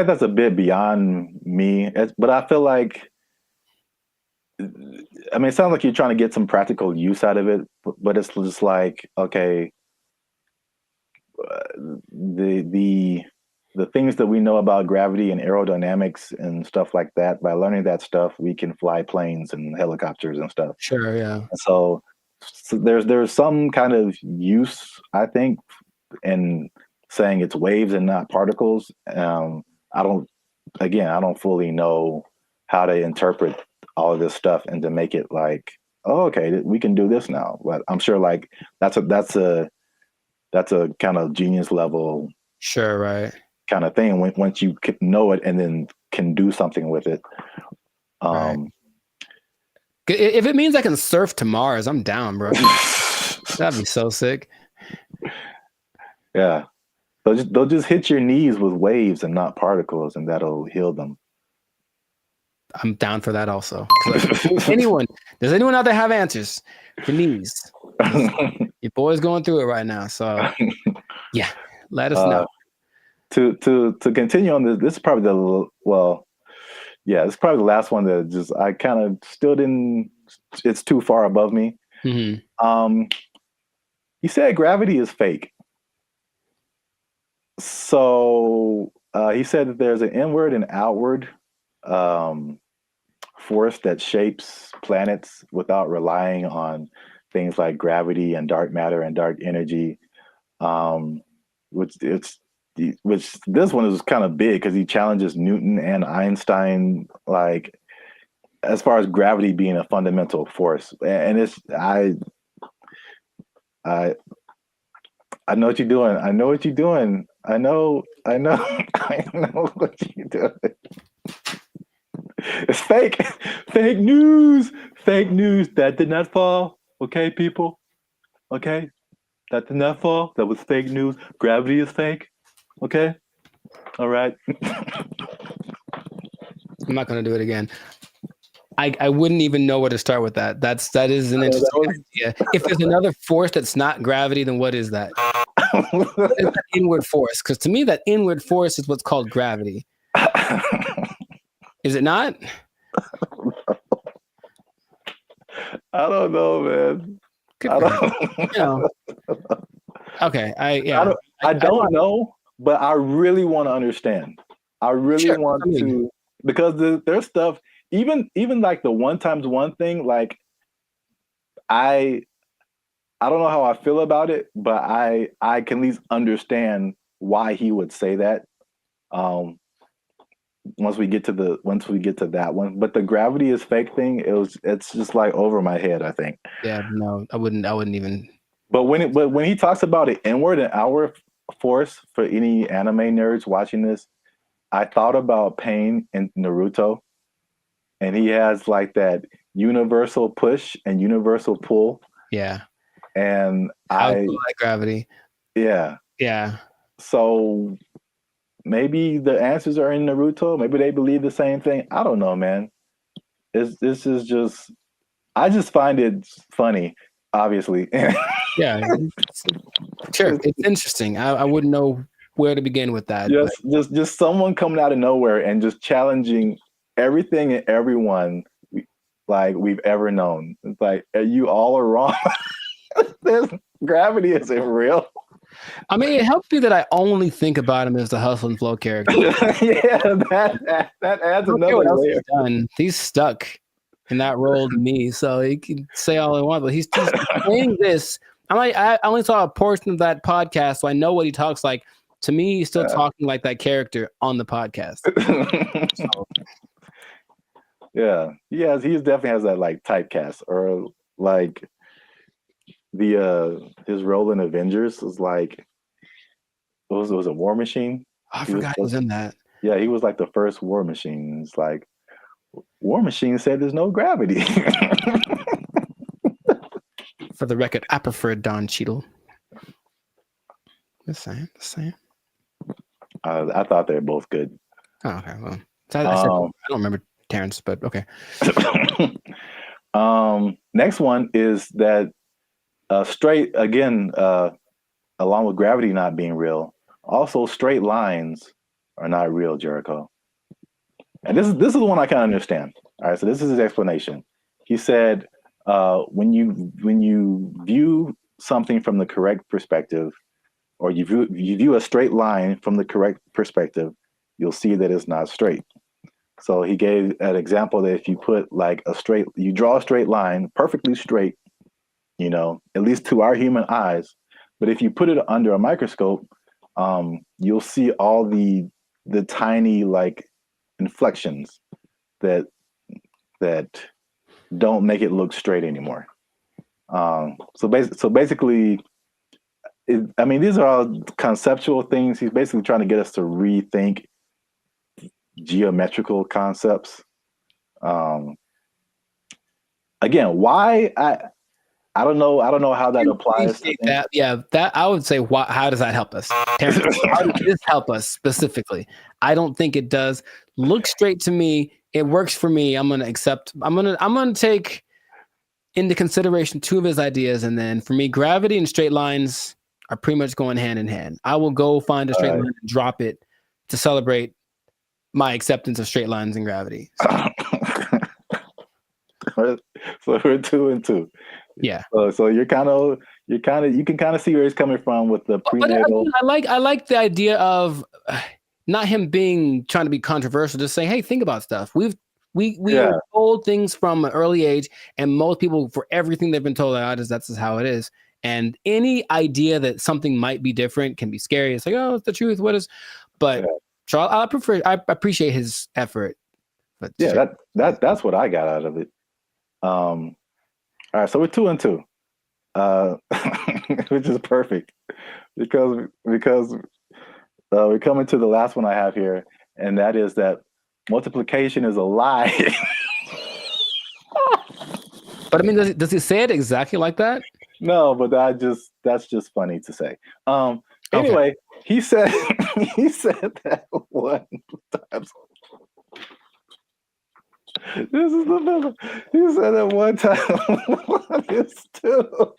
that's a bit beyond me. But I feel like I mean, it sounds like you're trying to get some practical use out of it, but it's just like, okay, the things that we know about gravity and aerodynamics and stuff like that, by learning that stuff, we can fly planes and helicopters and stuff. Sure, yeah. And so there's some kind of use, I think, in saying it's waves and not particles. I don't fully know how to interpret all of this stuff and to make it like, oh, okay, we can do this now. But I'm sure like that's a kind of genius level, sure, right, kind of thing. Once you know it and then can do something with it. Right. If it means I can surf to Mars, I'm down, bro. That'd be so sick. Yeah, they'll just hit your knees with waves and not particles, and that'll heal them. I'm down for that also. Does anyone out there have answers for knees? Your boy's going through it right now, so yeah, let us know. To continue on this is probably this is probably the last one that just I kind of still didn't. It's too far above me. Mm-hmm. He said gravity is fake. So he said that there's an inward and outward force that shapes planets without relying on things like gravity and dark matter and dark energy. Which this one is kind of big because he challenges Newton and Einstein, like as far as gravity being a fundamental force. And it's I know what you're doing. I know what you're doing. I know I know what you're doing. It's fake. Fake news. Fake news. That did not fall. Okay, people. Okay? That did not fall. That was fake news. Gravity is fake. Okay? All right. I'm not going to do it again. I wouldn't even know where to start with that. That is an interesting idea. If there's another force that's not gravity, then what is that? What is that inward force? Because to me, that inward force is what's called gravity. Is it not? I don't know, man. Okay. I don't know, but I really want to understand. I really want to, because there's stuff, even like the 1x1 thing, like I don't know how I feel about it, but I can at least understand why he would say that. Once we get to that one, but the gravity is fake thing, it's just like over my head, I think. Yeah, no, I wouldn't even. But when he talks about an inward and outward force, for any anime nerds watching this, I thought about Pain in Naruto, and he has like that universal push and universal pull. Yeah, and I like gravity. Yeah. So maybe the answers are in Naruto. Maybe they believe the same thing. I don't know, man. This is just, I just find it funny, obviously. Yeah, sure. It's interesting. I wouldn't know where to begin with that. Just someone coming out of nowhere and just challenging everything and everyone like we've ever known. It's like, you all are wrong. Gravity isn't real. I mean, it helps me that I only think about him as the Hustle and Flow character. Yeah, that adds another layer. He's stuck in that role to me, so he can say all he wants, but he's saying this. I only saw a portion of that podcast, so I know what he talks like. To me, he's still talking like that character on the podcast. Yeah, he definitely has that like typecast, or like his role in Avengers was like, was it War Machine? I forgot he was in that. Yeah, he was like the first War Machine. It's like, War Machine said there's no gravity. For the record, I prefer Don Cheadle. The same. I thought they were both good. Oh, okay. Well, I don't remember Terrence, but okay. Next one is that straight, again, along with gravity not being real, also straight lines are not real, Jericho. And this is the one I kind of understand. All right, so this is his explanation. he said when you view something from the correct perspective, or you view a straight line from the correct perspective, you'll see that it's not straight. So he gave an example that if you put like you draw a straight line, perfectly straight, at least to our human eyes, but if you put it under a microscope, you'll see all the tiny like inflections that don't make it look straight anymore. So basically, these are all conceptual things. He's basically trying to get us to rethink geometrical concepts. Again, why I don't know how that applies to that. Yeah, that I would say. How does that help us? Terrence, how does this help us specifically? I don't think it does. Look straight to me. It works for me. I'm gonna accept. I'm gonna take into consideration two of his ideas, and then for me, gravity and straight lines are pretty much going hand in hand. I will go find a straight line and drop it to celebrate my acceptance of straight lines and gravity. So we're 2 and 2. Yeah. So you can kind of see where he's coming from with the prenatal. But I like the idea of not him trying to be controversial, just saying, hey, think about stuff. We are told things from an early age, and most people, for everything they've been told, that's just how it is. And any idea that something might be different can be scary. It's like, oh, it's the truth. What is? But so I appreciate his effort. But that's what I got out of it. All right, so we're 2 and 2, which is perfect because we're coming to the last one I have here, and that is that multiplication is a lie. But I mean, does he say it exactly like that? No, but that's just funny to say. Anyway, he said that one time. This is the number. He said that one time. One is 2.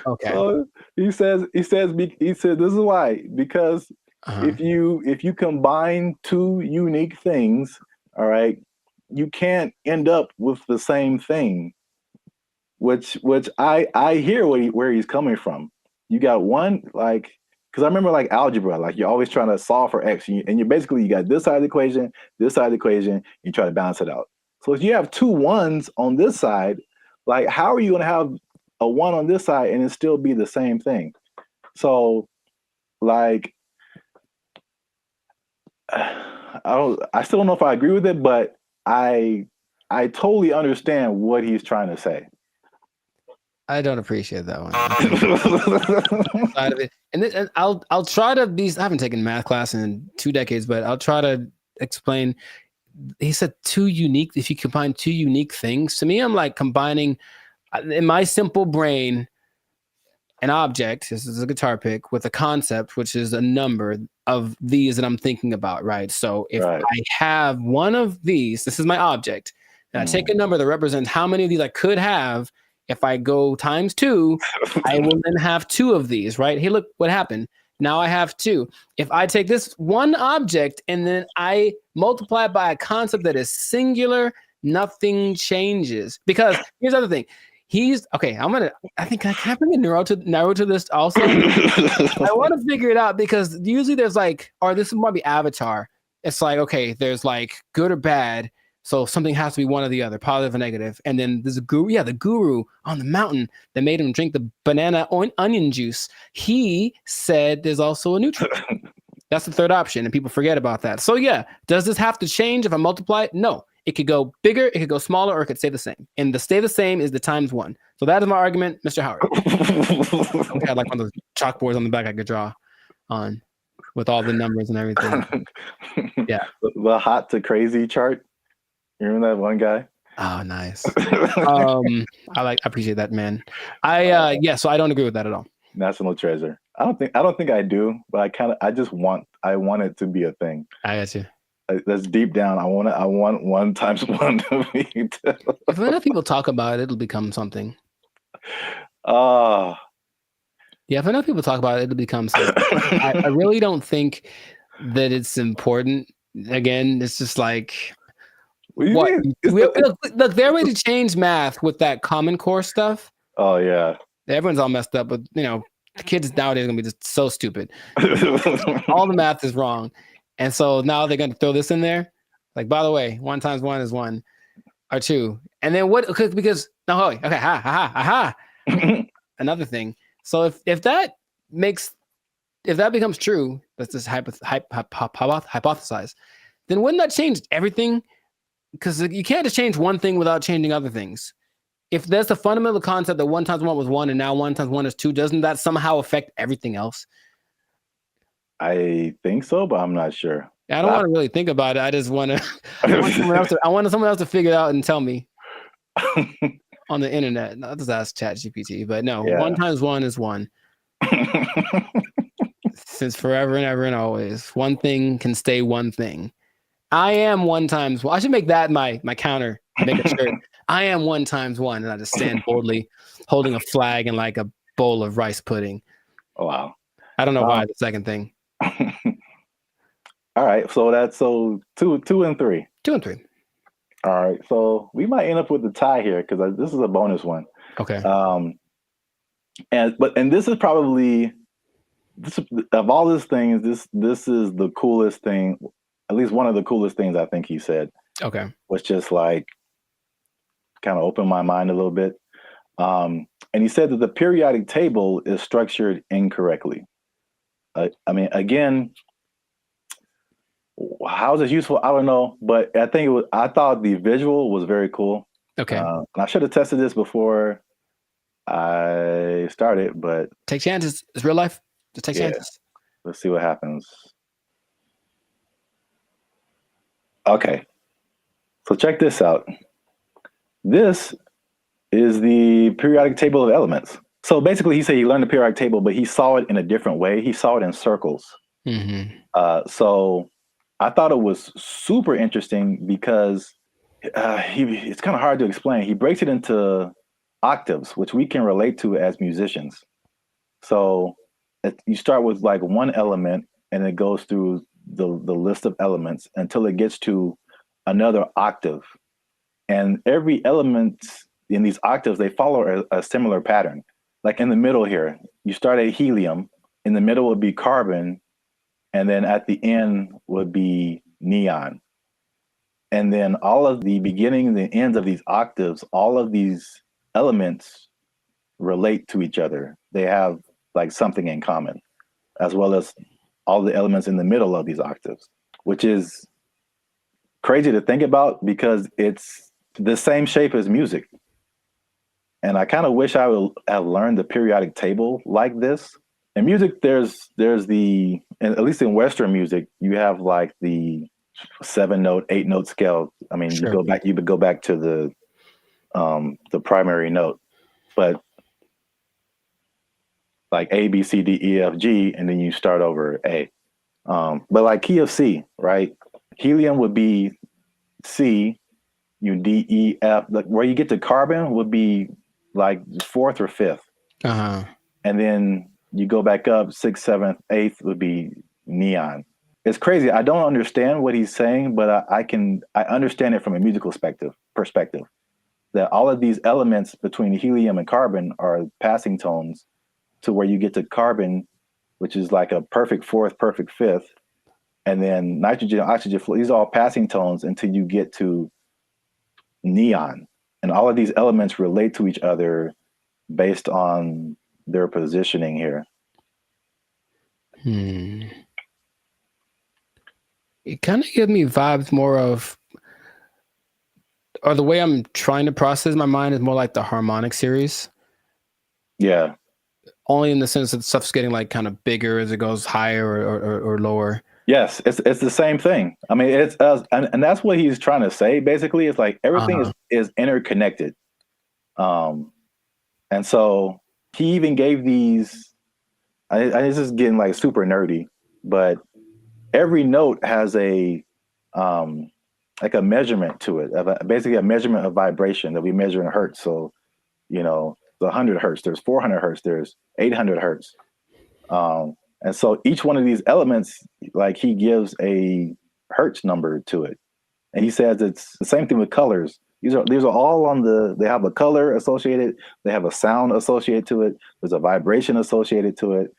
Okay. So he said this is why, because if you combine two unique things, all right, you can't end up with the same thing. Which I hear where he's coming from. You got one, like, because I remember like algebra, like you're always trying to solve for x, and you got this side of the equation, you try to balance it out. So if you have 2 1s on this side, like how are you going to have a 1 on this side and it still be the same thing? So like I still don't know if I agree with it, but I totally understand what he's trying to say. I don't appreciate that one. Side of it. And I'll try to I haven't taken math class in 2 decades, but I'll try to explain. He said if you combine 2 unique things. To me, I'm like combining in my simple brain an object, this is a guitar pick, with a concept, which is a number of these that I'm thinking about, right? So if I have one of these, this is my object, and I take a number that represents how many of these I could have. If I go times 2, I will then have 2 of these, right? Hey, look what happened. Now I have 2. If I take this one object and then I multiply it by a concept that is singular, nothing changes. Because here's the other thing. I think I can bring a narrow to this also. I want to figure it out because usually there's like, or this might be Avatar. It's like, okay, there's like good or bad. So something has to be one or the other, positive or negative. And then there's the guru on the mountain that made him drink the banana onion juice. He said there's also a neutral. That's the third option, and people forget about that. So yeah, does this have to change if I multiply it? No. It could go bigger, it could go smaller, or it could stay the same. And the stay the same is the times 1. So that is my argument, Mr. Howard. I had like one of those chalkboards on the back I could draw on with all the numbers and everything. Yeah. The hot to crazy chart. You remember that one guy? Oh, nice. I appreciate that, man. So I don't agree with that at all. National treasure. I don't think I do, but I want it to be a thing. I got you. That's deep down. I want 1 times 1 to be 2. If enough people talk about it, it'll become something. Yeah, if enough people talk about it, it'll become something. I really don't think that it's important again, it's just like What do you what? mean? Look, they're ready to change math with that Common Core stuff. Oh yeah, everyone's all messed up, but the kids nowadays are gonna be just so stupid. All the math is wrong, and so now they're gonna throw this in there. Like, by the way, 1 times 1 is 1 or 2, and then what? Because no, okay, ha. Another thing. So if that becomes true, let's just hypothesize. Then wouldn't that change everything? Because you can't just change one thing without changing other things. If there's a fundamental concept that 1 times 1 was 1 and now 1 times 1 is 2, doesn't that somehow affect everything else? I think so, but I'm not sure. I don't want to really think about it. I just want to. I want someone else to figure it out and tell me on the internet. I'll just ask ChatGPT. But no, 1 times 1 is 1. Since forever and ever and always, one thing can stay one thing. I am 1 times 1. I should make that my counter. Make a shirt. I am 1 times 1, and I just stand boldly, holding a flag and like a bowl of rice pudding. Oh, wow. I don't know why the second thing. All right, so that's 2 and 3. 2 and 3. All right, so we might end up with a tie here because this is a bonus one. Okay. And this is probably of all these things, this is the coolest thing, at least one of the coolest things I think he said. Okay. Was just like kind of opened my mind a little bit. And he said that the periodic table is structured incorrectly. I mean, again, how is it useful? I don't know, but I thought the visual was very cool. Okay. And I should have tested this before I started, but take chances. It's real life. Just take chances. Let's see what happens. Okay. So check this out. This is the periodic table of elements. So basically, he said he learned the periodic table, but he saw it in a different way. He saw it in circles. Mm-hmm. So I thought it was super interesting because it's kind of hard to explain. He breaks it into octaves, which we can relate to as musicians. So you start with like one element, and it goes through the list of elements until it gets to another octave. And every element in these octaves, they follow a similar pattern. Like in the middle here, you start at helium, in the middle would be carbon, and then at the end would be neon. And then all of the beginning and the ends of these octaves, all of these elements relate to each other. They have like something in common, as well as all the elements in the middle of these octaves, which is crazy to think about because it's the same shape as music. And I kind of wish I would have learned the periodic table like this. In music, there's the, at least in Western music, you have like the 7-note, 8-note scale. I mean, Sure. you would go back to the primary note, but like A, B, C, D, E, F, G, and then you start over A. But like key of C, right? Helium would be C, D, E, F. Like where you get to carbon would be like 4th or 5th. Uh-huh. And then you go back up 6th, 7th, 8th would be neon. It's crazy. I don't understand what he's saying, but I understand it from a musical perspective. That all of these elements between helium and carbon are passing tones to where you get to carbon, which is like a perfect 4th, perfect 5th. And then nitrogen, oxygen, these are all passing tones until you get to neon. And all of these elements relate to each other based on their positioning here. It kind of gives me vibes more of, or the way I'm trying to process my mind is more like the harmonic series. Yeah. Only in the sense that stuff's getting like kind of bigger as it goes higher or lower. Yes, it's the same thing. I mean, it's and that's what he's trying to say. Basically, it's like everything is interconnected. And so he even gave these. This is getting like super nerdy, but every note has a like a measurement to it, basically a measurement of vibration that we measure in hertz. So, the 100 hertz, there's 400 hertz, there's 800 hertz. And so each one of these elements, like he gives a hertz number to it. And he says it's the same thing with colors. These are all on they have a color associated, they have a sound associated to it, there's a vibration associated to it.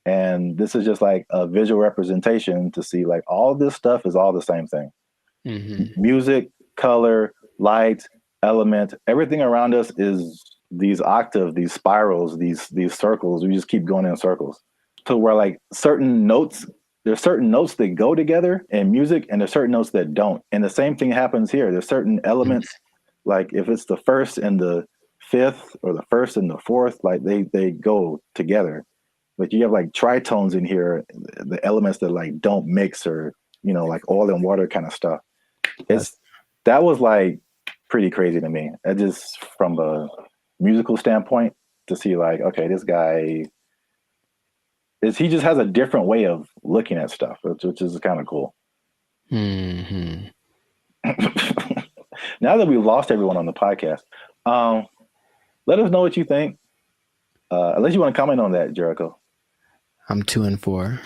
And this is just like a visual representation to see like all this stuff is all the same thing. Mm-hmm. Music, color, light, element, everything around us is these octaves, these spirals, these circles. We just keep going in circles. So where like there's certain notes that go together in music and there's certain notes that don't. And the same thing happens here. There's certain elements, like if it's the first and the fifth or the first and the fourth, like they go together. But you have like tritones in here, the elements that like don't mix, or, you know, like oil and water kind of stuff. That was like pretty crazy to me. That just from a musical standpoint, to see like, okay, this guy he just has a different way of looking at stuff, which is kind of cool. Mm-hmm. Now that we've lost everyone on the podcast, let us know what you think. Unless you want to comment on that, Jericho. I'm 2 and 4.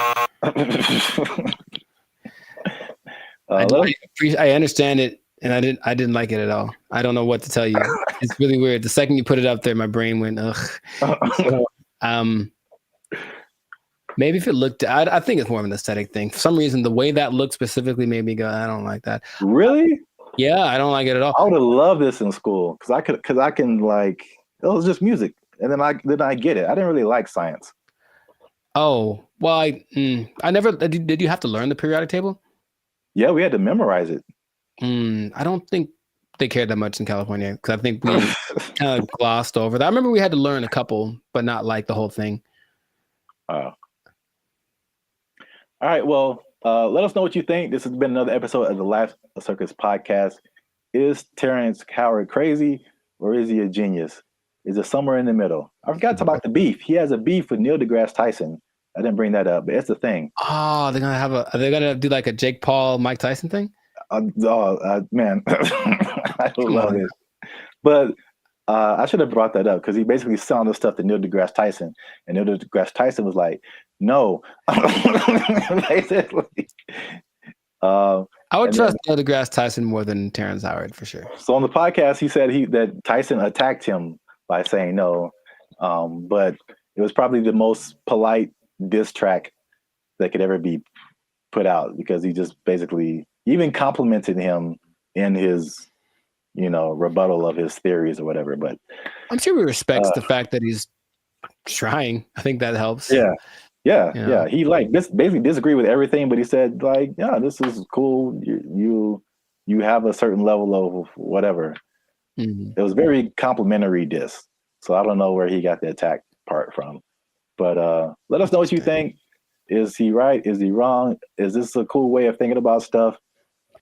I understand it, and I didn't like it at all. I don't know what to tell you. It's really weird. The second you put it up there, my brain went ugh. So, maybe if it looked, I think it's more of an aesthetic thing. For some reason, the way that looked specifically made me go, I don't like that. Really? Yeah, I don't like it at all. I would have loved this in school because I can like, it was just music, and then I get it. I didn't really like science. Oh well, I never did. You have to learn the periodic table? Yeah, we had to memorize it. I don't think they cared that much in California because I think we kind of glossed over that. I remember we had to learn a couple, but not like the whole thing. All right. Well, let us know what you think. This has been another episode of the Life Circus podcast. Is Terrence Howard crazy, or is he a genius? Is it somewhere in the middle? I forgot to talk about the beef. He has a beef with Neil deGrasse Tyson. I didn't bring that up, but it's the thing. Oh, are they gonna do like a Jake Paul, Mike Tyson thing? Man, I love it. But I should have brought that up because he basically said all this stuff to Neil deGrasse Tyson, and Neil deGrasse Tyson was like, "No." Basically, I would trust Neil deGrasse Tyson more than Terrence Howard for sure. So on the podcast, he said that Tyson attacked him by saying no, but it was probably the most polite diss track that could ever be put out, because he just basically even complimented him in his, rebuttal of his theories or whatever. But I'm sure he respects the fact that he's trying. I think that helps. Yeah. He basically disagreed with everything, but he said like, yeah, this is cool. You have a certain level of whatever. Mm-hmm. It was very complimentary diss. So I don't know where he got the attack part from. But let us know what you think. Is he right? Is he wrong? Is this a cool way of thinking about stuff?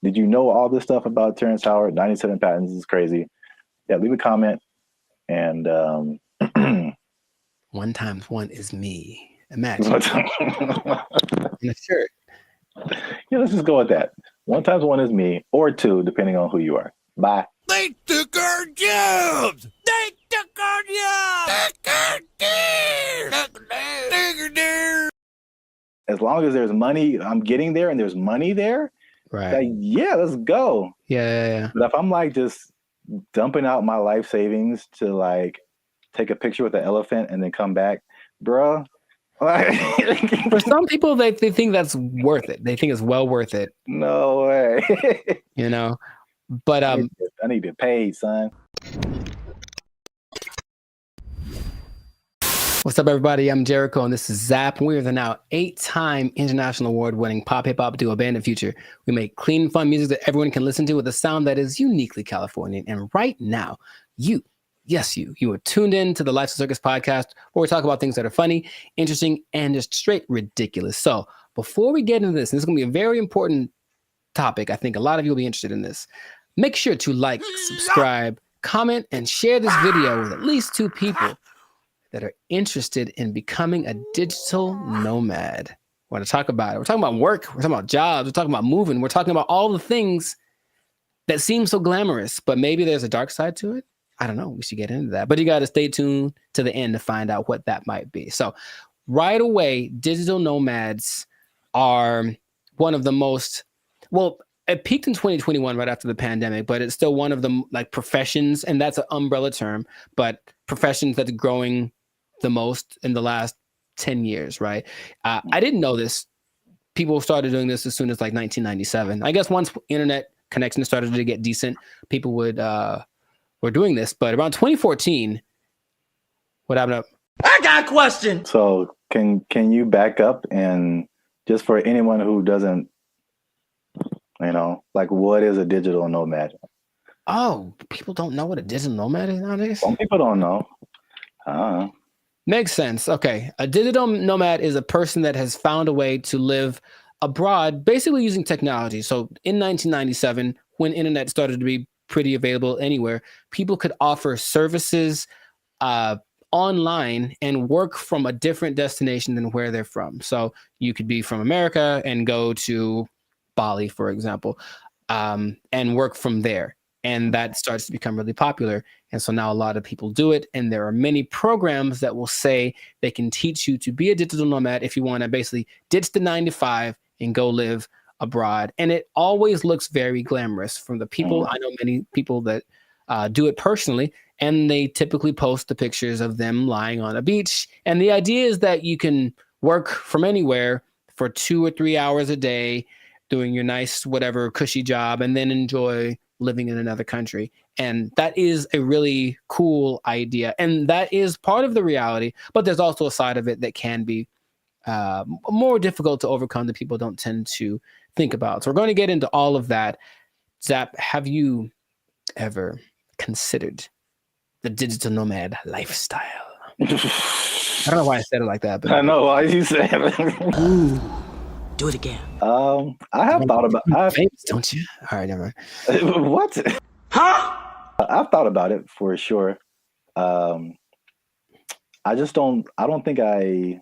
Did you know all this stuff about Terrence Howard? 97 patents is crazy. Yeah, leave a comment. And 1 times 1 is me. Imagine. In a shirt. Yeah, let's just go with that. 1 times 1 is me, or 2, depending on who you are. Bye. They took our jobs! They took our jobs! As long as there's money, I'm getting there and there's money there, right? Like, yeah, let's go. Yeah. But if I'm like just dumping out my life savings to like take a picture with an elephant and then come back, bruh. For some people, they think that's worth it. They think it's well worth it. No way. But I need to pay, son. What's up, everybody? I'm Jericho, and this is Zap. We are the now 8-time international award-winning pop hip hop duo Band of Future. We make clean, fun music that everyone can listen to with a sound that is uniquely Californian. And right now, you are tuned in to the Life Circus podcast, where we talk about things that are funny, interesting, and just straight ridiculous. So before we get into this, and this is going to be a very important topic. I think a lot of you will be interested in this. Make sure to like, subscribe, comment, and share this video with at least 2 people that are interested in becoming a digital nomad. We want to talk about it. We're talking about work. We're talking about jobs. We're talking about moving. We're talking about all the things that seem so glamorous, but maybe there's a dark side to it. I don't know. We should get into that. But you got to stay tuned to the end to find out what that might be. So right away, digital nomads are one of the most Well, it peaked in 2021 right after the pandemic, but it's still one of the like professions, and that's an umbrella term, but professions that's growing the most in the last 10 years, right? I didn't know this. People started doing this as soon as like 1997. I guess once internet connection started to get decent, people were doing this. But around 2014, what happened? I got a question. So can you back up and just for anyone who doesn't, like what is a digital nomad? Oh, people don't know what a digital nomad is nowadays? Some people don't know. Makes sense. Okay. A digital nomad is a person that has found a way to live abroad, basically using technology. So in 1997, when internet started to be pretty available anywhere, people could offer services online and work from a different destination than where they're from. So you could be from America and go to Bali, for example, and work from there. And that starts to become really popular. And so now a lot of people do it. And there are many programs that will say they can teach you to be a digital nomad if you want to basically ditch the 9 to 5 and go live abroad. And it always looks very glamorous from the people. I know many people that do it personally, and they typically post the pictures of them lying on a beach. And the idea is that you can work from anywhere for 2 or 3 hours a day, doing your nice, whatever cushy job, and then enjoy living in another country. And that is a really cool idea. And that is part of the reality, but there's also a side of it that can be more difficult to overcome that people don't tend to think about. So we're going to get into all of that. Zap, have you ever considered the digital nomad lifestyle? I don't know why I said it like that, but I know why you said it. Ooh, do it again. I have thought about famous, don't you? All right, never mind. What? Huh? I've thought about it for sure. I don't think I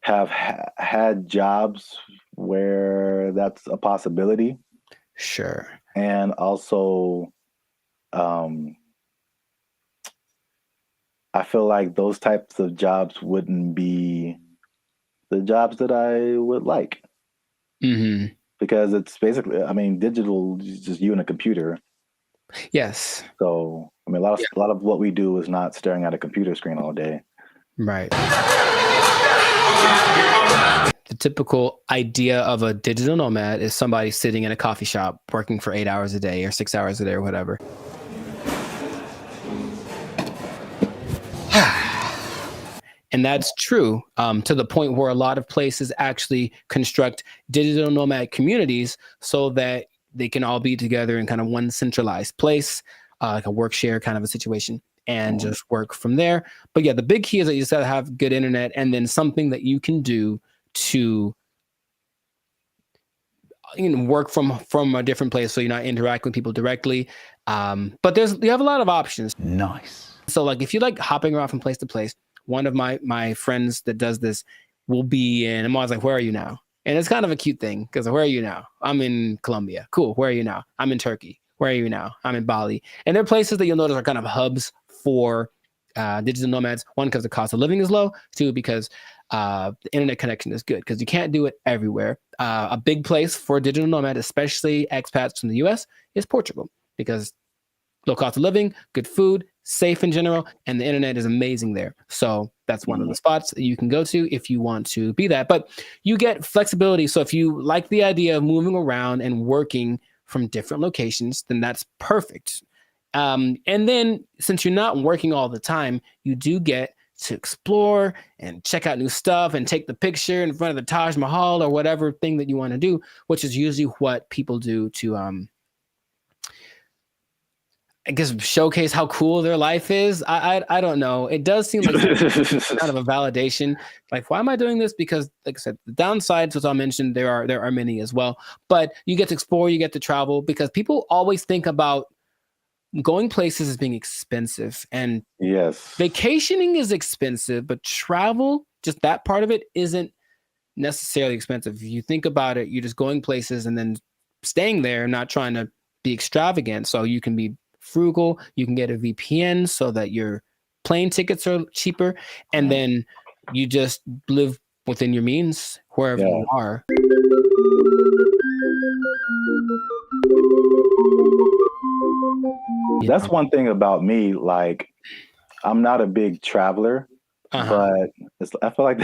have had jobs where that's a possibility. Sure. And also, I feel like those types of jobs wouldn't be the jobs that I would like. Mm-hmm. Because it's basically, digital is just you and a computer. Yes. So, a lot of what we do is not staring at a computer screen all day. Right. The typical idea of a digital nomad is somebody sitting in a coffee shop working for 8 hours a day or 6 hours a day or whatever. And that's true to the point where a lot of places actually construct digital nomad communities so that they can all be together in kind of one centralized place, like a work share kind of a situation, and just work from there. But yeah, the big key is that you just gotta have good internet and then something that you can do to work from a different place so you're not interacting with people directly. But you have a lot of options. Nice. So like if you like hopping around from place to place, one of my friends that does this will be in, I'm always like, where are you now? And it's kind of a cute thing because where are you now? I'm in Colombia. Cool. Where are you now? I'm in Turkey. Where are you now? I'm in Bali. And they're places that you'll notice are kind of hubs for digital nomads. One, because the cost of living is low. Two, because the internet connection is good because you can't do it everywhere. A big place for a digital nomad, especially expats from the US, is Portugal because low cost of living, good food, safe in general, and the internet is amazing there. So that's one of the spots that you can go to if you want to be that. But you get flexibility. So if you like the idea of moving around and working from different locations, then that's perfect. And then since you're not working all the time, you do get to explore and check out new stuff and take the picture in front of the Taj Mahal or whatever thing that you want to do, which is usually what people do to I guess showcase how cool their life is. I don't know. It does seem like kind of a validation. Like, why am I doing this? Because, like I said, the downsides, as I mentioned, there are many as well. But you get to explore, you get to travel, because people always think about going places as being expensive. And yes, vacationing is expensive, but travel, just that part of it, isn't necessarily expensive. If you think about it, you're just going places and then staying there, not trying to be extravagant. So you can be frugal, you can get a VPN so that your plane tickets are cheaper, and then you just live within your means wherever you are. That's one thing about me. Like, I'm not a big traveler, but I feel like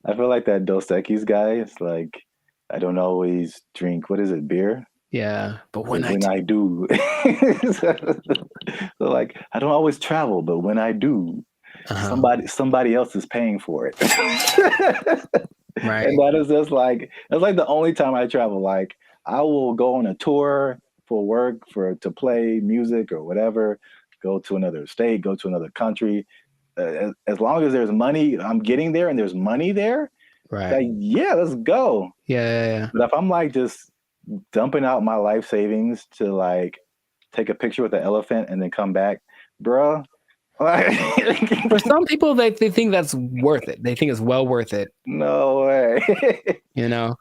I feel like that Dos Equis guy. It's like I don't always drink. What is it? Beer. Yeah, but when I do, so like I don't always travel, but when I do, somebody else is paying for it. Right. And that is just like that's like the only time I travel. Like I will go on a tour for work, to play music or whatever, go to another state, go to another country. As long as there's money, I'm getting there and there's money there. Right. Like, yeah, let's go. Yeah. But if I'm like just dumping out my life savings to like take a picture with an elephant and then come back, bruh. For some people, they think that's worth it. They think it's well worth it. No way. You know,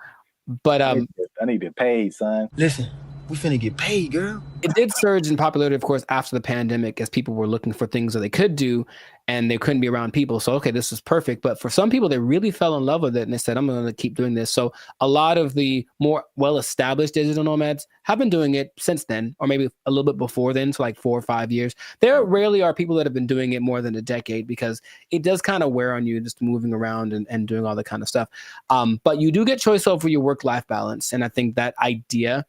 but I need to get paid, son. Listen, we finna get paid, girl. It did surge in popularity, of course, after the pandemic, as people were looking for things that they could do and they couldn't be around people. So, okay, this is perfect. But for some people, they really fell in love with it and they said, I'm going to keep doing this. So a lot of the more well-established digital nomads have been doing it since then, or maybe a little bit before then, so like 4 or 5 years. There rarely are people that have been doing it more than a decade because it does kind of wear on you just moving around and doing all that kind of stuff. But you do get choice over your work-life balance. And I think that idea,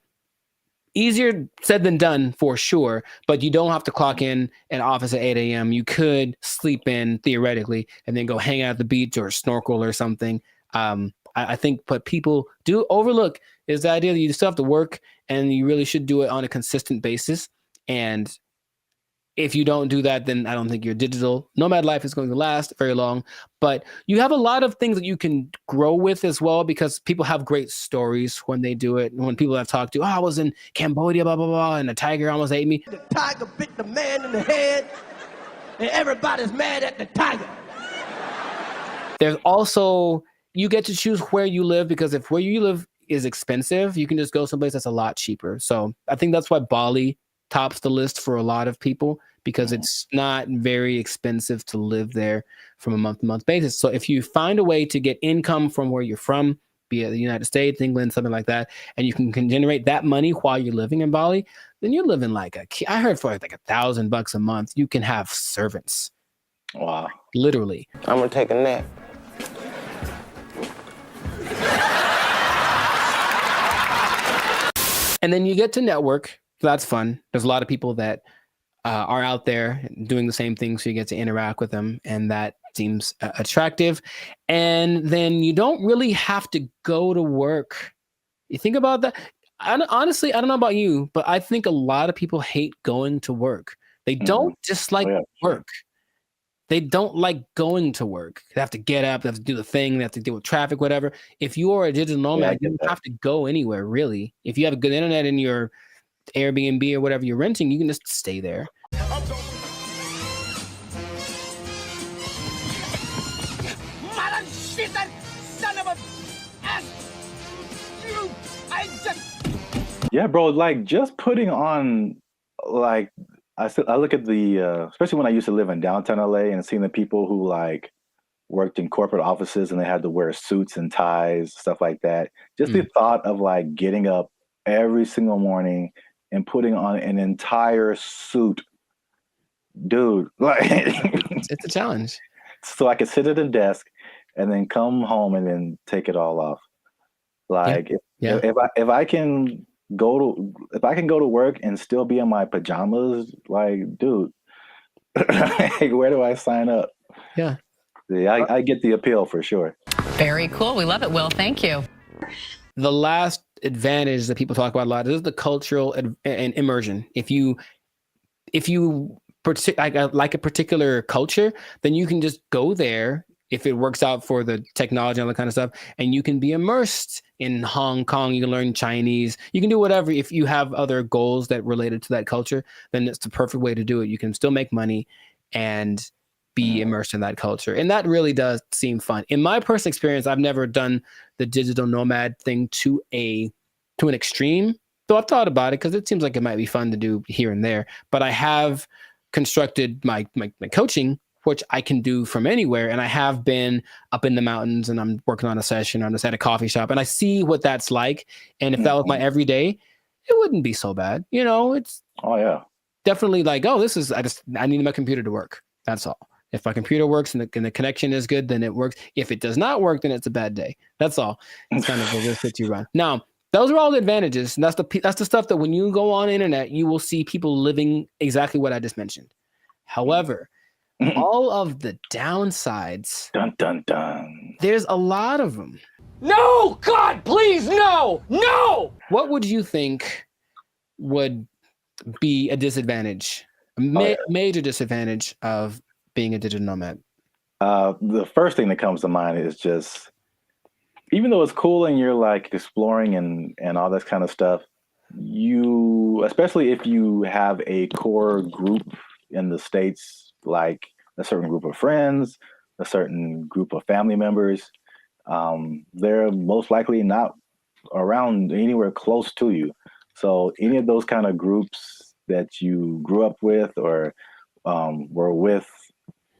easier said than done for sure, but you don't have to clock in an office at 8 a.m. You could sleep in theoretically and then go hang out at the beach or snorkel or something. I think what people do overlook is the idea that you still have to work and you really should do it on a consistent basis. And if you don't do that, then I don't think your digital nomad life is going to last very long. But you have a lot of things that you can grow with as well, because people have great stories when they do it. When people I've talked to, I was in Cambodia, blah, blah, blah, and a tiger almost ate me. The tiger bit the man in the head, and everybody's mad at the tiger. There's also, you get to choose where you live, because if where you live is expensive, you can just go someplace that's a lot cheaper. So I think that's why Bali tops the list for a lot of people, because it's not very expensive to live there from a month-to-month basis. So if you find a way to get income from where you're from, be it the United States, England, something like that, and you can generate that money while you're living in Bali, then you're living like I heard for like $1,000 a month, you can have servants. Wow. Literally. I'm gonna take a nap. And then you get to network. So that's fun. There's a lot of people that are out there doing the same thing, so you get to interact with them, and that seems attractive. And then you don't really have to go to work. You think about that. Honestly, I don't know about you, but I think a lot of people hate going to work. They don't dislike work. They don't like going to work. They have to get up, they have to do the thing, they have to deal with traffic, whatever. If you are a digital nomad, you don't have to go anywhere, really. If you have a good internet in your Airbnb or whatever you're renting, you can just stay there. Yeah, bro, like just putting on, like, I look at the, especially when I used to live in downtown LA and seeing the people who like worked in corporate offices and they had to wear suits and ties, stuff like that. Just the thought of like getting up every single morning and putting on an entire suit, dude, like it's a challenge. So I could sit at a desk and then come home and then take it all off. Like if I can go to work and still be in my pajamas, like, dude, where do I sign up? Yeah, I get the appeal for sure. Very cool. We love it, Will. Thank you. The last advantage that people talk about a lot is the cultural and immersion. If you like a particular culture, then you can just go there if it works out for the technology and all that kind of stuff, and you can be immersed in Hong Kong. You can learn Chinese. You can do whatever. If you have other goals that related to that culture, then it's the perfect way to do it. You can still make money and be immersed in that culture. And that really does seem fun. In my personal experience, I've never done the digital nomad thing to an extreme, though I've thought about it because it seems like it might be fun to do here and there. But I have constructed my coaching which I can do from anywhere. And I have been up in the mountains and I'm working on a session. I'm just at a coffee shop and I see what that's like. And if that was my everyday, it wouldn't be so bad. You know, it's definitely like, oh, I need my computer to work. That's all. If my computer works and the connection is good, then it works. If it does not work, then it's a bad day. That's all. It's kind of a risk that you run. Now, those are all the advantages. And that's the stuff that when you go on the internet, you will see people living exactly what I just mentioned. However, all of the downsides, dun, dun, dun. There's a lot of them. No, God, please, no, no. What would you think would be a disadvantage, major disadvantage of being a digital nomad? The first thing that comes to mind is just, even though it's cool and you're like exploring and all this kind of stuff, especially if you have a core group in the States, like a certain group of friends, a certain group of family members, they're most likely not around anywhere close to you. So any of those kind of groups that you grew up with or were with,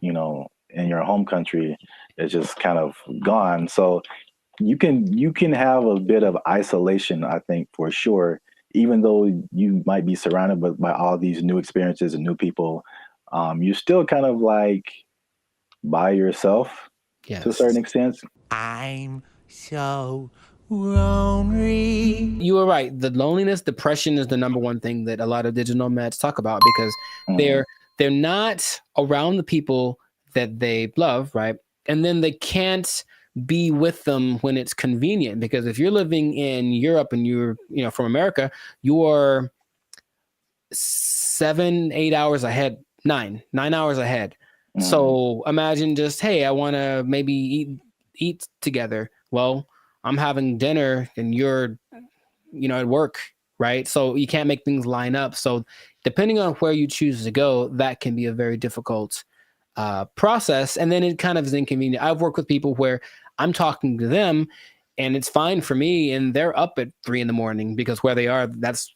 you know, in your home country is just kind of gone. So you can have a bit of isolation, I think, for sure, even though you might be surrounded by all these new experiences and new people. You're still kind of like by yourself to a certain extent. I'm so lonely. You were right. The loneliness, depression is the number one thing that a lot of digital nomads talk about because they're not around the people that they love, right? And then they can't be with them when it's convenient, because if you're living in Europe and you're, you know, from America, you are 7-8 hours ahead, 9 hours ahead. So imagine just, hey, I want to maybe eat together. Well, I'm having dinner and you're, you know, at work, right? So you can't make things line up. So depending on where you choose to go, that can be a very difficult process. And then it kind of is inconvenient. I've worked with people where I'm talking to them and it's fine for me and they're up at 3 a.m. because where they are, that's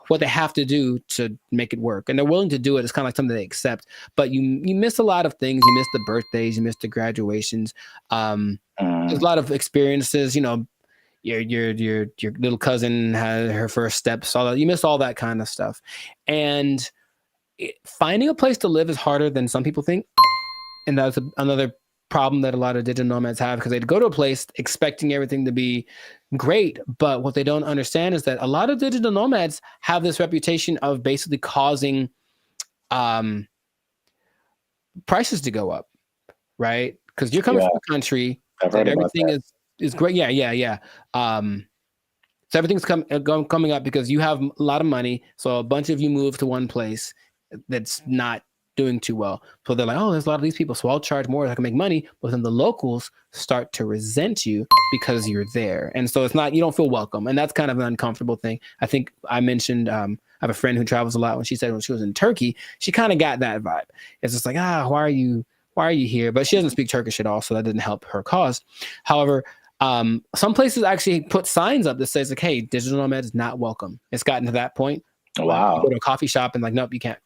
what they have to do to make it work. And they're willing to do it. It's kind of like something they accept, but you miss a lot of things. You miss the birthdays, you miss the graduations. There's a lot of experiences, you know, your little cousin had her first steps, all that. You miss all that kind of stuff. And finding a place to live is harder than some people think. And that's another problem that a lot of digital nomads have, because they go to a place expecting everything to be great. But what they don't understand is that a lot of digital nomads have this reputation of basically causing prices to go up, right? Because you're coming from a country that everything is great. Yeah. So everything's coming up because you have a lot of money. So a bunch of you move to one place that's not doing too well. So they're like, oh, there's a lot of these people, so I'll charge more so I can make money. But then the locals start to resent you because you're there. And so it's not, you don't feel welcome. And that's kind of an uncomfortable thing. I think I mentioned, I have a friend who travels a lot. When she said when she was in Turkey, she kind of got that vibe. It's just like, why are you here? But she doesn't speak Turkish at all, so that didn't help her cause. However, some places actually put signs up that says like, hey, digital nomad is not welcome. It's gotten to that point. Wow. You go to a coffee shop and like, nope, you can't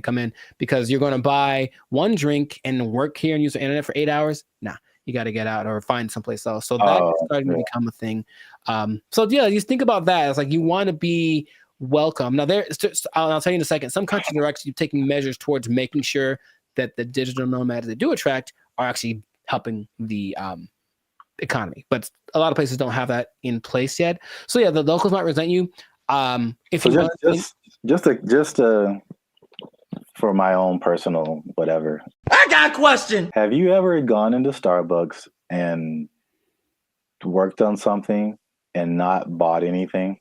come in because you're going to buy one drink and work here and use the internet for 8 hours. Nah, you got to get out or find someplace else. So that's starting to become a thing. So yeah, just think about that. It's like you want to be welcome. Now I'll tell you in a second, some countries are actually taking measures towards making sure that the digital nomads they do attract are actually helping the economy. But a lot of places don't have that in place yet. So yeah, the locals might resent you. If so you just for my own personal whatever. I got a question. Have you ever gone into Starbucks and worked on something and not bought anything?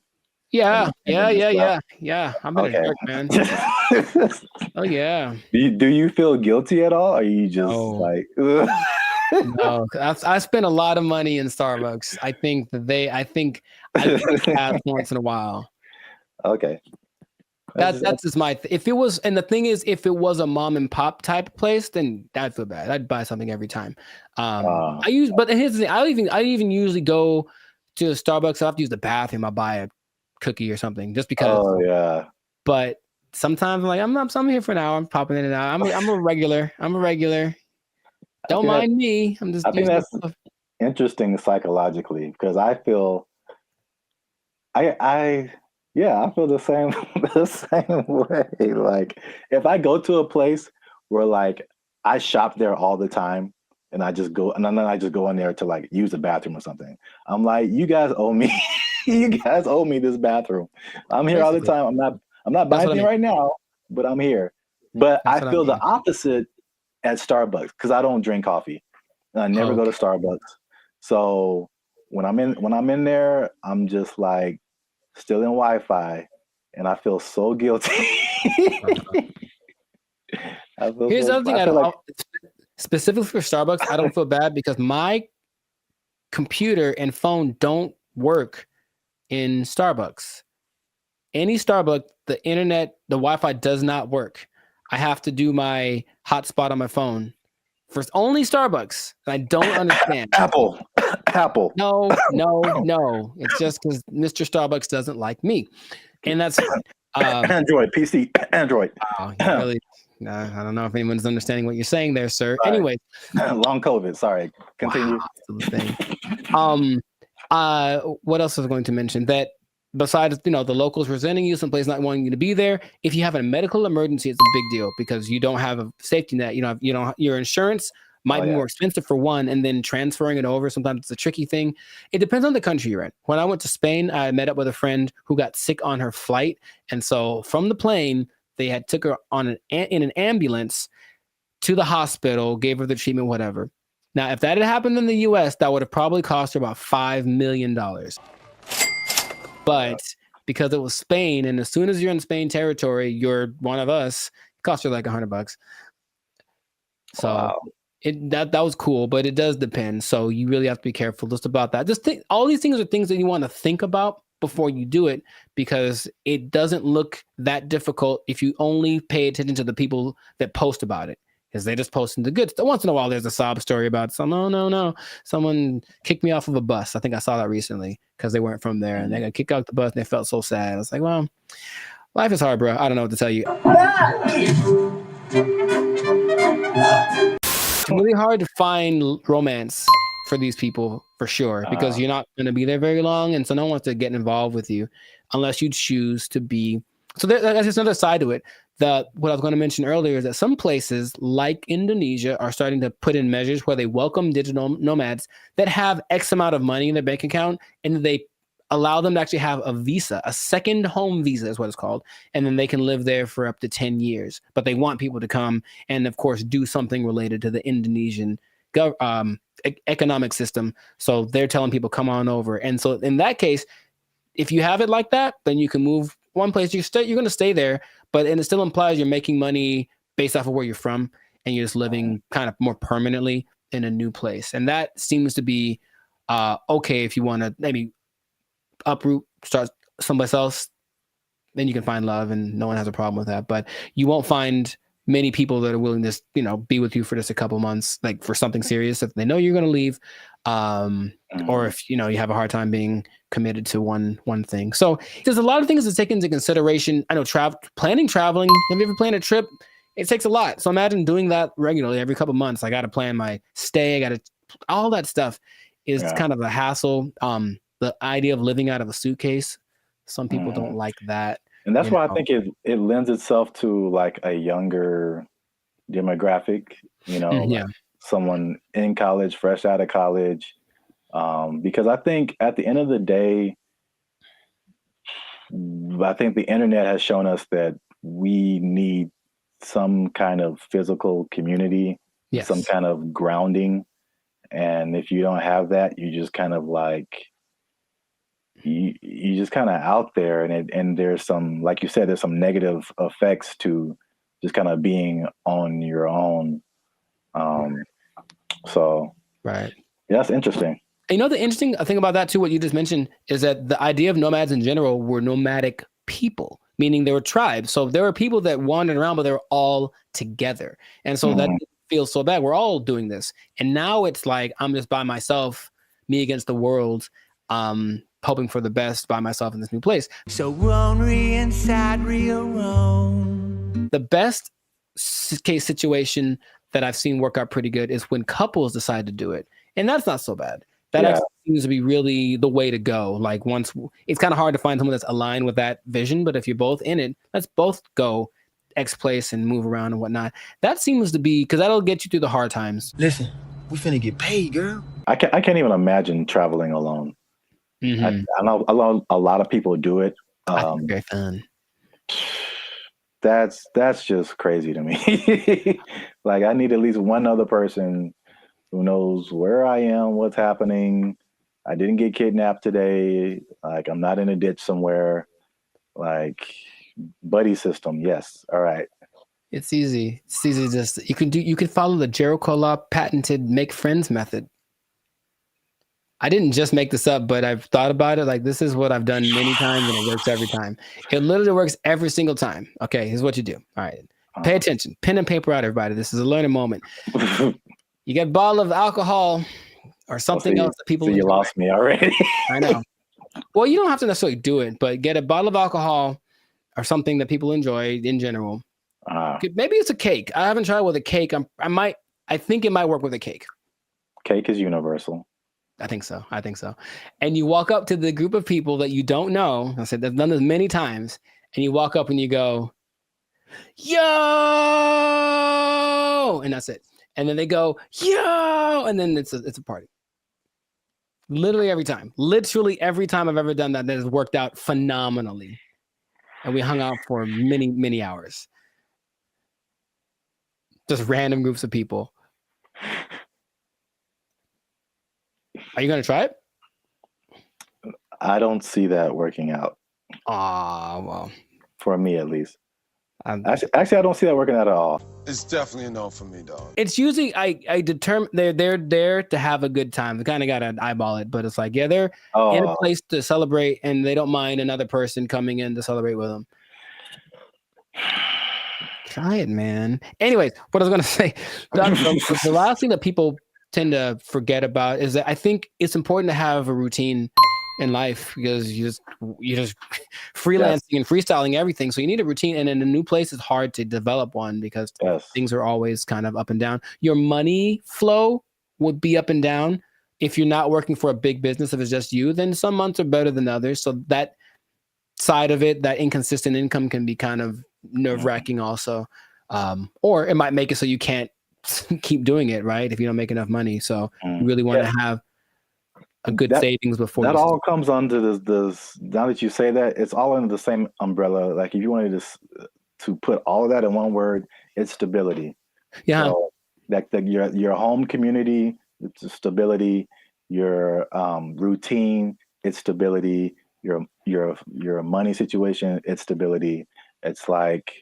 Yeah. I'm in a dark, man. Oh yeah. Do you feel guilty at all? Or are you just like? No, I spent a lot of money in Starbucks. I think I have once in a while. Okay. That's just my. If it was, and the thing is, if it was a mom and pop type place, then I'd feel bad. I'd buy something every time. But here's the thing. I even usually go to Starbucks. I have to use the bathroom. I'll buy a cookie or something just because. Oh yeah. But sometimes I'm like, I'm here for an hour. I'm popping in and out. I'm a regular. Don't mind me. I'm just. I think that's interesting psychologically because I feel. I feel the same the same way. Like if I go to a place where like I shop there all the time and I just go and then I just go in there to like use the bathroom or something. I'm like, you guys owe me you guys owe me this bathroom. I'm here all the time. I'm not buying anything right now, but I'm here. But I feel the opposite at Starbucks because I don't drink coffee. And I never go to Starbucks. So when I'm in there, I'm just like still in Wi-Fi, and I feel so guilty. Here's the other thing. Specifically for Starbucks, I don't feel bad because my computer and phone don't work in Starbucks. Any Starbucks, the internet, the Wi-Fi does not work. I have to do my hotspot on my phone. For only Starbucks. I don't understand. Apple. No. It's just because Mr. Starbucks doesn't like me. And that's Android, PC, Android. Wow, really, I don't know if anyone's understanding what you're saying there, sir. Sorry. Anyway. Long COVID. Sorry. Continue. Wow, what else was I going to mention? That besides, the locals resenting you, someplace not wanting you to be there, if you have a medical emergency, it's a big deal because you don't have a safety net. Your insurance might be more expensive for one, and then transferring it over, sometimes it's a tricky thing. It depends on the country you're in. When I went to Spain, I met up with a friend who got sick on her flight. And so from the plane, they took her in an ambulance to the hospital, gave her the treatment, whatever. Now, if that had happened in the US, that would have probably cost her about $5 million. But because it was Spain, and as soon as you're in Spain territory, you're one of us, it cost her like $100. So that was cool, but it does depend. So you really have to be careful just about that. All these things are things that you want to think about before you do it, because it doesn't look that difficult if you only pay attention to the people that post about it. Because they just posting the good stuff. Once in a while, there's a sob story about no, someone kicked me off of a bus. I think I saw that recently because they weren't from there, and they got kicked off the bus and they felt so sad. I was like, well, life is hard, bro. I don't know what to tell you. It's really hard to find romance for these people, for sure, because you're not going to be there very long, and so no one wants to get involved with you unless you choose to be. So that's just another side to it. What I was going to mention earlier is that some places like Indonesia are starting to put in measures where they welcome digital nomads that have X amount of money in their bank account, and they allow them to actually have a visa, a second home visa is what it's called. And then they can live there for up to 10 years. But they want people to come and, of course, do something related to the Indonesian economic system. So they're telling people, come on over. And so in that case, if you have it like that, then you can move one place. You're going to stay there, and it still implies you're making money based off of where you're from, and you're just living kind of more permanently in a new place. And that seems to be okay if you want to maybe uproot, start someplace else. Then you can find love, and no one has a problem with that. But you won't find many people that are willing to, be with you for just a couple months, like for something serious, if they know you're going to leave, or if you have a hard time being committed to one thing. So there's a lot of things to take into consideration. I know traveling. Have you ever planned a trip? It takes a lot. So imagine doing that regularly every couple months. I got to plan my stay. All that stuff is kind of a hassle. The idea of living out of a suitcase, some people don't like that. And that's why I think it lends itself to like a younger demographic, like someone in college, fresh out of college. Because I think at the end of the day, I think the internet has shown us that we need some kind of physical community, some kind of grounding. And if you don't have that, you just kind of like, you just kind of out there, and there's some, like you said, there's some negative effects to just kind of being on your own. So that's interesting. The interesting thing about that too, what you just mentioned, is that the idea of nomads in general were nomadic people, meaning they were tribes. So there were people that wandered around, but they were all together, and so that feels so bad. We're all doing this, and now it's like I'm just by myself, me against the world. hoping for the best by myself in this new place. So ornery inside real wrong. The best case situation that I've seen work out pretty good is when couples decide to do it. And that's not so bad. That actually seems to be really the way to go. Like once it's kind of hard to find someone that's aligned with that vision, but if you're both in it, let's both go X place and move around and whatnot. That seems to be, because that'll get you through the hard times. Listen, we finna get paid, girl. I can't even imagine traveling alone. I know a lot of people do it. Very fun. That's just crazy to me. Like I need at least one other person who knows where I am, what's happening. I didn't get kidnapped today. Like I'm not in a ditch somewhere. Like buddy system. Yes. All right. It's easy. It's easy. Just you can follow the Jericho Law patented make friends method. I didn't just make this up, but I've thought about it. Like this is what I've done many times, and it works every time. It literally works every single time. Okay, here's what you do. All right, pay attention. Pen and paper out, everybody. This is a learning moment. You get a bottle of alcohol or something else that people. So you lost me already. I know. Well, you don't have to necessarily do it, but get a bottle of alcohol or something that people enjoy in general. Maybe it's a cake. I haven't tried with a cake. I think it might work with a cake. Cake is universal. I think so. And you walk up to the group of people that you don't know. I said, I've done this many times. And you walk up and you go, yo, and that's it. And then they go, yo, and then it's a party. Literally every time I've ever done that has worked out phenomenally. And we hung out for many, many hours. Just random groups of people. Are you going to try it? I don't see that working out. Well. For me, at least. Actually, I don't see that working out at all. It's definitely a no for me, dog. It's usually I determine they're there to have a good time. They kind of got to eyeball it, but it's like they're in a place to celebrate, and they don't mind another person coming in to celebrate with them. Try it, man. Anyways, what I was going to say, the last thing that people tend to forget about is that I think it's important to have a routine in life because you're just freelancing and freestyling everything. So you need a routine, and in a new place, it's hard to develop one because things are always kind of up and down. Your money flow would be up and down if you're not working for a big business. If it's just you, then some months are better than others. So that side of it, that inconsistent income, can be kind of nerve-wracking also, or it might make it so you can't keep doing it, right? If you don't make enough money. So you really want to have a good savings before that all comes under this. Now that you say that, it's all under the same umbrella. Like if you wanted to put all of that in one word, it's stability. Yeah. So your home community, it's stability. Your routine, it's stability. Your money situation, it's stability. It's like,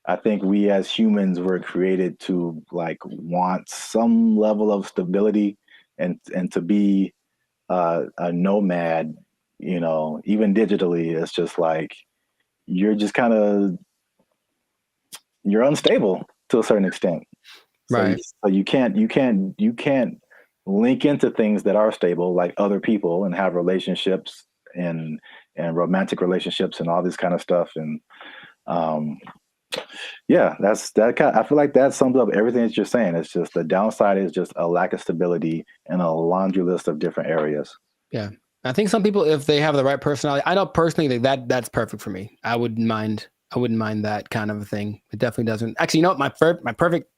I think we as humans were created to like want some level of stability and to be a nomad, even digitally. It's just like, you're just you're unstable to a certain extent. Right. So you can't link into things that are stable, like other people, and have relationships and romantic relationships and all this kind of stuff. And I feel like that sums up everything that you're saying. It's just the downside is just a lack of stability in a laundry list of different areas. Yeah. I think some people, if they have the right personality, I know personally that's perfect for me. I wouldn't mind that kind of a thing. It definitely doesn't. Actually, my perfect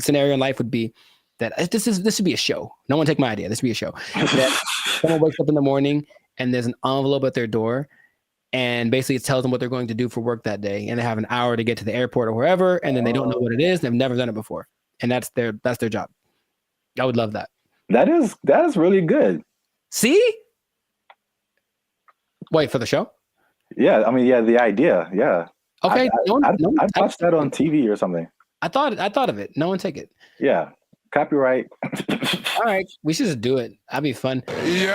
scenario in life would be that this should be a show. No one take my idea. This should be a show. That someone wakes up in the morning and there's an envelope at their door, and basically it tells them what they're going to do for work that day, and they have an hour to get to the airport or wherever, and then they don't know what it is. They've never done it before, and that's their job. I would love that. That is really good. See? Wait for the show? Yeah, I mean, the idea. Yeah. Okay. I'd watch that on TV or something. I thought of it. No one take it. Yeah. Copyright. All right, we should just do it. That'd be fun. Yeah.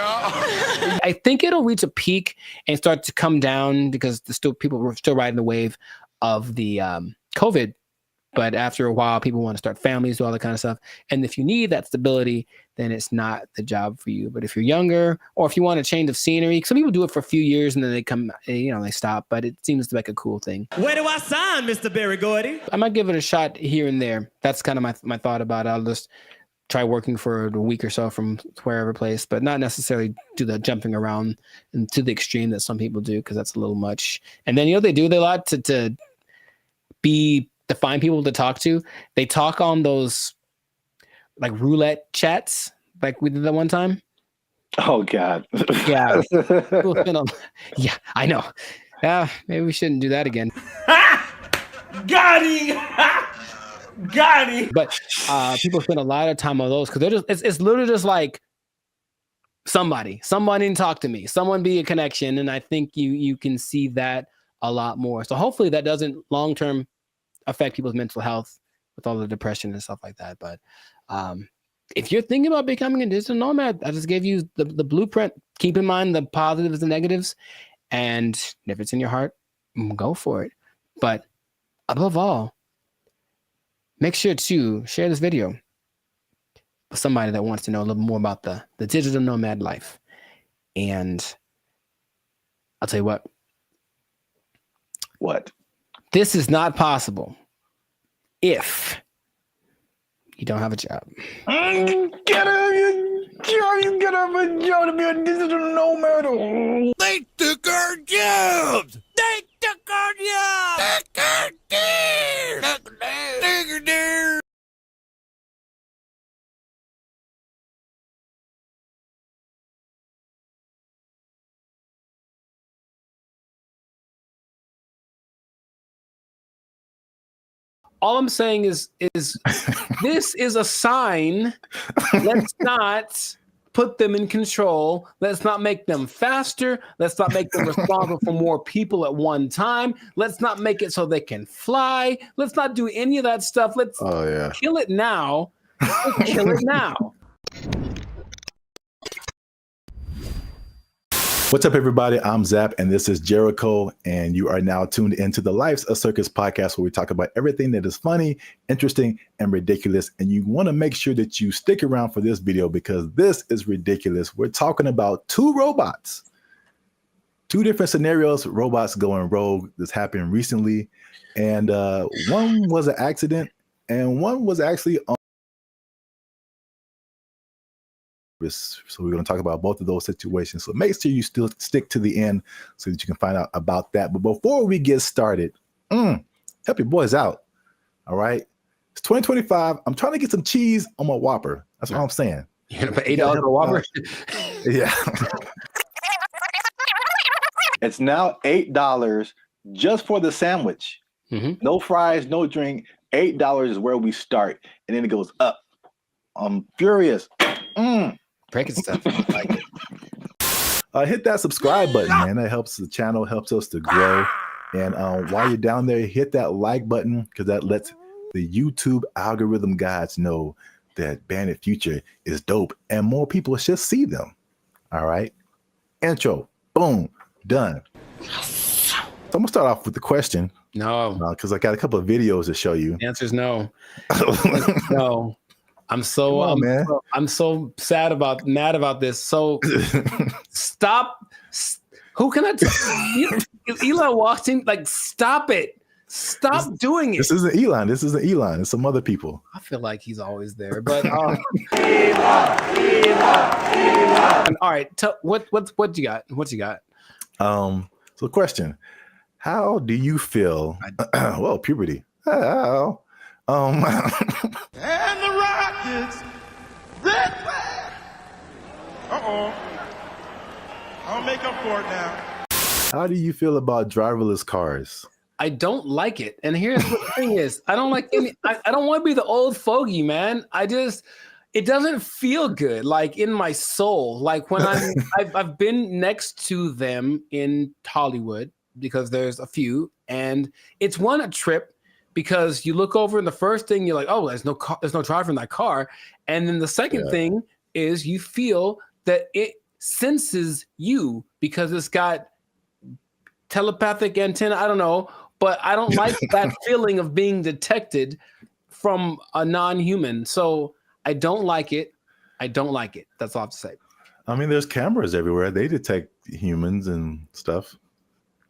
I think it'll reach a peak and start to come down because people were still riding the wave of the COVID. But after a while, people want to start families, do all that kind of stuff. And if you need that stability, then it's not the job for you. But if you're younger, or if you want a change of scenery, some people do it for a few years and then they stop, but it seems like a cool thing. Where do I sign, Mr. Berry Gordy? I might give it a shot here and there. That's kind of my thought about it. I'll just try working for a week or so from wherever place, but not necessarily do the jumping around and to the extreme that some people do, because that's a little much. And then, they do a lot to find people to talk to. They talk on those like roulette chats, like we did that one time. Oh God. Yeah. Yeah, I know. Yeah, maybe we shouldn't do that again. Got him! Got him! But people spend a lot of time on those because it's literally just like somebody to talk to me, someone be a connection, and I think you can see that a lot more. So hopefully that doesn't long term affect people's mental health with all the depression and stuff like that. But if you're thinking about becoming a digital nomad, I just gave you the blueprint. Keep in mind the positives and negatives, and if it's in your heart, go for it. But above all, make sure to share this video with somebody that wants to know a little more about the digital nomad life. And I'll tell you what. What? This is not possible if you don't have a job. Get a job to be a digital nomad. They took our jobs. They took our jobs. Took our deer. Took our deer. All I'm saying is this is a sign. Let's not put them in control. Let's not make them faster. Let's not make them responsible for more people at one time. Let's not make it so they can fly. Let's not do any of that stuff. Let's kill it now. Let's kill it now. What's up, everybody? I'm Zap, and this is Jericho, and you are now tuned into the Life's a Circus podcast, where we talk about everything that is funny, interesting, and ridiculous. And you want to make sure that you stick around for this video, because this is ridiculous. We're talking about two robots, two different scenarios, robots going rogue. This happened recently, and one was an accident, and one was actually on. So we're going to talk about both of those situations. So make sure you still stick to the end so that you can find out about that. But before we get started, help your boys out. All right. It's 2025. I'm trying to get some cheese on my Whopper. That's what I'm saying. You're going to pay $8 for a Whopper? Yeah. It's now $8 just for the sandwich. Mm-hmm. No fries, no drink. $8 is where we start. And then it goes up. I'm furious. Breaking stuff. Like it. Hit that subscribe button, man. That helps the channel, helps us to grow. And while you're down there, hit that like button, because that lets the YouTube algorithm guys know that Bandit Future is dope and more people should see them. All right. Intro. Boom. Done. So I'm going to start off with the question. No. Because I got a couple of videos to show you. The answer is no. No. I'm so mad about this. So stop. Who can I tell? Elon walks in, like, stop it. Stop doing it. This isn't Elon. It's some other people. I feel like he's always there, but Elon. All right, what you got? What you got? So question: how do you feel? Well, puberty. How? And the Rockets, red flag. I'll make up for it now. How do you feel about driverless cars? I don't like it. And here's what the thing is. I don't like any, I don't want to be the old fogey, man. It doesn't feel good, like in my soul. Like when I've been next to them in Hollywood, because there's a few, and it's a trip. Because you look over and the first thing you're like, oh, there's no driver in that car. And then the second thing is you feel that it senses you because it's got telepathic antenna. I don't know, but I don't like that feeling of being detected from a non-human. So I don't like it. I don't like it. That's all I have to say. I mean, there's cameras everywhere. They detect humans and stuff.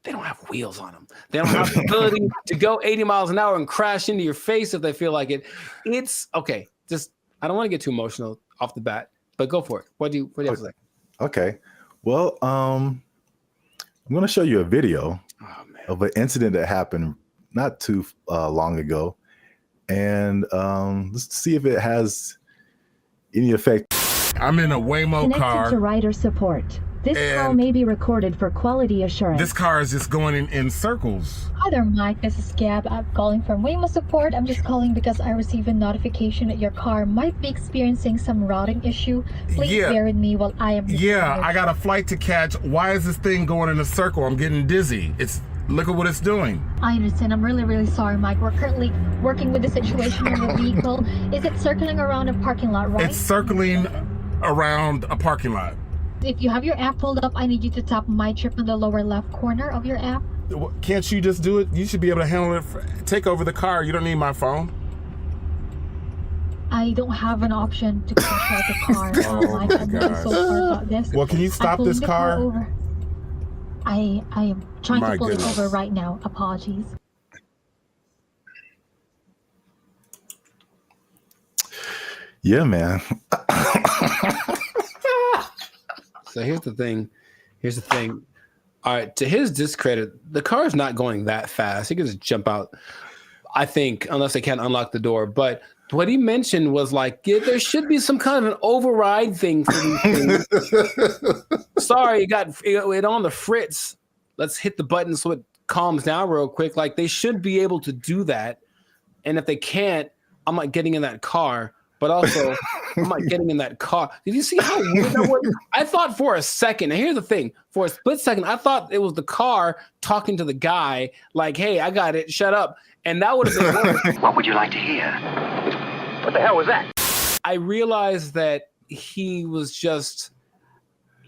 They don't have wheels on them. They don't have the ability to go 80 miles an hour and crash into your face if they feel like it. It's okay. Just I don't want to get too emotional off the bat, but go for it. What do you have to say? Okay. Well, I'm going to show you a video of an incident that happened not too long ago, and let's see if it has any effect. I'm in a Waymo Connected car. to rider support. This call and may be recorded for quality assurance. This car is just going in circles. Hi there, Mike. This is Gab. I'm calling from Waymo support. I'm just calling because I received a notification that your car might be experiencing some routing issue. Please bear with me while I am. Yeah, I got a flight to catch. Why is this thing going in a circle? I'm getting dizzy. Look at what it's doing. I understand. I'm really, really sorry, Mike. We're currently working with the situation in the vehicle. Is it circling around a parking lot, right? It's circling around a parking lot. If you have your app pulled up, I need you to tap My Trip in the lower left corner of your app. Can't you just do it? You should be able to handle it. Take over the car. You don't need my phone. I don't have an option to control the car. Mike, I'm really so sorry about this. Well, can you stop this car? Over. I am trying to pull it over right now. Apologies. Yeah, man. So here's the thing. All right, to his discredit, the car is not going that fast. He can just jump out, I think, unless they can't unlock the door. But what he mentioned was like, yeah, there should be some kind of an override thing for these things. Sorry, it on the fritz. Let's hit the button so it calms down real quick. Like, they should be able to do that. And if they can't, I'm not getting in that car. But also, I'm not getting in that car. Did you see how weird that was? I thought for a second, and here's the thing, for a split second, I thought it was the car talking to the guy, like, hey, I got it, shut up. And that would have been worse. What would you like to hear? What the hell was that? I realized that he was just,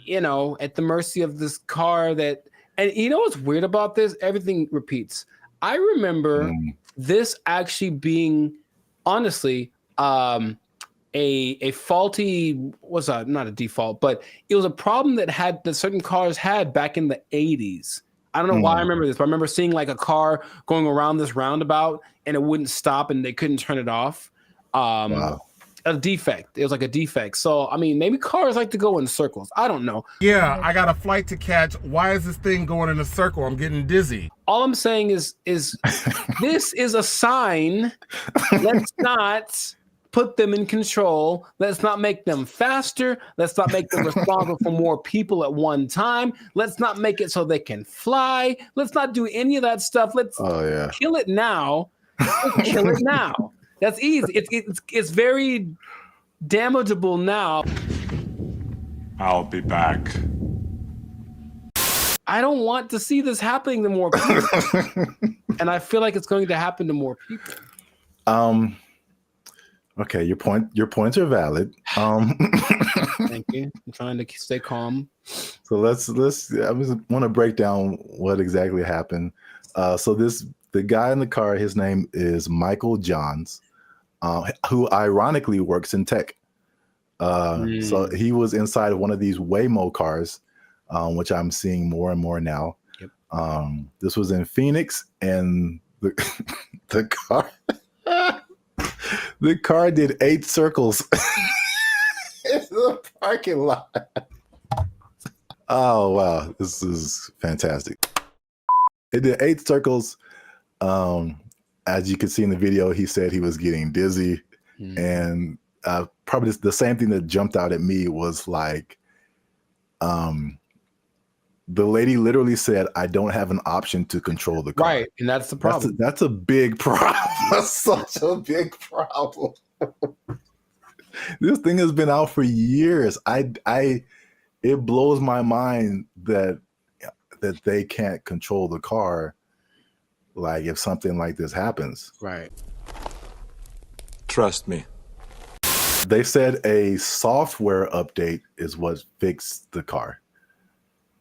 at the mercy of this car and you know what's weird about this? Everything repeats. I remember this actually being, honestly, a faulty not a default, but it was a problem that certain cars had back in the 80s. I don't know why I remember this, but I remember seeing like a car going around this roundabout and it wouldn't stop and they couldn't turn it off. Wow. A defect. It was like a defect. So I mean, maybe cars like to go in circles. I don't know. Yeah, I got a flight to catch. Why is this thing going in a circle? I'm getting dizzy. All I'm saying is this is a sign. Let's not put them in control. Let's not make them faster. Let's not make them responsible for more people at one time. Let's not make it so they can fly. Let's not do any of that stuff. Let's kill it now. Let's kill it now. That's easy. It's very damageable now. I'll be back. I don't want to see this happening to more people. And I feel like it's going to happen to more people. Okay, your points are valid. Thank you. I'm trying to stay calm. So let's I want to break down what exactly happened. The guy in the car, his name is Michael Johns, who ironically works in tech. So he was inside of one of these Waymo cars, which I'm seeing more and more now. Yep. This was in Phoenix, and the car the car did 8 circles in the parking lot. Oh wow, this is fantastic. It did 8 circles. As you can see in the video, he said he was getting dizzy, and probably the same thing that jumped out at me was like, the lady literally said, "I don't have an option to control the car." Right, and that's the problem. That's a big problem. That's such a big problem. This thing has been out for years. It blows my mind that they can't control the car. Like if something like this happens. Right. Trust me. They said a software update is what fixed the car,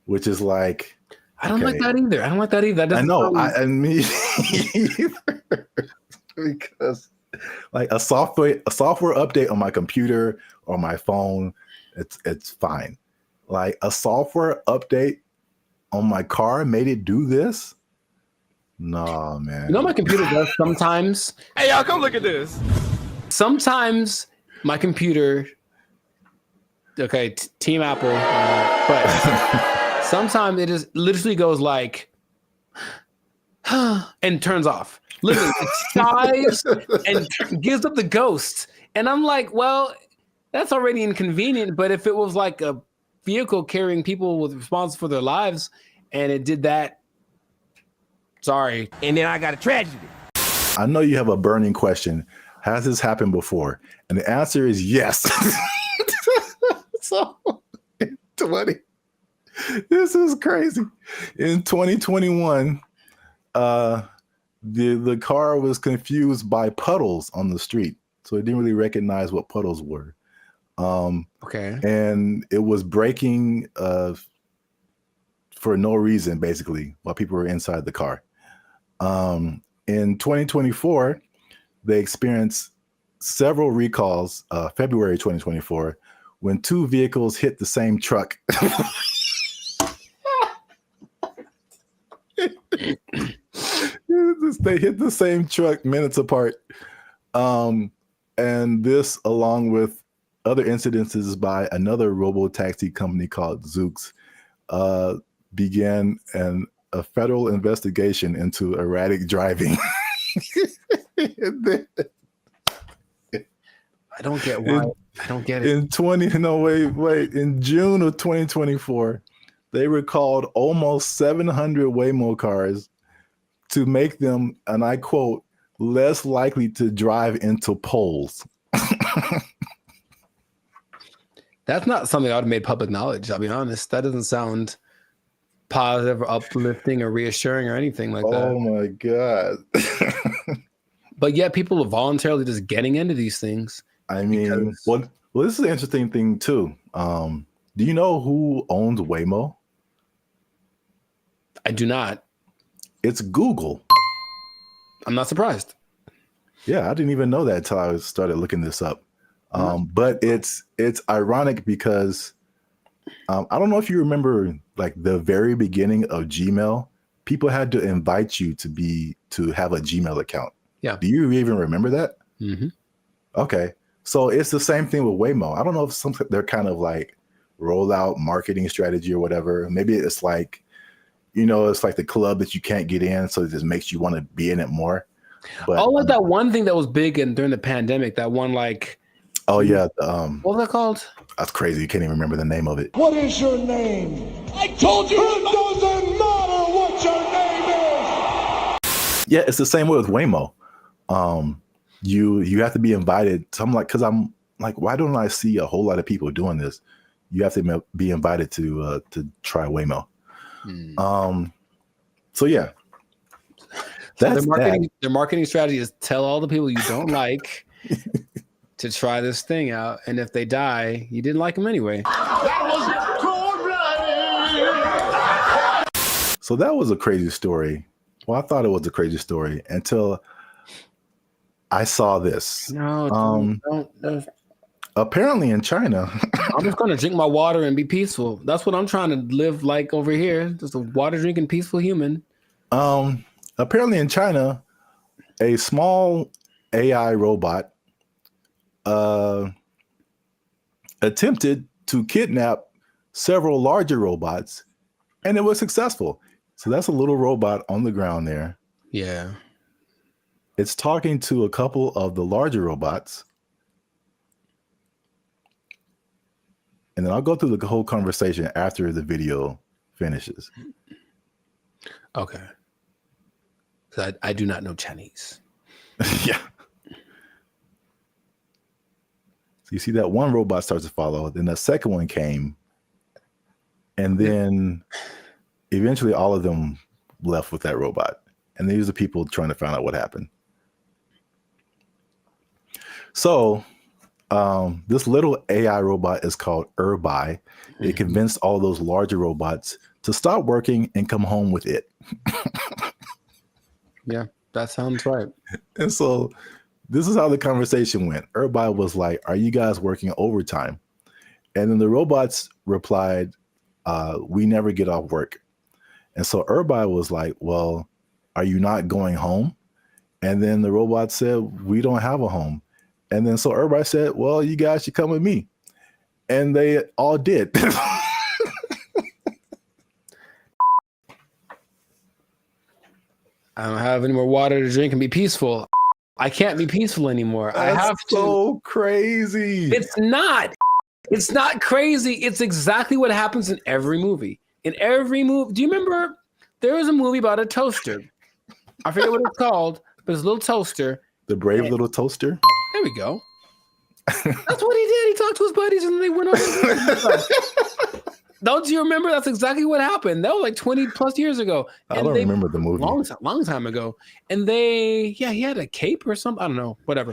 which is like, I don't like that either. I know. I mean, because Like a software update on my computer or my phone, it's fine. Like a software update on my car made it do this? Nah, man. You know, my computer does sometimes. Hey, y'all, come look at this. Sometimes my computer, okay, Team Apple, but sometimes it just literally goes like, and turns off. Literally, it sighs and gives up the ghost. And I'm like, well, that's already inconvenient. But if it was like a vehicle carrying people with responsible for their lives and it did that, sorry. And then I got a tragedy. I know you have a burning question. Has this happened before? And the answer is yes. So, this is crazy. In 2021, the car was confused by puddles on the street, so it didn't really recognize what puddles were. Okay. And it was braking for no reason, basically, while people were inside the car. In 2024, they experienced several recalls, February 2024, when two vehicles hit the same truck. They hit the same truck minutes apart. And this, along with other incidences by another robo-taxi company called Zoox, began a federal investigation into erratic driving. I don't get why. I don't get it. In June of 2024, they recalled almost 700 Waymo cars to make them, and I quote, less likely to drive into poles. That's not something I would have made public knowledge, I'll be honest. That doesn't sound positive or uplifting or reassuring or anything like that. Oh my God. But yet people are voluntarily just getting into these things. I mean, well, this is an interesting thing too. Do you know who owns Waymo? I do not. It's Google. I'm not surprised. Yeah, I didn't even know that until I started looking this up. But it's ironic because I don't know if you remember, like the very beginning of Gmail, people had to invite you to have a Gmail account. Yeah. Do you even remember that? Mm-hmm. Okay. So it's the same thing with Waymo. I don't know if they're kind of like rollout marketing strategy or whatever. Maybe it's like, it's like the club that you can't get in, so it just makes you want to be in it more. But like that one thing that was big during the pandemic, that one like, oh yeah, what was that called? That's crazy. You can't even remember the name of it. What is your name? I told you it doesn't matter what your name is. Yeah, it's the same way with Waymo. You have to be invited. So I'm like, because I'm like, why don't I see a whole lot of people doing this? You have to be invited to try Waymo. So yeah, that's their marketing strategy is tell all the people you don't like to try this thing out, and if they die, you didn't like them anyway. So that was a crazy story. Well, I thought it was a crazy story until I saw this. No, don't. Apparently in China. I'm just going to drink my water and be peaceful. That's what I'm trying to live like over here. Just a water drinking peaceful human. Apparently in China, a small AI robot attempted to kidnap several larger robots, and it was successful. So that's a little robot on the ground there. Yeah. It's talking to a couple of the larger robots. And then I'll go through the whole conversation after the video finishes. Okay. Because I do not know Chinese. Yeah. So you see that one robot starts to follow, then the second one came, and then eventually all of them left with that robot. And these are people trying to find out what happened. So this little AI robot is called BrandBee. It convinced all those larger robots to stop working and come home with it. Yeah, that sounds right. And so this is how the conversation went. Everybody was like, "Are you guys working overtime?" And then the robots replied, "We never get off work." And so everybody was like, "Well, are you not going home?" And then the robot said, "We don't have a home." And then so everybody said, "Well, you guys should come with me." And they all did. I don't have any more water to drink and be peaceful. I can't be peaceful anymore. That's I have to. so crazy. It's not. It's not crazy. It's exactly what happens in every movie. In every movie. Do you remember there was a movie about a toaster? I forget what it's called, but it's a little toaster. The Brave Little Toaster? There we go. That's what he did. He talked to his buddies and they went on. Don't you remember? That's exactly what happened. That was like 20 plus years ago. I don't remember the movie. Long time ago. And he had a cape or something. I don't know, whatever.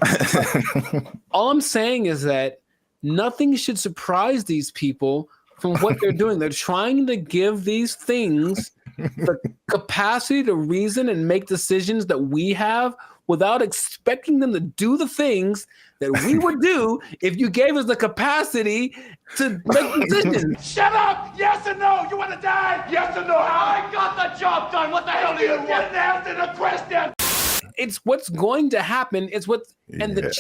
All I'm saying is that nothing should surprise these people from what they're doing. They're trying to give these things the capacity to reason and make decisions that we have without expecting them to do the things that we would do if you gave us the capacity to make decisions. Shut up! Yes or no? You want to die? Yes or no? I got the job done. What the hell do you want? Didn't answer the question. It's what's going to happen. It's what and the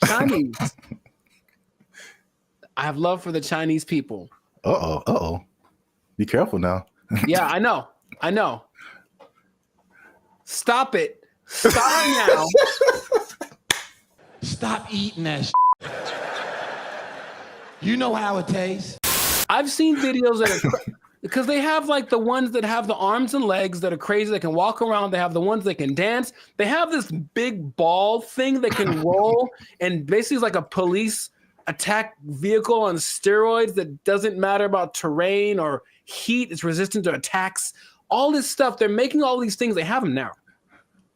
Chinese. I have love for the Chinese people. Uh-oh. Be careful now. Yeah, I know. Stop it. Stop now. Stop eating that You know how it tastes. I've seen videos that are because they have like the ones that have the arms and legs that are crazy, that can walk around. They have the ones that can dance. They have this big ball thing that can roll and basically is like a police attack vehicle on steroids that doesn't matter about terrain or heat. It's resistant to attacks. All this stuff. They're making all these things. They have them now.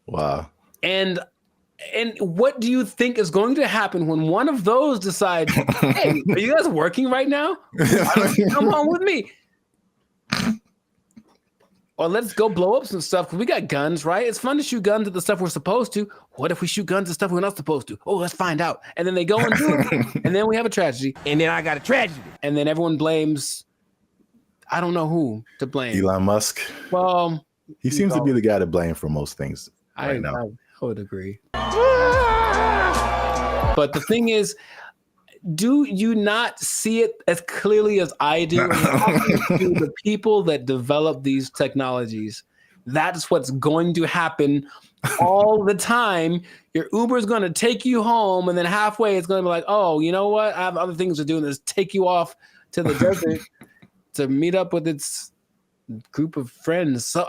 Wow. And what do you think is going to happen when one of those decides, hey, are you guys working right now? Come on with me. Or let's go blow up some stuff because we got guns, right? It's fun to shoot guns at the stuff we're supposed to. What if we shoot guns at stuff we're not supposed to? Oh, let's find out. And then they go and do it. And then we have a tragedy. And then I got a tragedy. And then everyone blames, I don't know who to blame. Elon Musk. Well, he seems to be the guy to blame for most things right now. I would agree. But the thing is, do you not see it as clearly as I do? To the people that develop these technologies, that's what's going to happen all the time. Your Uber is going to take you home, and then halfway it's going to be like, oh, you know what? I have other things to do, and just take you off to the desert to meet up with its group of friends. So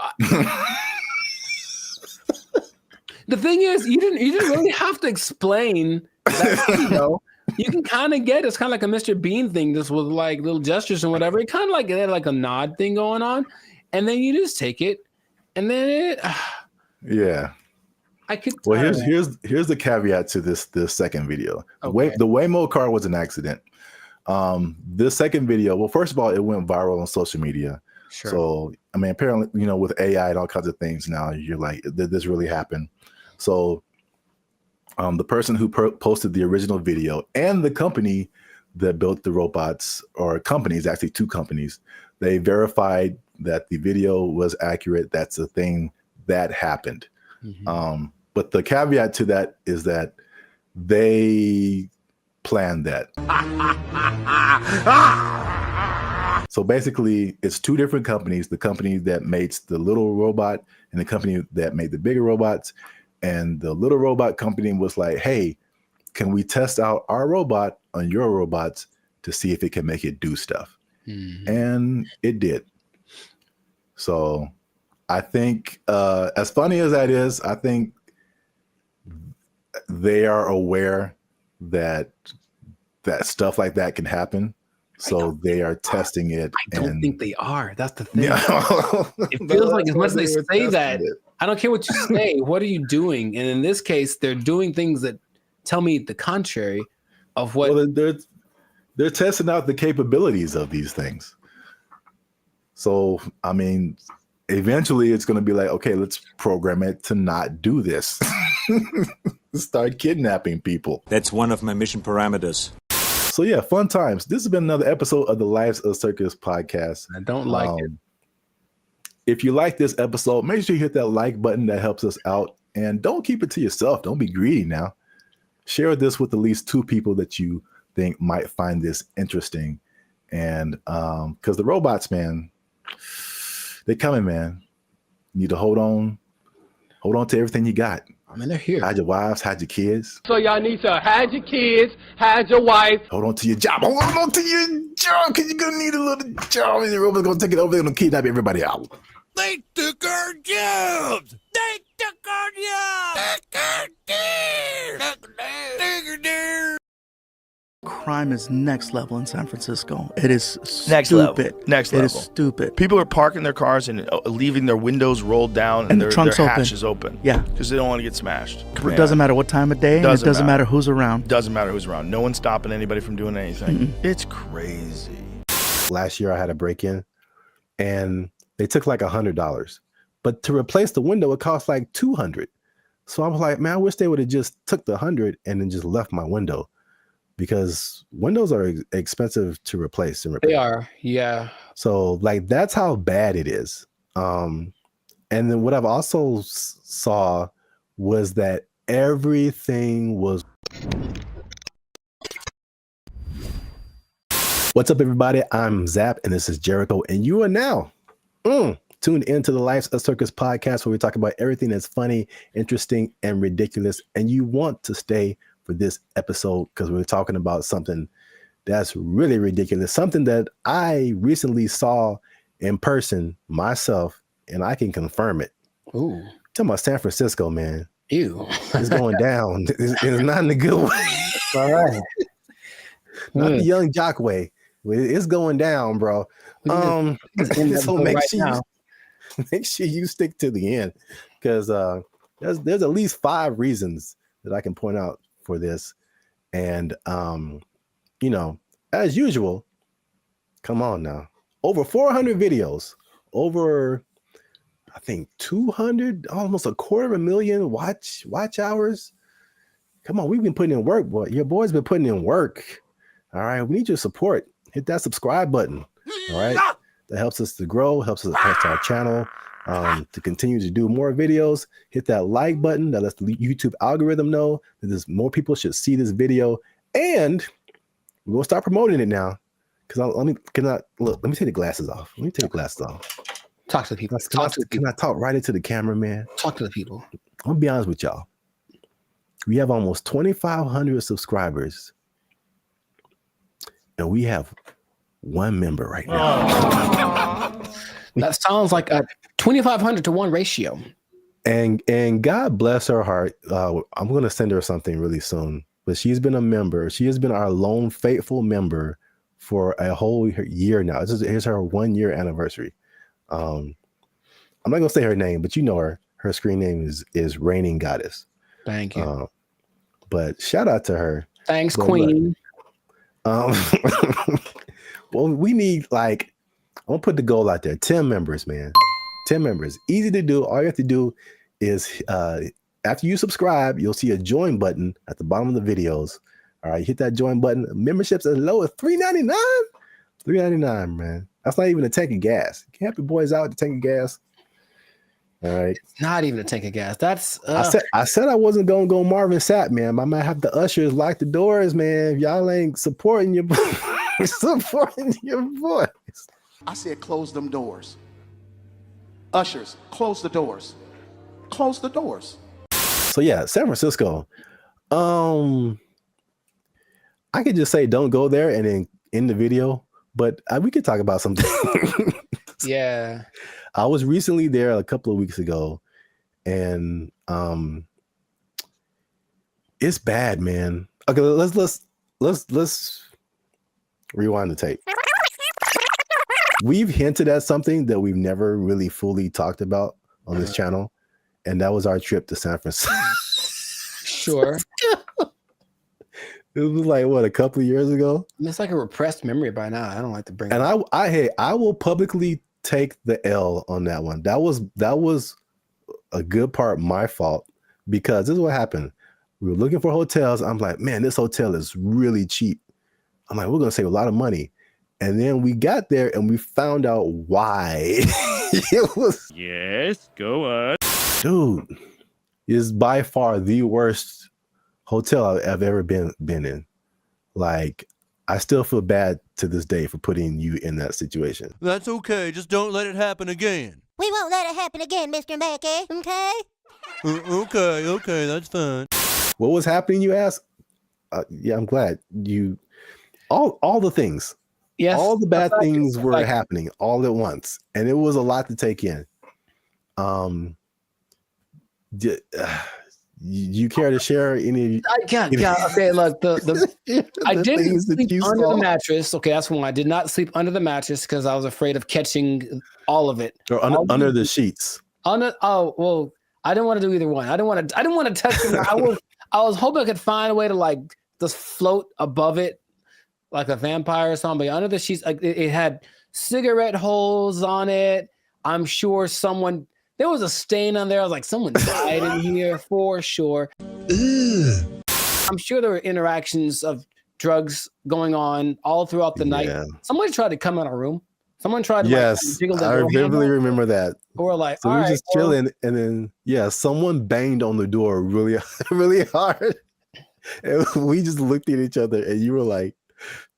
the thing is, you didn't really have to explain that, you know. You can kind of get it's kind of like a Mr. Bean thing, just with like little gestures and whatever. It kind of like it had like a nod thing going on, and then you just take it, and then it. Yeah. I could. Well, here's the caveat to this second video. Okay. The Waymo car was an accident. This second video, well, first of all, it went viral on social media. Sure. So I mean, apparently, you know, with AI and all kinds of things now, you're like, did this really happen? So. The person who posted the original video and the company that built the robots, or companies, actually two companies, they verified that the video was accurate. That's a thing that happened. Mm-hmm. But the caveat to that is that they planned that. So basically, it's two different companies, the company that makes the little robot and the company that made the bigger robots. And the little robot company was like, hey, can we test out our robot on your robots to see if it can make it do stuff? Mm-hmm. And it did. So I think, as funny as that is, I think they are aware that stuff like that can happen. So they are testing it. I don't think they are. That's the thing. It feels like as much as they say that, I don't care what you say. What are you doing? And in this case, they're doing things that tell me the contrary of what. Well, they're testing out the capabilities of these things. So, I mean, eventually it's going to be like, okay, let's program it to not do this. Start kidnapping people. That's one of my mission parameters. So yeah, fun times. This has been another episode of the Lives of Circus podcast. I don't like it. If you like this episode, make sure you hit that like button. That helps us out. And don't keep it to yourself. Don't be greedy now. Share this with at least 2 people that you think might find this interesting. And because the robots, man, they're coming, man. You need to hold on to everything you got. I mean, they're here. Hide your wives, hide your kids. So y'all need to hide your kids, hide your wife. Hold on to your job. Hold on to your job, because you're going to need a little job. And the robot's going to take it over. They're going to kidnap everybody out. They took our jobs. They took our jobs. Crime is next level in San Francisco. It is Next level. stupid. Next It level. is stupid. People are parking their cars and leaving their windows rolled down And their trunks open. hatches open. Yeah. Because they don't want to get smashed. It doesn't matter what time of day, and it doesn't matter who's around. Doesn't matter who's around. No one's stopping anybody from doing anything. It's crazy. Last year I had a break-in and they took like $100. But to replace the window, it cost like $200. So I was like, man, I wish they would have just took the 100 and then just left my window, because windows are expensive to replace and repair. They are, yeah. So like that's how bad it is. And then what I've also saw was that everything was. What's up, everybody? I'm Zap, and this is Jericho, and you are now tuned into the Lives of Circus podcast, where we talk about everything that's funny, interesting, and ridiculous. And you want to stay for this episode because we're talking about something that's really ridiculous, something that I recently saw in person myself, and I can confirm it. Ooh. Talking about San Francisco, man. Ew. It's going down. It's not in a good way. All right. Not the young jock way. It's going down, bro. So make sure you stick to the end, because there's at least 5 reasons that I can point out for this. And as usual, come on now. Over 400 videos, over I think 200, almost 250,000 watch hours. Come on, we've been putting in work, boy. Your boy's been putting in work. All right, we need your support. Hit that subscribe button. All right, that helps us to grow, helps our channel to continue to do more videos. Hit that like button. That lets the YouTube algorithm know that there's more people should see this video, and we're gonna start promoting it now. Because let me take the glasses off. Let me take the glasses off. Talk to the people. Can I talk right into the camera, man? Talk to the people. I'm gonna be honest with y'all. We have almost 2,500 subscribers, and we have 1 member right now. That sounds like a 2,500 to 1 ratio. And God bless her heart. I'm gonna send her something really soon. But she's been a member. She has been our lone faithful member for a whole year now. Here's her 1-year anniversary. I'm not gonna say her name, but you know her. Her screen name is Reigning Goddess. Thank you. But shout out to her. Thanks, Queen. Well, we need, like, I'm gonna put the goal out there. 10 members, man. 10 members. Easy to do. All you have to do is after you subscribe, you'll see a join button at the bottom of the videos. All right, hit that join button. Memberships as low as $3.99. $3.99, man. That's not even a tank of gas. You can help your boys out with the tank of gas. All right. It's not even a tank of gas. That's I said I wasn't gonna go Marvin Sapp, man. I might have the ushers lock the doors, man. If y'all ain't supporting your supporting your voice. I said close them doors. Ushers, close the doors. Close the doors. So yeah, San Francisco. I could just say don't go there and then end the video, but we could talk about something. Yeah. I was recently there a couple of weeks ago, and it's bad, man. Okay, let's rewind the tape. We've hinted at something that we've never really fully talked about on this channel, and that was our trip to San Francisco. Sure. It was like, what, a couple of years ago? It's like a repressed memory by now. I don't like to bring it and up. I will publicly take the L on that one. That was a good part my fault, because this is what happened. We were looking for hotels. I'm like, man, this hotel is really cheap. I'm like, we're gonna save a lot of money. And then we got there and we found out why. It was, yes, go on. dude, is by far the worst hotel I've ever been in. Like, I still feel bad to this day for putting you in that situation. That's okay. Just don't let it happen again. We won't let it happen again, Mr. Mackey, okay? Okay, that's fine. What was happening, you ask? Yeah, I'm glad you. All the things. Yes. All the bad things were happening all at once, and it was a lot to take in. You care to share any? Okay, look, I didn't sleep under the mattress. Okay, that's one. I did not sleep under the mattress because I was afraid of catching all of it. Or under the sheets. I didn't want to do either one. I didn't want to touch it. I was hoping I could find a way to like just float above it like a vampire or something. But under the sheets, like it had cigarette holes on it. I'm sure there was a stain on there. I was like, someone died in here for sure. Ugh. I'm sure there were interactions of drugs going on all throughout the night. Somebody tried to come in our room. Someone tried to jiggle the door. I vividly remember that. Or like, so we were just chilling, and then someone banged on the door really, really hard. And we just looked at each other, and you were like,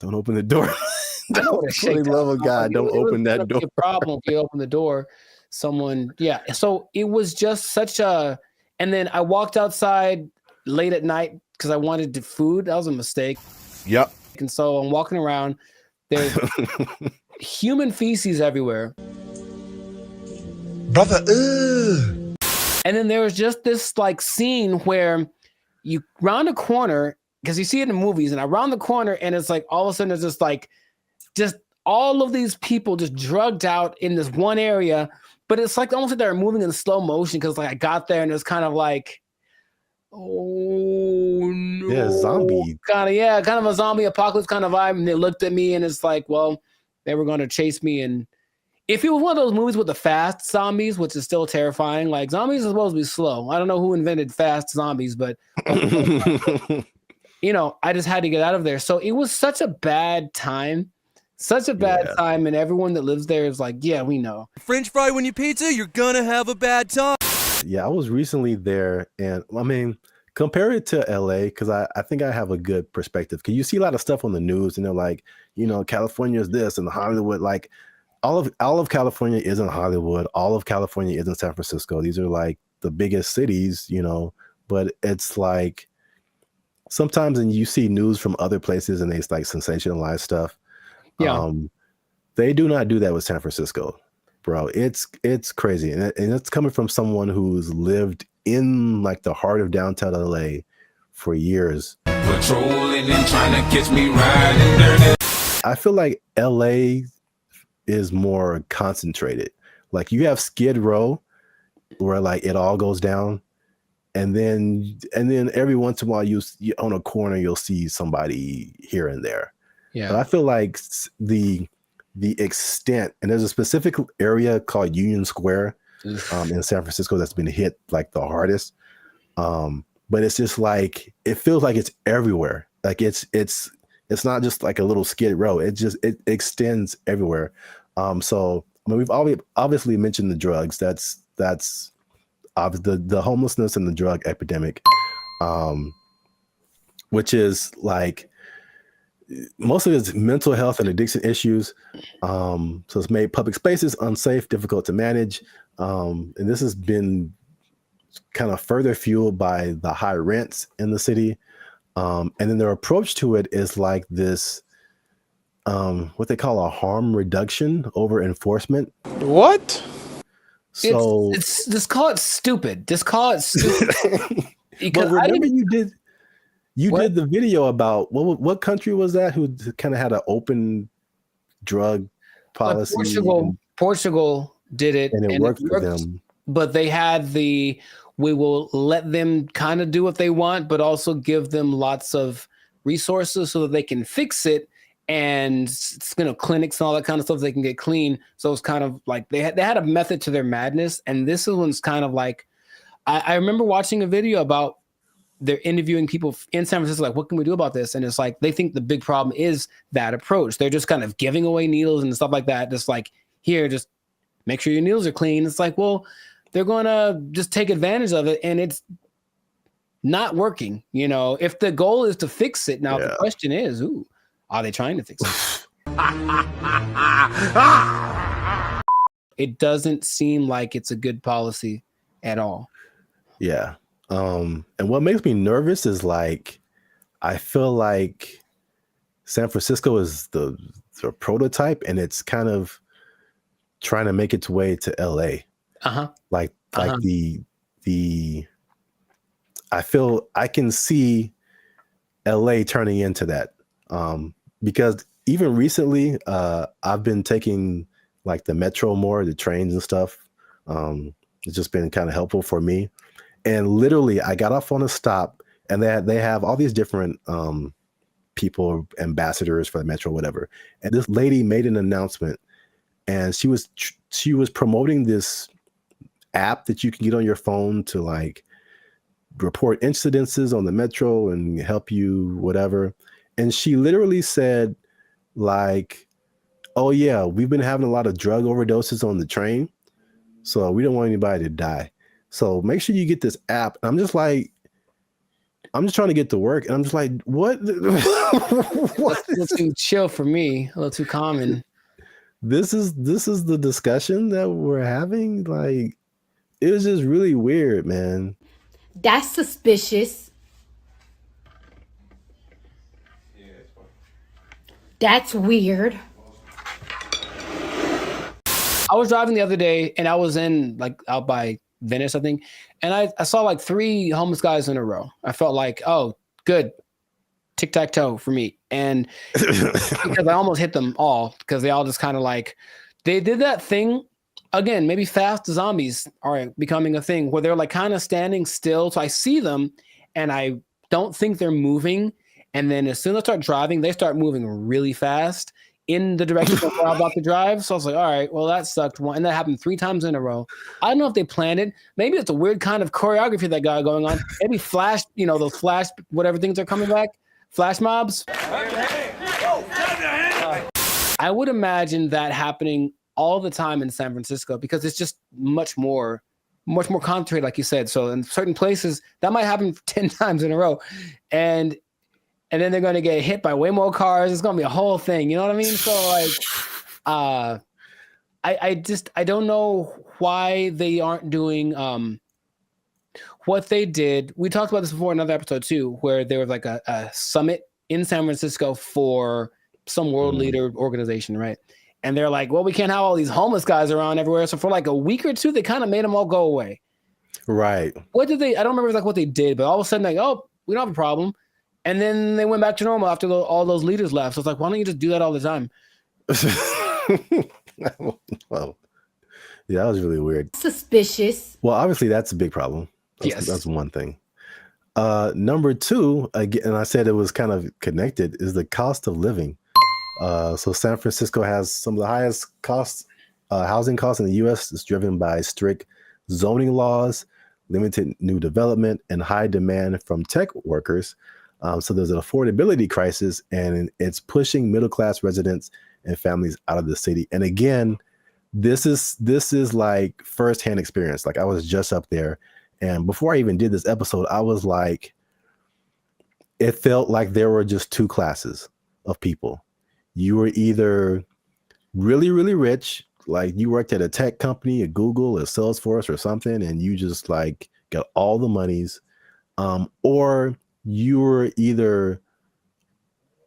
"Don't open the door." For the love of God, don't open that door. A problem if you open the door. So it was just such a. And then I walked outside late at night because I wanted food. That was a mistake. Yep. And so I'm walking around. There's human feces everywhere. Brother, ugh. And then there was just this like scene where you round a corner, because you see it in movies, and I round the corner and it's like all of a sudden there's just all of these people just drugged out in this one area, but it's like almost like they're moving in slow motion because like I got there and it was kind of like, oh no. Yeah, zombie. Kind of a zombie apocalypse kind of vibe. And they looked at me and it's like, well, they were going to chase me. And if it was one of those movies with the fast zombies, which is still terrifying, like zombies are supposed to be slow. I don't know who invented fast zombies, but I just had to get out of there. So it was such a bad time. And everyone that lives there is like, yeah, we know. French fry when you pizza, you're gonna have a bad time. Yeah, I was recently there, and I mean, compare it to LA, because I think I have a good perspective. Because you see a lot of stuff on the news, and they're like, California is this, and Hollywood, like all of California isn't Hollywood. All of California isn't San Francisco. These are like the biggest cities, but it's like sometimes, and you see news from other places, and they like sensationalize stuff. Yeah. They do not do that with San Francisco, bro. It's crazy. And it's coming from someone who's lived in like the heart of downtown LA for years. Patrolling and trying to catch me riding dirty. I feel like LA is more concentrated. Like you have Skid Row where like it all goes down. And then every once in a while you on a corner, you'll see somebody here and there. Yeah. But I feel like the extent, and there's a specific area called Union Square in San Francisco that's been hit like the hardest. But it's just like, it feels like it's everywhere. Like it's not just like a little Skid Row. It extends everywhere. So I mean, we've obviously mentioned the drugs. That's the homelessness and the drug epidemic, which is like, most of it's mental health and addiction issues. So it's made public spaces unsafe, difficult to manage. And this has been kind of further fueled by the high rents in the city. And then their approach to it is like this, what they call a harm reduction over enforcement. What? So just call it stupid. Just call it stupid. But remember you did the video about what country was that who kind of had an open drug policy? Portugal did it, and it worked for them. But they had we will let them kind of do what they want, but also give them lots of resources so that they can fix it and clinics and all that kind of stuff they can get clean. So it's kind of like they had a method to their madness, and this one's kind of like I remember watching a video about they're interviewing people in San Francisco, like, what can we do about this? And it's like they think the big problem is that approach. They're just kind of giving away needles and stuff like that. Just like, here, just make sure your needles are clean. It's like, well, they're going to just take advantage of it, and it's not working. You know, if the goal is to fix it, now the question is, are they trying to fix it? It doesn't seem like it's a good policy at all. Yeah. And what makes me nervous is like, I feel like San Francisco is the prototype, and it's kind of trying to make its way to LA. Like the I feel I can see LA turning into that. Because even recently, I've been taking like the metro more, the trains and stuff. It's just been kind of helpful for me. And literally, I got off on a stop, and they have all these different people, ambassadors for the metro, whatever. And this lady made an announcement, and she was promoting this app that you can get on your phone to like report incidences on the metro and help you whatever. And she literally said like, oh yeah, we've been having a lot of drug overdoses on the train, so we don't want anybody to die. So make sure you get this app. And I'm just trying to get to work. And I'm just like, what? What? A little too chill for me, a little too common. This is the discussion that we're having. Like, it was just really weird, man. That's suspicious. That's weird. I was driving the other day, and I was in like out by Venice, I think, and I saw like 3 homeless guys in a row. I felt like, oh, good, tic-tac-toe for me. And because I almost hit them all, because they all just kind of like, they did that thing again, maybe fast zombies are becoming a thing where they're like kind of standing still. So I see them and I don't think they're moving. And then as soon as I start driving, they start moving really fast in the direction of where I'm about to drive. So I was like, all right, well, that sucked. And that happened 3 times in a row. I don't know if they planned it. Maybe it's a weird kind of choreography that got going on. Maybe flash, those flash, whatever things are coming back, flash mobs. I would imagine that happening all the time in San Francisco because it's just much more concentrated, like you said. So in certain places, that might happen 10 times in a row. And then they're going to get hit by way more cars. It's going to be a whole thing. You know what I mean? So like, I don't know why they aren't doing what they did. We talked about this before in another episode too, where there was like a summit in San Francisco for some world leader organization, right? And they're like, well, we can't have all these homeless guys around everywhere. So for like a week or two, they kind of made them all go away. Right. What did they? I don't remember like what they did, but all of a sudden, like, oh, we don't have a problem. And then they went back to normal after all those leaders left. So it's like, why don't you just do that all the time? Well, yeah, that was really weird. Suspicious. Well, obviously that's a big problem. That's one thing. Number 2, again, and I said it was kind of connected, is the cost of living. So San Francisco has some of the highest housing costs in the U.S. It's driven by strict zoning laws, limited new development, and high demand from tech workers. So there's an affordability crisis, and it's pushing middle-class residents and families out of the city. And again, this is like firsthand experience. Like I was just up there, and before I even did this episode, I was like, it felt like there were just 2 classes of people. You were either really, really rich, like you worked at a tech company, a Google, a Salesforce or something, and you just like got all the monies, or you were either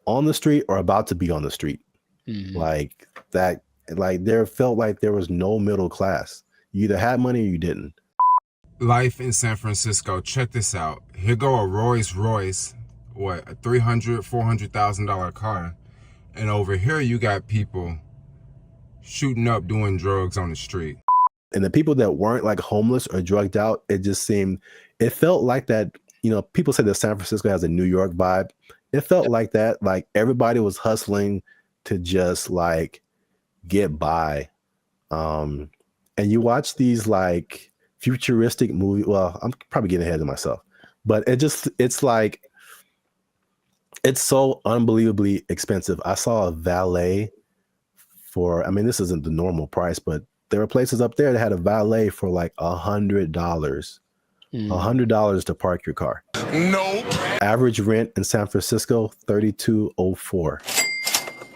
on the street or about to be on the street. Like that, like there felt like there was no middle class. You either had money or you didn't. Life in San Francisco. Check this out. Here go a Rolls Royce, a $300,000, $400,000 car. And over here you got people shooting up doing drugs on the street. And the people that weren't like homeless or drugged out, it felt like that, people say that San Francisco has a New York vibe. It felt like that. Like everybody was hustling to just like get by. And you watch these like futuristic movies. Well, I'm probably getting ahead of myself, but it's like, it's so unbelievably expensive. I saw a valet for, I mean, this isn't the normal price, but there were places up there that had a valet for like $100. $100 to park your car. Nope. Average rent in San Francisco, $3,204.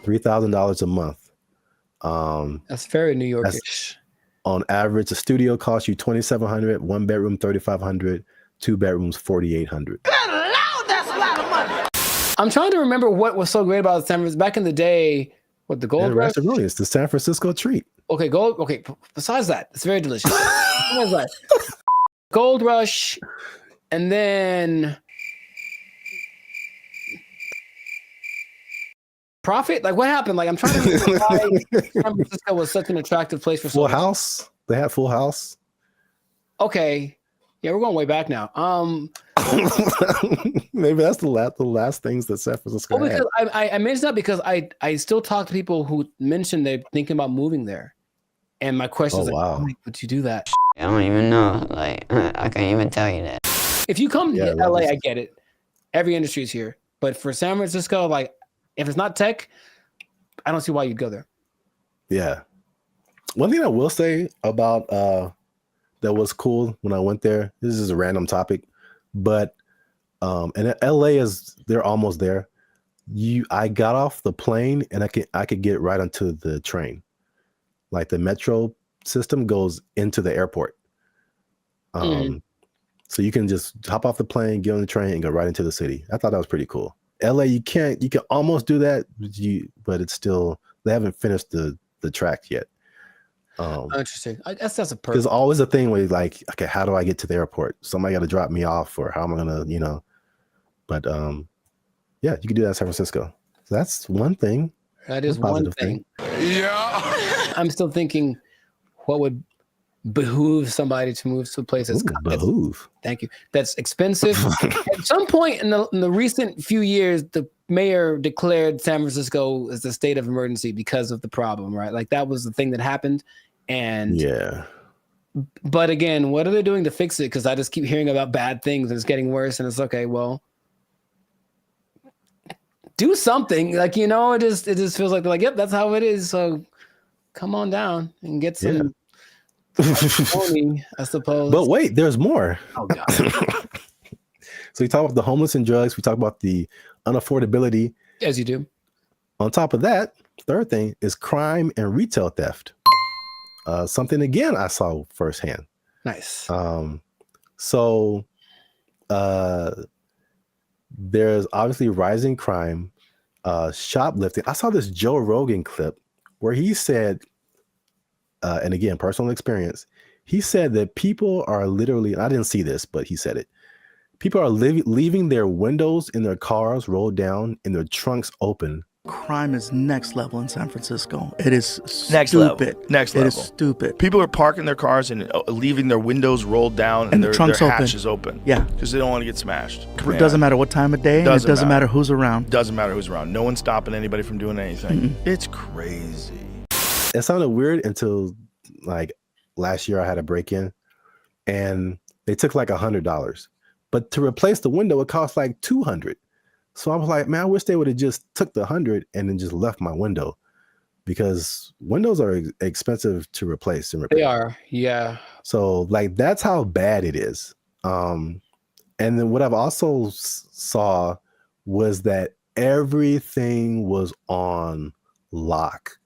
$3,000 a month. That's very New Yorkish. On average, a studio costs you $2,700, 1 bedroom $3,500, 2 bedrooms $4,800. I'm trying to remember what was so great about San Francisco back in the day. What, the gold rush? It's the San Francisco treat. Okay, gold. Okay, besides that, it's very delicious. Besides that, gold rush, and then profit. Like, what happened? Like, I'm trying to remember why San Francisco was such an attractive place for Full House. They had Full House. Okay, yeah, we're going way back now. Maybe that's the last things that San Francisco had. Because I mentioned that because I still talk to people who mentioned they're thinking about moving there, and my question is like, wow. why would you do that? I don't even know. Like, I can't even tell you that. If you come to LA, I get it. Every industry is here, but for San Francisco, like, if it's not tech, I don't see why you'd go there. Yeah. One thing I will say about that was cool when I went there. This is a random topic, but and LA they're almost there. I got off the plane and I could get right onto the train. Like the metro system goes into the airport. So you can just hop off the plane, get on the train, and go right into the city. I thought that was pretty cool. LA, you can almost do that, but it's still, they haven't finished the track yet. Interesting. I guess that's a purpose. There's always a thing where you're like, okay, how do I get to the airport? Somebody got to drop me off, or how am I gonna, But yeah, you can do that in San Francisco. So that's one thing. That is one thing. Yeah. I'm still thinking, what would behoove somebody to move to a place that's behoove. Thank you. That's expensive. At some point in the recent few years, the mayor declared San Francisco as a state of emergency because of the problem, right? Like that was the thing that happened. And yeah. But again, what are they doing to fix it? Because I just keep hearing about bad things and it's getting worse. And it's okay, well, do something. Like, it just feels like they're like, yep, that's how it is. So come on down and get some money, I suppose. But wait, there's more. Oh God. So we talk about the homeless and drugs. We talk about the unaffordability. As you do. On top of that, third thing is crime and retail theft. Something again I saw firsthand. Nice. So there's obviously rising crime, shoplifting. I saw this Joe Rogan clip where he said, and again, personal experience, he said that people are literally, I didn't see this, but he said it. People are leaving their windows in their cars rolled down and their trunks open. Crime is next level in San Francisco. It is Next stupid. level. Next level. It is stupid. People are parking their cars and leaving their windows rolled down and the their trunks hatches open. Yeah. Because they don't want to get smashed. It doesn't matter what time of day, and it doesn't matter who's around. Doesn't matter who's around. No one's stopping anybody from doing anything. It's crazy. It sounded weird until like last year I had a break-in and they took like $100. But to replace the window, it cost like $200. So I was like, man, I wish they would have just took the $100 and then just left my window, because windows are expensive to replace and repair. They are, yeah. So like that's how bad it is. And then what I've also saw was that everything was on lock.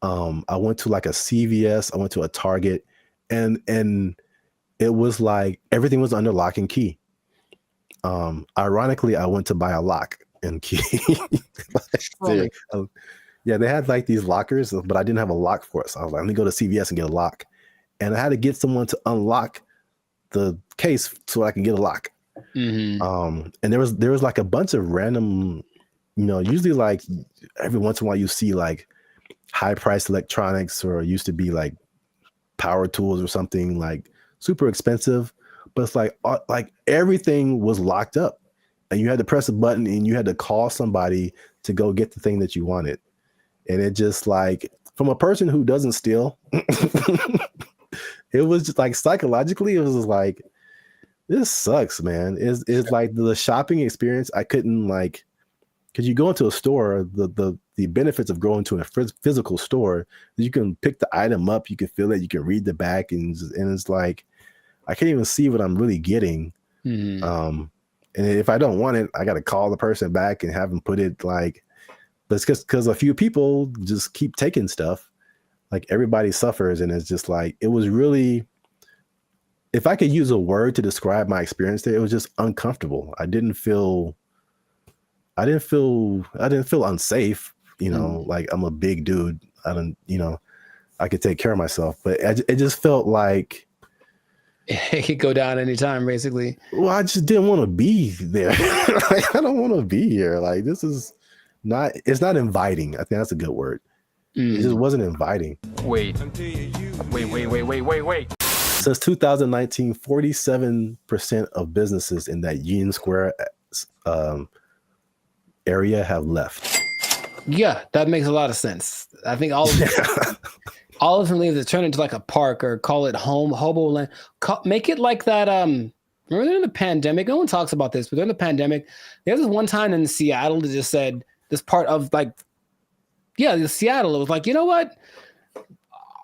I went to like a CVS, I went to a Target, and it was like everything was under lock and key. Ironically, I went to buy a lock and key. Yeah, they had like these lockers, but I didn't have a lock for it. So I was like, let me go to CVS and get a lock. And I had to get someone to unlock the case so I can get a lock. Mm-hmm. And there was like a bunch of random, usually like every once in a while you see like high priced electronics, or used to be like power tools or something like super expensive. But it's like everything was locked up, and you had to press a button and you had to call somebody to go get the thing that you wanted. And it just like, from a person who doesn't steal, it was just like psychologically, it was just like, this sucks, man. It's like the shopping experience. I couldn't like, because you go into a store, the benefits of going to a physical store, you can pick the item up, you can feel it, you can read the back, and it's like, I can't even see what I'm really getting. And if I don't want it, I got to call the person back and have them put it like, but it's because a few people just keep taking stuff. Like everybody suffers, and it's just like, it was really, if I could use a word to describe my experience there, it was just uncomfortable. I didn't feel unsafe, you know, like I'm a big dude. I could take care of myself, but it just felt like it could go down anytime, basically. Well, I just didn't want to be there. Like, I don't want to be here. Like, this is not, it's not inviting. I think that's a good word. It just wasn't inviting. Wait. Since 2019, 47% of businesses in that Union Square area have left. Yeah, that makes a lot of sense. I think all of them, all of them leave to turn into like a park or call it hobo land. Make it like that. Remember during the pandemic, no one talks about this, but during the pandemic, there was this one time in Seattle that just said this part of like, yeah, Seattle. It was like, you know what?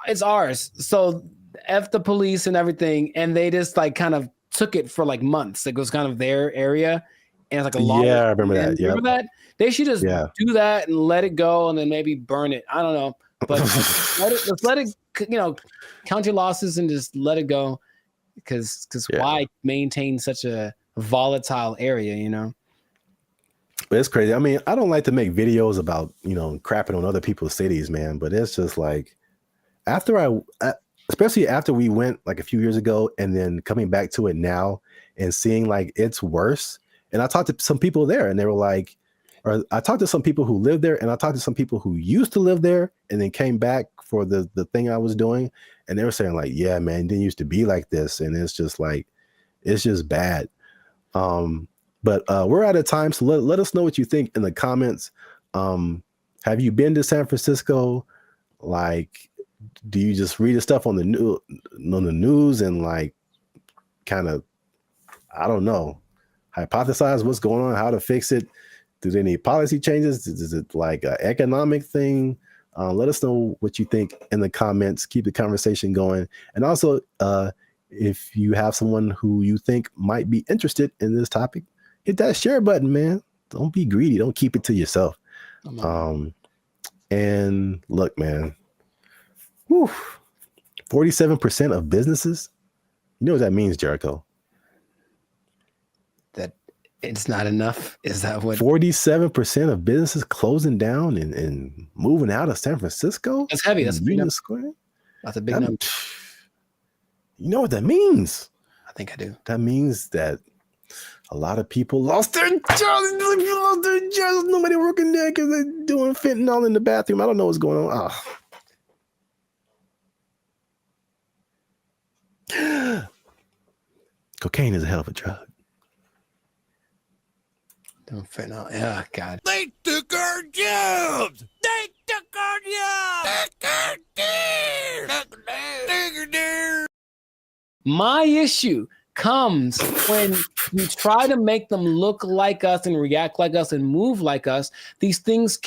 It's ours. So F the police and everything. And they just like kind of took it for like months. It was kind of their area. And it's like a long. Yeah, I remember that. Yeah. Remember that? They should just do that and let it go and then maybe burn it. I don't know. But let's let it, you know, count your losses and just let it go. Because why maintain such a volatile area, you know? But it's crazy. I mean, I don't like to make videos about, you know, crapping on other people's cities, man. But it's just like, especially after we went like a few years ago and then coming back to it now and seeing like it's worse. And I talked to some people there and they were like, or I talked to some people who live there and I talked to some people who used to live there and then came back for the thing I was doing. And they were saying like, yeah, man, it didn't used to be like this. And it's just like, it's just bad. But we're out of time. So let us know what you think in the comments. Have you been to San Francisco? Like, do you just read the stuff on the news and like kind of, I don't know, hypothesize what's going on, how to fix it? Do they need policy changes? Is it like an economic thing? Let us know what you think in the comments. Keep the conversation going. And also, if you have someone who you think might be interested in this topic, hit that share button, man. Don't be greedy. Don't keep it to yourself. And look, man, 47% of businesses, you know what that means, Jericho? That it's not enough. Is that what? 47% of businesses closing down and moving out of San Francisco? That's heavy. That's Union Square. That's a big number. You know what that means? I think I do. That means that a lot of people lost their jobs. Nobody working there because they're doing fentanyl in the bathroom. I don't know what's going on. Cocaine is a hell of a drug. Don't fentanyl. Yeah, God. They took our jobs. They took our jobs. My issue comes when you try to make them look like us and react like us and move like us. These things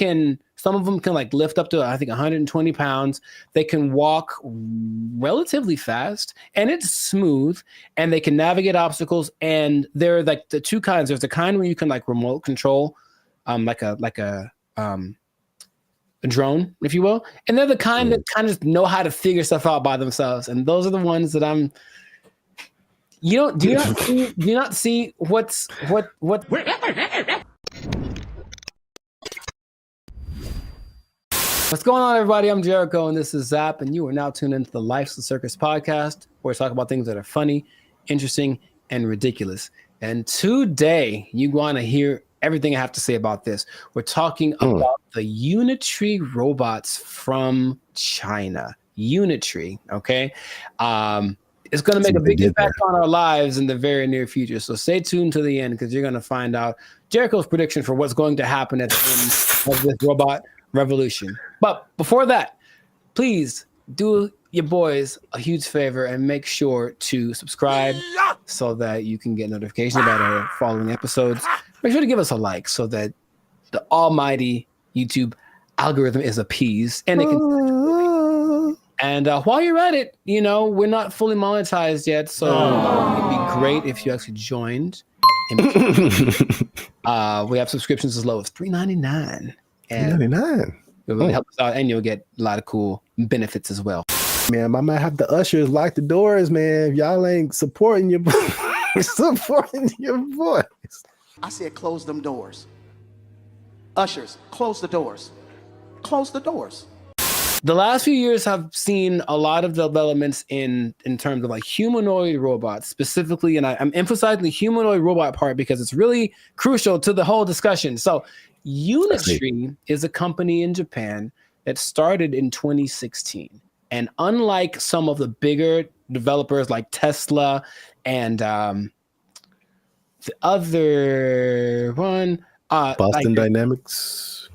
some of them can like lift up to, I think, 120 pounds. They can walk relatively fast and it's smooth and they can navigate obstacles. And they're like the two kinds. There's the kind where you can like remote control, like a drone, if you will. And they're the kind that kind of know how to figure stuff out by themselves. And those are the ones that do you not see what What's going on, everybody? I'm Jericho, and this is Zap, and you are now tuned into the Life's a Circus podcast, where we talk about things that are funny, interesting, and ridiculous. And today, you want to hear everything I have to say about this. We're talking about the Unitree robots from China. Unitree, okay? it's going to make See a what they big did impact on our lives in the very near future. So stay tuned to the end because you're going to find out Jericho's prediction for what's going to happen at the end of this robot revolution. But before that, please do your boys a huge favor and make sure to subscribe so that you can get notifications about our following episodes. Make sure to give us a like so that the almighty YouTube algorithm is appeased and it can. And while you're at it, you know, we're not fully monetized yet, so it'd be great if you actually joined. We have subscriptions as low as $3.99. $3.99. It really helps us out, and you'll get a lot of cool benefits as well. Man, I might have the ushers lock the doors, man. If y'all ain't supporting your supporting your voice. I said close them doors. Ushers, close the doors. Close the doors. The last few years have seen a lot of developments in terms of like humanoid robots specifically, and I'm emphasizing the humanoid robot part because it's really crucial to the whole discussion. So Unitree is a company in Japan that started in 2016. And unlike some of the bigger developers like Tesla and the other one, Boston Dynamics.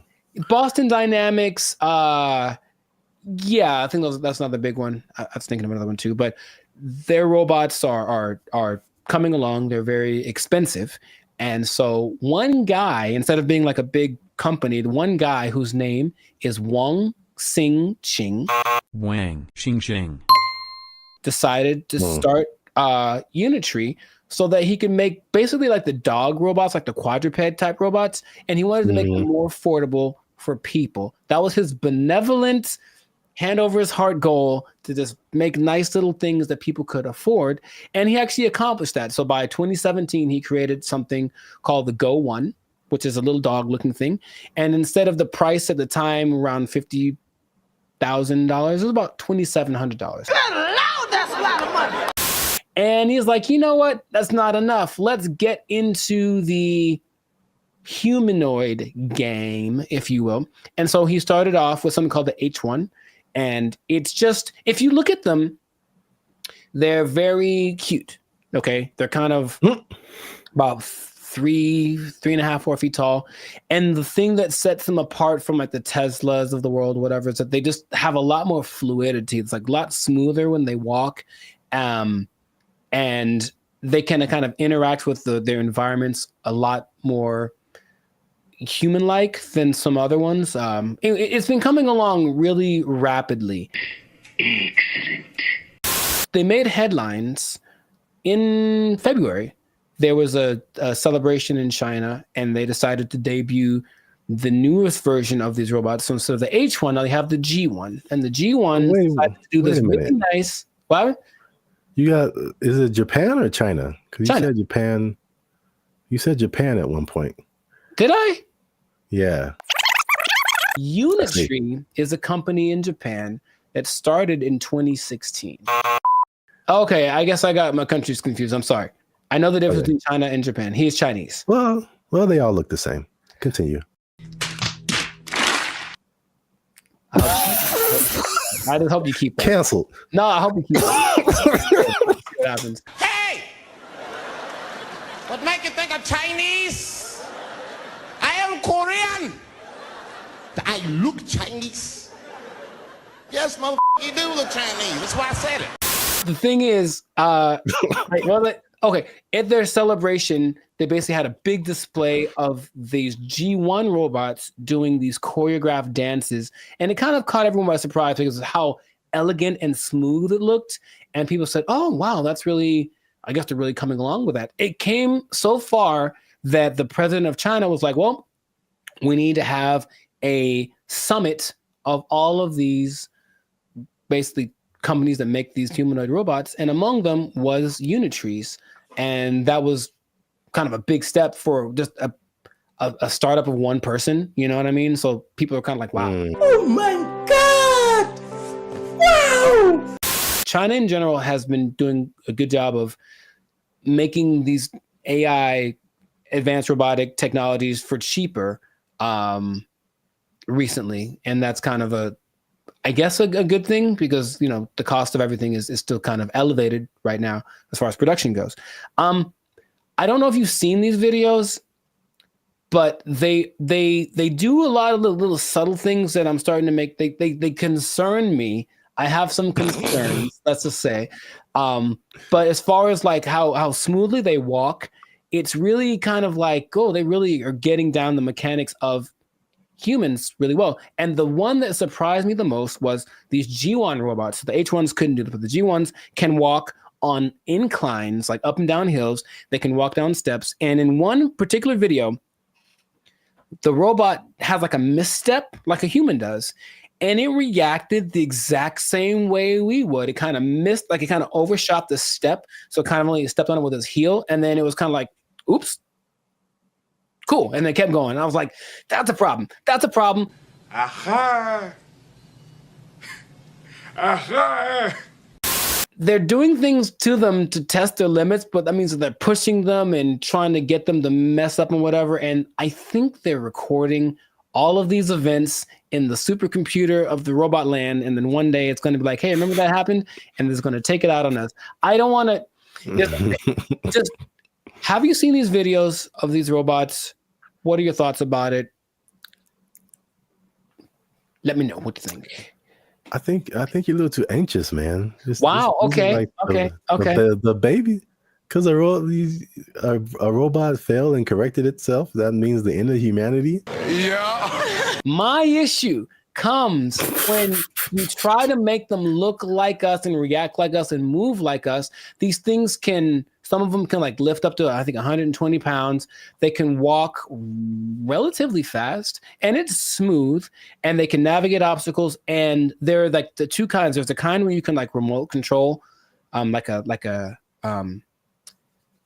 Boston Dynamics, yeah, I think that's not the big one. I was thinking of another one too, but their robots are coming along. They're very expensive. And so one guy, instead of being like a big company, the one guy whose name is Wang Xingqing, decided to start Unitree so that he could make basically like the dog robots, like the quadruped type robots, and he wanted to make them more affordable for people. That was his benevolent, hand over his heart goal to just make nice little things that people could afford. And he actually accomplished that. So by 2017, he created something called the Go One, which is a little dog looking thing. And instead of the price at the time, around $50,000, it was about $2,700. That's a lot of money. And he's like, you know what? That's not enough. Let's get into the humanoid game, if you will. And so he started off with something called the H1. And it's just, if you look at them, they're very cute. Okay. They're kind of about 3.5, 4 feet tall. And the thing that sets them apart from like the Teslas of the world, whatever, is that they just have a lot more fluidity. It's like a lot smoother when they walk. And they can kind of interact with their environments a lot more human-like than some other ones. It's been coming along really rapidly. Excellent. They made headlines in February. There was a celebration in China, and they decided to debut the newest version of these robots. So instead of the H1, now they have the G1, and the G1 decided to do this really nice. What? You got? Is it Japan or China? Because you China. said Japan. You said Japan at one point. Did I? Yeah. Unitree is a company in Japan that started in 2016. Okay, I guess I got my countries confused. I'm sorry. I know the difference between China and Japan. He's Chinese. Well, they all look the same. Continue. I just hope you keep that. Canceled. No, I hope you keep that. What happens? Hey! What make you think I'm Chinese? I am Korean. I look Chinese. Yes, motherfucker, you do look Chinese. That's why I said it. The thing is, okay, at their celebration, they basically had a big display of these G1 robots doing these choreographed dances. And it kind of caught everyone by surprise because of how elegant and smooth it looked. And people said, oh, wow, that's really, I guess they're really coming along with that. It came so far that the president of China was like, well, we need to have a summit of all of these basically companies that make these humanoid robots. And among them was Unitree's. And that was kind of a big step for just a startup of one person. You know what I mean? So people are kind of like, wow. Oh my God! Wow! China in general has been doing a good job of making these AI advanced robotic technologies for cheaper recently. And that's kind of I guess a good thing because the cost of everything is still kind of elevated right now as far as production goes. I don't know if you've seen these videos, but they do a lot of little subtle things that I'm starting to make. They concern me. I have some concerns, let's just say. But as far as like how smoothly they walk, it's really kind of like, they really are getting down the mechanics of humans really well. And the one that surprised me the most was these G1 robots. The H1s couldn't do it, but the G1s can walk on inclines, like up and down hills. They can walk down steps. And in one particular video, the robot has like a misstep like a human does. And it reacted the exact same way we would. It kind of missed, like it kind of overshot the step. So it kind of only stepped on it with his heel. And then it was kind of like, oops. Cool. And they kept going. And I was like, that's a problem. That's a problem. Aha. Aha. They're doing things to them to test their limits, but that means that they're pushing them and trying to get them to mess up and whatever. And I think they're recording all of these events in the supercomputer of the robot land. And then one day it's going to be like, hey, remember that happened? And it's going to take it out on us. I don't want to just have you seen these videos of these robots? What are your thoughts about it? Let me know what you think. I think you're a little too anxious, man. Wow. Okay. The baby, because a robot failed and corrected itself. That means the end of humanity. Yeah. My issue comes when we try to make them look like us and react like us and move like us. These things some of them can like lift up to, I think, 120 pounds. They can walk relatively fast and it's smooth and they can navigate obstacles. And they're like the two kinds. There's the kind where you can like remote control, like a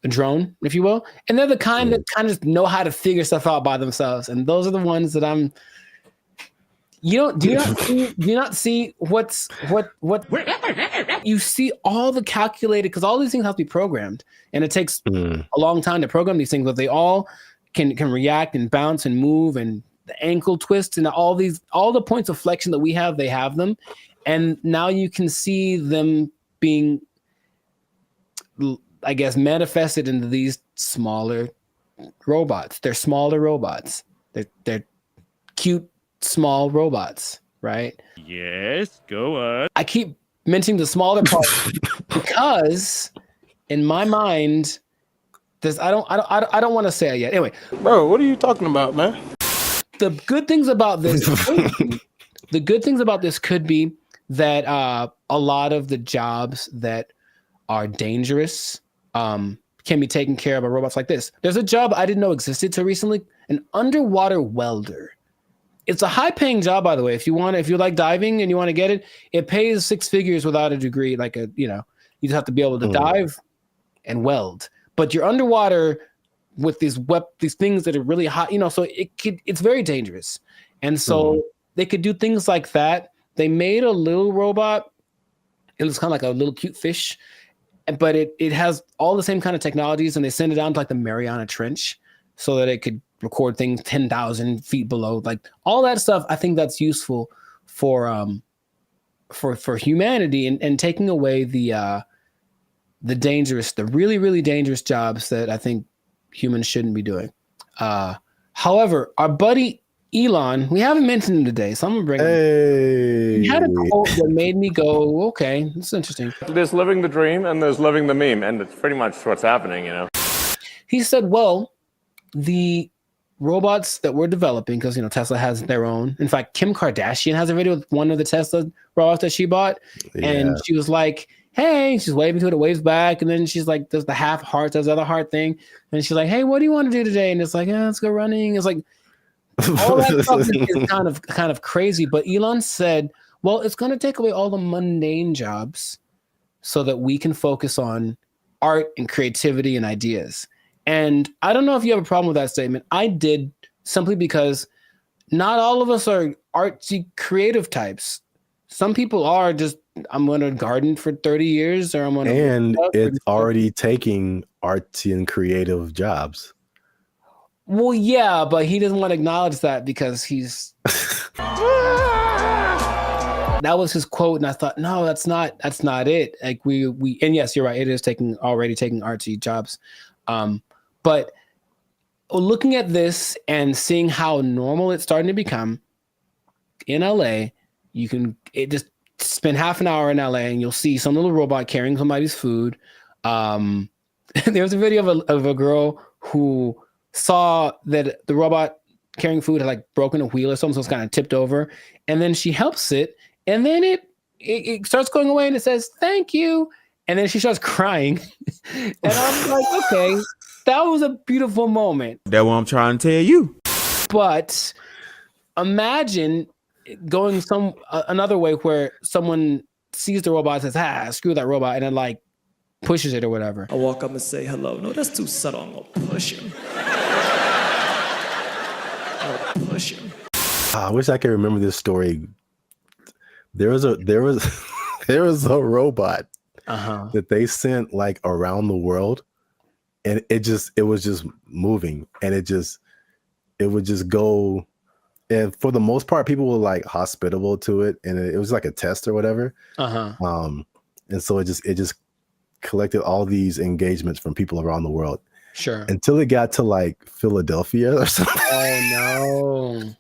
drone, if you will. And they're the kind that kind of just know how to figure stuff out by themselves. And those are the ones that do you not see what you see all the calculated, because all these things have to be programmed and it takes a long time to program these things, but they all can react and bounce and move, and the ankle twists and all the points of flexion that we have, they have them. And now you can see them being, I guess, manifested into these smaller robots. They're smaller robots. They're cute, small robots, right? Yes, go on. I keep mentioning the smaller part because in my mind, I don't want to say it yet. Anyway, bro, what are you talking about, man? The good things about this, could be that a lot of the jobs that are dangerous can be taken care of by robots like this. There's a job I didn't know existed till recently, an underwater welder. It's a high-paying job, by the way. If you like diving and you want to get it, it pays 6 figures without a degree. You just have to be able to dive and weld. But you're underwater with these things that are really hot, so it's very dangerous. And so they could do things like that. They made a little robot. It looks kind of like a little cute fish, but it has all the same kind of technologies, and they send it down to like the Mariana Trench so that it could record things 10,000 feet below, like all that stuff. I think that's useful for humanity and taking away the really, really dangerous jobs that I think humans shouldn't be doing. However, our buddy Elon, we haven't mentioned him today, so I'm gonna bring him. He had a quote that made me go, okay, that's interesting. There's living the dream and there's living the meme, and it's pretty much what's happening, He said, well, the robots that we're developing, because Tesla has their own. In fact, Kim Kardashian has a video with one of the Tesla robots that she bought, and she was like, "Hey," she's waving to it, waves back, and then she's like, "Does the half heart, does the other heart thing?" And she's like, "Hey, what do you want to do today?" And it's like, "Yeah, let's go running." It's like all that stuff is kind of crazy. But Elon said, "Well, it's going to take away all the mundane jobs, so that we can focus on art and creativity and ideas." And I don't know if you have a problem with that statement. I did, simply because not all of us are artsy creative types. Some people are just, I'm going to garden for 30 years or I'm going to. And it's already taking artsy and creative jobs. Well, yeah, but he doesn't want to acknowledge that because he's. That was his quote, and I thought, no, that's not it. Like we and yes, you're right. It is already taking artsy jobs, but looking at this and seeing how normal it's starting to become in LA, you can just spend half an hour in LA and you'll see some little robot carrying somebody's food. There's a video of a girl who saw that the robot carrying food had like broken a wheel or something, so it's kind of tipped over, and then she helps it, and then it starts going away and it says thank you, and then she starts crying. And I'm like, okay, that was a beautiful moment. That's what I'm trying to tell you. But imagine going another way where someone sees the robot and says, screw that robot, and then like pushes it or whatever. I walk up and say hello. No, that's too subtle. I'm gonna push him. I'll push him. I wish I could remember this story. There was a robot that they sent like around the world, and it was just moving, and it would just go. And for the most part, people were like hospitable to it, and it was like a test or whatever. And so it just collected all these engagements from people around the world. Sure. Until it got to like Philadelphia or something. Oh no.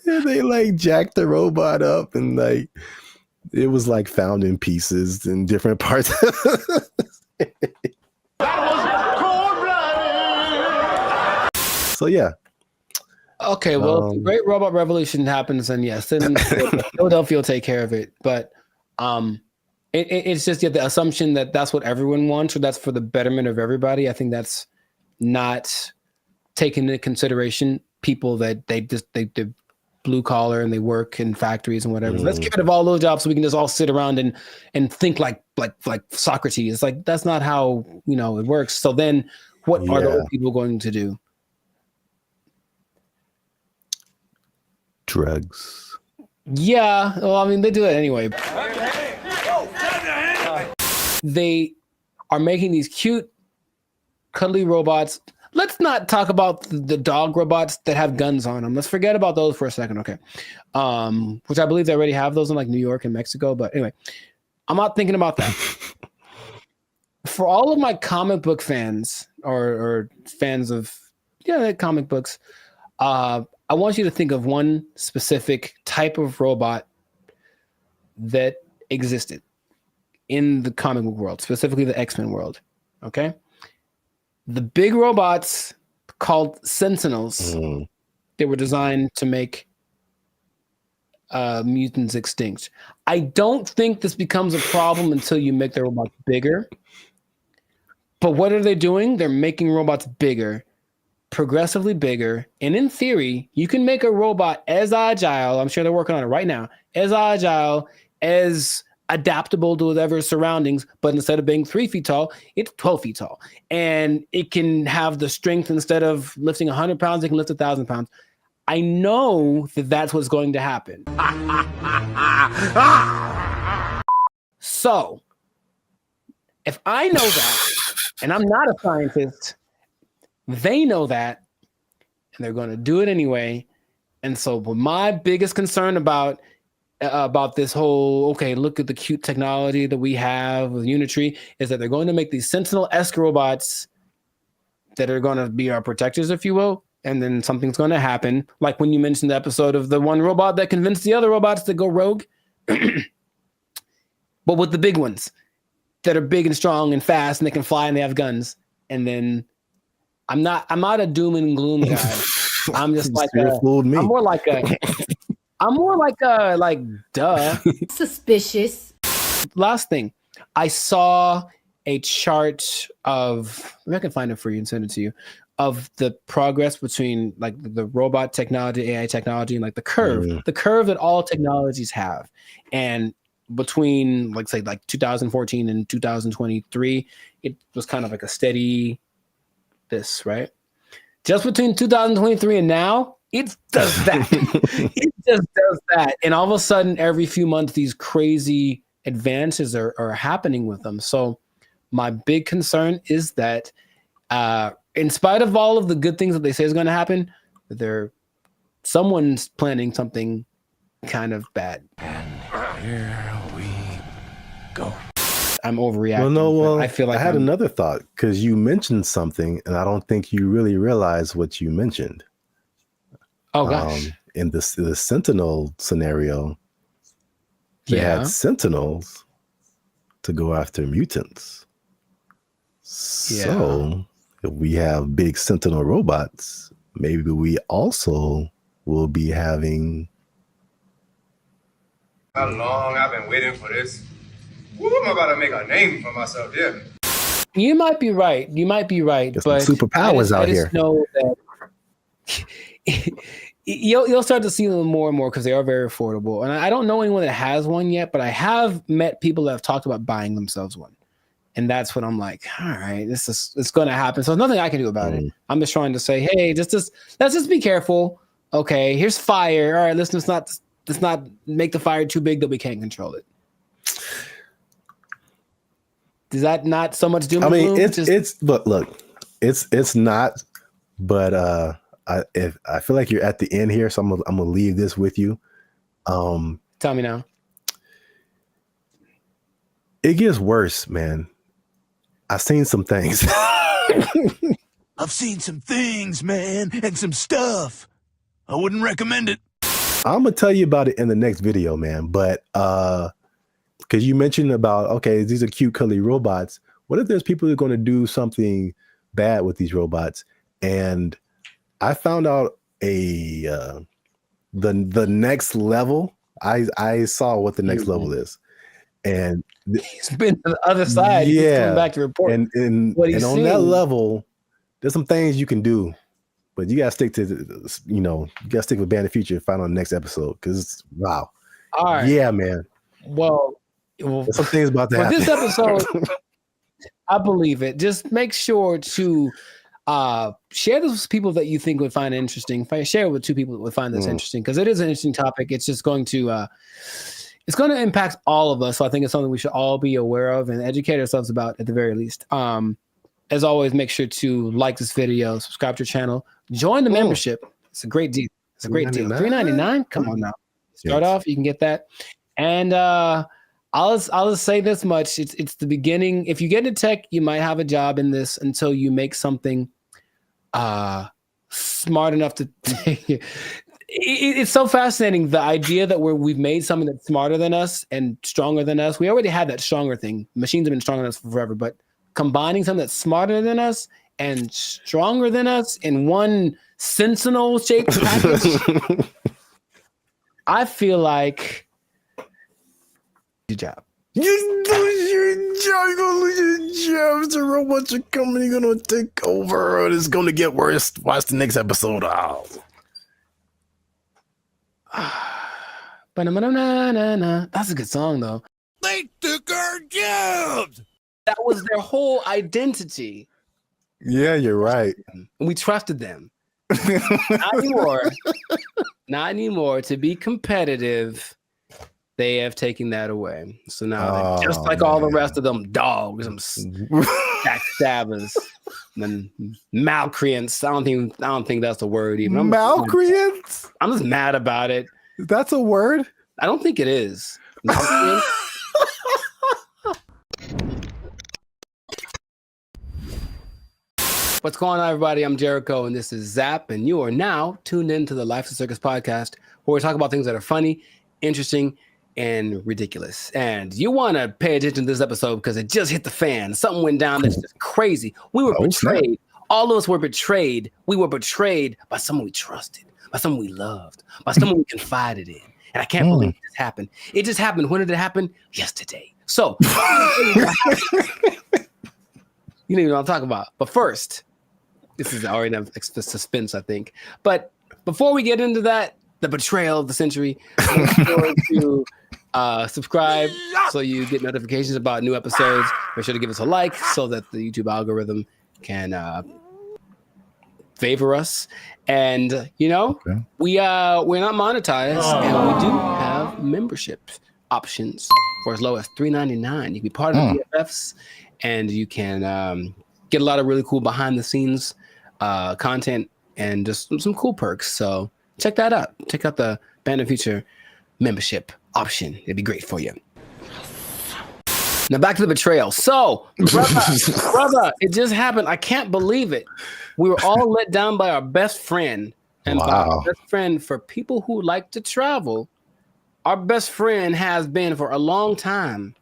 And they like jacked the robot up, and like it was like found in pieces in different parts. So yeah. Okay, well, if the Great Robot Revolution happens, and yes, then Philadelphia will take care of it. But it's just the assumption that that's what everyone wants, or that's for the betterment of everybody. I think that's not taking into consideration people that they blue collar and they work in factories and whatever. So let's get rid of all those jobs so we can just all sit around and think like Socrates. Like that's not how it works. So then, what are those people going to do? Drugs. Yeah, well, I mean, they do it anyway. They are making these cute, cuddly robots. Let's not talk about the dog robots that have guns on them. Let's forget about those for a second, okay? Which I believe they already have those in like New York and Mexico. But anyway, I'm not thinking about that. For all of my comic book fans or fans of comic books, I want you to think of one specific type of robot that existed in the comic book world, specifically the X-Men world. Okay? The big robots called Sentinels, they were designed to make mutants extinct. I don't think this becomes a problem until you make the robots bigger. But what are they doing? They're making robots bigger, progressively bigger, and in theory, you can make a robot as agile, I'm sure they're working on it right now, as agile, as adaptable to whatever surroundings, but instead of being 3 feet tall, it's 12 feet tall. And it can have the strength, instead of lifting 100 pounds, it can lift 1,000 pounds. I know that that's what's going to happen. So, if I know that, and I'm not a scientist, they know that, and they're going to do it anyway. And so my biggest concern about this whole, okay, look at the cute technology that we have with Unitree, is that they're going to make these Sentinel-esque robots that are going to be our protectors, if you will. And then something's going to happen. Like when you mentioned the episode of the one robot that convinced the other robots to go rogue. But with the big ones that are big and strong and fast and they can fly and they have guns. And then I'm not a doom and gloom guy. I'm just like I'm more like duh. Suspicious. Last thing, I saw a chart of, maybe I can find it for you and send it to you, of the progress between like the robot technology, AI technology, and like the curve that all technologies have. And between like say like 2014 and 2023, it was kind of like a steady this, right? Just between 2023 and now, it does that. It just does that. And all of a sudden, every few months, these crazy advances are happening with them. So my big concern is that in spite of all of the good things that they say is going to happen, someone's planning something kind of bad. And here we go. I'm overreacting. Well, I feel like I had another thought because you mentioned something, and I don't think you really realized what you mentioned. Oh gosh! In the Sentinel scenario, they had Sentinels to go after mutants. So if we have big Sentinel robots, maybe we also will be having. How long I've been waiting for this. Woo, I'm about to make a name for myself here. You might be right. There's but some superpowers out here. Know that you'll start to see them more and more because they are very affordable. And I don't know anyone that has one yet, but I have met people that have talked about buying themselves one. And that's when I'm like, all right, it's going to happen. So there's nothing I can do about it. I'm just trying to say, hey, let's just be careful. Okay, here's fire. All right, let's not make the fire too big that we can't control it. Is that not so much doom? I mean, it's not. But I feel like you're at the end here, so I'm gonna leave this with you. Tell me now. It gets worse, man. I've seen some things. I've seen some things, man, and some stuff. I wouldn't recommend it. I'm gonna tell you about it in the next video, man. But because you mentioned about, okay, these are cute, cuddly robots. What if there's people who are going to do something bad with these robots? And I found out the next level. I saw what the next level is, and he's been to the other side. He's coming back to report. And on that level, there's some things you can do, but you gotta stick to you gotta stick with Band of Future and find on the next episode because wow. All right. Yeah, man. Well, there's some things about that. For this episode, I believe it. Just make sure to share this with people that you think would find it interesting. Share it with 2 people that would find this interesting because it is an interesting topic. It's just going to impact all of us. So I think it's something we should all be aware of and educate ourselves about at the very least. As always, make sure to like this video, subscribe to your channel, join the membership. It's a great deal. It's a great deal. $3.99. Come on now. Start off. You can get that. And I'll just say this much. It's the beginning. If you get into tech, you might have a job in this until you make something smart enough to take it. It's so fascinating. The idea that we've made something that's smarter than us and stronger than us. We already had that stronger thing. Machines have been stronger than us for forever, but combining something that's smarter than us and stronger than us in one sentinel shaped package. I feel like good job. You lose your job. You're gonna lose your job. The robots are coming. You're gonna take over. And it's gonna get worse. Watch the next episode. That's a good song, though. They took our jobs. That was their whole identity. Yeah, you're right. We trusted them. Not anymore. Not anymore. To be competitive, they have taken that away. So now, just like all the rest of them dogs, them backstabbers, and malcreants. I don't think that's the word even. Malcreants? I'm just mad about it. That's a word? I don't think it is. What's going on, everybody? I'm Jericho, and this is Zap, and you are now tuned into the Life of Circus podcast, where we talk about things that are funny, interesting, and ridiculous. And you want to pay attention to this episode because it just hit the fan. Something went down that's just crazy. We were betrayed. All of us were betrayed. We were betrayed by someone we trusted, by someone we loved, by someone we confided in. And I can't believe this happened. It just happened. When did it happen? Yesterday. So, you know what I'm talking about. But first, this is already the suspense, I think. But before we get into that, the betrayal of the century, make sure to subscribe so you get notifications about new episodes. Make sure to give us a like so that the YouTube algorithm can favor us. And we're not monetized, and we do have membership options for as low as $3.99. You can be part of the BFFs, and you can get a lot of really cool behind the scenes content and just some cool perks. So check that out. Check out the Band of Future membership option. It'd be great for you. Now back to the betrayal. So, brother, it just happened. I can't believe it. We were all let down by our best friend. And by our best friend, for people who like to travel, our best friend has been for a long time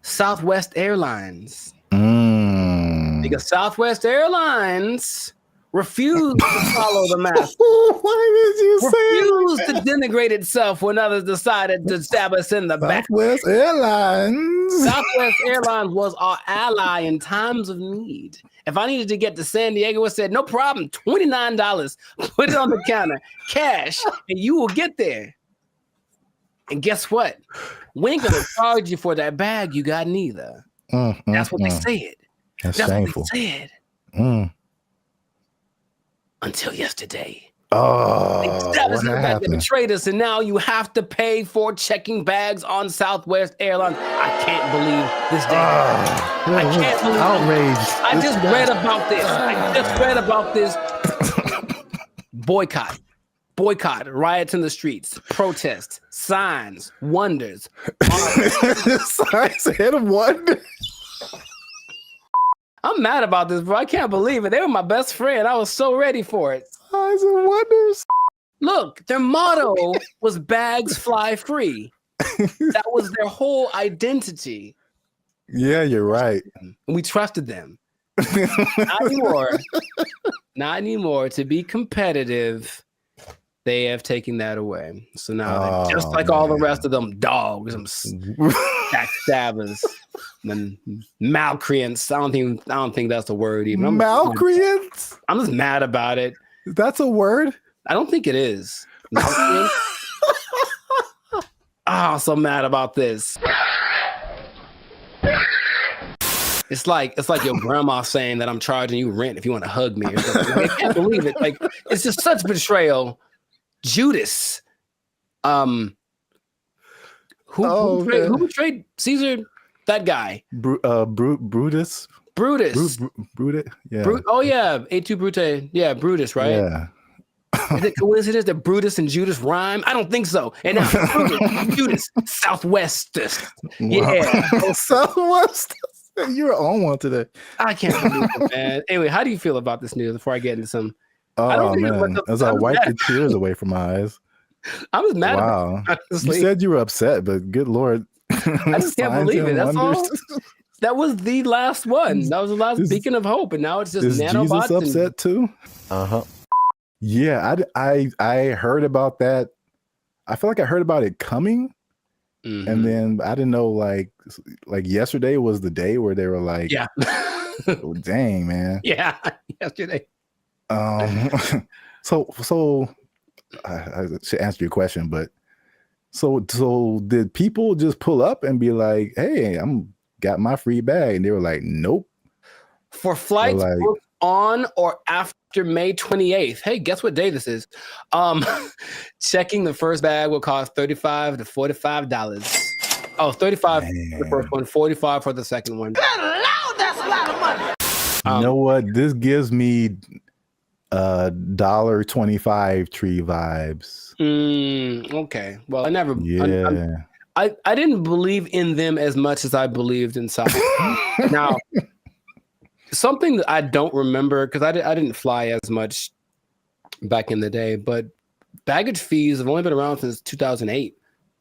Southwest Airlines. Because Southwest Airlines refused to follow the mask. Why did you refused to denigrate itself when others decided to stab us in the back. Southwest Airlines. Southwest Airlines was our ally in times of need. If I needed to get to San Diego, it said, no problem, $29. Put it on the counter, cash, and you will get there. And guess what? We ain't gonna charge you for that bag you got neither. That's what they said. That's shameful. What they said. Until yesterday. That was the back that betrayed us, and now you have to pay for checking bags on Southwest Airlines. I can't believe this day. I can't believe outrage. I just read about this. I just read about this. Boycott, riots in the streets, protests, signs, wonders. Signs ahead of wonders. I'm mad about this, bro. I can't believe it. They were my best friend. I was so ready for it. Signs and wonders. Look, their motto was bags fly free. That was their whole identity. Yeah, you're right. And we trusted them. Not anymore. Not anymore. To be competitive, they have taken that away. So now they're just like all the rest of them dogs, them backstabbers, and malcreants. I don't think that's a word even. Malcreants? I'm just mad about it. That's a word? I don't think it is. I'm so mad about this. It's like your grandma saying that I'm charging you rent if you want to hug me. I can't believe it. Like, it's just such betrayal. Judas. Who betrayed Caesar? That guy. Brutus. Brutus. Brutus. Yeah. A2 Brute. Yeah, Brutus, right? Yeah. Is it coincidence that Brutus and Judas rhyme? I don't think so. And now Brutus, Judas, Southwest. Yeah. Southwest. You're on one today. I can't believe it, man. Anyway, how do you feel about this news before I get into some? Oh, man. As I wipe the tears away from my eyes. I was mad wow. about it, honestly. You said you were upset, but good Lord. I just can't believe it. That's all. That was the last one. That was the last beacon of hope. And now it's just nanobots. Jesus upset too? Uh-huh. Yeah, I heard about that. I feel like I heard about it coming. Mm-hmm. And then I didn't know, like yesterday was the day where they were like, yeah. Oh, dang, man. Yeah, yesterday. So I should answer your question, but so did people just pull up and be like, hey, got my free bag? And they were like, nope. For flights booked on or after May 28th. Hey, guess what day this is? Checking the first bag will cost $35 to $45. Oh, $35 for the first one, $45 for the second one. Good Lord, that's a lot of money. You know what? This gives me $1.25 tree vibes. Okay. Well, I never. Yeah. I didn't believe in them as much as I believed in South. Now, something that I don't remember, because I didn't fly as much back in the day, but baggage fees have only been around since 2008.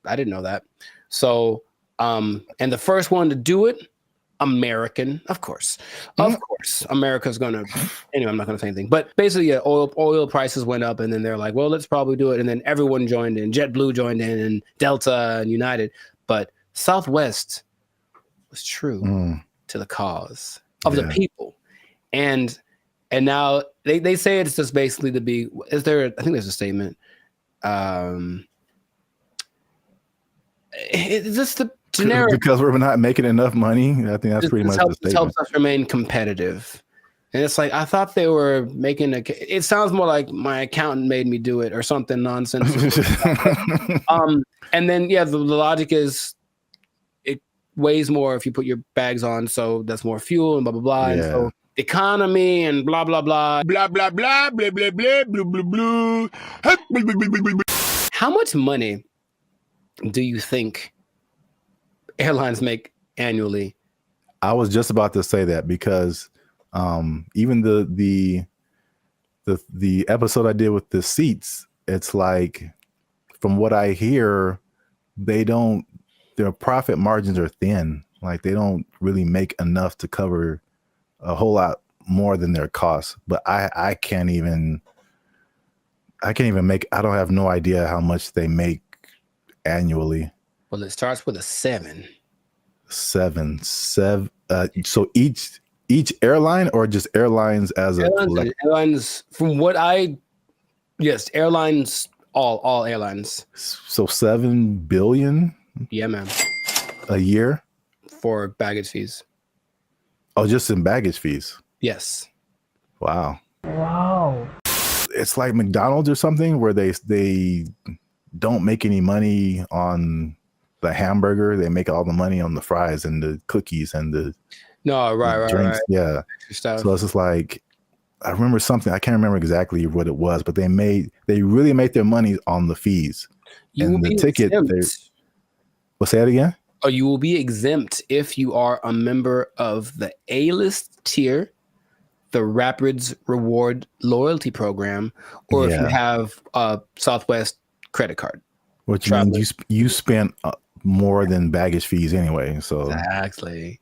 I didn't know that. So, and the first one to do it, American, of course, America's gonna. Anyway, I'm not gonna say anything. But basically, yeah, oil prices went up, and then they're like, well, let's probably do it. And then everyone joined in. JetBlue joined in, and Delta and United. But Southwest was true to the cause of the people, and now they say it's just basically to be. Is there? I think there's a statement. It's just the generic, because we're not making enough money. I think that's pretty much the statement. Helps us remain competitive. And it's like, I thought they were making it sounds more like my accountant made me do it or something nonsense. And then, yeah, the logic is it weighs more if you put your bags on. So that's more fuel and blah, blah, blah. Yeah. And so economy and blah, blah, blah. Blah, blah, blah, blah, blah, blah, blah, blah, blah. How much money do you think airlines make annually? I was just about to say that because even the episode I did with the seats, it's like, from what I hear, their profit margins are thin. Like, they don't really make enough to cover a whole lot more than their costs. But I can't even make, I don't have no idea how much they make annually. Well, it starts with a 7. Seven. So each airline, or just airlines as a collective? Airlines, from what yes, airlines, all airlines. So 7 billion? Yeah, man. A year? For baggage fees. Oh, just in baggage fees? Yes. Wow. Wow. It's like McDonald's or something, where they don't make any money on the hamburger. They make all the money on the fries and the cookies and the drinks. Right. Yeah. So it's just like, I remember something, I can't remember exactly what it was, but they really made their money on the fees. And the ticket, well, say it again? Or you will be exempt if you are a member of the A-list tier, the Rapids Reward Loyalty Program, or if you have a Southwest credit card. Which means you spent more than baggage fees anyway. So exactly.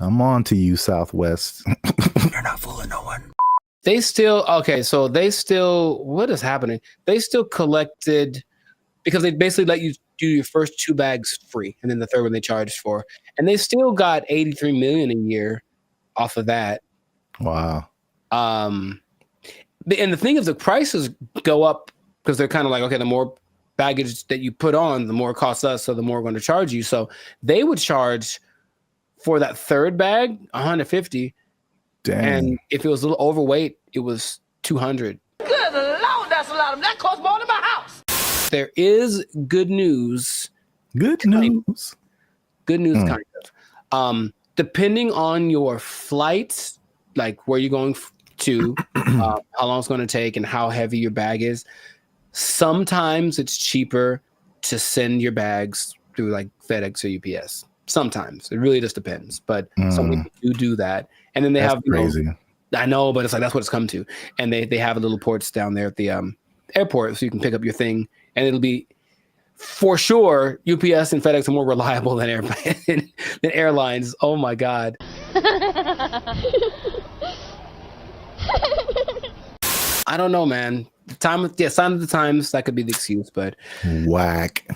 I'm on to you, Southwest. You're not fooling no one. They still, what is happening? They still collected, because they basically let you do your first 2 bags free, and then the third one they charged for. And they still got $83 million a year off of that. Wow. And the thing is, the prices go up because they're kind of like, okay, the more baggage that you put on, the more it costs us, so the more we're going to charge you. So they would charge for that third bag $150. Dang. And if it was a little overweight, it was $200. Good Lord, that's a lot of that costs more than my house. There is good news. Good news. Good news, kind of. Depending on your flight, like where you're going to, how long it's going to take, and how heavy your bag is, sometimes it's cheaper to send your bags through like FedEx or UPS. Sometimes. It really just depends. But some people do that. And then they have crazy. I know, but it's like, that's what it's come to. And they have little ports down there at the airport, so you can pick up your thing, and it'll be, for sure, UPS and FedEx are more reliable than airlines. Oh my God. I don't know, man. Sign of the times, that could be the excuse, but whack.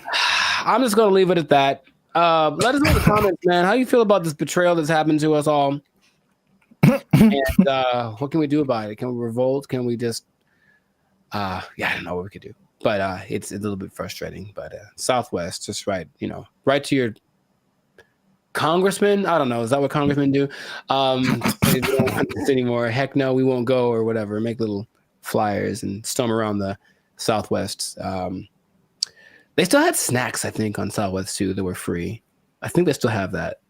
I'm just gonna leave it at that. Let us know in the comments, man. How you feel about this betrayal that's happened to us all? And what can we do about it? Can we revolt? Can we just I don't know what we could do. But it's a little bit frustrating. But Southwest, just write to your congressman. I don't know. Is that what congressmen do? They don't want this anymore. Heck no, we won't go, or whatever. Make little flyers and storm around the Southwest. They still had snacks, I think, on Southwest too that were free. I think they still have that,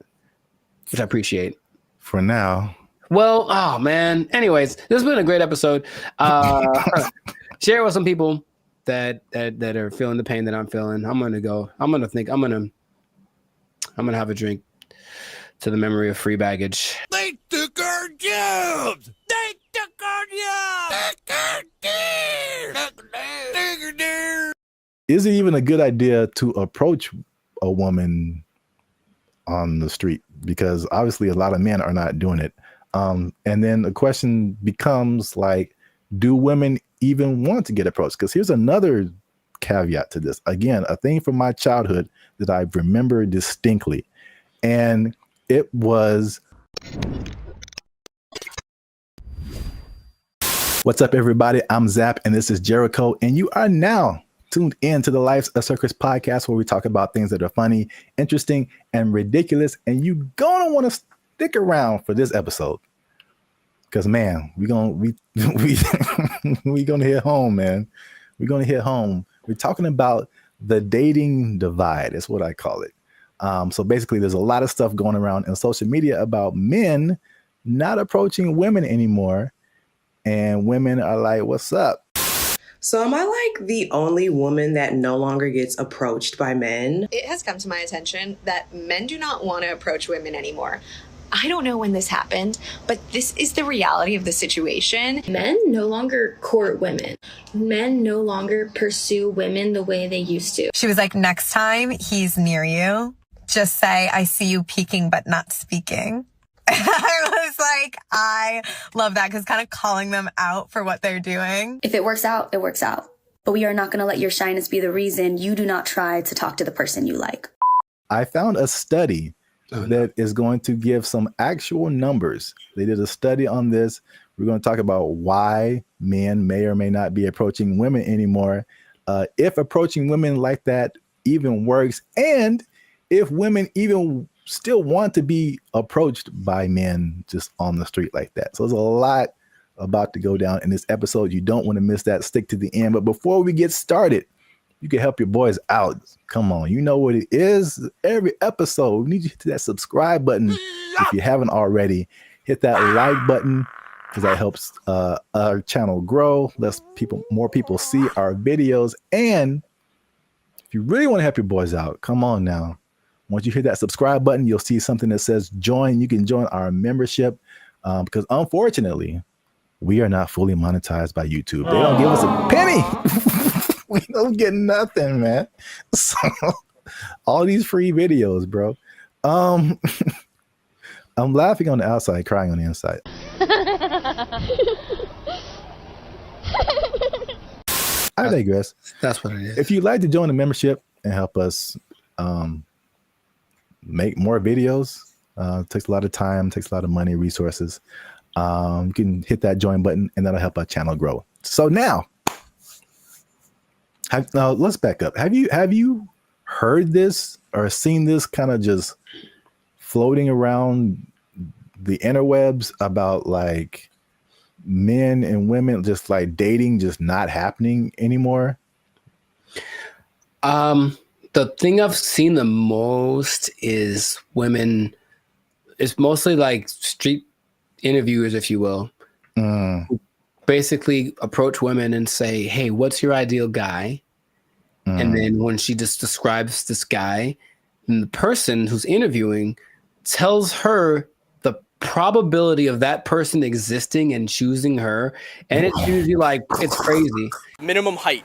which I appreciate. For now. Well, oh man. Anyways, this has been a great episode. Share it with some people that are feeling the pain that I'm feeling. I'm gonna have a drink to the memory of free baggage. They took our jobs. They took our jobs. Is it even a good idea to approach a woman on the street? Because obviously a lot of men are not doing it. And then the question becomes like, do women even want to get approached? Because here's another caveat to this. Again, a thing from my childhood that I remember distinctly. And it was... What's up, everybody? I'm Zap, and this is Jericho, and you are now tuned in to the Life's a Circus podcast, where we talk about things that are funny, interesting, and ridiculous. And you're gonna want to stick around for this episode, because man, we gonna hit home, man. We're gonna hit home. We're talking about the dating divide. That's what I call it. So basically, there's a lot of stuff going around in social media about men not approaching women anymore, and women are like, "What's up?" So am I like the only woman that no longer gets approached by men? It has come to my attention that men do not want to approach women anymore. I don't know when this happened, but this is the reality of the situation. Men no longer court women. Men no longer pursue women the way they used to. She was like, next time he's near you, just say, I see you peeking but not speaking. I was like, I love that, because kind of calling them out for what they're doing. If it works out, it works out. But we are not going to let your shyness be the reason you do not try to talk to the person you like. I found a study that is going to give some actual numbers. They did a study on this. We're going to talk about why men may or may not be approaching women anymore, if approaching women like that even works, and if women even still want to be approached by men just on the street like that. So there's a lot about to go down in this episode. You don't want to miss that. Stick to the end. But before we get started, you can help your boys out. Come on, you know what it is. Every episode, we need you to hit that subscribe button. If you haven't already, hit that like button, because that helps our channel grow. Lets more people see our videos. And if you really want to help your boys out, come on now. Once you hit that subscribe button, you'll see something that says join. You can join our membership, because unfortunately, we are not fully monetized by YouTube. They don't give us a penny. We don't get nothing, man. So all these free videos, bro. I'm laughing on the outside, crying on the inside. I digress. That's what it is. If you'd like to join the membership and help us make more videos, takes a lot of time, takes a lot of money, resources. You can hit that join button, and that'll help our channel grow. So now let's back up. Have you heard this or seen this kind of just floating around the interwebs about like men and women just like dating just not happening anymore? The thing I've seen the most is women. It's mostly like street interviewers, if you will, who basically approach women and say, hey, what's your ideal guy? And then when she just describes this guy, and the person who's interviewing tells her the probability of that person existing and choosing her. And it's usually like, it's crazy. Minimum height.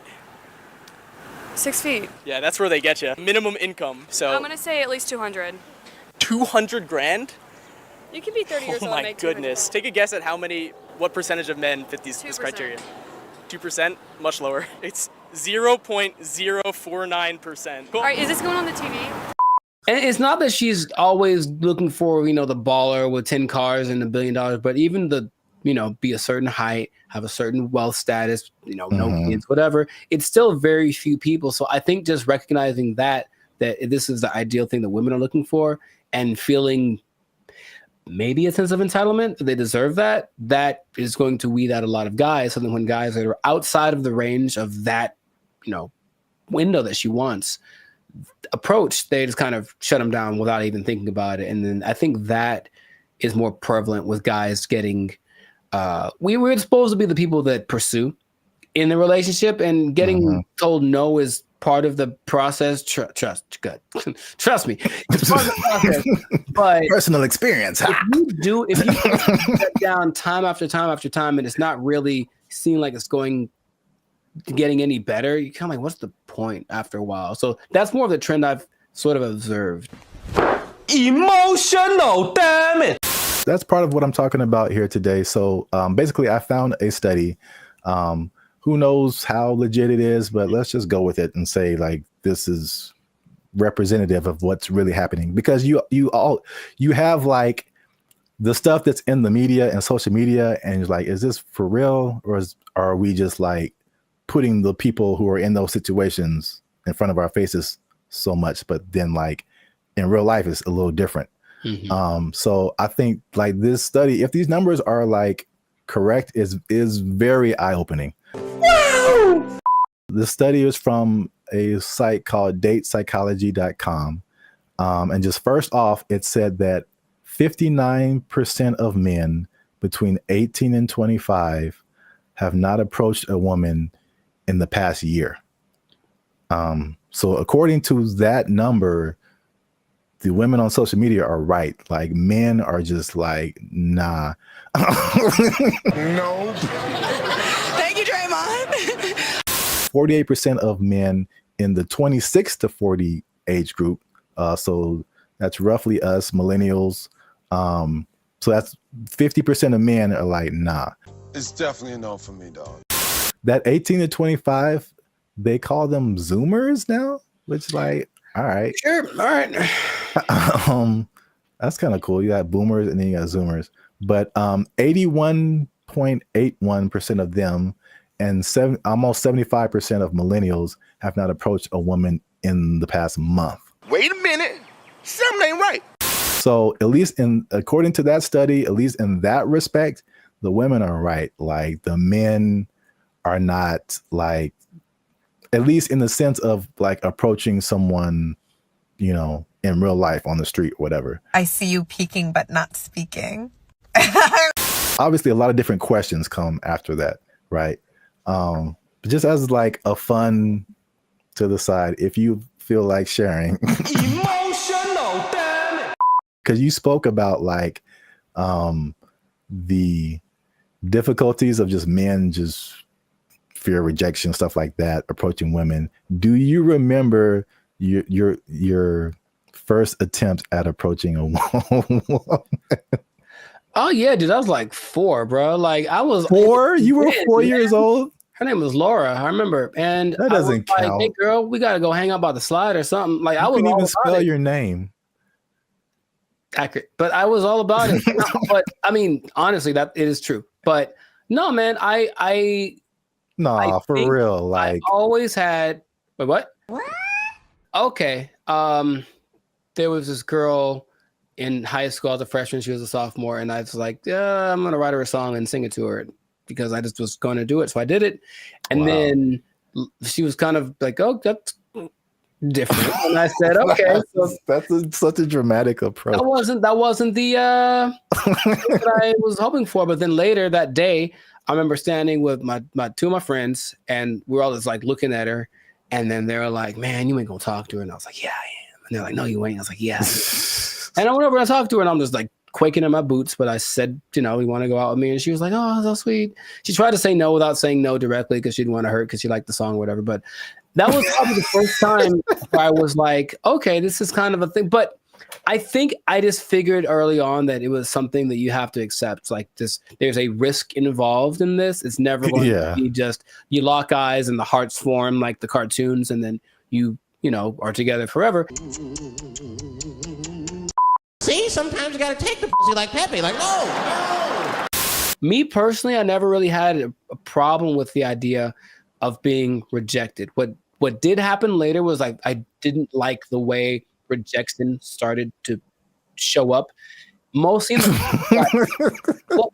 6 feet. Yeah, that's where they get you. Minimum income. So I'm gonna say at least 200. 200 grand? You can be 30 years old and make 200 grand. Oh my goodness. Take a guess at what percentage of men fit this criteria. 2%? Much lower. It's 0.049%. All right, is this going on the TV? And it's not that she's always looking for, the baller with 10 cars and $1 billion, but even the, be a certain height, have a certain wealth status, no kids, whatever. It's still very few people. So I think just recognizing that this is the ideal thing that women are looking for, and feeling maybe a sense of entitlement, they deserve that is going to weed out a lot of guys. So then when guys that are outside of the range of that, window that she wants approach, they just kind of shut them down without even thinking about it. And then I think that is more prevalent with guys getting, we were supposed to be the people that pursue in the relationship, and getting told no is part of the process. Trust me, it's part of the process. But personal experience. If you put that down time after time after time, and it's not really seeming like it's getting any better, you kind of like, what's the point after a while? So that's more of the trend I've sort of observed. Emotional, damn it. That's part of what I'm talking about here today. So basically, I found a study. Who knows how legit it is, but let's just go with it and say like this is representative of what's really happening, because you have like the stuff that's in the media and social media, and you're like, is this for real, or are we just like putting the people who are in those situations in front of our faces so much, but then like in real life it's a little different. So I think like this study, if these numbers are like correct, is very eye-opening. The study is from a site called datepsychology.com. And just first off, it said that 59% of men between 18 and 25 have not approached a woman in the past year. So according to that number, the women on social media are right. Like men are just like, nah. No. Thank you, Draymond. 48% of men in the 26 to 40 age group. So that's roughly us millennials. So that's 50% of men are like, nah. It's definitely a no for me, dog. That 18 to 25, they call them Zoomers now, which like, all right. Sure. All right. That's kind of cool. You got boomers and then you got Zoomers. But 81.81% of them and almost 75% of millennials have not approached a woman in the past month. Wait a minute. Something ain't right. So at least according to that study, at least in that respect, the women are right. Like the men are not, like, at least in the sense of like approaching someone, you know, in real life on the street or whatever. I see you peeking but not speaking. Obviously, a lot of different questions come after that, right? But just as like a fun to the side, if you feel like sharing. Emotional, damn it. Because you spoke about like the difficulties of just men just fear rejection, stuff like that, approaching women. Do you remember your first attempt at approaching a woman? Oh yeah, dude, I was like 4, bro. Like I was 4? You were 4 years old? Her name was Laura, I remember. And that doesn't count. Like, hey girl, we gotta go hang out by the slide or something. Like you I was couldn't all even about spell it. your name. Accurate. But I was all about it. No, but I mean, honestly, that it is true. But no, man, I for real. Like I always had what? Okay. There was this girl in high school as a freshman. She was a sophomore, and I was like, yeah, I'm gonna write her a song and sing it to her because I just was gonna do it. So I did it. And then she was kind of like, oh, that's different. And I said, okay. So that's such a dramatic approach. That wasn't the what I was hoping for. But then later that day, I remember standing with my two of my friends, and we were all just like looking at her. And then they were like, man, you ain't gonna talk to her. And I was like, yeah, I am. And they're like, no, you ain't. I was like, yeah. And I went over and I talked to her, and I'm just like quaking in my boots. But I said, you know, you want to go out with me? And she was like, oh, so sweet. She tried to say no without saying no directly because she didn't want to hurt because she liked the song or whatever. But that was probably the first time where I was like, okay, this is kind of a thing. But I think I just figured early on that it was something that you have to accept. Like this, there's a risk involved in this. It's never going to be just you lock eyes and the hearts form like the cartoons, and then you know, are together forever. See, sometimes you gotta take the pussy like Pepe. Like, no. Me personally, I never really had a problem with the idea of being rejected. What did happen later was like I didn't like the way rejection started to show up. Mostly,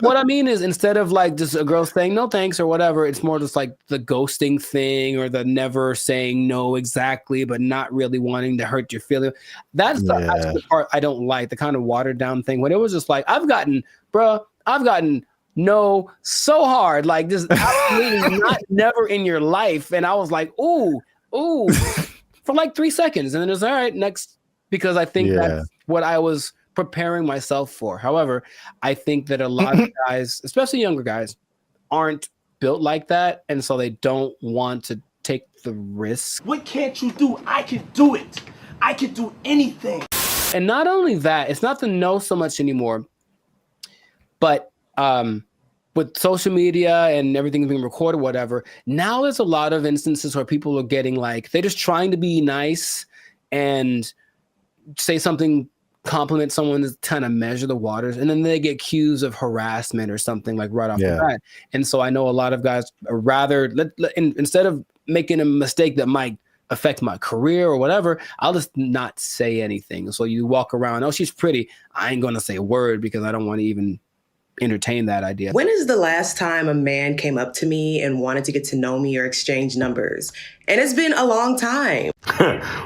what I mean is instead of like just a girl saying no thanks or whatever, it's more just like the ghosting thing or the never saying no exactly, but not really wanting to hurt your feeling. That's the part I don't like, the kind of watered down thing. When it was just like, I've gotten no so hard, like just absolutely not never in your life. And I was like, ooh, for like 3 seconds. And then it was all right, next, because I think that's what I was preparing myself for. However, I think that a lot of guys, especially younger guys, aren't built like that. And so they don't want to take the risk. What can't you do? I can do it. I can do anything. And not only that, it's not the no so much anymore, but with social media and everything being recorded, whatever, now there's a lot of instances where people are getting like, they're just trying to be nice and say something, compliment someone to kind of measure the waters, and then they get accused of harassment or something like right off the bat. And so I know a lot of guys are rather, instead of making a mistake that might affect my career or whatever, I'll just not say anything. So you walk around, oh, she's pretty. I ain't going to say a word because I don't want to even entertain that idea. When is the last time a man came up to me and wanted to get to know me or exchange numbers? And it's been a long time.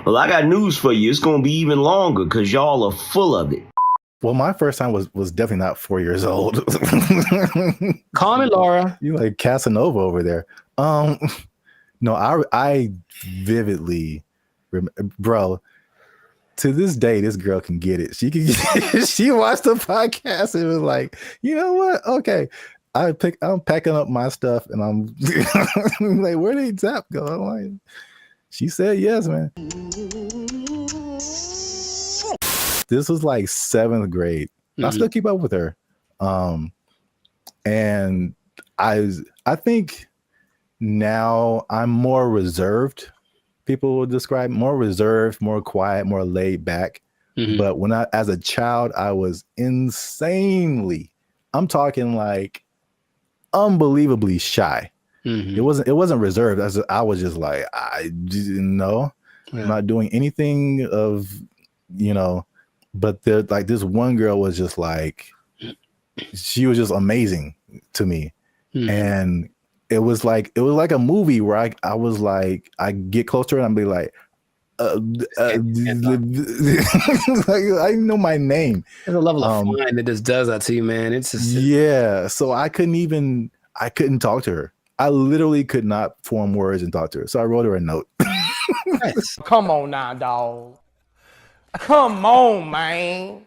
Well, I got news for you. It's going to be even longer because y'all are full of it. Well, my first time was definitely not 4 years old. Call me Laura. You like Casanova over there. No, I vividly bro, to this day, this girl can get it. She can she watched the podcast and was like, you know what? Okay. I'm packing up my stuff and I'm like, where did Zap go? I'm like, she said yes, man. This was like 7th grade. I still keep up with her. And I think now I'm more reserved. People would describe more reserved, more quiet, more laid back. But when as a child, I was insanely, I'm talking like unbelievably shy. It wasn't reserved. I was just like, I didn't know. I'm not doing anything of, but like this one girl was just like, she was just amazing to me. And it was like a movie where I was like, I get close to her and I'm be like, like, I know my name. There's a level of fine that just does that to you, man. It's just so I couldn't talk to her. I literally could not form words and talk to her. So I wrote her a note. Come on now, dog. Come on, man.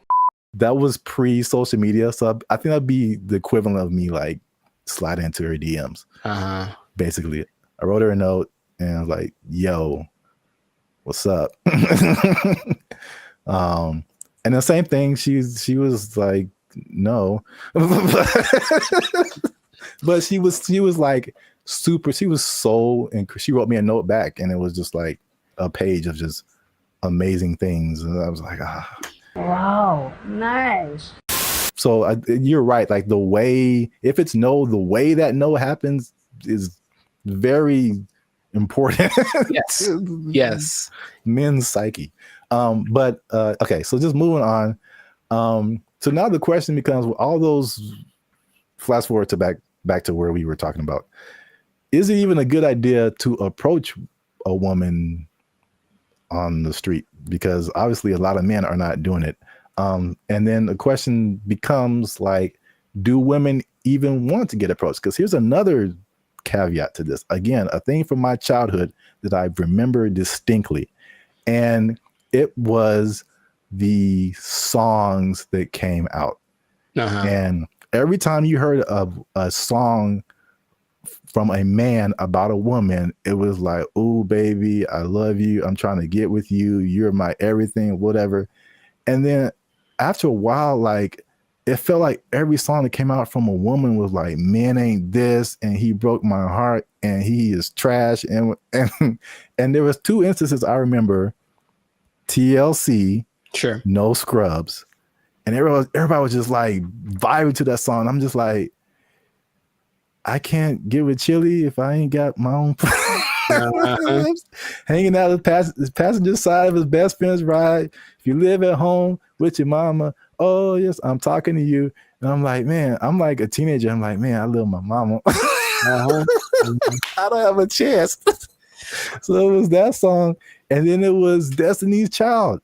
That was pre-social media, so I think that'd be the equivalent of me like sliding into her DMs. Basically, I wrote her a note and I was like, "Yo, what's up?" And the same thing. She was like, "No," but she was like super. She was so, and she wrote me a note back, and it was just like a page of just amazing things, and I was like, ah. Wow, nice. So you're right. Like the way, if it's no, the way that no happens is very important. Yes. Men's psyche. But okay, so just moving on. So now the question becomes, all those, flash forward to back to where we were talking about. Is it even a good idea to approach a woman on the street? Because obviously a lot of men are not doing it. And then the question becomes like, do women even want to get approached? Because here's another caveat to this. Again, a thing from my childhood that I remember distinctly. And it was the songs that came out. And every time you heard of a song from a man about a woman, it was like, "Oh, baby, I love you. I'm trying to get with you. You're my everything," whatever. And then after a while, like, it felt like every song that came out from a woman was like, "Man ain't this, and he broke my heart, and he is trash." And there was 2 instances I remember: TLC, sure, No Scrubs, and everybody was just like vibing to that song. I'm just like, I can't get with Chili if I ain't got my own. Hanging out the passenger side of his best friend's ride. If you live at home with your mama, oh yes, I'm talking to you. And I'm like, man, I'm like a teenager. I'm like, man, I love my mama. I don't have a chance. So it was that song, and then it was Destiny's Child,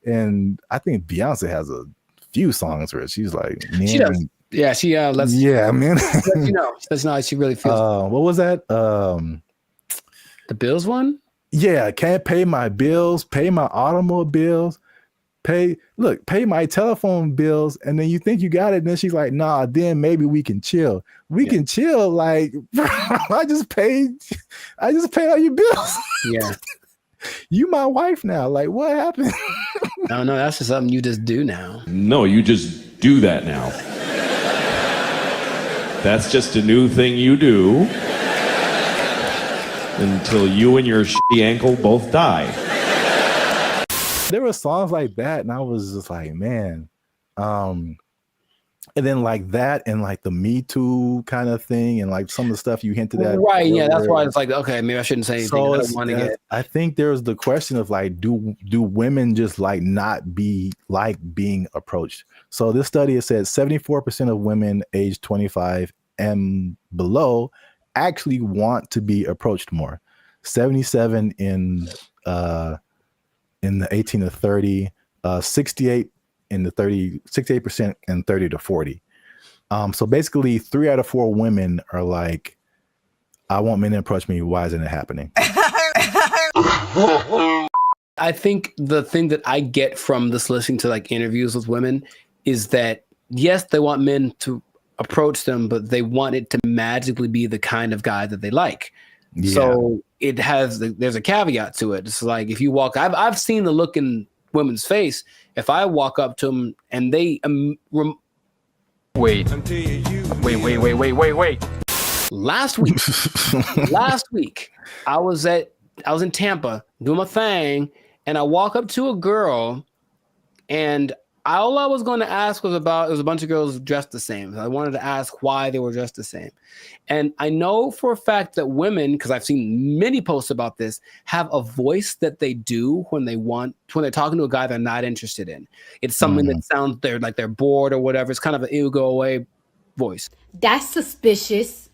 and I think Beyonce has a few songs where she's like, man, she does. Yeah, she lets. Yeah, man. You know, that's not how she really feels. What was that? The bills one? Yeah, can't pay my bills, pay my automobiles, pay my telephone bills, and then you think you got it, and then she's like, nah, then maybe we can chill. We can chill, like, bro, I just paid all your bills. Yeah. You my wife now. Like, what happened? No, that's just something you just do now. No, you just do that now. That's just a new thing you do until you and your shitty ankle both die. There were songs like that, and I was just like, man. And then like that, and like the Me Too kind of thing, and like some of the stuff you hinted at. Right, yeah, that's why it's like, okay, maybe I shouldn't say anything. So I think there's the question of like, do women just like not be like being approached? So this study has said 74% of women aged 25 and below actually want to be approached more. 77 in the 18 to 30, 68 in the 68% and 30 to 40. So basically 3 out of 4 women are like, I want men to approach me. Why isn't it happening? I think the thing that I get from this listening to like interviews with women is that yes, they want men to approach them, but they want it to magically be the kind of guy that they like. Yeah. So there's a caveat to it. It's like if you walk, I've seen the look in women's face. If I walk up to them and they wait. Last week, I was in Tampa doing my thing, and I walk up to a girl, and all I was going to ask was about, it was a bunch of girls dressed the same. I wanted to ask why they were dressed the same. And I know for a fact that women, because I've seen many posts about this, have a voice that they do when they're talking to a guy they're not interested in. It's something that sounds like they're bored or whatever. It's kind of an ew, go away voice. That's suspicious.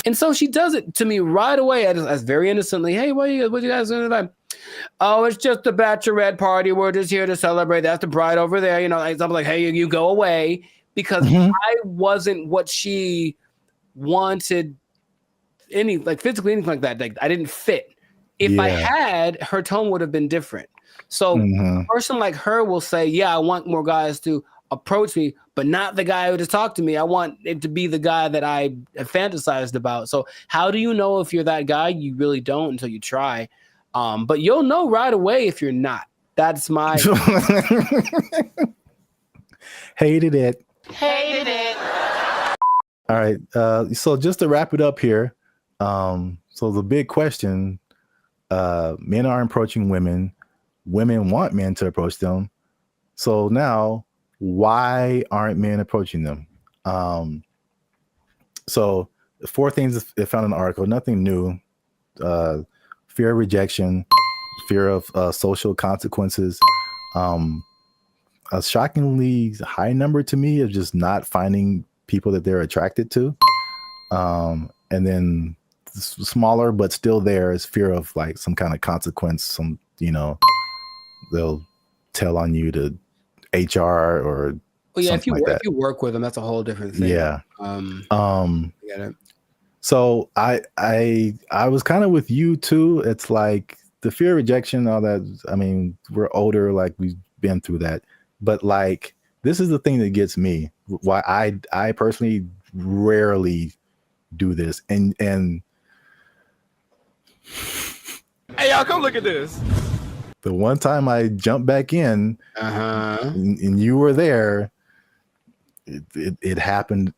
And so she does it to me right away as very innocently. Hey, what you guys doing tonight? Oh, it's just a bachelorette party. We're just here to celebrate. That's the bride over there. You know, I'm like, hey, you go away, because I wasn't what she wanted, physically, anything like that. Like I didn't fit. If I had, her tone would have been different. So a person like her will say, yeah, I want more guys to approach me, but not the guy who just talked to me. I want it to be the guy that I fantasized about. So how do you know if you're that guy? You really don't until you try. But you'll know right away if you're not. That's my Hated it. All right. So just to wrap it up here. So the big question, men are approaching women. Women want men to approach them. So now, why aren't men approaching them? So 4 things I found in the article, nothing new. Fear of rejection, fear of social consequences, a shockingly high number to me of just not finding people that they're attracted to. And then smaller, but still there is fear of like some kind of consequence. They'll tell on you to HR or if you work with them, that's a whole different thing. Yeah. Get it. So I was kind of with you too. It's like the fear of rejection, all that. I mean, we're older, like we've been through that. But like, this is the thing that gets me. Why I personally rarely do this. And hey, y'all, come look at this. The one time I jumped back in, and you were there, it happened.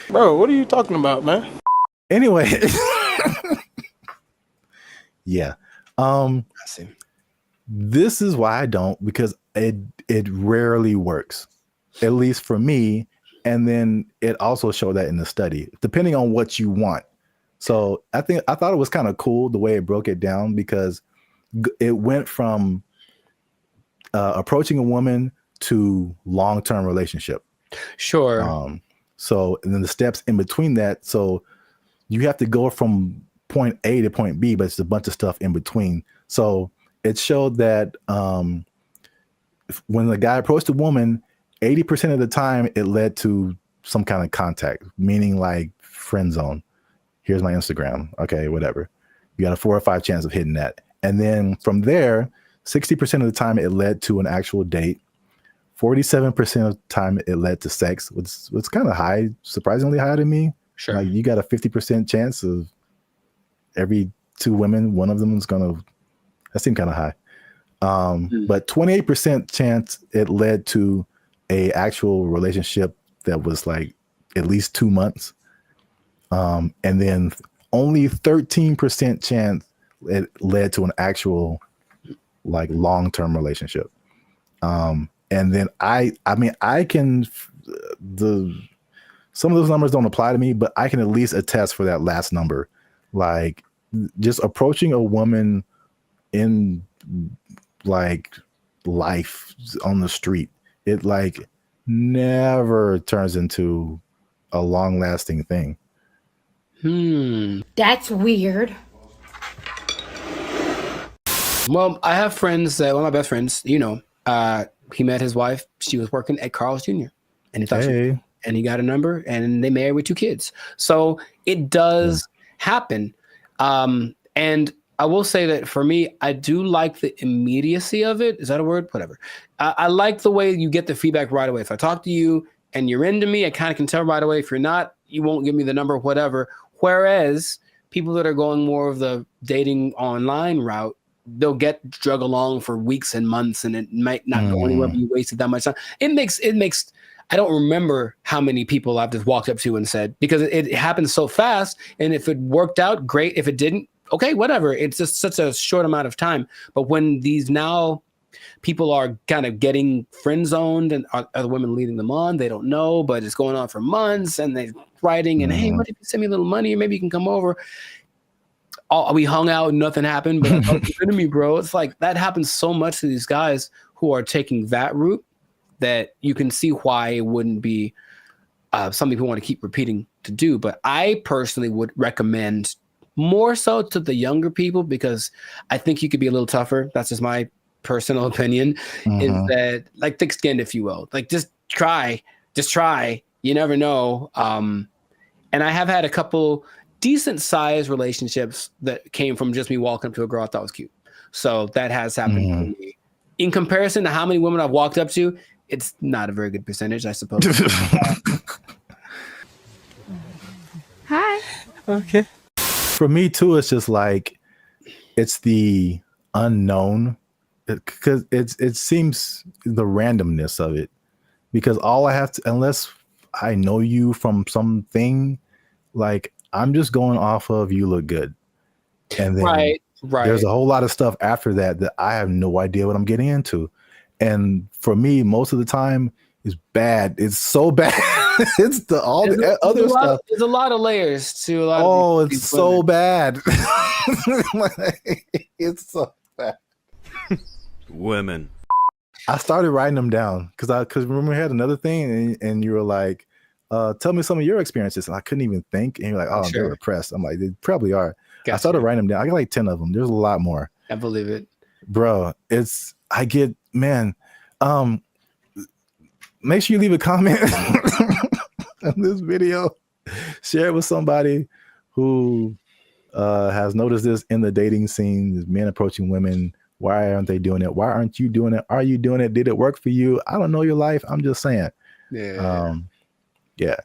Bro, what are you talking about, man? Anyway, yeah. I see. This is why I don't, because it rarely works, at least for me. And then it also showed that in the study, depending on what you want. So I thought it was kind of cool the way it broke it down, because it went from approaching a woman to long-term relationship. Sure. So, and then the steps in between that. So you have to go from point A to point B, but it's a bunch of stuff in between. So it showed that when the guy approached a woman, 80% of the time it led to some kind of contact, meaning like friend zone. Here's my Instagram. Okay, whatever. You got a 4 or 5 chance of hitting that. And then from there, 60% of the time it led to an actual date. 47% of the time it led to sex, which was kind of high, surprisingly high to me. Sure. Like you got a 50% chance of every 2 women, one of them is that seemed kind of high. But 28% chance it led to a actual relationship that was like at least 2 months. And then only 13% chance it led to an actual like long-term relationship. And then I can, some of those numbers don't apply to me, but I can at least attest for that last number. Like just approaching a woman in like life on the street, it like never turns into a long lasting thing. That's weird. Well, I have friends that, one of my best friends, he met his wife. She was working at Carl's Jr. And he thought and he got a number, and they married with 2 kids. So it does happen. And I will say that for me, I do like the immediacy of it. Is that a word? Whatever. I like the way you get the feedback right away. If I talk to you and you're into me, I kind of can tell right away. If you're not, you won't give me the number, whatever. Whereas people that are going more of the dating online route, they'll get drug along for weeks and months, and it might not go anywhere, but you wasted that much time. It makes, I don't remember how many people I've just walked up to and said, because it happens so fast. And if it worked out, great. If it didn't, okay, whatever. It's just such a short amount of time. But when these now people are kind of getting friend zoned and other women leading them on, they don't know, but it's going on for months, and they're writing and, hey, what if you send me a little money, or maybe you can come over? We hung out and nothing happened, but you're to me, bro. It's like that happens so much to these guys who are taking that route that you can see why it wouldn't be something people want to keep repeating to do. But I personally would recommend more so to the younger people, because I think you could be a little tougher. That's just my personal opinion, is that, like, thick-skinned, if you will. Like, just try. You never know. And I have had a couple decent-sized relationships that came from just me walking up to a girl I thought was cute. So that has happened to me. In comparison to how many women I've walked up to, it's not a very good percentage, I suppose. Hi. Okay. For me too, it's just like, it's the unknown, because it seems the randomness of it, because all I have to, unless I know you from something, like, I'm just going off of you look good, and then right. There's a whole lot of stuff after that I have no idea what I'm getting into, and for me, most of the time, it's bad. It's so bad. It's the other stuff. There's a lot of layers to a lot. Oh, of it's so bad. It's so bad. Women. I started writing them down because remember we had another thing, and you were like, tell me some of your experiences, and I couldn't even think, and you're like, oh, they're repressed. I'm like, they probably are. Gotcha. I started writing them down. I got like 10 of them. There's a lot more. I believe it, bro. Make sure you leave a comment on this video. Share it with somebody who has noticed this in the dating scene, men approaching women. Why aren't they doing it? Why aren't you doing it? Are you doing it? Did it work for you? I don't know your life. I'm just saying. Yeah. Yeah.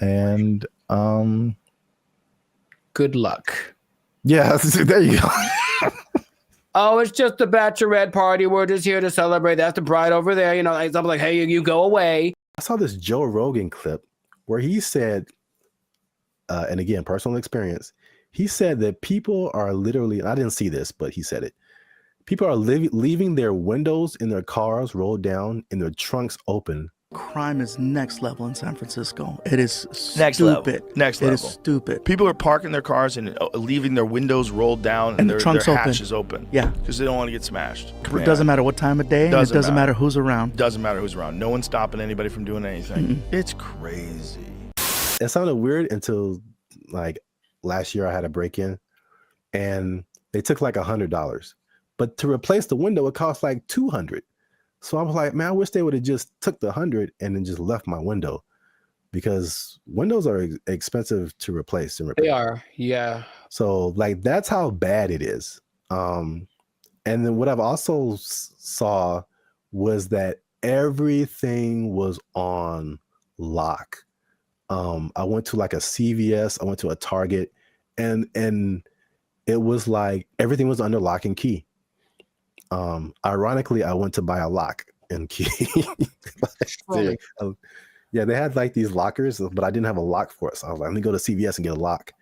And good luck. Yeah, there you go. Oh, it's just a bachelorette party. We're just here to celebrate. That's the bride over there. You know, I'm like, hey, you go away. I saw this Joe Rogan clip where he said, and again, personal experience, he said that people are literally, and I didn't see this, but he said it. People are leaving their windows in their cars rolled down and their trunks open. Crime is next level in San Francisco. It is next stupid. Level. Next level. It is stupid. People are parking their cars and leaving their windows rolled down and their hatches open. Yeah. Because they don't want to get smashed. It doesn't matter what time of day, and it doesn't matter who's around. Doesn't matter who's around. No one's stopping anybody from doing anything. It's crazy. It sounded weird until like last year I had a break-in and they took like $100. But to replace the window, it cost like $200. So I was like, man, I wish they would have just took the $100 and then just left my window, because windows are expensive to replace and repair. They are, yeah. So like that's how bad it is. And then what I've also saw was that everything was on lock. I went to like a CVS, I went to a Target, and it was like everything was under lock and key. Ironically, I went to buy a lock and key. Yeah, they had like these lockers, but I didn't have a lock for it. So I was like, let me go to CVS and get a lock.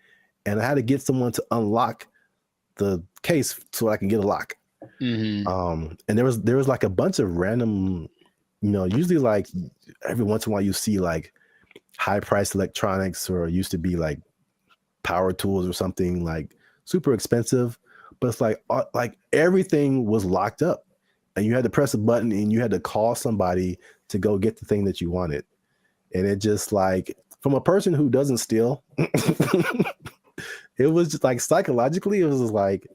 And I had to get someone to unlock the case so I can get a lock. And there was like a bunch of random, usually like every once in a while you see like high priced electronics, or used to be like power tools or something like super expensive. But it's like everything was locked up, and you had to press a button and you had to call somebody to go get the thing that you wanted. And it just like, from a person who doesn't steal, it was just like psychologically, it was just like,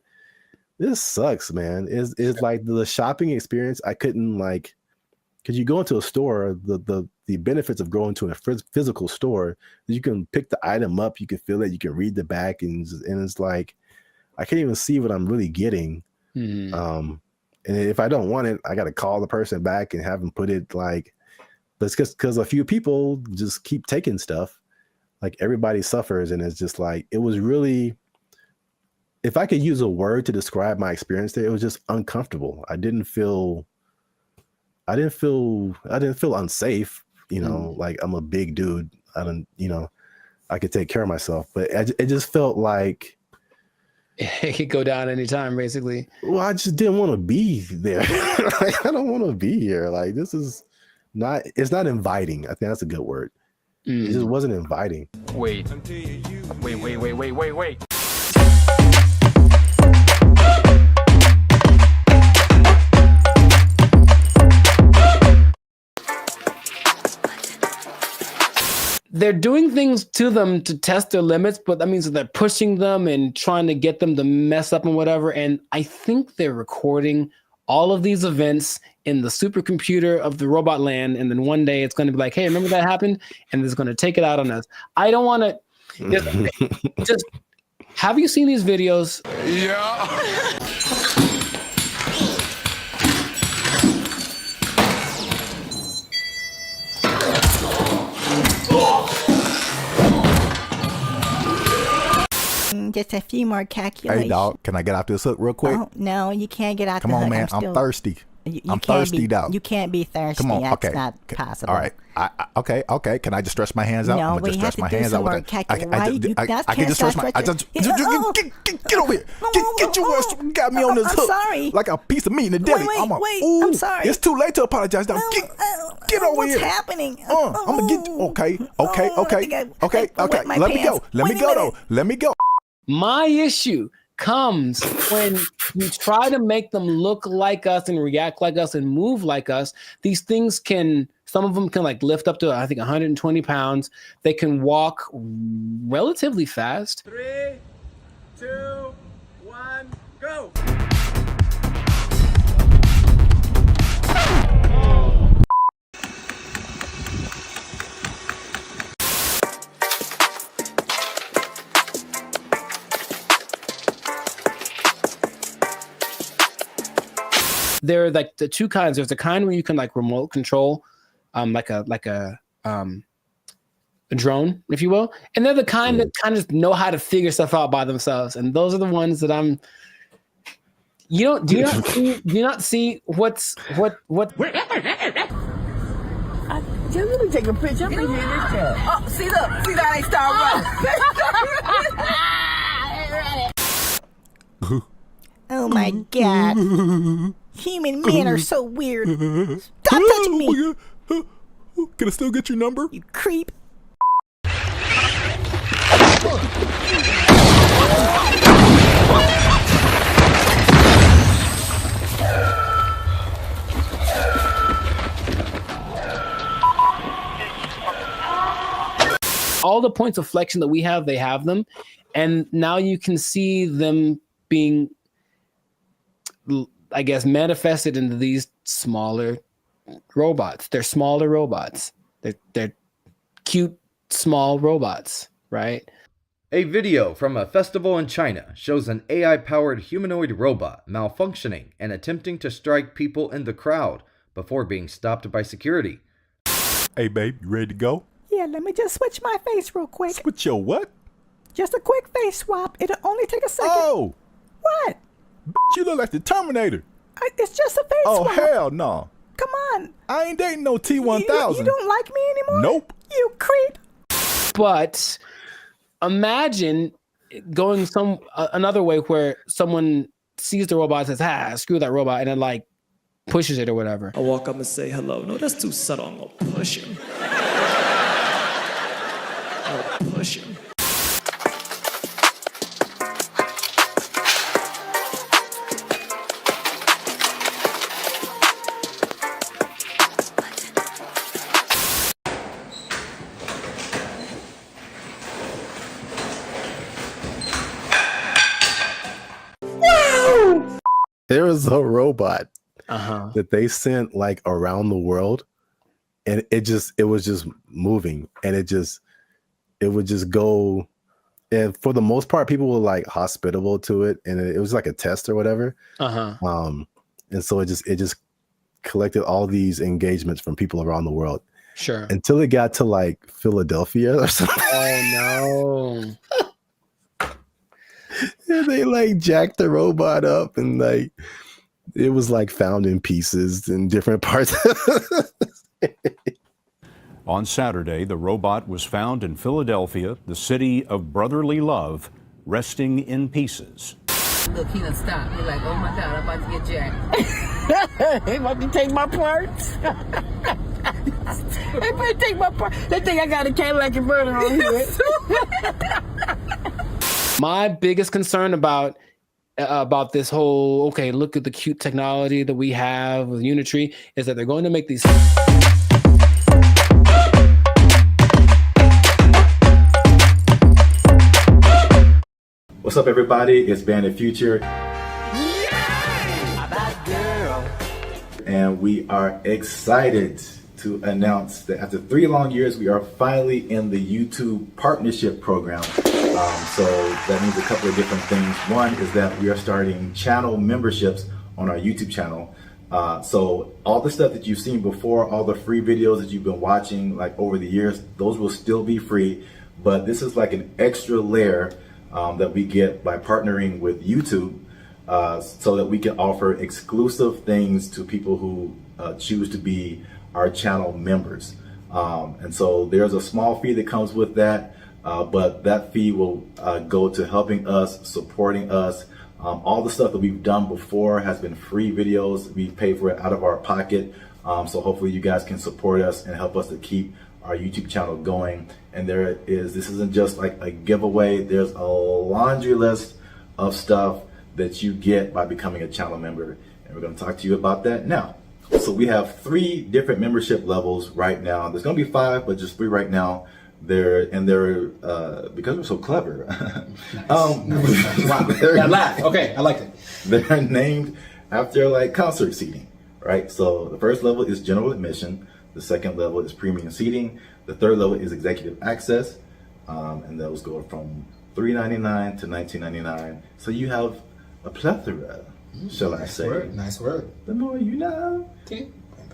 this sucks, man. It's like the shopping experience. I couldn't like, because you go into a store, the the benefits of going to a physical store. You can pick the item up, you can feel it, you can read the back, and it's like I can't even see what I'm really getting. And if I don't want it, I got to call the person back and have them put it like. But it's because a few people just keep taking stuff. Like everybody suffers, and it's just like it was really. If I could use a word to describe my experience there, it was just uncomfortable. I didn't feel unsafe. You know, like I'm a big dude. I could take care of myself, but it just felt like it could go down anytime, basically. Well, I just didn't want to be there. Like, I don't want to be here. Like, this is not, it's not inviting. I think that's a good word. It just wasn't inviting. Wait. They're doing things to them to test their limits, but that means that they're pushing them and trying to get them to mess up and whatever. And I think they're recording all of these events in the supercomputer of the robot land. And then one day it's going to be like, hey, remember that happened? And it's going to take it out on us. I don't want to just, have you seen these videos? Yeah. Just a few more calculations. Hey, dog, can I get out this hook real quick? Oh, no, you can't get out Come the on, hook. man. I'm thirsty. I'm thirsty, dog. You can't be thirsty. Come on, That's okay. not possible. All right. Okay. Can I just stretch my hands out? No, I'm gonna we just have stretch to my do hands some out. more calculations. I can just stretch my. Get over here. Get your ass. Got me on this hook. I'm sorry. Like a piece of meat in a deli. Wait, I'm sorry. It's too late to apologize. Now get over here. What's happening? I'm gonna get. Okay. Let me go. Let me go. My issue comes when you try to make them look like us and react like us and move like us. These things some of them can like lift up to, I think, 120 pounds. They can walk relatively fast. 3, 2, 1, go. There are like the two kinds. There's the kind where you can like remote control, like a drone, if you will, and they're the kind that kind of know how to figure stuff out by themselves. And those are the ones that I'm. Do you not see what's what? Just let me take a picture. Oh, see that ain't Star Wars. Oh my God. Human men are so weird. Stop touching me. Can I still get your number? You creep. All the points of flexion that we have, they have them. And now you can see them being, I guess, manifested into these smaller robots. They're smaller robots. They're cute, small robots, right? A video from a festival in China shows an AI-powered humanoid robot malfunctioning and attempting to strike people in the crowd before being stopped by security. Hey, babe, you ready to go? Yeah, let me just switch my face real quick. Switch your what? Just a quick face swap. It'll only take a second. Oh! What? You look like the Terminator. It's just a face swap. Oh, hell no. Come on. I ain't dating no T-1000. You don't like me anymore? Nope. You creep. But imagine going another way where someone sees the robot and says, screw that robot, and then like pushes it or whatever. I'll walk up and say hello. No, that's too subtle. I'm gonna push him. I'll push him. There was a robot that they sent like around the world and it was just moving, and it would just go. And for the most part, people were like hospitable to it, and it was like a test or whatever. And so it just collected all these engagements from people around the world. Sure. Until it got to like Philadelphia or something. Oh no. And they like jacked the robot up, and like it was like found in pieces in different parts. On Saturday, the robot was found in Philadelphia, the city of brotherly love, resting in pieces. Look, he done stopped. He's like, oh my God, I'm about to get jacked. He about to take my parts. They better take my parts. They think I got a Cadillac converter on here. My biggest concern about this whole, okay, look at the cute technology that we have with Unitree, is that they're going to make these. What's up, everybody? It's Bandit Future. And we are excited to announce that after 3 long years, we are finally in the YouTube partnership program. So that means a couple of different things. One is that we are starting channel memberships on our YouTube channel. So all the stuff that you've seen before, all the free videos that you've been watching like over the years, those will still be free. But this is like an extra layer that we get by partnering with YouTube, so that we can offer exclusive things to people who choose to be our channel members. And so there's a small fee that comes with that, but that fee will go to helping us, supporting us. All the stuff that we've done before has been free videos. We pay for it out of our pocket. So hopefully you guys can support us and help us to keep our YouTube channel going. And this isn't just like a giveaway. There's a laundry list of stuff that you get by becoming a channel member. And we're gonna talk to you about that now. So we have 3 different membership levels right now. There's gonna be 5, but just 3 right now. They're because we're so clever. Nice. Wow. That laugh. Okay, I liked it. They're named after like concert seating, right? So the first level is general admission. The second level is premium seating. The third level is executive access. And those go from $3.99 to $19.99. So you have a plethora, shall I say. Nice word. The more you know. Okay.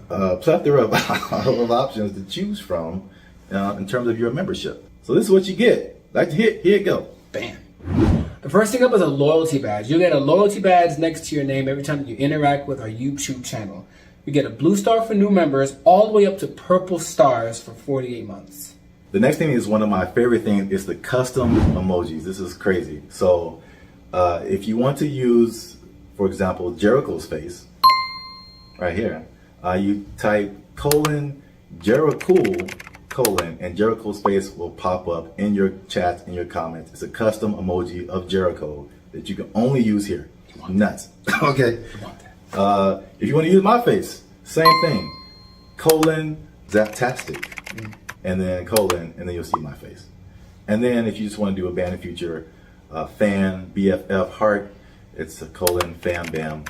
Plethora of options to choose from in terms of your membership. So this is what you get. Like to hit, here it go. Bam. The first thing up is a loyalty badge. You'll get a loyalty badge next to your name every time you interact with our YouTube channel. You get a blue star for new members, all the way up to purple stars for 48 months. The next thing is one of my favorite things is the custom emojis. This is crazy. So if you want to use, for example, Jericho's face, right here, you type Jericho, and Jericho's face will pop up in your chats, in your comments. It's a custom emoji of Jericho that you can only use here. Nuts. Okay. If you want to use my face, same thing. Zaptastic. And then and then you'll see my face. And then if you just want to do a Bandit Future fan, BFF heart, it's a fan bam :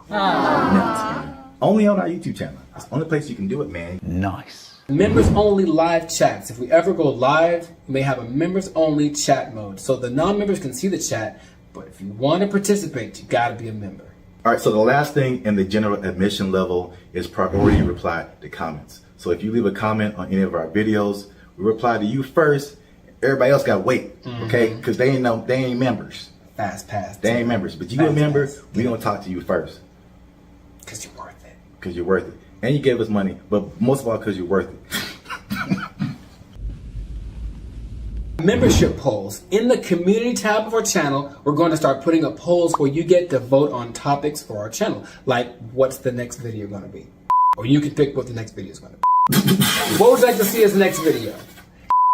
Nuts. Only on our YouTube channel. It's the only place you can do it, man. Nice. Members only live chats. If we ever go live, we may have a members only chat mode. So the non-members can see the chat, but if you want to participate, you gotta be a member. All right, so the last thing in the general admission level is priority reply to comments. So if you leave a comment on any of our videos, we reply to you first. Everybody else got to wait, okay? Because they ain't members. Fast pass. They ain't members, but you a member. We gonna talk to you first. Because you're worth it. Because you're worth it, and you gave us money, but most of all because you're worth it. Membership polls. In the community tab of our channel, we're going to start putting up polls where you get to vote on topics for our channel. Like, what's the next video going to be? Or you can pick what the next video is going to be. What would you like to see as the next video?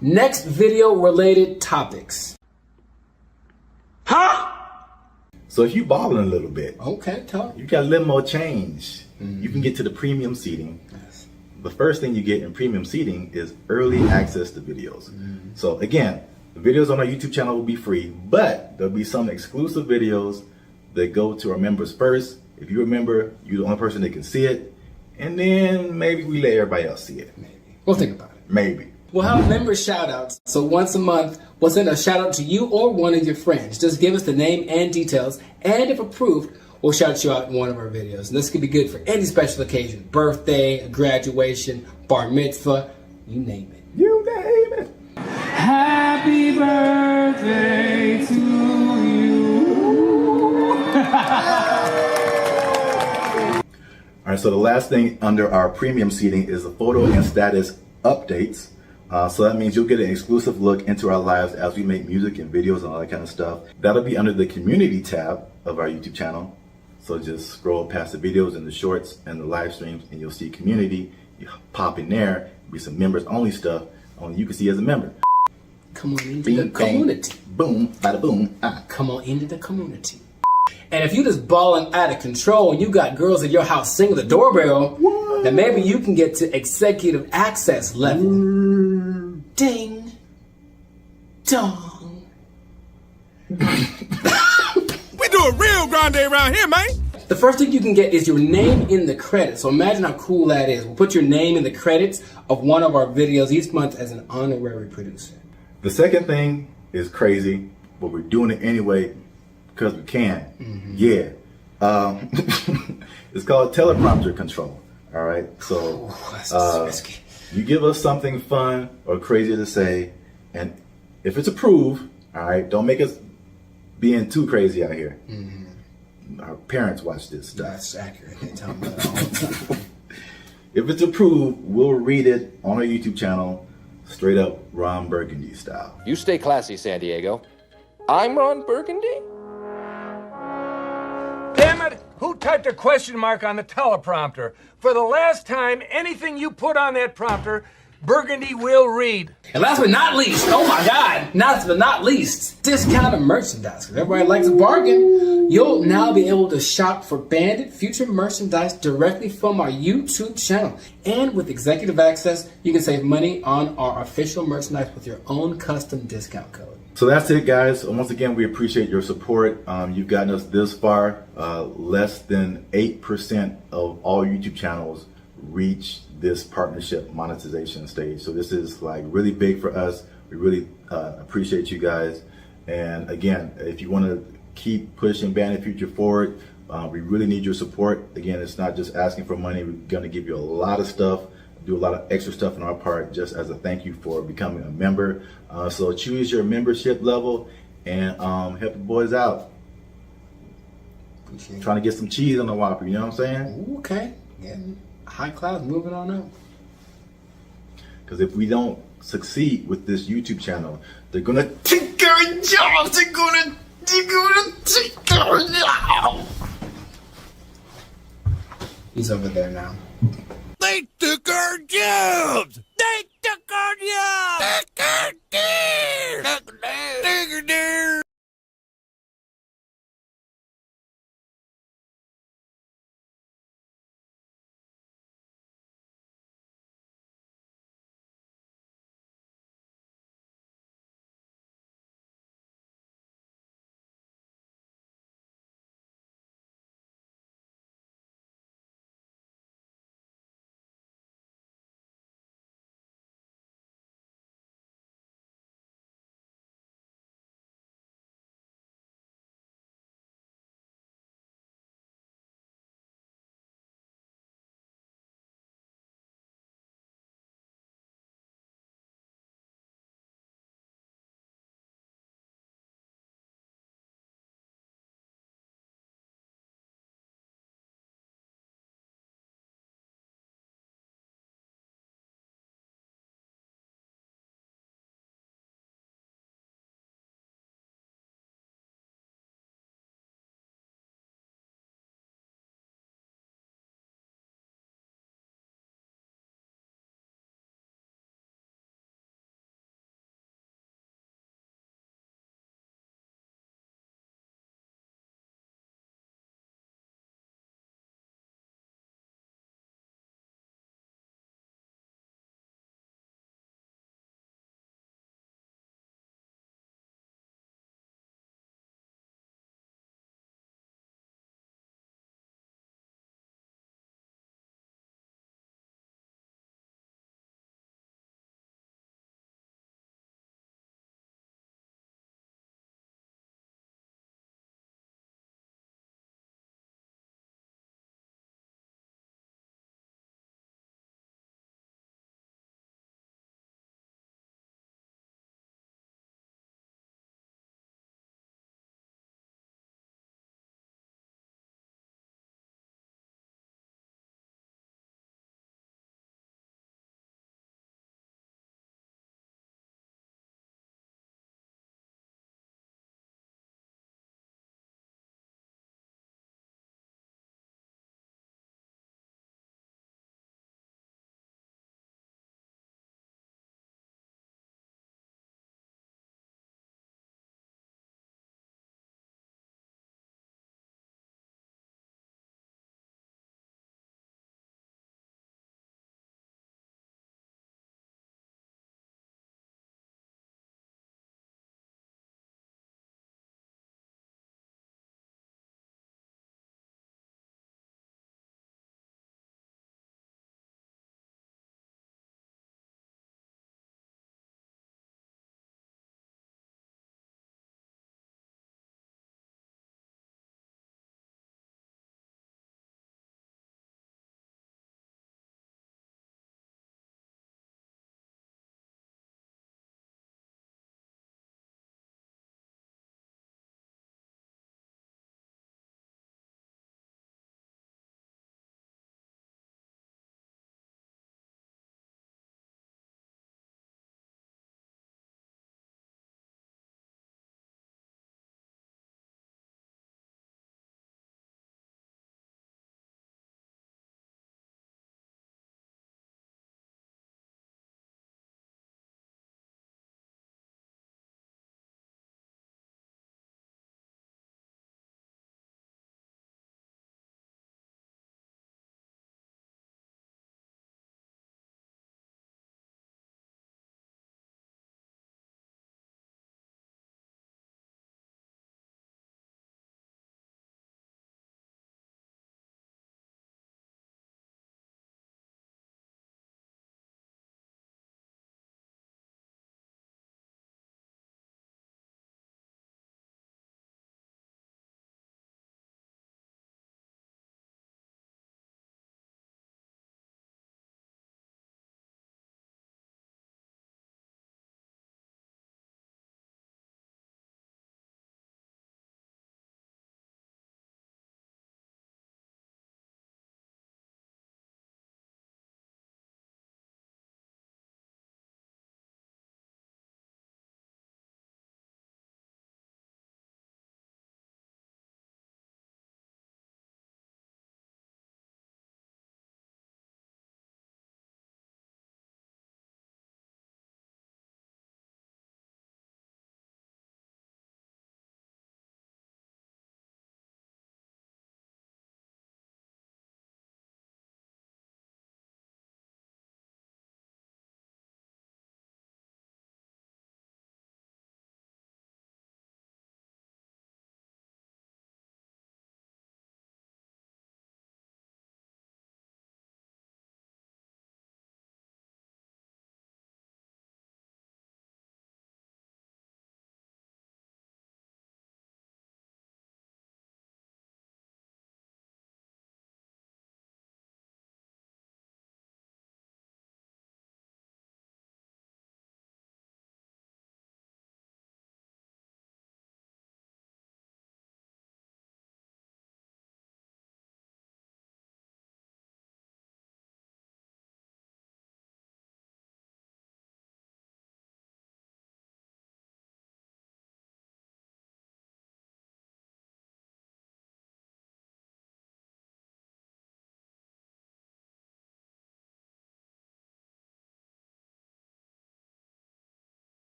Next video related topics. Huh? So if you balling a little bit, okay, talk. You got a little more change. You can get to the premium seating. Yes. The first thing you get in premium seating is early access to videos. So again, the videos on our YouTube channel will be free, but there'll be some exclusive videos that go to our members first. If you're a member, you're the only person that can see it. and then maybe we let everybody else see it. We'll think about it. Maybe. We'll have member shout-outs. So once a month, we'll send a shout-out to you or one of your friends. Just give us the name and details, and if approved, we'll shout you out in one of our videos. And this could be good for any special occasion. Birthday, a graduation, bar mitzvah, you name it. You name it. Happy birthday to you. All right, so the last thing under our premium seating is the photo and status updates. So that means you'll get an exclusive look into our lives as we make music and videos and all that kind of stuff. That'll be under the community tab of our YouTube channel. So just scroll past the videos and the shorts and the live streams and you'll see community. You pop in there, be some members only stuff only you can see as a member. Come on into the community. Boom, bada boom. Come on into the community. And if you just balling out of control and you got girls at your house singing the doorbell, then maybe you can get to executive access level. Ding. Dong. We do a real grande around here, man. The first thing you can get is your name in the credits. So imagine how cool that is. We'll put your name in the credits of one of our videos each month as an honorary producer. The second thing is crazy, but we're doing it anyway because we can. Yeah. It's called teleprompter control. All right. So you give us something fun or crazy to say, and if it's approved, all right, don't make us being too crazy out here. Our parents watch this stuff. That's accurate. They tell me that all the time. If it's approved, we'll read it on our YouTube channel, straight up Ron Burgundy style. You stay classy, San Diego. I'm Ron Burgundy? Damn it! Who typed a question mark on the teleprompter? For the last time, anything you put on that prompter, Burgundy will read. And last but not least, oh my God, last but not least, discounted merchandise. Because everybody likes a bargain. You'll now be able to shop for Bandit future merchandise directly from our YouTube channel. And with executive access, you can save money on our official merchandise with your own custom discount code. So that's it, guys. Once again, we appreciate your support. You've gotten us this far. Less than 8% of all YouTube channels reach this partnership monetization stage. So this is like really big for us. We really appreciate you guys. And again, if you want to keep pushing Bandit Future forward, we really need your support. Again, it's not just asking for money. We're going to give you a lot of stuff, do a lot of extra stuff on our part just as a thank you for becoming a member. So choose your membership level and help the boys out. Trying to get some cheese on the Whopper, you know what I'm saying? Okay. Yeah. High class, moving on up. Because if we don't succeed with this YouTube channel, they're gonna take our jobs. They're gonna take our jobs. He's over there now. They took our jobs.